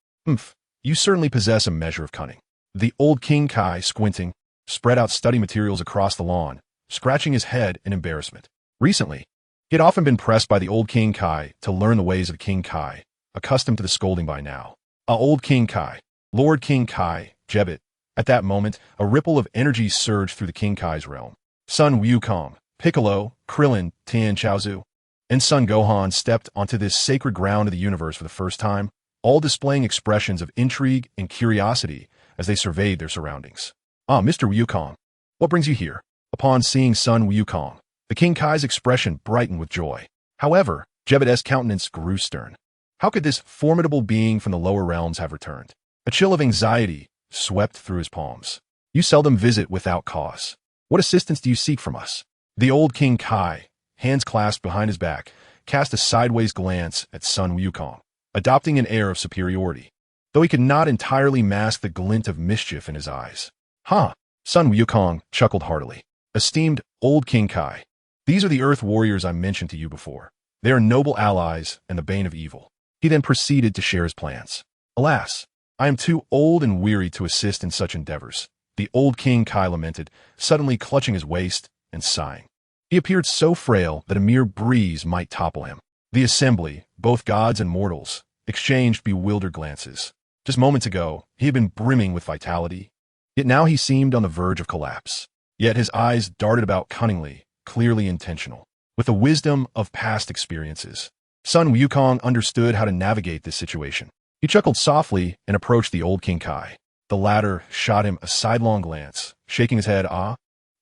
You certainly possess a measure of cunning. The old King Kai, squinting, spread out study materials across the lawn, scratching his head in embarrassment. Recently, he had often been pressed by the old King Kai to learn the ways of King Kai, accustomed to the scolding by now. Old King Kai, Lord King Kai, Jebet. At that moment, a ripple of energy surged through the King Kai's realm. Sun Wukong, Piccolo, Krillin, Tien Chaozu, and Son Gohan stepped onto this sacred ground of the universe for the first time, all displaying expressions of intrigue and curiosity as they surveyed their surroundings. Mr. Wukong, what brings you here? Upon seeing Sun Wukong, the King Kai's expression brightened with joy. However, Jebet's countenance grew stern. How could this formidable being from the lower realms have returned? A chill of anxiety swept through his palms. You seldom visit without cause. What assistance do you seek from us? The old King Kai, hands clasped behind his back, cast a sideways glance at Sun Wukong, adopting an air of superiority, though he could not entirely mask the glint of mischief in his eyes. Sun Wukong chuckled heartily. Esteemed old King Kai, these are the Earth warriors I mentioned to you before. They are noble allies and the bane of evil. He then proceeded to share his plans. Alas, I am too old and weary to assist in such endeavors, the old King Kai lamented, suddenly clutching his waist and sighing. He appeared so frail that a mere breeze might topple him. The assembly, both gods and mortals, exchanged bewildered glances. Just moments ago, he had been brimming with vitality, Yet now he seemed on the verge of collapse. Yet his eyes darted about cunningly, clearly intentional. With the wisdom of past experiences, Sun Wukong understood how to navigate this situation. He chuckled softly and approached the old King Kai. The latter shot him a sidelong glance, shaking his head.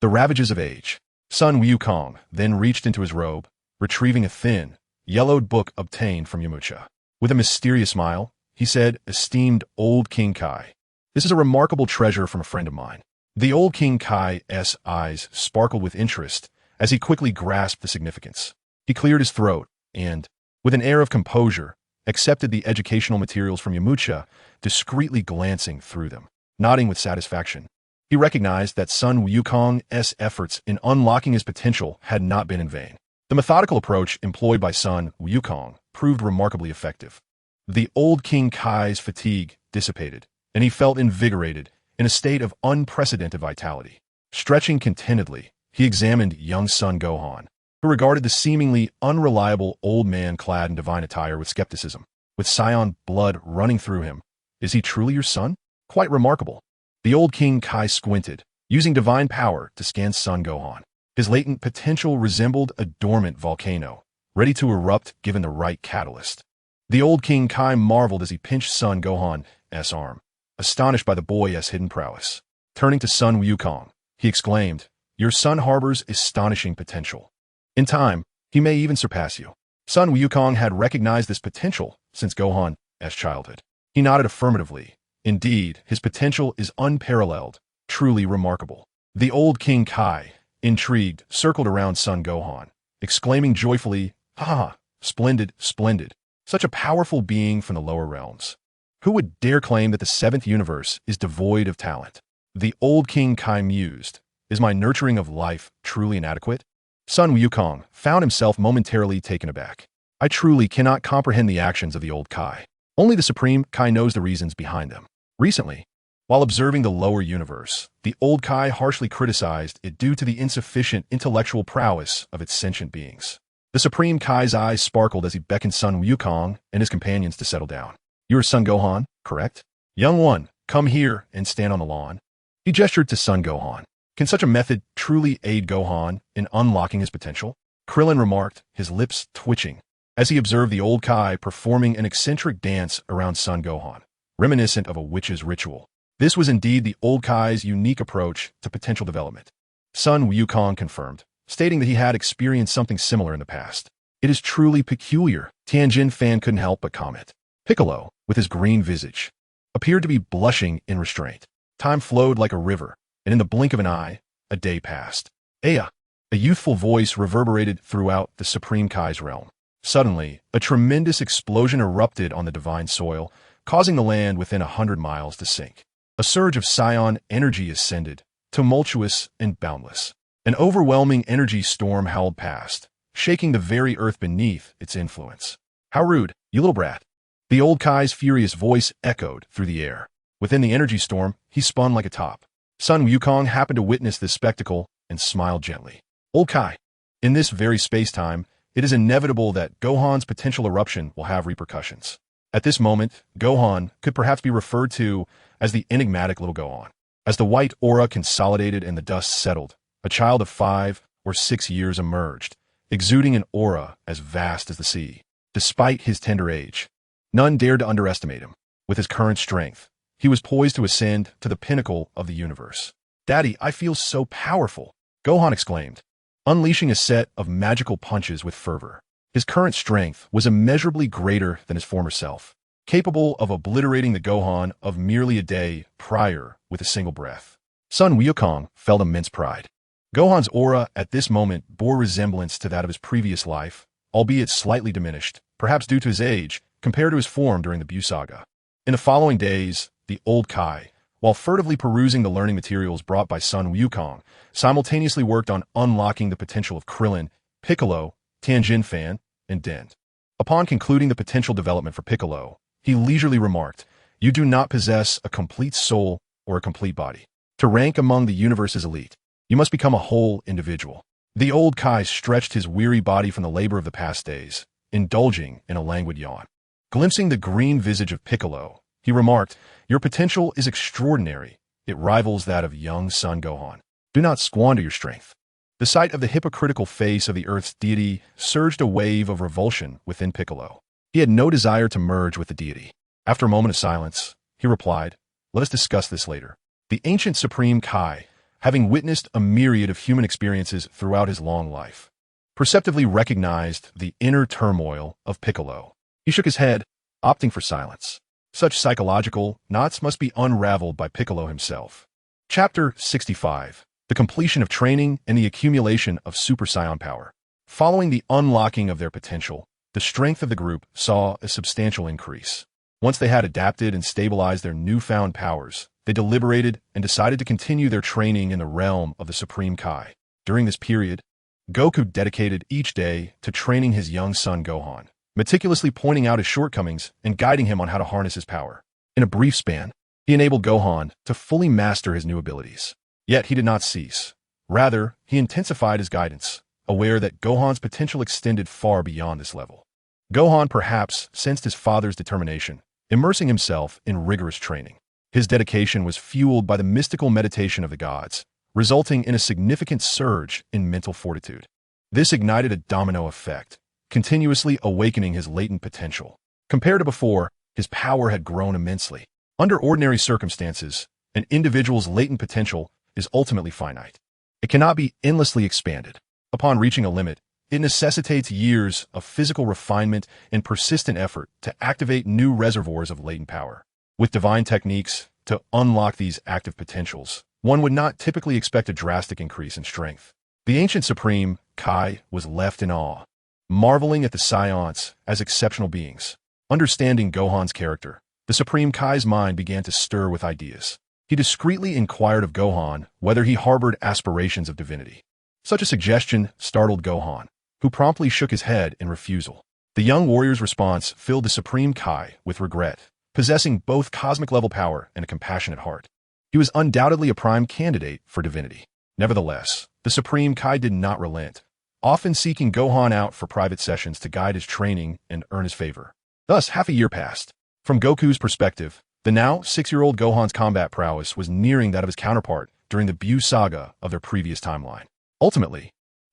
The ravages of age. Sun Wukong then reached into his robe, retrieving a thin, yellowed book obtained from Yamcha. With a mysterious smile, he said, "Esteemed old King Kai, this is a remarkable treasure from a friend of mine." The old King Kai's eyes sparkled with interest as he quickly grasped the significance. He cleared his throat and, with an air of composure, accepted the educational materials from Yamcha, discreetly glancing through them. Nodding with satisfaction, he recognized that Sun Wukong's efforts in unlocking his potential had not been in vain. The methodical approach employed by Sun Wukong proved remarkably effective. The old King Kai's fatigue dissipated, and he felt invigorated, in a state of unprecedented vitality. Stretching contentedly, he examined young son Gohan, who regarded the seemingly unreliable old man clad in divine attire with skepticism. With Saiyan blood running through him, "Is he truly your son? Quite remarkable." The old King Kai squinted, using divine power to scan son Gohan. His latent potential resembled a dormant volcano, ready to erupt given the right catalyst. The old King Kai marveled as he pinched son Gohan's arm, astonished by the boy's hidden prowess. Turning to Sun Wukong, he exclaimed, "Your son harbors astonishing potential. In time, he may even surpass you." Sun Wukong had recognized this potential since Gohan's childhood. He nodded affirmatively. Indeed, his potential is unparalleled, truly remarkable. The old King Kai, intrigued, circled around son Gohan, exclaiming joyfully, "Ha! Splendid, splendid. Such a powerful being from the lower realms. Who would dare claim that the seventh universe is devoid of talent?" The old King Kai mused, "Is my nurturing of life truly inadequate?" Sun Wukong found himself momentarily taken aback. "I truly cannot comprehend the actions of the old Kai. Only the Supreme Kai knows the reasons behind them." Recently, while observing the lower universe, the old Kai harshly criticized it due to the insufficient intellectual prowess of its sentient beings. The Supreme Kai's eyes sparkled as he beckoned Sun Wukong and his companions to settle down. "You are Son Gohan, correct? Young one, come here and stand on the lawn." He gestured to Son Gohan. "Can such a method truly aid Gohan in unlocking his potential?" Krillin remarked, his lips twitching, as he observed the old Kai performing an eccentric dance around Son Gohan, reminiscent of a witch's ritual. This was indeed the old Kai's unique approach to potential development. Sun Wukong confirmed, stating that he had experienced something similar in the past. "It is truly peculiar," Tianjin fan couldn't help but comment. Piccolo, with his green visage, appeared to be blushing in restraint. Time flowed like a river, and in the blink of an eye, a day passed. "Aya!" A youthful voice reverberated throughout the Supreme Kai's realm. Suddenly, a tremendous explosion erupted on the divine soil, causing the land within 100 miles to sink. A surge of Saiyan energy ascended, tumultuous and boundless. An overwhelming energy storm howled past, shaking the very earth beneath its influence. "How rude, you little brat!" The old Kai's furious voice echoed through the air. Within the energy storm, he spun like a top. Sun Wukong happened to witness this spectacle and smiled gently. "Old Kai, in this very space-time, it is inevitable that Gohan's potential eruption will have repercussions." At this moment, Gohan could perhaps be referred to as the enigmatic little Gohan. As the white aura consolidated and the dust settled, a child of 5 or 6 years emerged, exuding an aura as vast as the sea. Despite his tender age, none dared to underestimate him. With his current strength, he was poised to ascend to the pinnacle of the universe. "Daddy, I feel so powerful!" Gohan exclaimed, unleashing a set of magical punches with fervor. His current strength was immeasurably greater than his former self, capable of obliterating the Gohan of merely a day prior with a single breath. Sun Wukong felt immense pride. Gohan's aura at this moment bore resemblance to that of his previous life, albeit slightly diminished, perhaps due to his age, compared to his form during the Buu saga. In the following days, the old Kai, while furtively perusing the learning materials brought by Sun Wukong, simultaneously worked on unlocking the potential of Krillin, Piccolo, Tianjin Fan, and Dent. Upon concluding the potential development for Piccolo, he leisurely remarked, "You do not possess a complete soul or a complete body. To rank among the universe's elite, you must become a whole individual." The old Kai stretched his weary body from the labor of the past days, indulging in a languid yawn. Glimpsing the green visage of Piccolo, he remarked, "Your potential is extraordinary, it rivals that of young son Gohan. Do not squander your strength. The sight of the hypocritical face of the Earth's deity surged a wave of revulsion within Piccolo. He had no desire to merge with the deity. After a moment of silence, he replied, "Let us discuss this later." The ancient Supreme Kai, having witnessed a myriad of human experiences throughout his long life, perceptively recognized the inner turmoil of Piccolo. He shook his head, opting for silence. Such psychological knots must be unraveled by Piccolo himself. Chapter 65. The completion of training and the accumulation of Super Saiyan power. Following the unlocking of their potential, the strength of the group saw a substantial increase. Once they had adapted and stabilized their newfound powers, they deliberated and decided to continue their training in the realm of the Supreme Kai. During this period, Goku dedicated each day to training his young son Gohan, meticulously pointing out his shortcomings and guiding him on how to harness his power. In a brief span, he enabled Gohan to fully master his new abilities. Yet he did not cease. Rather, he intensified his guidance, aware that Gohan's potential extended far beyond this level. Gohan perhaps sensed his father's determination, immersing himself in rigorous training. His dedication was fueled by the mystical meditation of the gods, resulting in a significant surge in mental fortitude. This ignited a domino effect, continuously awakening his latent potential. Compared to before, his power had grown immensely. Under ordinary circumstances, an individual's latent potential is ultimately finite. It cannot be endlessly expanded. Upon reaching a limit, it necessitates years of physical refinement and persistent effort to activate new reservoirs of latent power. With divine techniques to unlock these active potentials, one would not typically expect a drastic increase in strength. The ancient Supreme Kai was left in awe, marveling at the Saiyans as exceptional beings. Understanding Gohan's character, the Supreme Kai's mind began to stir with ideas. He discreetly inquired of Gohan whether he harbored aspirations of divinity. Such a suggestion startled Gohan, who promptly shook his head in refusal. The young warrior's response filled the Supreme Kai with regret, possessing both cosmic-level power and a compassionate heart. He was undoubtedly a prime candidate for divinity. Nevertheless, the Supreme Kai did not relent, often seeking Gohan out for private sessions to guide his training and earn his favor. Thus, half a year passed. From Goku's perspective, the now 6-year-old Gohan's combat prowess was nearing that of his counterpart during the Buu saga of their previous timeline. Ultimately,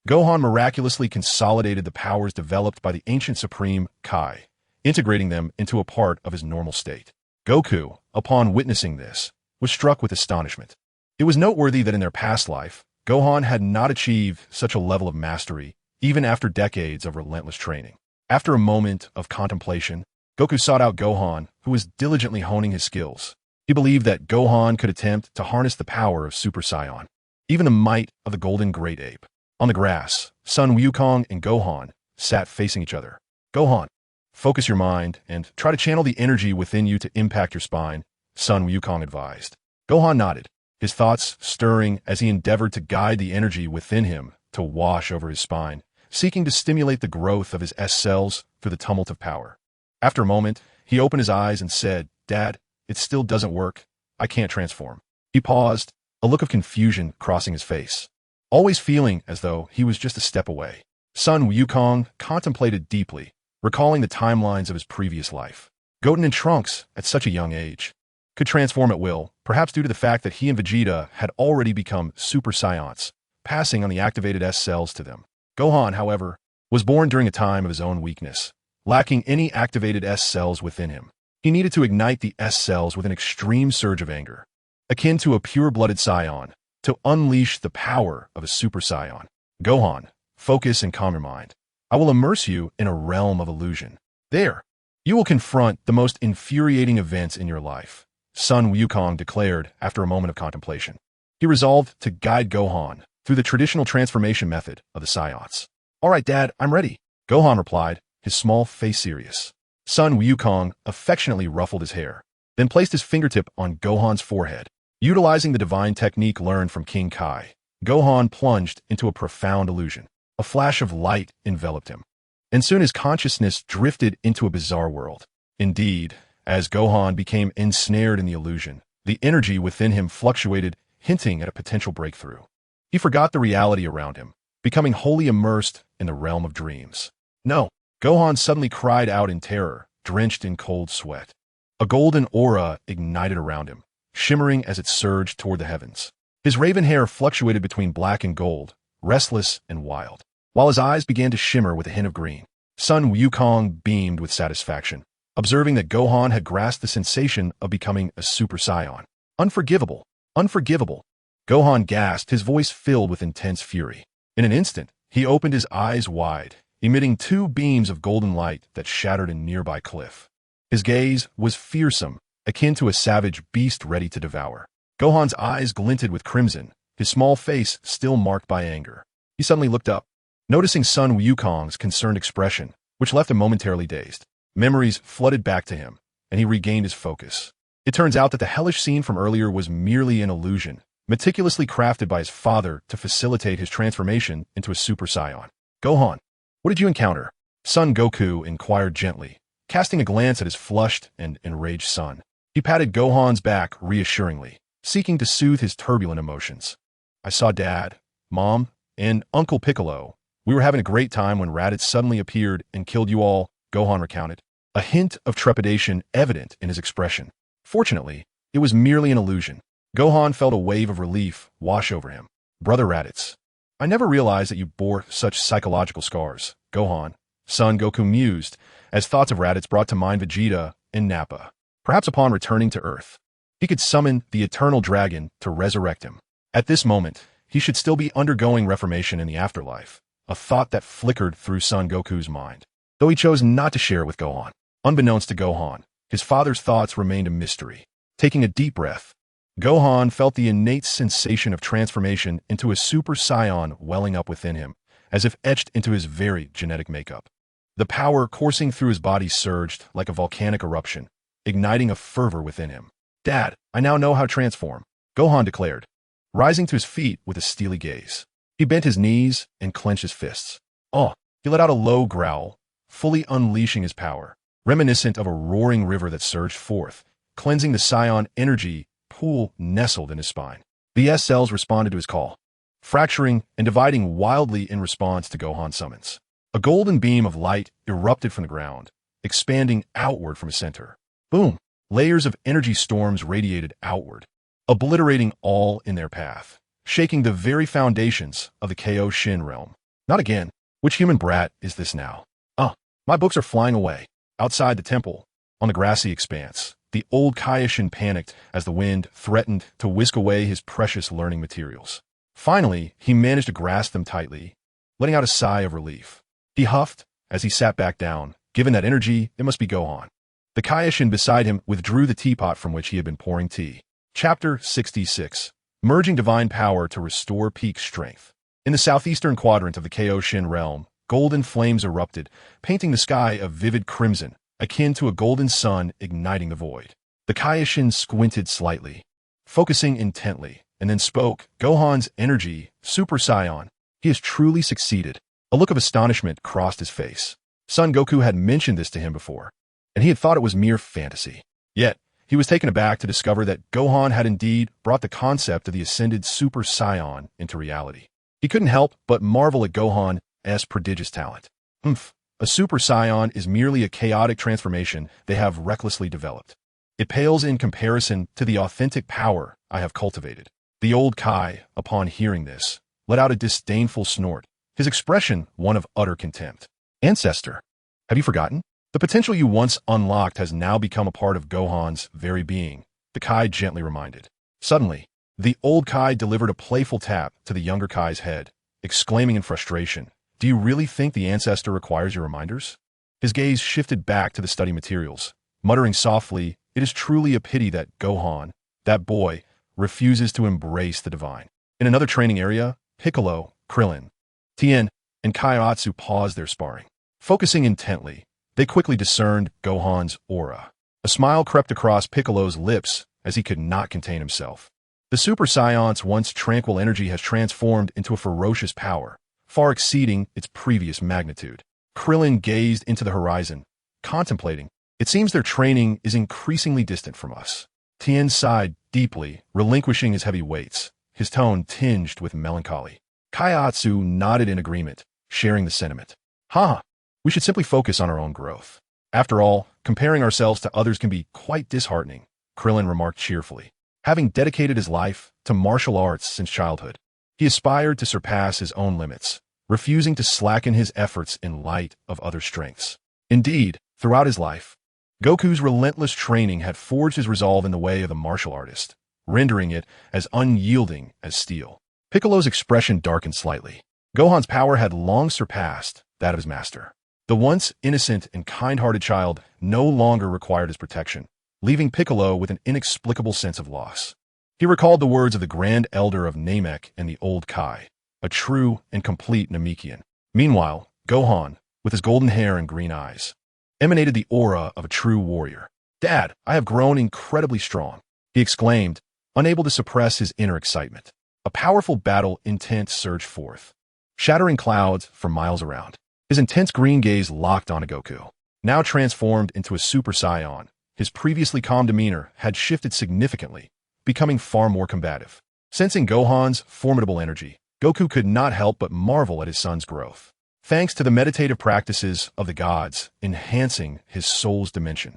Gohan miraculously consolidated the powers developed by the ancient Supreme Kai, integrating them into a part of his normal state. Goku, upon witnessing this, was struck with astonishment. It was noteworthy that in their past life, Gohan had not achieved such a level of mastery, even after decades of relentless training. After a moment of contemplation, Goku sought out Gohan, who was diligently honing his skills. He believed that Gohan could attempt to harness the power of Super Saiyan, even the might of the Golden Great Ape. On the grass, Son Wukong and Gohan sat facing each other. "Gohan, focus your mind and try to channel the energy within you to impact your spine," Son Wukong advised. Gohan nodded, his thoughts stirring as he endeavored to guide the energy within him to wash over his spine, seeking to stimulate the growth of his S cells through the tumult of power. After a moment, he opened his eyes and said, "Dad, it still doesn't work. I can't transform." He paused, a look of confusion crossing his face, always feeling as though he was just a step away. Son Wukong contemplated deeply, recalling the timelines of his previous life. Goten and Trunks, at such a young age, could transform at will, perhaps due to the fact that he and Vegeta had already become Super Saiyans, passing on the activated S cells to them. Gohan, however, was born during a time of his own weakness, lacking any activated S cells within him. He needed to ignite the S cells with an extreme surge of anger, akin to a pure-blooded Saiyan, to unleash the power of a Super Saiyan. "Gohan, focus and calm your mind. I will immerse you in a realm of illusion. There, you will confront the most infuriating events in your life," Son Wukong declared after a moment of contemplation. He resolved to guide Gohan through the traditional transformation method of the Saiyans. "All right, Dad, I'm ready," Gohan replied, his small face serious. Son Wukong affectionately ruffled his hair, then placed his fingertip on Gohan's forehead. Utilizing the divine technique learned from King Kai, Gohan plunged into a profound illusion. A flash of light enveloped him, and soon his consciousness drifted into a bizarre world. Indeed, as Gohan became ensnared in the illusion, the energy within him fluctuated, hinting at a potential breakthrough. He forgot the reality around him, becoming wholly immersed in the realm of dreams. "No!" Gohan suddenly cried out in terror, drenched in cold sweat. A golden aura ignited around him, shimmering as it surged toward the heavens. His raven hair fluctuated between black and gold, restless and wild, while his eyes began to shimmer with a hint of green. Sun Wukong beamed with satisfaction, observing that Gohan had grasped the sensation of becoming a Super Saiyan. Unforgivable! Unforgivable! Gohan gasped, his voice filled with intense fury. In an instant, he opened his eyes wide, emitting two beams of golden light that shattered a nearby cliff. His gaze was fearsome, akin to a savage beast ready to devour. Gohan's eyes glinted with crimson, his small face still marked by anger. He suddenly looked up, noticing Sun Wukong's concerned expression, which left him momentarily dazed. Memories flooded back to him, and he regained his focus. It turns out that the hellish scene from earlier was merely an illusion, meticulously crafted by his father to facilitate his transformation into a Super Saiyan. Gohan, what did you encounter? Son Goku inquired gently, casting a glance at his flushed and enraged son. He patted Gohan's back reassuringly, seeking to soothe his turbulent emotions. I saw Dad, Mom, and Uncle Piccolo. We were having a great time when Raditz suddenly appeared and killed you all, Gohan recounted, a hint of trepidation evident in his expression. Fortunately, it was merely an illusion. Gohan felt a wave of relief wash over him. Brother Raditz, I never realized that you bore such psychological scars, Gohan. Son Goku mused, as thoughts of Raditz brought to mind Vegeta and Nappa. Perhaps upon returning to Earth, he could summon the Eternal Dragon to resurrect him. At this moment, he should still be undergoing reformation in the afterlife, a thought that flickered through Son Goku's mind, though he chose not to share it with Gohan. Unbeknownst to Gohan, his father's thoughts remained a mystery. Taking a deep breath, Gohan felt the innate sensation of transformation into a Super Saiyan welling up within him, as if etched into his very genetic makeup. The power coursing through his body surged like a volcanic eruption, igniting a fervor within him. Dad, I now know how to transform, Gohan declared, rising to his feet with a steely gaze. He bent his knees and clenched his fists. Oh, he let out a low growl, fully unleashing his power, reminiscent of a roaring river that surged forth, cleansing the Saiyan energy pool nestled in his spine. The S cells responded to his call, fracturing and dividing wildly in response to Gohan's summons. A golden beam of light erupted from the ground, expanding outward from his center. Boom! Layers of energy storms radiated outward, obliterating all in their path, shaking the very foundations of the KO Shin realm. Not again. Which human brat is this now? My books are flying away. Outside the temple, on the grassy expanse, the old Kaioshin panicked as the wind threatened to whisk away his precious learning materials. Finally, he managed to grasp them tightly, letting out a sigh of relief. He huffed as he sat back down. Given that energy, it must be Gohan. The Kaioshin beside him withdrew the teapot from which he had been pouring tea. Chapter 66. Merging Divine Power to Restore Peak Strength. In the southeastern quadrant of the Kaioshin realm, golden flames erupted, painting the sky a vivid crimson, akin to a golden sun igniting the void. The Kaioshin squinted slightly, focusing intently, and then spoke. Gohan's energy, Super Saiyan. He has truly succeeded. A look of astonishment crossed his face. Son Goku had mentioned this to him before, and he had thought it was mere fantasy. Yet, he was taken aback to discover that Gohan had indeed brought the concept of the ascended Super Saiyan into reality. He couldn't help but marvel at Gohan's prodigious talent. A Super Saiyan is merely a chaotic transformation they have recklessly developed. It pales in comparison to the authentic power I have cultivated. The old Kai, upon hearing this, let out a disdainful snort, his expression one of utter contempt. Ancestor, have you forgotten? The potential you once unlocked has now become a part of Gohan's very being, the Kai gently reminded. Suddenly, the old Kai delivered a playful tap to the younger Kai's head, exclaiming in frustration, Do you really think the ancestor requires your reminders? His gaze shifted back to the study materials, muttering softly, It is truly a pity that Gohan, that boy, refuses to embrace the divine. In another training area, Piccolo, Krillin, Tien, and Kaiotsu paused their sparring. Focusing intently, they quickly discerned Gohan's aura. A smile crept across Piccolo's lips as he could not contain himself. The Super Saiyan's once tranquil energy has transformed into a ferocious power, far exceeding its previous magnitude. Krillin gazed into the horizon, contemplating. It seems their training is increasingly distant from us. Tien sighed deeply, relinquishing his heavy weights, his tone tinged with melancholy. Kaiotsu nodded in agreement, sharing the sentiment. We should simply focus on our own growth. After all, comparing ourselves to others can be quite disheartening, Krillin remarked cheerfully. having dedicated his life to martial arts since childhood. He aspired to surpass his own limits, refusing to slacken his efforts in light of other strengths. Indeed, throughout his life, Goku's relentless training had forged his resolve in the way of the martial artist, rendering it as unyielding as steel. Piccolo's expression darkened slightly. Gohan's power had long surpassed that of his master. The once innocent and kind-hearted child no longer required his protection, leaving Piccolo with an inexplicable sense of loss. He recalled the words of the Grand Elder of Namek and the Old Kai, a true and complete Namekian. Meanwhile, Gohan, with his golden hair and green eyes, emanated the aura of a true warrior. "Dad, I have grown incredibly strong," he exclaimed, unable to suppress his inner excitement. A powerful battle intent surged forth, shattering clouds for miles around. His intense green gaze locked onto Goku. Now transformed into a Super Saiyan, his previously calm demeanor had shifted significantly, becoming far more combative. Sensing Gohan's formidable energy, Goku could not help but marvel at his son's growth. Thanks to the meditative practices of the gods enhancing his soul's dimension,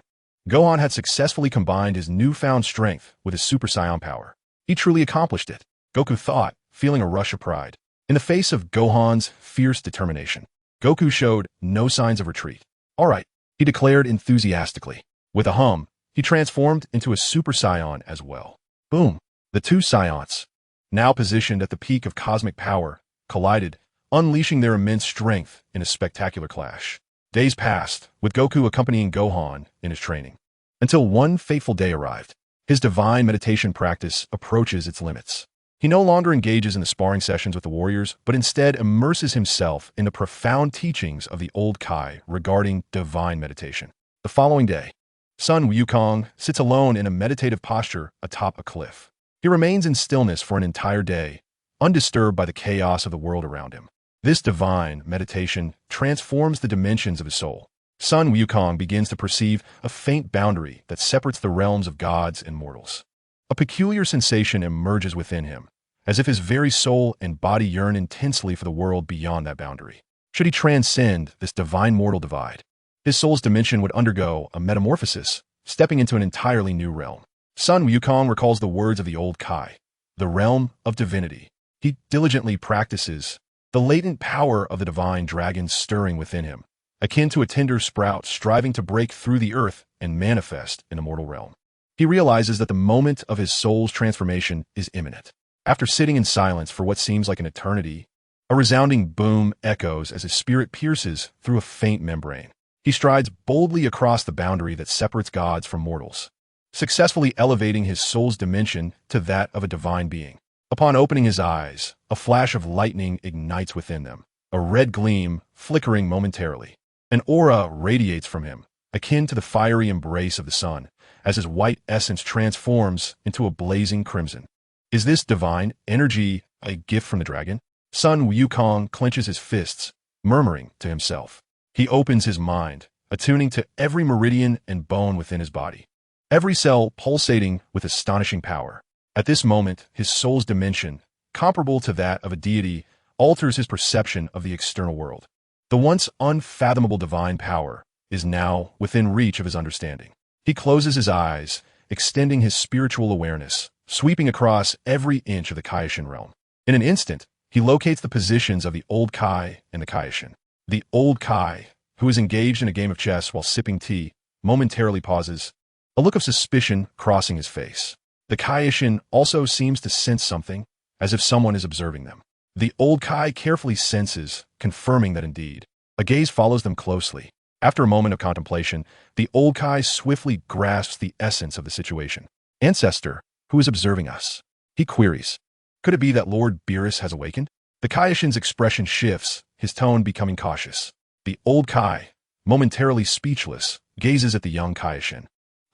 Gohan had successfully combined his newfound strength with his Super Saiyan power. He truly accomplished it, Goku thought, feeling a rush of pride. In the face of Gohan's fierce determination, Goku showed no signs of retreat. "All right," he declared enthusiastically. With a hum, he transformed into a Super Saiyan as well. Boom! The two Saiyans, now positioned at the peak of cosmic power, collided, unleashing their immense strength in a spectacular clash. Days passed, with Goku accompanying Gohan in his training, until one fateful day arrived. His divine meditation practice approaches its limits. He no longer engages in the sparring sessions with the warriors, but instead immerses himself in the profound teachings of the Old Kai regarding divine meditation. The following day, Sun Wukong sits alone in a meditative posture atop a cliff. He remains in stillness for an entire day, undisturbed by the chaos of the world around him. This divine meditation transforms the dimensions of his soul. Sun Wukong begins to perceive a faint boundary that separates the realms of gods and mortals. A peculiar sensation emerges within him, as if his very soul and body yearn intensely for the world beyond that boundary. Should he transcend this divine mortal divide, his soul's dimension would undergo a metamorphosis, stepping into an entirely new realm. Sun Wukong recalls the words of the Old Kai, the realm of divinity. He diligently practices the latent power of the divine dragon stirring within him, akin to a tender sprout striving to break through the earth and manifest in the mortal realm. He realizes that the moment of his soul's transformation is imminent. After sitting in silence for what seems like an eternity, a resounding boom echoes as his spirit pierces through a faint membrane. He strides boldly across the boundary that separates gods from mortals, successfully elevating his soul's dimension to that of a divine being. Upon opening his eyes, a flash of lightning ignites within them, a red gleam flickering momentarily. An aura radiates from him, akin to the fiery embrace of the sun, as his white essence transforms into a blazing crimson. Is this divine energy a gift from the dragon? Sun Wukong clenches his fists, murmuring to himself. He opens his mind, attuning to every meridian and bone within his body, every cell pulsating with astonishing power. At this moment, his soul's dimension, comparable to that of a deity, alters his perception of the external world. The once unfathomable divine power is now within reach of his understanding. He closes his eyes, extending his spiritual awareness, sweeping across every inch of the Kaioshin realm. In an instant, he locates the positions of the Old Kai and the Kaioshin. The Old Kai, who is engaged in a game of chess while sipping tea, momentarily pauses, a look of suspicion crossing his face. The Kaioshin also seems to sense something, as if someone is observing them. The Old Kai carefully senses, confirming that indeed. A gaze follows them closely. After a moment of contemplation, the Old Kai swiftly grasps the essence of the situation. "Ancestor, who is observing us?" he queries. Could it be that Lord Beerus has awakened? The Kaioshin's expression shifts, his tone becoming cautious. The Old Kai, momentarily speechless, gazes at the young Kaioshin,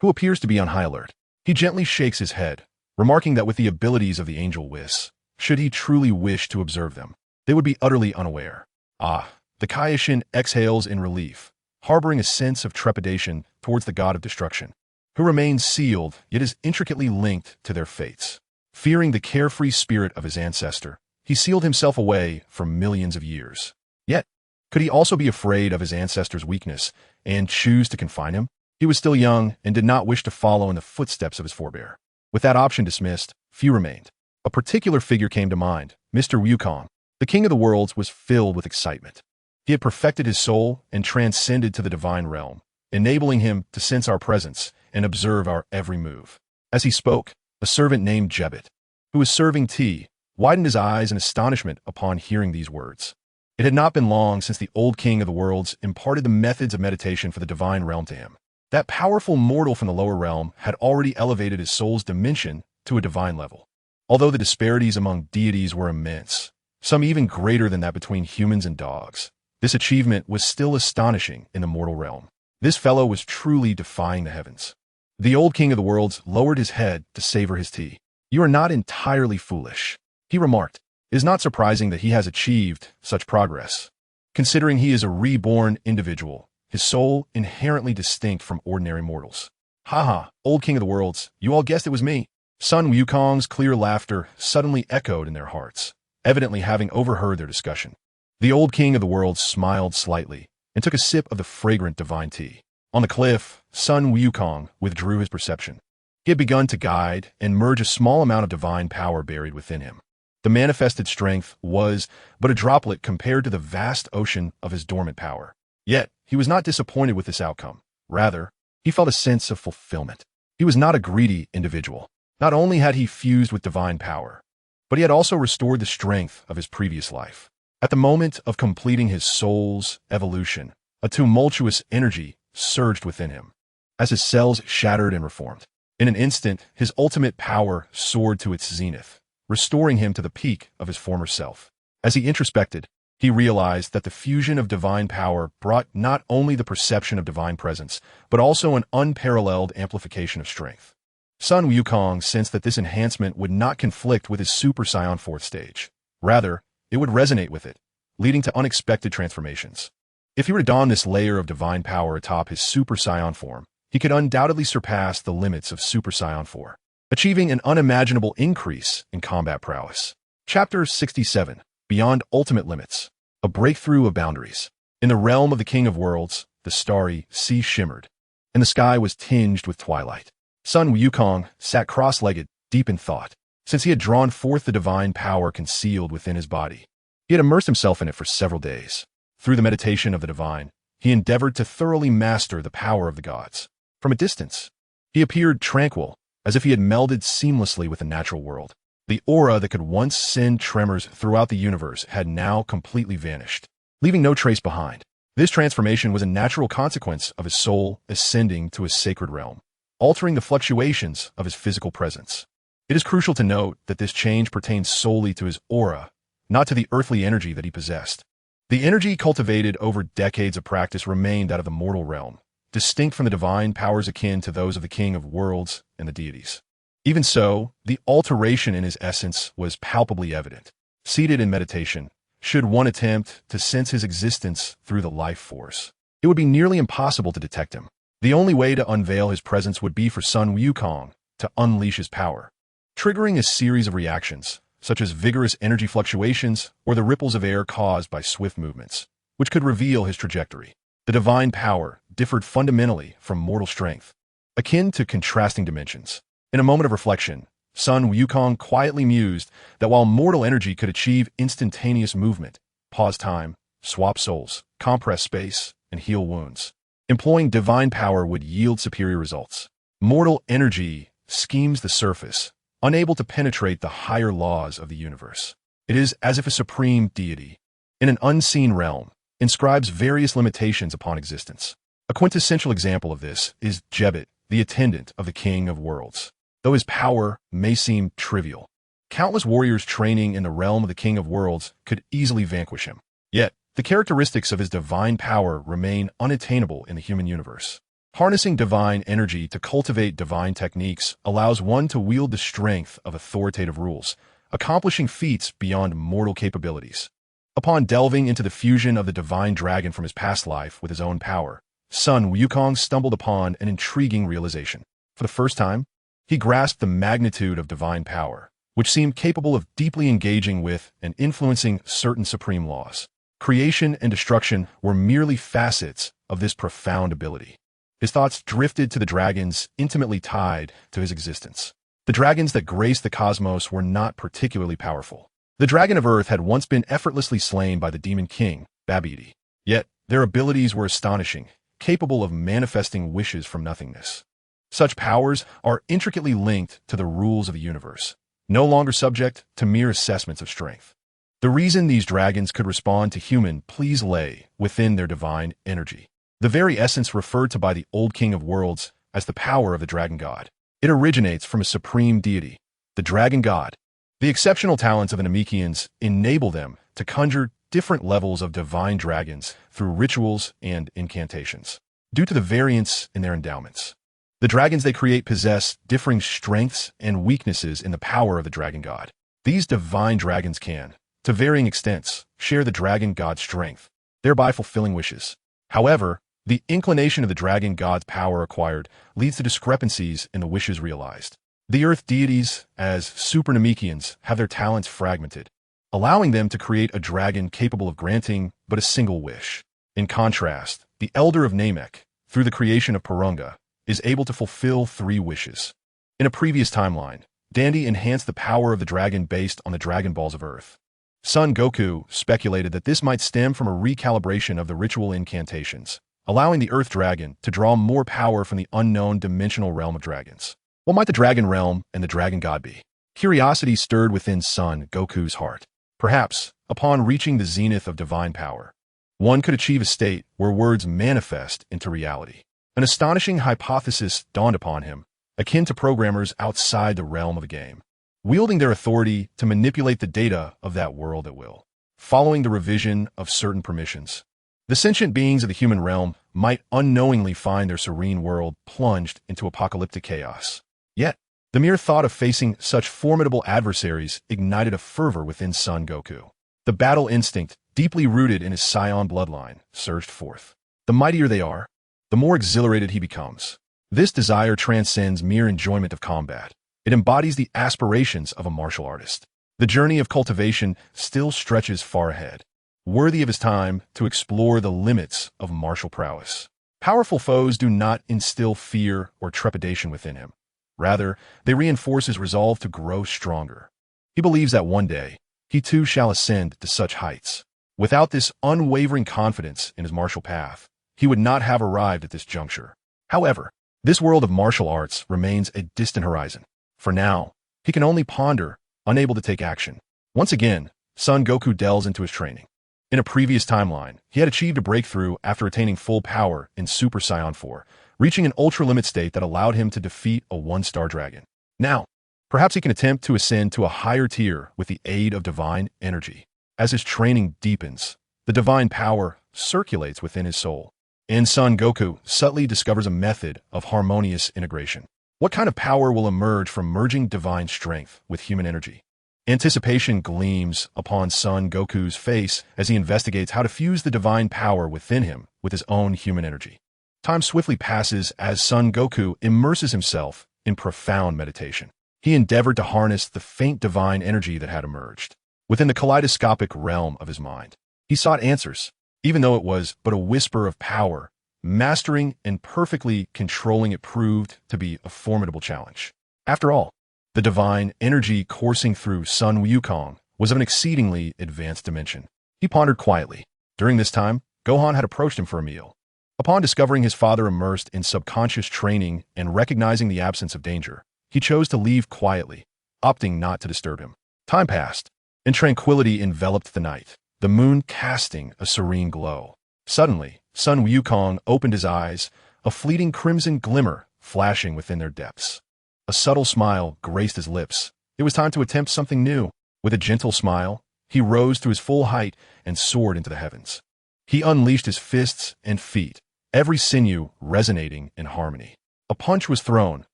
who appears to be on high alert. He gently shakes his head, remarking that with the abilities of the Angel Whis, should he truly wish to observe them, they would be utterly unaware. The Kaioshin exhales in relief, harboring a sense of trepidation towards the god of destruction, who remains sealed yet is intricately linked to their fates. Fearing the carefree spirit of his ancestor, he sealed himself away for millions of years. Yet, could he also be afraid of his ancestor's weakness and choose to confine him? He was still young and did not wish to follow in the footsteps of his forebear. With that option dismissed, few remained. A particular figure came to mind, Mr. Wukong. The king of the worlds was filled with excitement. He had perfected his soul and transcended to the divine realm, enabling him to sense our presence and observe our every move. As he spoke, a servant named Jebet, who was serving tea, widened his eyes in astonishment upon hearing these words. It had not been long since the old king of the worlds imparted the methods of meditation for the divine realm to him. That powerful mortal from the lower realm had already elevated his soul's dimension to a divine level. Although the disparities among deities were immense, some even greater than that between humans and dogs, this achievement was still astonishing in the mortal realm. This fellow was truly defying the heavens. The old king of the worlds lowered his head to savor his tea. "You are not entirely foolish," he remarked. "It is not surprising that he has achieved such progress, considering he is a reborn individual, his soul inherently distinct from ordinary mortals." "Haha, old king of the worlds, you all guessed it was me." Sun Wukong's clear laughter suddenly echoed in their hearts, evidently having overheard their discussion. The old king of the worlds smiled slightly and took a sip of the fragrant divine tea. On the cliff, Sun Wukong withdrew his perception. He had begun to guide and merge a small amount of divine power buried within him. The manifested strength was but a droplet compared to the vast ocean of his dormant power. Yet, he was not disappointed with this outcome. Rather, he felt a sense of fulfillment. He was not a greedy individual. Not only had he fused with divine power, but he had also restored the strength of his previous life. At the moment of completing his soul's evolution, a tumultuous energy surged within him, as his cells shattered and reformed. In an instant, his ultimate power soared to its zenith, restoring him to the peak of his former self. As he introspected, he realized that the fusion of divine power brought not only the perception of divine presence, but also an unparalleled amplification of strength. Sun Wukong sensed that this enhancement would not conflict with his Super Saiyan 4th stage. Rather, it would resonate with it, leading to unexpected transformations. If he were to don this layer of divine power atop his Super Saiyan form, he could undoubtedly surpass the limits of Super Saiyan 4, achieving an unimaginable increase in combat prowess. Chapter 67, Beyond Ultimate Limits, a breakthrough of boundaries. In the realm of the King of Worlds, the starry sea shimmered, and the sky was tinged with twilight. Sun Wukong sat cross-legged, deep in thought. Since he had drawn forth the divine power concealed within his body, he had immersed himself in it for several days. Through the meditation of the divine, he endeavored to thoroughly master the power of the gods. From a distance, he appeared tranquil, as if he had melded seamlessly with the natural world. The aura that could once send tremors throughout the universe had now completely vanished, leaving no trace behind. This transformation was a natural consequence of his soul ascending to his sacred realm, altering the fluctuations of his physical presence. It is crucial to note that this change pertained solely to his aura, not to the earthly energy that he possessed. The energy cultivated over decades of practice remained out of the mortal realm, distinct from the divine powers akin to those of the King of Worlds and the deities. Even so, the alteration in his essence was palpably evident. Seated in meditation, should one attempt to sense his existence through the life force, it would be nearly impossible to detect him. The only way to unveil his presence would be for Sun Wukong to unleash his power, triggering a series of reactions, such as vigorous energy fluctuations or the ripples of air caused by swift movements, which could reveal his trajectory. The divine power differed fundamentally from mortal strength, akin to contrasting dimensions. In a moment of reflection, Sun Wukong quietly mused that while mortal energy could achieve instantaneous movement, pause time, swap souls, compress space, and heal wounds, employing divine power would yield superior results. Mortal energy schemes the surface, unable to penetrate the higher laws of the universe. It is as if a supreme deity, in an unseen realm, inscribes various limitations upon existence. A quintessential example of this is Jebet, the attendant of the King of Worlds. Though his power may seem trivial, countless warriors training in the realm of the King of Worlds could easily vanquish him. Yet, the characteristics of his divine power remain unattainable in the human universe. Harnessing divine energy to cultivate divine techniques allows one to wield the strength of authoritative rules, accomplishing feats beyond mortal capabilities. Upon delving into the fusion of the divine dragon from his past life with his own power, Sun Wukong stumbled upon an intriguing realization. For the first time, he grasped the magnitude of divine power, which seemed capable of deeply engaging with and influencing certain supreme laws. Creation and destruction were merely facets of this profound ability. His thoughts drifted to the dragons intimately tied to his existence. The dragons that graced the cosmos were not particularly powerful. The dragon of Earth had once been effortlessly slain by the demon king, Babidi. Yet, their abilities were astonishing, capable of manifesting wishes from nothingness. Such powers are intricately linked to the rules of the universe, no longer subject to mere assessments of strength. The reason these dragons could respond to human pleas lay within their divine energy, the very essence referred to by the old king of worlds as the power of the dragon god. It originates from a supreme deity, the dragon god. The exceptional talents of the Namekians enable them to conjure different levels of divine dragons through rituals and incantations. Due to the variance in their endowments, the dragons they create possess differing strengths and weaknesses in the power of the dragon god. These divine dragons can, to varying extents, share the dragon god's strength, thereby fulfilling wishes. However, the inclination of the dragon god's power acquired leads to discrepancies in the wishes realized. The earth deities, as super Namekians, have their talents fragmented, allowing them to create a dragon capable of granting but a single wish. In contrast, the elder of Namek, through the creation of Porunga, is able to fulfill 3 wishes. In a previous timeline, Dandy enhanced the power of the dragon based on the Dragon Balls of Earth. Son Goku speculated that this might stem from a recalibration of the ritual incantations, allowing the Earth Dragon to draw more power from the unknown dimensional realm of dragons. What might the Dragon Realm and the Dragon God be? Curiosity stirred within Son Goku's heart. Perhaps, upon reaching the zenith of divine power, one could achieve a state where words manifest into reality. An astonishing hypothesis dawned upon him, akin to programmers outside the realm of a game, wielding their authority to manipulate the data of that world at will. Following the revision of certain permissions, the sentient beings of the human realm might unknowingly find their serene world plunged into apocalyptic chaos. Yet, the mere thought of facing such formidable adversaries ignited a fervor within Son Goku. The battle instinct, deeply rooted in his Saiyan bloodline, surged forth. The mightier they are, the more exhilarated he becomes. This desire transcends mere enjoyment of combat. It embodies the aspirations of a martial artist. The journey of cultivation still stretches far ahead, worthy of his time to explore the limits of martial prowess. Powerful foes do not instill fear or trepidation within him. Rather, they reinforce his resolve to grow stronger. He believes that one day, he too shall ascend to such heights. Without this unwavering confidence in his martial path, he would not have arrived at this juncture. However, this world of martial arts remains a distant horizon. For now, he can only ponder, unable to take action. Once again, Son Goku delves into his training. In a previous timeline, he had achieved a breakthrough after attaining full power in Super Saiyan 4, reaching an ultra-limit state that allowed him to defeat a 1-star dragon. Now, perhaps he can attempt to ascend to a higher tier with the aid of divine energy. As his training deepens, the divine power circulates within his soul. And Son Goku subtly discovers a method of harmonious integration. What kind of power will emerge from merging divine strength with human energy? Anticipation gleams upon Son Goku's face as he investigates how to fuse the divine power within him with his own human energy. Time swiftly passes as Son Goku immerses himself in profound meditation. He endeavored to harness the faint divine energy that had emerged. Within the kaleidoscopic realm of his mind, he sought answers, even though it was but a whisper of power. Mastering and perfectly controlling it proved to be a formidable challenge. After all, the divine energy coursing through Sun Wukong was of an exceedingly advanced dimension. He pondered quietly. During this time, Gohan had approached him for a meal. Upon discovering his father immersed in subconscious training and recognizing the absence of danger, he chose to leave quietly, opting not to disturb him. Time passed, and tranquility enveloped the night, the moon casting a serene glow. Suddenly, Sun Wukong opened his eyes, a fleeting crimson glimmer flashing within their depths. A subtle smile graced his lips. It was time to attempt something new. With a gentle smile, he rose to his full height and soared into the heavens. He unleashed his fists and feet, every sinew resonating in harmony. A punch was thrown,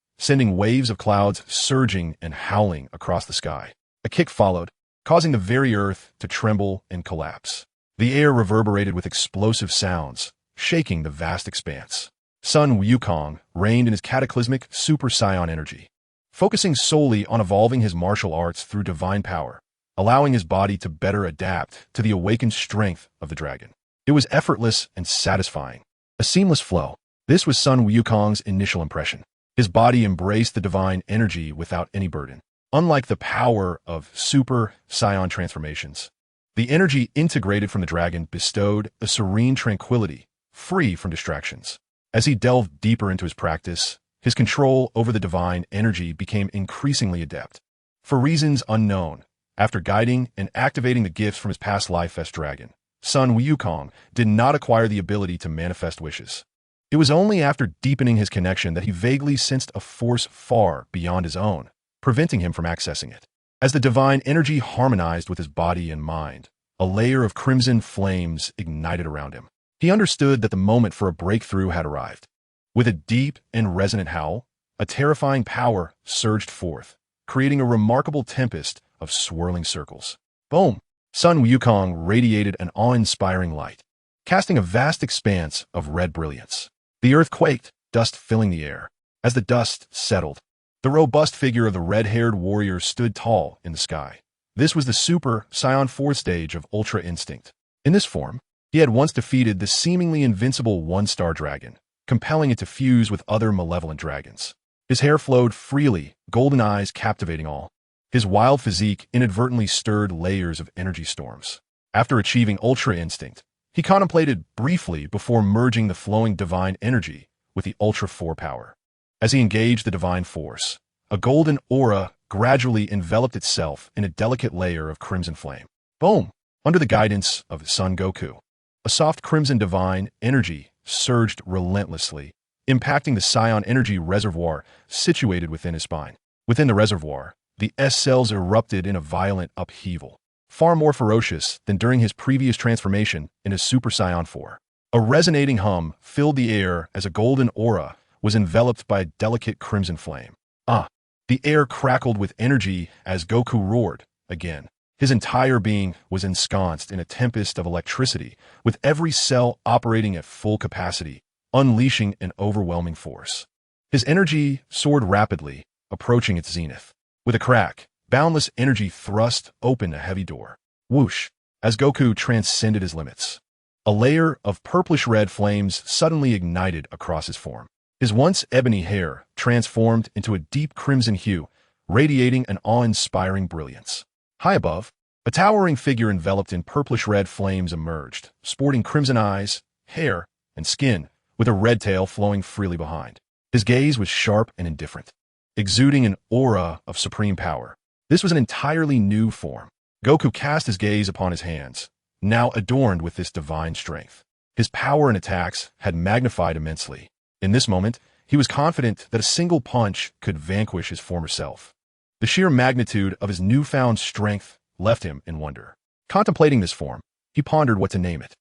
sending waves of clouds surging and howling across the sky. A kick followed, causing the very earth to tremble and collapse. The air reverberated with explosive sounds, shaking the vast expanse. Sun Wukong reigned in his cataclysmic Super Saiyan energy, focusing solely on evolving his martial arts through divine power, allowing his body to better adapt to the awakened strength of the dragon. It was effortless and satisfying, a seamless flow. This was Sun Wukong's initial impression. His body embraced the divine energy without any burden. Unlike the power of Super Saiyan transformations, the energy integrated from the dragon bestowed a serene tranquility, free from distractions. As he delved deeper into his practice, his control over the divine energy became increasingly adept. For reasons unknown, after guiding and activating the gifts from his past life as dragon, Sun Wukong did not acquire the ability to manifest wishes. It was only after deepening his connection that he vaguely sensed a force far beyond his own, preventing him from accessing it. As the divine energy harmonized with his body and mind, a layer of crimson flames ignited around him. He understood that the moment for a breakthrough had arrived. With a deep and resonant howl, a terrifying power surged forth, creating a remarkable tempest of swirling circles. Boom! Sun Wukong radiated an awe-inspiring light, casting a vast expanse of red brilliance. The earth quaked, dust filling the air. As the dust settled, the robust figure of the red-haired warrior stood tall in the sky. This was the Super Saiyan 4th stage of Ultra Instinct. In this form, he had once defeated the seemingly invincible one-star dragon, compelling it to fuse with other malevolent dragons. His hair flowed freely, golden eyes captivating all. His wild physique inadvertently stirred layers of energy storms. After achieving Ultra Instinct, he contemplated briefly before merging the flowing divine energy with the Ultra 4 power. As he engaged the divine force, a golden aura gradually enveloped itself in a delicate layer of crimson flame. Boom! Under the guidance of Son Goku, a soft crimson divine energy surged relentlessly, impacting the Saiyan energy reservoir situated within his spine. Within the reservoir, the S cells erupted in a violent upheaval, far more ferocious than during his previous transformation into Super Saiyan 4. A resonating hum filled the air as a golden aura was enveloped by a delicate crimson flame. The air crackled with energy as Goku roared again. His entire being was ensconced in a tempest of electricity, with every cell operating at full capacity, unleashing an overwhelming force. His energy soared rapidly, approaching its zenith. With a crack, boundless energy thrust open a heavy door. Whoosh! As Goku transcended his limits, a layer of purplish-red flames suddenly ignited across his form. His once ebony hair transformed into a deep crimson hue, radiating an awe-inspiring brilliance. High above, a towering figure enveloped in purplish-red flames emerged, sporting crimson eyes, hair, and skin, with a red tail flowing freely behind. His gaze was sharp and indifferent, exuding an aura of supreme power. This was an entirely new form. Goku cast his gaze upon his hands, now adorned with this divine strength. His power and attacks had magnified immensely. In this moment, he was confident that a single punch could vanquish his former self. The sheer magnitude of his newfound strength left him in wonder. Contemplating this form, he pondered what to name it.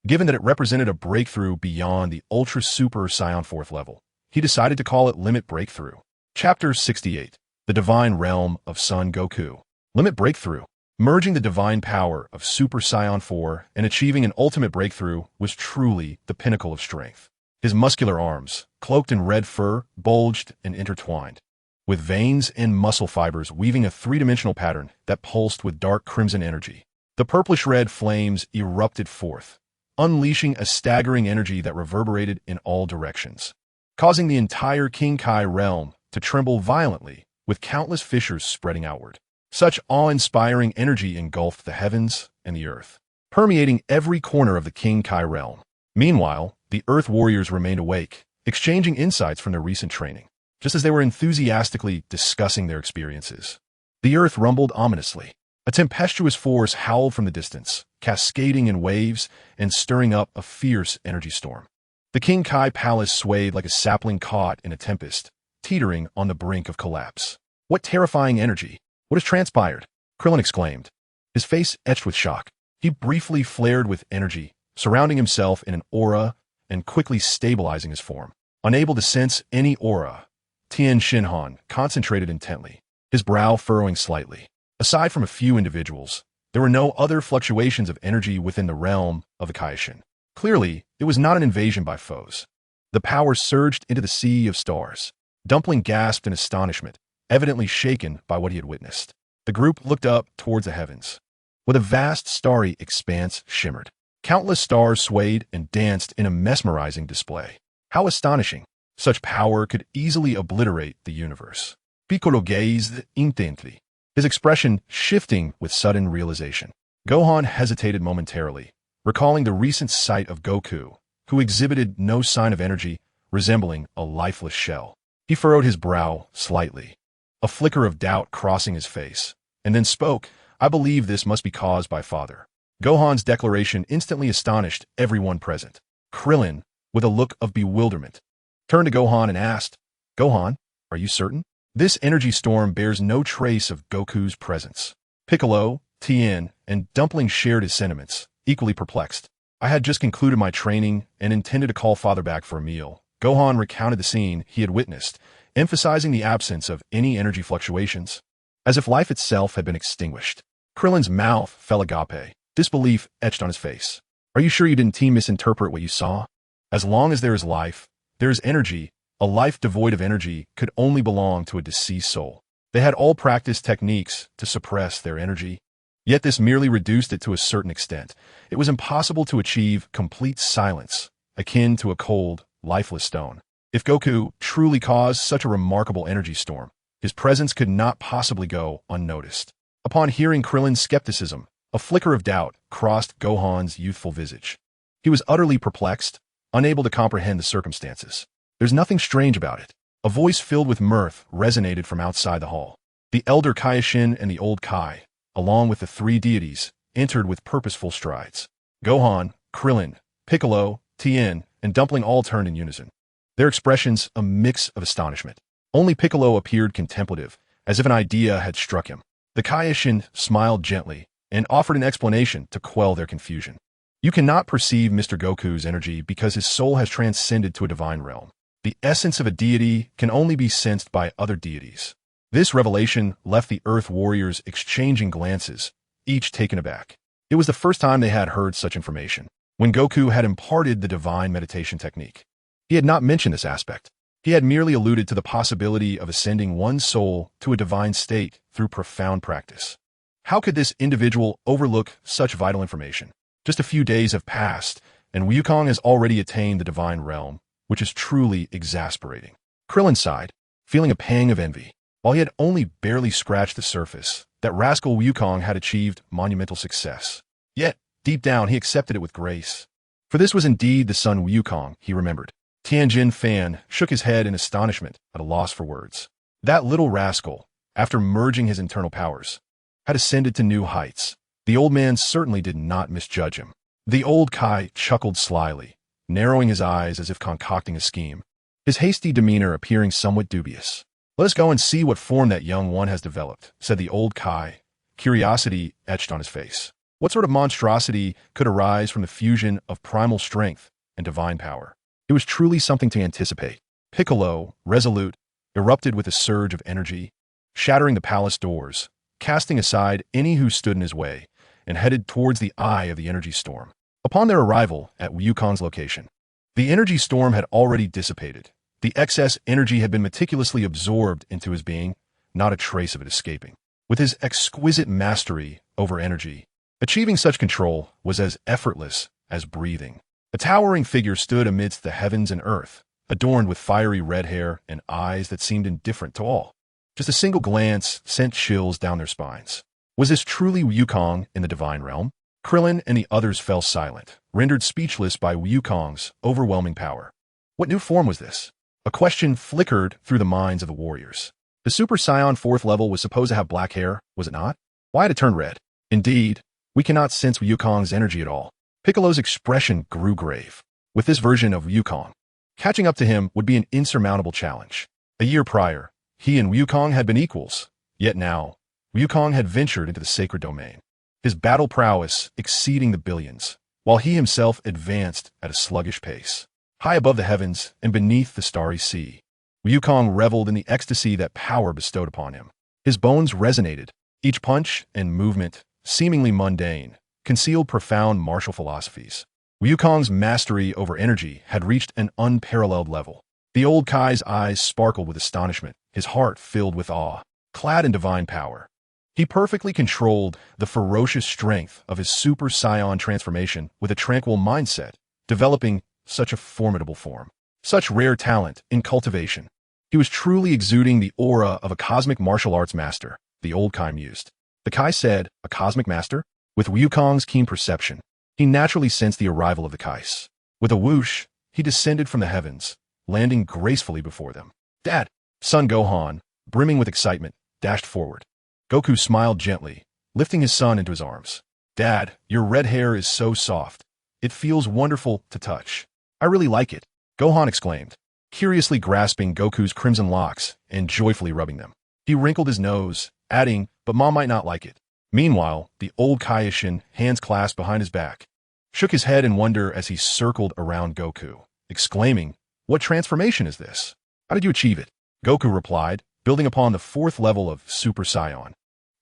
Given that it represented a breakthrough beyond the Ultra Super Saiyan 4th level, he decided to call it Limit Breakthrough. Chapter 68. The Divine Realm of Son Goku. Limit Breakthrough. Merging the divine power of Super Saiyan 4 and achieving an ultimate breakthrough was truly the pinnacle of strength. His muscular arms, cloaked in red fur, bulged and intertwined, with veins and muscle fibers weaving a three-dimensional pattern that pulsed with dark crimson energy. The purplish-red flames erupted forth, unleashing a staggering energy that reverberated in all directions, causing the entire King Kai realm to tremble violently, with countless fissures spreading outward. Such awe-inspiring energy engulfed the heavens and the earth, permeating every corner of the King Kai realm. Meanwhile, the Earth Warriors remained awake, exchanging insights from their recent training. Just as they were enthusiastically discussing their experiences, the Earth rumbled ominously. A tempestuous force howled from the distance, cascading in waves and stirring up a fierce energy storm. The King Kai Palace swayed like a sapling caught in a tempest, teetering on the brink of collapse. What terrifying energy! What has transpired? Krillin exclaimed, his face etched with shock. He briefly flared with energy, surrounding himself in an aura and quickly stabilizing his form. Unable to sense any aura, Tien Shinhan concentrated intently, his brow furrowing slightly. Aside from a few individuals, there were no other fluctuations of energy within the realm of the Kaishin. Clearly, it was not an invasion by foes. The power surged into the sea of stars. Dumpling gasped in astonishment, evidently shaken by what he had witnessed. The group looked up towards the heavens, where the vast starry expanse shimmered. Countless stars swayed and danced in a mesmerizing display. How astonishing! Such power could easily obliterate the universe. Piccolo gazed intently, his expression shifting with sudden realization. Gohan hesitated momentarily, recalling the recent sight of Goku, who exhibited no sign of energy, resembling a lifeless shell. He furrowed his brow slightly, a flicker of doubt crossing his face, and then spoke, "I believe this must be caused by Father." Gohan's declaration instantly astonished everyone present. Krillin, with a look of bewilderment, turned to Gohan and asked, "Gohan, are you certain? This energy storm bears no trace of Goku's presence." Piccolo, Tien, and Dumpling shared his sentiments, equally perplexed. "I had just concluded my training and intended to call Father back for a meal." Gohan recounted the scene he had witnessed, emphasizing the absence of any energy fluctuations, as if life itself had been extinguished. Krillin's mouth fell agape, disbelief etched on his face. "Are you sure you didn't misinterpret what you saw? As long as there is life, there is energy. A life devoid of energy could only belong to a deceased soul. They had all practiced techniques to suppress their energy, yet this merely reduced it to a certain extent. It was impossible to achieve complete silence, akin to a cold, lifeless stone. If Goku truly caused such a remarkable energy storm, his presence could not possibly go unnoticed." Upon hearing Krillin's skepticism, a flicker of doubt crossed Gohan's youthful visage. He was utterly perplexed, unable to comprehend the circumstances. "There's nothing strange about it." A voice filled with mirth resonated from outside the hall. The elder Kaioshin and the old Kai, along with the three deities, entered with purposeful strides. Gohan, Krillin, Piccolo, Tien, and Dumpling all turned in unison, their expressions a mix of astonishment. Only Piccolo appeared contemplative, as if an idea had struck him. The Kaioshin smiled gently and offered an explanation to quell their confusion. "You cannot perceive Mr. Goku's energy because his soul has transcended to a divine realm. The essence of a deity can only be sensed by other deities." This revelation left the Earth warriors exchanging glances, each taken aback. It was the first time they had heard such information. When Goku had imparted the divine meditation technique, he had not mentioned this aspect. He had merely alluded to the possibility of ascending one's soul to a divine state through profound practice. How could this individual overlook such vital information? Just a few days have passed, and Wukong has already attained the divine realm, which is truly exasperating. Krillin sighed, feeling a pang of envy. While he had only barely scratched the surface, that rascal Wukong had achieved monumental success. Yet, deep down, he accepted it with grace. For this was indeed the son Wukong, he remembered. Tianjin Fan shook his head in astonishment, at a loss for words. That little rascal, after merging his internal powers, had ascended to new heights. The old man certainly did not misjudge him. The old Kai chuckled slyly, narrowing his eyes as if concocting a scheme, his hasty demeanor appearing somewhat dubious. "Let us go and see what form that young one has developed," said the old Kai, curiosity etched on his face. What sort of monstrosity could arise from the fusion of primal strength and divine power? It was truly something to anticipate. Piccolo, resolute, erupted with a surge of energy, shattering the palace doors, casting aside any who stood in his way, and headed towards the eye of the energy storm. Upon their arrival at Wukong's location, the energy storm had already dissipated. The excess energy had been meticulously absorbed into his being, not a trace of it escaping. With his exquisite mastery over energy, achieving such control was as effortless as breathing. A towering figure stood amidst the heavens and earth, adorned with fiery red hair and eyes that seemed indifferent to all. Just a single glance sent chills down their spines. Was this truly Wukong in the divine realm? Krillin and the others fell silent, rendered speechless by Wukong's overwhelming power. What new form was this? A question flickered through the minds of the warriors. The Super Saiyan 4th level was supposed to have black hair, was it not? Why had it turned red? Indeed, we cannot sense Wukong's energy at all. Piccolo's expression grew grave. With this version of Wukong, catching up to him would be an insurmountable challenge. A year prior, he and Wukong had been equals, yet now, Wukong had ventured into the sacred domain, his battle prowess exceeding the billions, while he himself advanced at a sluggish pace. High above the heavens and beneath the starry sea, Wukong reveled in the ecstasy that power bestowed upon him. His bones resonated, each punch and movement, seemingly mundane, concealed profound martial philosophies. Wukong's mastery over energy had reached an unparalleled level. The old Kai's eyes sparkled with astonishment, his heart filled with awe. Clad in divine power, he perfectly controlled the ferocious strength of his Super Saiyan transformation with a tranquil mindset, developing such a formidable form. Such rare talent in cultivation. He was truly exuding the aura of a cosmic martial arts master, the old Kai mused. The Kai said, a cosmic master? With Wukong's keen perception, he naturally sensed the arrival of the Kais. With a whoosh, he descended from the heavens, landing gracefully before them. Dad! Son Gohan, brimming with excitement, dashed forward. Goku smiled gently, lifting his son into his arms. Dad, your red hair is so soft. It feels wonderful to touch. I really like it, Gohan exclaimed, curiously grasping Goku's crimson locks and joyfully rubbing them. He wrinkled his nose, adding, but Mom might not like it. Meanwhile, the old Kaioshin, hands clasped behind his back, shook his head in wonder as he circled around Goku, exclaiming, what transformation is this? How did you achieve it? Goku replied, building upon the 4th level of Super Saiyan.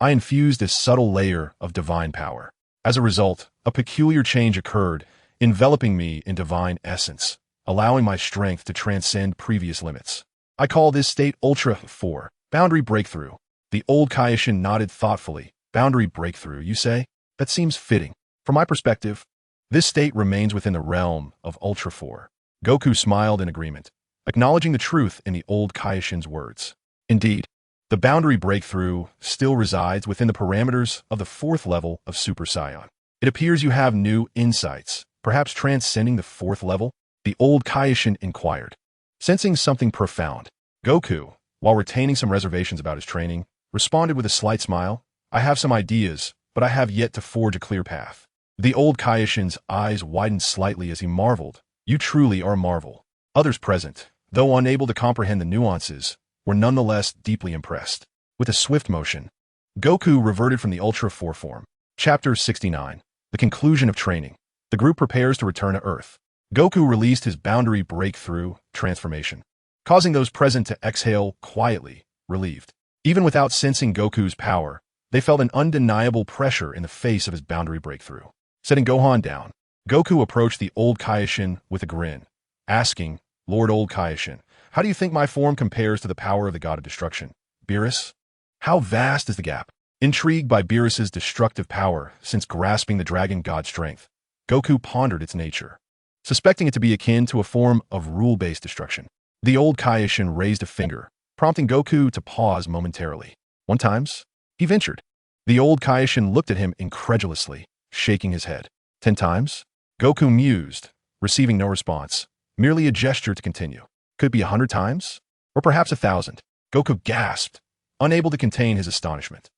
I infused a subtle layer of divine power. As a result, a peculiar change occurred, enveloping me in divine essence, allowing my strength to transcend previous limits. I call this state Ultra 4, Boundary Breakthrough. The old Kaioshin nodded thoughtfully. Boundary breakthrough, you say? That seems fitting. From my perspective, this state remains within the realm of Ultra 4. Goku smiled in agreement, acknowledging the truth in the old Kaioshin's words. Indeed, the boundary breakthrough still resides within the parameters of the 4th level of Super Saiyan. It appears you have new insights, perhaps transcending the 4th level? The old Kaioshin inquired. Sensing something profound, Goku, while retaining some reservations about his training, responded with a slight smile. I have some ideas, but I have yet to forge a clear path. The old Kaioshin's eyes widened slightly as he marveled. You truly are a marvel. Others present, though unable to comprehend the nuances, were nonetheless deeply impressed. With a swift motion, Goku reverted from the Ultra 4 form. Chapter 69. The conclusion of training. The group prepares to return to Earth. Goku released his boundary breakthrough transformation, causing those present to exhale quietly, relieved. Even without sensing Goku's power, they felt an undeniable pressure in the face of his boundary breakthrough. Setting Gohan down, Goku approached the old Kaioshin with a grin, asking, Lord Old Kaioshin, how do you think my form compares to the power of the God of Destruction? Beerus? How vast is the gap? Intrigued by Beerus's destructive power since grasping the dragon god's strength, Goku pondered its nature, suspecting it to be akin to a form of rule-based destruction. The old Kaioshin raised a finger, prompting Goku to pause momentarily. 1 time, he ventured. The old Kaioshin looked at him incredulously, shaking his head. 10 times? Goku mused, receiving no response, merely a gesture to continue. Could it be 100 times? Or perhaps 1,000? Goku gasped, unable to contain his astonishment.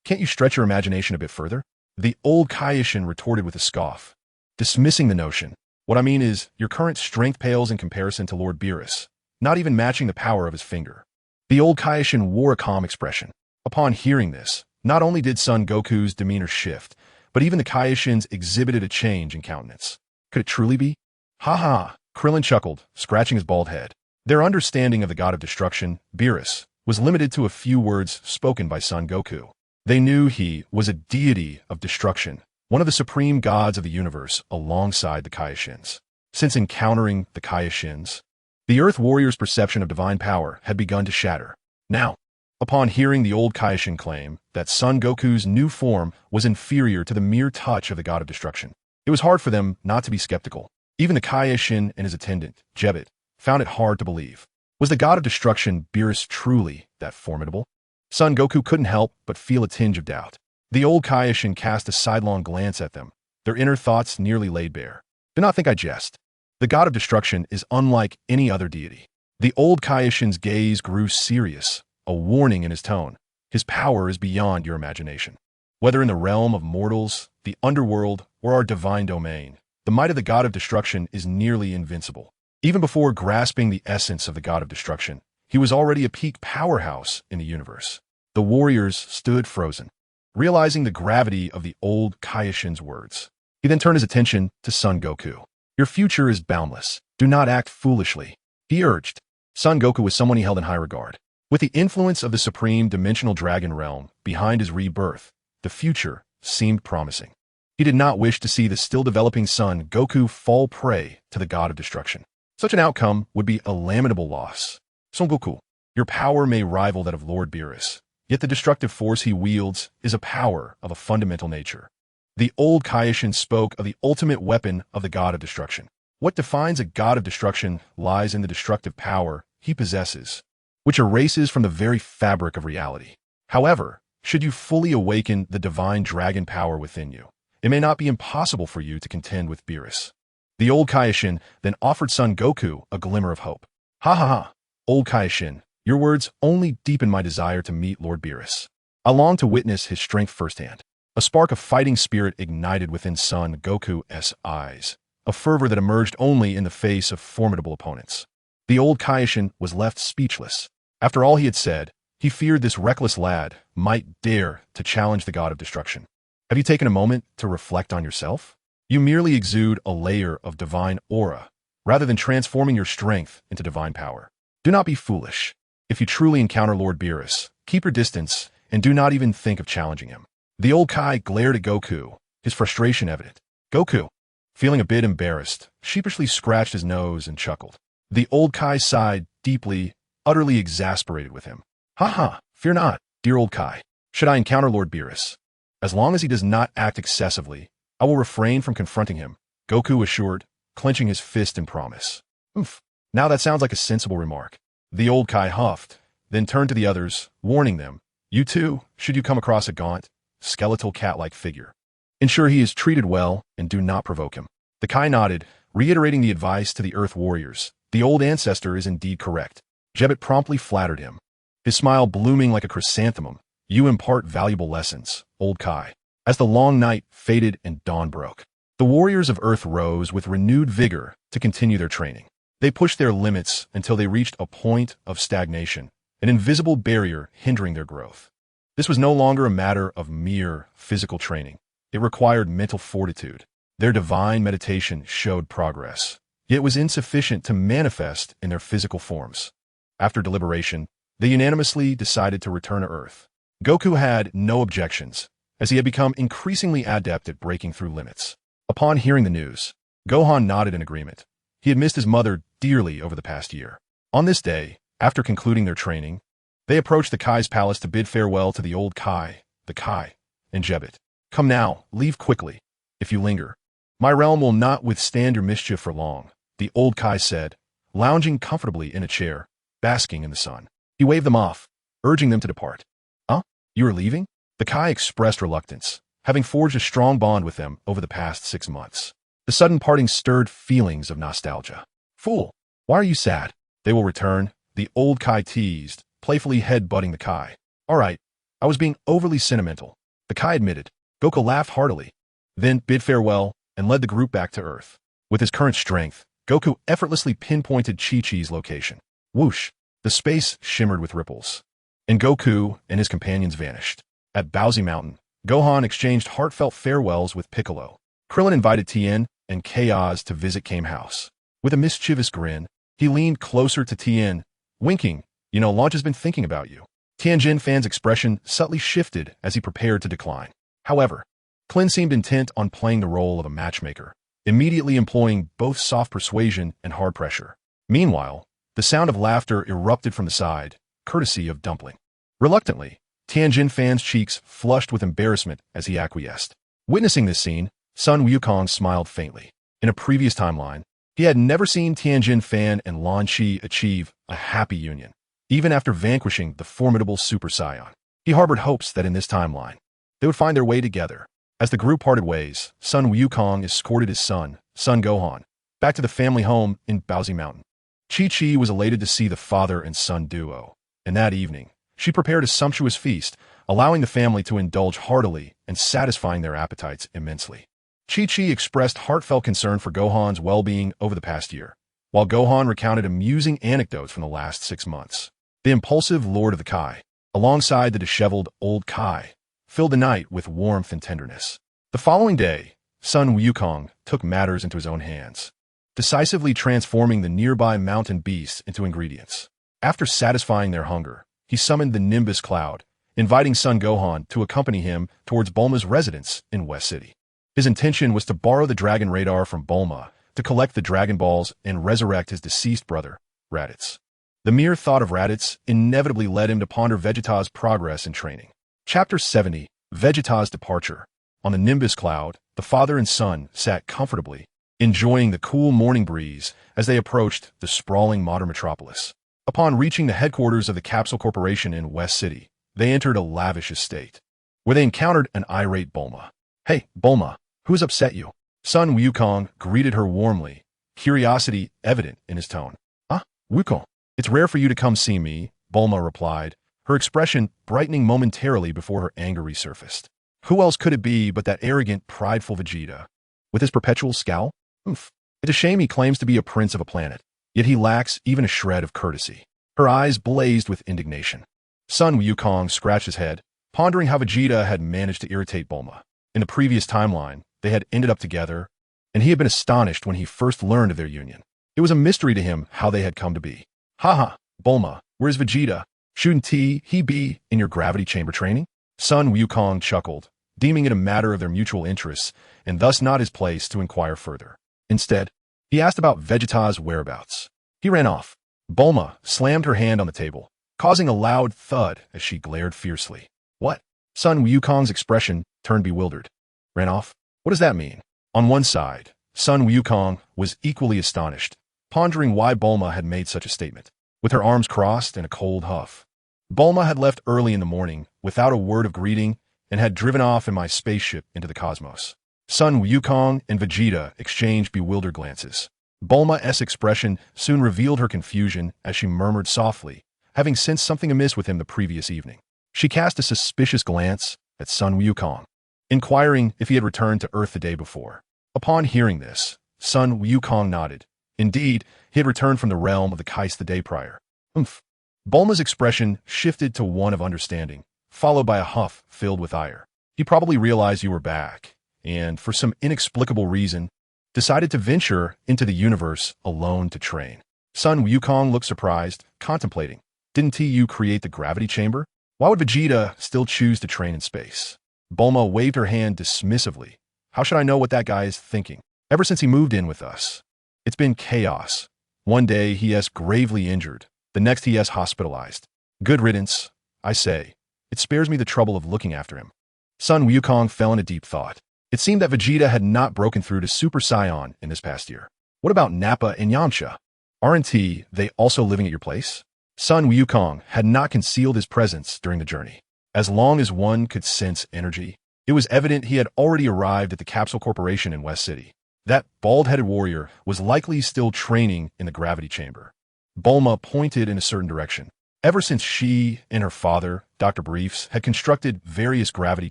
Can't you stretch your imagination a bit further? The old Kaioshin retorted with a scoff, dismissing the notion. What I mean is, your current strength pales in comparison to Lord Beerus, not even matching the power of his finger. The old Kaioshin wore a calm expression. Upon hearing this, not only did Son Goku's demeanor shift, but even the Kaioshins exhibited a change in countenance. Could it truly be? Ha ha, Krillin chuckled, scratching his bald head. Their understanding of the god of destruction, Beerus, was limited to a few words spoken by Son Goku. They knew he was a deity of destruction, one of the supreme gods of the universe alongside the Kaioshins. Since encountering the Kaioshins, the Earth Warrior's perception of divine power had begun to shatter. Now, upon hearing the old Kaioshin claim that Son Goku's new form was inferior to the mere touch of the god of destruction, it was hard for them not to be skeptical. Even the Kaioshin and his attendant, Jebet, found it hard to believe. Was the god of destruction, Beerus, truly that formidable? Son Goku couldn't help but feel a tinge of doubt. The old Kaioshin cast a sidelong glance at them, their inner thoughts nearly laid bare. Do not think I jest. The god of destruction is unlike any other deity. The old Kaioshin's gaze grew serious, a warning in his tone. His power is beyond your imagination. Whether in the realm of mortals, the underworld, or our divine domain, the might of the god of destruction is nearly invincible. Even before grasping the essence of the god of destruction, he was already a peak powerhouse in the universe. The warriors stood frozen, realizing the gravity of the old Kaioshin's words. He then turned his attention to Son Goku. Your future is boundless. Do not act foolishly, he urged. Son Goku was someone he held in high regard. With the influence of the supreme dimensional dragon realm behind his rebirth, the future seemed promising. He did not wish to see the still-developing Son Goku fall prey to the god of destruction. Such an outcome would be a lamentable loss. Son Goku, your power may rival that of Lord Beerus, yet the destructive force he wields is a power of a fundamental nature. The old Kaioshin spoke of the ultimate weapon of the god of destruction. What defines a god of destruction lies in the destructive power he possesses, which erases from the very fabric of reality. However, should you fully awaken the divine dragon power within you, it may not be impossible for you to contend with Beerus. The old Kaioshin then offered son Goku a glimmer of hope. Ha ha ha, old Kaioshin, your words only deepen my desire to meet Lord Beerus. I long to witness his strength firsthand. A spark of fighting spirit ignited within son Goku's eyes, a fervor that emerged only in the face of formidable opponents. The old Kaioshin was left speechless. After all he had said, he feared this reckless lad might dare to challenge the god of destruction. Have you taken a moment to reflect on yourself? You merely exude a layer of divine aura, rather than transforming your strength into divine power. Do not be foolish. If you truly encounter Lord Beerus, keep your distance and do not even think of challenging him. The old Kai glared at Goku, his frustration evident. Goku, feeling a bit embarrassed, sheepishly scratched his nose and chuckled. The old Kai sighed deeply, utterly exasperated with him. Ha ha, fear not, dear old Kai. Should I encounter Lord Beerus? As long as he does not act excessively, I will refrain from confronting him, Goku assured, clenching his fist in promise. Oof, now that sounds like a sensible remark. The old Kai huffed, then turned to the others, warning them, you too, should you come across a gaunt, skeletal cat-like figure, ensure he is treated well and do not provoke him. The Kai nodded, reiterating the advice to the Earth warriors. The old ancestor is indeed correct. Jebbet promptly flattered him, his smile blooming like a chrysanthemum. You impart valuable lessons, old Kai. As the long night faded and dawn broke, the warriors of Earth rose with renewed vigor to continue their training. They pushed their limits until they reached a point of stagnation, an invisible barrier hindering their growth. This was no longer a matter of mere physical training. It required mental fortitude. Their divine meditation showed progress, yet it was insufficient to manifest in their physical forms. After deliberation, they unanimously decided to return to Earth. Goku had no objections, as he had become increasingly adept at breaking through limits. Upon hearing the news, Gohan nodded in agreement. He had missed his mother dearly over the past year. On this day, after concluding their training, they approached the Kai's palace to bid farewell to the old Kai, the Kai, and Jebbet. Come now, leave quickly. If you linger, my realm will not withstand your mischief for long, the old Kai said, lounging comfortably in a chair, basking in the sun. He waved them off, urging them to depart. Huh? You are leaving? The Kai expressed reluctance, having forged a strong bond with them over the past 6 months. The sudden parting stirred feelings of nostalgia. Fool, why are you sad? They will return, the old Kai teased, playfully head-butting the Kai. All right, I was being overly sentimental, the Kai admitted. Goku laughed heartily, then bid farewell and led the group back to Earth. With his current strength, Goku effortlessly pinpointed Chi-Chi's location. Whoosh, the space shimmered with ripples, and Goku and his companions vanished. At Bowsy Mountain, Gohan exchanged heartfelt farewells with Piccolo. Krillin invited Tien and Chaos to visit Kame House. With a mischievous grin, he leaned closer to Tien, winking, Launch has been thinking about you. Tianjin Fan's expression subtly shifted as he prepared to decline. However, Klin seemed intent on playing the role of a matchmaker, immediately employing both soft persuasion and hard pressure. Meanwhile, the sound of laughter erupted from the side, courtesy of Dumpling. Reluctantly, Tianjin Fan's cheeks flushed with embarrassment as he acquiesced. Witnessing this scene, Sun Wukong smiled faintly. In a previous timeline, he had never seen Tianjin Fan and Lan Chi achieve a happy union, even after vanquishing the formidable Super Saiyan. He harbored hopes that in this timeline, they would find their way together. As the group parted ways, Sun Wukong escorted his son, Son Gohan, back to the family home in Bowsy Mountain. Chi-Chi was elated to see the father and son duo, and that evening, she prepared a sumptuous feast, allowing the family to indulge heartily and satisfying their appetites immensely. Chi-Chi expressed heartfelt concern for Gohan's well-being over the past year, while Gohan recounted amusing anecdotes from the last 6 months. The impulsive Lord of the Kai, alongside the disheveled old Kai, filled the night with warmth and tenderness. The following day, Sun Wukong took matters into his own hands, decisively transforming the nearby mountain beasts into ingredients. After satisfying their hunger, he summoned the Nimbus Cloud, inviting Son Gohan to accompany him towards Bulma's residence in West City. His intention was to borrow the Dragon Radar from Bulma to collect the Dragon Balls and resurrect his deceased brother, Raditz. The mere thought of Raditz inevitably led him to ponder Vegeta's progress in training. Chapter 70, Vegeta's Departure. On the Nimbus Cloud, the father and son sat comfortably, enjoying the cool morning breeze as they approached the sprawling modern metropolis. Upon reaching the headquarters of the Capsule Corporation in West City, they entered a lavish estate, where they encountered an irate Bulma. "Hey, Bulma, who has upset you?" Sun Wukong greeted her warmly, curiosity evident in his tone. "Ah, Wukong, it's rare for you to come see me," Bulma replied, her expression brightening momentarily before her anger resurfaced. Who else could it be but that arrogant, prideful Vegeta? With his perpetual scowl? Oof. It's a shame he claims to be a prince of a planet, yet he lacks even a shred of courtesy. Her eyes blazed with indignation. Sun Wukong scratched his head, pondering how Vegeta had managed to irritate Bulma. In the previous timeline, they had ended up together, and he had been astonished when he first learned of their union. It was a mystery to him how they had come to be. "Haha, Bulma, where's Vegeta? Shouldn't he be in your gravity chamber training?" Sun Wukong chuckled, deeming it a matter of their mutual interests, and thus not his place to inquire further. Instead, he asked about Vegeta's whereabouts. He ran off. Bulma slammed her hand on the table, causing a loud thud as she glared fiercely. "What?" Sun Wukong's expression turned bewildered. "Ran off? What does that mean?" On one side, Sun Wukong was equally astonished, pondering why Bulma had made such a statement. With her arms crossed and a cold huff, Bulma had left early in the morning without a word of greeting and had driven off in my spaceship into the cosmos. Sun Wukong and Vegeta exchanged bewildered glances. Bulma's expression soon revealed her confusion as she murmured softly, having sensed something amiss with him the previous evening. She cast a suspicious glance at Sun Wukong, inquiring if he had returned to Earth the day before. Upon hearing this, Sun Wukong nodded. Indeed, he had returned from the realm of the Kais the day prior. Oomph. Bulma's expression shifted to one of understanding, followed by a huff filled with ire. "He probably realized you were back, and for some inexplicable reason, decided to venture into the universe alone to train." Sun Wukong looked surprised, contemplating. "Didn't you create the gravity chamber? Why would Vegeta still choose to train in space?" Bulma waved her hand dismissively. "How should I know what that guy is thinking? Ever since he moved in with us, it's been chaos. One day he is gravely injured, the next he is hospitalized. Good riddance, I say. It spares me the trouble of looking after him." Sun Wukong fell into deep thought. It seemed that Vegeta had not broken through to Super Saiyan in this past year. What about Nappa and Yamcha? Aren't they also living at your place? Sun Wukong had not concealed his presence during the journey. As long as one could sense energy, it was evident he had already arrived at the Capsule Corporation in West City. That bald-headed warrior was likely still training in the gravity chamber. Bulma pointed in a certain direction. Ever since she and her father, Dr. Briefs, had constructed various gravity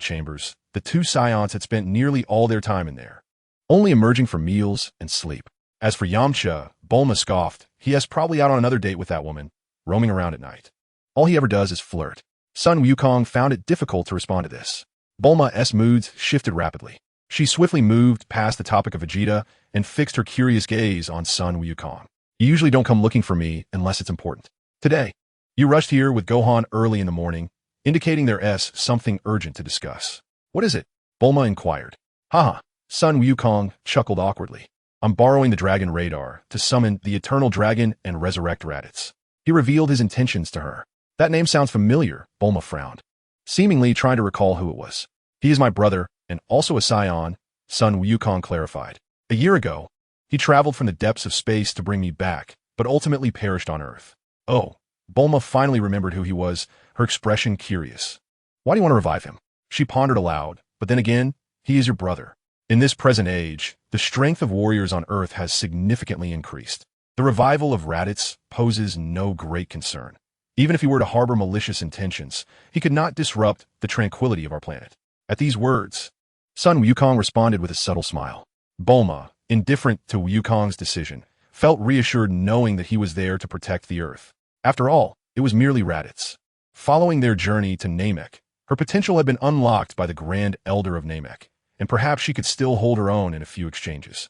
chambers, the two Saiyans had spent nearly all their time in there, only emerging for meals and sleep. As for Yamcha, Bulma scoffed. He is probably out on another date with that woman, roaming around at night. All he ever does is flirt. Sun Wukong found it difficult to respond to this. Bulma's moods shifted rapidly. She swiftly moved past the topic of Vegeta and fixed her curious gaze on Sun Wukong. "You usually don't come looking for me unless it's important. Today, you rushed here with Gohan early in the morning, indicating there's something urgent to discuss. What is it?" Bulma inquired. "Haha," Sun Wukong chuckled awkwardly. "I'm borrowing the Dragon Radar to summon the Eternal Dragon and resurrect Raditz." He revealed his intentions to her. "That name sounds familiar," Bulma frowned, seemingly trying to recall who it was. "He is my brother, and also a Saiyan," Sun Wukong clarified. "A year ago, he traveled from the depths of space to bring me back, but ultimately perished on Earth." "Oh." Bulma finally remembered who he was, her expression curious. "Why do you want to revive him?" She pondered aloud, "But then again, he is your brother. In this present age, the strength of warriors on Earth has significantly increased. The revival of Raditz poses no great concern. Even if he were to harbor malicious intentions, he could not disrupt the tranquility of our planet." At these words, Sun Wukong responded with a subtle smile. Bulma, indifferent to Wukong's decision, felt reassured knowing that he was there to protect the Earth. After all, it was merely Raditz. Following their journey to Namek, her potential had been unlocked by the Grand Elder of Namek, and perhaps she could still hold her own in a few exchanges.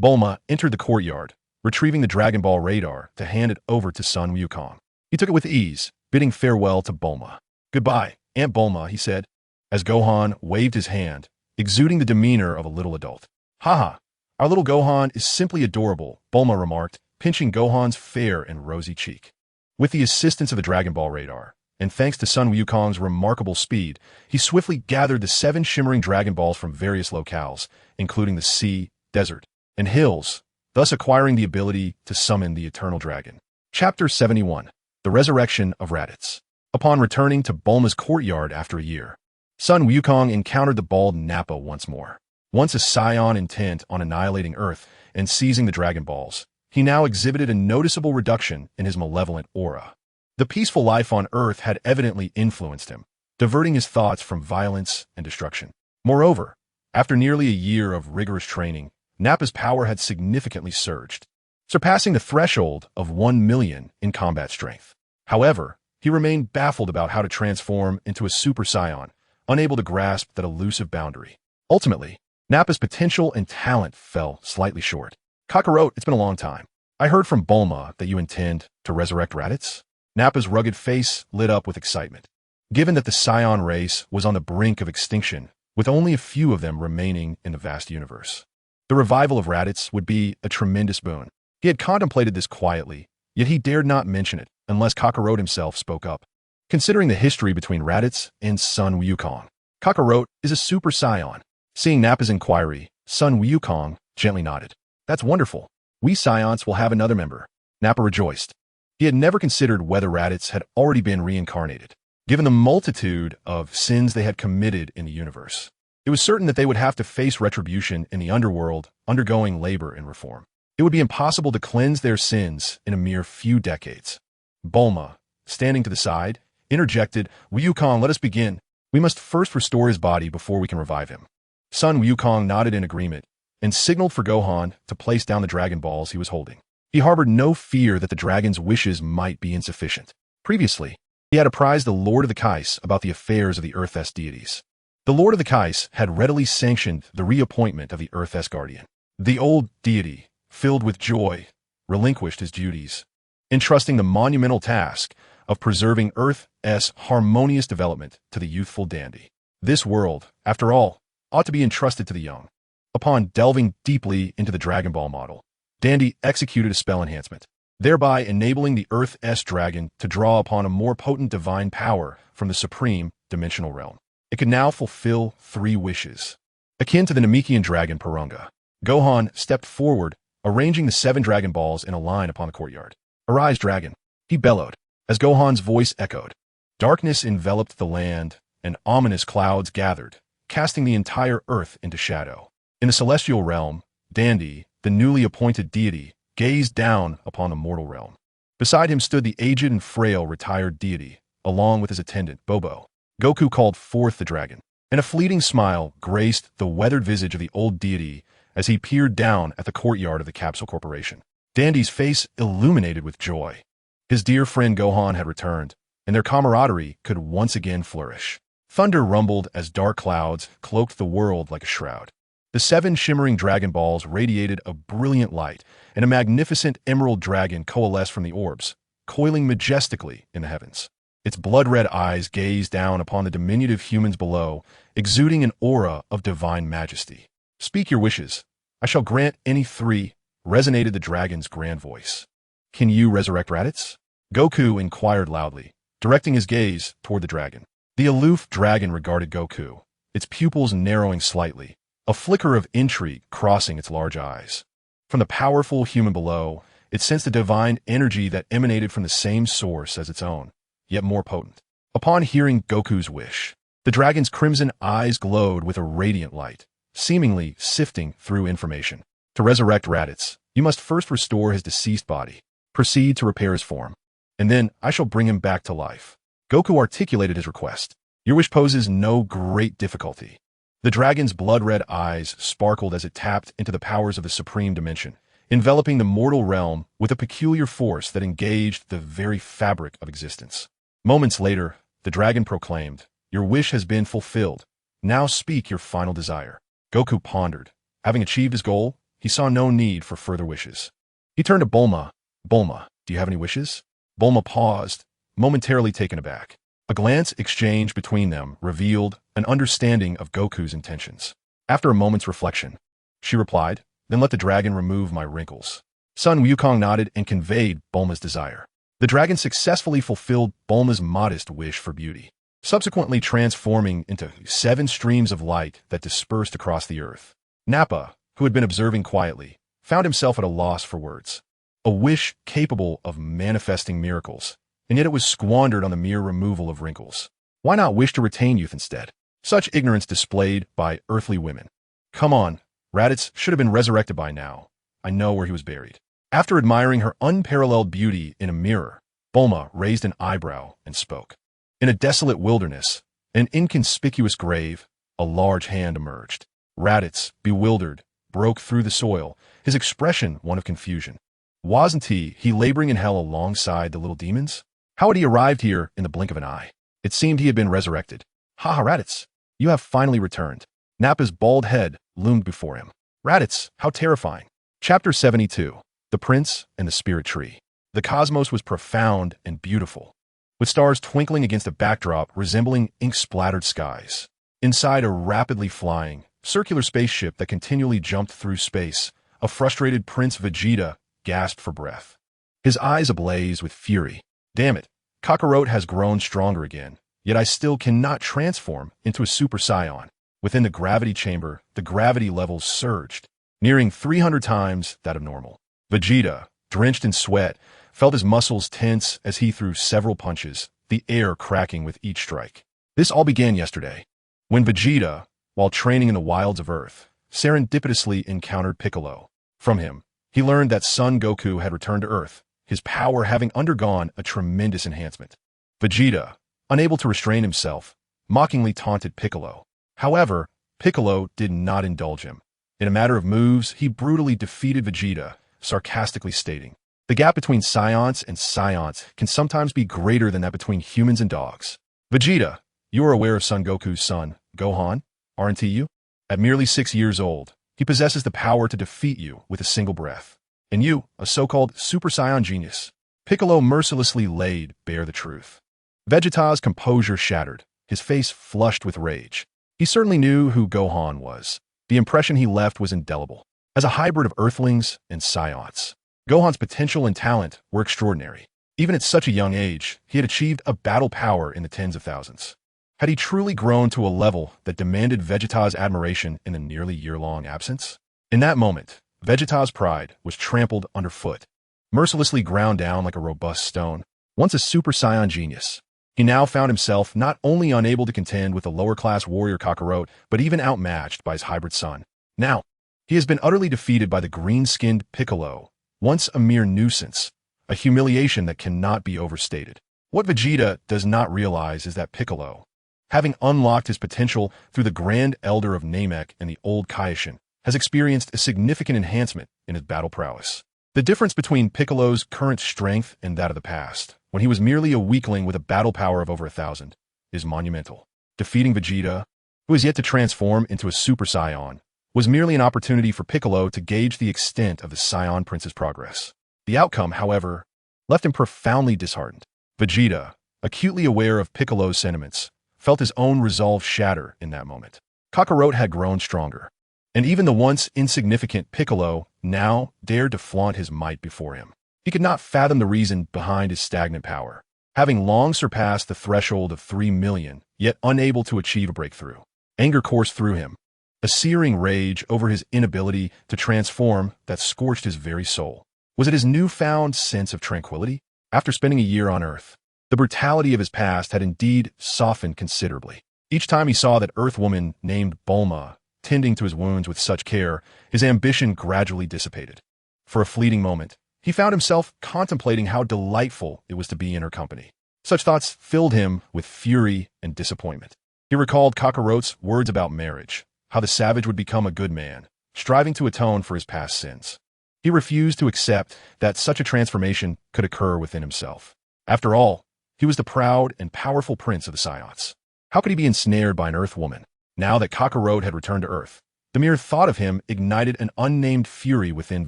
Bulma entered the courtyard, retrieving the Dragon Ball radar to hand it over to Sun Wukong. He took it with ease, bidding farewell to Bulma. "Goodbye, Aunt Bulma," he said, as Gohan waved his hand, exuding the demeanor of a little adult. "Haha, our little Gohan is simply adorable," Bulma remarked, pinching Gohan's fair and rosy cheek. With the assistance of the Dragon Ball radar, and thanks to Sun Wukong's remarkable speed, he swiftly gathered the 7 shimmering Dragon Balls from various locales, including the sea, desert, and hills, thus acquiring the ability to summon the eternal dragon. Chapter 71. The Resurrection of Raditz. Upon returning to Bulma's courtyard after a year, Sun Wukong encountered the bald Nappa once more. Once a Saiyan intent on annihilating Earth and seizing the Dragon Balls, he now exhibited a noticeable reduction in his malevolent aura. The peaceful life on Earth had evidently influenced him, diverting his thoughts from violence and destruction. Moreover, after nearly a year of rigorous training, Nappa's power had significantly surged, surpassing the threshold of 1 million in combat strength. However, he remained baffled about how to transform into a Super Saiyan, unable to grasp that elusive boundary. Ultimately, Nappa's potential and talent fell slightly short. Kakarot, it's been a long time. I heard from Bulma that you intend to resurrect Raditz? Nappa's rugged face lit up with excitement. Given that the Saiyan race was on the brink of extinction, with only a few of them remaining in the vast universe, the revival of Raditz would be a tremendous boon. He had contemplated this quietly, yet he dared not mention it unless Kakarot himself spoke up. Considering the history between Raditz and Sun Wukong, Kakarot is a Super Saiyan. Seeing Nappa's inquiry, Sun Wukong gently nodded. That's wonderful. We Saiyans will have another member. Nappa rejoiced. He had never considered whether Raditz had already been reincarnated. Given the multitude of sins they had committed in the universe, it was certain that they would have to face retribution in the underworld, undergoing labor and reform. It would be impossible to cleanse their sins in a mere few decades. Bulma, standing to the side, interjected, Wukong, let us begin. We must first restore his body before we can revive him. Sun Wukong nodded in agreement and signaled for Gohan to place down the Dragon Balls he was holding. He harbored no fear that the dragon's wishes might be insufficient. Previously, he had apprised the Lord of the Kais about the affairs of the Earth-S deities. The Lord of the Kais had readily sanctioned the reappointment of the Earth-S guardian. The old deity, filled with joy, relinquished his duties, entrusting the monumental task of preserving Earth-S harmonious development to the youthful dandy. This world, after all, ought to be entrusted to the young. Upon delving deeply into the Dragon Ball model, Dandy executed a spell enhancement, thereby enabling the Earth-S dragon to draw upon a more potent divine power from the supreme dimensional realm. It could now fulfill 3 wishes. Akin to the Namekian dragon Purunga, Gohan stepped forward, arranging the 7 Dragon Balls in a line upon the courtyard. Arise, dragon, he bellowed, as Gohan's voice echoed. Darkness enveloped the land, and ominous clouds gathered, casting the entire earth into shadow. In the celestial realm, Dandy, the newly appointed deity, gazed down upon the mortal realm. Beside him stood the aged and frail retired deity, along with his attendant, Bobo. Goku called forth the dragon, and a fleeting smile graced the weathered visage of the old deity as he peered down at the courtyard of the Capsule Corporation. Dandy's face illuminated with joy. His dear friend Gohan had returned, and their camaraderie could once again flourish. Thunder rumbled as dark clouds cloaked the world like a shroud. The 7 shimmering Dragon Balls radiated a brilliant light, and a magnificent emerald dragon coalesced from the orbs, coiling majestically in the heavens. Its blood-red eyes gazed down upon the diminutive humans below, exuding an aura of divine majesty. Speak your wishes. I shall grant any 3, resonated the dragon's grand voice. Can you resurrect Raditz? Goku inquired loudly, directing his gaze toward the dragon. The aloof dragon regarded Goku, its pupils narrowing slightly, a flicker of intrigue crossing its large eyes. From the powerful human below, it sensed a divine energy that emanated from the same source as its own, yet more potent. Upon hearing Goku's wish, the dragon's crimson eyes glowed with a radiant light, seemingly sifting through information. To resurrect Raditz, you must first restore his deceased body. Proceed to repair his form, and then I shall bring him back to life. Goku articulated his request. Your wish poses no great difficulty. The dragon's blood-red eyes sparkled as it tapped into the powers of the supreme dimension, enveloping the mortal realm with a peculiar force that engaged the very fabric of existence. Moments later, the dragon proclaimed, Your wish has been fulfilled. Now speak your final desire. Goku pondered. Having achieved his goal, he saw no need for further wishes. He turned to Bulma. Bulma, do you have any wishes? Bulma paused, momentarily taken aback. A glance exchanged between them revealed an understanding of Goku's intentions. After a moment's reflection, she replied, Then let the dragon remove my wrinkles. Sun Wukong nodded and conveyed Bulma's desire. The dragon successfully fulfilled Bulma's modest wish for beauty, subsequently transforming into 7 streams of light that dispersed across the earth. Nappa, who had been observing quietly, found himself at a loss for words. A wish capable of manifesting miracles, and yet it was squandered on the mere removal of wrinkles. Why not wish to retain youth instead? Such ignorance displayed by earthly women. Come on, Raditz should have been resurrected by now. I know where he was buried. After admiring her unparalleled beauty in a mirror, Bulma raised an eyebrow and spoke. In a desolate wilderness, an inconspicuous grave, a large hand emerged. Raditz, bewildered, broke through the soil, his expression one of confusion. Wasn't he laboring in hell alongside the little demons? How had he arrived here in the blink of an eye? It seemed he had been resurrected. Ha ha, Raditz, you have finally returned. Nappa's bald head loomed before him. Raditz, how terrifying. Chapter 72. The Prince and the Spirit Tree. The cosmos was profound and beautiful, with stars twinkling against a backdrop resembling ink-splattered skies. Inside a rapidly flying, circular spaceship that continually jumped through space, a frustrated Prince Vegeta gasped for breath. His eyes ablaze with fury. Damn it, Kakarot has grown stronger again, yet I still cannot transform into a Super Saiyan. Within the gravity chamber, the gravity levels surged, nearing 300 times that of normal. Vegeta, drenched in sweat, felt his muscles tense as he threw several punches, the air cracking with each strike. This all began yesterday, when Vegeta, while training in the wilds of Earth, serendipitously encountered Piccolo. From him, he learned that Son Goku had returned to Earth, his power having undergone a tremendous enhancement. Vegeta, unable to restrain himself, mockingly taunted Piccolo. However, Piccolo did not indulge him. In a matter of moves, he brutally defeated Vegeta, sarcastically stating, "The gap between Saiyans and Saiyans can sometimes be greater than that between humans and dogs. Vegeta, you are aware of Son Goku's son, Gohan, aren't you? At merely 6 years old, he possesses the power to defeat you with a single breath. And you, a so-called Super Saiyan genius." Piccolo mercilessly laid bare the truth. Vegeta's composure shattered, his face flushed with rage. He certainly knew who Gohan was. The impression he left was indelible. As a hybrid of Earthlings and Saiyans, Gohan's potential and talent were extraordinary. Even at such a young age, he had achieved a battle power in the tens of thousands. Had he truly grown to a level that demanded Vegeta's admiration in a nearly year-long absence? In that moment, Vegeta's pride was trampled underfoot, mercilessly ground down like a robust stone. Once a Super Saiyan genius, he now found himself not only unable to contend with the lower-class warrior Kakarot, but even outmatched by his hybrid son. Now, he has been utterly defeated by the green-skinned Piccolo, once a mere nuisance, a humiliation that cannot be overstated. What Vegeta does not realize is that Piccolo, having unlocked his potential through the Grand Elder of Namek and the Old Kaishin, has experienced a significant enhancement in his battle prowess. The difference between Piccolo's current strength and that of the past, when he was merely a weakling with a battle power of over 1,000, is monumental. Defeating Vegeta, who is yet to transform into a Super Saiyan, was merely an opportunity for Piccolo to gauge the extent of the Saiyan Prince's progress. The outcome, however, left him profoundly disheartened. Vegeta, acutely aware of Piccolo's sentiments, felt his own resolve shatter in that moment. Kakarot had grown stronger, and even the once insignificant Piccolo now dared to flaunt his might before him. He could not fathom the reason behind his stagnant power, having long surpassed the threshold of 3 million, yet unable to achieve a breakthrough. Anger coursed through him, a searing rage over his inability to transform that scorched his very soul. Was it his newfound sense of tranquility? After spending a year on Earth, the brutality of his past had indeed softened considerably. Each time he saw that Earth woman named Bulma tending to his wounds with such care, his ambition gradually dissipated. For a fleeting moment, he found himself contemplating how delightful it was to be in her company. Such thoughts filled him with fury and disappointment. He recalled Kakarot's words about marriage, how the savage would become a good man, striving to atone for his past sins. He refused to accept that such a transformation could occur within himself. After all, he was the proud and powerful prince of the Saiyans. How could he be ensnared by an Earth woman? Now that Kakarot had returned to Earth, the mere thought of him ignited an unnamed fury within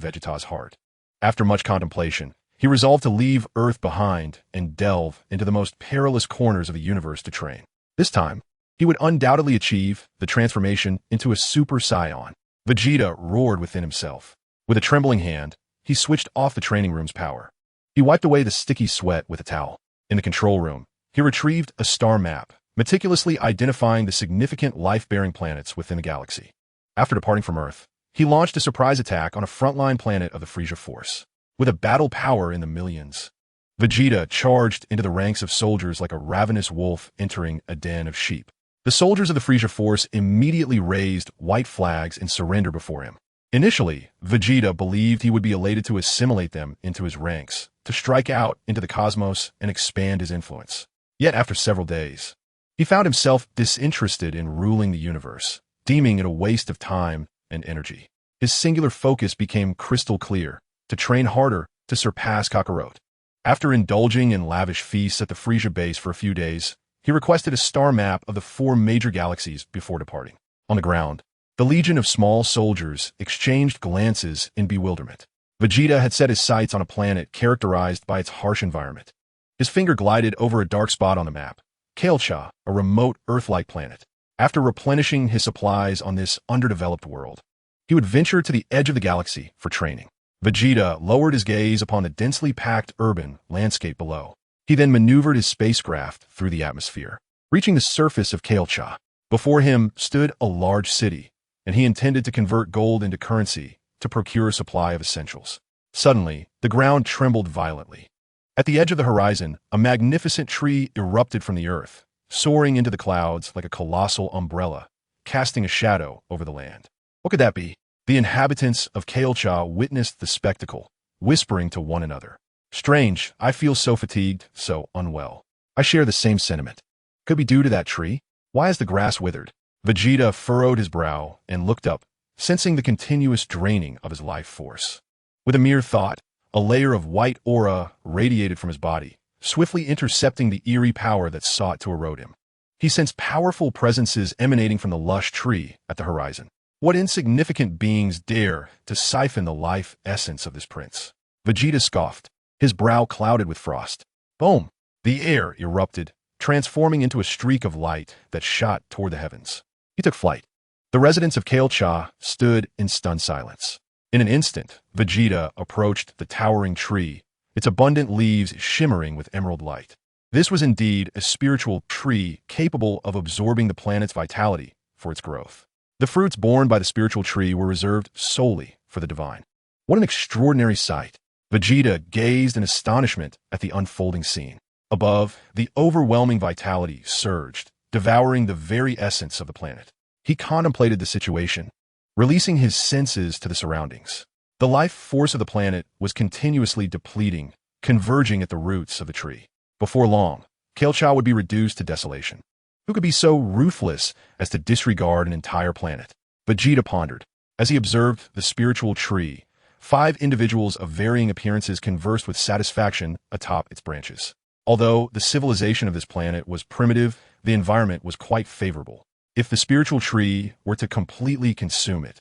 Vegeta's heart. After much contemplation, he resolved to leave Earth behind and delve into the most perilous corners of the universe to train. This time, he would undoubtedly achieve the transformation into a Super Saiyan. Vegeta roared within himself. With a trembling hand, he switched off the training room's power. He wiped away the sticky sweat with a towel. In the control room, he retrieved a star map, meticulously identifying the significant life-bearing planets within the galaxy. After departing from Earth, He launched a surprise attack on a frontline planet of the Frieza force. With a battle power in the millions, Vegeta charged into the ranks of soldiers like a ravenous wolf entering a den of sheep. The soldiers of the Frieza force immediately raised white flags in surrender before him. Initially, Vegeta believed he would be elated to assimilate them into his ranks, to strike out into the cosmos and expand his influence. Yet after several days, he found himself disinterested in ruling the universe, deeming it a waste of time and energy. His singular focus became crystal clear: to train harder to surpass Kakarot. After indulging in lavish feasts at the Frieza base for a few days, he requested a star map of the 4 major galaxies before departing. On the ground, the legion of small soldiers exchanged glances in bewilderment. Vegeta had set his sights on a planet characterized by its harsh environment. His finger glided over a dark spot on the map, Kailcha, a remote Earth-like planet. After replenishing his supplies on this underdeveloped world, he would venture to the edge of the galaxy for training. Vegeta lowered his gaze upon the densely packed urban landscape below. He then maneuvered his spacecraft through the atmosphere, reaching the surface of Kailcha. Before him stood a large city, and he intended to convert gold into currency to procure a supply of essentials. Suddenly, the ground trembled violently. At the edge of the horizon, a magnificent tree erupted from the earth, soaring into the clouds like a colossal umbrella, casting a shadow over the land. What could that be? The inhabitants of Kailcha witnessed the spectacle, whispering to one another. Strange, I feel so fatigued, so unwell. I share the same sentiment. Could be due to that tree? Why is the grass withered? Vegeta furrowed his brow and looked up, sensing the continuous draining of his life force. With a mere thought, a layer of white aura radiated from his body, swiftly intercepting the eerie power that sought to erode him. He sensed powerful presences emanating from the lush tree at the horizon. What insignificant beings dare to siphon the life essence of this prince? Vegeta scoffed, his brow clouded with frost. Boom! The air erupted, transforming into a streak of light that shot toward the heavens. He took flight. The residents of Kailcha stood in stunned silence. In an instant, Vegeta approached the towering tree, its abundant leaves shimmering with emerald light. This was indeed a spiritual tree capable of absorbing the planet's vitality for its growth. The fruits borne by the spiritual tree were reserved solely for the divine. What an extraordinary sight! Vegeta gazed in astonishment at the unfolding scene. Above, the overwhelming vitality surged, devouring the very essence of the planet. He contemplated the situation, releasing his senses to the surroundings. The life force of the planet was continuously depleting, converging at the roots of the tree. Before long, Kailcha would be reduced to desolation. Who could be so ruthless as to disregard an entire planet? Vegeta pondered. As he observed the spiritual tree, 5 individuals of varying appearances conversed with satisfaction atop its branches. Although the civilization of this planet was primitive, the environment was quite favorable. If the spiritual tree were to completely consume it,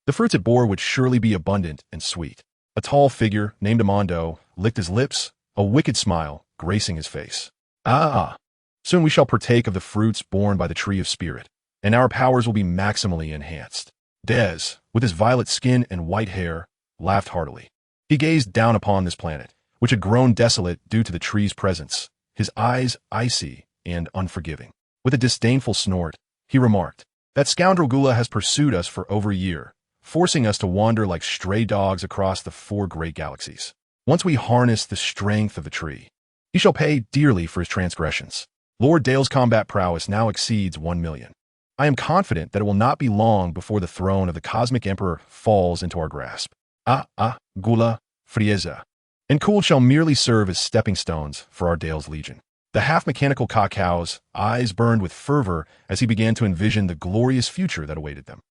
the fruits it bore would surely be abundant and sweet. A tall figure, named Amando, licked his lips, a wicked smile gracing his face. Soon we shall partake of the fruits borne by the tree of spirit, and our powers will be maximally enhanced. Dez, with his violet skin and white hair, laughed heartily. He gazed down upon this planet, which had grown desolate due to the tree's presence, his eyes icy and unforgiving. With a disdainful snort, he remarked, "That scoundrel Gula has pursued us for over a year, forcing us to wander like stray dogs across the 4 great galaxies. Once we harness the strength of the tree, he shall pay dearly for his transgressions." Lord Dale's combat prowess now exceeds 1 million. I am confident that it will not be long before the throne of the Cosmic Emperor falls into our grasp. Gula, Frieza, and Cool shall merely serve as stepping stones for our Dale's legion. The half-mechanical Kakao's eyes burned with fervor as he began to envision the glorious future that awaited them.